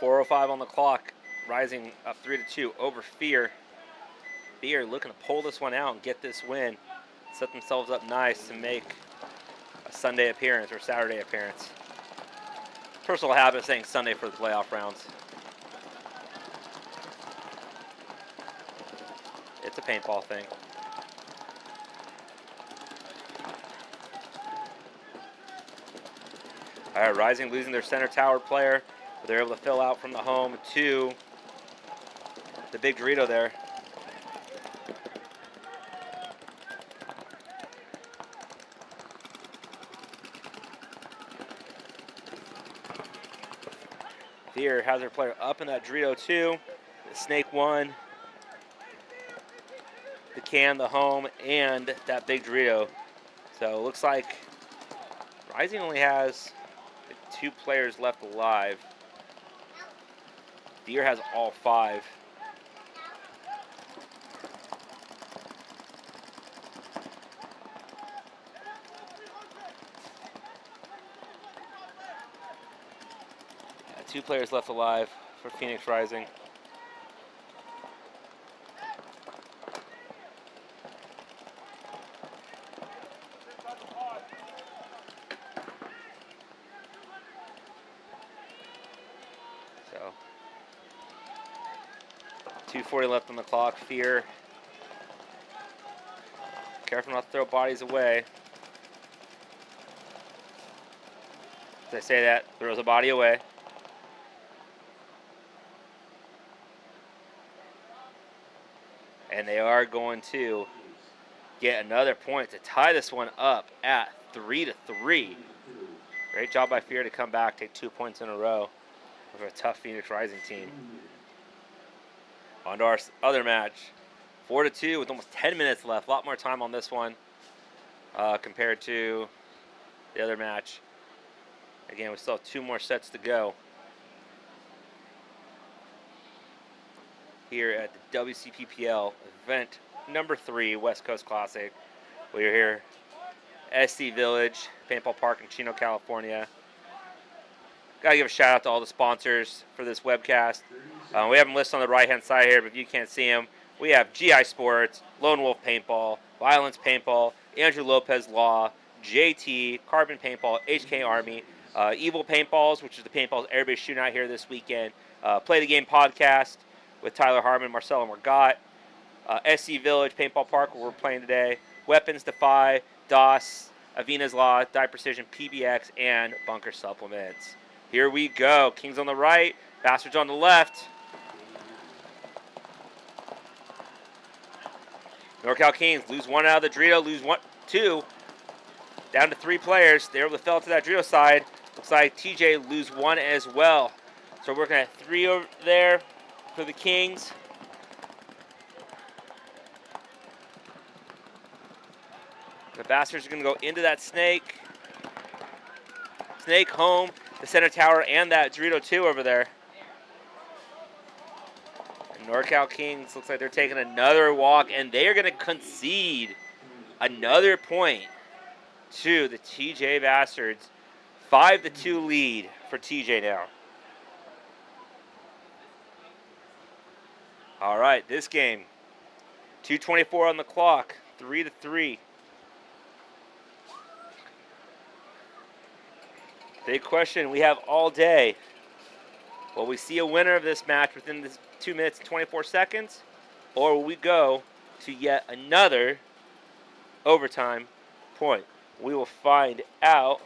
4:05 on the clock. Rising up 3-2 over Fear. Fear looking to pull this one out and get this win. Set themselves up nice to make a Sunday appearance or Saturday appearance. Personal habit of saying Sunday for the playoff rounds. It's a paintball thing. All right, Rising losing their center tower player, but they're able to fill out from the home to the big Dorito there. Fear has their player up in that Dorito too. The Snake 1, the can, the home, and that big Dorito. So it looks like Rising only has 2 players left alive. Fear has all 5. Yeah, 2 players left alive for Phoenix Rising. So 2:40 left on the clock. Fear. Careful not to throw bodies away. As I say that, throws a body away. And they are going to get another point to tie this one up at 3-3. Great job by Fear to come back, take 2 points in a row over a tough Phoenix Rising team. On to our other match. 4-2 with almost 10 minutes left. A lot more time on this one. compared to the other match. Again, we still have 2 more sets to go here at the WCPPL event number 3 West Coast Classic. We're here, SC Village, Paintball Park in Chino, California. Gotta give a shout out to all the sponsors for this webcast. We have them listed on the right hand side here, but if you can't see them, we have GI Sports, Lone Wolf Paintball, Violence Paintball, Andrew Lopez Law, JT, Carbon Paintball, HK Army, Evil Paintballs, which is the paintballs everybody's shooting out here this weekend, Play the Game Podcast with Tyler Harmon, Marcelo Morgat, SC Village, Paintball Park, where we're playing today, Weapons Defy, DOS, Avina's Law, Die Precision, PBX, and Bunker Supplements. Here we go. Kings on the right, Bastards on the left. NorCal Kings lose 1 out of the Dorito, lose 2. Down to 3 players. They're able to fell to that Dorito side. Looks like TJ lose 1 as well. So we're working at 3 over there for the Kings. The Bastards are going to go into that snake. Snake home, the center tower, and that Dorito 2 over there. And NorCal Kings looks like they're taking another walk, and they are going to concede another point to the TJ Bastards. 5-2 lead for TJ now. All right, this game, 2:24 on the clock, 3-3. Big question we have all day. Will we see a winner of this match within this 2 minutes and 24 seconds? Or will we go to yet another overtime point? We will find out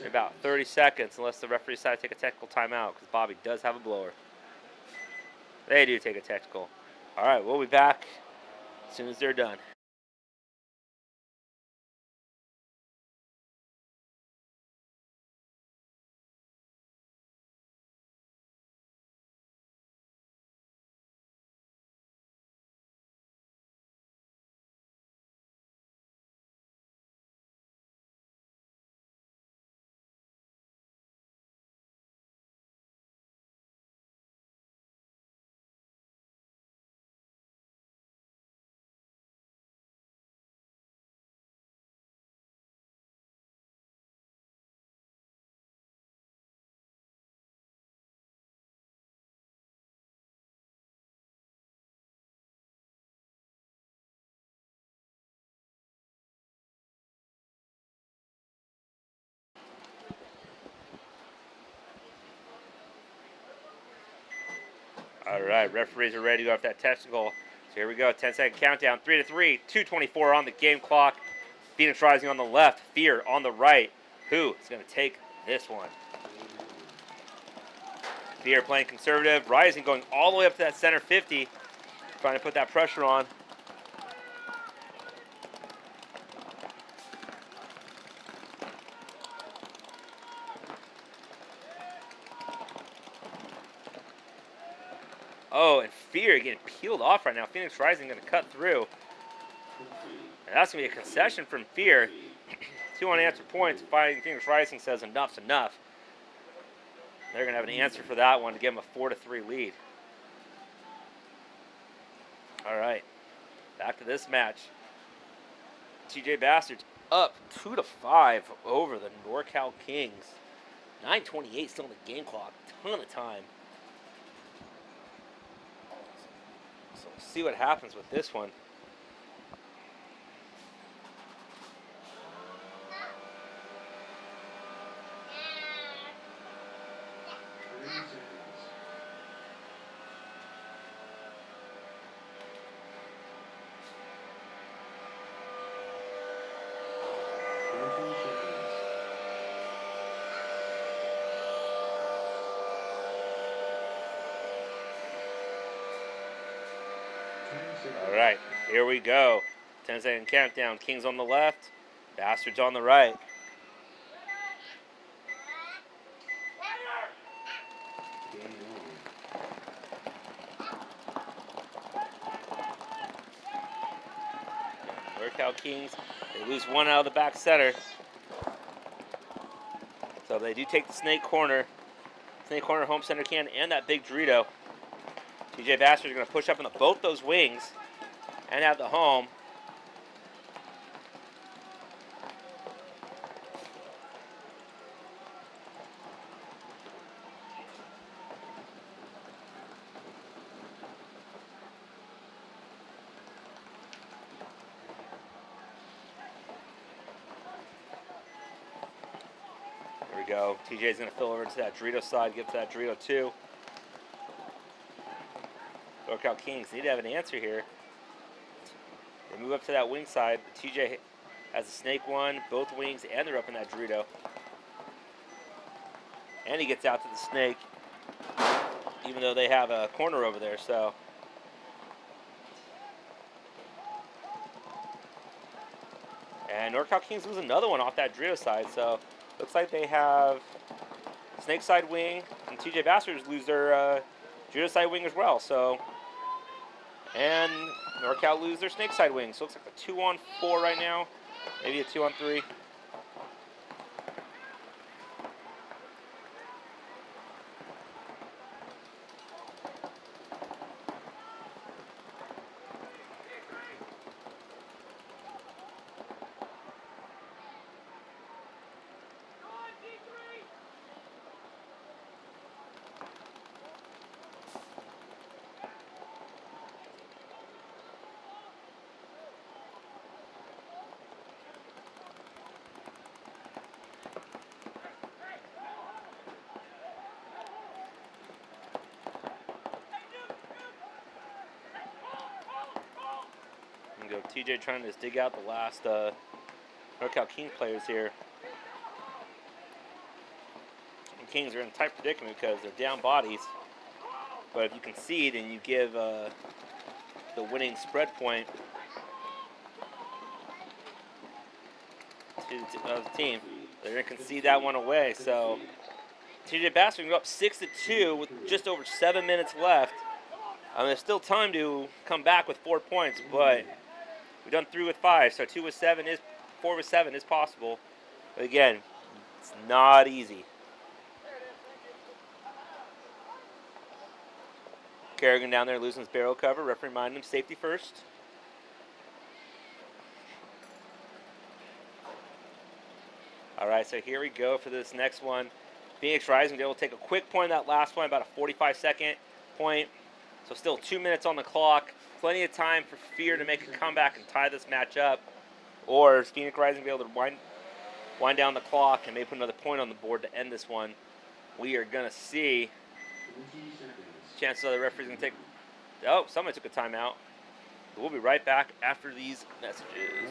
in about 30 seconds, unless the referee decides to take a technical timeout, because Bobby does have a blower. They do take a technical. All right, we'll be back as soon as they're done. All right, referees are ready to go off that technical. So here we go, 10-second countdown, 3-3, 2:24 on the game clock. Phoenix Rising on the left, Fear on the right. Who is going to take this one? Fear playing conservative, Rising going all the way up to that center 50, trying to put that pressure on. Oh, and Fear getting peeled off right now. Phoenix Rising going to cut through. And that's going to be a concession from Fear. 2 unanswered points. Fighting Phoenix Rising says enough's enough. They're going to have an answer for that one to give them a 4-3 lead. All right, back to this match. TJ Bastards up 2-5 over the NorCal Kings. 9:28 still on the game clock. Ton of time. So we'll see what happens with this one. All right, here we go. 10-second countdown. Kings on the left, Bastards on the right. NorCal Kings. They lose one out of the back center. So they do take the snake corner. Snake corner, home center can, and that big Dorito. TJ Bastards are going to push up in both those wings and have the home. There we go. TJ's going to fill over to that Dorito side, give to that Dorito 2. NorCal Kings need to have an answer here. They move up to that wing side. TJ has a snake one, both wings, and they're up in that Dorito. And he gets out to the snake, even though they have a corner over there, so. And NorCal Kings lose another one off that Dorito side, so looks like they have snake side wing, and TJ Bastards lose their Dorito side wing as well, so. And NorCal lose their snake side wing, so it looks like a 2-on-4 right now, maybe a 2-on-3. Go TJ trying to just dig out the last NorCal King players here. And Kings are in a tight predicament because they're down bodies. But if you concede and you give the winning spread point to the team, they're going to concede that one away. So TJ Bastards can go up 6-2 with just over 7 minutes left. There's still time to come back with 4 points, but we've done 3 with 5, so 2 with 7 is 4 with 7 is possible. But again, it's not easy. Kerrigan down there losing his barrel cover. Referee reminding him safety first. All right, so here we go for this next one. Phoenix Rising will take a quick point in that last one, about a 45-second point. So still 2 minutes on the clock. Plenty of time for Fear to make a comeback and tie this match up. Or is Phoenix Rising be able to wind down the clock and maybe put another point on the board to end this one? We are going to see. Chances are the referee's going to take. Oh, somebody took a timeout. We'll be right back after these messages.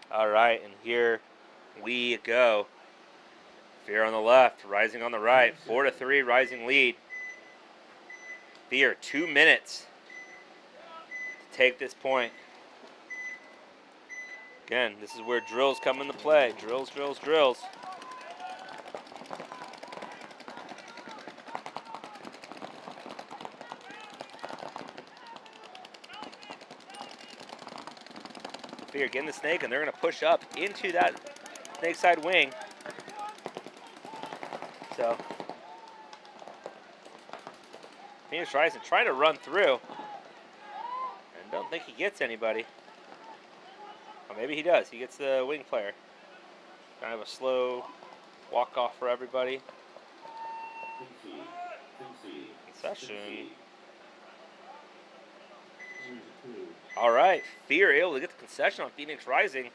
All right, and here we go. Fear on the left, Rising on the right. 4-3, Rising lead. Fear, 2 minutes to take this point. Again, this is where drills come into play. Drills, drills, drills. Fear getting the snake, and they're going to push up into that snake side wing. So, Phoenix Rising trying to run through, and don't think he gets anybody. Or maybe he does. He gets the wing player. Kind of a slow walk off for everybody. Concession. All right, Fear able to get the concession on Phoenix Rising.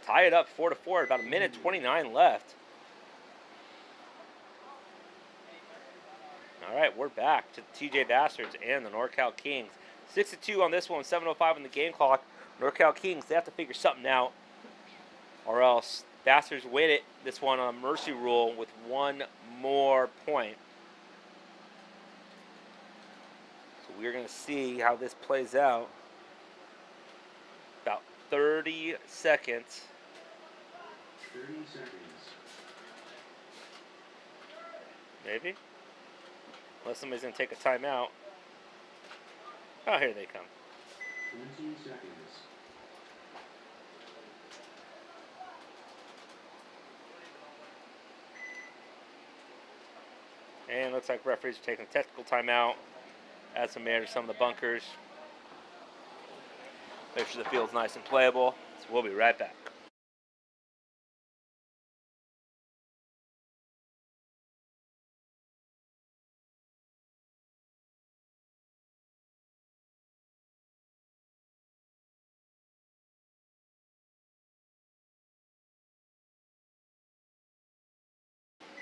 tie it up 4-4. About a minute 29 left. All right, we're back to TJ Bastards and the NorCal Kings. 6-2 on this one, 7:05 on the game clock. NorCal Kings, they have to figure something out, or else Bastards win it this one on a mercy rule with one more point. So we're going to see how this plays out. About 30 seconds. 30 seconds. Maybe. Unless somebody's going to take a timeout. Oh, here they come. 20 seconds. And looks like referees are taking a technical timeout. Add some air to some of the bunkers. Make sure the field's nice and playable. So we'll be right back.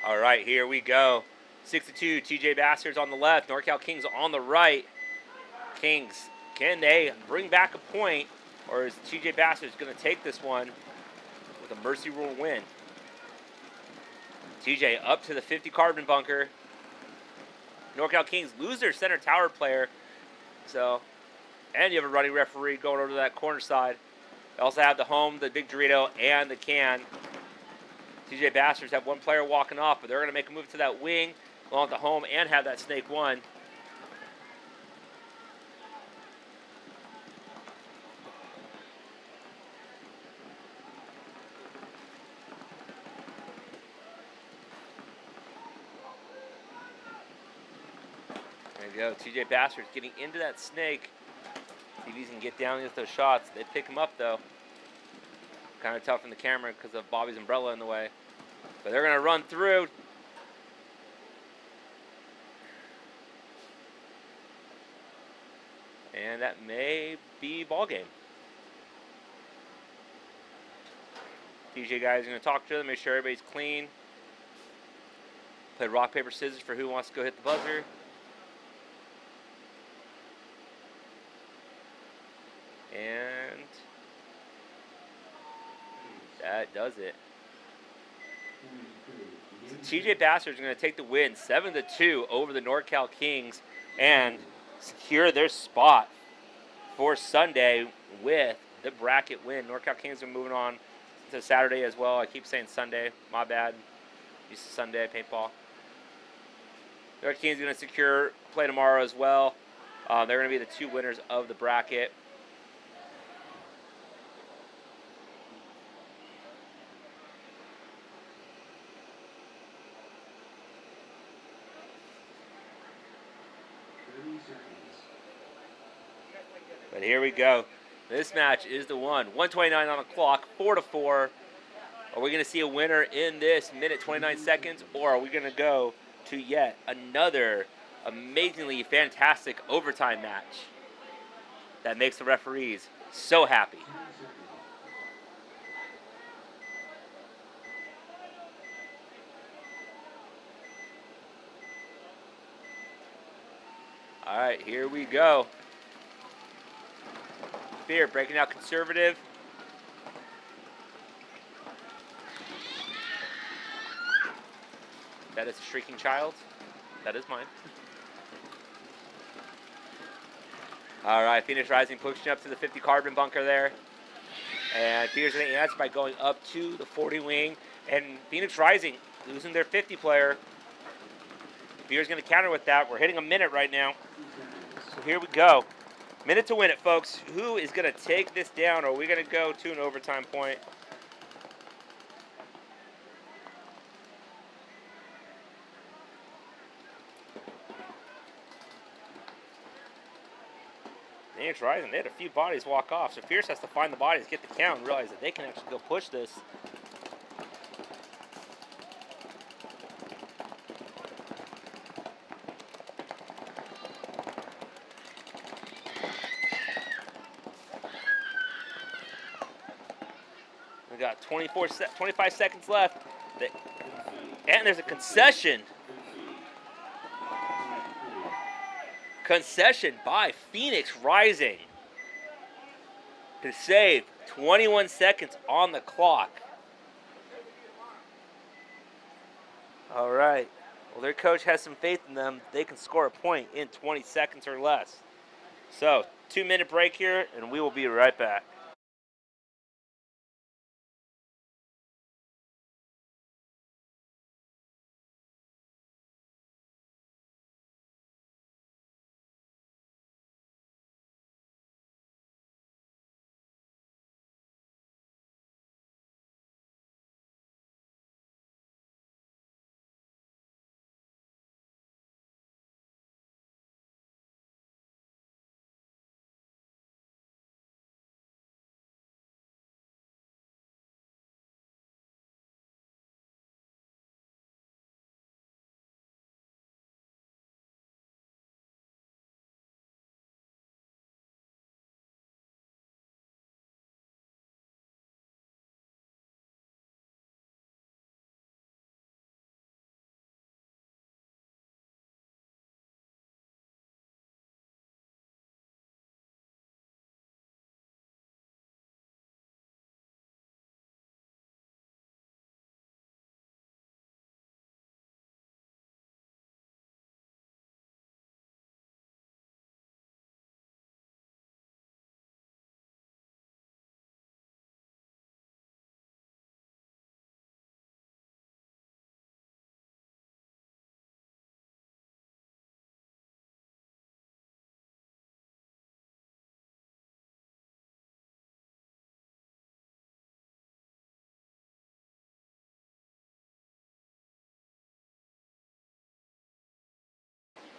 All right, here we go. 6-2, TJ Bastards on the left, NorCal Kings on the right. Kings, can they bring back a point, or is TJ Bastards going to take this one with a mercy rule win? TJ up to the 50 carbon bunker. NorCal Kings lose their center tower player. So, and you have a running referee going over to that corner side. They also have the home, the big Dorito, and the can. TJ Bastards have one player walking off, but they're going to make a move to that wing along with the home and have that snake one. There you go. TJ Bastards getting into that snake. See if he can get down with those shots. They pick him up, though. Kind of tough in the camera because of Bobby's umbrella in the way. But they're going to run through. And that may be ball game. TJ guys are going to talk to them, make sure everybody's clean. Play rock, paper, scissors for who wants to go hit the buzzer. And that does it. So TJ Bastards are going to take the win 7-2 over the NorCal Kings and secure their spot for Sunday with the bracket win. NorCal Kings are moving on to Saturday as well. I keep saying Sunday. My bad. Used to Sunday paintball. NorCal Kings are going to secure play tomorrow as well. They're going to be the two winners of the bracket. But here we go. This match is the one. 1:29 on the clock, 4-4. Are we going to see a winner in this minute 29 seconds, or are we going to go to yet another amazingly fantastic overtime match that makes the referees so happy? All right, here we go. Fear breaking out conservative. That is a shrieking child. That is mine. All right, Phoenix Rising pushing up to the 50 carbon bunker there. And Fear's going to answer by going up to the 40 wing. And Phoenix Rising losing their 50 player. Fear's going to counter with that. We're hitting a minute right now. So here we go. Minute to win it, folks. Who is going to take this down? Or are we going to go to an overtime point? Phoenix Rising, they had a few bodies walk off. So Fierce has to find the bodies, get the count, and realize that they can actually go push this. got 25 seconds left. And there's a concession. Concession by Phoenix Rising to save 21 seconds on the clock. All right. Well, their coach has some faith in them. They can score a point in 20 seconds or less. So, 2-minute break here, and we will be right back.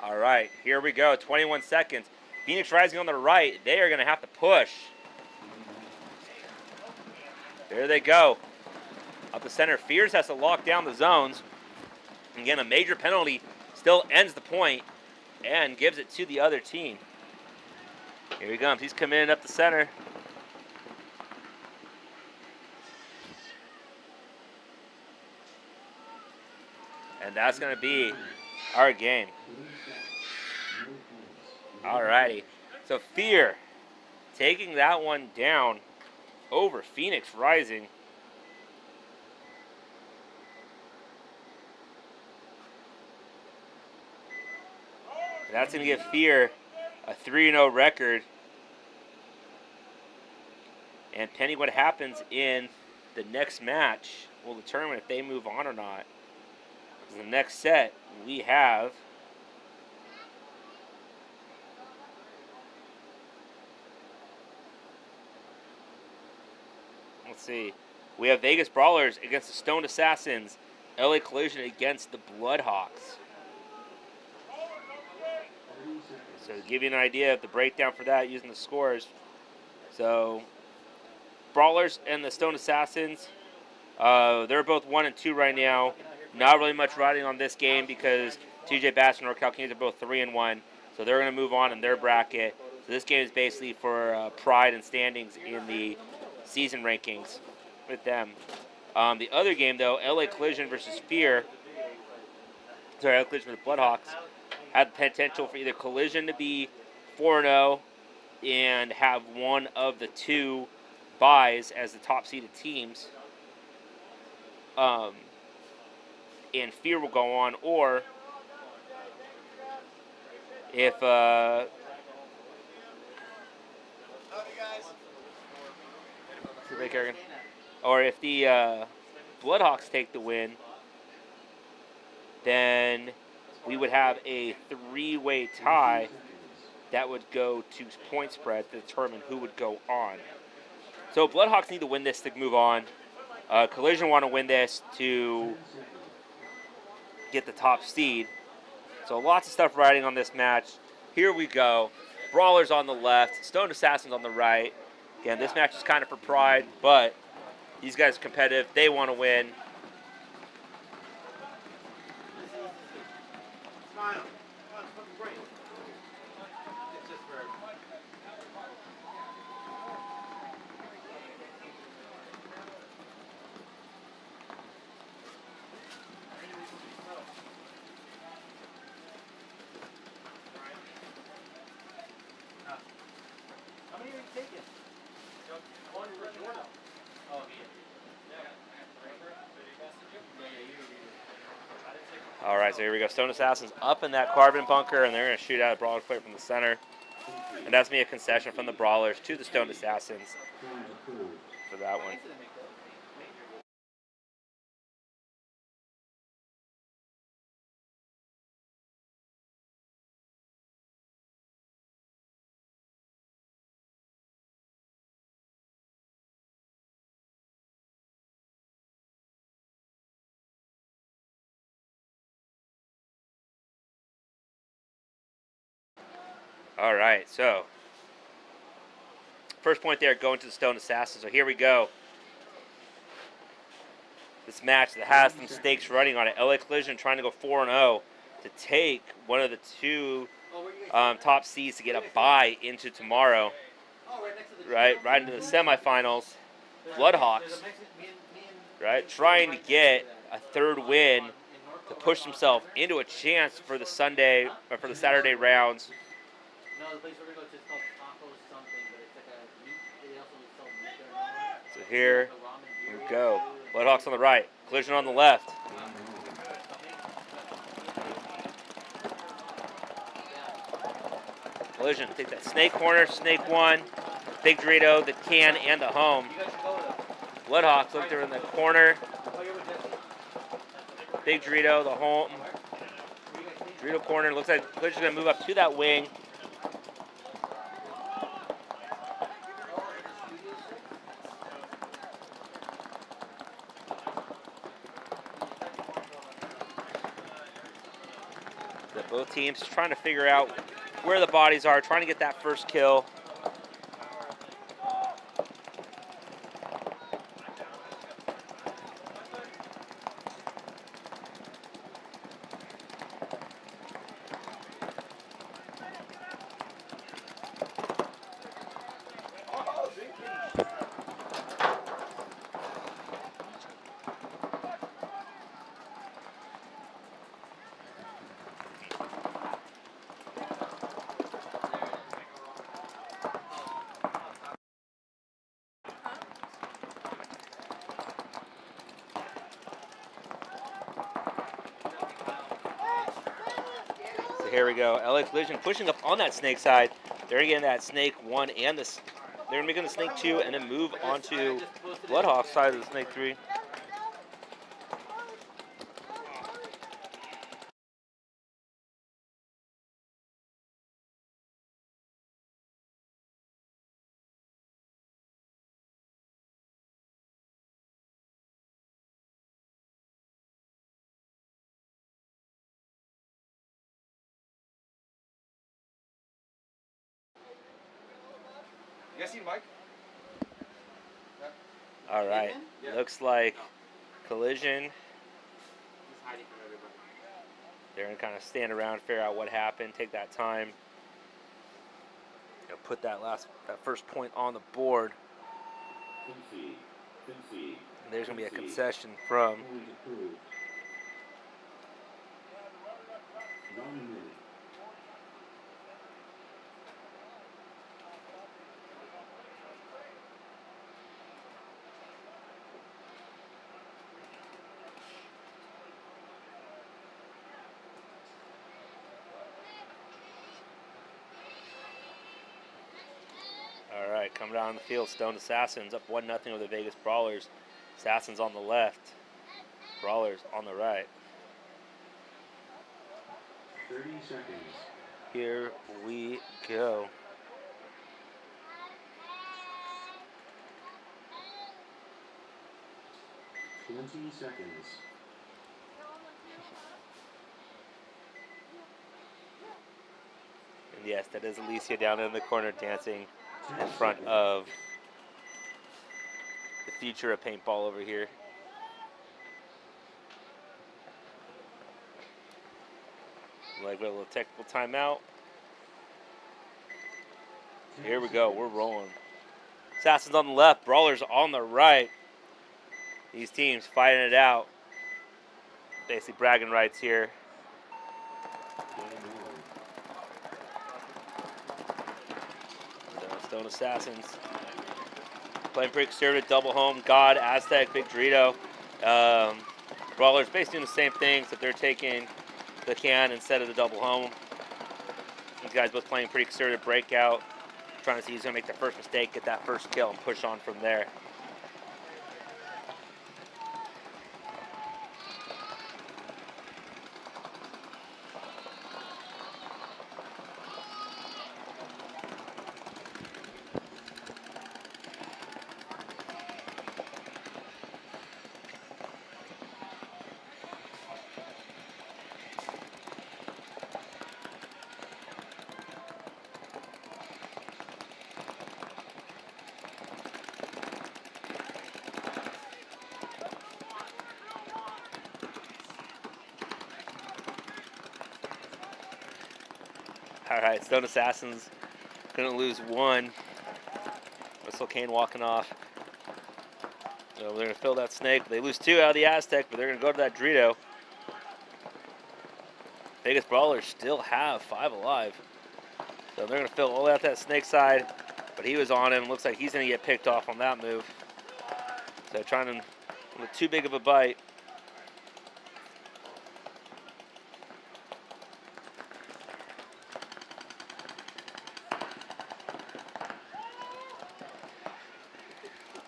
All right, here we go. 21 seconds. Phoenix Rising on the right. They are going to have to push. There they go. Up the center. Fears has to lock down the zones. Again, a major penalty still ends the point and gives it to the other team. Here he comes. He's coming in up the center. And that's going to be our game. Alrighty. So Fear taking that one down over Phoenix Rising. That's going to give Fear a 3-0 record. And pending what happens in the next match will determine if they move on or not. The next set we have let's see. We have Vegas Brawlers against the Stoned Assassins. LA Collision against the Bloodhawks. So to give you an idea of the breakdown for that using the scores. So Brawlers and the Stoned Assassins, they're both 1 and 2 right now. Not really much riding on this game because TJ Bass and NorCal Kings are both 3 and 1. So they're going to move on in their bracket. So this game is basically for pride and standings in the season rankings with them. The other game, though, LA Collision versus Fear. Sorry, LA Collision versus Bloodhawks. Had the potential for either Collision to be 4-0 and have one of the two buys as the top-seeded teams. And Fear will go on, or if or if the Bloodhawks take the win, then we would have a 3-way tie that would go to point spread to determine who would go on. So Bloodhawks need to win this to move on. Collision want to win this to get the top seed. So lots of stuff riding on this match. Here we go. Brawlers on the left, Stoned Assassins on the right. Again, this match is kind of for pride, but these guys are competitive. They want to win. All right, so here we go. Stone Assassins up in that carbon bunker, and they're going to shoot out a brawler plate from the center. And that's me a concession from the Brawlers to the Stone Assassins for that one. All right, so first point there going to the Stone Assassins. So here we go. This match that has some stakes running on it. LA Collision trying to go 4-0 to take one of the two top seeds to get a bye into tomorrow. Right into the semifinals. Bloodhawks, right, trying to get a third win to push themselves into a chance for the Sunday or for the Saturday rounds. So here we go. Bloodhawks on the right, Collision on the left. Collision take that snake corner, snake one. Big Dorito, the can, and the home. Bloodhawks look there in the corner. Big Dorito, the home. Dorito corner. Looks like Collision's going to move up to that wing. Both teams trying to figure out where the bodies are, trying to get that first kill. Here we go. LA Collision pushing up on that snake side. They're getting that snake one and they're making the snake two and then move onto Bloodhawk's side of the snake three. You guys seen Mike? All right. Looks like Collision. They're going to kind of stand around, figure out what happened, take that time. Put that first point on the board. And there's going to be a concession from All right, coming down the field, Stone Assassins up 1-0 over the Vegas Brawlers. Assassins on the left, Brawlers on the right. 30 seconds. Here we go. Seconds. And yes, that is Alicia down in the corner dancing in front of the future of paintball over here. Like a little technical timeout. Here we go, we're rolling. Assassins on the left, Brawlers on the right. These teams fighting it out. Basically bragging rights here. So Stone Assassins. Playing pretty conservative, double home, God, Aztec, Big Dorito. Brawlers basically doing the same thing, except they're taking the can instead of the double home. These guys both playing pretty conservative breakout, trying to see who's going to make their first mistake, get that first kill, and push on from there. All right, Stone Assassins gonna lose one. Whistle Kane walking off. So they're gonna fill that snake. They lose two out of the Aztec, but they're gonna go to that Dorito. Vegas Brawlers still have 5 alive. So they're gonna fill all out that snake side, but he was on him. Looks like he's gonna get picked off on that move. So trying to with too big of a bite.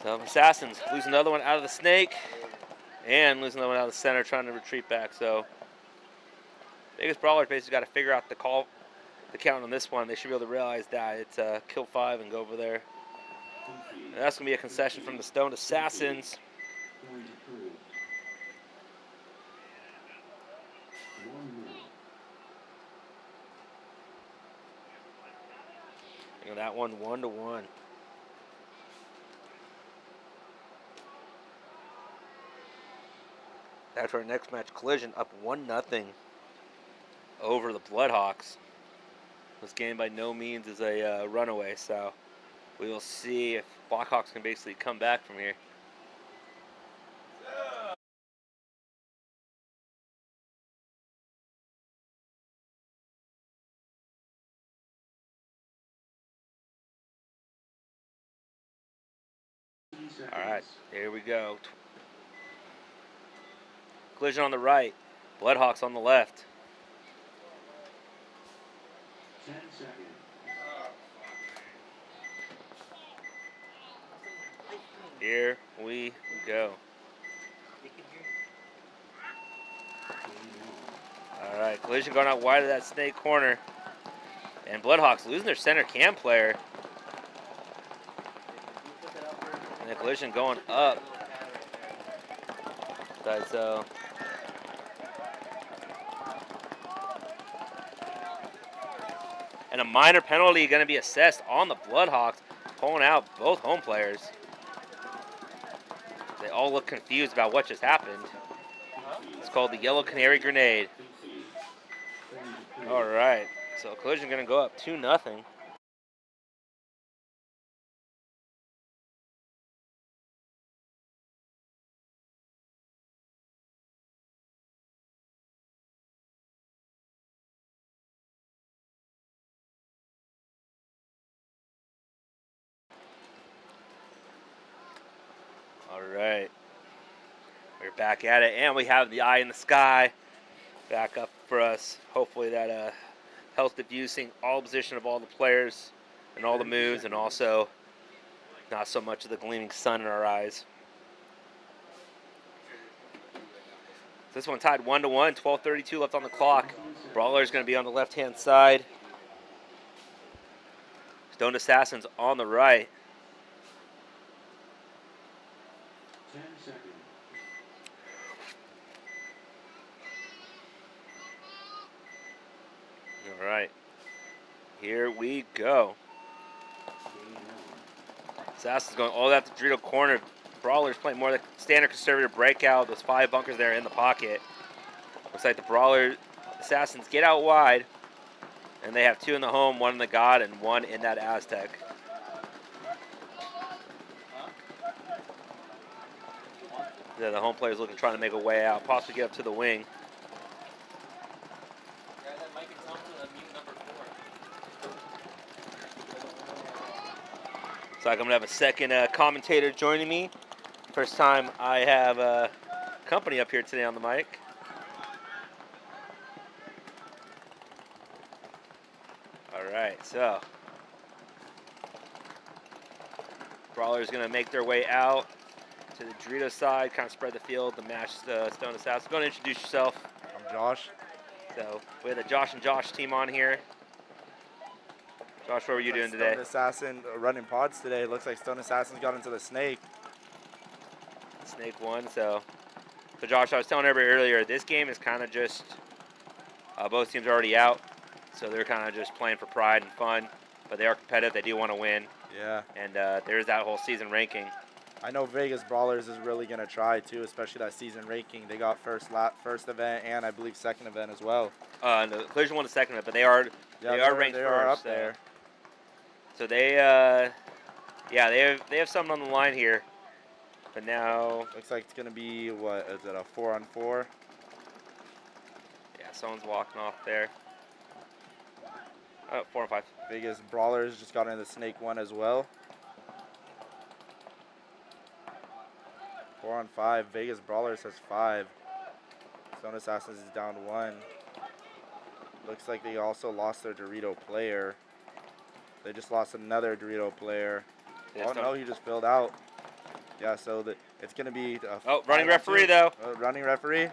So Assassins lose another one out of the snake and lose another one out of the center, trying to retreat back. So Vegas Brawlers basically got to figure out the count on this one. They should be able to realize that it's kill 5 and go over there. And that's going to be a concession from the Stone Assassins. And that one 1-1. After our next match, Collision up 1-0 over the Bloodhawks. This game by no means is a runaway, so we will see if Blackhawks can basically come back from here. All right, here we go. Collision on the right, Bloodhawks on the left. 10 seconds. Here we go. All right, Collision going out wide of that snake corner. And Bloodhawks losing their center cam player. And the Collision going up. So and a minor penalty going to be assessed on the Bloodhawks, pulling out both home players. They all look confused about what just happened. It's called the Yellow Canary Grenade. All right, so Collision going to go up 2-0. All right, we're back at it, and we have the eye in the sky back up for us. Hopefully that helps diffusing all position of all the players and all the moves, and also not so much of the gleaming sun in our eyes. This one tied 1-1, 12:32 left on the clock. Brawler's going to be on the left-hand side. Stone Assassins on the right. 10 seconds. All right, here we go. Assassins going all that to Dorito corner. Brawlers playing more like standard conservative breakout. Those 5 bunkers there in the pocket. Looks like the Brawler Assassins get out wide, and they have 2 in the home, 1 in the God, and 1 in that Aztec. Yeah, the home player's looking, trying to make a way out, possibly get up to the wing. So I'm going to have a second commentator joining me. First time I have company up here today on the mic. All right, so Brawler's going to make their way out to the Dorito side, kind of spread the field, the match Stone Assassin. Go and introduce yourself. I'm Josh. So we have the Josh and Josh team on here. Josh, what were you doing today? Stone Assassin running pods today. Looks like Stone Assassin's got into the snake. Snake won, so Josh, I was telling everybody earlier, this game is kind of just, both teams are already out, so they're kind of just playing for pride and fun, but they are competitive, they do want to win. Yeah. And there's that whole season ranking. I know Vegas Brawlers is really going to try, too, especially that season ranking. They got first event and I believe second event as well. No, Collision won the second event, but they are ranked they first. Are up there. So they, they have something on the line here. But now looks like it's gonna be what is it, a 4-on-4? Yeah, someone's walking off there. Oh, 4 and 5. Vegas Brawlers just got into the snake one as well. 4-on-5. Vegas Brawlers has 5. Stone Assassins is down 1. Looks like they also lost their Dorito player. They just lost another Dorito player. Oh no, he just filled out. Yeah, so it's going to be... running referee, though. Running referee.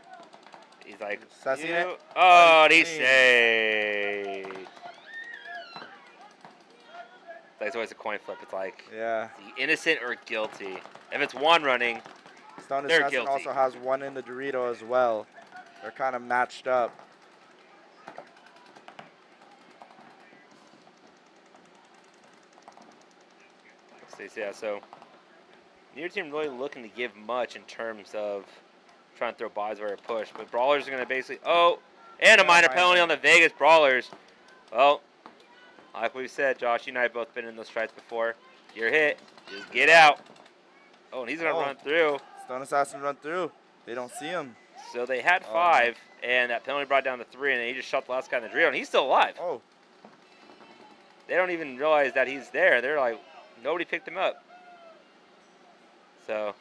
He's like... Sussing it. Oh, and he saved. It's always a coin flip. It's like... Yeah. Is he innocent or guilty? If it's one running, Stone they're Assassin guilty. also has 1 in the Dorito as well. They're kind of matched up. Yeah, so neither team really looking to give much in terms of trying to throw buys or a push, but Brawlers are going to basically, and a minor penalty on the Vegas Brawlers. Well, like we said, Josh, you and I have both been in those strikes before. You're hit, just get out. Oh, and he's going to run through. Stone Assassin run through. They don't see him. So they had 5, and that penalty brought down to 3, and then he just shot the last guy in the drill, and he's still alive. Oh. They don't even realize that he's there. They're like, nobody picked him up. So,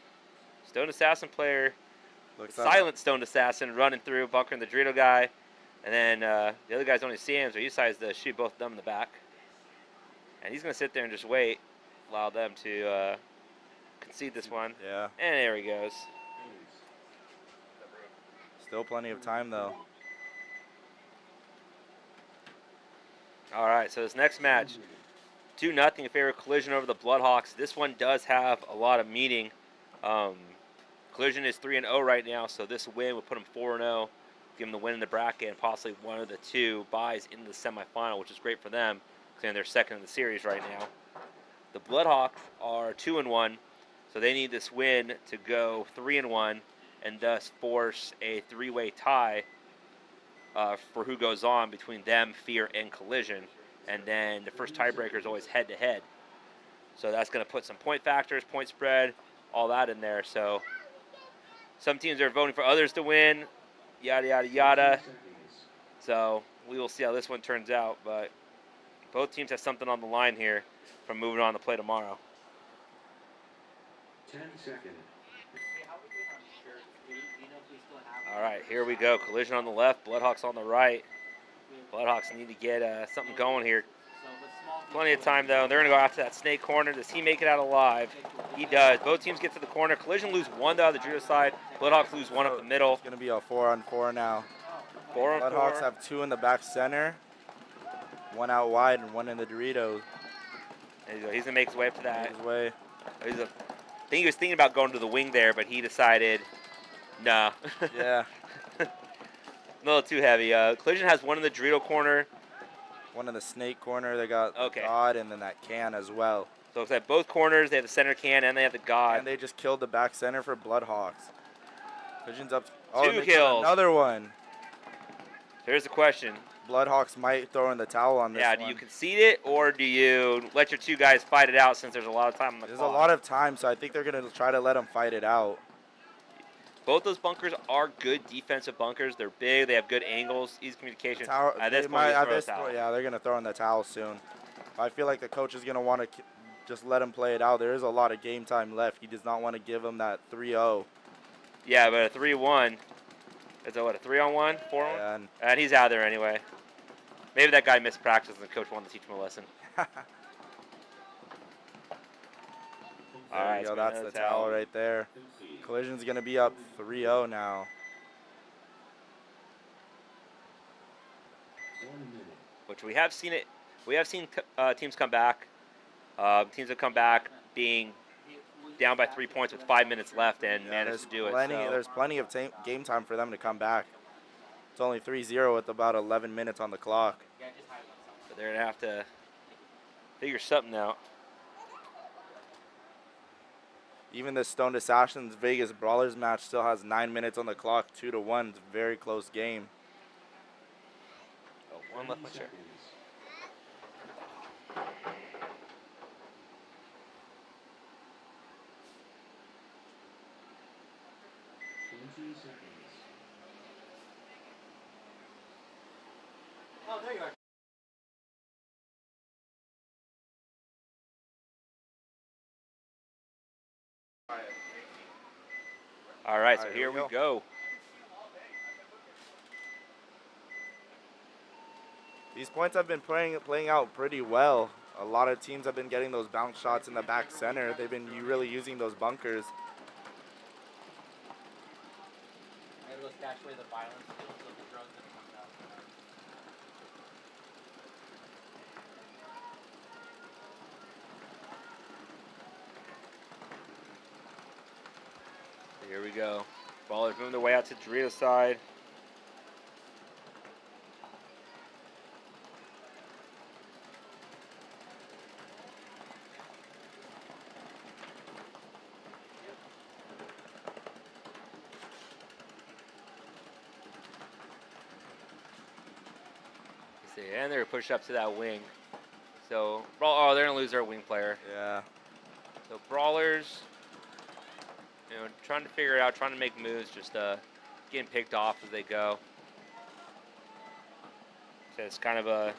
Stone Assassin player, silent Stone Assassin running through, bunkering the Dorito guy. And then the other guys don't even see him, so he decides to shoot both of them in the back. And he's going to sit there and just wait, allow them to concede this one. Yeah. And there he goes. Still plenty of time, though. All right, so this next match, 2-0 in favor of Collision over the Bloodhawks. This one does have a lot of meaning. Collision is 3-0 right now, so this win would put them 4-0, give them the win in the bracket and possibly one of the 2 buys in the semifinal, which is great for them because they're second in the series right now. The Bloodhawks are 2-1, so they need this win to go 3-1 and thus force a 3-way tie for who goes on between them, Fear, and Collision. And then the first tiebreaker is always head-to-head. So that's going to put some point factors, point spread, all that in there. So some teams are voting for others to win, yada, yada, yada. So we will see how this one turns out. But both teams have something on the line here from moving on to play tomorrow. 10 seconds. All right, here we go. Collision on the left, Bloodhawks on the right. Bloodhawks need to get something going here. Plenty of time, though. They're going to go after that snake corner. Does he make it out alive? He does. Both teams get to the corner. Collision lose 1 though, the Judo side. Bloodhawks lose 1 up the middle. It's going to be a 4-on-4 now. 4-on-4. Bloodhawks have 2 in the back center. 1 out wide and 1 in the Doritos. There you go. He's going to make his way up to that. His way. I think he was thinking about going to the wing there, but he decided, nah. Yeah. A little too heavy. Collision has 1 in the Dorito corner. 1 in the snake corner. They got the God and then that can as well. So it's at both corners. They have the center can and they have the God. And they just killed the back center for Bloodhawks. Collision's up. 2 kills. Another one. Here's the question. Bloodhawks might throw in the towel on this one. Yeah, do you concede it or do you let your 2 guys fight it out since there's a lot of time on the clock? There's a lot of time, so I think they're going to try to let them fight it out. Both those bunkers are good defensive bunkers. They're big. They have good angles, easy communication. Yeah, they're going to throw in the towel soon. I feel like the coach is going to want to just let him play it out. There is a lot of game time left. He does not want to give him that 3-0. Yeah, but a 3-1. It's a what, a 3-on-1, 4-on-1? Yeah, And he's out of there anyway. Maybe that guy missed practice and the coach wanted to teach him a lesson. All right, There you go. That's the towel right there. Collision's going to be up 3-0 now. Which we have seen it. We have seen teams come back. Teams have come back being down by 3 points with 5 minutes left and managed to do it. So. There's plenty of game time for them to come back. It's only 3-0 with about 11 minutes on the clock. So they're going to have to figure something out. Even the Stoned Assassins Vegas Brawlers match still has 9 minutes on the clock, 2-1. It's a very close game. Oh, one left my chair. Oh, there you are. All right, so here we go. These points have been playing out pretty well. A lot of teams have been getting those bounce shots in the back center. They've been really using those bunkers. I gotta go stash away the violence so the drones didn't come down. Here we go. Ballers moving their way out to Dorito's side. And they're pushed up to that wing. So, oh, they're going to lose their wing player. Yeah. So, Brawlers, trying to figure it out, trying to make moves, just getting picked off as they go. So, it's kind of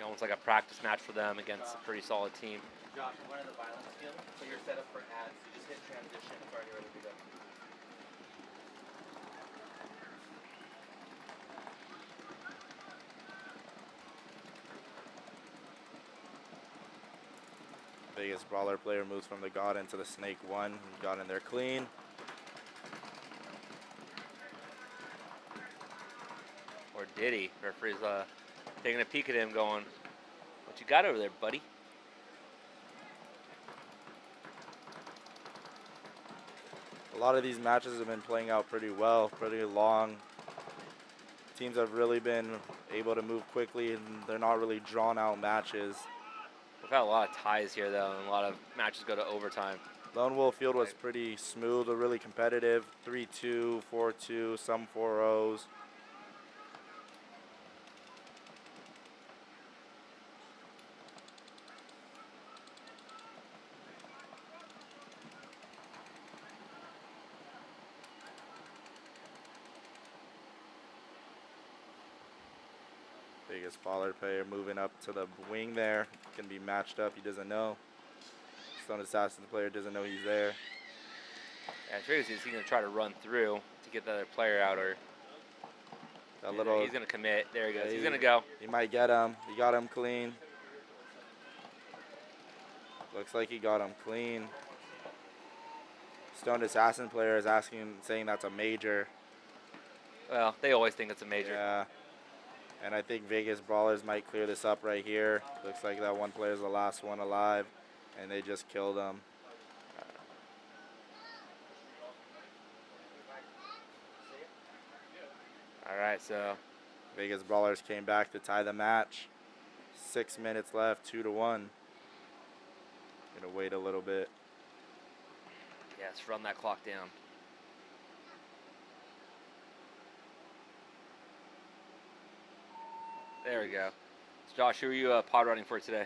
almost like a practice match for them against a pretty solid team. Josh, one of the violence skills, so you're set up for ads, you just hit transition, it's already ready to go. Vegas Brawler player moves from the God into the Snake 1. He got in there clean. Or did he? Referee's taking a peek at him going, what you got over there, buddy? A lot of these matches have been playing out pretty well, pretty long. Teams have really been able to move quickly, and they're not really drawn out matches. We've had a lot of ties here, though, and a lot of matches go to overtime. Lone Wolf Field was pretty smooth, really competitive. 3-2, 4-2, some 4-0s. Vegas Baller player moving up to the wing there. Can be matched up. He doesn't know. Stone Assassin player doesn't know he's there. Yeah, Travis is going to try to run through to get the other player out, or he's going to commit. There he goes. Yeah, he's going to go. He might get him. He got him clean. Looks like he got him clean. Stone Assassin player is saying that's a major. Well, they always think it's a major. Yeah. And I think Vegas Brawlers might clear this up right here. Looks like that one player is the last one alive, and they just killed him. All right, so Vegas Brawlers came back to tie the match. 6 minutes left, 2-1. Gonna wait a little bit. yeah, let's run that clock down. There we go. So Josh, who are you pod running for today?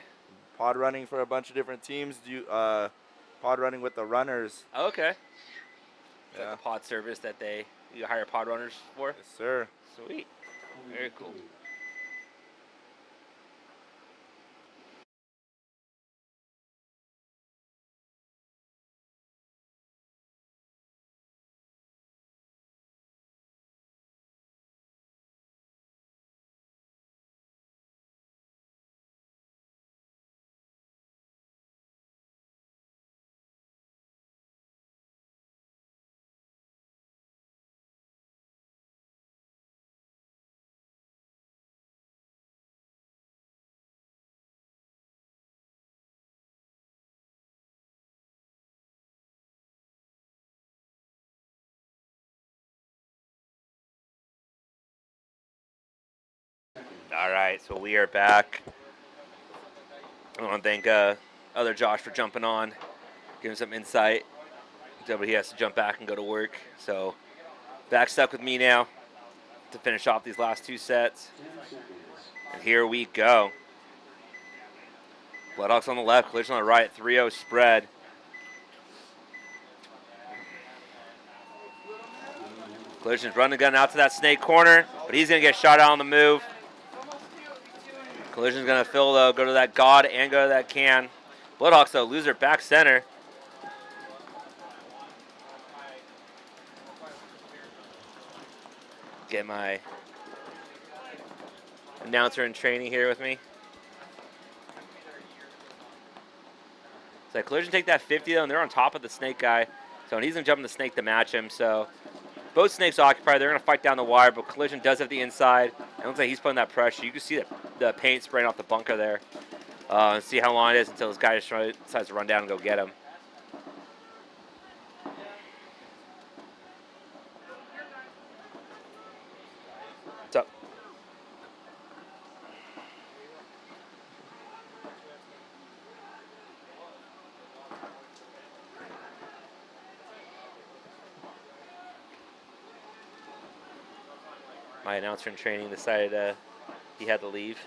Pod running for a bunch of different teams. Pod running with the runners. Oh, okay. Is Yeah. that the pod service that you hire pod runners for? Yes, sir. Sweet. Very cool. All right, so we are back. I want to thank other Josh for jumping on, giving some insight. But he has to jump back and go to work. So back stuck with me now to finish off these last 2 sets. 10 seconds. And here we go. Bloodhawks on the left, Collision on the right, 3-0 spread. Collision's running the gun out to that snake corner, but he's going to get shot out on the move. Collision's going to fill, though, go to that God and go to that can. Bloodhawks, though, lose their back center. Get my announcer in training here with me. So Collision take that 50, though, and they're on top of the snake guy. So he's going to jump in the snake to match him. So both snakes occupied. They're going to fight down the wire, but Collision does have the inside. It looks like he's putting that pressure. You can see the paint spraying off the bunker there. And see how long it is until this guy just decides to run down and go get him. What's up? My announcer in training decided he had to leave.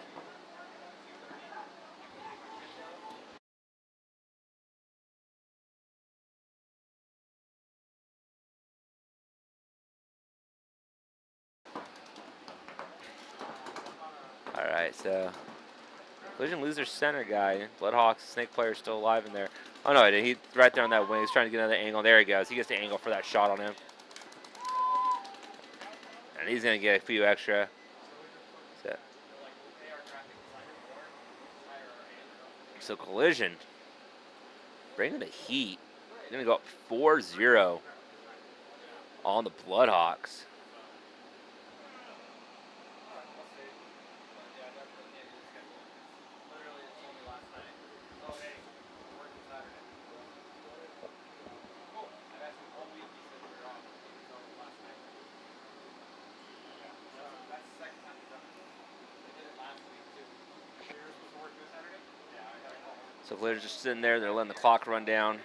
All right, so Collision lose their center guy. Bloodhawks, snake player still alive in there. Oh no, he's right there on that wing. He's trying to get another angle. There he goes. He gets the angle for that shot on him. And he's going to get a few extra. So Collision bringing the heat. Going to go up 4-0 on the Bloodhawks. So Collision's just sitting there. They're letting the clock run down.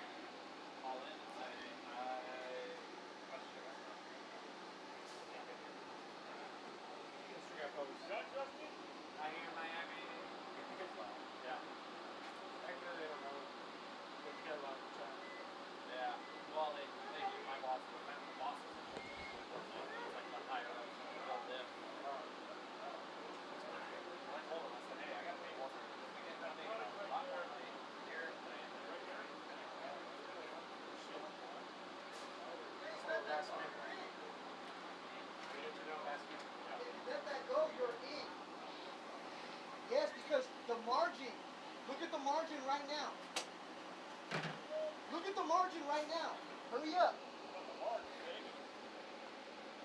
Yes, because the margin. Look at the margin right now. Look at the margin right now. Hurry up.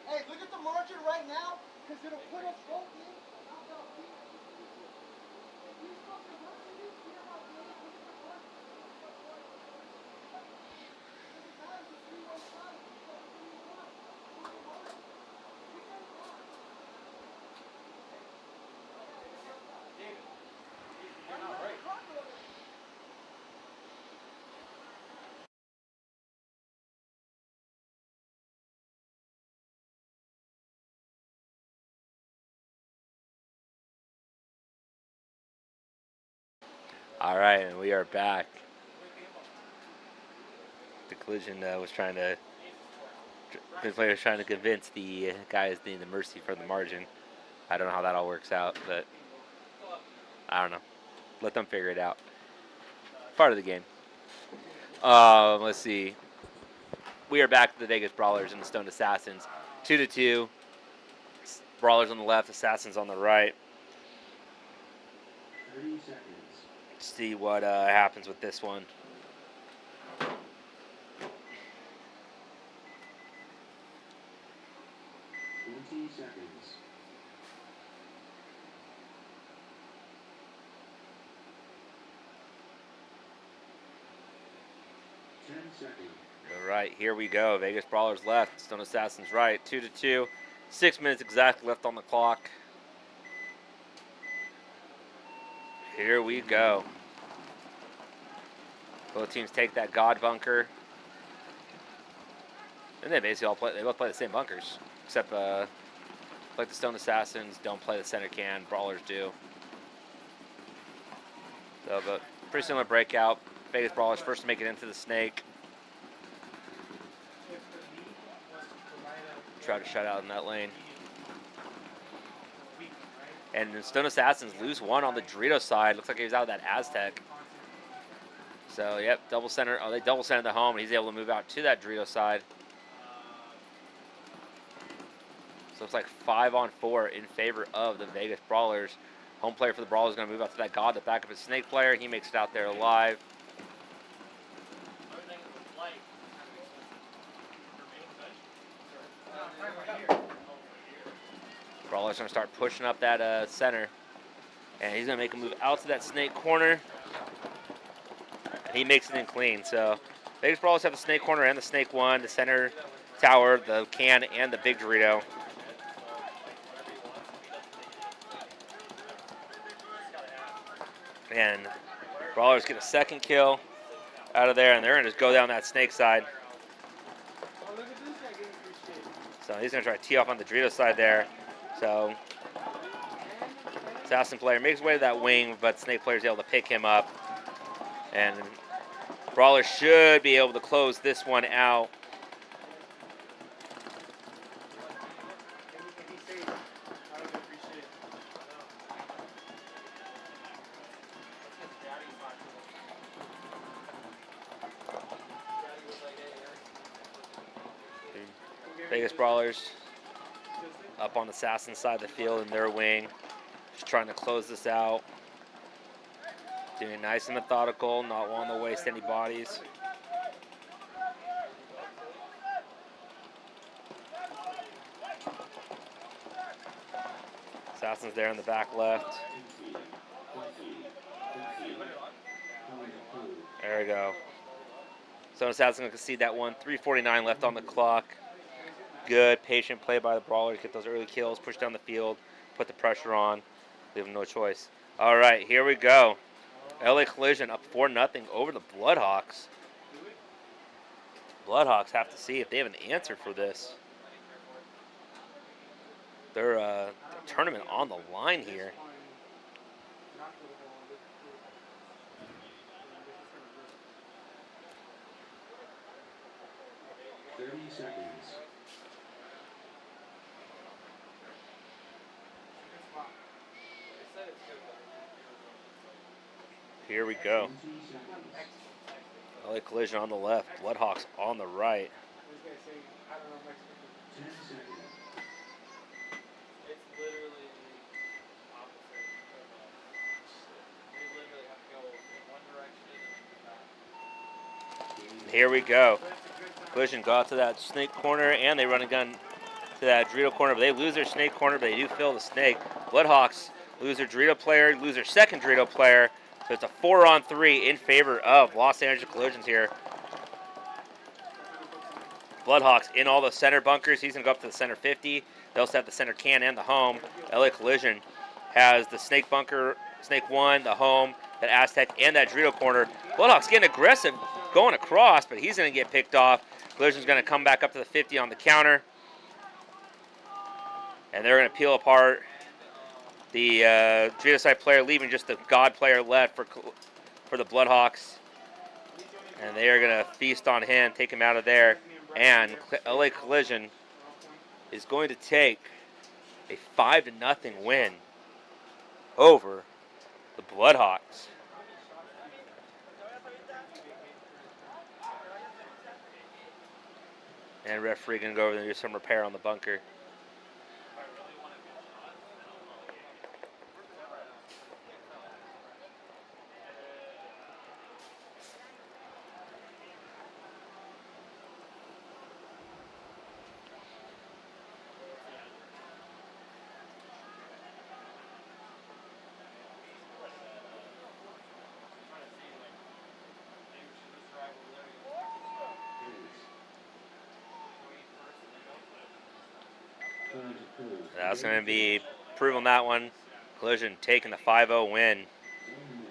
Hey, look at the margin right now, because it'll put us both in. All right, and we are back. The Collision was trying to. The player was trying to convince the guys needing the mercy for the margin. I don't know how that all works out, but I don't know. Let them figure it out. Part of the game. Let's see. We are back to the Vegas Brawlers and the Stone Assassins. 2-2. Brawlers on the left, Assassins on the right. 30 seconds. Let's see what happens with this one. 20 seconds. All right, here we go. Vegas Brawlers left, Stone Assassins right. 2-2. 6 minutes exactly left on the clock. here we go. Both teams take that God bunker. And they basically they both play the same bunkers. Except like the Stone Assassins don't play the center can, Brawlers do. So, but pretty similar breakout. Vegas Brawlers first to make it into the snake. Try to shut out in that lane. And the Stone Assassins lose one on the Dorito side. Looks like he was out of that Aztec. So, yep, double center. Oh, they double center the home, and he's able to move out to that Dorito side. So it's like 5-on-4 in favor of the Vegas Brawlers. Home player for the Brawlers is going to move out to that God, the back of his snake player. He makes it out there alive. Brawlers going to start pushing up that center. And he's going to make a move out to that snake corner. And he makes it in clean. So Vegas Brawlers have the snake corner and the snake one, the center tower, the can, and the big Dorito. And Brawlers get a second kill out of there, and they're going to just go down that snake side. So he's going to try to tee off on the Dorito side there. So Assassin player makes his way to that wing, but snake player is able to pick him up. And Brawlers should be able to close this one out. Vegas Brawlers up on the Assassin side of the field in their wing. Just trying to close this out. Doing nice and methodical, not wanting to waste any bodies. Assassin's there in the back left. There we go. So Assassin's going to concede that one. 3:49 left on the clock. Good, patient play by the Brawlers. Get those early kills, push down the field, put the pressure on. Leave them no choice. All right, here we go. LA Collision up 4-0 over the Bloodhawks. Bloodhawks have to see if they have an answer for this. They're tournament on the line here. Here we go. LA Collision on the left, Bloodhawks on the right. Here we go. Collision go out to that snake corner, and they run a gun to that Dorito corner, but they lose their snake corner, but they do fill the snake. Bloodhawks lose their Dorito player, lose their second Dorito player, so it's a 4-on-3 in favor of Los Angeles Collisions here. Bloodhawks in all the center bunkers. He's going to go up to the center 50. They also have the center can and the home. LA Collision has the snake bunker, snake one, the home, that Aztec, and that Dorito corner. Bloodhawks getting aggressive going across, but he's going to get picked off. Collision's going to come back up to the 50 on the counter. And they're going to peel apart the Dorito side player, leaving just the God player left for the Bloodhawks. And they are going to feast on him, take him out of there. And LA Collision is going to take a 5-0 win over the Bloodhawks. And referee going to go over there and do some repair on the bunker. That's going to be proving that one. Collision taking the 5-0 win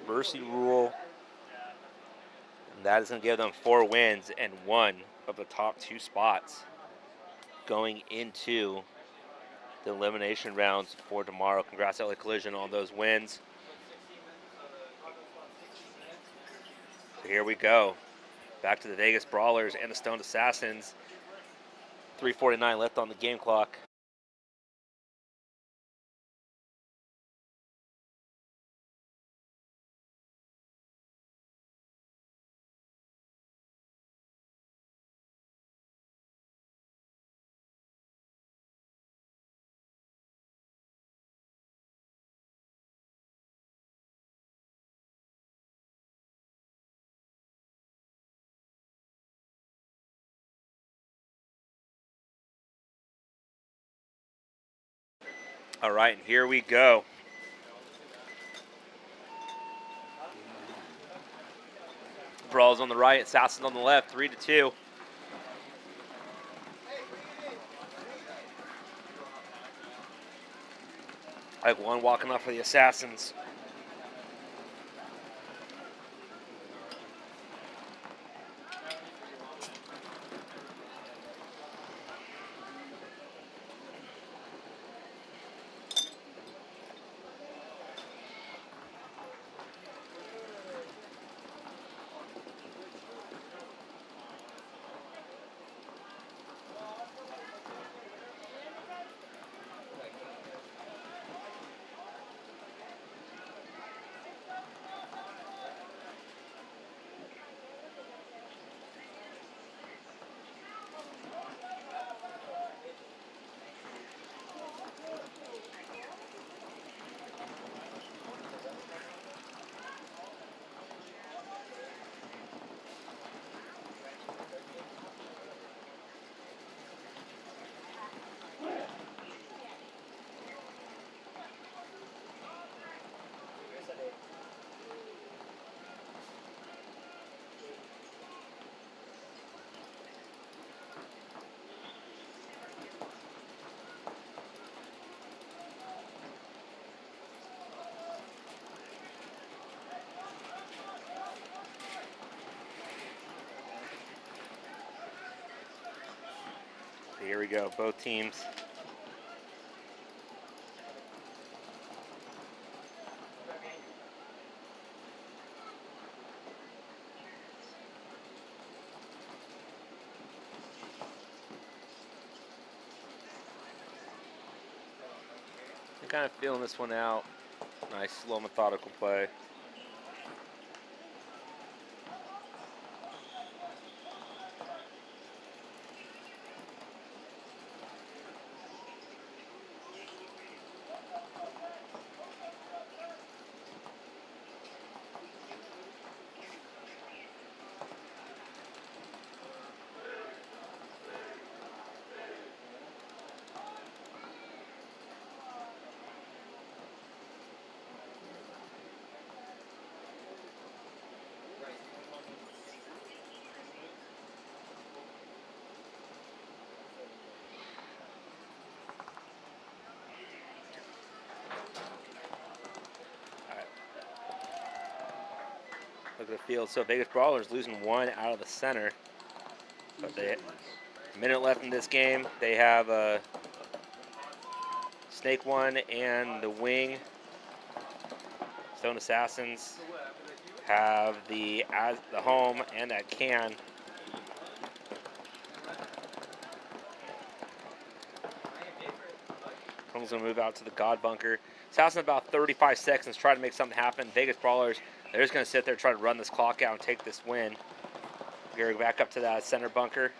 mercy rule. And that is going to give them 4 wins and one of the top 2 spots going into the elimination rounds for tomorrow. Congrats LA Collision on those wins. So here we go. Back to the Vegas Brawlers and the Stoned Assassins. 3:49 left on the game clock. All right, and here we go. Brawls on the right, Assassins on the left, 3-2. I have one walking off for the Assassins. Here we go, both teams. I'm kind of feeling this one out. Nice, slow, methodical play. Look at the field. So Vegas Brawlers losing one out of the center. But they, a minute left in this game. They have a Snake one and the wing. Stone Assassins have the home and that can. Cole's gonna move out to the God bunker. Assassin about 35 seconds, try to make something happen. Vegas Brawlers, they're just gonna sit there, try to run this clock out and take this win. Gary back up to that center bunker.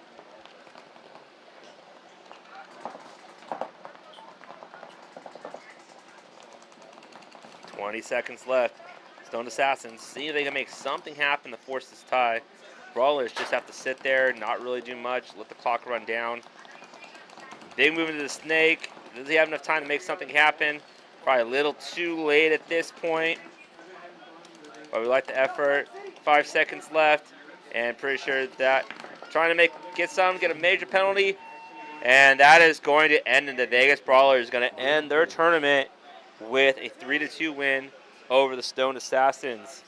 $20 seconds left. Stone Assassins see if they can make something happen to force this tie. Brawlers just have to sit there, not really do much, let the clock run down. Big move into the Snake. Does he have enough time to make something happen? Probably a little too late at this point. But we like the effort. 5 seconds left. And pretty sure that trying to get a major penalty. And that is going to end in the Vegas Brawlers. Going to end their tournament with a 3-2 win over the Stone Assassins.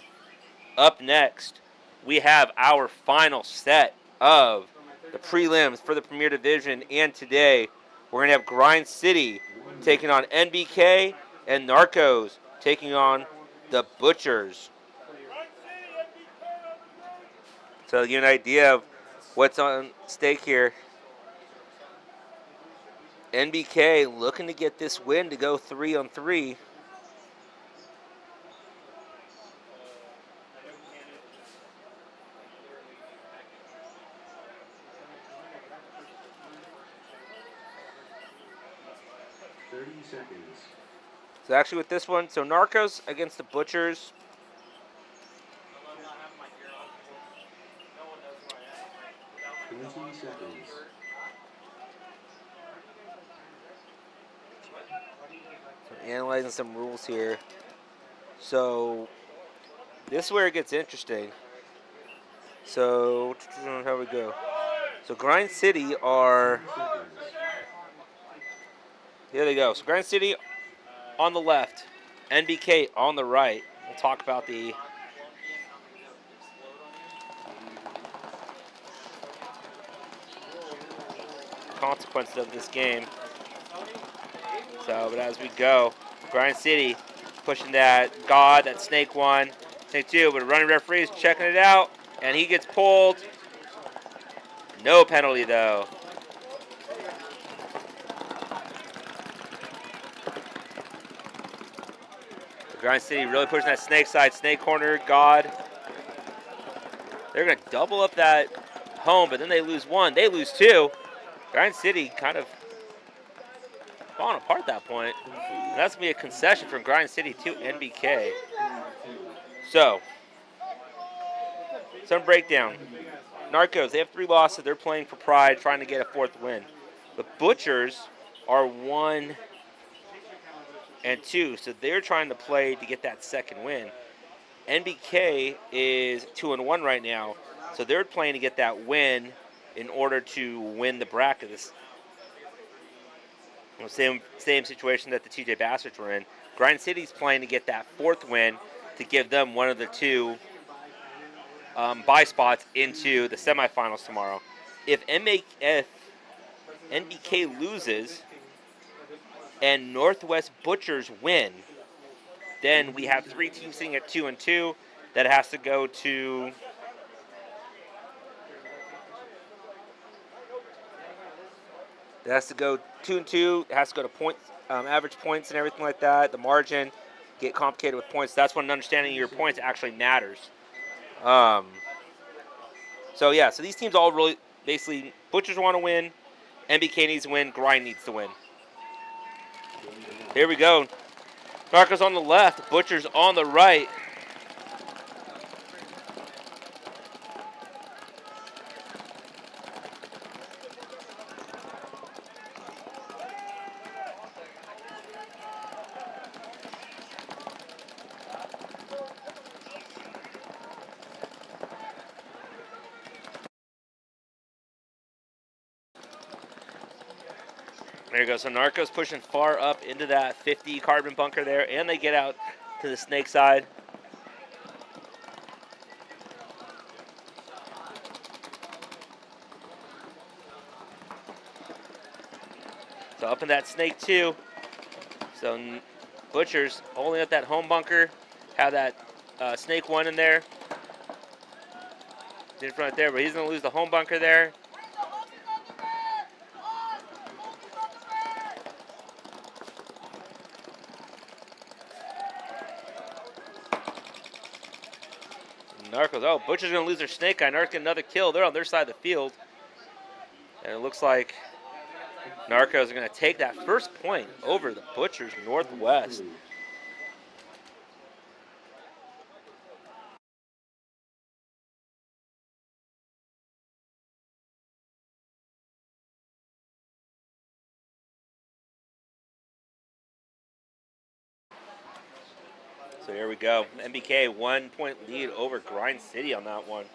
Up next, we have our final set of the prelims for the Premier Division, and today we're going to have Grind City taking on NBK and Narcos taking on the Butchers. So to give you an idea of what's on stake here, NBK looking to get this win to go 3-on-3. 30 seconds. So actually with this one, so Narcos against the Butchers. 20 seconds. So analyzing some rules here. So this is where it gets interesting. So how we go? So Grind City are, here they go. So Grind City on the left, NBK on the right. We'll talk about the consequences of this game. So, but as we go, Grind City pushing that God, that Snake 1, Snake 2, but a running referee is checking it out, and he gets pulled. No penalty, though. Grind City really pushing that Snake side, Snake corner, God. They're going to double up that home, but then they lose one. They lose two. Grind City kind of falling apart at that point. And that's going to be a concession from Grind City to NBK. So, some breakdown. Narcos, they have 3 losses. They're playing for pride, trying to get a 4th win. The Butchers are 1-2, so they're trying to play to get that 2nd win. NBK is 2-1 right now, so they're playing to get that win in order to win the bracket. This same situation that the TJ Bastards were in. Grind City's playing to get that 4th win to give them one of the 2 bye spots into the semifinals tomorrow. If NBK loses and Northwest Butchers win, then we have 3 teams sitting at 2-2. That has to go to It has to go 2-2. It has to go to points, average points and everything like that. The margin get complicated with points. That's when understanding your points actually matters. So yeah, so these teams all really basically Butchers want to win, NBK needs to win, Grind needs to win. Here we go. Narcos on the left, Butchers on the right. There you go. So Narcos pushing far up into that 50 carbon bunker there, and they get out to the Snake side. So up in that Snake 2. So Butchers holding up that home bunker, have that Snake 1 in there. In front there, but he's going to lose the home bunker there. Narcos, oh, Butcher's going to lose their Snake Eye. Narcos get another kill. They're on their side of the field. And it looks like Narcos are going to take that first point over the Butchers Northwest. So here we go. NBK 1 point lead over Grind City on that one.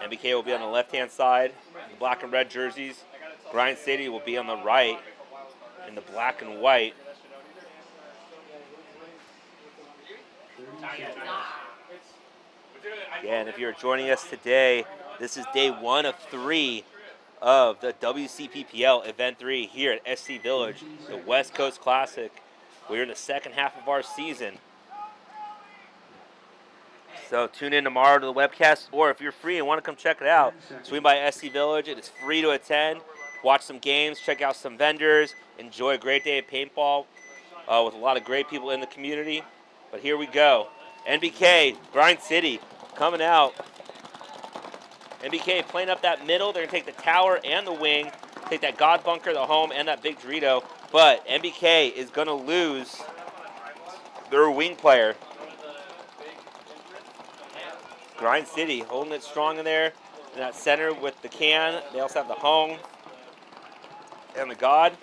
NBK will be on the left-hand side, the black and red jerseys. Grind City will be on the right in the black and white. Yeah, and if you're joining us today, this is day 1 of 3 of the WCPPL Event 3 here at SC Village, the West Coast Classic. We're in the second half of our season. So tune in tomorrow to the webcast, or if you're free and want to come check it out, swing by SC Village. It is free to attend. Watch some games, check out some vendors, enjoy a great day of paintball with a lot of great people in the community. But here we go. NBK, Grind City, coming out. NBK playing up that middle. They're going to take the tower and the wing, take that God Bunker, the home, and that big Dorito. But NBK is going to lose their wing player. Grind City holding it strong in there. In that center with the can. They also have the home and the God.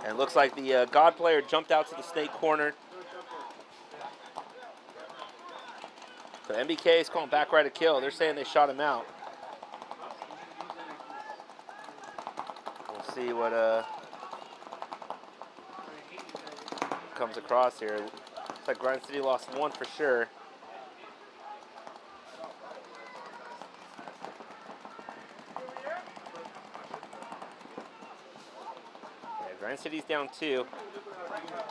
And it looks like the God player jumped out to the snake corner. So NBK is calling back right a kill. They're saying they shot him out. We'll see what comes across here. Looks like Grind City lost 1 for sure. Yeah, Grind City's down 2.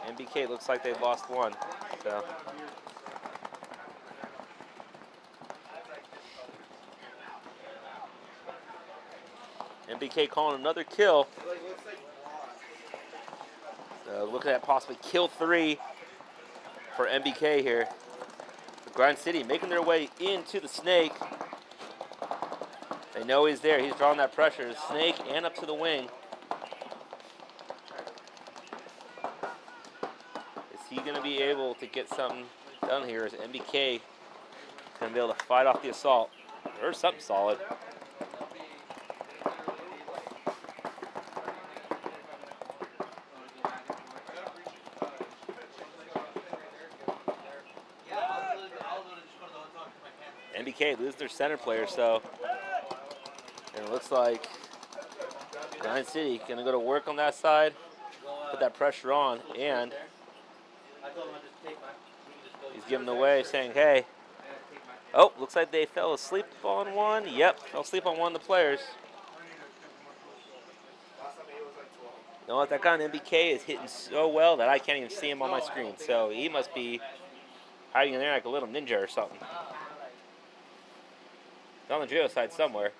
NBK looks like they've lost 1. So. NBK calling another kill. Looking at possibly kill 3 for NBK here. Grind City making their way into the snake. They know he's there. He's drawing that pressure. The snake and up to the wing. Is he going to be able to get something done here? Is NBK going to be able to fight off the assault? Or something solid. NBK lose their center player, so and it looks like Grind City going to go to work on that side, put that pressure on, and he's giving away, saying, hey, oh, looks like they fell asleep on one. Yep, fell asleep on one of the players. You know what, that guy on NBK is hitting so well that I can't even see him on my screen, so he must be hiding in there like a little ninja or something. It's on the Geo side somewhere.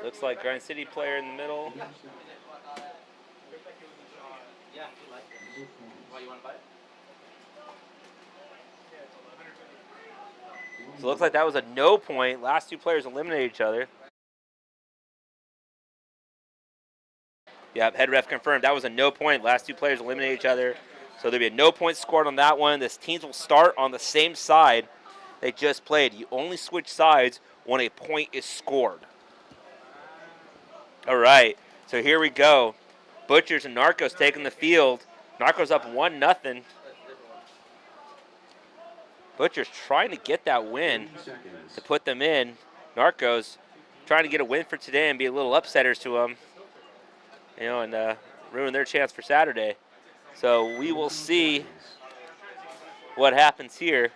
Looks like Grind City player in the middle. So it looks like that was a no point. Last 2 players eliminated each other. Yeah, head ref confirmed. That was a no point. Last 2 players eliminated each other. So there'll be a no point scored on that one. This teams will start on the same side they just played. You only switch sides when a point is scored. All right, so here we go. Butchers and Narcos taking the field. Narcos up 1-0. Butchers trying to get that win to put them in. Narcos trying to get a win for today and be a little upsetters to them. You know, and ruin their chance for Saturday. So we will see what happens here.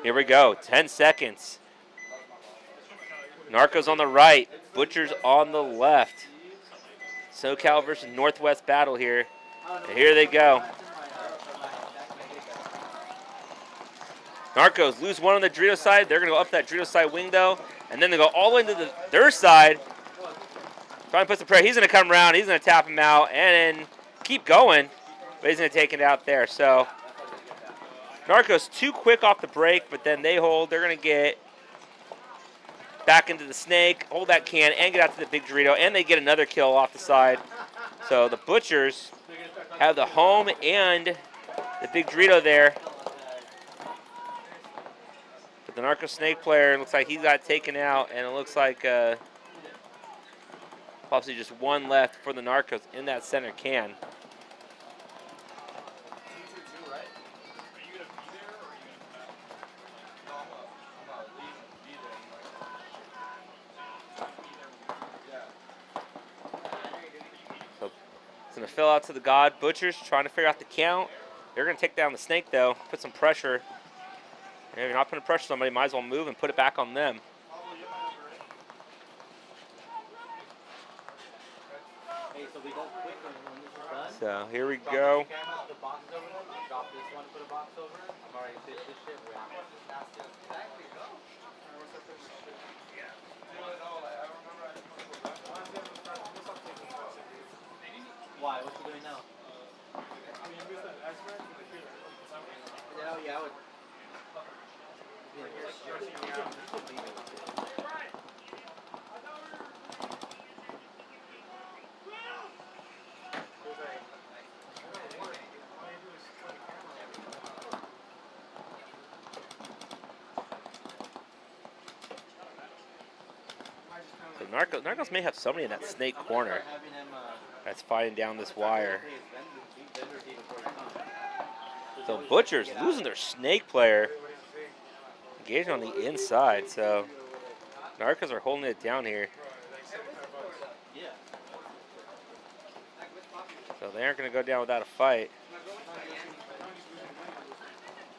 Here we go, 10 seconds. Narcos on the right, Butchers on the left. SoCal versus Northwest battle here. And here they go. Narcos lose 1 on the Dorito side. They're going to go up that Dorito side wing, though. And then they go all the way to their side. Trying to put some pressure. He's going to come around. He's going to tap him out and then keep going. But he's going to take it out there. So Narcos too quick off the break, but then they hold. They're going to get back into the snake, hold that can, and get out to the big Dorito. And they get another kill off the side. So the Butchers have the home and the big Dorito there. The Narcos snake player looks like he got taken out, and it looks like possibly just one left for the Narcos in that center can. So it's going to fill out to the God. Butchers trying to figure out the count. They're going to take down the snake, though, put some pressure. And if you're not putting pressure on somebody, might as well move and put it back on them. So here we go. Why? What's he doing now? Yeah, I would. So Narcos may have somebody in that snake corner that's fighting down this wire. So Butchers losing their snake player. Engaging on the inside, so Narcos are holding it down here. So they aren't going to go down without a fight.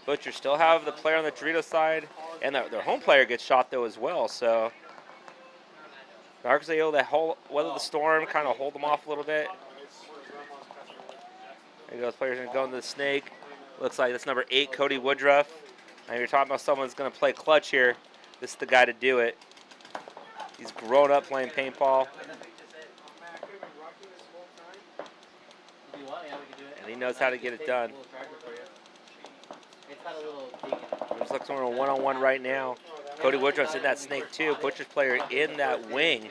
Butchers still have the player on the Dorito side, and their home player gets shot though as well, so Narcos are able to weather the storm, kind of hold them off a little bit. There goes players going to go into the snake. Looks like that's number 8, Cody Woodruff. And you're talking about someone who's going to play clutch here. This is the guy to do it. He's grown up playing paintball. And he knows how to get it done. Looks like someone on one-on-one right now. Cody Woodruff's in that snake too. Butcher's player in that wing.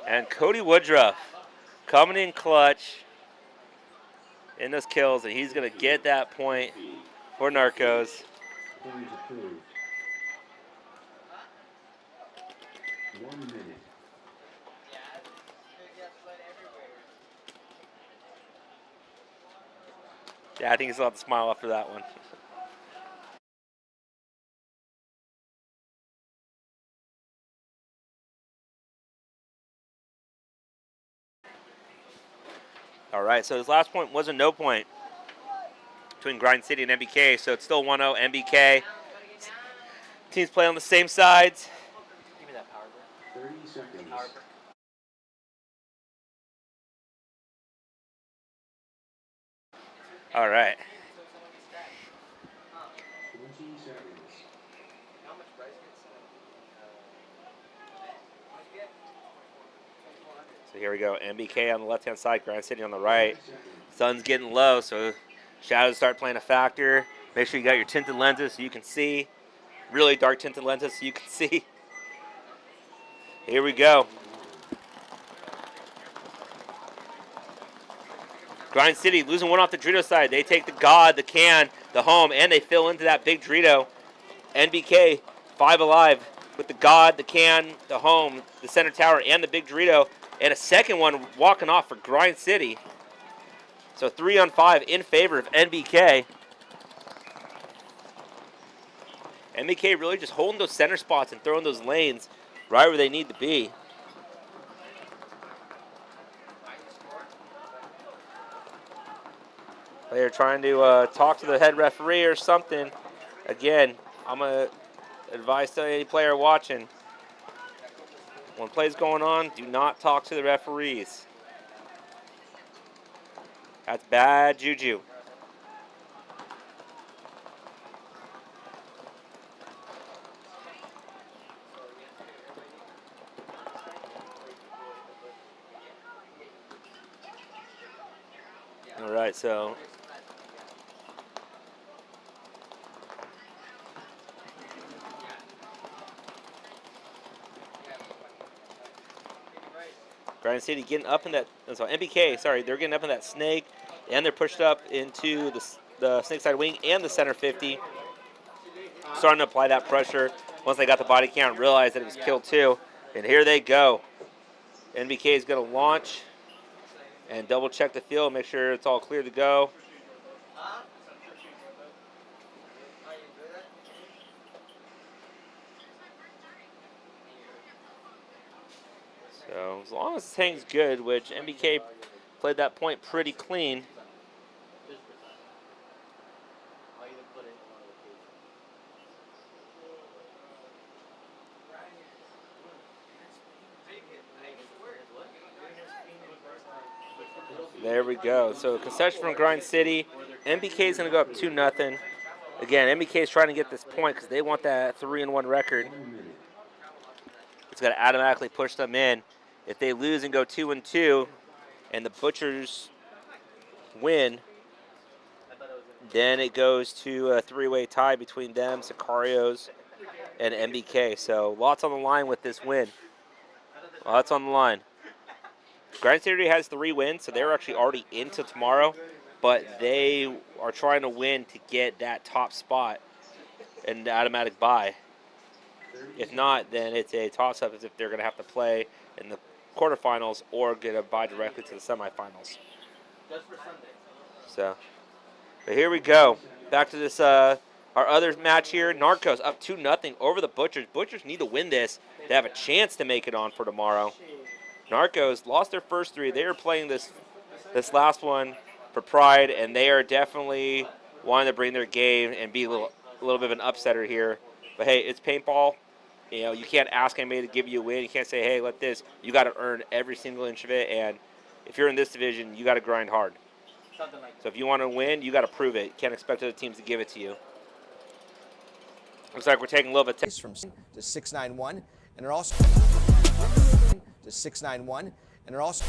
And Cody Woodruff coming in clutch in those kills, and he's going to get that point for Narcos. Point approved. 1 minute. Yeah, I think he's allowed to smile after that one. All right, so his last point was a no point between Grind City and MBK, so it's still 1-0 MBK. Teams play on the same sides. Give me that power burn. 30 seconds. Power burn. All right. 20 seconds. So here we go. MBK on the left-hand side, Grind City on the right. Sun's getting low, so shadows start playing a factor. Make sure you got your tinted lenses so you can see. Really dark tinted lenses so you can see. Here we go. Grind City losing one off the Dorito side. They take the God, the can, the home, and they fill into that big Dorito. NBK, 5 alive with the God, the can, the home, the center tower, and the big Dorito. And a second one walking off for Grind City. So 3 on 5 in favor of NBK. NBK really just holding those center spots and throwing those lanes right where they need to be. They're trying to talk to the head referee or something. Again, I'm going to advise to any player watching, when plays going on, do not talk to the referees. That's bad juju. All right, so Grind City getting up in that, so MBK, sorry, they're getting up in that snake, and they're pushed up into the snake side wing and the center 50. Starting to apply that pressure. Once they got the body count, realized that it was kill 2. And here they go. NBK is going to launch and double check the field, make sure it's all clear to go. So as long as this hangs good, which NBK played that point pretty clean. There we go. So concession from Grind City. NBK is going to go up 2-0. Again, NBK is trying to get this point because they want that 3-1 record. It's going to automatically push them in. If they lose and go 2-2, and the Butchers win, then it goes to a 3-way tie between them, Sakarios, and NBK. So lots on the line with this win. Lots on the line. Grind City has 3 wins, so they're actually already into tomorrow, but they are trying to win to get that top spot and the automatic bye. If not, then it's a toss-up as if they're going to have to play in the quarterfinals or get a bye directly to the semifinals. So, but here we go. Back to this, our other match here. Narcos up 2-0 over the Butchers. Butchers need to win this to have a chance to make it on for tomorrow. Narcos lost their first 3. They are playing this last one for pride, and they are definitely wanting to bring their game and be a little bit of an upsetter here. But hey, it's paintball. You know, you can't ask anybody to give you a win. You can't say, hey, let this. You got to earn every single inch of it, and if you're in this division, you got to grind hard. So if you want to win, you got to prove it. You can't expect other teams to give it to you. Looks like we're taking a little bit from to 691, and they're also to 691, and they're also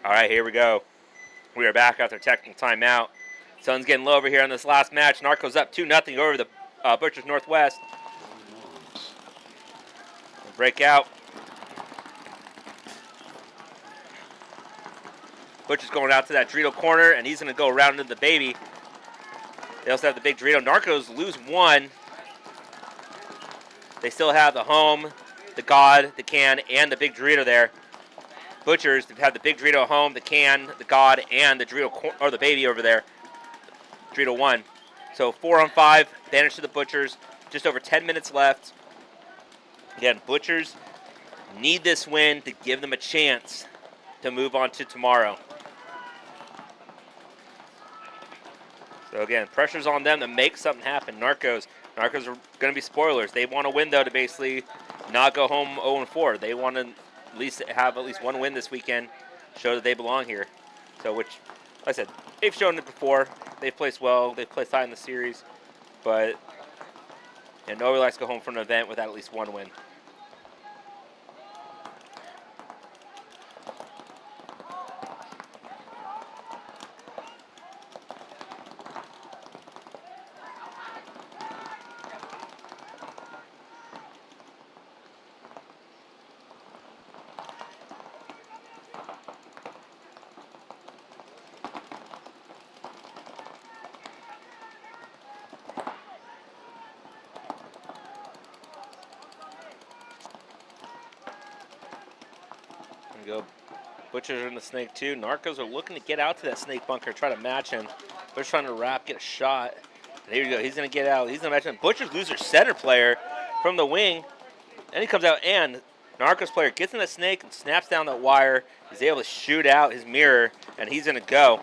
All right, here we go. We are back after technical timeout. Sun's getting low over here on this last match. Narcos up 2-0 over the Butchers Northwest. Break out. Butcher's going out to that Dorito corner, and he's going to go around into the baby. They also have the big Dorito. Narcos lose one. They still have the home, the God, the can, and the big Dorito there. Butchers have the big Dorito at home, the can, the God, and the Dorito or the baby over there. Dorito 1. So 4-on-5, advantage to the Butchers. Just over 10 minutes left. Again, Butchers need this win to give them a chance to move on to tomorrow. So again, pressure's on them to make something happen. Narcos are going to be spoilers. They want to win, though, to basically not go home 0-4. They want to at least have at least one win this weekend, show that they belong here. So, which, like I said, they've shown it before. They've placed well. They've placed high in the series. But nobody likes to go home from an event without at least one win. Go. Butchers are in the snake too. Narcos are looking to get out to that snake bunker, try to match him. Butcher's trying to wrap, get a shot. And here we go. He's going to get out. He's going to match him. Butchers lose their center player from the wing. And he comes out, and Narcos player gets in the snake and snaps down that wire. He's able to shoot out his mirror, and he's going to go.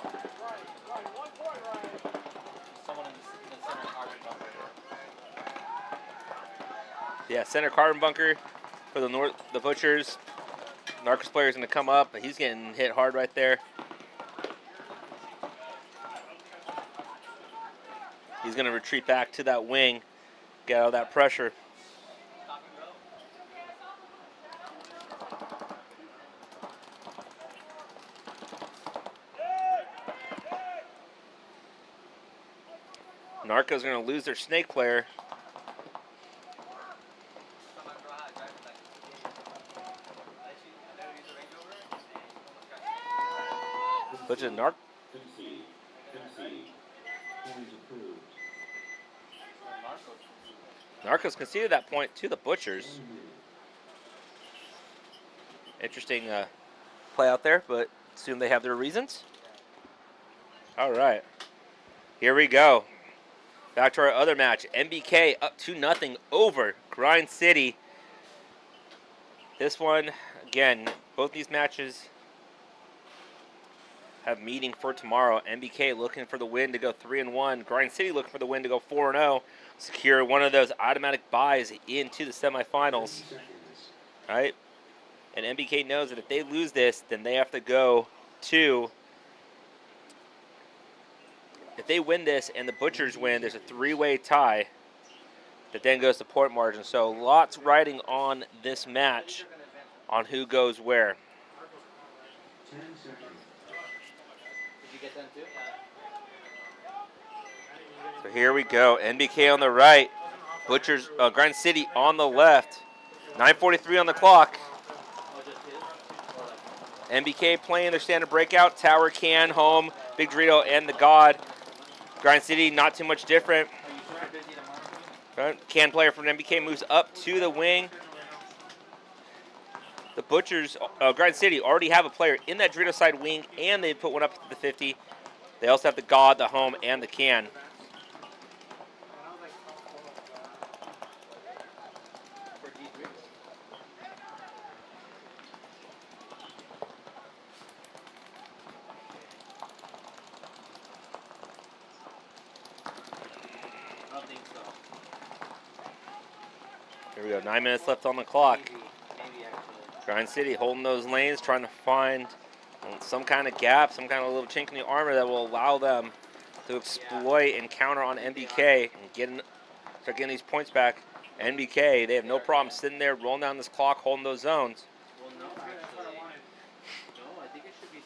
Yeah, center carbon bunker for the Butchers. Narcos player is going to come up, but he's getting hit hard right there. He's going to retreat back to that wing, get out of that pressure. Narcos are going to lose their snake player. Butcher Narcos conceded that point to the Butchers. Interesting play out there, but assume they have their reasons. All right. Here we go. Back to our other match. MBK up 2-0 over Grind City. This one, again, both these matches have meeting for tomorrow. MBK looking for the win to go 3-1. Grind City looking for the win to go 4-0. Secure one of those automatic buys into the semifinals. All right? And MBK knows that if they lose this, then they have to go to... If they win this and the Butchers win, there's a three-way tie that then goes to point margin. So lots riding on this match on who goes where. 10 seconds. Did you get them too? So here we go. NBK on the right. Butchers, Grind City on the left. 9:43 on the clock. NBK playing their standard breakout. Tower, Can, Home, Big Dorito, and the God. Grind City not too much different. Can player from NBK moves up to the wing. The Butchers, Grind City already have a player in that Dorito side wing, and they put one up to the 50. They also have the God, the Home, and the Can. Here we go, 9 minutes left on the clock. Grind City holding those lanes, trying to find some kind of gap, some kind of little chink in the armor that will allow them to exploit and counter on NBK and start getting these points back. NBK, they have no problem sitting there, rolling down this clock, holding those zones. Well, no, actually, no, I think it should be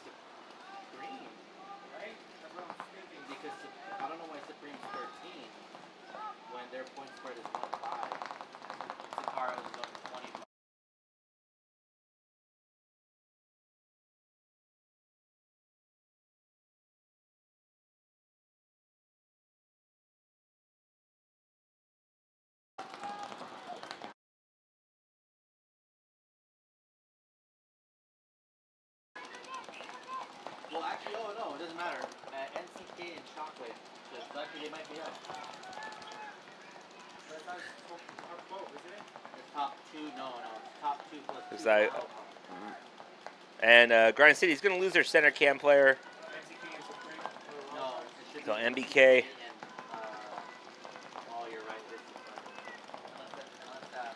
Oh, no, it doesn't matter. NCK and Shockwave, because actually they might be up. That's not top 12, isn't it? The top 2, no, it's top 2 plus 2. Is that, and Grind City's going to lose their center cam player. NCK and Supreme. No, it should So be MBK. Oh, you're right. This is unless that.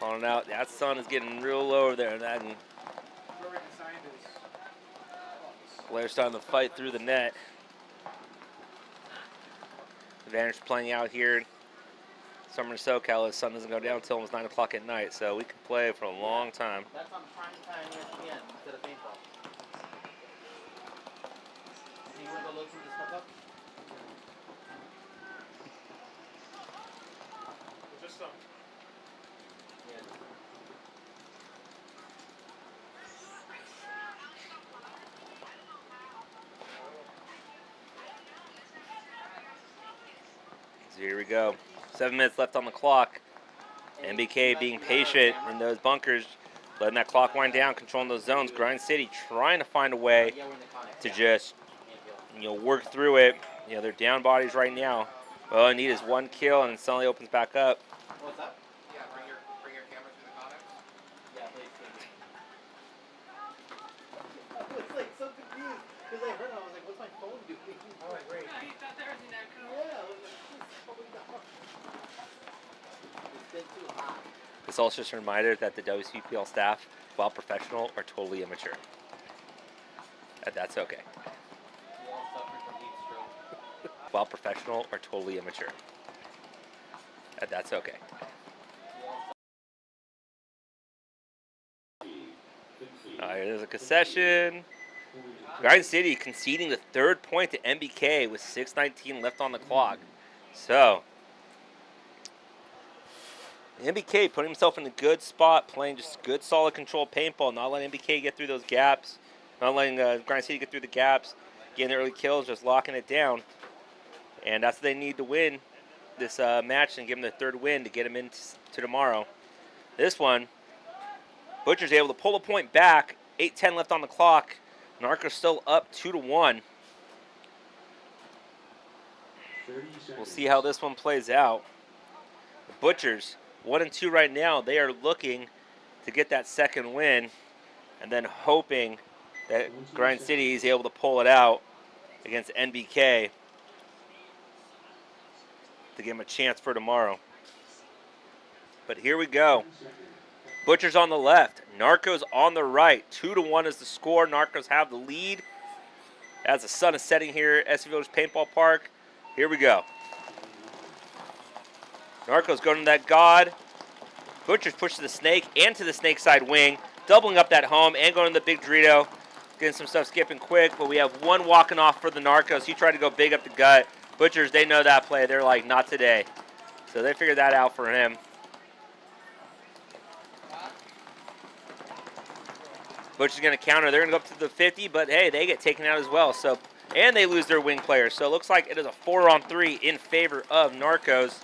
Calling out. That sun is getting real low over there. And Blair's starting to fight through the net. Advantage playing out here. Summer SoCal, the sun doesn't go down until almost 9 o'clock at night, so we can play for a long time. That's on prime time ESPN instead of paintball. You want to go look some of this stuff up? Just some. Yeah. So here we go. 7 minutes left on the clock. MBK being patient in those bunkers, letting that clock wind down, controlling those zones. Grind City trying to find a way to just, work through it. They're down bodies right now. All I need is 1 kill, and it suddenly opens back up. What's up? Yeah, bring your camera through the codex. Yeah, please. I was like so confused because I heard it. I was like, what's my phone doing? Oh, great. Yeah, I was like, what's going on? It's been too hot. It's also just a reminder that the WCPPL staff, while professional, are totally immature. And that's okay. We all suffer from heat stroke. While professional, are totally immature. And that's okay. There's a concession. Grind City conceding the 3rd point to MBK with 6:19 left on the clock. So, MBK putting himself in a good spot, playing just good, solid control paintball, not letting MBK get through those gaps, not letting Grind City get through the gaps, getting the early kills, just locking it down. And that's what they need to win this match and give them their 3rd win to get them into tomorrow. This one, Butcher's able to pull a point back, 8:10 left on the clock. Narcos still up 2-1. We'll see how this one plays out. The Butchers, 1-2 right now. They are looking to get that 2nd win and then hoping that Grind City is able to pull it out against NBK to give them a chance for tomorrow. But here we go. Butchers on the left, Narcos on the right. 2-1 is the score. Narcos have the lead as the sun is setting here at SV Village Paintball Park. Here we go. Narcos going to that God. Butchers push to the snake and to the snake side wing, doubling up that home and going to the big Dorito. Getting some stuff skipping quick, but we have one walking off for the Narcos. He tried to go big up the gut. Butchers, they know that play. They're like, not today. So they figured that out for him. Butcher's going to counter. They're going to go up to the 50, but hey, they get taken out as well. So, and they lose their wing player. So it looks like it is a 4-on-3 in favor of Narcos.